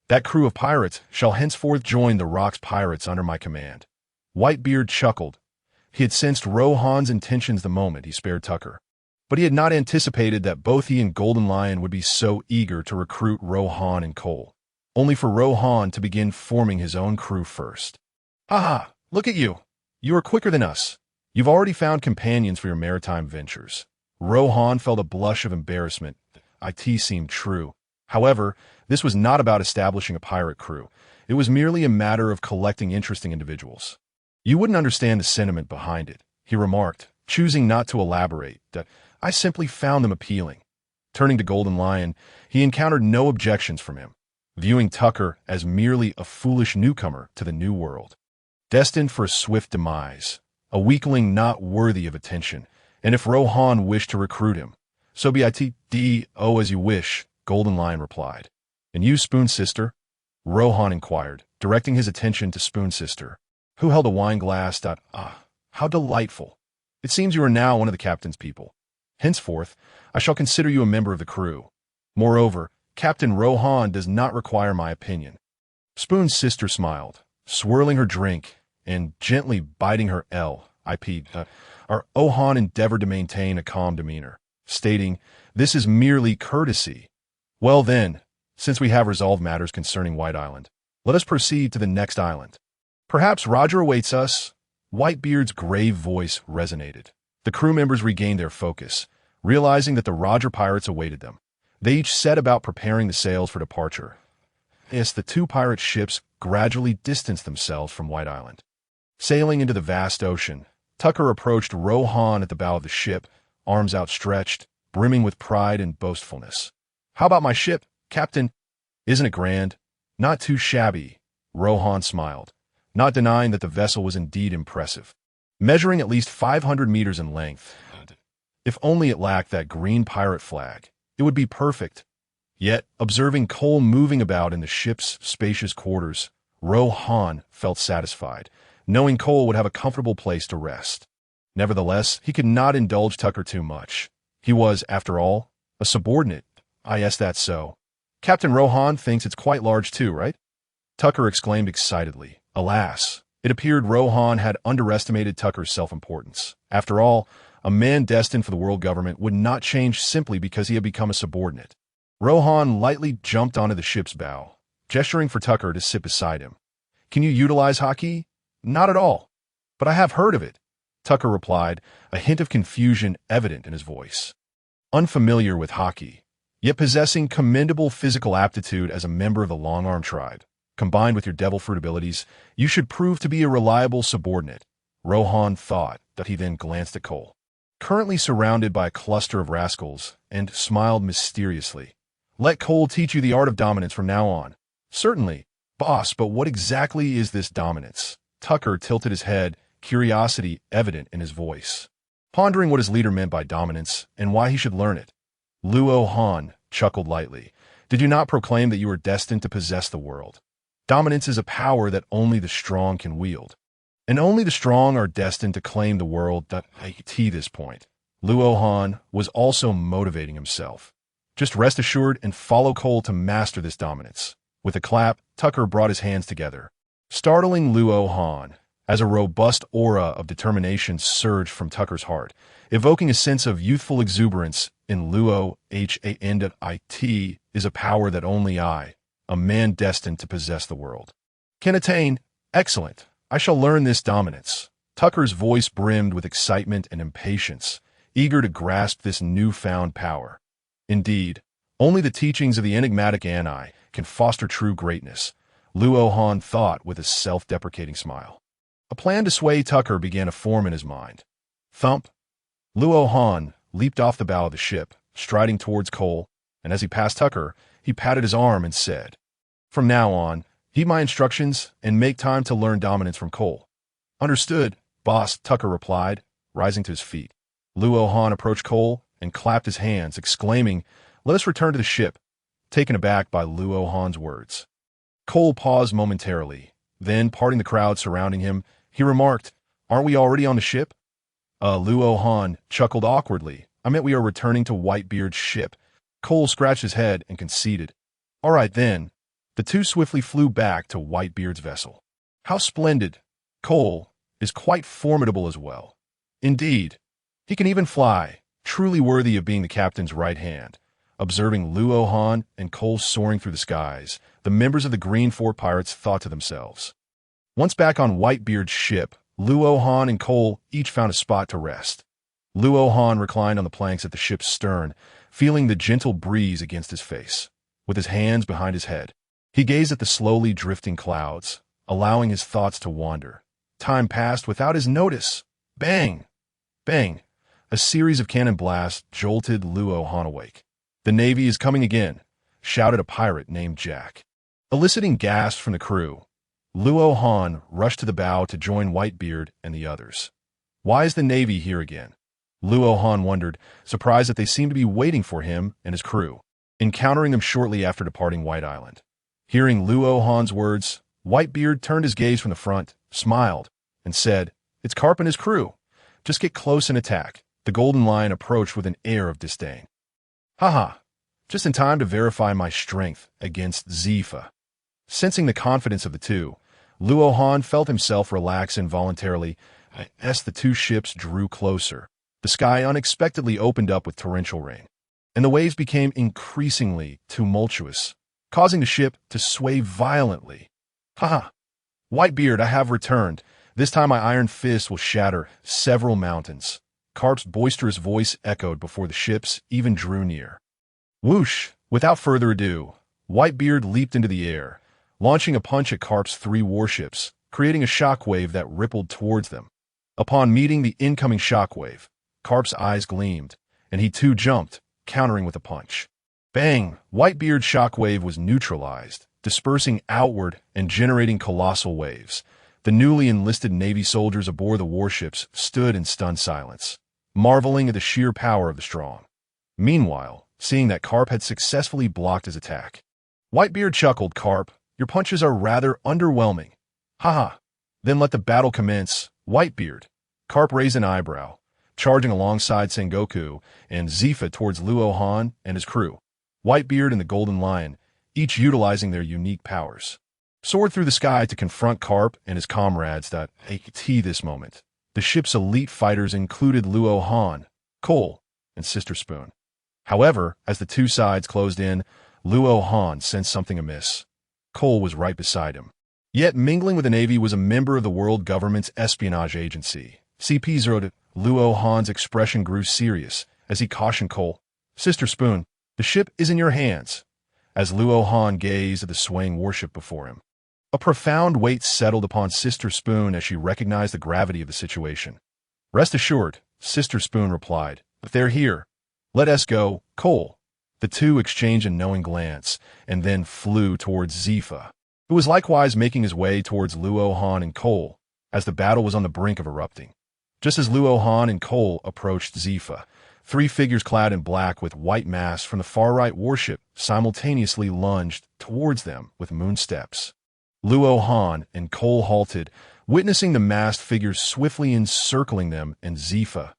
"That crew of pirates shall henceforth join the Rock's pirates under my command." Whitebeard chuckled. He had sensed Rohan's intentions the moment he spared Tucker, but he had not anticipated that both he and Golden Lion would be so eager to recruit Rohan and Cole, only for Rohan to begin forming his own crew first. "Ah, look at you! You are quicker than us. You've already found companions for your maritime ventures." Rohan felt a blush of embarrassment. It seemed true. However, this was not about establishing a pirate crew. It was merely a matter of collecting interesting individuals. "You wouldn't understand the sentiment behind it," he remarked, choosing not to elaborate. "I simply found them appealing." Turning to Golden Lion, he encountered no objections from him, viewing Tucker as merely a foolish newcomer to the new world, destined for a swift demise, a weakling not worthy of attention, and if Rohan wished to recruit him, so be it. As you wish," Golden Lion replied. "And you, Spoon Sister?" Rohan inquired, directing his attention to Spoon Sister, who held a wine glass. "Ah, how delightful. It seems you are now one of the captain's people. Henceforth, I shall consider you a member of the crew. Moreover, Captain Rohan does not require my opinion." Spoon's sister smiled, swirling her drink and gently biting her lip. Our Ohan endeavored to maintain a calm demeanor, stating, "This is merely courtesy." "Well then, since we have resolved matters concerning White Island, let us proceed to the next island. Perhaps Roger awaits us." Whitebeard's grave voice resonated. The crew members regained their focus, realizing that the Roger pirates awaited them. They each set about preparing the sails for departure. As the two pirate ships gradually distanced themselves from White Island, sailing into the vast ocean, Tucker approached Rohan at the bow of the ship, arms outstretched, brimming with pride and boastfulness. "How about my ship, Captain? Isn't it grand?" "Not too shabby," Rohan smiled, not denying that the vessel was indeed impressive, measuring at least 500 meters in length. If only it lacked that green pirate flag, it would be perfect. Yet, observing Cole moving about in the ship's spacious quarters, Rohan felt satisfied, knowing Cole would have a comfortable place to rest. Nevertheless, he could not indulge Tucker too much. He was, after all, a subordinate. "Yes, that's so. Captain Rohan thinks it's quite large too, right?" Tucker exclaimed excitedly. Alas, it appeared Rohan had underestimated Tucker's self-importance. After all, a man destined for the world government would not change simply because he had become a subordinate. Rohan lightly jumped onto the ship's bow, gesturing for Tucker to sit beside him. "Can you utilize haki?" "Not at all, but I have heard of it," Tucker replied, a hint of confusion evident in his voice. Unfamiliar with hockey, yet possessing commendable physical aptitude as a member of the long-arm tribe, combined with your devil fruit abilities, you should prove to be a reliable subordinate, Rohan thought, that he then glanced at Cole, currently surrounded by a cluster of rascals, and smiled mysteriously. Let Cole teach you the art of dominance from now on. Certainly, boss, but what exactly is this dominance? Tucker tilted his head, curiosity evident in his voice, pondering what his leader meant by dominance and why he should learn it. Luo Han chuckled lightly. Did you not proclaim that you were destined to possess the world? Dominance is a power that only the strong can wield, and only the strong are destined to claim the world. At this point, Luo Han was also motivating himself. Just rest assured and follow Cole to master this dominance. With a clap, Tucker brought his hands together, startling Luo Han, as a robust aura of determination surged from Tucker's heart, evoking a sense of youthful exuberance. In Luo Han is a power that only I, a man destined to possess the world, can attain. Excellent. I shall learn this dominance. Tucker's voice brimmed with excitement and impatience, eager to grasp this newfound power. Indeed, only the teachings of the enigmatic Anai can foster true greatness, Luo Han thought with a self-deprecating smile. A plan to sway Tucker began to form in his mind. Thump! Luo Han leaped off the bow of the ship, striding towards Cole, and as he passed Tucker, he patted his arm and said, "From now on, heed my instructions and make time to learn dominance from Cole." "Understood, boss," Tucker replied, rising to his feet. Luo Han approached Cole and clapped his hands, exclaiming, "Let us return to the ship," taken aback by Luo Han's words. Cole paused momentarily, then, parting the crowd surrounding him, he remarked, "Aren't we already on the ship?" Luo Han chuckled awkwardly. "I meant we are returning to Whitebeard's ship." Cole scratched his head and conceded. "All right, then." The two swiftly flew back to Whitebeard's vessel. "How splendid! Cole is quite formidable as well. Indeed, he can even fly, truly worthy of being the captain's right hand." Observing Luo Han and Cole soaring through the skies, the members of the Green Fort Pirates thought to themselves. Once back on Whitebeard's ship, Luo Han and Cole each found a spot to rest. Luo Han reclined on the planks at the ship's stern, feeling the gentle breeze against his face. With his hands behind his head, he gazed at the slowly drifting clouds, allowing his thoughts to wander. Time passed without his notice. Bang! Bang! A series of cannon blasts jolted Luo Han awake. "The Navy is coming again," shouted a pirate named Jack. Eliciting gasps from the crew, Luo Han rushed to the bow to join Whitebeard and the others. "Why is the Navy here again?" Luo Han wondered, surprised that they seemed to be waiting for him and his crew, encountering them shortly after departing White Island. Hearing Luo Han's words, Whitebeard turned his gaze from the front, smiled, and said, "It's Carp and his crew. Just get close and attack." The Golden Lion approached with an air of disdain. "Haha, just in time to verify my strength against Zifa." Sensing the confidence of the two, Luo Han felt himself relax involuntarily as the two ships drew closer. The sky unexpectedly opened up with torrential rain, and the waves became increasingly tumultuous, causing the ship to sway violently. "Haha! Whitebeard, I have returned. This time my iron fist will shatter several mountains." Carp's boisterous voice echoed before the ships even drew near. Whoosh! Without further ado, Whitebeard leaped into the air, launching a punch at Carp's 3 warships, creating a shockwave that rippled towards them. Upon meeting the incoming shockwave, Carp's eyes gleamed, and he too jumped, countering with a punch. Bang! Whitebeard's shockwave was neutralized, dispersing outward and generating colossal waves. The newly enlisted Navy soldiers aboard the warships stood in stunned silence, marveling at the sheer power of the strong. Meanwhile, seeing that Carp had successfully blocked his attack, Whitebeard chuckled. "Carp, your punches are rather underwhelming." "Haha, then let the battle commence, Whitebeard." Carp raised an eyebrow, charging alongside Sengoku and Zifa towards Luo Han and his crew. Whitebeard and the Golden Lion, each utilizing their unique powers, soared through the sky to confront Carp and his comrades. At this moment, the ship's elite fighters included Luo Han, Cole, and Sister Spoon. However, as the two sides closed in, Luo Han sensed something amiss. Cole was right beside him. Yet mingling with the Navy was a member of the world government's espionage agency, CP0. Luo Han's expression grew serious as he cautioned Cole. Sister Spoon, the ship is in your hands. As Luo Han gazed at the swaying warship before him, a profound weight settled upon Sister Spoon as she recognized the gravity of the situation. Rest assured, Sister Spoon replied, if they're here, let us go, Cole. The two exchanged a knowing glance and then flew towards Zifa, who was likewise making his way towards Luo Han and Cole as the battle was on the brink of erupting. Just as Luo Han and Cole approached Zifa, three figures clad in black with white masks from the far-right warship simultaneously lunged towards them with moon steps. Luo Han and Cole halted, witnessing the masked figures swiftly encircling them and Zifa.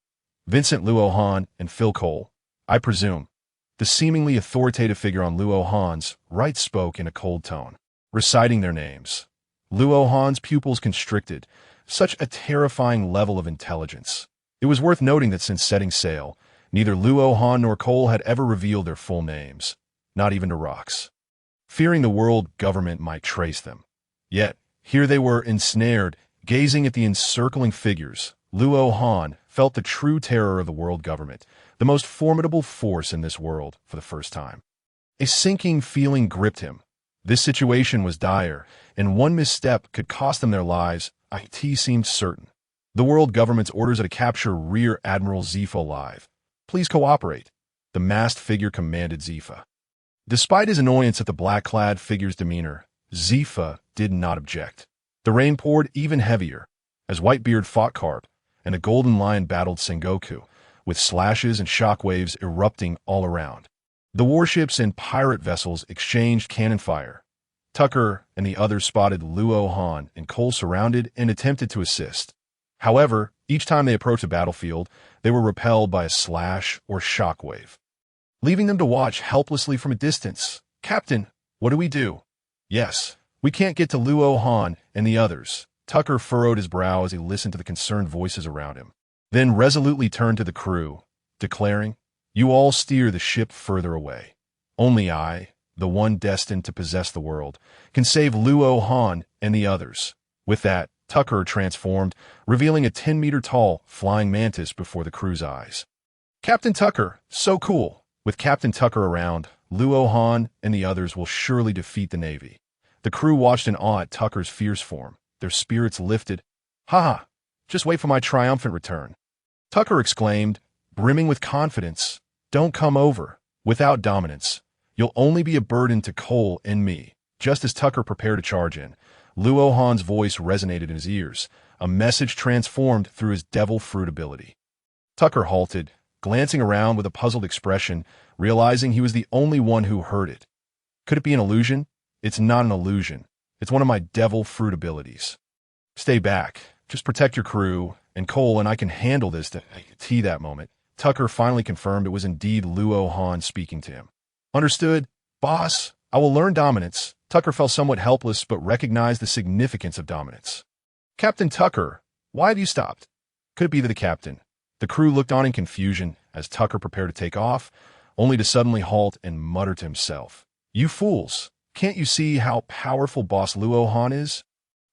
Vincent Luo Han and Phil Cole, I presume. The seemingly authoritative figure on Luo Han's right spoke in a cold tone, reciting their names. Luo Han's pupils constricted. Such a terrifying level of intelligence. It was worth noting that since setting sail, neither Luo Han nor Cole had ever revealed their full names, not even to Rox, fearing the world government might trace them. Yet, here they were ensnared, gazing at the encircling figures. Luo Han felt the true terror of the world government, the most formidable force in this world for the first time. A sinking feeling gripped him. This situation was dire, and one misstep could cost them their lives. It seemed certain. The world government's orders are to capture Rear Admiral Zifa alive. Please cooperate, the masked figure commanded Zifa. Despite his annoyance at the black-clad figure's demeanor, Zifa did not object. The rain poured even heavier, as Whitebeard fought Carp, and a Golden Lion battled Sengoku, with slashes and shockwaves erupting all around. The warships and pirate vessels exchanged cannon fire. Tucker and the others spotted Luo Han and Cole surrounded and attempted to assist. However, each time they approached the battlefield, they were repelled by a slash or shockwave, leaving them to watch helplessly from a distance. Captain, what do we do? Yes, we can't get to Luo Han and the others. Tucker furrowed his brow as he listened to the concerned voices around him, then resolutely turned to the crew, declaring, you all steer the ship further away. Only I, the one destined to possess the world, can save Luo Han and the others. With that, Tucker transformed, revealing a 10-meter-tall flying mantis before the crew's eyes. Captain Tucker, so cool. With Captain Tucker around, Luo Han and the others will surely defeat the Navy. The crew watched in awe at Tucker's fierce form, their spirits lifted. Ha! Just wait for my triumphant return. Tucker exclaimed, brimming with confidence. Don't come over. Without dominance, you'll only be a burden to Cole and me. Just as Tucker prepared to charge in, Luo Han's voice resonated in his ears, a message transformed through his devil fruit ability. Tucker halted, glancing around with a puzzled expression, realizing he was the only one who heard it. Could it be an illusion? It's not an illusion. It's one of my devil fruit abilities. Stay back. Just protect your crew, and Cole and I can handle this. That moment, Tucker finally confirmed it was indeed Luo Han speaking to him. Understood, boss. I will learn dominance. Tucker felt somewhat helpless but recognized the significance of dominance. Captain Tucker, why have you stopped? Could it be the captain? The crew looked on in confusion as Tucker prepared to take off, only to suddenly halt and mutter to himself. You fools! Can't you see how powerful Boss Luo Han is?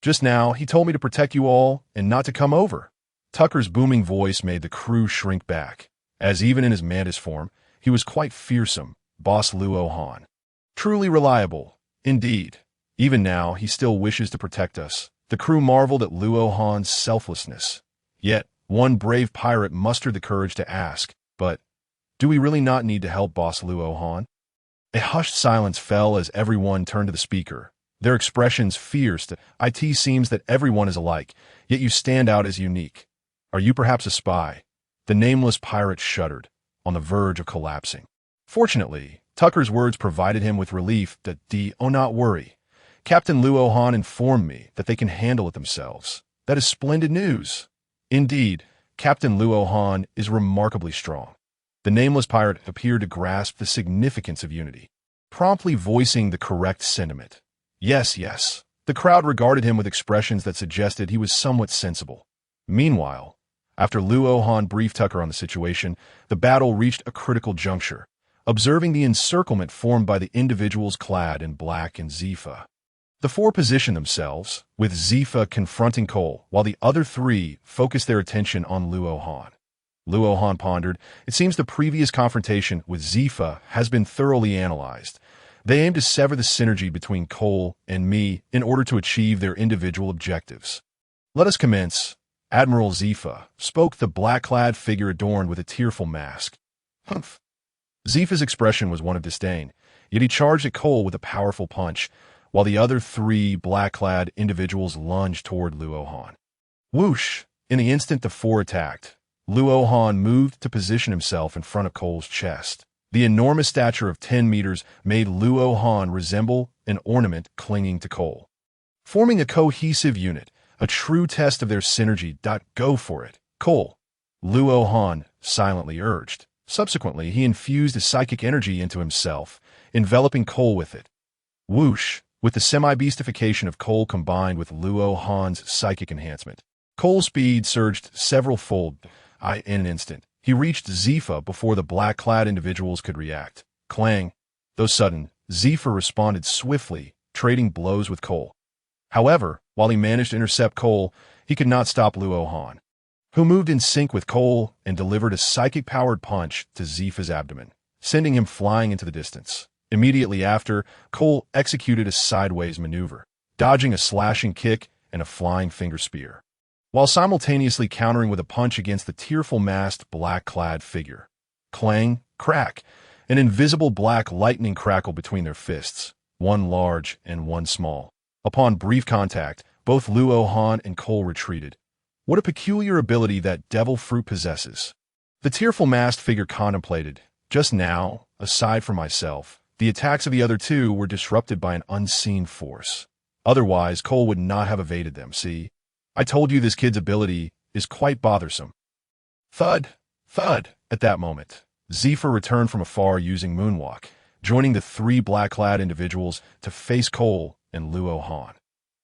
Just now, he told me to protect you all and not to come over. Tucker's booming voice made the crew shrink back, as even in his mantis form, he was quite fearsome, Boss Luo Han. Truly reliable, indeed. Even now, he still wishes to protect us. The crew marveled at Luo Han's selflessness. Yet, one brave pirate mustered the courage to ask, but, do we really not need to help Boss Luo Han? A hushed silence fell as everyone turned to the speaker, their expressions fierce. It seems that everyone is alike, yet you stand out as unique. Are you perhaps a spy? The nameless pirate shuddered, on the verge of collapsing. Fortunately, Tucker's words provided him with relief. Oh, not worry. Captain Luo Han informed me that they can handle it themselves. That is splendid news. Indeed, Captain Luo Han is remarkably strong. The nameless pirate appeared to grasp the significance of unity, promptly voicing the correct sentiment. Yes, yes. The crowd regarded him with expressions that suggested he was somewhat sensible. Meanwhile, after Luo Han briefed Tucker on the situation, the battle reached a critical juncture, observing the encirclement formed by the individuals clad in black and Zifa. The four positioned themselves, with Zifa confronting Cole, while the other three focused their attention on Luo Han. Luo Han pondered. It seems the previous confrontation with Zifa has been thoroughly analyzed. They aim to sever the synergy between Cole and me in order to achieve their individual objectives. Let us commence. Admiral Zifa spoke, the black-clad figure adorned with a tearful mask. Humph. Zifa's expression was one of disdain, yet he charged at Cole with a powerful punch, while the other three black-clad individuals lunged toward Luo Han. Whoosh! In the instant the four attacked, Luo Han moved to position himself in front of Cole's chest. The enormous stature of 10 meters made Luo Han resemble an ornament clinging to Cole. Forming a cohesive unit, a true test of their synergy. Go for it, Cole, Luo Han silently urged. Subsequently, he infused his psychic energy into himself, enveloping Cole with it. Whoosh! With the semi-beastification of Cole combined with Luo Han's psychic enhancement, Cole's speed surged several-fold. In an instant, he reached Zifa before the black-clad individuals could react. Clang! Though sudden, Zifa responded swiftly, trading blows with Cole. However, while he managed to intercept Cole, he could not stop Luo Han, who moved in sync with Cole and delivered a psychic-powered punch to Zifa's abdomen, sending him flying into the distance. Immediately after, Cole executed a sideways maneuver, dodging a slashing kick and a flying finger spear, while simultaneously countering with a punch against the tearful masked black-clad figure. Clang, crack, an invisible black lightning crackled between their fists, one large and one small. Upon brief contact, both Luo Han and Cole retreated. What a peculiar ability that devil fruit possesses. The tearful masked figure contemplated. Just now, aside from myself, the attacks of the other two were disrupted by an unseen force. Otherwise, Cole would not have evaded them, see? I told you this kid's ability is quite bothersome. Thud! Thud! At that moment, Zifa returned from afar using Moonwalk, joining the three black-clad individuals to face Cole and Luo Han.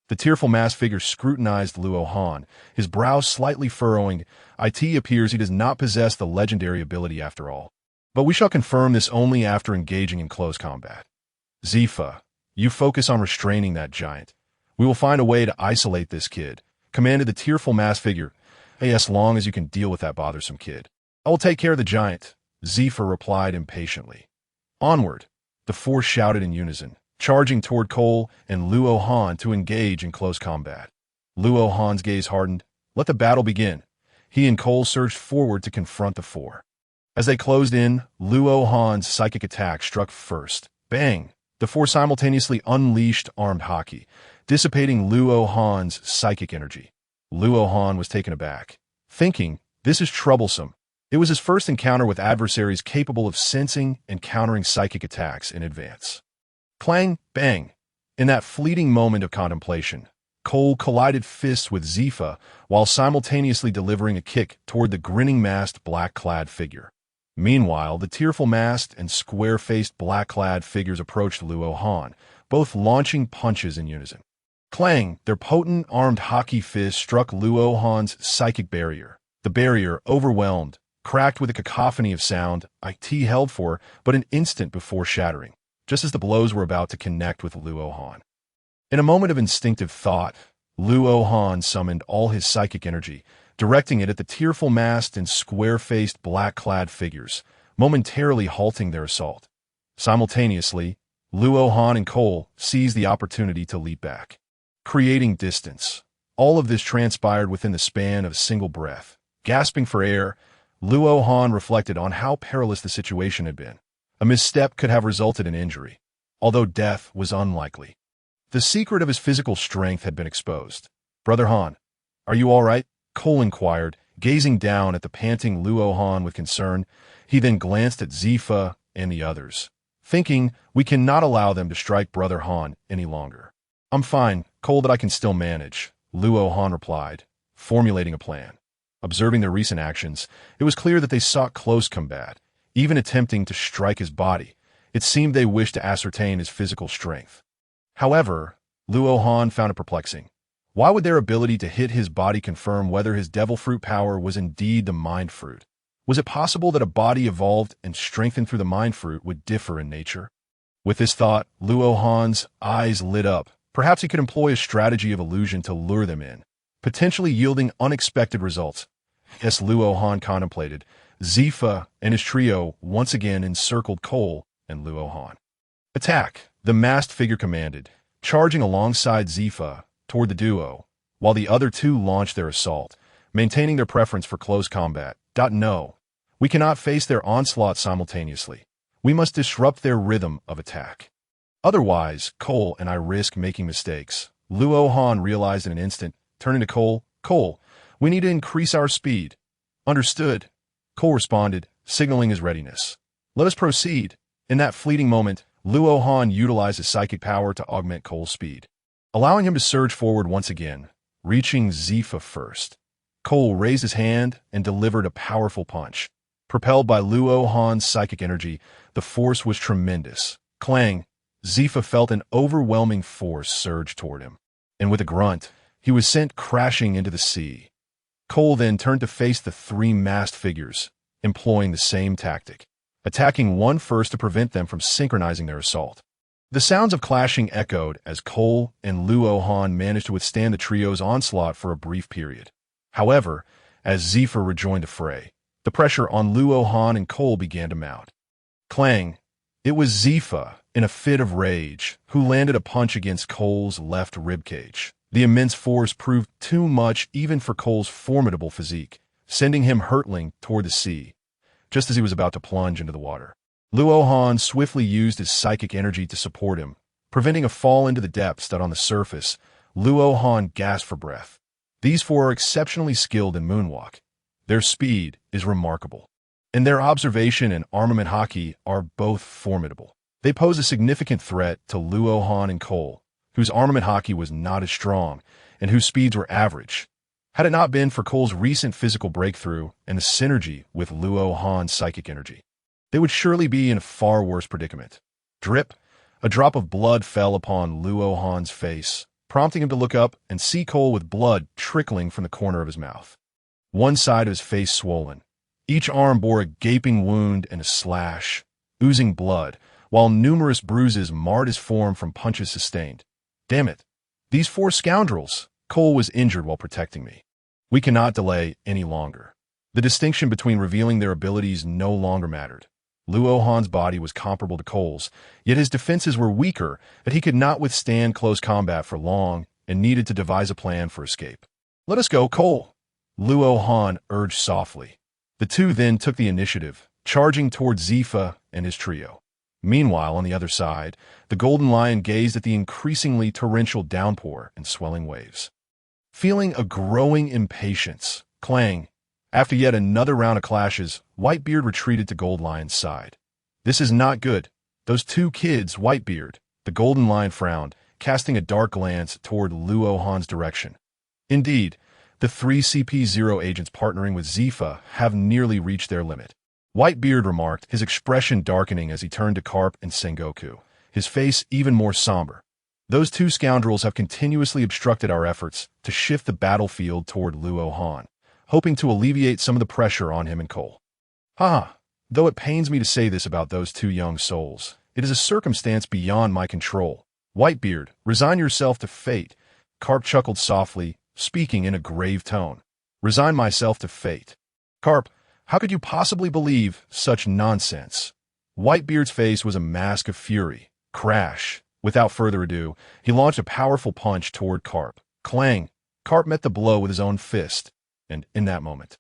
The tearful masked figure scrutinized Luo Han, his brows slightly furrowing. It appears he does not possess the legendary ability after all. But we shall confirm this only after engaging in close combat. Zifa, you focus on restraining that giant. We will find a way to isolate this kid, commanded the tearful masked figure. As long as you can deal with that bothersome kid, I will take care of the giant, Zifa replied impatiently. Onward, the four shouted in unison, charging toward Cole and Luo Han to engage in close combat. Luo Han's gaze hardened. Let the battle begin. He and Cole surged forward to confront the four. As they closed in, Luo Han's psychic attack struck first. Bang! The four simultaneously unleashed armed hockey, dissipating Luo Han's psychic energy. Luo Han was taken aback, thinking, this is troublesome. It was his first encounter with adversaries capable of sensing and countering psychic attacks in advance. Clang! Bang! In that fleeting moment of contemplation, Cole collided fists with Zifa while simultaneously delivering a kick toward the grinning masked black-clad figure. Meanwhile, the tearful masked and square-faced black-clad figures approached Luo Han, both launching punches in unison. Clang! Their potent armed hockey fists struck Luo Han's psychic barrier. The barrier, overwhelmed, cracked with a cacophony of sound. It held for but an instant before shattering, just as the blows were about to connect with Luo Han. In a moment of instinctive thought, Luo Han summoned all his psychic energy, directing it at the tearful masked and square-faced black-clad figures, momentarily halting their assault. Simultaneously, Luo Han and Cole seized the opportunity to leap back, creating distance. All of this transpired within the span of a single breath. Gasping for air, Luo Han reflected on how perilous the situation had been. A misstep could have resulted in injury, although death was unlikely. The secret of his physical strength had been exposed. Brother Han, are you all right? Cole inquired, gazing down at the panting Luo Han with concern. He then glanced at Zifa and the others, thinking, we cannot allow them to strike Brother Han any longer. I'm fine, Cole, that I can still manage, Luo Han replied, formulating a plan. Observing their recent actions, it was clear that they sought close combat, even attempting to strike his body. It seemed they wished to ascertain his physical strength. However, Luo Han found it perplexing. Why would their ability to hit his body confirm whether his devil fruit power was indeed the mind fruit? Was it possible that a body evolved and strengthened through the mind fruit would differ in nature? With this thought, Luo Han's eyes lit up. Perhaps he could employ a strategy of illusion to lure them in, potentially yielding unexpected results. Yes, Luo-han contemplated. Zifa and his trio once again encircled Cole and Luo-han. Attack, the masked figure commanded, charging alongside Zifa toward the duo, while the other two launched their assault, maintaining their preference for close combat. No, we cannot face their onslaught simultaneously. We must disrupt their rhythm of attack. Otherwise, Cole and I risk making mistakes. Luo-han realized in an instant, turning to Cole. Cole, we need to increase our speed. Understood. Cole responded, signaling his readiness. Let us proceed. In that fleeting moment, Luo-han utilized his psychic power to augment Cole's speed, allowing him to surge forward once again, reaching Zifa first. Cole raised his hand and delivered a powerful punch. Propelled by Luo-han's psychic energy, the force was tremendous. Clang! Zifa felt an overwhelming force surge toward him, and with a grunt, he was sent crashing into the sea. Cole then turned to face the three masked figures, employing the same tactic, attacking one first to prevent them from synchronizing their assault. The sounds of clashing echoed as Cole and Luo-han managed to withstand the trio's onslaught for a brief period. However, as Zifa rejoined the fray, the pressure on Luo-han and Cole began to mount. Clang! It was Zifa, in a fit of rage, who landed a punch against Cole's left ribcage. The immense force proved too much even for Cole's formidable physique, sending him hurtling toward the sea, just as he was about to plunge into the water. Luo-han swiftly used his psychic energy to support him, preventing a fall into the depths that on the surface, Luo-han gasped for breath. These four are exceptionally skilled in moonwalk. Their speed is remarkable, and their observation and armament haki are both formidable. They pose a significant threat to Luo-han and Cole, whose armament haki was not as strong and whose speeds were average. Had it not been for Cole's recent physical breakthrough and the synergy with Luo-han's psychic energy, they would surely be in a far worse predicament. Drip! A drop of blood fell upon Luo-han's face, prompting him to look up and see Cole with blood trickling from the corner of his mouth. One side of his face swollen. Each arm bore a gaping wound and a slash, oozing blood, while numerous bruises marred his form from punches sustained. Damn it! These four scoundrels! Cole was injured while protecting me. We cannot delay any longer. The distinction between revealing their abilities no longer mattered. Luo-han's body was comparable to Cole's, yet his defenses were weaker, that he could not withstand close combat for long and needed to devise a plan for escape. Let us go, Cole! Luo-han urged softly. The two then took the initiative, charging toward Zifa and his trio. Meanwhile, on the other side, the Golden Lion gazed at the increasingly torrential downpour and swelling waves. Feeling a growing impatience, Clang! After yet another round of clashes, Whitebeard retreated to Gold Lion's side. This is not good. Those two kids, Whitebeard. The Golden Lion frowned, casting a dark glance toward Luo-han's direction. Indeed, the three CP0 agents partnering with Zifa have nearly reached their limit. Whitebeard remarked, his expression darkening as he turned to Carp and Sengoku, his face even more somber. Those two scoundrels have continuously obstructed our efforts to shift the battlefield toward Luo-han, hoping to alleviate some of the pressure on him and Cole. Though it pains me to say this about those two young souls, it is a circumstance beyond my control. Whitebeard, resign yourself to fate. Carp chuckled softly, speaking in a grave tone. Resign myself to fate. Carp, how could you possibly believe such nonsense? Whitebeard's face was a mask of fury. Crash! Without further ado, he launched a powerful punch toward Carp. Clang! Carp met the blow with his own fist, and in that moment,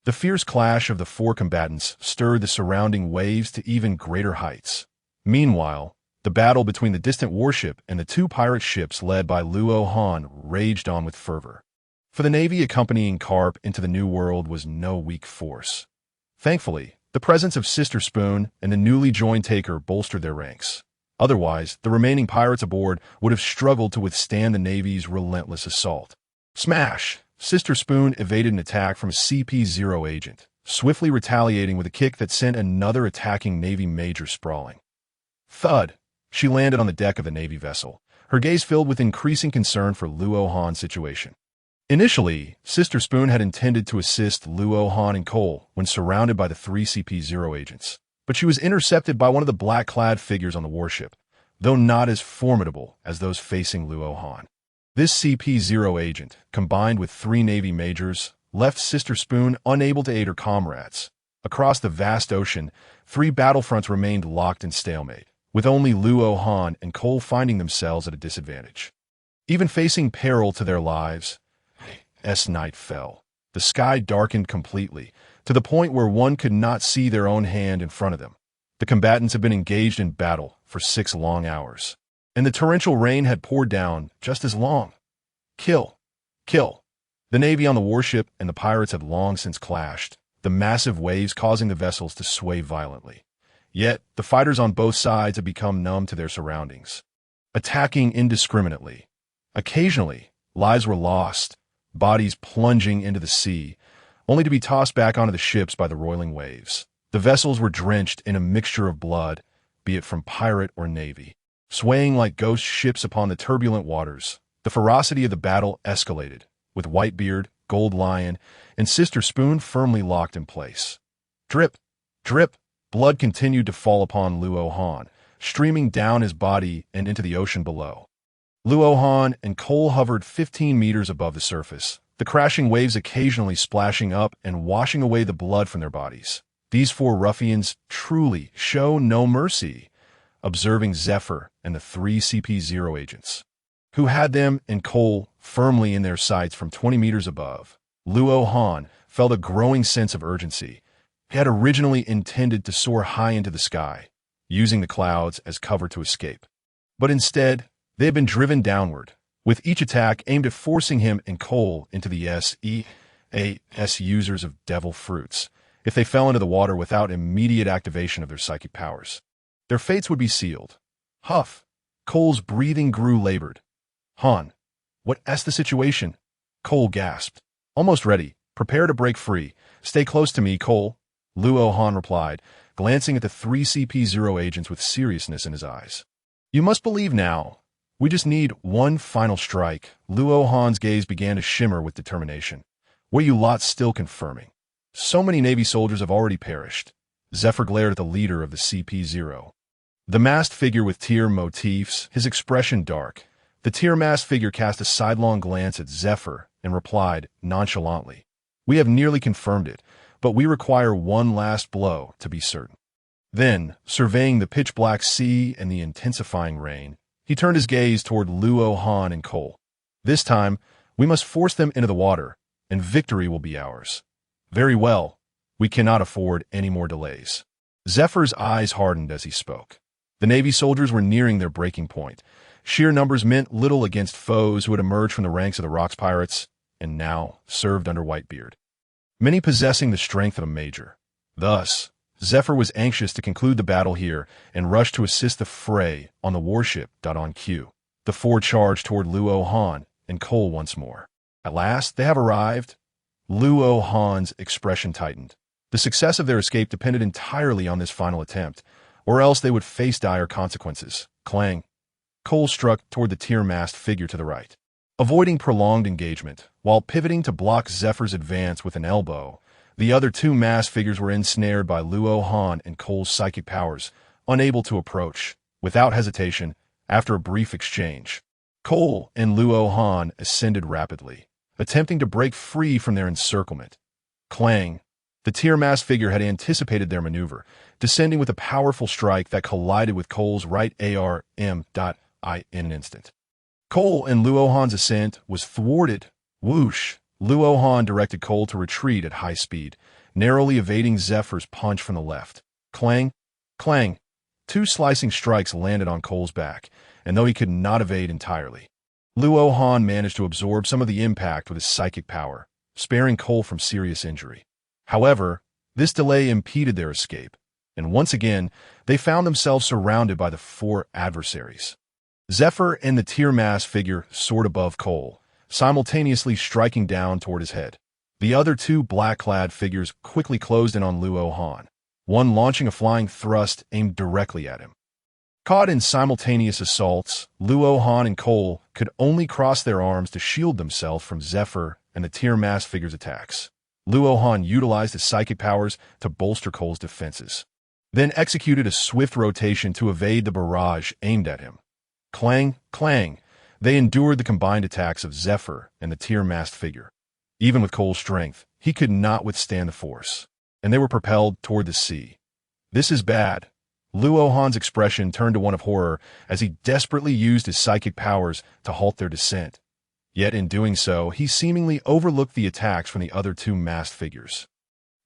the fierce clash of the four combatants stirred the surrounding waves to even greater heights. Meanwhile, the battle between the distant warship and the two pirate ships led by Luo-han raged on with fervor. For the navy accompanying Carp into the New World was no weak force. Thankfully, the presence of Sister Spoon and the newly joined Taker bolstered their ranks. Otherwise, the remaining pirates aboard would have struggled to withstand the Navy's relentless assault. Smash! Sister Spoon evaded an attack from a CP0 agent, swiftly retaliating with a kick that sent another attacking Navy major sprawling. Thud! She landed on the deck of the Navy vessel, her gaze filled with increasing concern for Luo-han's situation. Initially, Sister Spoon had intended to assist Luo-han and Cole when surrounded by the three CP0 agents, but she was intercepted by one of the black-clad figures on the warship, though not as formidable as those facing Luo-han. This CP0 agent, combined with three Navy majors, left Sister Spoon unable to aid her comrades. Across the vast ocean, 3 battlefronts remained locked in stalemate, with only Luo Han and Cole finding themselves at a disadvantage. Even facing peril to their lives, night fell. The sky darkened completely, to the point where one could not see their own hand in front of them. The combatants had been engaged in battle for 6 long hours, and the torrential rain had poured down just as long. Kill! Kill! The Navy on the warship and the pirates had long since clashed, the massive waves causing the vessels to sway violently. Yet, the fighters on both sides had become numb to their surroundings, attacking indiscriminately. Occasionally, lives were lost, bodies plunging into the sea, only to be tossed back onto the ships by the roiling waves. The vessels were drenched in a mixture of blood, be it from pirate or navy. Swaying like ghost ships upon the turbulent waters, the ferocity of the battle escalated, with Whitebeard, Gold Lion, and Sister Spoon firmly locked in place. Drip, drip, blood continued to fall upon Luo Han, streaming down his body and into the ocean below. Luo Han and Cole hovered 15 meters above the surface, the crashing waves occasionally splashing up and washing away the blood from their bodies. These 4 ruffians truly show no mercy, observing Zephyr and the 3 CP0 agents, who had them and Cole firmly in their sights from 20 meters above. Luo Han felt a growing sense of urgency. He had originally intended to soar high into the sky, using the clouds as cover to escape. But instead, they had been driven downward, with each attack aimed at forcing him and Cole into the SEAS users of devil fruits, if they fell into the water without immediate activation of their psychic powers. Their fates would be sealed. Huff! Cole's breathing grew labored. Han, what's the situation? Cole gasped. Almost ready. Prepare to break free. Stay close to me, Cole. Luo Han replied, glancing at the 3 CP0 agents with seriousness in his eyes. You must believe now. We just need one final strike. Luo Han's gaze began to shimmer with determination. What you lot still confirming? So many Navy soldiers have already perished. Zephyr glared at the leader of the CP0. The masked figure with tear motifs, his expression dark. The tear-masked figure cast a sidelong glance at Zephyr and replied nonchalantly, We have nearly confirmed it, but we require one last blow to be certain. Then, surveying the pitch-black sea and the intensifying rain, he turned his gaze toward Luo Han and Cole. This time, we must force them into the water, and victory will be ours. Very well. We cannot afford any more delays. Zephyr's eyes hardened as he spoke. The Navy soldiers were nearing their breaking point. Sheer numbers meant little against foes who had emerged from the ranks of the Rocks pirates and now served under Whitebeard, many possessing the strength of a major. Thus, Zephyr was anxious to conclude the battle here and rushed to assist the fray on the warship. On cue, the 4 charged toward Luo Han and Cole once more. At last, they have arrived. Luo Han's expression tightened. The success of their escape depended entirely on this final attempt, or else they would face dire consequences. Clang. Cole struck toward the tear-masked figure to the right, avoiding prolonged engagement. While pivoting to block Zephyr's advance with an elbow, the other 2 masked figures were ensnared by Luo Han and Cole's psychic powers, unable to approach. Without hesitation, after a brief exchange, Cole and Luo Han ascended rapidly, attempting to break free from their encirclement. Clang! The tear-masked figure had anticipated their maneuver, descending with a powerful strike that collided with Cole's right ARM. In an instant. Cole and Luo Han's ascent was thwarted. Whoosh! Luo Han directed Cole to retreat at high speed, narrowly evading Zephyr's punch from the left. Clang! Clang! 2 slicing strikes landed on Cole's back, and though he could not evade entirely, Luo Han managed to absorb some of the impact with his psychic power, sparing Cole from serious injury. However, this delay impeded their escape, and once again, they found themselves surrounded by the 4 adversaries. Zephyr and the tear-masked figure soared above Cole, simultaneously striking down toward his head. The other 2 black-clad figures quickly closed in on Luo Han, one launching a flying thrust aimed directly at him. Caught in simultaneous assaults, Luo Han and Cole could only cross their arms to shield themselves from Zephyr and the tear-masked figure's attacks. Luo Han utilized his psychic powers to bolster Cole's defenses, then executed a swift rotation to evade the barrage aimed at him. Clang! Clang! They endured the combined attacks of Zephyr and the tear-masked figure. Even with Cole's strength, he could not withstand the force, and they were propelled toward the sea. This is bad. Luo Han's expression turned to one of horror as he desperately used his psychic powers to halt their descent. Yet in doing so, he seemingly overlooked the attacks from the other two masked figures.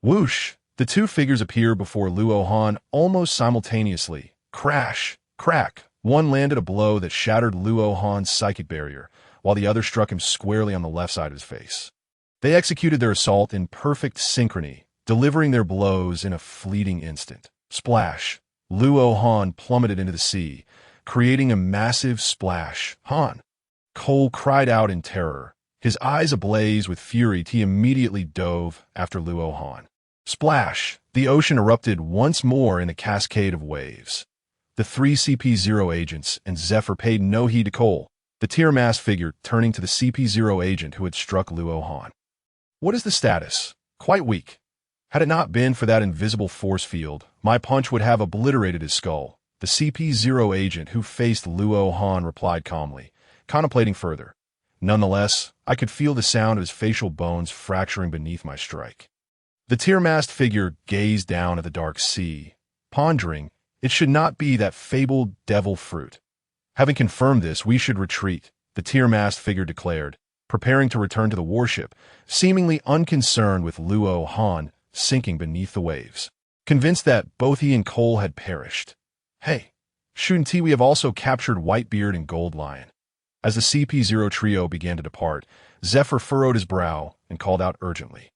Whoosh! The two figures appear before Luo Han almost simultaneously. Crash! Crack! One landed a blow that shattered Luo Han's psychic barrier, while the other struck him squarely on the left side of his face. They executed their assault in perfect synchrony, delivering their blows in a fleeting instant. Splash! Luo Han plummeted into the sea, creating a massive splash. Han! Cole cried out in terror. His eyes ablaze with fury, he immediately dove after Luo Han. Splash! The ocean erupted once more in a cascade of waves. The three CP0 agents and Zephyr paid no heed to Cole, the tear-masked figure turning to the CP0 agent who had struck Luo Han. What is the status? Quite weak. Had it not been for that invisible force field, my punch would have obliterated his skull. The CP0 agent who faced Luo Han replied calmly, contemplating further. Nonetheless, I could feel the sound of his facial bones fracturing beneath my strike. The tear-masked figure gazed down at the dark sea, pondering, it should not be that fabled devil fruit. Having confirmed this, we should retreat, the tear-masked figure declared, preparing to return to the warship, seemingly unconcerned with Luo Han sinking beneath the waves. Convinced that both he and Cole had perished. Hey, Shōten, we have also captured Whitebeard and Gold Lion. As the CP0 trio began to depart, Zephyr furrowed his brow and called out urgently.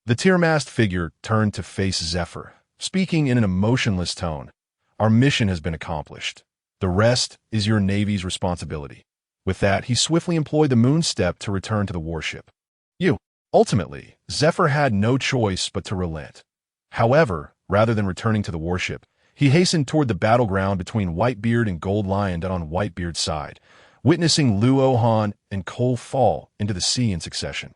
The tear-masked figure turned to face Zephyr, speaking in an emotionless tone. Our mission has been accomplished. The rest is your Navy's responsibility. With that, he swiftly employed the moon step to return to the warship. Ultimately, Zephyr had no choice but to relent. However, rather than returning to the warship, he hastened toward the battleground between Whitebeard and Gold Lion on Whitebeard's side, witnessing Luo Han and Cole fall into the sea in succession.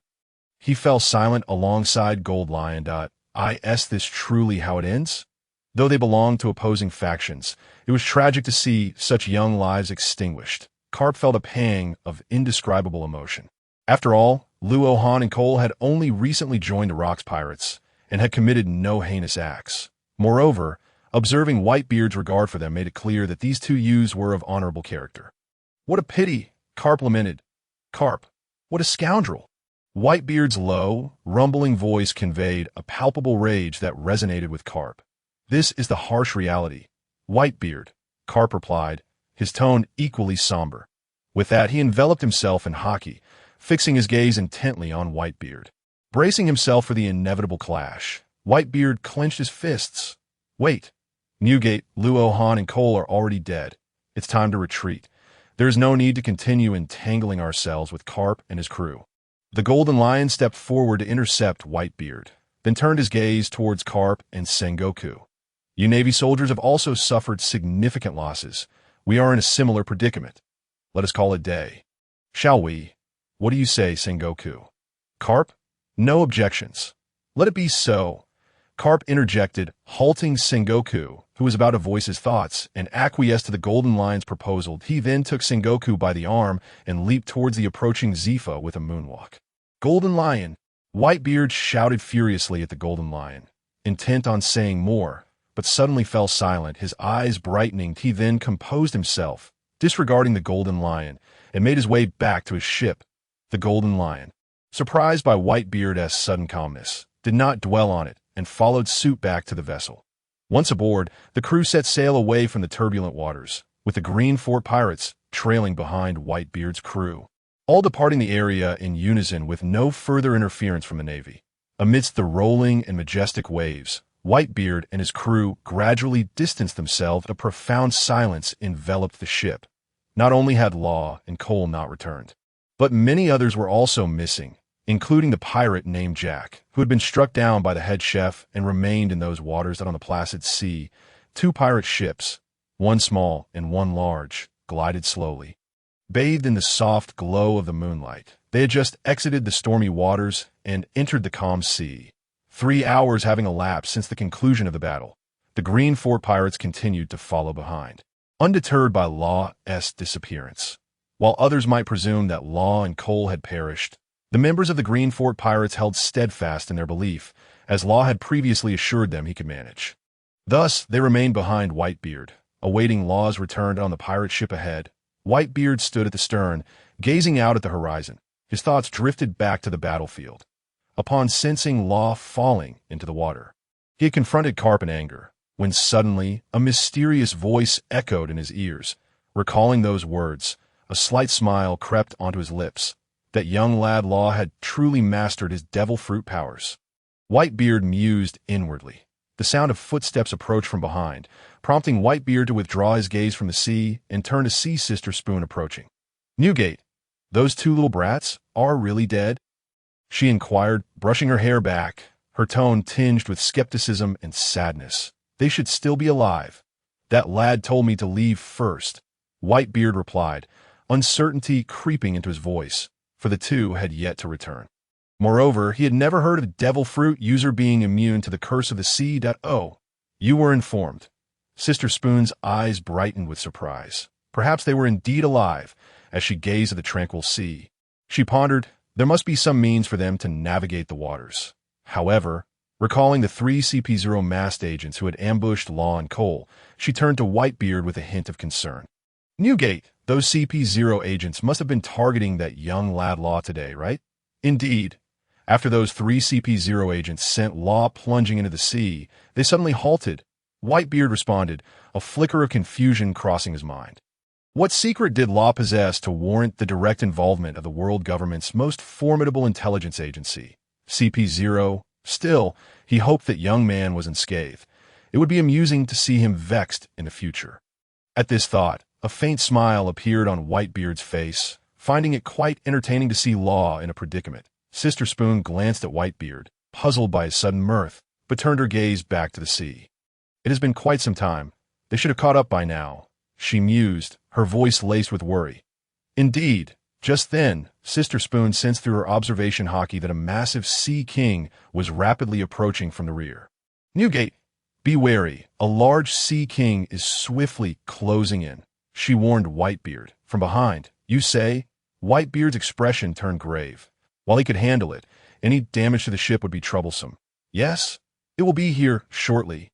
He fell silent alongside Gold Lion. Is this truly how it ends? Though they belonged to opposing factions, it was tragic to see such young lives extinguished. Carp felt a pang of indescribable emotion. After all, Luo Han and Cole had only recently joined the Rocks Pirates and had committed no heinous acts. Moreover, observing Whitebeard's regard for them made it clear that these two youths were of honorable character. What a pity, Carp lamented. Carp, what a scoundrel. Whitebeard's low, rumbling voice conveyed a palpable rage that resonated with Carp. This is the harsh reality. Whitebeard, Carp replied, his tone equally somber. With that, he enveloped himself in haki, fixing his gaze intently on Whitebeard. Bracing himself for the inevitable clash, Whitebeard clenched his fists. Wait. Newgate, Luo Han, and Cole are already dead. It's time to retreat. There is no need to continue entangling ourselves with Carp and his crew. The Golden Lion stepped forward to intercept Whitebeard, then turned his gaze towards Carp and Sengoku. You Navy soldiers have also suffered significant losses. We are in a similar predicament. Let us call it day. Shall we? What do you say, Sengoku? Carp? No objections. Let it be so. Carp interjected, halting Sengoku, who was about to voice his thoughts, and acquiesced to the Golden Lion's proposal. He then took Sengoku by the arm and leaped towards the approaching Zifa with a moonwalk. Golden Lion! Whitebeard shouted furiously at the Golden Lion, intent on saying more, but suddenly fell silent, his eyes brightening. He then composed himself, disregarding the Golden Lion, and made his way back to his ship. The Golden Lion, surprised by Whitebeard's sudden calmness, did not dwell on it and followed suit back to the vessel. Once aboard, the crew set sail away from the turbulent waters, with the Green Fort pirates trailing behind Whitebeard's crew, all departing the area in unison with no further interference from the Navy. Amidst the rolling and majestic waves, Whitebeard and his crew gradually distanced themselves. A profound silence enveloped the ship. Not only had Law and Cole not returned, but many others were also missing, including the pirate named Jack, who had been struck down by the head chef and remained in those waters out on the Placid Sea. Two pirate ships, one small and one large, glided slowly. Bathed in the soft glow of the moonlight, they had just exited the stormy waters and entered the calm sea. 3 hours having elapsed since the conclusion of the battle, the Green Fort pirates continued to follow behind, undeterred by Law's disappearance. While others might presume that Law and Cole had perished, The members of the Green Fort Pirates held steadfast in their belief, as Law had previously assured them he could manage. Thus, they remained behind Whitebeard, awaiting Law's return on the pirate ship ahead. Whitebeard stood at the stern, gazing out at the horizon. His thoughts drifted back to the battlefield. Upon sensing Law falling into the water, he had confronted Carp in anger, when suddenly a mysterious voice echoed in his ears. Recalling those words, a slight smile crept onto his lips. That young lad Law had truly mastered his devil fruit powers. Whitebeard mused inwardly. The sound of footsteps approached from behind, prompting Whitebeard to withdraw his gaze from the sea and turn to see Sister Spoon approaching. "Newgate, those two little brats are really dead?" she inquired, brushing her hair back, her tone tinged with skepticism and sadness. "They should still be alive. That lad told me to leave first," Whitebeard replied, uncertainty creeping into his voice, for the two had yet to return. Moreover, he had never heard of devil fruit user being immune to the curse of the sea. "Oh, you were informed." Sister Spoon's eyes brightened with surprise. Perhaps they were indeed alive, as she gazed at the tranquil sea. She pondered, there must be some means for them to navigate the waters. However, recalling the 3 CP0 masked agents who had ambushed Law and Cole, she turned to Whitebeard with a hint of concern. "Newgate, those CP0 agents must have been targeting that young lad Law today, right?" "Indeed. After those 3 CP0 agents sent Law plunging into the sea, they suddenly halted," Whitebeard responded, a flicker of confusion crossing his mind. What secret did Law possess to warrant the direct involvement of the world government's most formidable intelligence agency, CP0? Still, he hoped that young man was unscathed. It would be amusing to see him vexed in the future. At this thought, a faint smile appeared on Whitebeard's face, finding it quite entertaining to see Law in a predicament. Sister Spoon glanced at Whitebeard, puzzled by his sudden mirth, but turned her gaze back to the sea. "It has been quite some time. They should have caught up by now," she mused, her voice laced with worry. Indeed, just then, Sister Spoon sensed through her observation hockey that a massive sea king was rapidly approaching from the rear. "Newgate, be wary. A large sea king is swiftly closing in," she warned Whitebeard. "From behind, you say?" Whitebeard's expression turned grave. While he could handle it, any damage to the ship would be troublesome. "Yes, it will be here shortly,"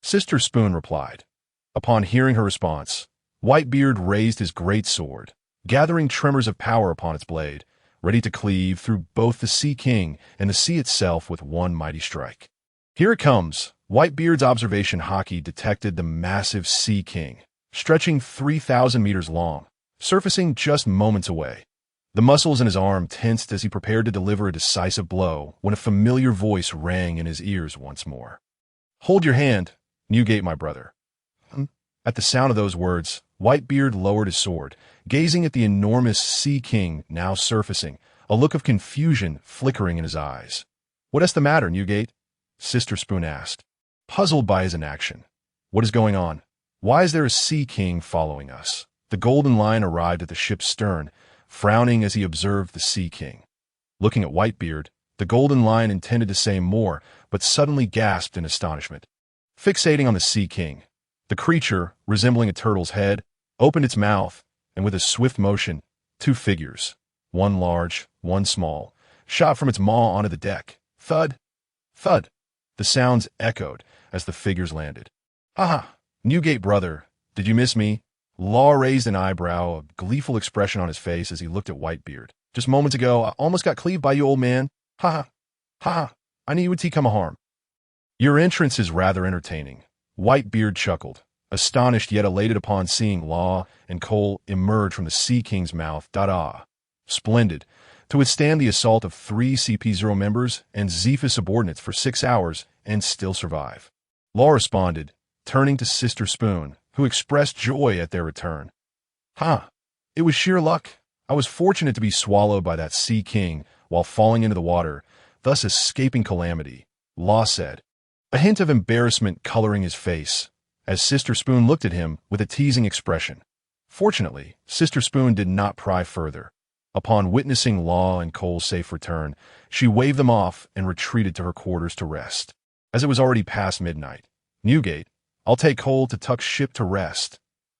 Sister Spoon replied. Upon hearing her response, Whitebeard raised his great sword, gathering tremors of power upon its blade, ready to cleave through both the Sea King and the sea itself with one mighty strike. "Here it comes." Whitebeard's observation hockey detected the massive Sea King, stretching 3,000 meters long, surfacing just moments away. The muscles in his arm tensed as he prepared to deliver a decisive blow when a familiar voice rang in his ears once more. "Hold your hand, Newgate, my brother." At the sound of those words, Whitebeard lowered his sword, gazing at the enormous Sea King now surfacing, a look of confusion flickering in his eyes. "What is the matter, Newgate?" Sister Spoon asked, puzzled by his inaction. "What is going on? Why is there a Sea King following us?" The Golden Lion arrived at the ship's stern, frowning as he observed the Sea King. Looking at Whitebeard, the Golden Lion intended to say more, but suddenly gasped in astonishment. Fixating on the Sea King, the creature, resembling a turtle's head, opened its mouth, and with a swift motion, 2 figures, one large, one small, shot from its maw onto the deck. Thud! Thud! The sounds echoed as the figures landed. "Ha! Newgate, brother, did you miss me?" Law raised an eyebrow, a gleeful expression on his face as he looked at Whitebeard. "Just moments ago, I almost got cleaved by you, old man. Ha ha! Ha! I knew you would come a harm." "Your entrance is rather entertaining," Whitebeard chuckled, astonished yet elated upon seeing Law and Cole emerge from the Sea King's mouth. Splendid. To withstand the assault of 3 CP0 members and Zephy's subordinates for 6 hours and still survive. Law responded, turning to Sister Spoon, who expressed joy at their return. It was sheer luck. I was fortunate to be swallowed by that Sea King while falling into the water, thus escaping calamity, Law said, a hint of embarrassment coloring his face, as Sister Spoon looked at him with a teasing expression. Fortunately, Sister Spoon did not pry further. Upon witnessing Law and Cole's safe return, she waved them off and retreated to her quarters to rest. As it was already past midnight, "Newgate, I'll take Cole to tuck ship to rest,"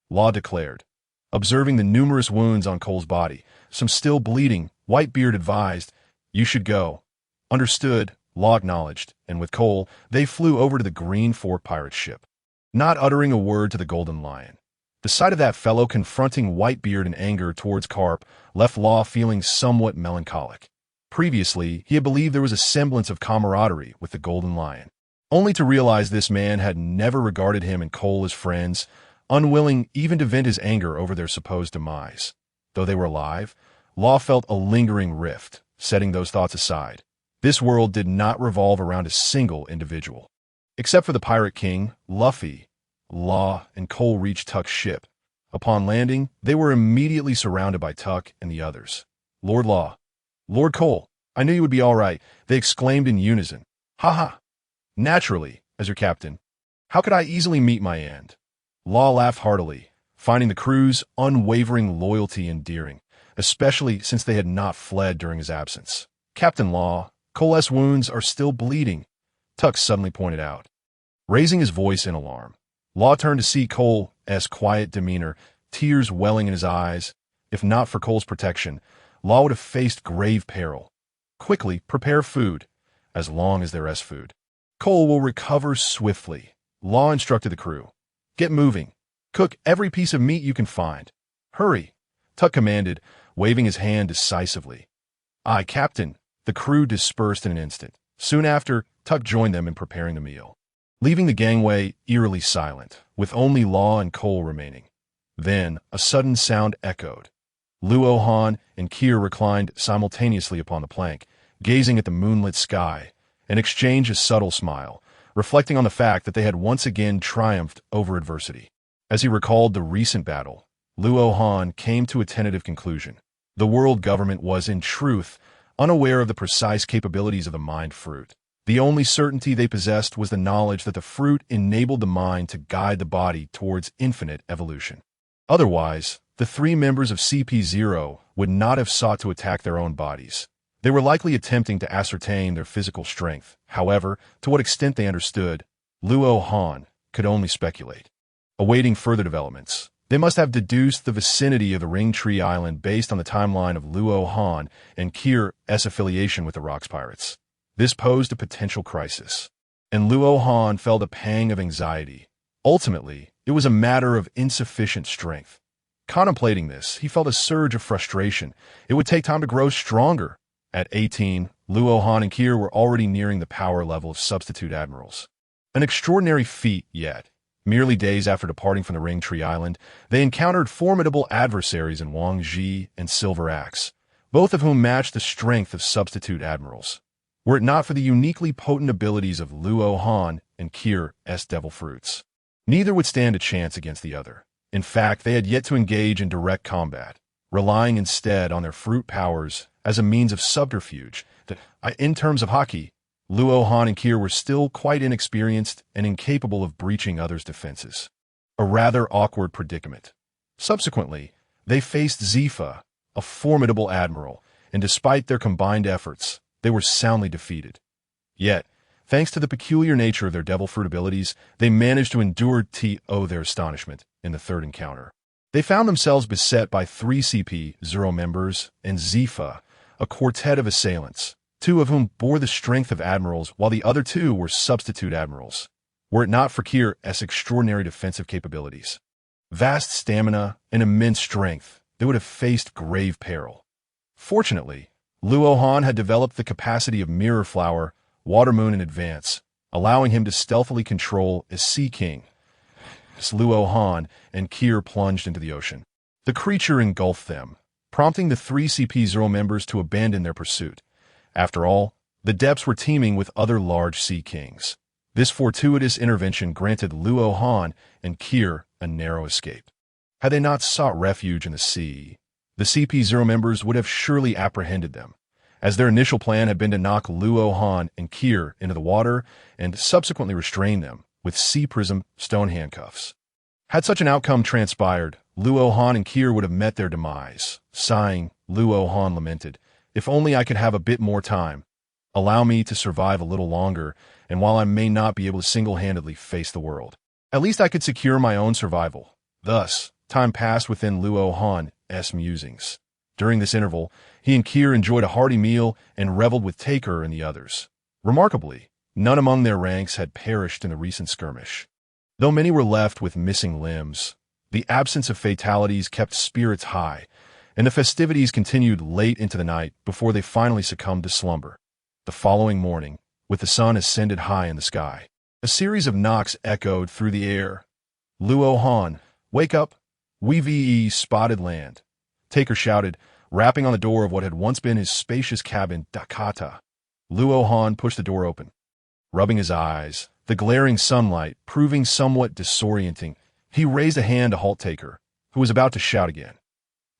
Law declared. Observing the numerous wounds on Cole's body, some still bleeding Whitebeard advised, "You should go." "Understood," Law acknowledged, and with Cole, they flew over to the Green Fork pirate ship, not uttering a word to the Golden Lion. The sight of that fellow confronting Whitebeard in anger towards Carp left Law feeling somewhat melancholic. Previously, he had believed there was a semblance of camaraderie with the Golden Lion, only to realize this man had never regarded him and Cole as friends, unwilling even to vent his anger over their supposed demise. Though they were alive, Law felt a lingering rift. Setting those thoughts aside, this world did not revolve around a single individual. Except for the Pirate King, Luffy, Law, and Cole reached Tuck's ship. Upon landing, they were immediately surrounded by Tuck and the others. "Lord Law, Lord Cole, I knew you would be all right," they exclaimed in unison. "Ha ha! Naturally, as your captain. How could I easily meet my end?" Law laughed heartily, finding the crew's unwavering loyalty endearing, especially since they had not fled during his absence. "Captain Law, Cole's wounds are still bleeding," Tuck suddenly pointed out. Raising his voice in alarm, Law turned to see Cole's quiet demeanor, tears welling in his eyes. If not for Cole's protection, Law would have faced grave peril. "Quickly, prepare food, as long as there is food. Cole will recover swiftly," Law instructed the crew. "Get moving. Cook every piece of meat you can find. Hurry," Tuck commanded, waving his hand decisively. "Aye, Captain." The crew dispersed in an instant. Soon after, Tuck joined them in preparing the meal, leaving the gangway eerily silent, with only Law and Cole remaining. Then, a sudden sound echoed. Luo Han and Kier reclined simultaneously upon the plank, gazing at the moonlit sky, and exchanged a subtle smile, reflecting on the fact that they had once again triumphed over adversity. As he recalled the recent battle, Luo Han came to a tentative conclusion. The world government was, in truth, unaware of the precise capabilities of the mind fruit. The only certainty they possessed was the knowledge that the fruit enabled the mind to guide the body towards infinite evolution. Otherwise, the three members of CP0 would not have sought to attack their own bodies. They were likely attempting to ascertain their physical strength. However, to what extent they understood, Luo Han could only speculate. Awaiting further developments, they must have deduced the vicinity of the Ring Tree Island based on the timeline of Luo Han and Kier's affiliation with the Rocks Pirates. This posed a potential crisis, and Luo Han felt a pang of anxiety. Ultimately, it was a matter of insufficient strength. Contemplating this, he felt a surge of frustration. It would take time to grow stronger. At 18, Luo Han and Kier were already nearing the power level of substitute admirals. An extraordinary feat, yet. Merely days after departing from the Ring Tree Island, they encountered formidable adversaries in Wang Ji and Silver Axe, both of whom matched the strength of substitute admirals. Were it not for the uniquely potent abilities of Luo Han and Kier's devil fruits, neither would stand a chance against the other. In fact, they had yet to engage in direct combat, relying instead on their fruit powers as a means of subterfuge. In terms of hockey, Luo Han and Kier were still quite inexperienced and incapable of breaching others' defenses. A rather awkward predicament. Subsequently, they faced Zifa, a formidable admiral, and despite their combined efforts, they were soundly defeated. Yet, thanks to the peculiar nature of their devil fruit abilities, they managed to endure their astonishment in the third encounter. They found themselves beset by 3 CP0 members and Zifa, a quartet of assailants, 2 of whom bore the strength of admirals while the other 2 were substitute admirals. Were it not for Kier's extraordinary defensive capabilities, vast stamina, and immense strength, they would have faced grave peril. Fortunately, Luo Han had developed the capacity of Mirror Flower, Water Moon in advance, allowing him to stealthily control a Sea King. As Luo Han and Kier plunged into the ocean, the creature engulfed them, prompting the 3 CP0 members to abandon their pursuit. After all, the depths were teeming with other large Sea Kings. This fortuitous intervention granted Luo Han and Kier a narrow escape. Had they not sought refuge in the sea, the CP0 members would have surely apprehended them, as their initial plan had been to knock Luo Han and Kier into the water and subsequently restrain them with Sea Prism stone handcuffs. Had such an outcome transpired, Luo Han and Kier would have met their demise. Sighing, Luo Han lamented, "If only I could have a bit more time. Allow me to survive a little longer, and while I may not be able to single-handedly face the world, at least I could secure my own survival." Thus, time passed within Luo Han's musings. During this interval, he and Kier enjoyed a hearty meal and reveled with Taker and the others. Remarkably, none among their ranks had perished in the recent skirmish. Though many were left with missing limbs, the absence of fatalities kept spirits high, and the festivities continued late into the night before they finally succumbed to slumber. The following morning, with the sun ascended high in the sky, a series of knocks echoed through the air. "Luo Han, wake up! We spotted land," Taker shouted, rapping on the door of what had once been his spacious cabin, Dakata. Luo Han pushed the door open. Rubbing his eyes, the glaring sunlight proving somewhat disorienting, he raised a hand to halt Taker, who was about to shout again.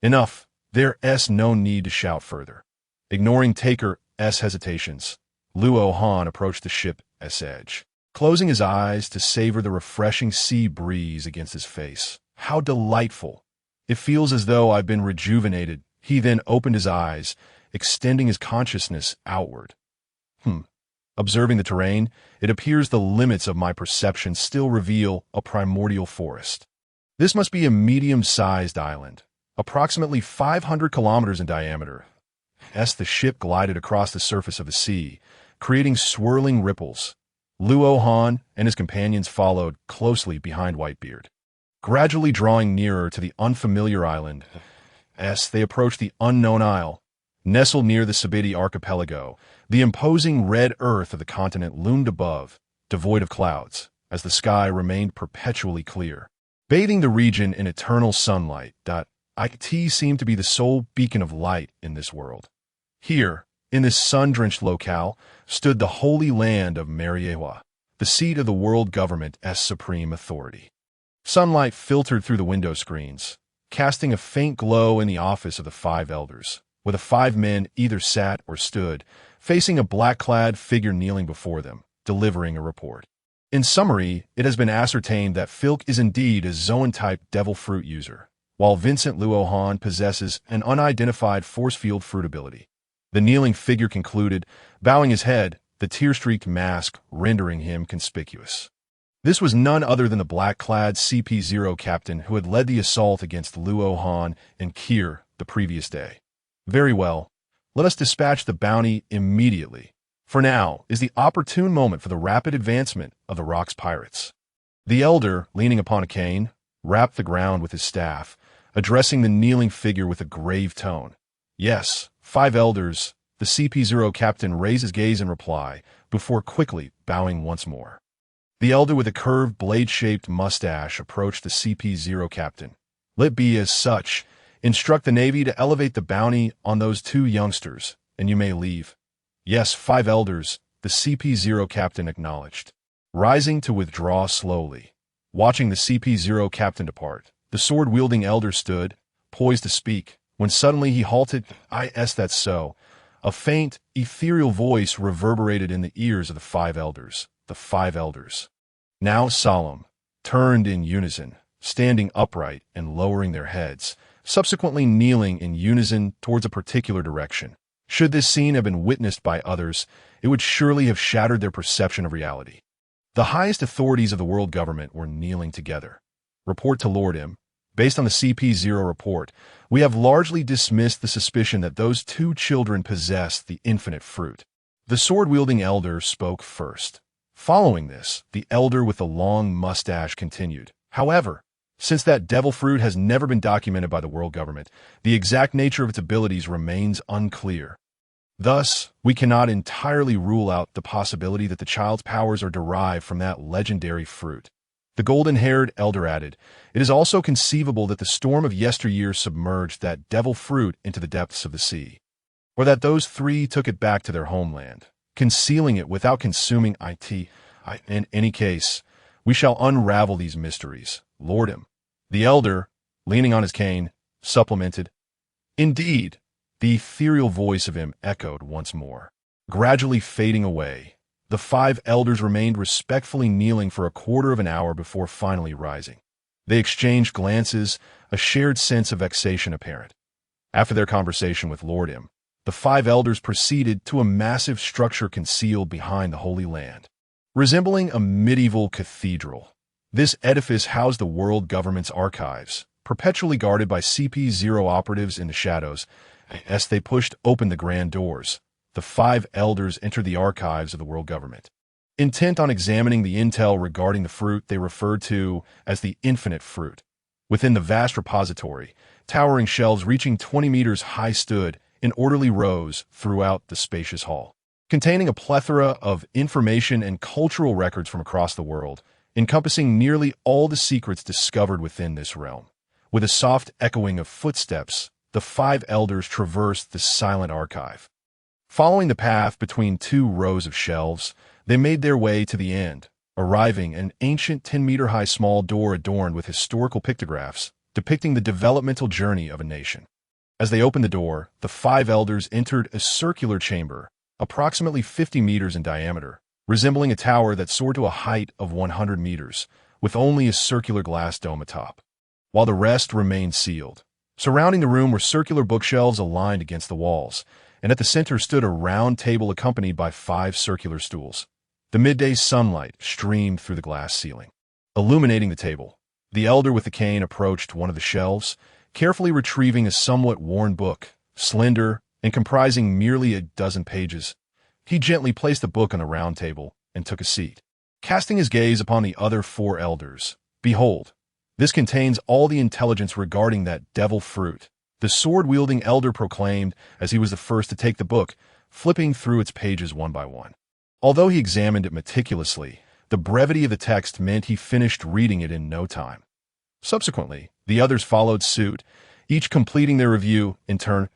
Enough, there's no need to shout further. Ignoring Taker's hesitations, Luo Han approached the ship's edge, closing his eyes to savor the refreshing sea breeze against his face. How delightful! It feels as though I've been rejuvenated. He then opened his eyes, extending his consciousness outward. Observing the terrain, it appears the limits of my perception still reveal a primordial forest. This must be a medium-sized island, approximately 500 kilometers in diameter. As the ship glided across the surface of the sea, creating swirling ripples, Luo Han and his companions followed closely behind Whitebeard. Gradually drawing nearer to the unfamiliar island, as they approached the unknown isle, nestled near the Sabiti archipelago, the imposing red earth of the continent loomed above, devoid of clouds, as the sky remained perpetually clear. Bathing the region in eternal sunlight, it seemed to be the sole beacon of light in this world. Here, in this sun-drenched locale, stood the holy land of Mariewa, the seat of the world government as supreme authority. Sunlight filtered through the window screens, casting a faint glow in the office of the five elders, where the five men either sat or stood, facing a black-clad figure kneeling before them, delivering a report. In summary, it has been ascertained that Filk is indeed a Zoan-type devil fruit user, while Vincent Luo Han possesses an unidentified force field fruit ability. The kneeling figure concluded, bowing his head, the tear-streaked mask rendering him conspicuous. This was none other than the black-clad CP0 captain who had led the assault against Luo Han and Kier the previous day. Very well, let us dispatch the bounty immediately, for now is the opportune moment for the rapid advancement of the Rock's pirates. The elder, leaning upon a cane, rapped the ground with his staff, addressing the kneeling figure with a grave tone. Yes, five elders, the CP0 captain raised his gaze in reply, before quickly bowing once more. The elder with a curved blade-shaped mustache approached the CP0 captain. Let be as such. Instruct the Navy to elevate the bounty on those two youngsters, and you may leave. Yes, five elders, the CP0 captain acknowledged. Rising to withdraw slowly. Watching the CP0 captain depart, the sword-wielding elder stood, poised to speak, when suddenly he halted. That's so. A faint, ethereal voice reverberated in the ears of the five elders. The five elders, now solemn, turned in unison, standing upright and lowering their heads, subsequently kneeling in unison towards a particular direction. Should this scene have been witnessed by others, it would surely have shattered their perception of reality. The highest authorities of the world government were kneeling together. Report to Lord M. Based on the CP0 report, we have largely dismissed the suspicion that those two children possessed the infinite fruit. The sword-wielding elder spoke first. Following this, the elder with the long mustache continued. However, since that devil fruit has never been documented by the world government, the exact nature of its abilities remains unclear. Thus, we cannot entirely rule out the possibility that the child's powers are derived from that legendary fruit. The golden-haired elder added, it is also conceivable that the storm of yesteryear submerged that devil fruit into the depths of the sea, or that those three took it back to their homeland, concealing it without consuming it. In any case, we shall unravel these mysteries, Lord M. The elder, leaning on his cane, supplemented. Indeed, the ethereal voice of him echoed once more. Gradually fading away, the five elders remained respectfully kneeling for a quarter of an hour before finally rising. They exchanged glances, a shared sense of vexation apparent. After their conversation with Lord M, the five elders proceeded to a massive structure concealed behind the Holy Land. Resembling a medieval cathedral, this edifice housed the world government's archives, perpetually guarded by CP0 operatives in the shadows. As they pushed open the grand doors, the five elders entered the archives of the world government. Intent on examining the intel regarding the fruit they referred to as the infinite fruit. Within the vast repository, towering shelves reaching 20 meters high stood in orderly rows throughout the spacious hall, containing a plethora of information and cultural records from across the world, encompassing nearly all the secrets discovered within this realm. With a soft echoing of footsteps, the five elders traversed the silent archive. Following the path between two rows of shelves, they made their way to the end, arriving at an ancient 10-meter-high small door adorned with historical pictographs depicting the developmental journey of a nation. As they opened the door, the five elders entered a circular chamber, approximately 50 meters in diameter, resembling a tower that soared to a height of 100 meters, with only a circular glass dome atop, while the rest remained sealed. Surrounding the room were circular bookshelves aligned against the walls, and at the center stood a round table accompanied by 5 circular stools. The midday sunlight streamed through the glass ceiling, illuminating the table. The elder with the cane approached one of the shelves, carefully retrieving a somewhat worn book, slender and comprising merely a dozen pages. He gently placed the book on the round table and took a seat. Casting his gaze upon the other 4 elders, "Behold, this contains all the intelligence regarding that devil fruit," the sword-wielding elder proclaimed as he was the first to take the book, flipping through its pages one by one. Although he examined it meticulously, the brevity of the text meant he finished reading it in no time. Subsequently, the others followed suit, each completing their review in turn.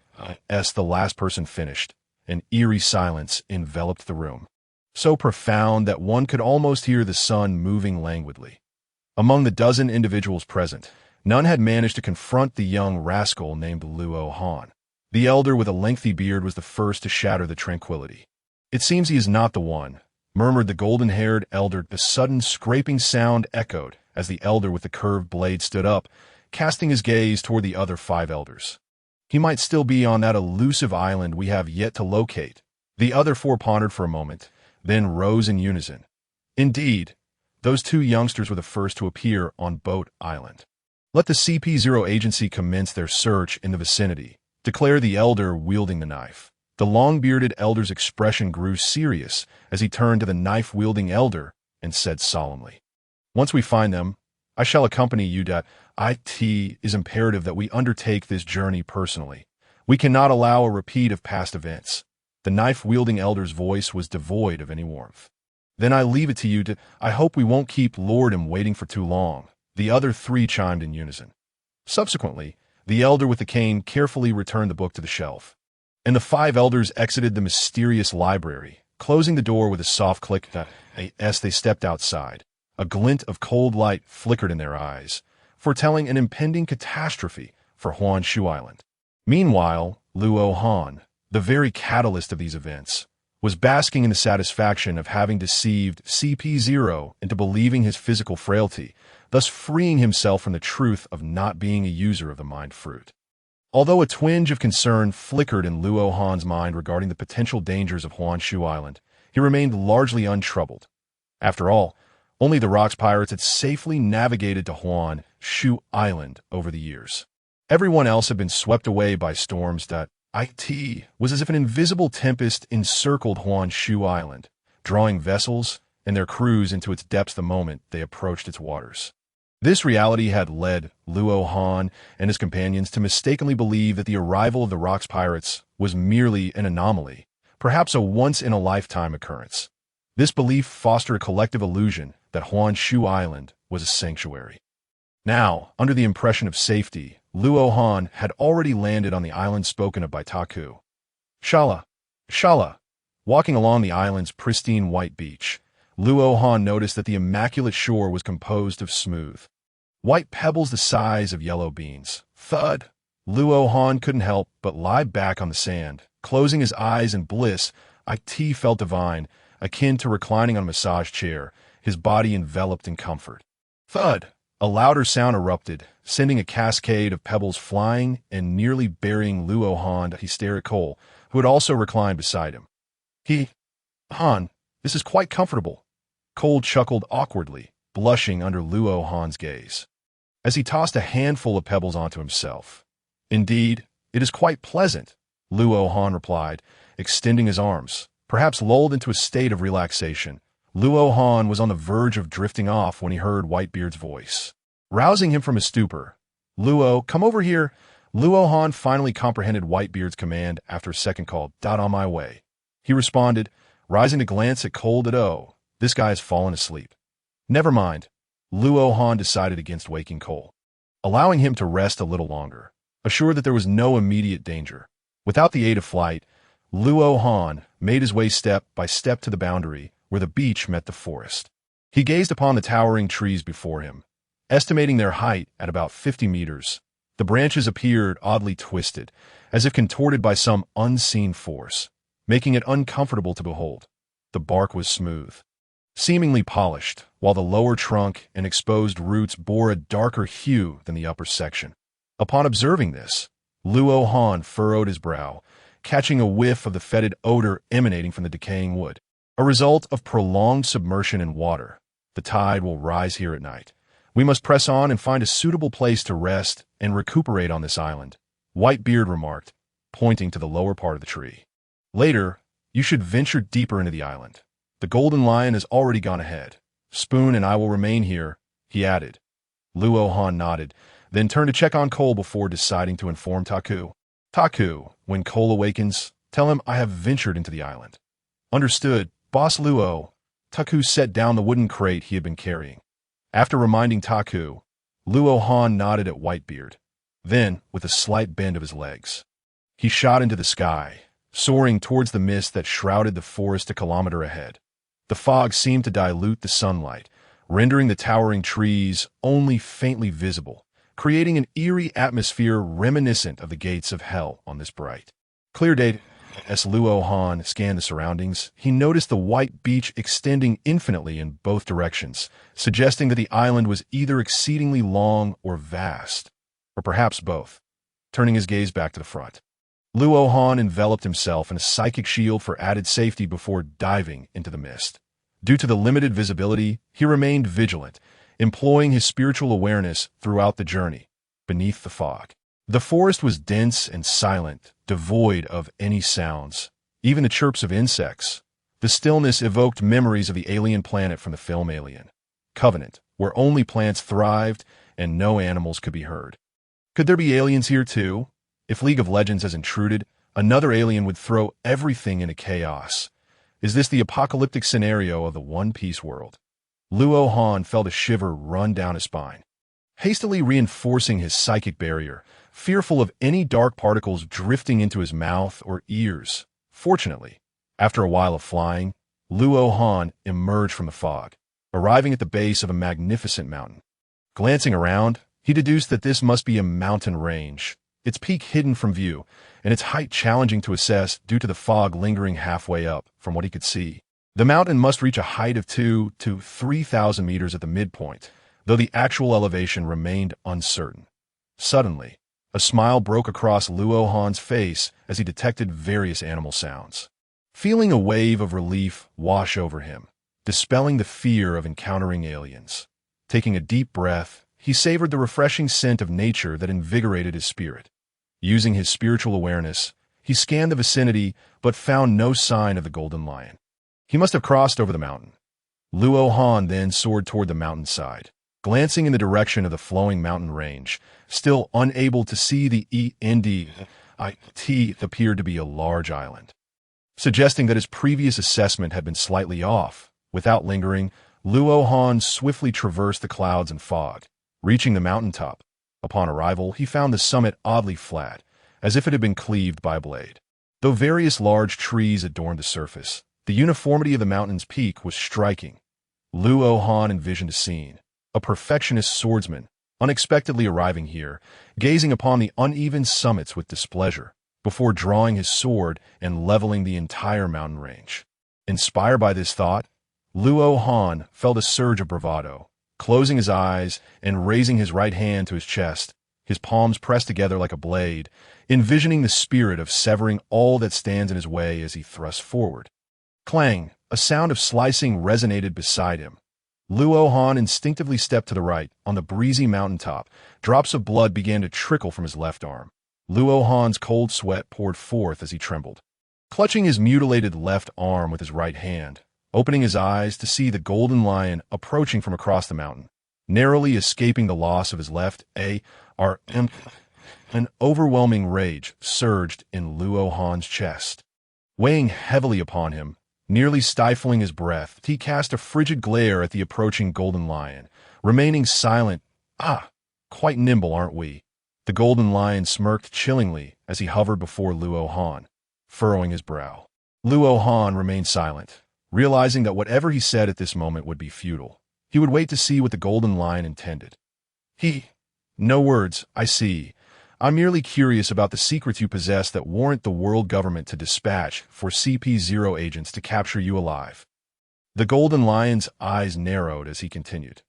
As the last person finished, an eerie silence enveloped the room, so profound that one could almost hear the sun moving languidly. Among the dozen individuals present, none had managed to confront the young rascal named Luo Han. The elder with a lengthy beard was the first to shatter the tranquility. "It seems he is not the one," murmured the golden-haired elder. The sudden scraping sound echoed as the elder with the curved blade stood up, casting his gaze toward the other 5 elders. "He might still be on that elusive island we have yet to locate." The other 4 pondered for a moment, then rose in unison. Indeed, those 2 youngsters were the first to appear on Boat Island. "Let the CP0 agency commence their search in the vicinity," declared the elder wielding the knife. The long-bearded elder's expression grew serious as he turned to the knife-wielding elder and said solemnly, "Once we find them, I shall accompany you. It is imperative that we undertake this journey personally. We cannot allow a repeat of past events." The knife-wielding elder's voice was devoid of any warmth. "Then I leave it to you. I hope we won't keep Lordum waiting for too long," the other 3 chimed in unison. Subsequently, the elder with the cane carefully returned the book to the shelf, and the 5 elders exited the mysterious library, closing the door with a soft click. As they stepped outside, a glint of cold light flickered in their eyes, foretelling an impending catastrophe for Honshu Island. Meanwhile, Luo Han, the very catalyst of these events, was basking in the satisfaction of having deceived CP0 into believing his physical frailty, thus freeing himself from the truth of not being a user of the mind fruit. Although a twinge of concern flickered in Luo Han's mind regarding the potential dangers of Honshu Island, he remained largely untroubled. After all, only the Rocks Pirates had safely navigated to Honshu Island over the years. Everyone else had been swept away by storms. It was as if an invisible tempest encircled Honshu Island, drawing vessels and their crews into its depths the moment they approached its waters. This reality had led Luo Han and his companions to mistakenly believe that the arrival of the Rocks Pirates was merely an anomaly, perhaps a once-in-a-lifetime occurrence. This belief fostered a collective illusion that Honshu Island was a sanctuary. Now, under the impression of safety, Luo Han had already landed on the island spoken of by Taku. Shala. Walking along the island's pristine white beach, Luo Han noticed that the immaculate shore was composed of smooth, white pebbles the size of yellow beans. Thud! Luo Han couldn't help but lie back on the sand, closing his eyes in bliss. It felt divine, akin to reclining on a massage chair, his body enveloped in comfort. Thud! A louder sound erupted, sending a cascade of pebbles flying and nearly burying Luo Han. He stared at Cole, who had also reclined beside him. Han, this is quite comfortable." Cole chuckled awkwardly, blushing under Luo Han's gaze. as he tossed a handful of pebbles onto himself. "Indeed, it is quite pleasant," Luo Han replied, extending his arms. Perhaps lulled into a state of relaxation, Luo Han was on the verge of drifting off when he heard Whitebeard's voice. Rousing him from his stupor, "Luo, come over here." Luo Han finally comprehended Whitebeard's command after a second call. "On my way," he responded, rising to glance at Cole. "Oh, this guy has fallen asleep." "Never mind." Luo Han decided against waking Cole, allowing him to rest a little longer, assured that there was no immediate danger. Without the aid of flight, Luo Han made his way step by step to the boundary where the beach met the forest. He gazed upon the towering trees before him, estimating their height at about 50 meters. The branches appeared oddly twisted, as if contorted by some unseen force, making it uncomfortable to behold. The bark was smooth, seemingly polished, while the lower trunk and exposed roots bore a darker hue than the upper section. Upon observing this, Luo Han furrowed his brow, catching a whiff of the fetid odor emanating from the decaying wood. A result of prolonged submersion in water. The tide will rise here at night. We must press on and find a suitable place to rest and recuperate on this island, Whitebeard remarked, pointing to the lower part of the tree. Later, you should venture deeper into the island. The Golden Lion has already gone ahead. Spoon and I will remain here, he added. Luo Han nodded, then turned to check on Cole before deciding to inform Taku. "Taku, when Cole awakens, tell him I have ventured into the island." "Understood, Boss Luo." Taku set down the wooden crate he had been carrying. After reminding Taku, Luo Han nodded at Whitebeard. Then, with a slight bend of his legs, he shot into the sky, soaring towards the mist that shrouded the forest a kilometer ahead. The fog seemed to dilute the sunlight, rendering the towering trees only faintly visible, creating an eerie atmosphere reminiscent of the gates of hell on this bright, clear day. As Luo Han scanned the surroundings, he noticed the white beach extending infinitely in both directions, suggesting that the island was either exceedingly long or vast, or perhaps both. Turning his gaze back to the front, Luo Han enveloped himself in a psychic shield for added safety before diving into the mist. Due to the limited visibility, he remained vigilant, employing his spiritual awareness throughout the journey. Beneath the fog, the forest was dense and silent, devoid of any sounds, even the chirps of insects. The stillness evoked memories of the alien planet from the film Alien, Covenant, where only plants thrived and no animals could be heard. Could there be aliens here too? If League of Legends has intruded, another alien would throw everything into chaos. Is this the apocalyptic scenario of the One Piece world? Luo Han felt a shiver run down his spine. Hastily reinforcing his psychic barrier, fearful of any dark particles drifting into his mouth or ears. Fortunately, after a while of flying, Luo Han emerged from the fog, arriving at the base of a magnificent mountain. Glancing around, he deduced that this must be a mountain range, its peak hidden from view, and its height challenging to assess due to the fog lingering halfway up from what he could see. The mountain must reach a height of 2,000 to 3,000 meters at the midpoint, though the actual elevation remained uncertain. Suddenly, a smile broke across Luo Han's face as he detected various animal sounds. Feeling a wave of relief wash over him, dispelling the fear of encountering aliens. Taking a deep breath, he savored the refreshing scent of nature that invigorated his spirit. Using his spiritual awareness, he scanned the vicinity but found no sign of the Golden Lion. He must have crossed over the mountain. Luo Han then soared toward the mountainside, glancing in the direction of the flowing mountain range, still unable to see the it appeared to be a large island, suggesting that his previous assessment had been slightly off. Without lingering, Luo Han swiftly traversed the clouds and fog, reaching the mountaintop. Upon arrival, he found the summit oddly flat, as if it had been cleaved by a blade. Though various large trees adorned the surface, the uniformity of the mountain's peak was striking. Luo Han envisioned a scene: a perfectionist swordsman, unexpectedly arriving here, gazing upon the uneven summits with displeasure, before drawing his sword and leveling the entire mountain range. Inspired by this thought, Luo Han felt a surge of bravado. Closing his eyes and raising his right hand to his chest, his palms pressed together like a blade, envisioning the spirit of severing all that stands in his way as he thrust forward. Clang! A sound of slicing resonated beside him. Luo Han instinctively stepped to the right. On the breezy mountaintop, drops of blood began to trickle from his left arm. Luo Han's cold sweat poured forth as he trembled. Clutching his mutilated left arm with his right hand, opening his eyes to see the golden lion approaching from across the mountain, narrowly escaping the loss of his left arm, an overwhelming rage surged in Luo Han's chest. Weighing heavily upon him, nearly stifling his breath, he cast a frigid glare at the approaching golden lion, remaining silent. Quite nimble, aren't we? The golden lion smirked chillingly as he hovered before Luo Han, furrowing his brow. Luo Han remained silent, realizing that whatever he said at this moment would be futile. He would wait to see what the golden lion intended. No words, I see. I'm merely curious about the secrets you possess that warrant the world government to dispatch for CP0 agents to capture you alive. The golden lion's eyes narrowed as he continued.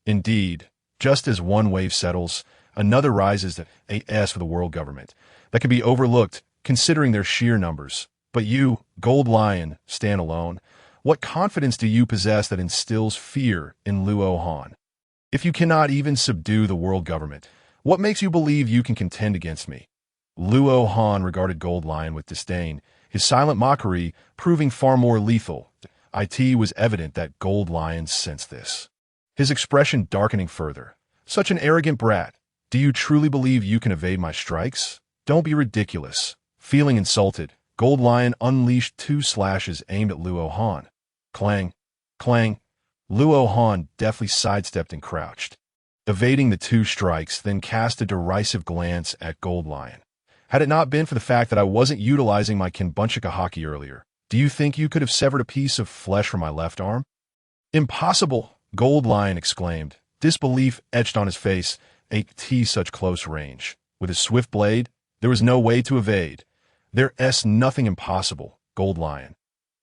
Indeed, just as one wave settles, another rises for the world government. That can be overlooked, considering their sheer numbers. But you, Gold Lion, stand alone. What confidence do you possess that instills fear in Luo Han? If you cannot even subdue the world government, what makes you believe you can contend against me? Luo Han regarded Gold Lion with disdain, his silent mockery proving far more lethal. It was evident that Gold Lion sensed this, his expression darkening further. Such an arrogant brat. Do you truly believe you can evade my strikes? Don't be ridiculous. Feeling insulted, Gold Lion unleashed 2 slashes aimed at Luo Han. Clang, clang. Luo Han deftly sidestepped and crouched, evading the 2 strikes, then cast a derisive glance at Gold Lion. Had it not been for the fact that I wasn't utilizing my Kinbunchika haki earlier, do you think you could have severed a piece of flesh from my left arm? Impossible, Gold Lion exclaimed, disbelief etched on his face. Such close range. With his swift blade, there was no way to evade. There's nothing impossible, Gold Lion.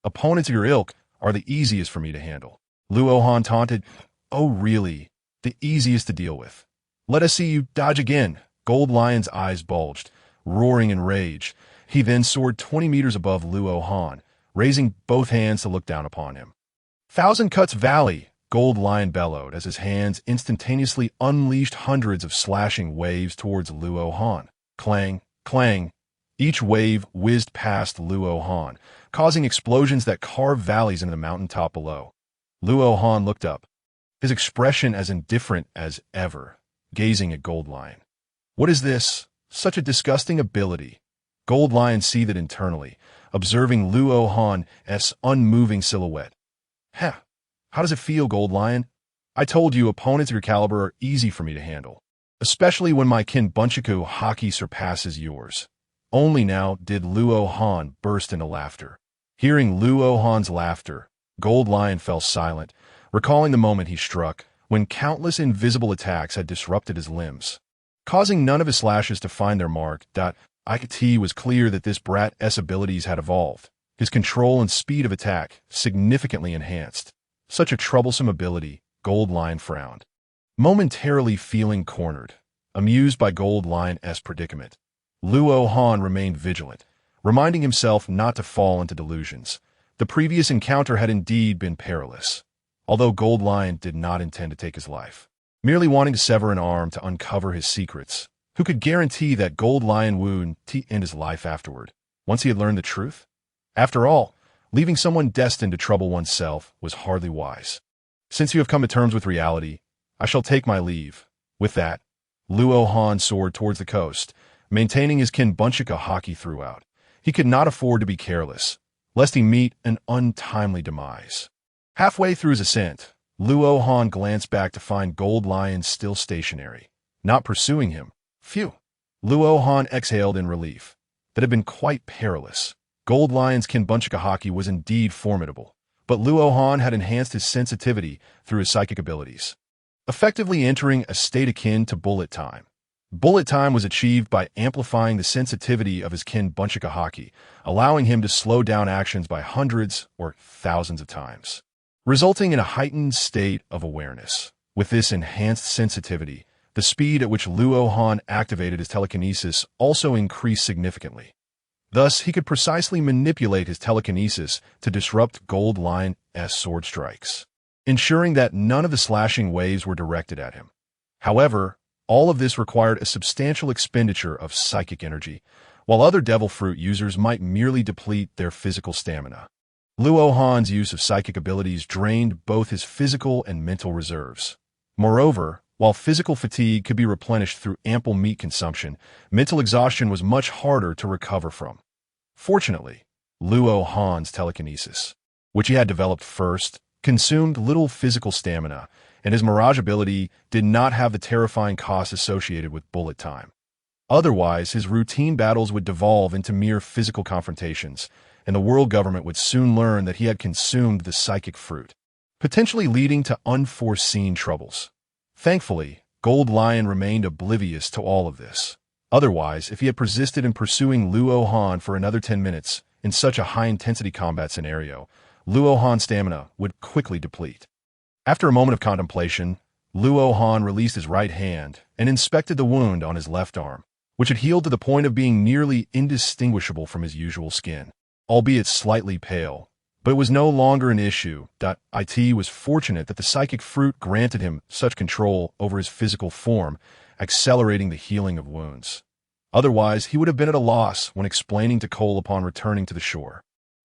Opponents of your ilk are the easiest for me to handle. Luo Han taunted. Oh really? The easiest to deal with. Let us see you dodge again. Gold Lion's eyes bulged, roaring in rage. He then soared 20 meters above Luo Han, raising both hands to look down upon him. Thousand Cuts Valley, Gold Lion bellowed as his hands instantaneously unleashed hundreds of slashing waves towards Luo Han. Clang, clang. Each wave whizzed past Luo Han, causing explosions that carved valleys into the mountaintop below. Luo Han looked up, his expression as indifferent as ever, gazing at Gold Lion. What is this? Such a disgusting ability. Gold Lion seethed internally, observing Luo Han's unmoving silhouette. How does it feel, Gold Lion? I told you opponents of your caliber are easy for me to handle, especially when my Kinbunchiku haki surpasses yours. Only now did Luo Han burst into laughter. Hearing Luo Han's laughter, Gold Lion fell silent, recalling the moment he struck, when countless invisible attacks had disrupted his limbs, causing none of his slashes to find their mark. It was clear that this brat's abilities had evolved, his control and speed of attack significantly enhanced. Such a troublesome ability, Gold Lion frowned, momentarily feeling cornered, amused by Gold Lion's predicament. Luo Han remained vigilant, reminding himself not to fall into delusions. The previous encounter had indeed been perilous, although Gold Lion did not intend to take his life, merely wanting to sever an arm to uncover his secrets. Who could guarantee that Gold Lion would end his life afterward, once he had learned the truth? After all, leaving someone destined to trouble oneself was hardly wise. Since you have come to terms with reality, I shall take my leave. With that, Luo Han soared towards the coast, maintaining his Kinbunchika haki throughout. He could not afford to be careless, lest he meet an untimely demise. Halfway through his ascent, Luo Han glanced back to find Gold Lion still stationary, not pursuing him. Phew! Luo Han exhaled in relief. That had been quite perilous. Gold Lion's Kinbunchika haki was indeed formidable, but Luo Han had enhanced his sensitivity through his psychic abilities, effectively entering a state akin to bullet time. Bullet time was achieved by amplifying the sensitivity of his Kinbunchika haki, allowing him to slow down actions by hundreds or thousands of times, resulting in a heightened state of awareness. With this enhanced sensitivity, the speed at which Luo Han activated his telekinesis also increased significantly. Thus, he could precisely manipulate his telekinesis to disrupt Gold Lion's sword strikes. ensuring that none of the slashing waves were directed at him. However, all of this required a substantial expenditure of psychic energy, while other devil fruit users might merely deplete their physical stamina. Luo Han's use of psychic abilities drained both his physical and mental reserves. Moreover, while physical fatigue could be replenished through ample meat consumption, mental exhaustion was much harder to recover from. Fortunately, Luo Han's telekinesis, which he had developed first, consumed little physical stamina, and his mirage ability did not have the terrifying costs associated with bullet time. Otherwise, his routine battles would devolve into mere physical confrontations, and the world government would soon learn that he had consumed the psychic fruit, potentially leading to unforeseen troubles. Thankfully, Gold Lion remained oblivious to all of this. Otherwise, if he had persisted in pursuing Luo Han for another 10 minutes in such a high-intensity combat scenario, Luo Han's stamina would quickly deplete. After a moment of contemplation, Luo Han released his right hand and inspected the wound on his left arm, which had healed to the point of being nearly indistinguishable from his usual skin, albeit slightly pale. But it was no longer an issue. It was fortunate that the psychic fruit granted him such control over his physical form, accelerating the healing of wounds. Otherwise, he would have been at a loss when explaining to Cole upon returning to the shore.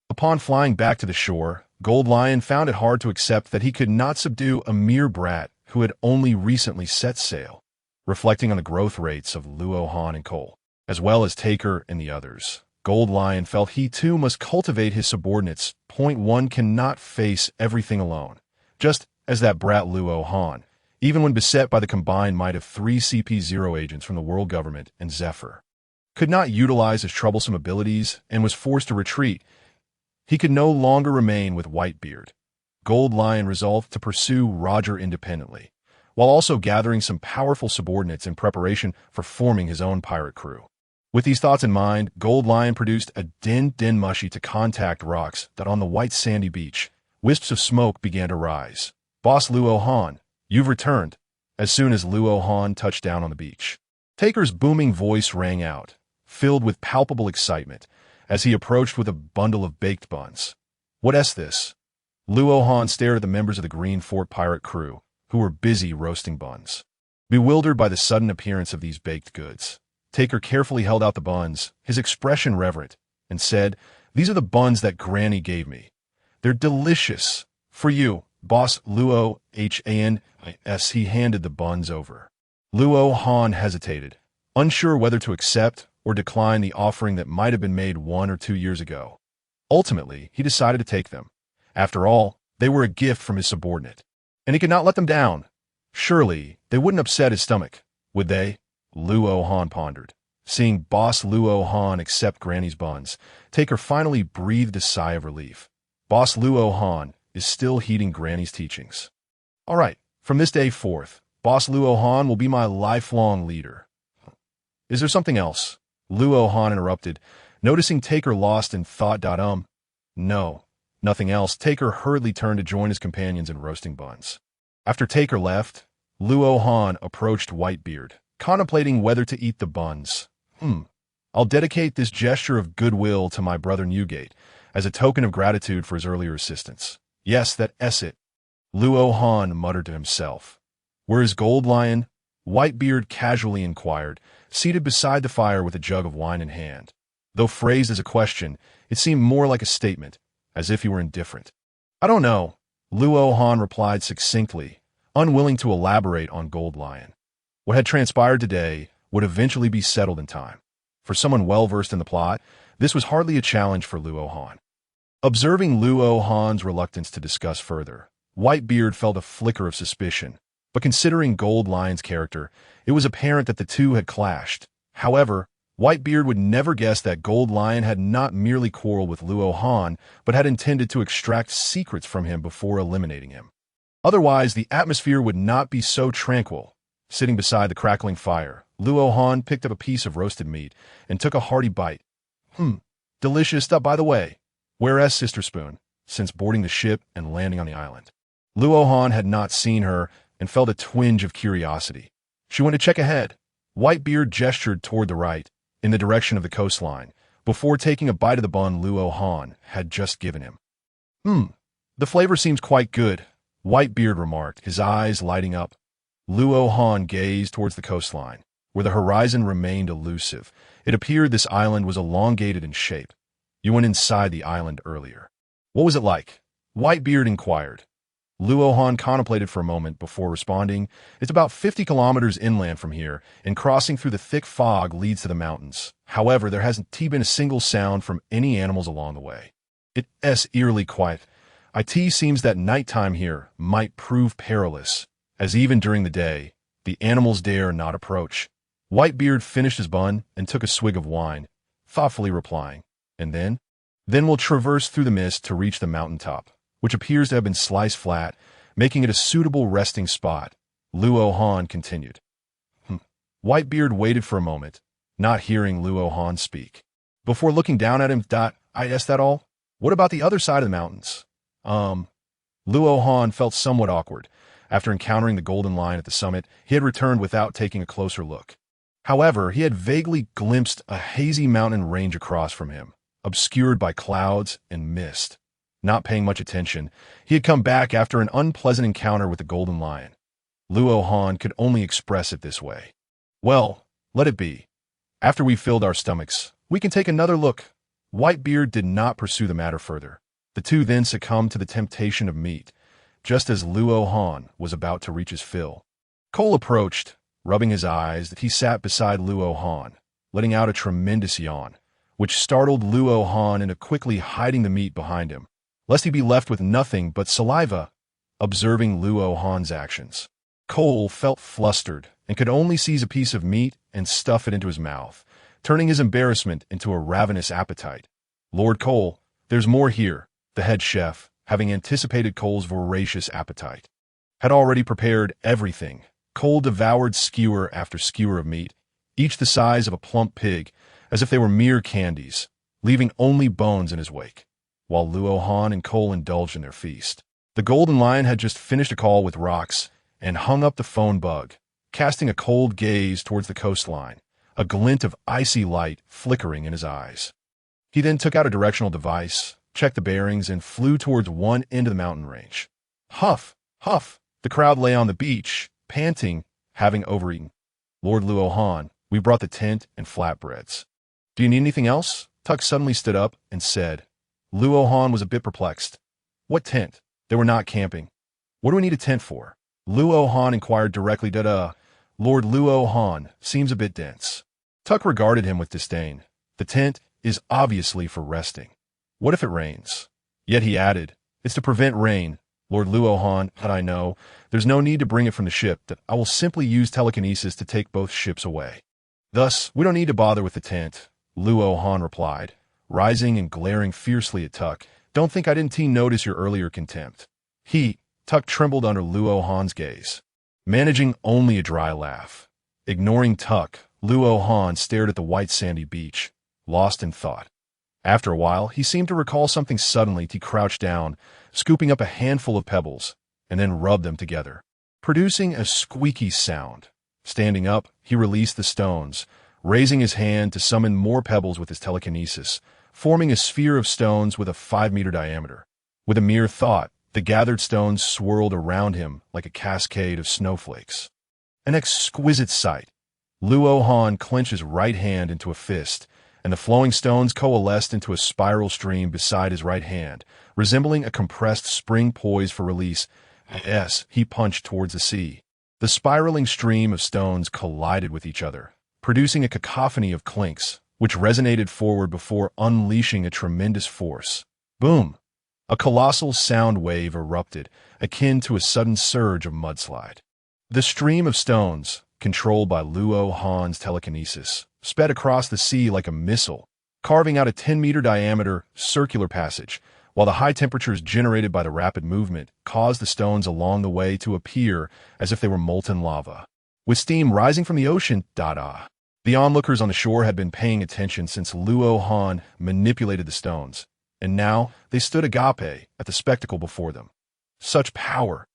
Upon flying back to the shore, Gold Lion found it hard to accept that he could not subdue a mere brat who had only recently set sail. Reflecting on the growth rates of Luo Han and Cole, as well as Taker and the others, Gold Lion felt he too must cultivate his subordinates. One cannot face everything alone, just as that brat Luo Han, even when beset by the combined might of 3 CP0 agents from the world government and Zephyr, could not utilize his troublesome abilities and was forced to retreat. He could no longer remain with Whitebeard. Gold Lion resolved to pursue Roger independently, while also gathering some powerful subordinates in preparation for forming his own pirate crew. With these thoughts in mind, Gold Lion produced a din mushy to contact rocks that on the white sandy beach, wisps of smoke began to rise. "Boss Luo Han, you've returned," as soon as Luo Han touched down on the beach. Taker's booming voice rang out, filled with palpable excitement, as he approached with a bundle of baked buns. "What's this?" Luo Han stared at the members of the Green Fort pirate crew, who were busy roasting buns. Bewildered by the sudden appearance of these baked goods, Taker carefully held out the buns, his expression reverent, and said, "These are the buns that Granny gave me. They're delicious. For you, Boss Luo Han." He handed the buns over. Luo Han hesitated, unsure whether to accept or decline the offering that might have been made 1 or 2 years ago. Ultimately, he decided to take them. After all, they were a gift from his subordinate, and he could not let them down. Surely, they wouldn't upset his stomach, would they? Luo Han pondered. Seeing Boss Luo Han accept Granny's buns, Taker finally breathed a sigh of relief. Boss Luo Han is still heeding Granny's teachings. "All right, from this day forth, Boss Luo Han will be my lifelong leader." "Is there something else?" Luo Han interrupted, noticing Taker lost in thought. No, nothing else. Taker hurriedly turned to join his companions in roasting buns. After Taker left, Luo Han approached Whitebeard, contemplating whether to eat the buns. I'll dedicate this gesture of goodwill to my brother Newgate, as a token of gratitude for his earlier assistance. Yes, that's it. Luo Han muttered to himself. "Where is Gold Lion?" Whitebeard casually inquired, seated beside the fire with a jug of wine in hand. Though phrased as a question, it seemed more like a statement, as if he were indifferent. "I don't know," Luo Han replied succinctly, unwilling to elaborate on Gold Lion. What had transpired today would eventually be settled in time. For someone well-versed in the plot, this was hardly a challenge for Luo Han. Observing Luo Han's reluctance to discuss further, Whitebeard felt a flicker of suspicion, but considering Gold Lion's character, it was apparent that the two had clashed. However, Whitebeard would never guess that Gold Lion had not merely quarreled with Luo Han, but had intended to extract secrets from him before eliminating him. Otherwise, the atmosphere would not be so tranquil. Sitting beside the crackling fire, Luo Han picked up a piece of roasted meat and took a hearty bite. Delicious. By the way, where's Sister Spoon, since boarding the ship and landing on the island? Luo Han had not seen her and felt a twinge of curiosity. She went to check ahead. Whitebeard gestured toward the right, in the direction of the coastline, before taking a bite of the bun Luo Han had just given him. The flavor seems quite good. Whitebeard remarked, his eyes lighting up. Luo Han gazed towards the coastline, where the horizon remained elusive. It appeared this island was elongated in shape. You went inside the island earlier. What was it like? Whitebeard inquired. Luo Han contemplated for a moment before responding. It's about 50 kilometers inland from here, and crossing through the thick fog leads to the mountains. However, there hasn't been a single sound from any animals along the way. It's eerily quiet. It seems that nighttime here might prove perilous, as even during the day, the animals dare not approach. Whitebeard finished his bun and took a swig of wine, thoughtfully replying, and then we'll traverse through the mist to reach the mountaintop, which appears to have been sliced flat, making it a suitable resting spot. Luo Han continued. Whitebeard waited for a moment, not hearing Luo Han speak. Before looking down at him, I asked that all? What about the other side of the mountains? Luo Han felt somewhat awkward. After encountering the golden line at the summit, he had returned without taking a closer look. However, he had vaguely glimpsed a hazy mountain range across from him, obscured by clouds and mist. Not paying much attention, he had come back after an unpleasant encounter with the golden lion. Luo Han could only express it this way. Well, let it be. After we filled our stomachs, we can take another look. Whitebeard did not pursue the matter further. The two then succumbed to the temptation of meat, just as Luo Han was about to reach his fill. Cole approached, rubbing his eyes, that he sat beside Luo Han, letting out a tremendous yawn, which startled Luo Han into quickly hiding the meat behind him, lest he be left with nothing but saliva. Observing Luo Han's actions, Cole felt flustered and could only seize a piece of meat and stuff it into his mouth, turning his embarrassment into a ravenous appetite. Lord Cole, there's more here, the head chef, having anticipated Cole's voracious appetite, had already prepared everything. Cole devoured skewer after skewer of meat, each the size of a plump pig, as if they were mere candies, leaving only bones in his wake, while Luo Han and Cole indulged in their feast. The golden lion had just finished a call with Rox and hung up the phone bug, casting a cold gaze towards the coastline, a glint of icy light flickering in his eyes. He then took out a directional device, checked the bearings, and flew towards one end of the mountain range. Huff, huff, the crowd lay on the beach, panting, having overeaten. Lord Luo Han, we brought the tent and flatbreads. Do you need anything else? Tuck suddenly stood up and said. Luo Han was a bit perplexed. What tent? They were not camping. What do we need a tent for? Luo Han inquired directly. Lord Luo Han seems a bit dense. Tuck regarded him with disdain. The tent is obviously for resting. What if it rains? Yet he added, it's to prevent rain. Lord Luo Han, that I know, there's no need to bring it from the ship, that I will simply use telekinesis to take both ships away. Thus, we don't need to bother with the tent, Luo Han replied, rising and glaring fiercely at Tuck. Don't think I didn't notice your earlier contempt. Tuck trembled under Luo Han's gaze, managing only a dry laugh. Ignoring Tuck, Luo Han stared at the white sandy beach, lost in thought. After a while, he seemed to recall something suddenly. He crouched down, scooping up a handful of pebbles, and then rubbed them together, producing a squeaky sound. Standing up, he released the stones, raising his hand to summon more pebbles with his telekinesis, forming a sphere of stones with a 5-meter diameter. With a mere thought, the gathered stones swirled around him like a cascade of snowflakes. An exquisite sight. Luo Han clenched his right hand into a fist, and the flowing stones coalesced into a spiral stream beside his right hand, resembling a compressed spring poised for release. He punched towards the sea. The spiraling stream of stones collided with each other, producing a cacophony of clinks, which resonated forward before unleashing a tremendous force. Boom! A colossal sound wave erupted, akin to a sudden surge of mudslide. The stream of stones, controlled by Luo Han's telekinesis, sped across the sea like a missile, carving out a 10-meter diameter circular passage, while the high temperatures generated by the rapid movement caused the stones along the way to appear as if they were molten lava. With steam rising from the ocean, the onlookers on the shore had been paying attention since Luo Han manipulated the stones, and now they stood agape at the spectacle before them. Such power!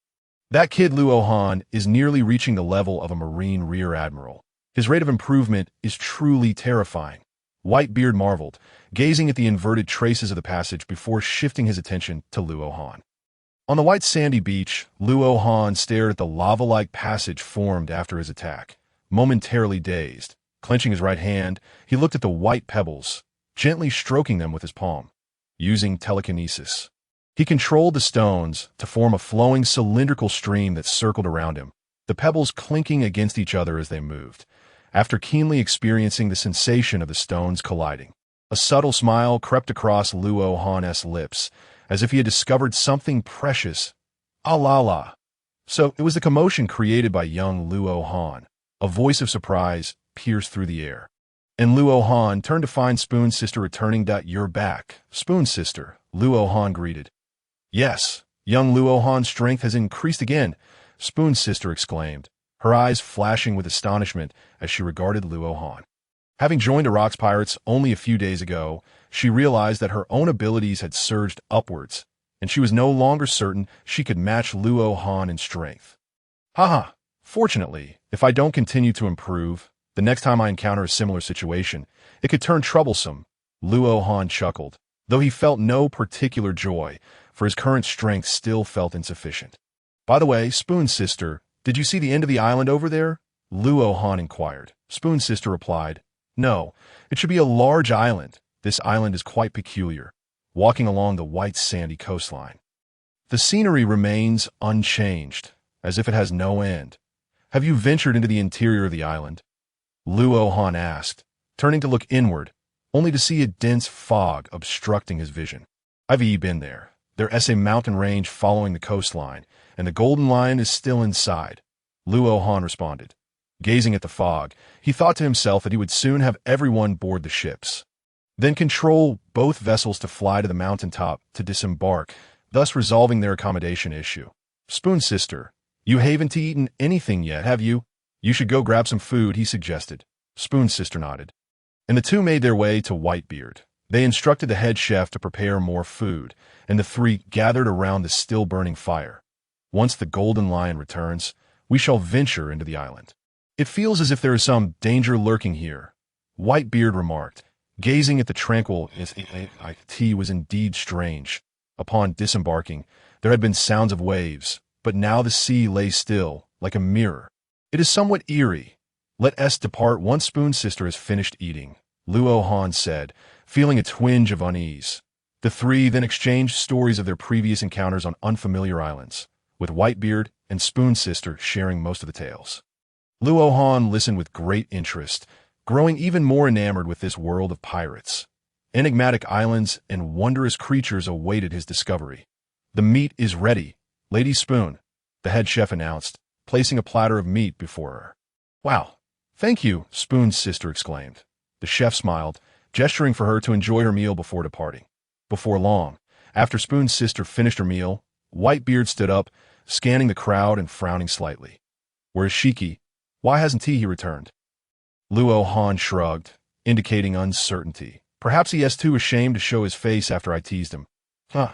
That kid Luo Han is nearly reaching the level of a Marine Rear Admiral. His rate of improvement is truly terrifying. Whitebeard marveled, gazing at the inverted traces of the passage before shifting his attention to Luo Han. On the white sandy beach, Luo Han stared at the lava-like passage formed after his attack. Momentarily dazed, clenching his right hand, he looked at the white pebbles, gently stroking them with his palm. Using telekinesis, he controlled the stones to form a flowing cylindrical stream that circled around him, the pebbles clinking against each other as they moved. After keenly experiencing the sensation of the stones colliding, a subtle smile crept across Luo Han's lips, as if he had discovered something precious. Ah la la. So it was the commotion created by young Luo Han. A voice of surprise pierced through the air. And Luo Han turned to find Spoon's sister returning. "You're back, Spoon's sister," Luo Han greeted. "Yes, young Luo Han's strength has increased again," Spoon's sister exclaimed, her eyes flashing with astonishment as she regarded Luo Han. Having joined the Rocks Pirates only a few days ago, she realized that her own abilities had surged upwards, and she was no longer certain she could match Luo Han in strength. Haha, fortunately, if I don't continue to improve, the next time I encounter a similar situation, it could turn troublesome, Luo Han chuckled, though he felt no particular joy, for his current strength still felt insufficient. "By the way, Spoon's sister, did you see the end of the island over there?" Luo Han inquired. Spoon's sister replied, "No, it should be a large island. This island is quite peculiar, walking along the white sandy coastline. The scenery remains unchanged, as if it has no end. Have you ventured into the interior of the island?" Luo Han asked, turning to look inward, only to see a dense fog obstructing his vision. "I've been there. There's a mountain range following the coastline, and the Golden Lion is still inside," Luo Han responded. Gazing at the fog, he thought to himself that he would soon have everyone board the ships, then control both vessels to fly to the mountaintop to disembark, thus resolving their accommodation issue. "Spoon's sister, you haven't eaten anything yet, have you? You should go grab some food," he suggested. Spoon's sister nodded, and the two made their way to Whitebeard. They instructed the head chef to prepare more food, and the three gathered around the still-burning fire. "Once the Golden Lion returns, we shall venture into the island. It feels as if there is some danger lurking here," Whitebeard remarked, gazing at the tranquil. Tea was indeed strange. Upon disembarking, there had been sounds of waves, but now the sea lay still, like a mirror. "It is somewhat eerie. Let us depart once Spoon's sister has finished eating," Luo Han said, feeling a twinge of unease. The three then exchanged stories of their previous encounters on unfamiliar islands, with Whitebeard and Spoon's sister sharing most of the tales. Luo Han listened with great interest, growing even more enamored with this world of pirates. Enigmatic islands and wondrous creatures awaited his discovery. "The meat is ready, Lady Spoon," the head chef announced, placing a platter of meat before her. "Wow, thank you," Spoon's sister exclaimed. The chef smiled, gesturing for her to enjoy her meal before departing. Before long, after Spoon's sister finished her meal, Whitebeard stood up, scanning the crowd and frowning slightly. "Where's Shiki? Why hasn't he returned?" Luo Han shrugged, indicating uncertainty. "Perhaps he is too ashamed to show his face after I teased him." "Huh."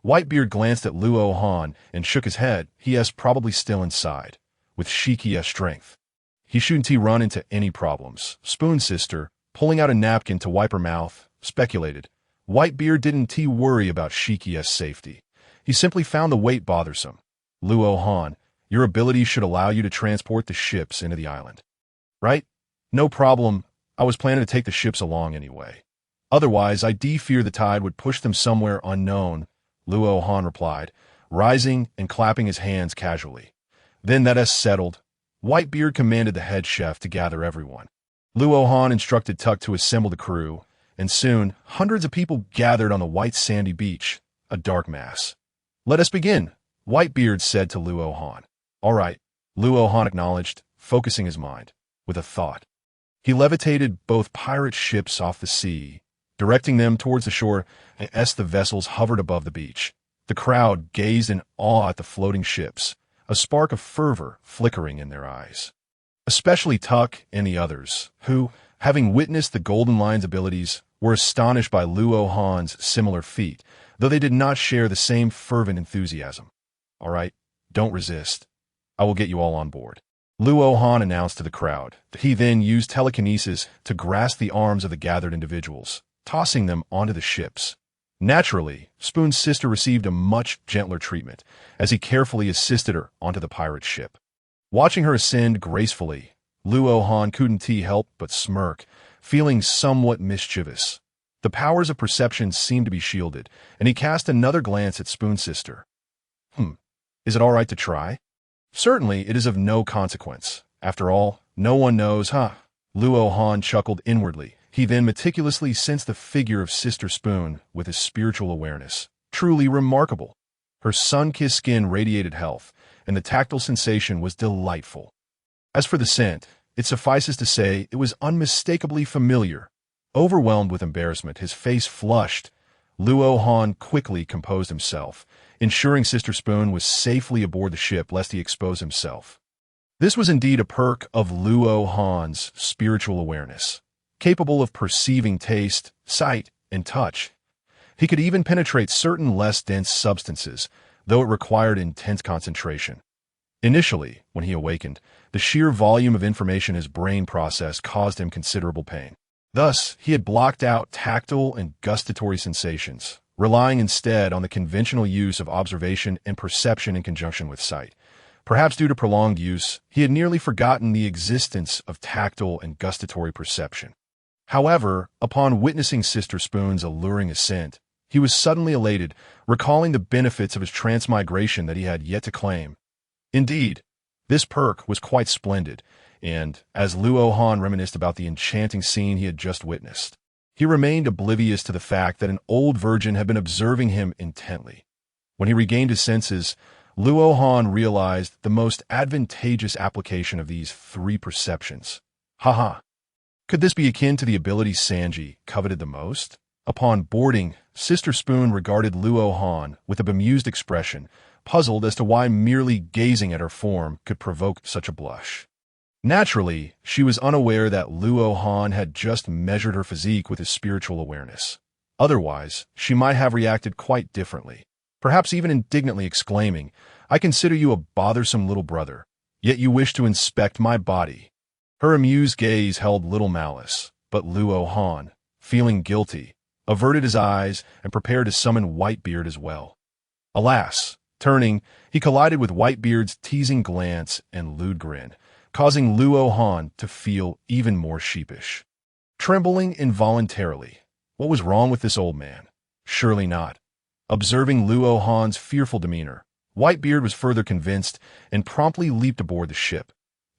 Whitebeard glanced at Luo Han and shook his head. "He is probably still inside, with Shiki's strength. He shouldn't run into any problems." Spoon's sister, pulling out a napkin to wipe her mouth, speculated. Whitebeard didn't worry about Shiki's safety. He simply found the weight bothersome. "Luo Han, your abilities should allow you to transport the ships into the island, right?" "No problem. I was planning to take the ships along anyway. Otherwise, I fear the tide would push them somewhere unknown," Luo Han replied, rising and clapping his hands casually. "Then that is settled." Whitebeard commanded the head chef to gather everyone. Luo Han instructed Tuck to assemble the crew, and soon hundreds of people gathered on the white sandy beach, a dark mass. "Let us begin," Whitebeard said to Luo Han. "All right," Luo Han acknowledged, focusing his mind, with a thought. He levitated both pirate ships off the sea, directing them towards the shore as the vessels hovered above the beach. The crowd gazed in awe at the floating ships, a spark of fervor flickering in their eyes. Especially Tuck and the others, who, having witnessed the Golden Lion's abilities, were astonished by Luo Han's similar feat, though they did not share the same fervent enthusiasm. "All right, don't resist. I will get you all on board," Luo Han announced to the crowd. He then used telekinesis to grasp the arms of the gathered individuals, tossing them onto the ships. Naturally, Spoon's sister received a much gentler treatment as he carefully assisted her onto the pirate ship. Watching her ascend gracefully, Luo Han couldn't help but smirk, feeling somewhat mischievous. The powers of perception seemed to be shielded, and he cast another glance at Spoon's sister. Is it all right to try? Certainly, it is of no consequence. After all, no one knows, huh? Luo Han chuckled inwardly. He then meticulously sensed the figure of Sister Spoon with his spiritual awareness. Truly remarkable. Her sun-kissed skin radiated health, and the tactile sensation was delightful. As for the scent, it suffices to say it was unmistakably familiar. Overwhelmed with embarrassment, his face flushed. Luo Han quickly composed himself, ensuring Sister Spoon was safely aboard the ship lest he expose himself. This was indeed a perk of Luo Han's spiritual awareness, capable of perceiving taste, sight, and touch. He could even penetrate certain less dense substances, though it required intense concentration. Initially, when he awakened, the sheer volume of information his brain processed caused him considerable pain. Thus, he had blocked out tactile and gustatory sensations, relying instead on the conventional use of observation and perception in conjunction with sight. Perhaps due to prolonged use, he had nearly forgotten the existence of tactile and gustatory perception. However, upon witnessing Sister Spoon's alluring ascent, he was suddenly elated, recalling the benefits of his transmigration that he had yet to claim. Indeed, this perk was quite splendid, and, as Luo Han reminisced about the enchanting scene he had just witnessed, he remained oblivious to the fact that an old virgin had been observing him intently. When he regained his senses, Luo Han realized the most advantageous application of these three perceptions. Haha. Could this be akin to the ability Sanji coveted the most? Upon boarding, Sister Spoon regarded Luo Han with a bemused expression, puzzled as to why merely gazing at her form could provoke such a blush. Naturally, she was unaware that Luo Han had just measured her physique with his spiritual awareness. Otherwise, she might have reacted quite differently, perhaps even indignantly exclaiming, "I consider you a bothersome little brother, yet you wish to inspect my body." Her amused gaze held little malice, but Luo Han, feeling guilty, averted his eyes and prepared to summon Whitebeard as well. Alas, turning, he collided with Whitebeard's teasing glance and lewd grin, causing Luo Han to feel even more sheepish. Trembling involuntarily, what was wrong with this old man? Surely not. Observing Luo Han's fearful demeanor, Whitebeard was further convinced and promptly leaped aboard the ship.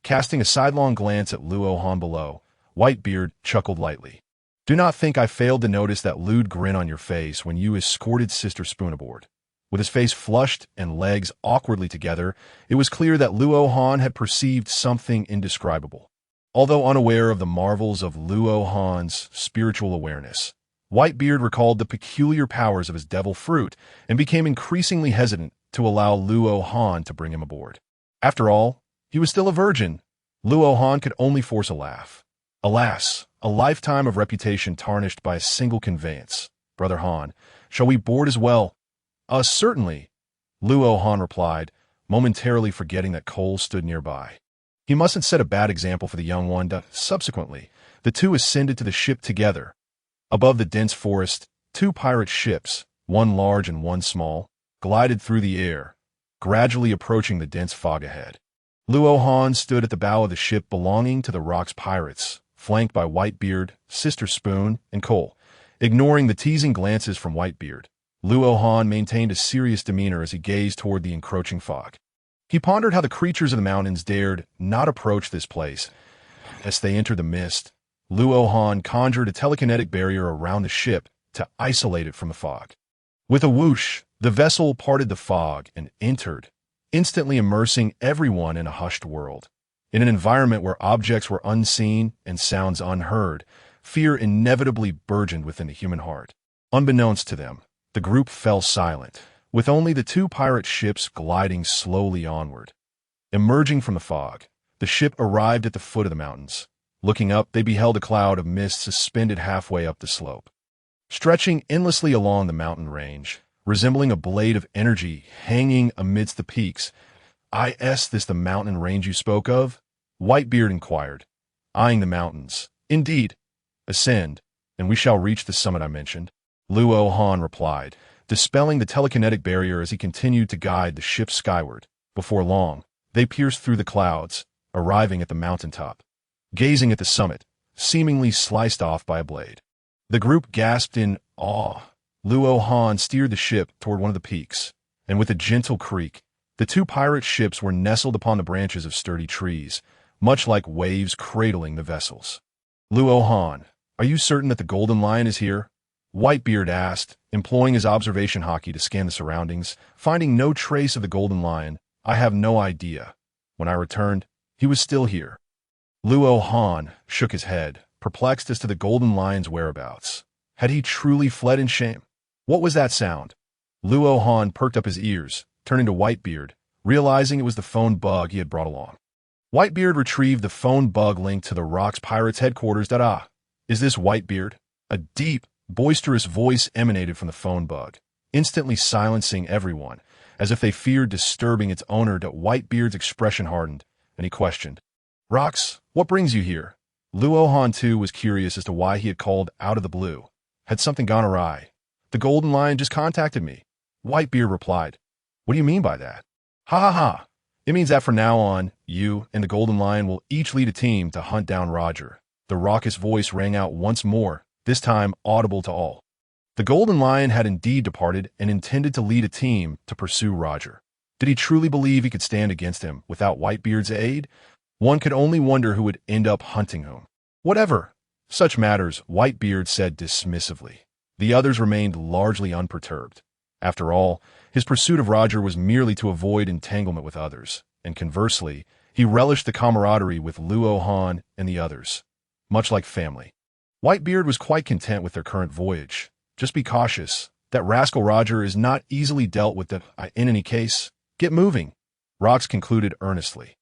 Casting a sidelong glance at Luo Han below, Whitebeard chuckled lightly. "Do not think I failed to notice that lewd grin on your face when you escorted Sister Spoon aboard." With his face flushed and legs awkwardly together, it was clear that Luo Han had perceived something indescribable. Although unaware of the marvels of Luo Han's spiritual awareness, Whitebeard recalled the peculiar powers of his devil fruit and became increasingly hesitant to allow Luo Han to bring him aboard. After all, he was still a virgin. Luo Han could only force a laugh. Alas, a lifetime of reputation tarnished by a single conveyance. "Brother Han, shall we board as well?" Certainly," Luo Han replied, momentarily forgetting that Cole stood nearby. He mustn't set a bad example for the young one. Subsequently, the two ascended to the ship together. Above the dense forest, two pirate ships, one large and one small, glided through the air, gradually approaching the dense fog ahead. Luo Han stood at the bow of the ship belonging to the Rock's pirates, flanked by Whitebeard, Sister Spoon, and Cole. Ignoring the teasing glances from Whitebeard, Luo Han maintained a serious demeanor as he gazed toward the encroaching fog. He pondered how the creatures of the mountains dared not approach this place. As they entered the mist, Luo Han conjured a telekinetic barrier around the ship to isolate it from the fog. With a whoosh, the vessel parted the fog and entered, instantly immersing everyone in a hushed world. In an environment where objects were unseen and sounds unheard, fear inevitably burgeoned within the human heart. Unbeknownst to them, the group fell silent, with only the two pirate ships gliding slowly onward. Emerging from the fog, the ship arrived at the foot of the mountains. Looking up, they beheld a cloud of mist suspended halfway up the slope. Stretching endlessly along the mountain range, resembling a blade of energy hanging amidst the peaks. "Is this the mountain range you spoke of?" Whitebeard inquired, eyeing the mountains. "Indeed. Ascend, and we shall reach the summit I mentioned." Luo Han replied, dispelling the telekinetic barrier as he continued to guide the ship skyward. Before long, they pierced through the clouds, arriving at the mountaintop. Gazing at the summit, seemingly sliced off by a blade, the group gasped in awe. Luo Han steered the ship toward one of the peaks, and with a gentle creak, the two pirate ships were nestled upon the branches of sturdy trees, much like waves cradling the vessels. Luo Han, are you certain that the Golden Lion is here? Whitebeard asked, employing his observation hockey to scan the surroundings. Finding no trace of the Golden Lion, I have no idea. When I returned, he was still here. Luo Han shook his head, perplexed as to the Golden Lion's whereabouts. Had he truly fled in shame? What was that sound? Luo Han perked up his ears, turning to Whitebeard, realizing it was the phone bug he had brought along. Whitebeard retrieved the phone bug linked to the Rock's Pirates headquarters. Is this Whitebeard? A deep, boisterous voice emanated from the phone bug, instantly silencing everyone, as if they feared disturbing its owner. Whitebeard's expression hardened, and he questioned, Rox, what brings you here? Luo Han too was curious as to why he had called out of the blue. Had something gone awry? The Golden Lion just contacted me. Whitebeard replied, What do you mean by that? Ha ha ha. It means that from now on, you and the Golden Lion will each lead a team to hunt down Roger. The raucous voice rang out once more, this time audible to all. The Golden Lion had indeed departed and intended to lead a team to pursue Roger. Did he truly believe he could stand against him without Whitebeard's aid? One could only wonder who would end up hunting whom. Whatever. Such matters, Whitebeard said dismissively. The others remained largely unperturbed. After all, his pursuit of Roger was merely to avoid entanglement with others, and conversely, he relished the camaraderie with Luo Han and the others, much like family. Whitebeard was quite content with their current voyage. Just be cautious. That rascal Roger is not easily dealt with. In any case, get moving, Rox concluded earnestly.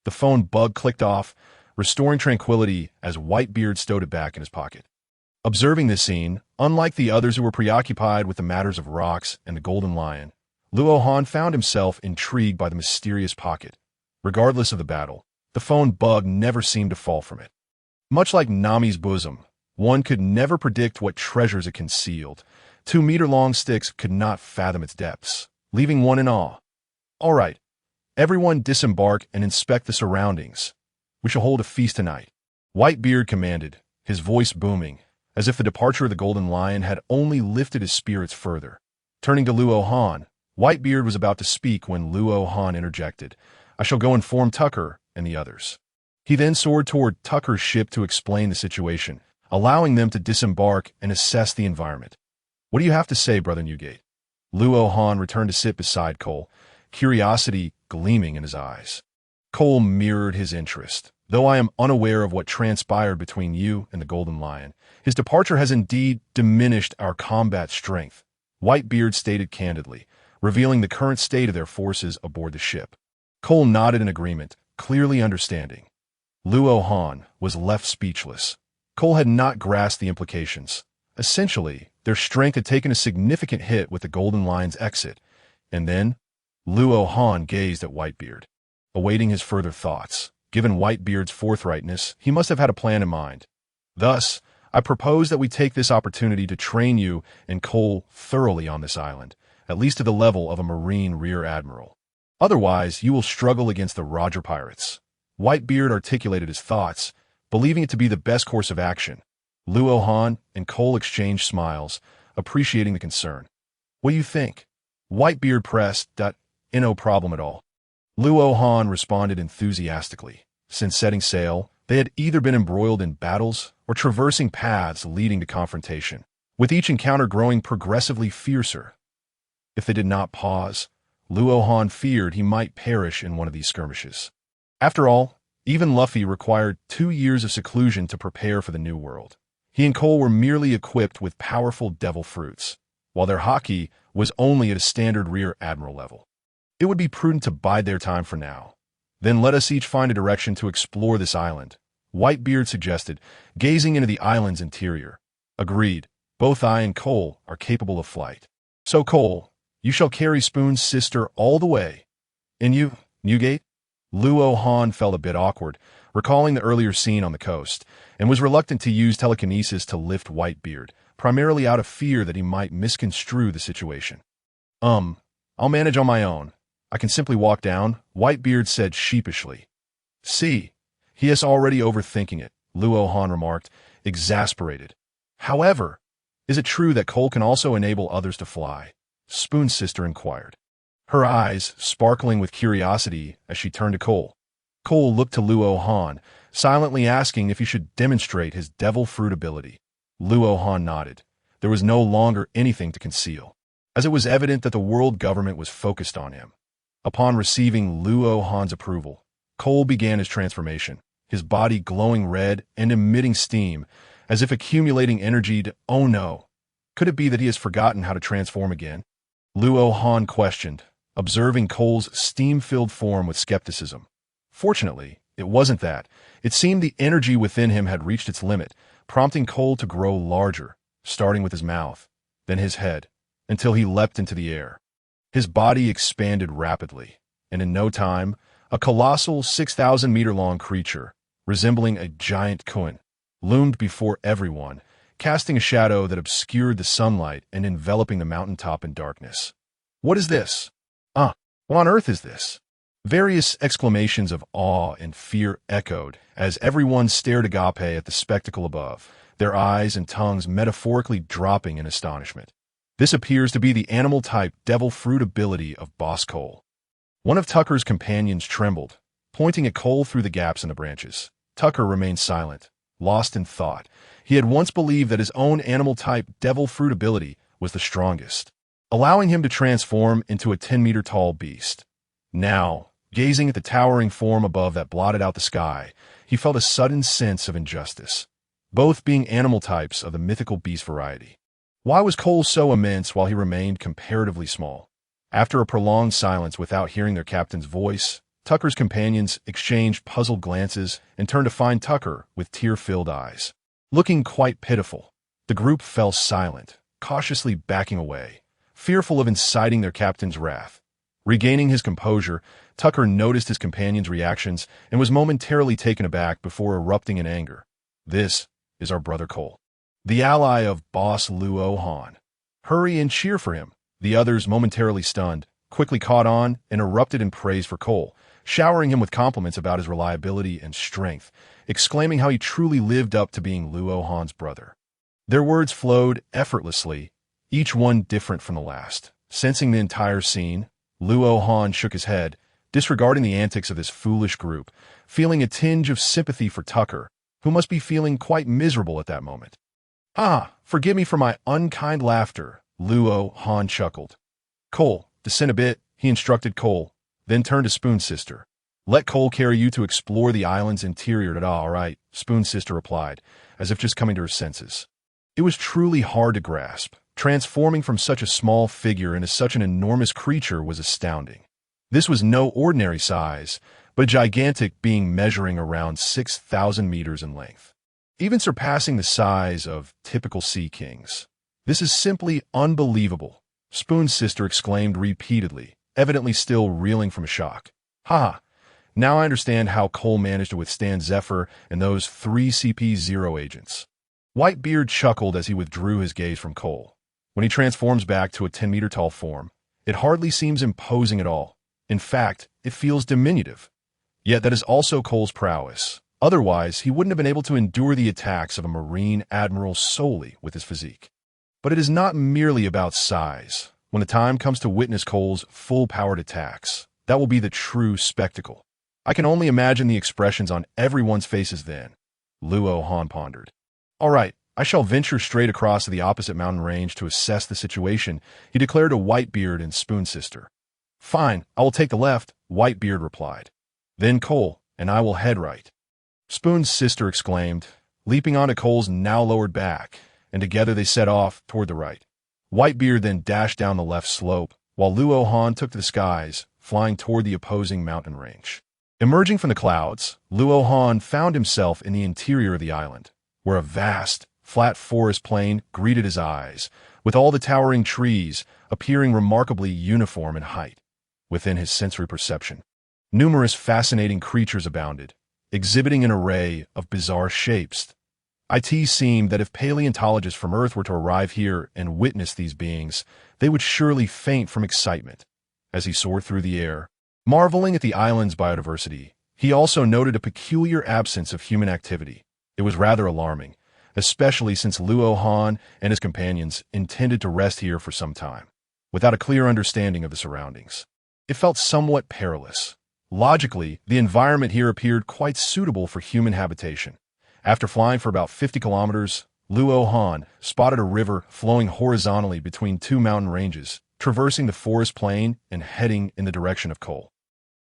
The phone bug clicked off, restoring tranquility as Whitebeard stowed it back in his pocket. Observing this scene, unlike the others who were preoccupied with the matters of Rox and the Golden Lion, Luo Han found himself intrigued by the mysterious pocket. Regardless of the battle, the phone bug never seemed to fall from it. Much like Nami's bosom, one could never predict what treasures it concealed. 2-meter-long sticks could not fathom its depths, leaving one in awe. All right, everyone disembark and inspect the surroundings. We shall hold a feast tonight, Whitebeard commanded, his voice booming, as if the departure of the Golden Lion had only lifted his spirits further. Turning to Luo Han, Whitebeard was about to speak when Luo Han interjected, I shall go inform Tucker and the others. He then soared toward Tucker's ship to explain the situation, allowing them to disembark and assess the environment. What do you have to say, Brother Newgate? Luo Han returned to sit beside Cole, curiosity gleaming in his eyes. Cole mirrored his interest. Though I am unaware of what transpired between you and the Golden Lion, his departure has indeed diminished our combat strength, Whitebeard stated candidly, revealing the current state of their forces aboard the ship. Cole nodded in agreement, clearly understanding. Luo Han was left speechless. Cole had not grasped the implications. Essentially, their strength had taken a significant hit with the Golden Lion's exit, and then Luo Han gazed at Whitebeard, awaiting his further thoughts. Given Whitebeard's forthrightness, he must have had a plan in mind. Thus, I propose that we take this opportunity to train you and Cole thoroughly on this island, at least to the level of a Marine Rear Admiral. Otherwise, you will struggle against the Roger Pirates. Whitebeard articulated his thoughts, believing it to be the best course of action. Luo Han and Cole exchanged smiles, appreciating the concern. What do you think? Whitebeard pressed. No problem at all. Luo Han responded enthusiastically. Since setting sail, they had either been embroiled in battles or traversing paths leading to confrontation, with each encounter growing progressively fiercer. If they did not pause, Luo Han feared he might perish in one of these skirmishes. After all, even Luffy required 2 years of seclusion to prepare for the New World. He and Cole were merely equipped with powerful devil fruits, while their haki was only at a standard Rear Admiral level. It would be prudent to bide their time for now. Then let us each find a direction to explore this island, Whitebeard suggested, gazing into the island's interior. Agreed, both I and Cole are capable of flight. So Cole, you shall carry Spoon's sister all the way. And you, Newgate? Luo Han felt a bit awkward, recalling the earlier scene on the coast, and was reluctant to use telekinesis to lift Whitebeard, primarily out of fear that he might misconstrue the situation. I'll manage on my own. I can simply walk down, Whitebeard said sheepishly. See, he is already overthinking it, Luo Han remarked, exasperated. However, is it true that Cole can also enable others to fly? Spoon's sister inquired, her eyes sparkling with curiosity as she turned to Cole. Cole looked to Luo Han, silently asking if he should demonstrate his devil fruit ability. Luo Han nodded. There was no longer anything to conceal, as it was evident that the world government was focused on him. Upon receiving Luo Han's approval, Cole began his transformation, his body glowing red and emitting steam, as if accumulating energy to— Oh no! Could it be that he has forgotten how to transform again? Luo Han questioned, observing Cole's steam-filled form with skepticism. Fortunately, it wasn't that. It seemed the energy within him had reached its limit, prompting Cole to grow larger, starting with his mouth, then his head, until he leapt into the air. His body expanded rapidly, and in no time, a colossal 6,000-meter-long creature, resembling a giant kun, loomed before everyone, casting a shadow that obscured the sunlight and enveloping the mountaintop in darkness. What is this? What on earth is this? Various exclamations of awe and fear echoed as everyone stared agape at the spectacle above, their eyes and tongues metaphorically dropping in astonishment. This appears to be the animal-type devil fruit ability of Boss Cole. One of Tucker's companions trembled, pointing at Cole through the gaps in the branches. Tucker remained silent, lost in thought. He had once believed that his own animal-type devil fruit ability was the strongest, allowing him to transform into a 10-meter-tall beast. Now, gazing at the towering form above that blotted out the sky, he felt a sudden sense of injustice, both being animal types of the mythical beast variety. Why was Cole so immense while he remained comparatively small? After a prolonged silence without hearing their captain's voice, Tucker's companions exchanged puzzled glances and turned to find Tucker with tear-filled eyes. Looking quite pitiful, the group fell silent, cautiously backing away, fearful of inciting their captain's wrath. Regaining his composure, Tucker noticed his companion's reactions and was momentarily taken aback before erupting in anger. This is our brother Cole, the ally of Boss Luo Han. Hurry and cheer for him. The others, momentarily stunned, quickly caught on and erupted in praise for Cole, showering him with compliments about his reliability and strength, exclaiming how he truly lived up to being Luo Han's brother. Their words flowed effortlessly, each one different from the last. Sensing the entire scene, Luo Han shook his head, disregarding the antics of this foolish group, feeling a tinge of sympathy for Tucker, who must be feeling quite miserable at that moment. Forgive me for my unkind laughter, Luo Han chuckled. Cole, descend a bit, he instructed Cole, then turned to Spoon's sister. Let Cole carry you to explore the island's interior. All right, Spoon's sister replied, as if just coming to her senses. It was truly hard to grasp. Transforming from such a small figure into such an enormous creature was astounding. This was no ordinary size, but a gigantic being measuring around 6,000 meters in length, even surpassing the size of typical sea kings. This is simply unbelievable, Spoon's sister exclaimed repeatedly, evidently still reeling from shock. Now I understand how Cole managed to withstand Zephyr and those 3 CP0 agents. Whitebeard chuckled as he withdrew his gaze from Cole. When he transforms back to a 10-meter-tall form, it hardly seems imposing at all. In fact, it feels diminutive. Yet that is also Cole's prowess. Otherwise, he wouldn't have been able to endure the attacks of a Marine admiral solely with his physique. But it is not merely about size. When the time comes to witness Cole's full-powered attacks, that will be the true spectacle. I can only imagine the expressions on everyone's faces then, Luo Han pondered. All right, I shall venture straight across to the opposite mountain range to assess the situation, he declared to Whitebeard and Spoon's sister. Fine, I will take the left, Whitebeard replied. Then Cole, and I will head right. Spoon's sister exclaimed, leaping onto Cole's now lowered back, and together they set off toward the right. Whitebeard then dashed down the left slope, while Luo Han took to the skies, flying toward the opposing mountain range. Emerging from the clouds, Luo Han found himself in the interior of the island, where a vast, flat forest plain greeted his eyes, with all the towering trees appearing remarkably uniform in height. Within his sensory perception, numerous fascinating creatures abounded, exhibiting an array of bizarre shapes. It seemed that if paleontologists from Earth were to arrive here and witness these beings, they would surely faint from excitement. As he soared through the air, marveling at the island's biodiversity, he also noted a peculiar absence of human activity. It was rather alarming, especially since Luo Han and his companions intended to rest here for some time, without a clear understanding of the surroundings. It felt somewhat perilous. Logically, the environment here appeared quite suitable for human habitation. After flying for about 50 kilometers, Luo Han spotted a river flowing horizontally between two mountain ranges, traversing the forest plain and heading in the direction of Senkō.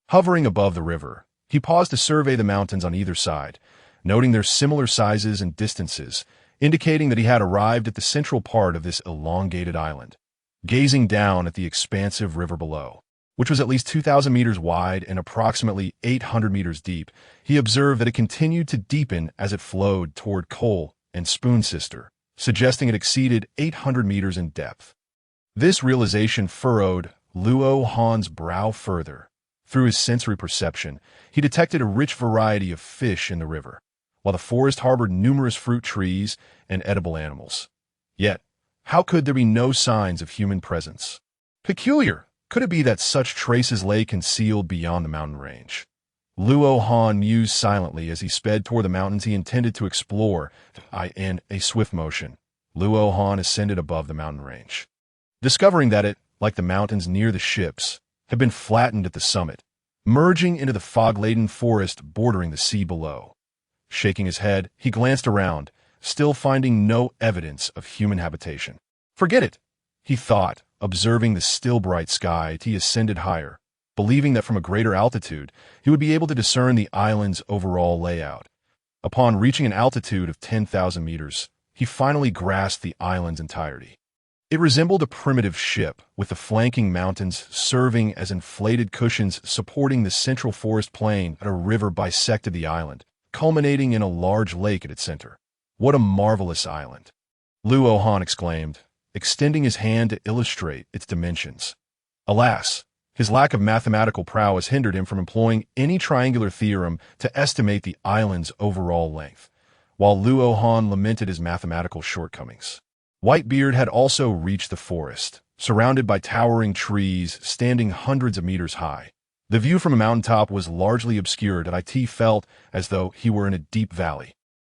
Hovering above the river, he paused to survey the mountains on either side, noting their similar sizes and distances, indicating that he had arrived at the central part of this elongated island. Gazing down at the expansive river below, which was at least 2,000 meters wide and approximately 800 meters deep, he observed that it continued to deepen as it flowed toward Senkō and Spoon Sister, suggesting it exceeded 800 meters in depth. This realization furrowed Luo Han's brow further. Through his sensory perception, he detected a rich variety of fish in the river, while the forest harbored numerous fruit trees and edible animals. Yet, how could there be no signs of human presence? Peculiar! Could it be that such traces lay concealed beyond the mountain range? Luo Han mused silently as he sped toward the mountains he intended to explore. In a swift motion, Luo Han ascended above the mountain range, discovering that it, like the mountains near the ships, had been flattened at the summit, merging into the fog-laden forest bordering the sea below. Shaking his head, he glanced around, still finding no evidence of human habitation. Forget it, he thought, observing the still bright sky. He ascended higher, believing that from a greater altitude, he would be able to discern the island's overall layout. Upon reaching an altitude of 10,000 meters, he finally grasped the island's entirety. It resembled a primitive ship, with the flanking mountains serving as inflated cushions supporting the central forest plain. A river bisected the island, culminating in a large lake at its center. What a marvelous island! Luo Han exclaimed, extending his hand to illustrate its dimensions. Alas, his lack of mathematical prowess hindered him from employing any triangular theorem to estimate the island's overall length, while Luo Han lamented his mathematical shortcomings. Whitebeard had also reached the forest, surrounded by towering trees standing hundreds of meters high. The view from a mountaintop was largely obscured, and It felt as though he were in a deep valley,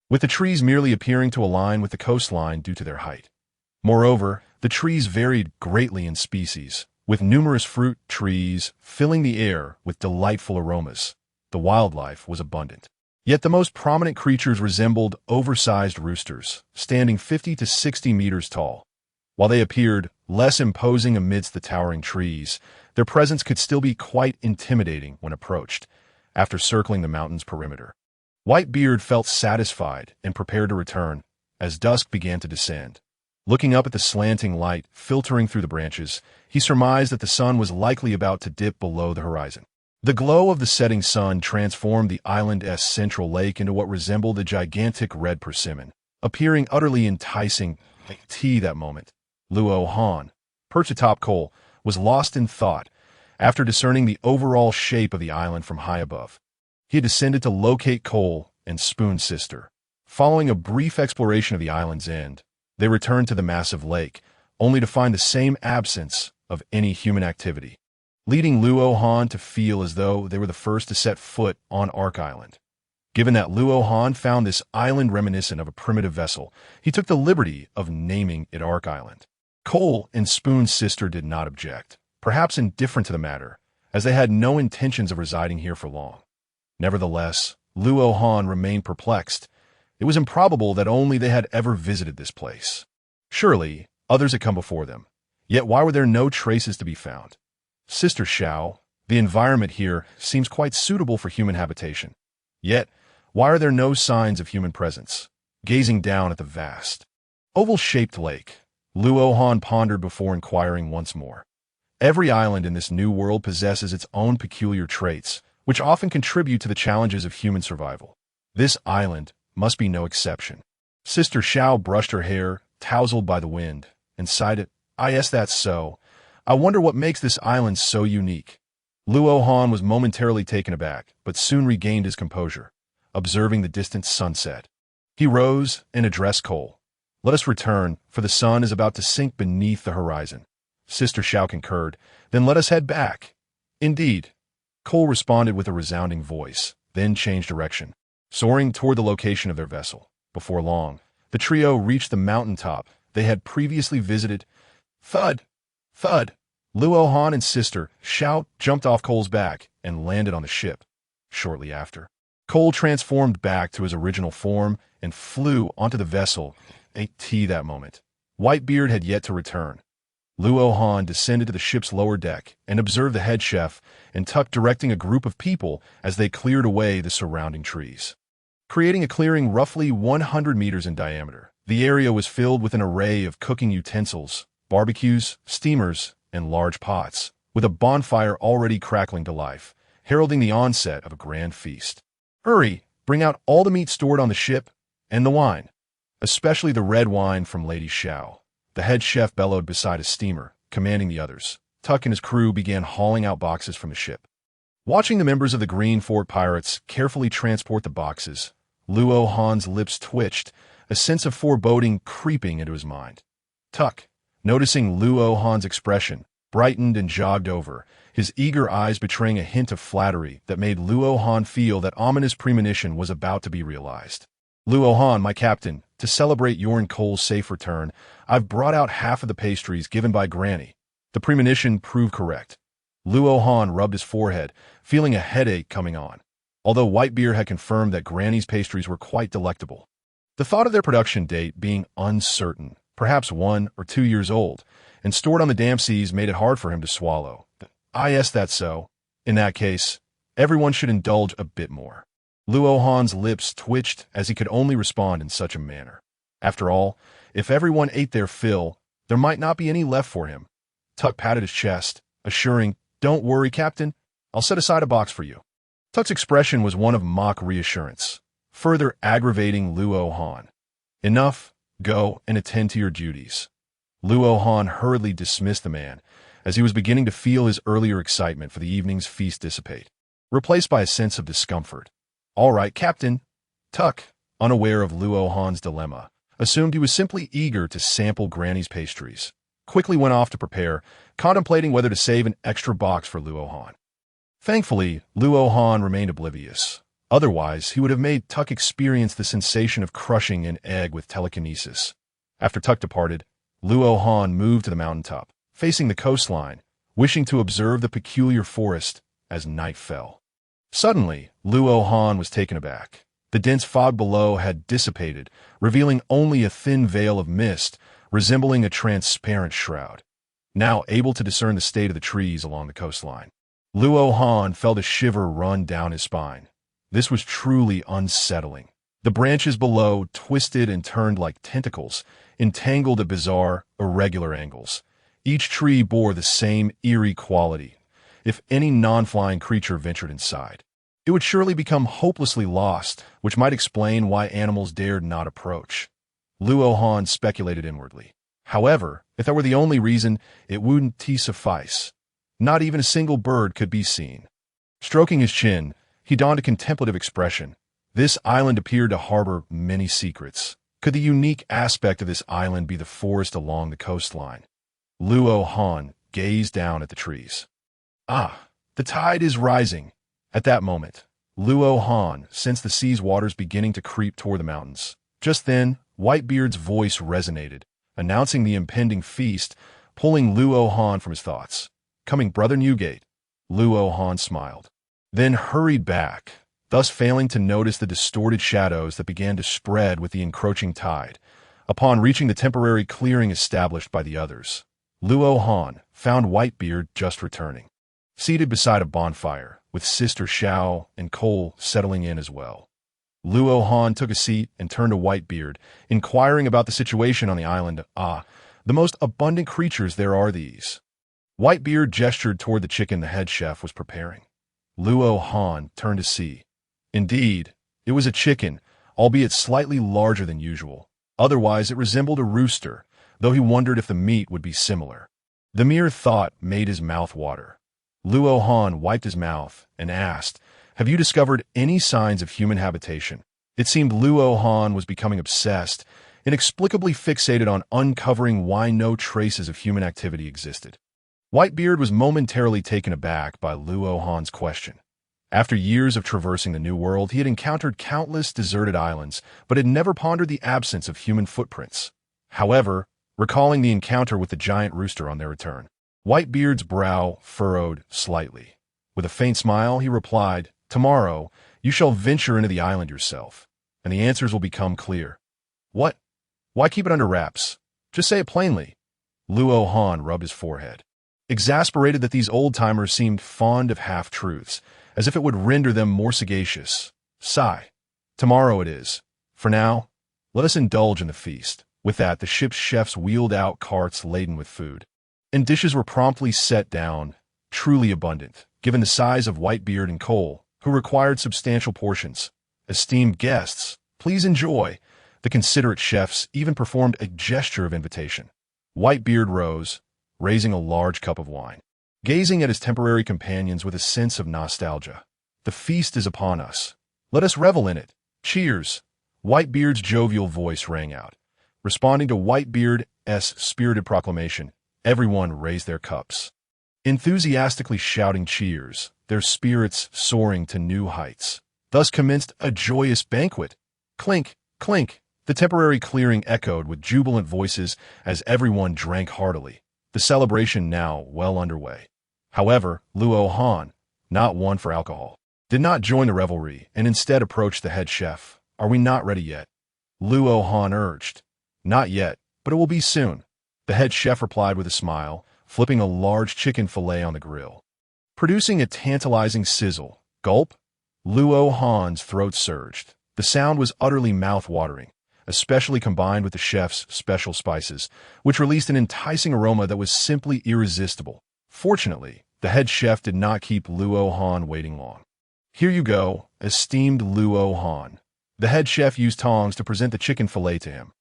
with the trees merely appearing to align with the coastline due to their height. Moreover, the trees varied greatly in species, with numerous fruit trees filling the air with delightful aromas. The wildlife was abundant. Yet the most prominent creatures resembled oversized roosters, standing 50 to 60 meters tall. While they appeared less imposing amidst the towering trees, their presence could still be quite intimidating when approached, after circling the mountain's perimeter. Whitebeard felt satisfied and prepared to return as dusk began to descend. Looking up at the slanting light filtering through the branches, he surmised that the sun was likely about to dip below the horizon. The glow of the setting sun transformed the island's central lake into what resembled a gigantic red persimmon, appearing utterly enticing. That moment, Luo Han, perched atop Senkō, was lost in thought after discerning the overall shape of the island from high above. He had descended to locate Senkō and Spoon Sister. Following a brief exploration of the island's end, they returned to the massive lake, only to find the same absence of any human activity, leading Luo Han to feel as though they were the first to set foot on Ark Island. Given that Luo Han found this island reminiscent of a primitive vessel, he took the liberty of naming it Ark Island. Senkō and Spoon Sister did not object, perhaps indifferent to the matter, as they had no intentions of residing here for long. Nevertheless, Luo Han remained perplexed. It was improbable that only they had ever visited this place. Surely, others had come before them. Yet why were there no traces to be found? Sister Xiao, the environment here seems quite suitable for human habitation. Yet, why are there no signs of human presence? Gazing down at the vast, oval-shaped lake, Luo Han pondered before inquiring once more. Every island in this new world possesses its own peculiar traits, which often contribute to the challenges of human survival. This island must be no exception. Sister Xiao brushed her hair, tousled by the wind, and sighed. Yes, that's so. I wonder what makes this island so unique. Luo Han was momentarily taken aback, but soon regained his composure, observing the distant sunset. He rose and addressed Cole. "Let us return, for the sun is about to sink beneath the horizon." Sister Shao concurred. "Then let us head back." "Indeed." Cole responded with a resounding voice, then changed direction, soaring toward the location of their vessel. Before long, the trio reached the mountaintop they had previously visited. Thud! Thud! Luo Han and Sister Shao jumped off Cole's back and landed on the ship. Shortly after, Cole transformed back to his original form and flew onto the vessel. That moment, Whitebeard had yet to return. Luo Han descended to the ship's lower deck and observed the head chef and Tuck directing a group of people as they cleared away the surrounding trees. Creating a clearing roughly 100 meters in diameter, the area was filled with an array of cooking utensils, barbecues, steamers, and large pots, with a bonfire already crackling to life, heralding the onset of a grand feast. "Hurry! Bring out all the meat stored on the ship, and the wine, especially the red wine from Lady Shao." The head chef bellowed beside a steamer, commanding the others. Tuck and his crew began hauling out boxes from the ship. Watching the members of the Green Fort Pirates carefully transport the boxes, Luo Han's lips twitched, a sense of foreboding creeping into his mind. Tuck, noticing Luo Han's expression, brightened and jogged over, his eager eyes betraying a hint of flattery that made Luo Han feel that ominous premonition was about to be realized. "Luo Han, my captain, to celebrate your and Cole's safe return, I've brought out half of the pastries given by Granny." The premonition proved correct. Luo Han rubbed his forehead, feeling a headache coming on, although Whitebeard had confirmed that Granny's pastries were quite delectable. The thought of their production date being uncertain, perhaps 1 or 2 years old, and stored on the damp seas made it hard for him to swallow. Yes, that's so. In that case, everyone should indulge a bit more. Luo Han's lips twitched as he could only respond in such a manner. After all, if everyone ate their fill, there might not be any left for him. Tuck patted his chest, assuring, "Don't worry, Captain. I'll set aside a box for you." Tuck's expression was one of mock reassurance, further aggravating Luo Han. "Enough. Go and attend to your duties." Luo Han hurriedly dismissed the man, as he was beginning to feel his earlier excitement for the evening's feast dissipate, replaced by a sense of discomfort. "All right, Captain." Tuck, unaware of Luo Han's dilemma, assumed he was simply eager to sample Granny's pastries, quickly went off to prepare, contemplating whether to save an extra box for Luo Han. Thankfully, Luo Han remained oblivious. Otherwise, he would have made Tuck experience the sensation of crushing an egg with telekinesis. After Tuck departed, Luo Han moved to the mountaintop, facing the coastline, wishing to observe the peculiar forest as night fell. Suddenly, Luo Han was taken aback. The dense fog below had dissipated, revealing only a thin veil of mist, resembling a transparent shroud. Now able to discern the state of the trees along the coastline, Luo Han felt a shiver run down his spine. This was truly unsettling. The branches below twisted and turned like tentacles, entangled at bizarre, irregular angles. Each tree bore the same eerie quality. If any non-flying creature ventured inside, it would surely become hopelessly lost, which might explain why animals dared not approach. Luo Han speculated inwardly. However, if that were the only reason, it wouldn't suffice. Not even a single bird could be seen. Stroking his chin, he donned a contemplative expression. This island appeared to harbor many secrets. Could the unique aspect of this island be the forest along the coastline? Luo Han gazed down at the trees. The tide is rising. At that moment, Luo Han sensed the sea's waters beginning to creep toward the mountains. Just then, Whitebeard's voice resonated, announcing the impending feast, pulling Luo Han from his thoughts. "Coming, Brother Newgate." Luo Han smiled, then hurried back, thus failing to notice the distorted shadows that began to spread with the encroaching tide. Upon reaching the temporary clearing established by the others, Luo Han found Whitebeard just returning, seated beside a bonfire, with Sister Shao and Cole settling in as well. Luo Han took a seat and turned to Whitebeard, inquiring about the situation on the island. The most abundant creatures there are these." Whitebeard gestured toward the chicken the head chef was preparing. Luo Han turned to see. Indeed, it was a chicken, albeit slightly larger than usual. Otherwise, it resembled a rooster, though he wondered if the meat would be similar. The mere thought made his mouth water. Luo Han wiped his mouth and asked, "Have you discovered any signs of human habitation?" It seemed Luo Han was becoming obsessed, inexplicably fixated on uncovering why no traces of human activity existed. Whitebeard was momentarily taken aback by Luo Han's question. After years of traversing the New World, he had encountered countless deserted islands, but had never pondered the absence of human footprints. However, recalling the encounter with the giant rooster on their return, Whitebeard's brow furrowed slightly. With a faint smile, he replied, "Tomorrow, you shall venture into the island yourself, and the answers will become clear." "What? Why keep it under wraps? Just say it plainly." Luo Han rubbed his forehead, exasperated that these old-timers seemed fond of half-truths, as if it would render them more sagacious. "Sigh. Tomorrow it is. For now, let us indulge in the feast." With that, the ship's chefs wheeled out carts laden with food, and dishes were promptly set down, truly abundant, given the size of Whitebeard and Cole, who required substantial portions. "Esteemed guests, please enjoy." The considerate chefs even performed a gesture of invitation. Whitebeard rose, raising a large cup of wine, gazing at his temporary companions with a sense of nostalgia. "The feast is upon us. Let us revel in it. Cheers!" Whitebeard's jovial voice rang out. Responding to Whitebeard's spirited proclamation, everyone raised their cups, enthusiastically shouting cheers, their spirits soaring to new heights. Thus commenced a joyous banquet. Clink, clink, the temporary clearing echoed with jubilant voices as everyone drank heartily, the celebration now well underway. However, Luo Han, not one for alcohol, did not join the revelry and instead approached the head chef. "Are we not ready yet?" Luo Han urged. "Not yet, but it will be soon," the head chef replied with a smile, flipping a large chicken fillet on the grill, producing a tantalizing sizzle. Gulp! Luo Han's throat surged. The sound was utterly mouth-watering, especially combined with the chef's special spices, which released an enticing aroma that was simply irresistible. Fortunately, the head chef did not keep Luo Han waiting long. "Here you go, esteemed Luo Han." The head chef used tongs to present the chicken fillet to him.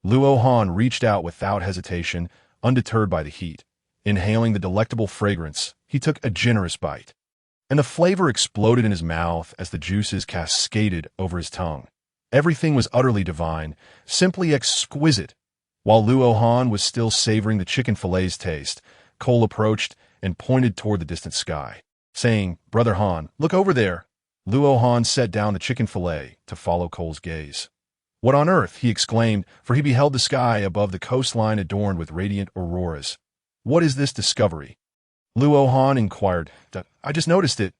Luo Han reached out without hesitation, undeterred by the heat. Inhaling the delectable fragrance, he took a generous bite, and the flavor exploded in his mouth as the juices cascaded over his tongue. Everything was utterly divine, simply exquisite. While Luo Han was still savoring the chicken fillet's taste, Cole approached and pointed toward the distant sky, saying, "Brother Han, look over there." Luo Han set down the chicken fillet to follow Cole's gaze. "What on earth?" he exclaimed, for he beheld the sky above the coastline adorned with radiant auroras. "What is this discovery?" Luo Han inquired. "I just noticed it,"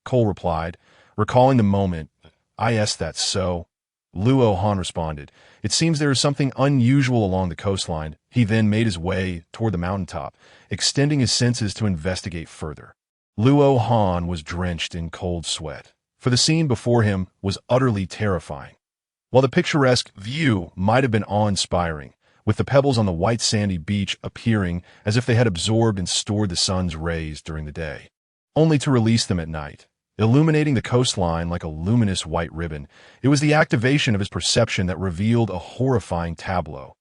Cole replied, recalling the moment. That's so." Luo Han responded. "It seems there is something unusual along the coastline." He then made his way toward the mountaintop, extending his senses to investigate further. Luo Han was drenched in cold sweat, for the scene before him was utterly terrifying. While the picturesque view might have been awe-inspiring, with the pebbles on the white sandy beach appearing as if they had absorbed and stored the sun's rays during the day, only to release them at night, illuminating the coastline like a luminous white ribbon, it was the activation of his perception that revealed a horrifying tableau.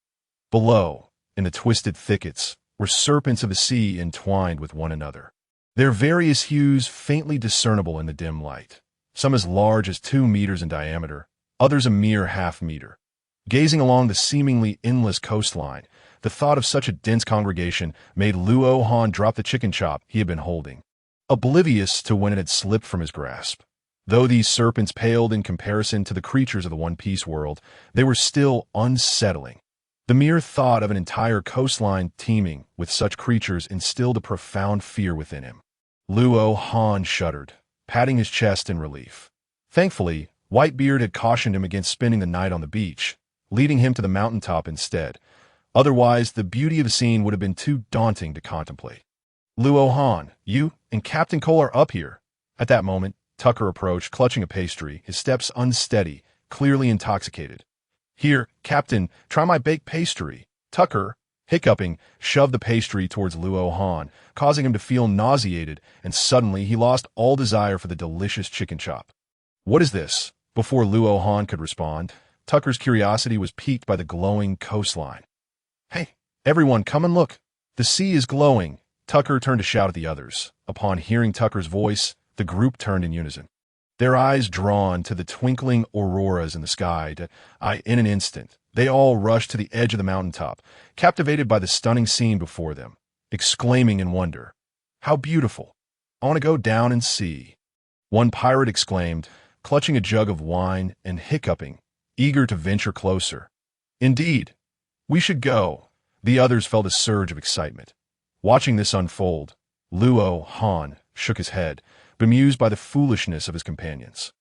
Below, in the twisted thickets, were serpents of the sea entwined with one another, their various hues faintly discernible in the dim light, some as large as 2 meters in diameter, others a mere half-meter. Gazing along the seemingly endless coastline, the thought of such a dense congregation made Luo Han drop the chicken chop he had been holding, oblivious to when it had slipped from his grasp. Though these serpents paled in comparison to the creatures of the One Piece world, they were still unsettling. The mere thought of an entire coastline teeming with such creatures instilled a profound fear within him. Luo Han shuddered, patting his chest in relief. Thankfully, Whitebeard had cautioned him against spending the night on the beach, leading him to the mountaintop instead. Otherwise, the beauty of the scene would have been too daunting to contemplate. "Luo Han, you and Captain Cole are up here." At that moment, Tucker approached, clutching a pastry, his steps unsteady, clearly intoxicated. "Here, Captain, try my baked pastry." Tucker, hiccuping, shoved the pastry towards Luo Han, causing him to feel nauseated, and suddenly he lost all desire for the delicious chicken chop. "What is this?" Before Luo Han could respond, Tucker's curiosity was piqued by the glowing coastline. "Hey, everyone, come and look. The sea is glowing." Tucker turned to shout at the others. Upon hearing Tucker's voice, the group turned in unison. their eyes drawn to the twinkling auroras in the sky. In an instant, they all rushed to the edge of the mountaintop, captivated by the stunning scene before them, exclaiming in wonder, "How beautiful! I want to go down and see." One pirate exclaimed, clutching a jug of wine and hiccuping, eager to venture closer. "Indeed, we should go." The others felt a surge of excitement. Watching this unfold, Luo Han shook his head, bemused by the foolishness of his companions.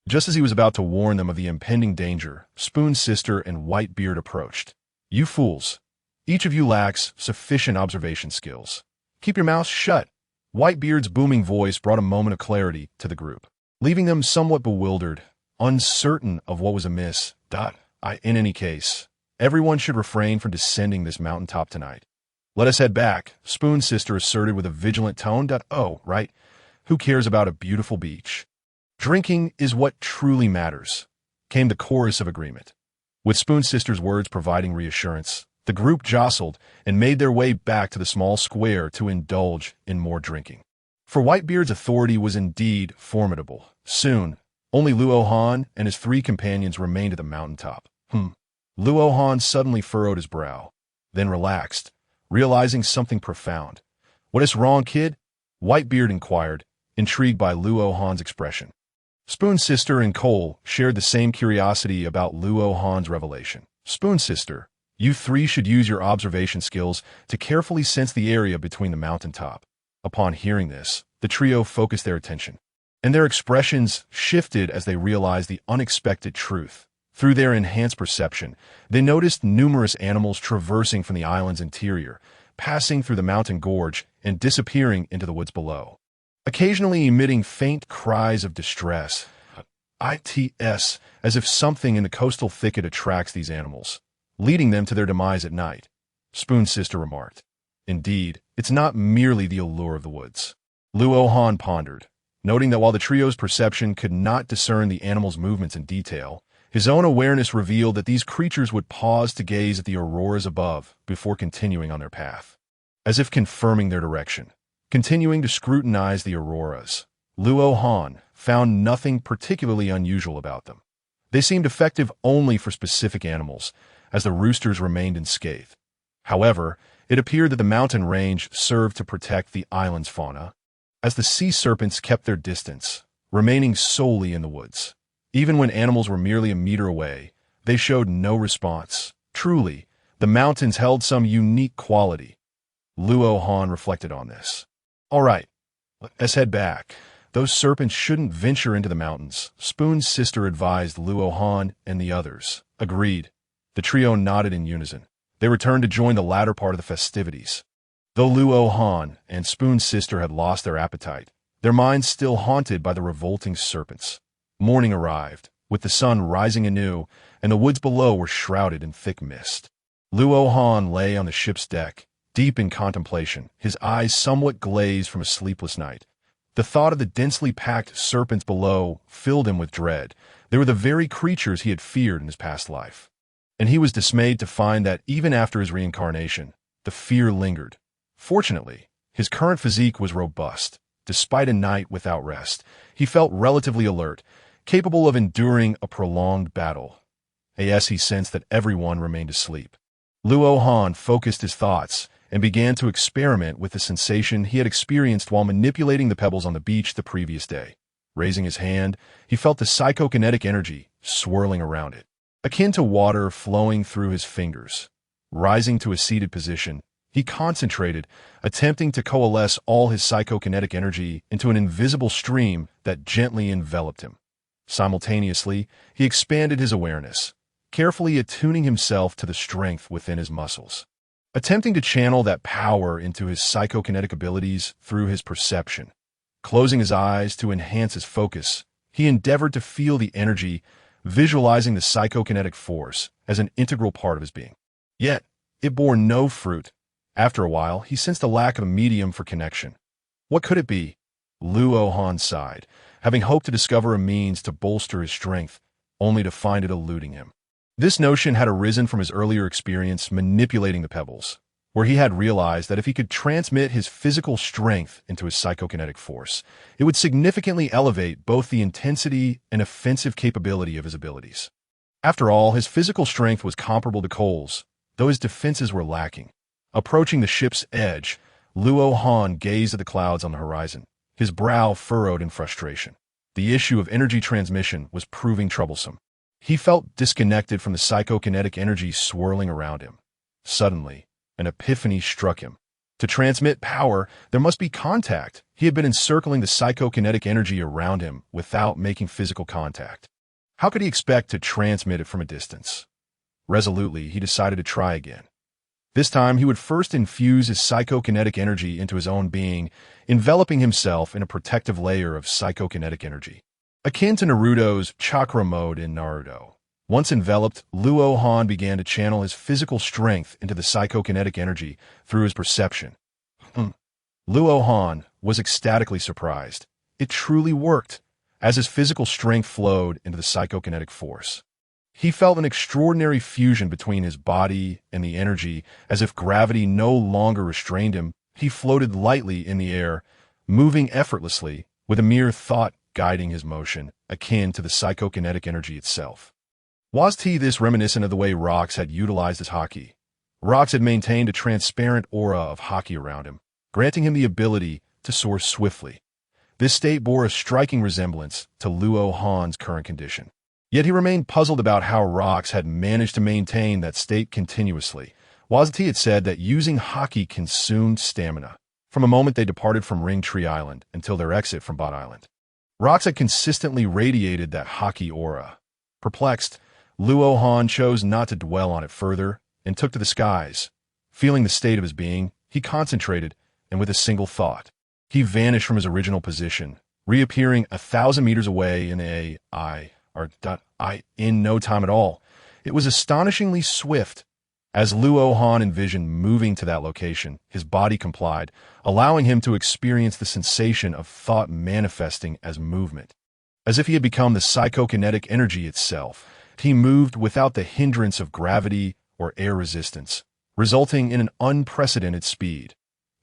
Just as he was about to warn them of the impending danger, Spoon's sister and Whitebeard approached. "You fools! Each of you lacks sufficient observation skills. Keep your mouths shut." Whitebeard's booming voice brought a moment of clarity to the group, leaving them somewhat bewildered, uncertain of what was amiss. In any case, everyone should refrain from descending this mountaintop tonight. "Let us head back," Spoon's sister asserted with a vigilant tone. "Oh, right. Who cares about a beautiful beach? Drinking is what truly matters," came the chorus of agreement. With Spoon's sister's words providing reassurance, the group jostled and made their way back to the small square to indulge in more drinking. For Whitebeard's authority was indeed formidable. Soon, only Luo Han and his three companions remained at the mountaintop. Luo Han suddenly furrowed his brow, then relaxed, realizing something profound. "What is wrong, kid?" Whitebeard inquired, intrigued by Luo Han's expression. Spoon's sister and Cole shared the same curiosity about Luo Han's revelation. "Spoon's sister, you three should use your observation skills to carefully sense the area between the mountaintop." Upon hearing this, the trio focused their attention, and their expressions shifted as they realized the unexpected truth. Through their enhanced perception, they noticed numerous animals traversing from the island's interior, passing through the mountain gorge and disappearing into the woods below, occasionally emitting faint cries of distress. As if something in the coastal thicket attracts these animals, leading them to their demise at night, Spoon's sister remarked. "Indeed, it's not merely the allure of the woods." Luo Han pondered, noting that while the trio's perception could not discern the animals' movements in detail, his own awareness revealed that these creatures would pause to gaze at the auroras above before continuing on their path. As if confirming their direction, continuing to scrutinize the auroras, Luo Han found nothing particularly unusual about them. They seemed effective only for specific animals, as the roosters remained unscathed. However, it appeared that the mountain range served to protect the island's fauna, as the sea serpents kept their distance, remaining solely in the woods. Even when animals were merely a meter away, they showed no response. Truly, the mountains held some unique quality. Luo Han reflected on this. "All right, let's head back. Those serpents shouldn't venture into the mountains," Spoon's sister advised Luo Han and the others. Agreed. The trio nodded in unison. They returned to join the latter part of the festivities. Though Luo Han and Spoon's sister had lost their appetite, their minds still haunted by the revolting serpents. Morning arrived, with the sun rising anew, and the woods below were shrouded in thick mist. Luo Han lay on the ship's deck, deep in contemplation, his eyes somewhat glazed from a sleepless night. The thought of the densely packed serpents below filled him with dread. They were the very creatures he had feared in his past life. And he was dismayed to find that even after his reincarnation, the fear lingered. Fortunately, his current physique was robust. Despite a night without rest, he felt relatively alert, capable of enduring a prolonged battle. As he sensed that everyone remained asleep, Luo Han focused his thoughts and began to experiment with the sensation he had experienced while manipulating the pebbles on the beach the previous day. Raising his hand, he felt the psychokinetic energy swirling around it, akin to water flowing through his fingers. Rising to a seated position, he concentrated, attempting to coalesce all his psychokinetic energy into an invisible stream that gently enveloped him. Simultaneously, he expanded his awareness, carefully attuning himself to the strength within his muscles, attempting to channel that power into his psychokinetic abilities through his perception. Closing his eyes to enhance his focus, he endeavored to feel the energy, visualizing the psychokinetic force as an integral part of his being. Yet, it bore no fruit. After a while, he sensed a lack of a medium for connection. What could it be? Luo Han sighed, having hoped to discover a means to bolster his strength, only to find it eluding him. This notion had arisen from his earlier experience manipulating the pebbles. where he had realized that if he could transmit his physical strength into his psychokinetic force, it would significantly elevate both the intensity and offensive capability of his abilities. After all, his physical strength was comparable to Cole's, though his defenses were lacking. Approaching the ship's edge, Luo Han gazed at the clouds on the horizon, his brow furrowed in frustration. The issue of energy transmission was proving troublesome. He felt disconnected from the psychokinetic energy swirling around him. Suddenly, an epiphany struck him. To transmit power, there must be contact. He had been encircling the psychokinetic energy around him without making physical contact. How could he expect to transmit it from a distance? Resolutely, he decided to try again. This time, he would first infuse his psychokinetic energy into his own being, enveloping himself in a protective layer of psychokinetic energy. Akin to Naruto's chakra mode in Naruto. Once enveloped, Luo Han began to channel his physical strength into the psychokinetic energy through his perception. Luo Han was ecstatically surprised. It truly worked, as his physical strength flowed into the psychokinetic force. He felt an extraordinary fusion between his body and the energy, as if gravity no longer restrained him. He floated lightly in the air, moving effortlessly, with a mere thought guiding his motion, akin to the psychokinetic energy itself. Was this reminiscent of the way Rox had utilized his haki? Rox had maintained a transparent aura of haki around him, granting him the ability to soar swiftly. This state bore a striking resemblance to Luo Han's current condition. Yet he remained puzzled about how Rox had managed to maintain that state continuously. Wazati had said that using haki consumed stamina, from the moment they departed from Ring Tree Island until their exit from Bot Island. Rox had consistently radiated that haki aura. Perplexed, Luo Han chose not to dwell on it further and took to the skies. Feeling the state of his being, he concentrated, and with a single thought, he vanished from his original position, reappearing 1,000 meters away in in no time at all. It was astonishingly swift. As Luo Han envisioned moving to that location, his body complied, allowing him to experience the sensation of thought manifesting as movement. As if he had become the psychokinetic energy itself, he moved without the hindrance of gravity or air resistance, resulting in an unprecedented speed.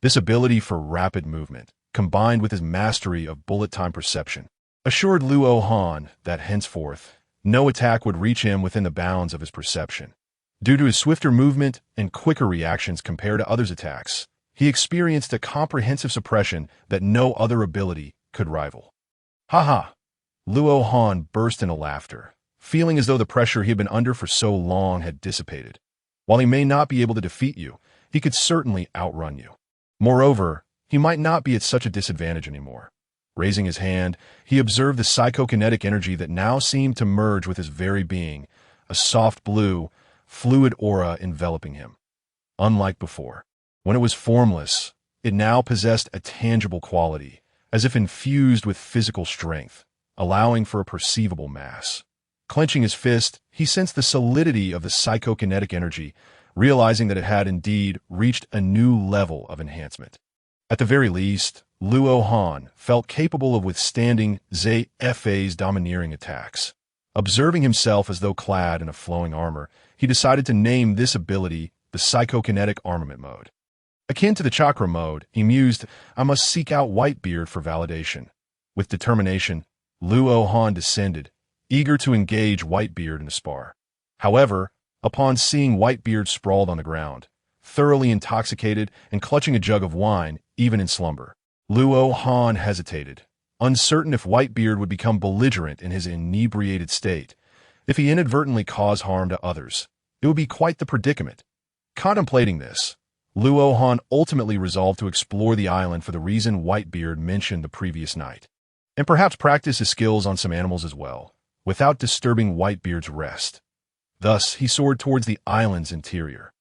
This ability for rapid movement, combined with his mastery of bullet-time perception, assured Luo Han that henceforth, no attack would reach him within the bounds of his perception. Due to his swifter movement and quicker reactions compared to others' attacks, he experienced a comprehensive suppression that no other ability could rival. Ha! Luo Han burst into laughter, feeling as though the pressure he had been under for so long had dissipated. While he may not be able to defeat you, he could certainly outrun you. Moreover, he might not be at such a disadvantage anymore. Raising his hand, he observed the psychokinetic energy that now seemed to merge with his very being, a soft blue, fluid aura enveloping him. Unlike before, when it was formless, it now possessed a tangible quality, as if infused with physical strength, allowing for a perceivable mass. Clenching his fist, he sensed the solidity of the psychokinetic energy, realizing that it had indeed reached a new level of enhancement. At the very least, Luo Han felt capable of withstanding Zhe-Fa's domineering attacks. Observing himself as though clad in a flowing armor, he decided to name this ability the psychokinetic armament mode. Akin to the chakra mode, he mused, "I must seek out Whitebeard for validation." With determination, Luo Han descended, eager to engage Whitebeard in a spar. However, upon seeing Whitebeard sprawled on the ground, thoroughly intoxicated and clutching a jug of wine, even in slumber, Luo Han hesitated, uncertain if Whitebeard would become belligerent in his inebriated state. If he inadvertently caused harm to others, it would be quite the predicament. Contemplating this, Luo Han ultimately resolved to explore the island for the reason Whitebeard mentioned the previous night, and perhaps practice his skills on some animals as well, without disturbing Whitebeard's rest. Thus, he soared towards the island's interior.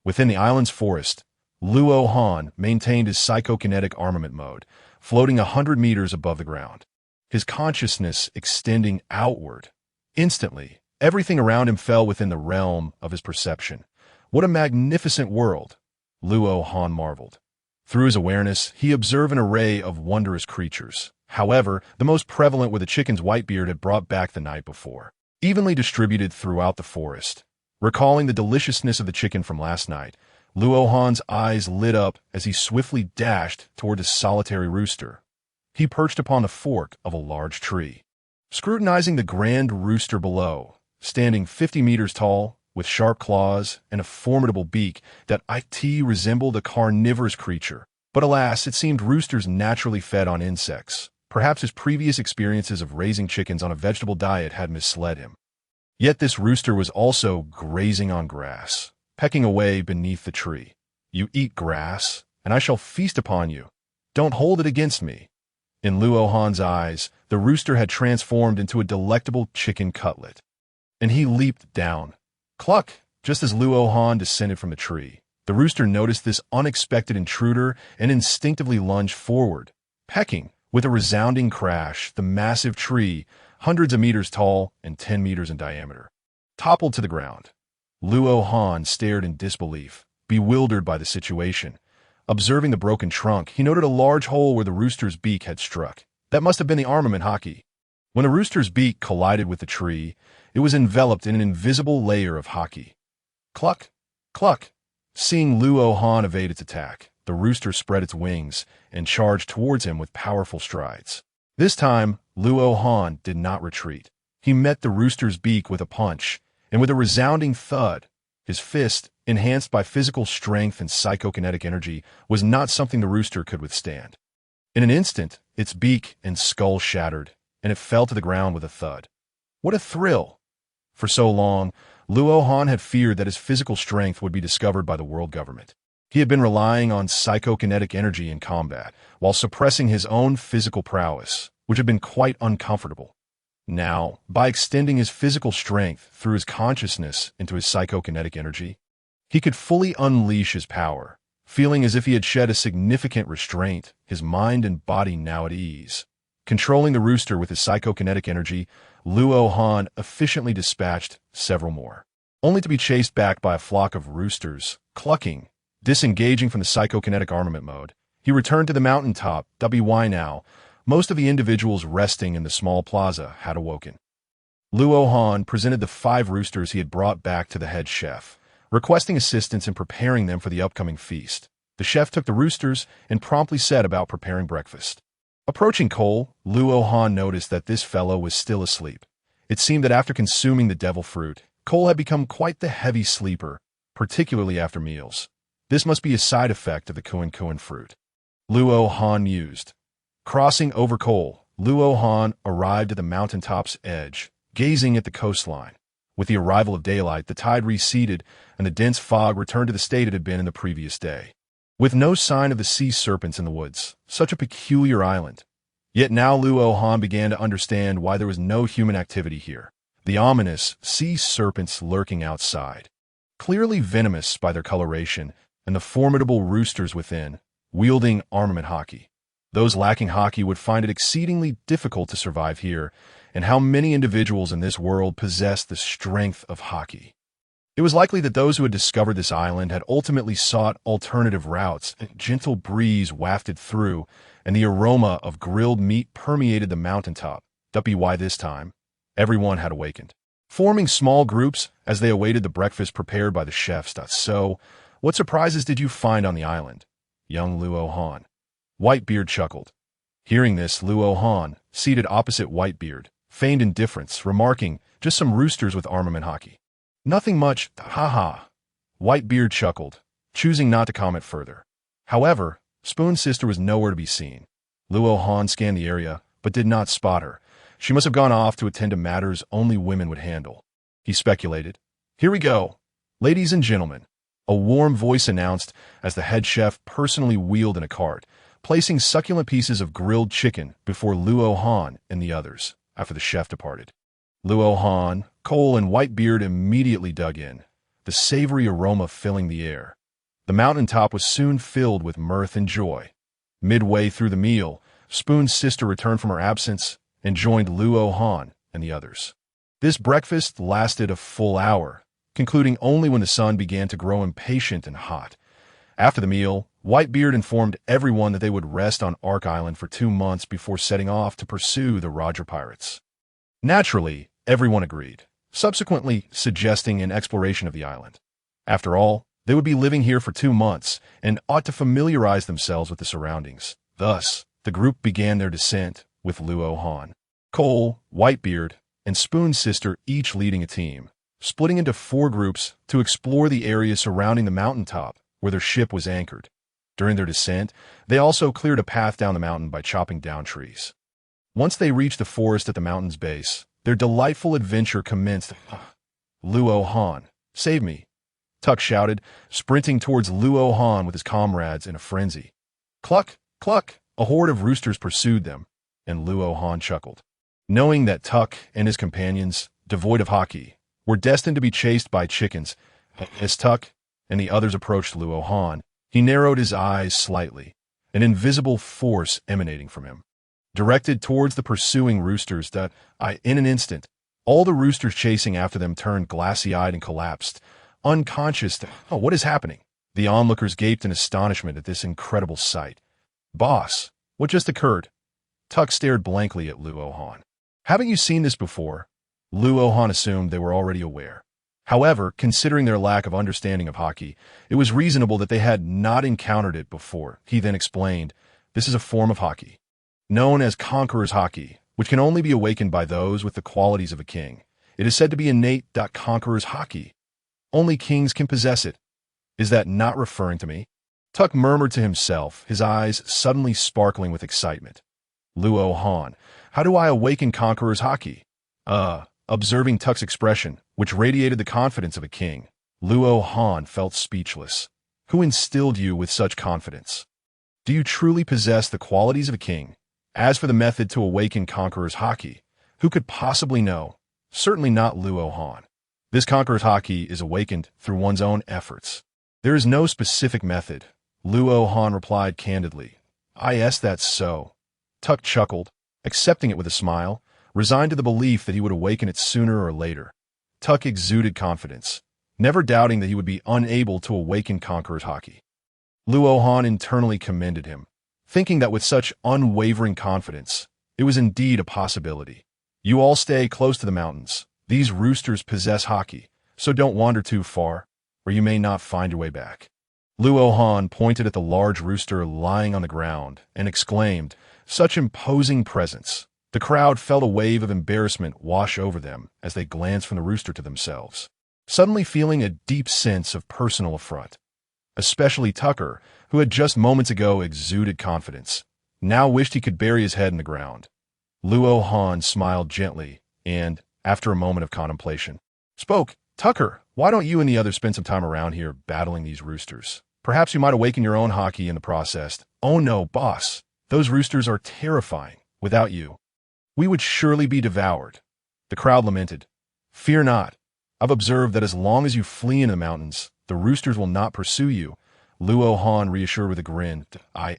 Within the island's forest, Luo Han maintained his psychokinetic armament mode, floating 100 meters above the ground, his consciousness extending outward. Instantly, everything around him fell within the realm of his perception. What a magnificent world, Luo Han marveled. Through his awareness, he observed an array of wondrous creatures. However, the most prevalent were the chickens Whitebeard had brought back the night before, evenly distributed throughout the forest. Recalling the deliciousness of the chicken from last night, Luohan's eyes lit up as he swiftly dashed toward his solitary rooster. He perched upon the fork of a large tree, scrutinizing the grand rooster below, standing 50 meters tall, with sharp claws and a formidable beak that resembled a carnivorous creature. But alas, it seemed roosters naturally fed on insects. Perhaps his previous experiences of raising chickens on a vegetable diet had misled him. Yet this rooster was also grazing on grass, pecking away beneath the tree. "You eat grass, and I shall feast upon you. Don't hold it against me." In Luohan's eyes, the rooster had transformed into a delectable chicken cutlet. And he leaped down. Cluck! Just as Luohan descended from the tree, the rooster noticed this unexpected intruder and instinctively lunged forward, pecking. With a resounding crash, the massive tree, hundreds of meters tall and 10 meters in diameter, toppled to the ground. Luohan stared in disbelief, bewildered by the situation. Observing the broken trunk, he noted a large hole where the rooster's beak had struck. That must have been the armament haki. When the rooster's beak collided with the tree, it was enveloped in an invisible layer of haki. Cluck! Cluck! Seeing Luohan evade its attack, the rooster spread its wings and charged towards him with powerful strides. This time, Luohan did not retreat. He met the rooster's beak with a punch, and with a resounding thud, his fist, enhanced by physical strength and psychokinetic energy, was not something the rooster could withstand. In an instant, its beak and skull shattered, and it fell to the ground with a thud. What a thrill! For so long, Luohan had feared that his physical strength would be discovered by the world government. He had been relying on psychokinetic energy in combat, while suppressing his own physical prowess, which had been quite uncomfortable. Now, by extending his physical strength through his consciousness into his psychokinetic energy, he could fully unleash his power, feeling as if he had shed a significant restraint, his mind and body now at ease. Controlling the rooster with his psychokinetic energy, Luohan efficiently dispatched several more, only to be chased back by a flock of roosters, clucking. Disengaging from the psychokinetic armament mode, he returned to the mountaintop. Now, most of the individuals resting in the small plaza had awoken. Luohan presented the 5 roosters he had brought back to the head chef, requesting assistance in preparing them for the upcoming feast. The chef took the roosters and promptly set about preparing breakfast. Approaching Cole, Luohan noticed that this fellow was still asleep. It seemed that after consuming the devil fruit, Cole had become quite the heavy sleeper, particularly after meals. This must be a side effect of the Kuan fruit, Luohan mused. Crossing over Cole, Luohan arrived at the mountaintop's edge, gazing at the coastline. With the arrival of daylight, the tide receded, and the dense fog returned to the state it had been in the previous day. With no sign of the sea serpents in the woods, such a peculiar island. Yet now Luohan began to understand why there was no human activity here. The ominous sea serpents lurking outside, clearly venomous by their coloration, and the formidable roosters within, wielding armament haki. Those lacking haki would find it exceedingly difficult to survive here, and how many individuals in this world possessed the strength of haki? It was likely that those who had discovered this island had ultimately sought alternative routes. A gentle breeze wafted through, and the aroma of grilled meat permeated the mountaintop. Why this time, everyone had awakened, forming small groups as they awaited the breakfast prepared by the chefs. So, what surprises did you find on the island? Young Luohan. Whitebeard chuckled. Hearing this, Luohan, seated opposite Whitebeard, feigned indifference, remarking, "Just some roosters with armament haki. Nothing much, ha." Whitebeard chuckled, choosing not to comment further. However, Spoon's sister was nowhere to be seen. Luohan scanned the area, but did not spot her. She must have gone off to attend to matters only women would handle. He speculated. "Here we go. Ladies and gentlemen," a warm voice announced as the head chef personally wheeled in a cart, placing succulent pieces of grilled chicken before Luohan and the others, after the chef departed. Luohan, Cole, and Whitebeard immediately dug in, the savory aroma filling the air. The mountaintop was soon filled with mirth and joy. Midway through the meal, Spoon's sister returned from her absence and joined Luohan and the others. This breakfast lasted a full hour, concluding only when the sun began to grow impatient and hot. After the meal, Whitebeard informed everyone that they would rest on Ark Island for 2 months before setting off to pursue the Roger pirates. Naturally, everyone agreed, subsequently suggesting an exploration of the island. After all, They would be living here for 2 months and ought to familiarize themselves with the surroundings. Thus, the group began their descent with Luo Han, Cole, Whitebeard, and Spoon's sister each leading a team, splitting into 4 groups to explore the area surrounding the mountaintop where their ship was anchored. During their descent, they also cleared a path down the mountain by chopping down trees. Once they reached the forest at the mountain's base, their delightful adventure commenced. Luo Han, save me! Tuck shouted, sprinting towards Luo Han with his comrades in a frenzy. Cluck, cluck! A horde of roosters pursued them, and Luo Han chuckled, knowing that Tuck and his companions, devoid of haki, were destined to be chased by chickens. As Tuck and the others approached Luo Han, he narrowed his eyes slightly, an invisible force emanating from him, directed towards the pursuing roosters. In an instant, all the roosters chasing after them turned glassy-eyed and collapsed, unconscious. What is happening? The onlookers gaped in astonishment at this incredible sight. Boss, what just occurred? Tuck stared blankly at Luo Han. Haven't you seen this before? Luo Han assumed they were already aware. However, considering their lack of understanding of haki, it was reasonable that they had not encountered it before. He then explained, this is a form of haki, known as Conqueror's Haki, which can only be awakened by those with the qualities of a king. It is said to be innate. Conqueror's Haki. Only kings can possess it. Is that not referring to me? Tuck murmured to himself, his eyes suddenly sparkling with excitement. Luo Han, how do I awaken Conqueror's Haki? Observing Tuck's expression, which radiated the confidence of a king, Luo Han felt speechless. Who instilled you with such confidence? Do you truly possess the qualities of a king? As for the method to awaken Conqueror's Haki, who could possibly know? Certainly not Luo Han. This Conqueror's Haki is awakened through one's own efforts. There is no specific method, Luo Han replied candidly. Yes, that's so. Tuck chuckled, accepting it with a smile, resigned to the belief that he would awaken it sooner or later. Tuck exuded confidence, never doubting that he would be unable to awaken Conqueror's Haki. Luo Han internally commended him, thinking that with such unwavering confidence, it was indeed a possibility. You all stay close to the mountains. These roosters possess haki, so don't wander too far, or you may not find your way back. Luo Han pointed at the large rooster lying on the ground and exclaimed, such imposing presence. The crowd felt a wave of embarrassment wash over them as they glanced from the rooster to themselves, suddenly feeling a deep sense of personal affront. Especially Tucker, who had just moments ago exuded confidence, now wished he could bury his head in the ground. Luo Han smiled gently and, after a moment of contemplation, spoke, Tucker, why don't you and the others spend some time around here battling these roosters? Perhaps you might awaken your own haki in the process. Oh no, boss, those roosters are terrifying. Without you, we would surely be devoured. The crowd lamented. Fear not. I've observed that as long as you flee into the mountains, the roosters will not pursue you. Luo Han reassured with a grin.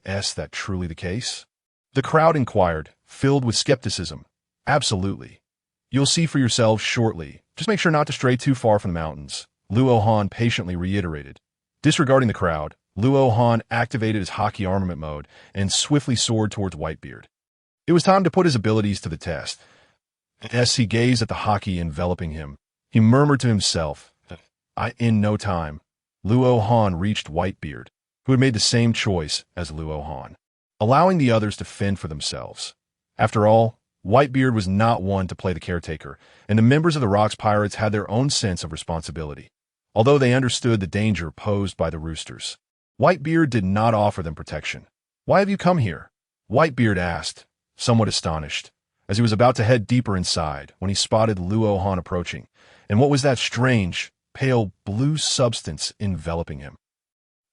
Is that truly the case? The crowd inquired, filled with skepticism. Absolutely. You'll see for yourselves shortly. Just make sure not to stray too far from the mountains, Luo Han patiently reiterated. Disregarding the crowd, Luo Han activated his haki armament mode and swiftly soared towards Whitebeard. It was time to put his abilities to the test. As he gazed at the haki enveloping him, he murmured to himself, in no time, Luo Han reached Whitebeard, who had made the same choice as Luo Han, allowing the others to fend for themselves. After all, Whitebeard was not one to play the caretaker, and the members of the Rocks Pirates had their own sense of responsibility, although they understood the danger posed by the roosters. Whitebeard did not offer them protection. Why have you come here? Whitebeard asked, somewhat astonished, as he was about to head deeper inside when he spotted Luo Han approaching. And what was that strange, pale blue substance enveloping him?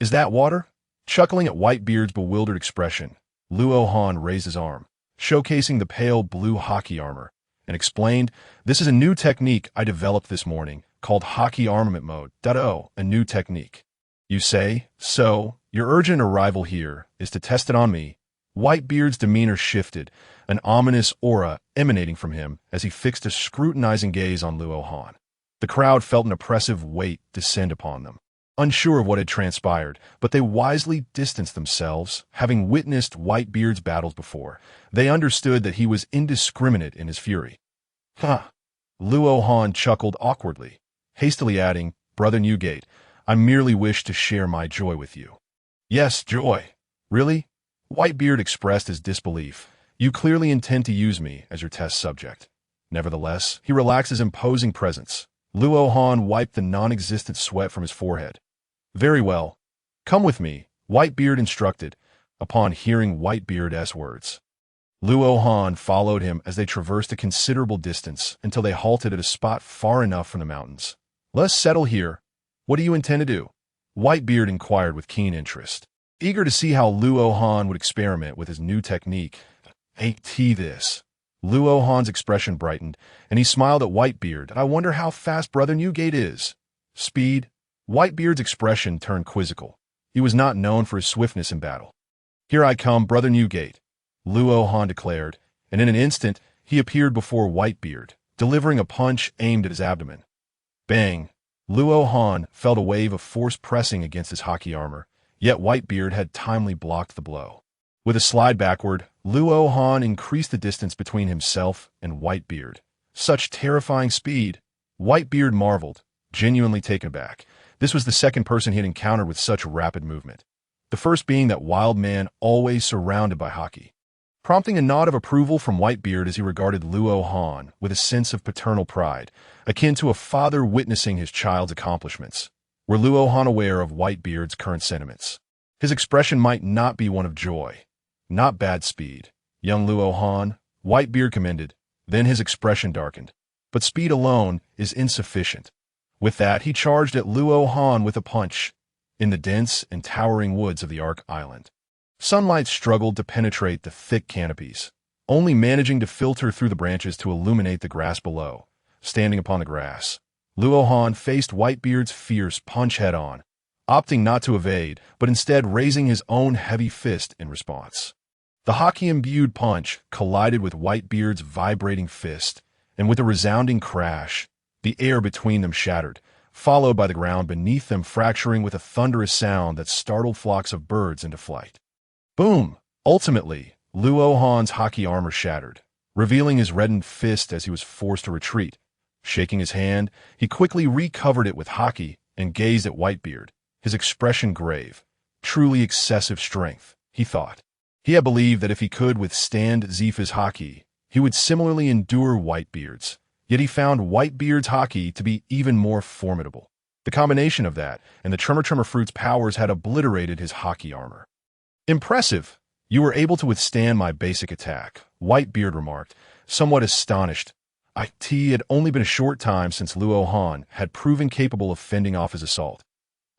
Is that water? Chuckling at Whitebeard's bewildered expression, Luo Han raised his arm, showcasing the pale blue haki armor, and explained, this is a new technique I developed this morning, called Haki Armament Mode. A new technique. You say, so, your urgent arrival here is to test it on me. Whitebeard's demeanor shifted, an ominous aura emanating from him as he fixed a scrutinizing gaze on Luo Han. The crowd felt an oppressive weight descend upon them, unsure of what had transpired, but they wisely distanced themselves, having witnessed Whitebeard's battles before. They understood that he was indiscriminate in his fury. Luo Han chuckled awkwardly, hastily adding, Brother Newgate, I merely wish to share my joy with you." "Yes, joy. Really?" Whitebeard expressed his disbelief. "You clearly intend to use me as your test subject." Nevertheless, he relaxed his imposing presence. Luo Han wiped the non-existent sweat from his forehead. "Very well. Come with me," Whitebeard instructed, upon hearing Whitebeard's words. Luo Han followed him as they traversed a considerable distance until they halted at a spot far enough from the mountains. "Let's settle here. What do you intend to do?" Whitebeard inquired with keen interest, eager to see how Luo Han would experiment with his new technique. This. Luo Han's expression brightened, and he smiled at Whitebeard. "I wonder how fast Brother Newgate is." "Speed?" Whitebeard's expression turned quizzical. He was not known for his swiftness in battle. "Here I come, Brother Newgate," Luo Han declared, and in an instant he appeared before Whitebeard, delivering a punch aimed at his abdomen. Bang! Luo Han felt a wave of force pressing against his hockey armor, yet Whitebeard had timely blocked the blow. With a slide backward, Luo Han increased the distance between himself and Whitebeard. Such terrifying speed! Whitebeard marveled, genuinely taken aback. This was the second person he had encountered with such rapid movement. The first being that wild man always surrounded by hockey. Prompting a nod of approval from Whitebeard as he regarded Luo Han with a sense of paternal pride, akin to a father witnessing his child's accomplishments. Were Luo Han aware of Whitebeard's current sentiments? His expression might not be one of joy. Not bad speed. Young Luo Han, Whitebeard commended. Then his expression darkened. But speed alone is insufficient. With that, he charged at Luo Han with a punch. In the dense and towering woods of the Ark Island, sunlight struggled to penetrate the thick canopies, only managing to filter through the branches to illuminate the grass below. Standing upon the grass, Luo Han faced Whitebeard's fierce punch head-on, opting not to evade, but instead raising his own heavy fist in response. The hockey-imbued punch collided with Whitebeard's vibrating fist, and with a resounding crash, the air between them shattered, followed by the ground beneath them fracturing with a thunderous sound that startled flocks of birds into flight. Boom! Ultimately, Luo Han's hockey armor shattered, revealing his reddened fist as he was forced to retreat. Shaking his hand, he quickly recovered it with hockey and gazed at Whitebeard, his expression grave. Truly excessive strength, he thought. He had believed that if he could withstand Zifa's hockey, he would similarly endure Whitebeard's. Yet he found Whitebeard's hockey to be even more formidable. The combination of that and the Tremor Tremor Fruit's powers had obliterated his hockey armor. "Impressive! You were able to withstand my basic attack," Whitebeard remarked, somewhat astonished. It had only been a short time since Luo Han had proven capable of fending off his assault.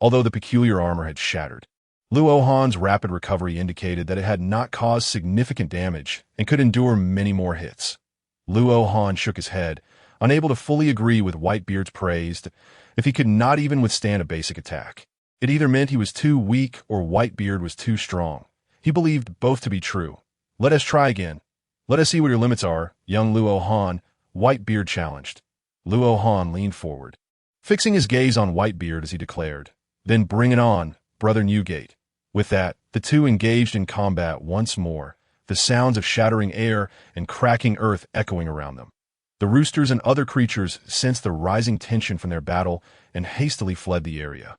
Although the peculiar armor had shattered, Luo Han's rapid recovery indicated that it had not caused significant damage and could endure many more hits. Luo Han shook his head, unable to fully agree with Whitebeard's praise. If he could not even withstand a basic attack, it either meant he was too weak or Whitebeard was too strong. He believed both to be true. "Let us try again. Let us see what your limits are, young Luo Han," Whitebeard challenged. Luo Han leaned forward, fixing his gaze on Whitebeard as he declared, "Then bring it on, Brother Newgate." With that, the two engaged in combat once more, the sounds of shattering air and cracking earth echoing around them. The roosters and other creatures sensed the rising tension from their battle and hastily fled the area.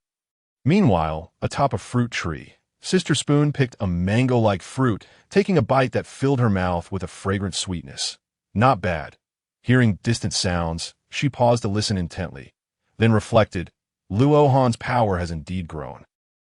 Meanwhile, atop a fruit tree, Sister Spoon picked a mango-like fruit, taking a bite that filled her mouth with a fragrant sweetness. Not bad. Hearing distant sounds, she paused to listen intently, then reflected, Luo Han's power has indeed grown.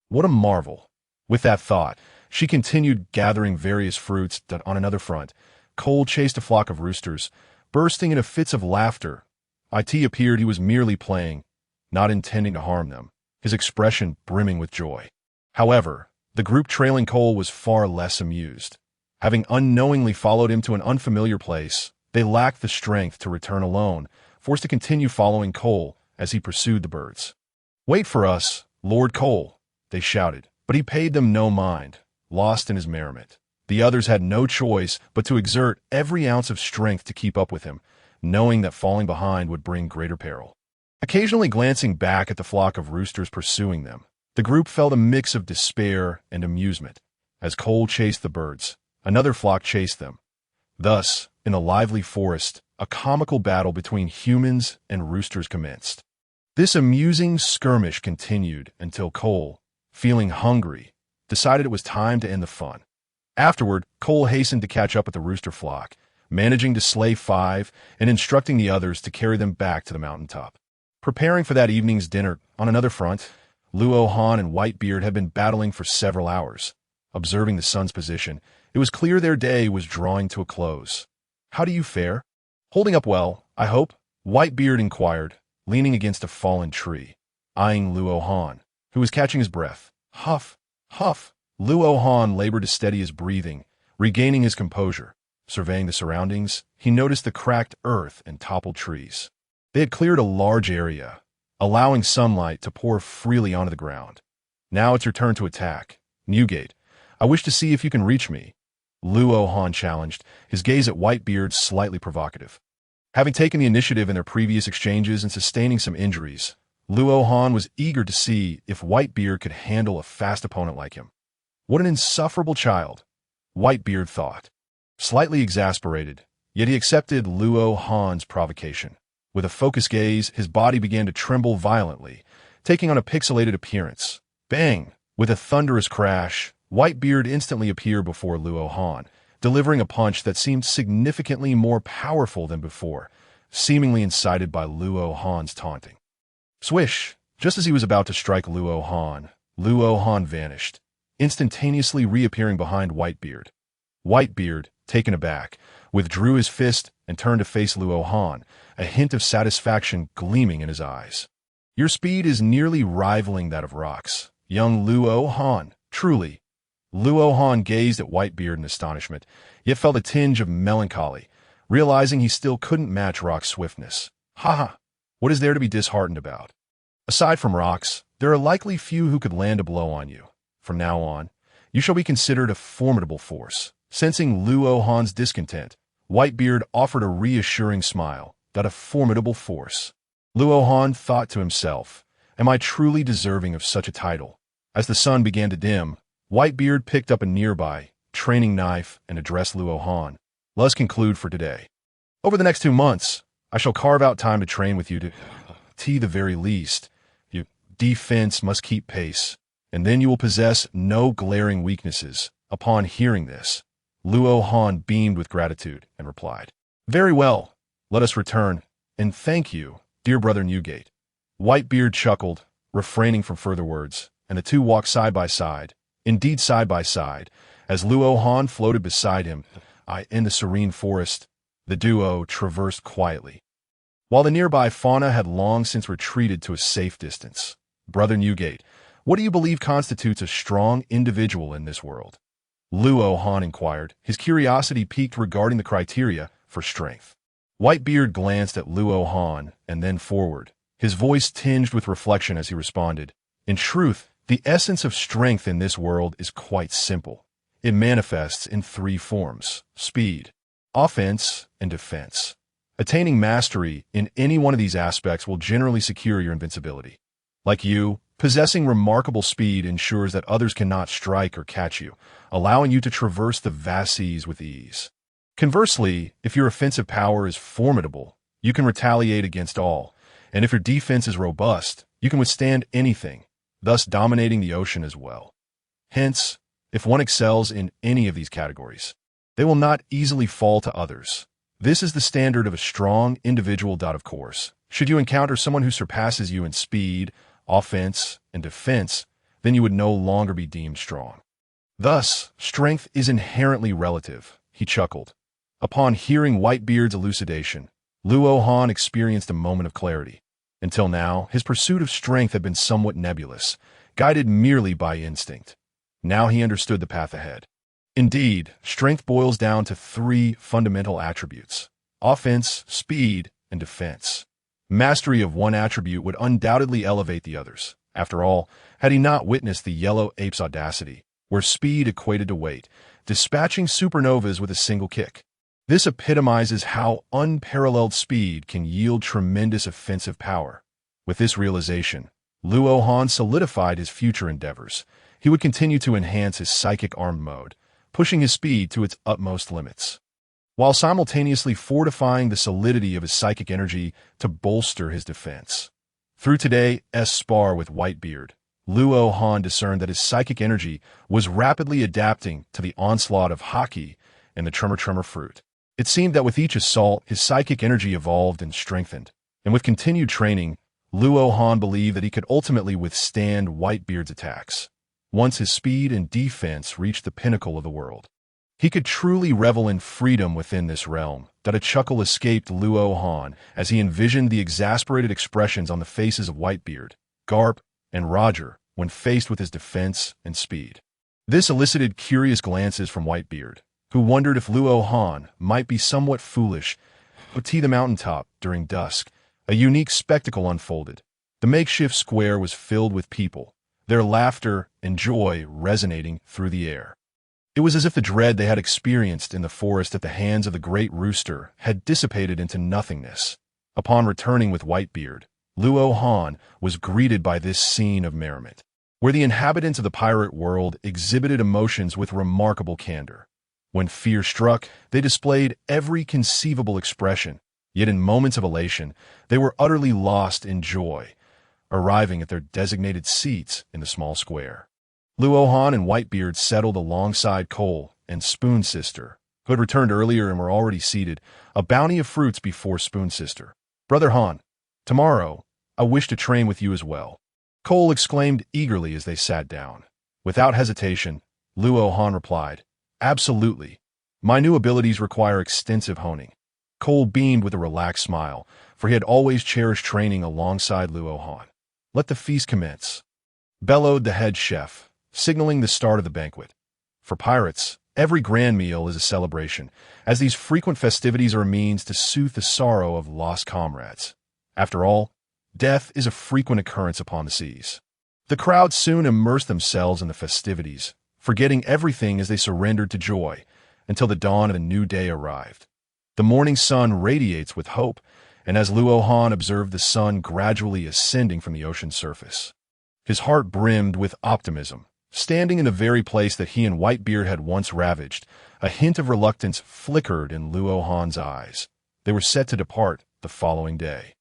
What a marvel! With that thought, she continued gathering various fruits. On another front, Cole chased a flock of roosters, bursting into fits of laughter. It appeared he was merely playing, not intending to harm them, his expression brimming with joy. However, the group trailing Cole was far less amused. Having unknowingly followed him to an unfamiliar place, they lacked the strength to return alone, forced to continue following Cole as he pursued the birds. "Wait for us, Lord Cole," they shouted, but he paid them no mind, lost in his merriment. The others had no choice but to exert every ounce of strength to keep up with him, knowing that falling behind would bring greater peril. Occasionally glancing back at the flock of roosters pursuing them, the group felt a mix of despair and amusement. As Cole chased the birds, another flock chased them. Thus, in a lively forest, a comical battle between humans and roosters commenced. This amusing skirmish continued until Cole, feeling hungry, decided it was time to end the fun. Afterward, Cole hastened to catch up with the rooster flock, managing to slay 5 and instructing the others to carry them back to the mountaintop. Preparing for that evening's dinner, on another front, Luo Han and Whitebeard had been battling for several hours. Observing the sun's position, it was clear their day was drawing to a close. "How do you fare?" "Holding up well, I hope," Whitebeard inquired, leaning against a fallen tree, eyeing Luo Han, who was catching his breath. Huff, huff. Luo Han labored to steady his breathing, regaining his composure. Surveying the surroundings, he noticed the cracked earth and toppled trees. They had cleared a large area, allowing sunlight to pour freely onto the ground. "Now it's your turn to attack. Newgate, I wish to see if you can reach me," Luo Han challenged, his gaze at Whitebeard slightly provocative. Having taken the initiative in their previous exchanges and sustaining some injuries, Luo Han was eager to see if Whitebeard could handle a fast opponent like him. What an insufferable child, Whitebeard thought. Slightly exasperated, yet he accepted Luo Han's provocation. With a focused gaze, his body began to tremble violently, taking on a pixelated appearance. Bang! With a thunderous crash, Whitebeard instantly appeared before Luo Han, delivering a punch that seemed significantly more powerful than before, seemingly incited by Luo Han's taunting. Swish! Just as he was about to strike Luo Han vanished, instantaneously reappearing behind Whitebeard. Whitebeard, taken aback, withdrew his fist and turned to face Luo Han, a hint of satisfaction gleaming in his eyes. "Your speed is nearly rivaling that of Rock's, young Luo Han, truly." Luo Han gazed at Whitebeard in astonishment, yet felt a tinge of melancholy, realizing he still couldn't match Rock's swiftness. "Ha! What is there to be disheartened about? Aside from Rock's, there are likely few who could land a blow on you. From now on, you shall be considered a formidable force." Sensing Luo Han's discontent, Whitebeard offered a reassuring smile. "That a formidable force." Luo Han thought to himself, "Am I truly deserving of such a title?" As the sun began to dim, Whitebeard picked up a nearby training knife and addressed Luo Han. "Let us conclude for today. Over the next 2 months, I shall carve out time to train with you to the very least. Your defense must keep pace, and then you will possess no glaring weaknesses." Upon hearing this, Luo Han beamed with gratitude and replied, "Very well, let us return, and thank you, dear brother Newgate." Whitebeard chuckled, refraining from further words, and the two walked side by side, indeed side by side, as Luo Han floated beside him. In the serene forest, the duo traversed quietly, while the nearby fauna had long since retreated to a safe distance. "Brother Newgate, what do you believe constitutes a strong individual in this world?" Luo Han inquired, his curiosity piqued regarding the criteria for strength. Whitebeard glanced at Luo Han and then forward, his voice tinged with reflection as he responded, "In truth, the essence of strength in this world is quite simple. It manifests in 3 forms: speed, offense, and defense. Attaining mastery in any one of these aspects will generally secure your invincibility. Like you, possessing remarkable speed ensures that others cannot strike or catch you, allowing you to traverse the vast seas with ease. Conversely, if your offensive power is formidable, you can retaliate against all, and if your defense is robust, you can withstand anything, thus dominating the ocean as well. Hence, if one excels in any of these categories, they will not easily fall to others. This is the standard of a strong individual. Of course, should you encounter someone who surpasses you in speed, offense, and defense, then you would no longer be deemed strong. Thus, strength is inherently relative," he chuckled. Upon hearing Whitebeard's elucidation, Luo Han experienced a moment of clarity. Until now, his pursuit of strength had been somewhat nebulous, guided merely by instinct. Now he understood the path ahead. Indeed, strength boils down to 3 fundamental attributes: offense, speed, and defense. Mastery of one attribute would undoubtedly elevate the others. After all, had he not witnessed the yellow ape's audacity, where speed equated to weight, dispatching supernovas with a single kick? This epitomizes how unparalleled speed can yield tremendous offensive power. With this realization, Luo Han solidified his future endeavors. He would continue to enhance his psychic armed mode, pushing his speed to its utmost limits, while simultaneously fortifying the solidity of his psychic energy to bolster his defense. Through today's spar with Whitebeard, Luo Han discerned that his psychic energy was rapidly adapting to the onslaught of haki and the tremor fruit. It seemed that with each assault, his psychic energy evolved and strengthened, and with continued training, Luo Han believed that he could ultimately withstand Whitebeard's attacks. Once his speed and defense reached the pinnacle of the world, he could truly revel in freedom within this realm. That a chuckle escaped Luo Han as he envisioned the exasperated expressions on the faces of Whitebeard, Garp, and Roger when faced with his defense and speed. This elicited curious glances from Whitebeard, who wondered if Luo Han might be somewhat foolish. To the mountaintop during dusk, a unique spectacle unfolded. The makeshift square was filled with people, their laughter and joy resonating through the air. It was as if the dread they had experienced in the forest at the hands of the great rooster had dissipated into nothingness. Upon returning with Whitebeard, Luo Han was greeted by this scene of merriment, where the inhabitants of the pirate world exhibited emotions with remarkable candor. When fear struck, they displayed every conceivable expression, yet in moments of elation, they were utterly lost in joy, arriving at their designated seats in the small square. Luo Han and Whitebeard settled alongside Cole and Spoon Sister, who had returned earlier and were already seated, a bounty of fruits before Spoon Sister. "Brother Han, tomorrow, I wish to train with you as well," Cole exclaimed eagerly as they sat down. Without hesitation, Luo Han replied, "Absolutely. My new abilities require extensive honing." Cole beamed with a relaxed smile, for he had always cherished training alongside Luo Han. "Let the feast commence," bellowed the head chef, signaling the start of the banquet. For pirates, every grand meal is a celebration, as these frequent festivities are a means to soothe the sorrow of lost comrades. After all, death is a frequent occurrence upon the seas. The crowd soon immersed themselves in the festivities, forgetting everything as they surrendered to joy, until the dawn of a new day arrived. The morning sun radiates with hope, and as Luo Han observed the sun gradually ascending from the ocean's surface, his heart brimmed with optimism. Standing in the very place that he and Whitebeard had once ravaged, a hint of reluctance flickered in Luo Han's eyes. They were set to depart the following day.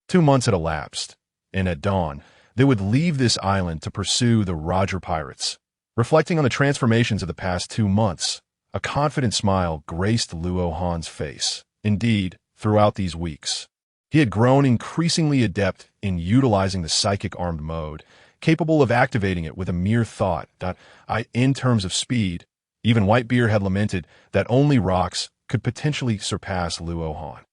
2 months had elapsed, and at dawn, they would leave this island to pursue the Roger pirates. Reflecting on the transformations of the past 2 months, a confident smile graced Luo Han's face. Indeed, throughout these weeks, he had grown increasingly adept in utilizing the psychic armed mode, capable of activating it with a mere thought. In terms of speed, even Whitebeard had lamented that only rocks could potentially surpass Luo Han.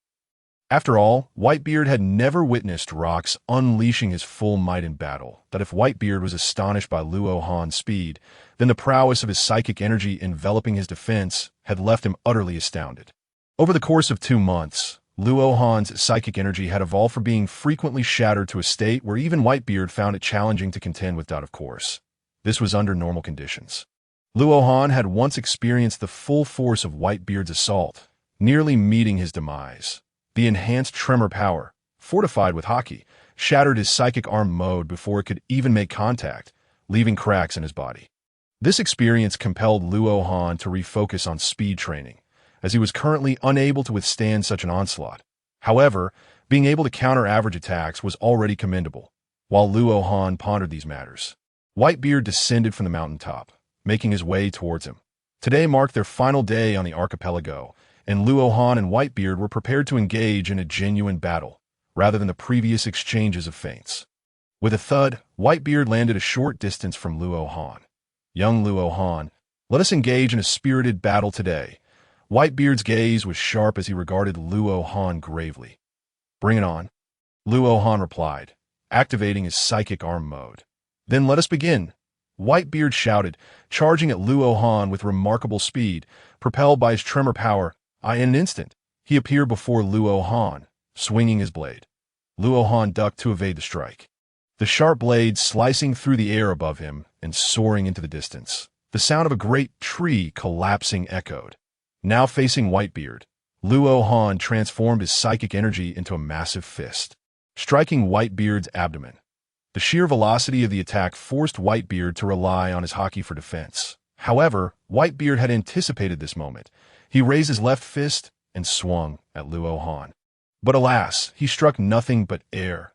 After all, Whitebeard had never witnessed rocks unleashing his full might in battle. That if Whitebeard was astonished by Luo Han's speed, then the prowess of his psychic energy enveloping his defense had left him utterly astounded. Over the course of 2 months, Luo Han's psychic energy had evolved from being frequently shattered to a state where even Whitebeard found it challenging to contend with. Of course, this was under normal conditions. Luo Han had once experienced the full force of Whitebeard's assault, nearly meeting his demise. The enhanced tremor power, fortified with haki, shattered his psychic arm mode before it could even make contact, leaving cracks in his body. This experience compelled Luo Han to refocus on speed training, as he was currently unable to withstand such an onslaught. However, being able to counter average attacks was already commendable. While Luo Han pondered these matters, Whitebeard descended from the mountaintop, making his way towards him. Today marked their final day on the archipelago, and Luo Han and Whitebeard were prepared to engage in a genuine battle, rather than the previous exchanges of feints. With a thud, Whitebeard landed a short distance from Luo Han. "Young Luo Han, let us engage in a spirited battle today." Whitebeard's gaze was sharp as he regarded Luo Han gravely. "Bring it on," Luo Han replied, activating his psychic arm mode. "Then let us begin," Whitebeard shouted, charging at Luo Han with remarkable speed, propelled by his tremor power. In an instant, he appeared before Luo Han, swinging his blade. Luo Han ducked to evade the strike, the sharp blade slicing through the air above him and soaring into the distance. The sound of a great tree collapsing echoed. Now facing Whitebeard, Luo Han transformed his psychic energy into a massive fist, striking Whitebeard's abdomen. The sheer velocity of the attack forced Whitebeard to rely on his haki for defense. However, Whitebeard had anticipated this moment. He raised his left fist and swung at Luo Han. But alas, he struck nothing but air.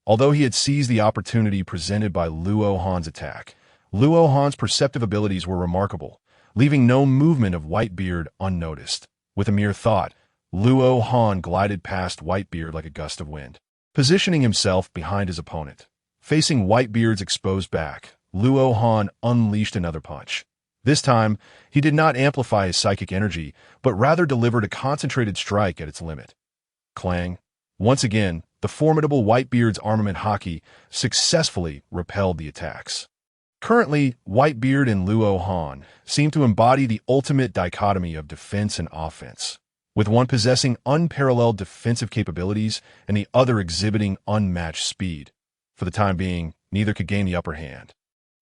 Although he had seized the opportunity presented by Luo Han's attack, Luo Han's perceptive abilities were remarkable, leaving no movement of Whitebeard unnoticed. With a mere thought, Luo Han glided past Whitebeard like a gust of wind, positioning himself behind his opponent. Facing Whitebeard's exposed back, Luo Han unleashed another punch. This time, he did not amplify his psychic energy, but rather delivered a concentrated strike at its limit. Clang. Once again, the formidable Whitebeard's armament haki successfully repelled the attacks. Currently, Whitebeard and Luo Han seem to embody the ultimate dichotomy of defense and offense, with one possessing unparalleled defensive capabilities and the other exhibiting unmatched speed. For the time being, neither could gain the upper hand,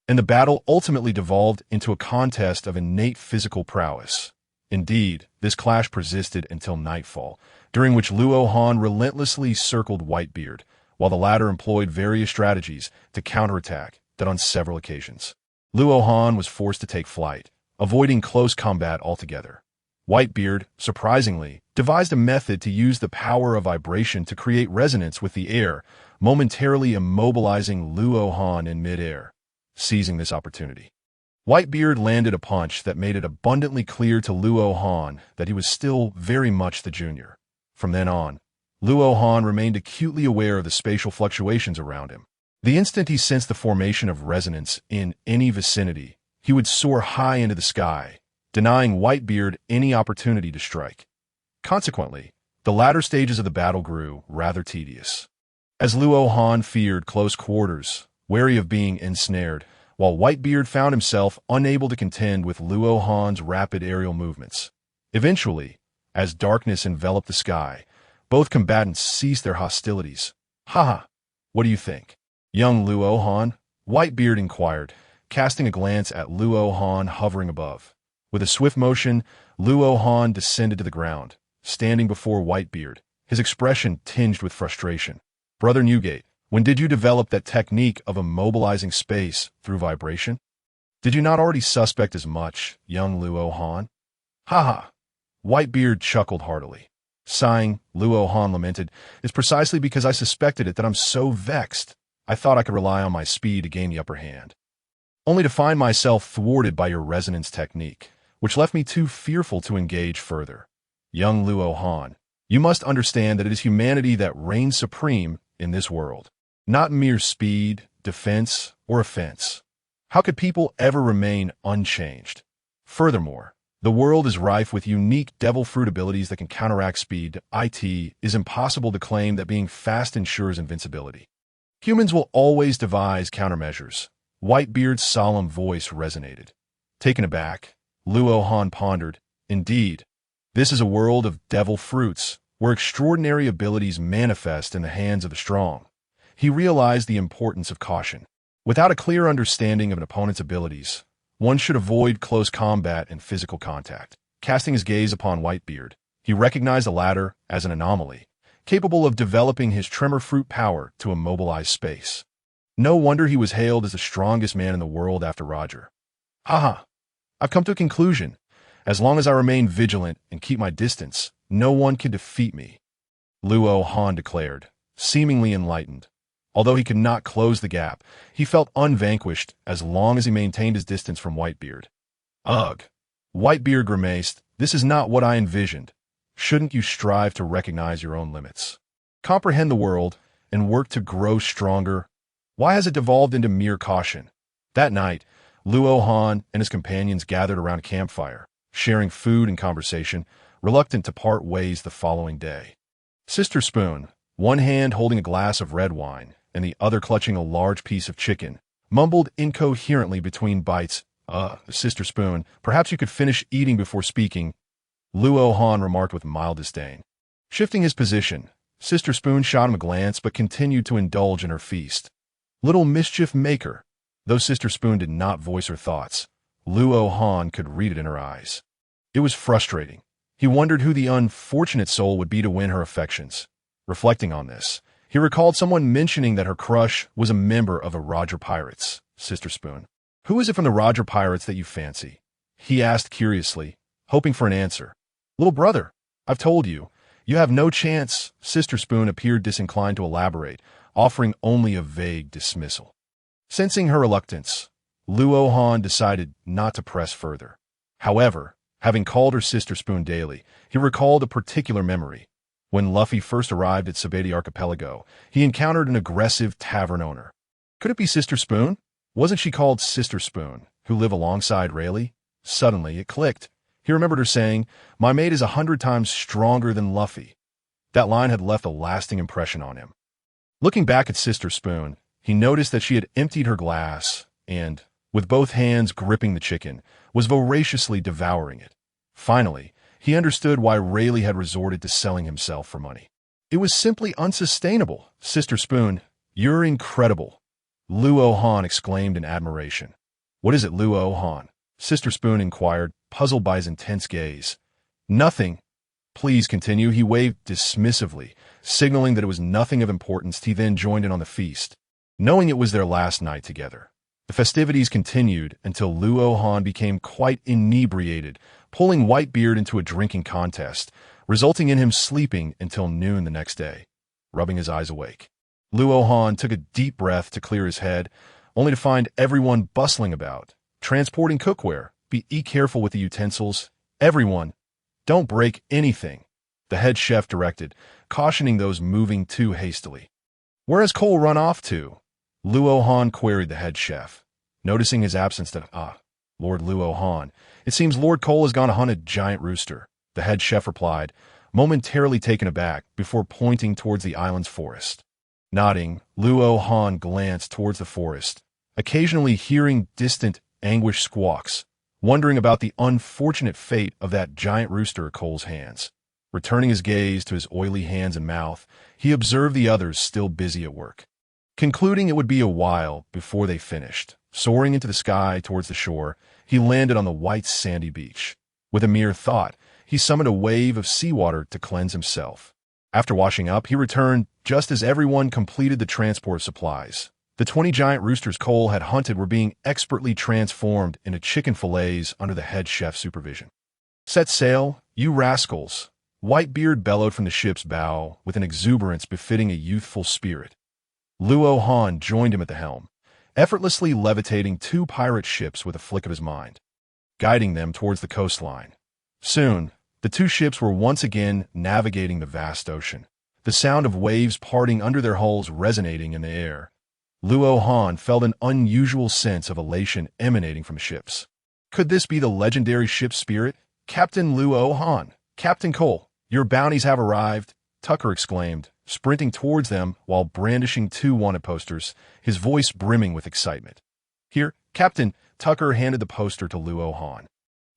and the battle ultimately devolved into a contest of innate physical prowess. Indeed, this clash persisted until nightfall, during which Luo Han relentlessly circled Whitebeard, while the latter employed various strategies to counterattack that on several occasions. Luo Han was forced to take flight, avoiding close combat altogether. Whitebeard, surprisingly, devised a method to use the power of vibration to create resonance with the air, momentarily immobilizing Luo Han in midair. Seizing this opportunity, Whitebeard landed a punch that made it abundantly clear to Luo Han that he was still very much the junior. From then on, Luo Han remained acutely aware of the spatial fluctuations around him. The instant he sensed the formation of resonance in any vicinity, he would soar high into the sky, denying Whitebeard any opportunity to strike. Consequently, the latter stages of the battle grew rather tedious, as Luo Han feared close quarters, wary of being ensnared, while Whitebeard found himself unable to contend with Luo Han's rapid aerial movements. Eventually, as darkness enveloped the sky, both combatants ceased their hostilities. "Haha, what do you think, young Luo Han?" Whitebeard inquired, casting a glance at Luo Han hovering above. With a swift motion, Luo Han descended to the ground, standing before Whitebeard, his expression tinged with frustration. "Brother Newgate, when did you develop that technique of immobilizing space through vibration? Did you not already suspect as much, young Luo Han?" "Haha." Whitebeard chuckled heartily. Sighing, Luo Han lamented, "It's precisely because I suspected it that I'm so vexed. I thought I could rely on my speed to gain the upper hand, only to find myself thwarted by your resonance technique, which left me too fearful to engage further. Young Luo Han, you must understand that it is humanity that reigns supreme in this world, not mere speed, defense, or offense. How could people ever remain unchanged? Furthermore, the world is rife with unique devil fruit abilities that can counteract speed. It is impossible to claim that being fast ensures invincibility. Humans will always devise countermeasures." Whitebeard's solemn voice resonated. Taken aback, Luo Han pondered, "Indeed, this is a world of devil fruits, where extraordinary abilities manifest in the hands of the strong." He realized the importance of caution. Without a clear understanding of an opponent's abilities, one should avoid close combat and physical contact. Casting his gaze upon Whitebeard, he recognized the latter as an anomaly, capable of developing his tremor fruit power to immobilize space. No wonder he was hailed as the strongest man in the world after Roger. "Haha, I've come to a conclusion. As long as I remain vigilant and keep my distance, no one can defeat me," Luo Han declared, seemingly enlightened. Although he could not close the gap, he felt unvanquished as long as he maintained his distance from Whitebeard. "Ugh," Whitebeard grimaced, "this is not what I envisioned. Shouldn't you strive to recognize your own limits, comprehend the world, and work to grow stronger? Why has it devolved into mere caution?" That night, Luo Han and his companions gathered around a campfire, sharing food and conversation, reluctant to part ways the following day. Sister Spoon, one hand holding a glass of red wine and the other clutching a large piece of chicken, mumbled incoherently between bites. Sister Spoon, perhaps you could finish eating before speaking," Luo Han remarked with mild disdain. Shifting his position, Sister Spoon shot him a glance but continued to indulge in her feast. Little mischief maker. Though Sister Spoon did not voice her thoughts, Luo Han could read it in her eyes. It was frustrating. He wondered who the unfortunate soul would be to win her affections. Reflecting on this, he recalled someone mentioning that her crush was a member of the Roger Pirates. "Sister Spoon, who is it from the Roger Pirates that you fancy?" he asked curiously, hoping for an answer. "Little brother, I've told you, You have no chance. Sister Spoon appeared disinclined to elaborate, offering only a vague dismissal. Sensing her reluctance, Luo Han decided not to press further. However, having called her Sister Spoon daily, he recalled a particular memory. When Luffy first arrived at Sabeti Archipelago, he encountered an aggressive tavern owner. Could it be Sister Spoon? Wasn't she called Sister Spoon, who lived alongside Rayleigh? Suddenly, it clicked. He remembered her saying, "My mate is 100 times stronger than Luffy." That line had left a lasting impression on him. Looking back at Sister Spoon, he noticed that she had emptied her glass and, with both hands gripping the chicken, was voraciously devouring it. Finally, he understood why Rayleigh had resorted to selling himself for money. It was simply unsustainable. Sister Spoon, you're incredible, Luo Han exclaimed in admiration. What is it, Luo Han? Sister Spoon inquired, puzzled by his intense gaze. Nothing. Please continue, he waved dismissively, signaling that it was nothing of importance. He then joined in on the feast, knowing it was their last night together. The festivities continued until Luo Han became quite inebriated, pulling Whitebeard into a drinking contest, resulting in him sleeping until noon the next day, rubbing his eyes awake. Luo Han took a deep breath to clear his head, only to find everyone bustling about, transporting cookware. Be careful with the utensils. Everyone, don't break anything, the head chef directed, cautioning those moving too hastily. Where has Cole run off to? Luo Han queried the head chef, noticing his absence. Lord Luo Han, it seems Lord Cole has gone to hunt a giant rooster, the head chef replied, momentarily taken aback before pointing towards the island's forest. Nodding, Luo Han glanced towards the forest, occasionally hearing distant, anguished squawks, wondering about the unfortunate fate of that giant rooster at Cole's hands. Returning his gaze to his oily hands and mouth, he observed the others still busy at work. Concluding it would be a while before they finished, soaring into the sky towards the shore, he landed on the white sandy beach. With a mere thought, he summoned a wave of seawater to cleanse himself. After washing up, he returned just as everyone completed the transport of supplies. The 20 giant roosters Cole had hunted were being expertly transformed into chicken fillets under the head chef's supervision. Set sail, you rascals, Whitebeard bellowed from the ship's bow with an exuberance befitting a youthful spirit. Luo Han joined him at the helm, effortlessly levitating 2 pirate ships with a flick of his mind, guiding them towards the coastline. Soon, the 2 ships were once again navigating the vast ocean, the sound of waves parting under their hulls resonating in the air. Luo Han felt an unusual sense of elation emanating from the ships. Could this be the legendary ship's spirit? Captain Luo Han, Captain Cole, your bounties have arrived, Tucker exclaimed, sprinting towards them while brandishing 2 wanted posters, his voice brimming with excitement. Here, Captain, Tucker handed the poster to Luo Han.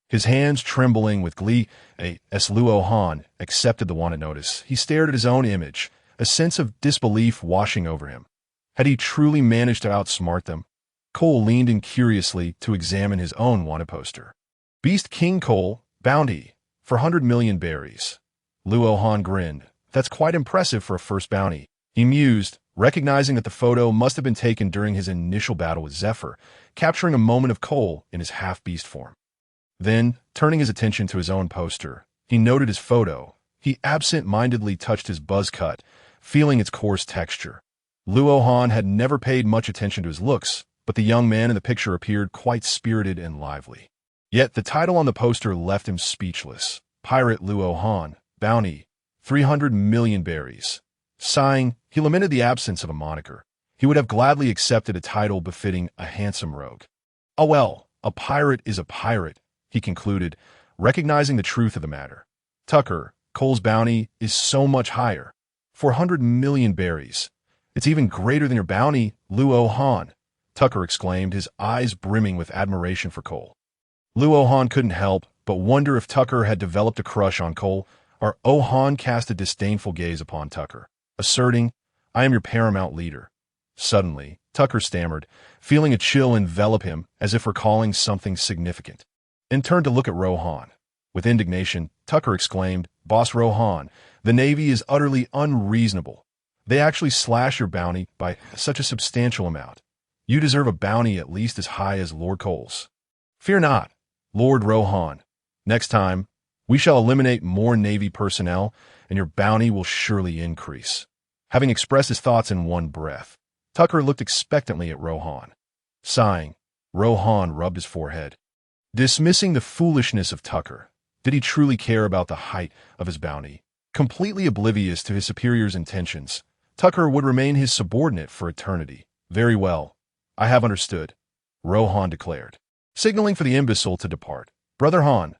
His hands trembling with glee, as Luo Han accepted the wanted notice, he stared at his own image, a sense of disbelief washing over him. Had he truly managed to outsmart them? Cole leaned in curiously to examine his own wanted poster. Beast King Cole, bounty, for 100 million berries. Luo Han grinned. That's quite impressive for a first bounty, he mused, recognizing that the photo must have been taken during his initial battle with Zephyr, capturing a moment of Cole in his half-beast form. Then, turning his attention to his own poster, he noted his photo. He absent-mindedly touched his buzz cut, feeling its coarse texture. Luo Han had never paid much attention to his looks, but the young man in the picture appeared quite spirited and lively. Yet the title on the poster left him speechless. Pirate Luo Han, bounty, 300 million berries. Sighing, he lamented the absence of a moniker. He would have gladly accepted a title befitting a handsome rogue. Oh well, a pirate is a pirate, he concluded, recognizing the truth of the matter. Tucker, Cole's bounty is so much higher. 400 million berries. It's even greater than your bounty, Luo Han, Tucker exclaimed, his eyes brimming with admiration for Cole. Luo Han couldn't help but wonder if Tucker had developed a crush on Cole, or Han cast a disdainful gaze upon Tucker, asserting, I am your paramount leader. Suddenly, Tucker stammered, feeling a chill envelop him as if recalling something significant, and turned to look at Rohan. With indignation, Tucker exclaimed, Boss Rohan, the Navy is utterly unreasonable. They actually slash your bounty by such a substantial amount. You deserve a bounty at least as high as Lord Cole's. Fear not, Lord Rohan. Next time, We shall eliminate more Navy personnel, and your bounty will surely increase. Having expressed his thoughts in one breath, Tucker looked expectantly at Rohan. Sighing, Rohan rubbed his forehead. Dismissing the foolishness of Tucker, did he truly care about the height of his bounty? Completely oblivious to his superior's intentions, Tucker would remain his subordinate for eternity. Very well. I have understood, Rohan declared, signaling for the imbecile to depart. Brother Han,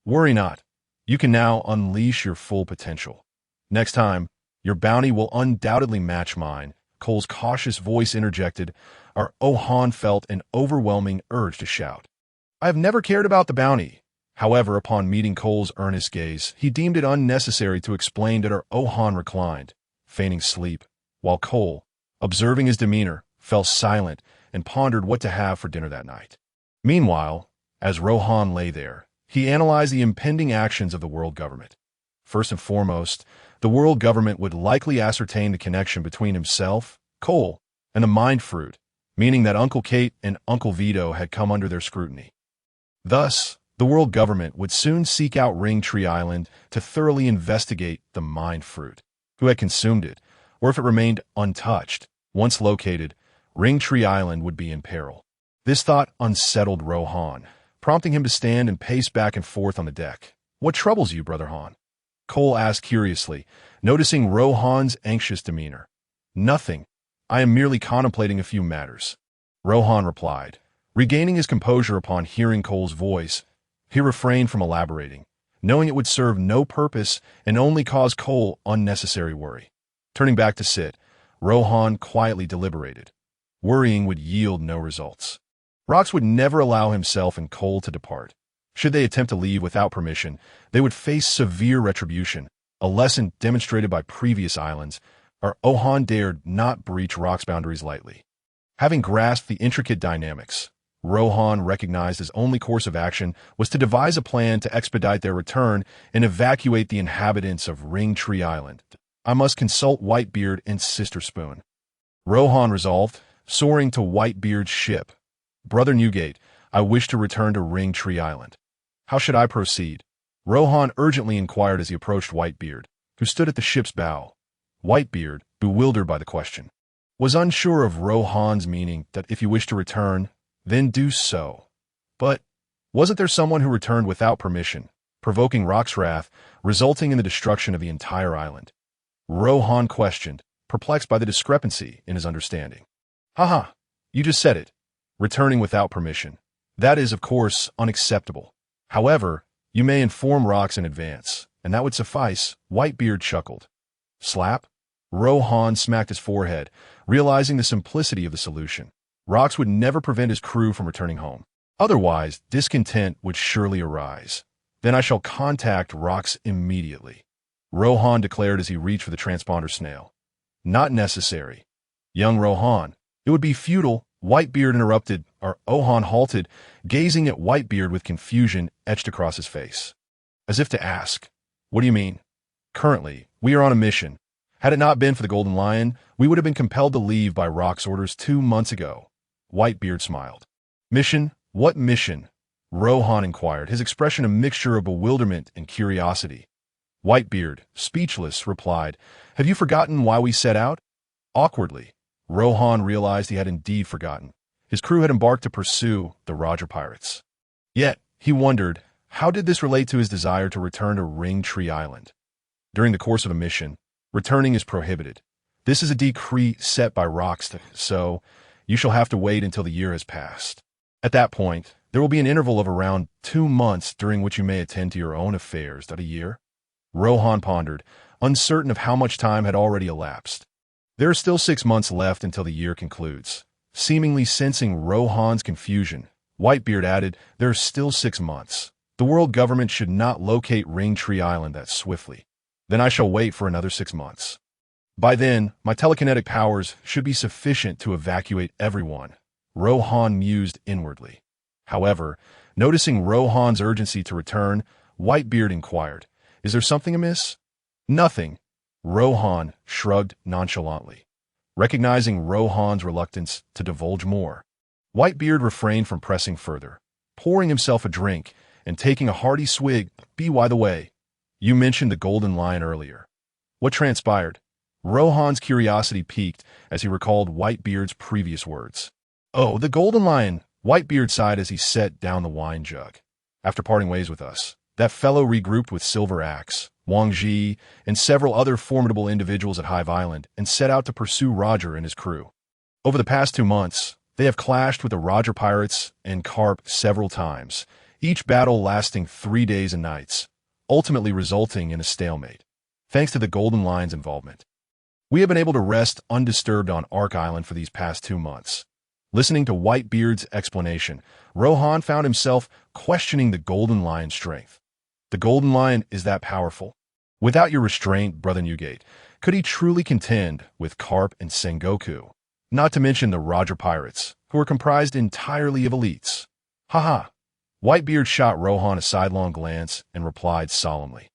worry not. You can now unleash your full potential. Next time, your bounty will undoubtedly match mine. Cole's cautious voice interjected. Our Rohan felt an overwhelming urge to shout. I have never cared about the bounty. However, upon meeting Cole's earnest gaze, he deemed it unnecessary to explain that our Rohan reclined, feigning sleep, while Cole, observing his demeanor, fell silent and pondered what to have for dinner that night. Meanwhile, as Rohan lay there, he analyzed the impending actions of the world government. First and foremost, the world government would likely ascertain the connection between himself, Cole, and the mind fruit, meaning that Uncle Kate and Uncle Vito had come under their scrutiny. Thus, the world government would soon seek out Ring Tree Island to thoroughly investigate the mind fruit, who had consumed it, or if it remained untouched. Once located, Ring Tree Island would be in peril. This thought unsettled Rohan, prompting him to stand and pace back and forth on the deck. What troubles you, Brother Han? Cole asked curiously, noticing Rohan's anxious demeanor. Nothing. I am merely contemplating a few matters, Rohan replied. Regaining his composure upon hearing Cole's voice, he refrained from elaborating, knowing it would serve no purpose and only cause Cole unnecessary worry. Turning back to sit, Rohan quietly deliberated. Worrying would yield no results. Rox would never allow himself and Cole to depart. Should they attempt to leave without permission, they would face severe retribution, a lesson demonstrated by previous islands. Our Rohan dared not breach Rock's boundaries lightly. Having grasped the intricate dynamics, Rohan recognized his only course of action was to devise a plan to expedite their return and evacuate the inhabitants of Ring Tree Island. I must consult Whitebeard and Sister Spoon, Rohan resolved, soaring to Whitebeard's ship. Brother Newgate, I wish to return to Ring Tree Island. How should I proceed? Rohan urgently inquired as he approached Whitebeard, who stood at the ship's bow. Whitebeard, bewildered by the question, was unsure of Rohan's meaning that if you wish to return, then do so. But wasn't there someone who returned without permission, provoking Rock's wrath, resulting in the destruction of the entire island? Rohan questioned, perplexed by the discrepancy in his understanding. Haha, you just said it. Returning without permission. That is, of course, unacceptable. However, you may inform Rox in advance, and that would suffice, Whitebeard chuckled. Slap? Rohan smacked his forehead, realizing the simplicity of the solution. Rox would never prevent his crew from returning home. Otherwise, discontent would surely arise. Then I shall contact Rox immediately, Rohan declared as he reached for the transponder snail. Not necessary. Young Rohan, it would be futile, Whitebeard interrupted. Our Rohan halted, gazing at Whitebeard with confusion etched across his face. As if to ask, what do you mean? Currently, we are on a mission. Had it not been for the Golden Lion, we would have been compelled to leave by Rock's orders 2 months ago. Whitebeard smiled. Mission? What mission? Rohan inquired, his expression a mixture of bewilderment and curiosity. Whitebeard, speechless, replied, Have you forgotten why we set out? Awkwardly, Rohan realized he had indeed forgotten. His crew had embarked to pursue the Roger pirates. Yet, he wondered, how did this relate to his desire to return to Ring Tree Island? During the course of a mission, returning is prohibited. This is a decree set by Rox, so you shall have to wait until the year has passed. At that point, there will be an interval of around 2 months during which you may attend to your own affairs. That a year? Rohan pondered, uncertain of how much time had already elapsed. There are still 6 months left until the year concludes. Seemingly sensing Rohan's confusion, Whitebeard added, There are still 6 months. The world government should not locate Ring Tree Island that swiftly. Then I shall wait for another 6 months. By then, my telekinetic powers should be sufficient to evacuate everyone, Rohan mused inwardly. However, noticing Rohan's urgency to return, Whitebeard inquired, Is there something amiss? Nothing. Rohan shrugged nonchalantly, recognizing Rohan's reluctance to divulge more. Whitebeard refrained from pressing further. Pouring himself a drink and taking a hearty swig. By the way, you mentioned the golden lion earlier. What transpired? Rohan's curiosity piqued as he recalled Whitebeard's previous words. Oh, the golden lion, Whitebeard sighed as he set down the wine jug. After parting ways with us, that fellow regrouped with Silver Axe, Wang Ji, and several other formidable individuals at Hive Island and set out to pursue Roger and his crew. Over the past 2 months, they have clashed with the Roger pirates and Carp several times, each battle lasting 3 days and nights, ultimately resulting in a stalemate. Thanks to the Golden Lion's involvement, we have been able to rest undisturbed on Ark Island for these past 2 months. Listening to Whitebeard's explanation, Rohan found himself questioning the Golden Lion's strength. The Golden Lion is that powerful. Without your restraint, Brother Newgate, could he truly contend with Carp and Sengoku? Not to mention the Roger pirates, who are comprised entirely of elites. Haha. Whitebeard shot Rohan a sidelong glance and replied solemnly.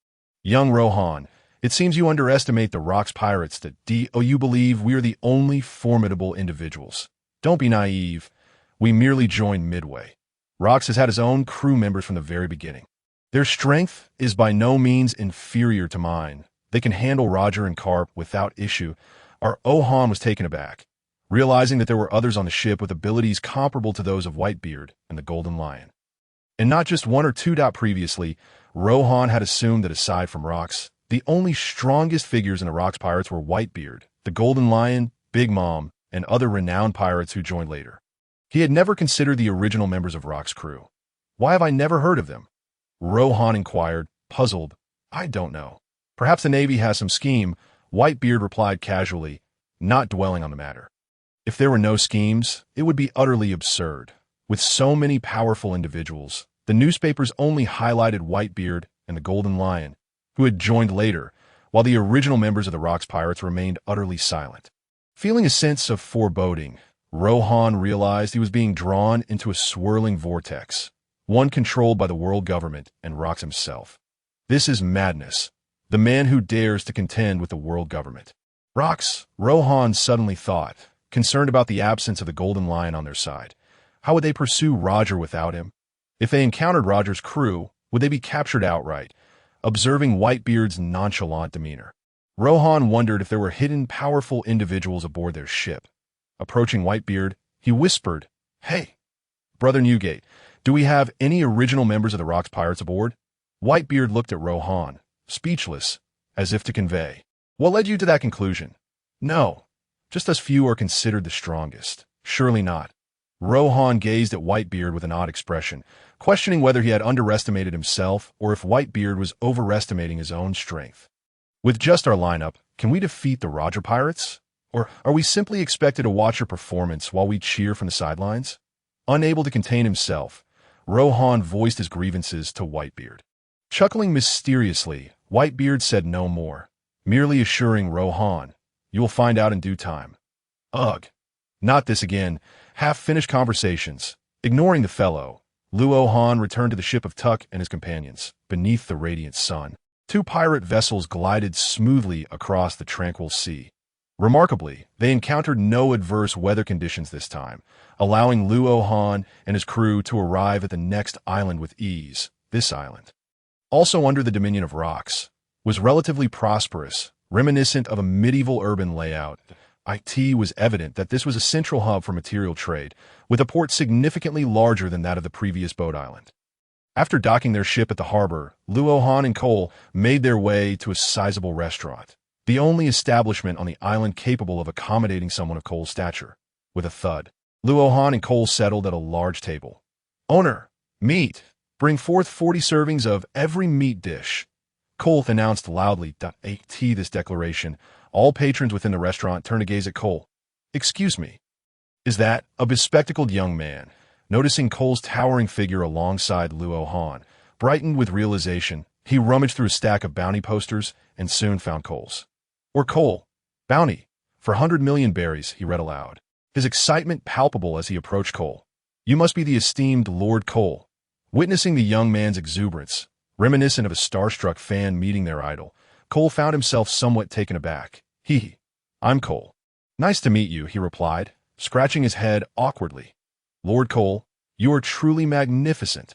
Young Rohan, it seems you underestimate the Rock's pirates that you believe we are the only formidable individuals. Don't be naive. We merely joined midway. Rox has had his own crew members from the very beginning. Their strength is by no means inferior to mine. They can handle Roger and Carp without issue. Our Ohan was taken aback, realizing that there were others on the ship with abilities comparable to those of Whitebeard and the Golden Lion. And not just 1 or 2. Previously, Rohan had assumed that aside from Rox, the only strongest figures in the Rox pirates were Whitebeard, the Golden Lion, Big Mom, and other renowned pirates who joined later. He had never considered the original members of Rock's crew. Why have I never heard of them? Rohan inquired, puzzled. I don't know. Perhaps the Navy has some scheme, Whitebeard replied casually, not dwelling on the matter. If there were no schemes, it would be utterly absurd. With so many powerful individuals, the newspapers only highlighted Whitebeard and the Golden Lion, who had joined later, while the original members of the Rock's pirates remained utterly silent. Feeling a sense of foreboding, Rohan realized he was being drawn into a swirling vortex, one controlled by the world government and Rox himself. This is madness. The man who dares to contend with the world government. Rox, Rohan suddenly thought, concerned about the absence of the Golden Lion on their side. How would they pursue Roger without him? If they encountered Roger's crew, would they be captured outright? Observing Whitebeard's nonchalant demeanor, Rohan wondered if there were hidden powerful individuals aboard their ship. Approaching Whitebeard, he whispered, Hey, Brother Newgate, do we have any original members of the Rock's pirates aboard? Whitebeard looked at Rohan, speechless, as if to convey. What led you to that conclusion? No, just as few are considered the strongest. Surely not. Rohan gazed at Whitebeard with an odd expression, questioning whether he had underestimated himself or if Whitebeard was overestimating his own strength. With just our lineup, can we defeat the Roger pirates? Or are we simply expected to watch your performance while we cheer from the sidelines? Unable to contain himself, Rohan voiced his grievances to Whitebeard. Chuckling mysteriously, Whitebeard said no more, merely assuring Rohan, You will find out in due time. Ugh. Not this again. Half-finished conversations. Ignoring the fellow, Luohan returned to the ship of Tuck and his companions, beneath the radiant sun. 2 pirate vessels glided smoothly across the tranquil sea. Remarkably, they encountered no adverse weather conditions this time, allowing Luohan and his crew to arrive at the next island with ease. This island, also under the dominion of Rox, was relatively prosperous, reminiscent of a medieval urban layout. It was evident that this was a central hub for material trade, with a port significantly larger than that of the previous boat island. After docking their ship at the harbor, Luohan and Cole made their way to a sizable restaurant, the only establishment on the island capable of accommodating someone of Cole's stature. With a thud, Luohan and Cole settled at a large table. Owner, meat. Bring forth 40 servings of every meat dish. Cole announced loudly. This declaration, all patrons within the restaurant turned to gaze at Cole. Excuse me. Is that a bespectacled young man? Noticing Cole's towering figure alongside Luohan, brightened with realization, he rummaged through a stack of bounty posters and soon found Cole's. Or Cole. Bounty. For 100 million berries, he read aloud, his excitement palpable as he approached Cole. You must be the esteemed Lord Cole. Witnessing the young man's exuberance, reminiscent of a starstruck fan meeting their idol, Cole found himself somewhat taken aback. I'm Cole. Nice to meet you, he replied, scratching his head awkwardly. Lord Cole, you are truly magnificent.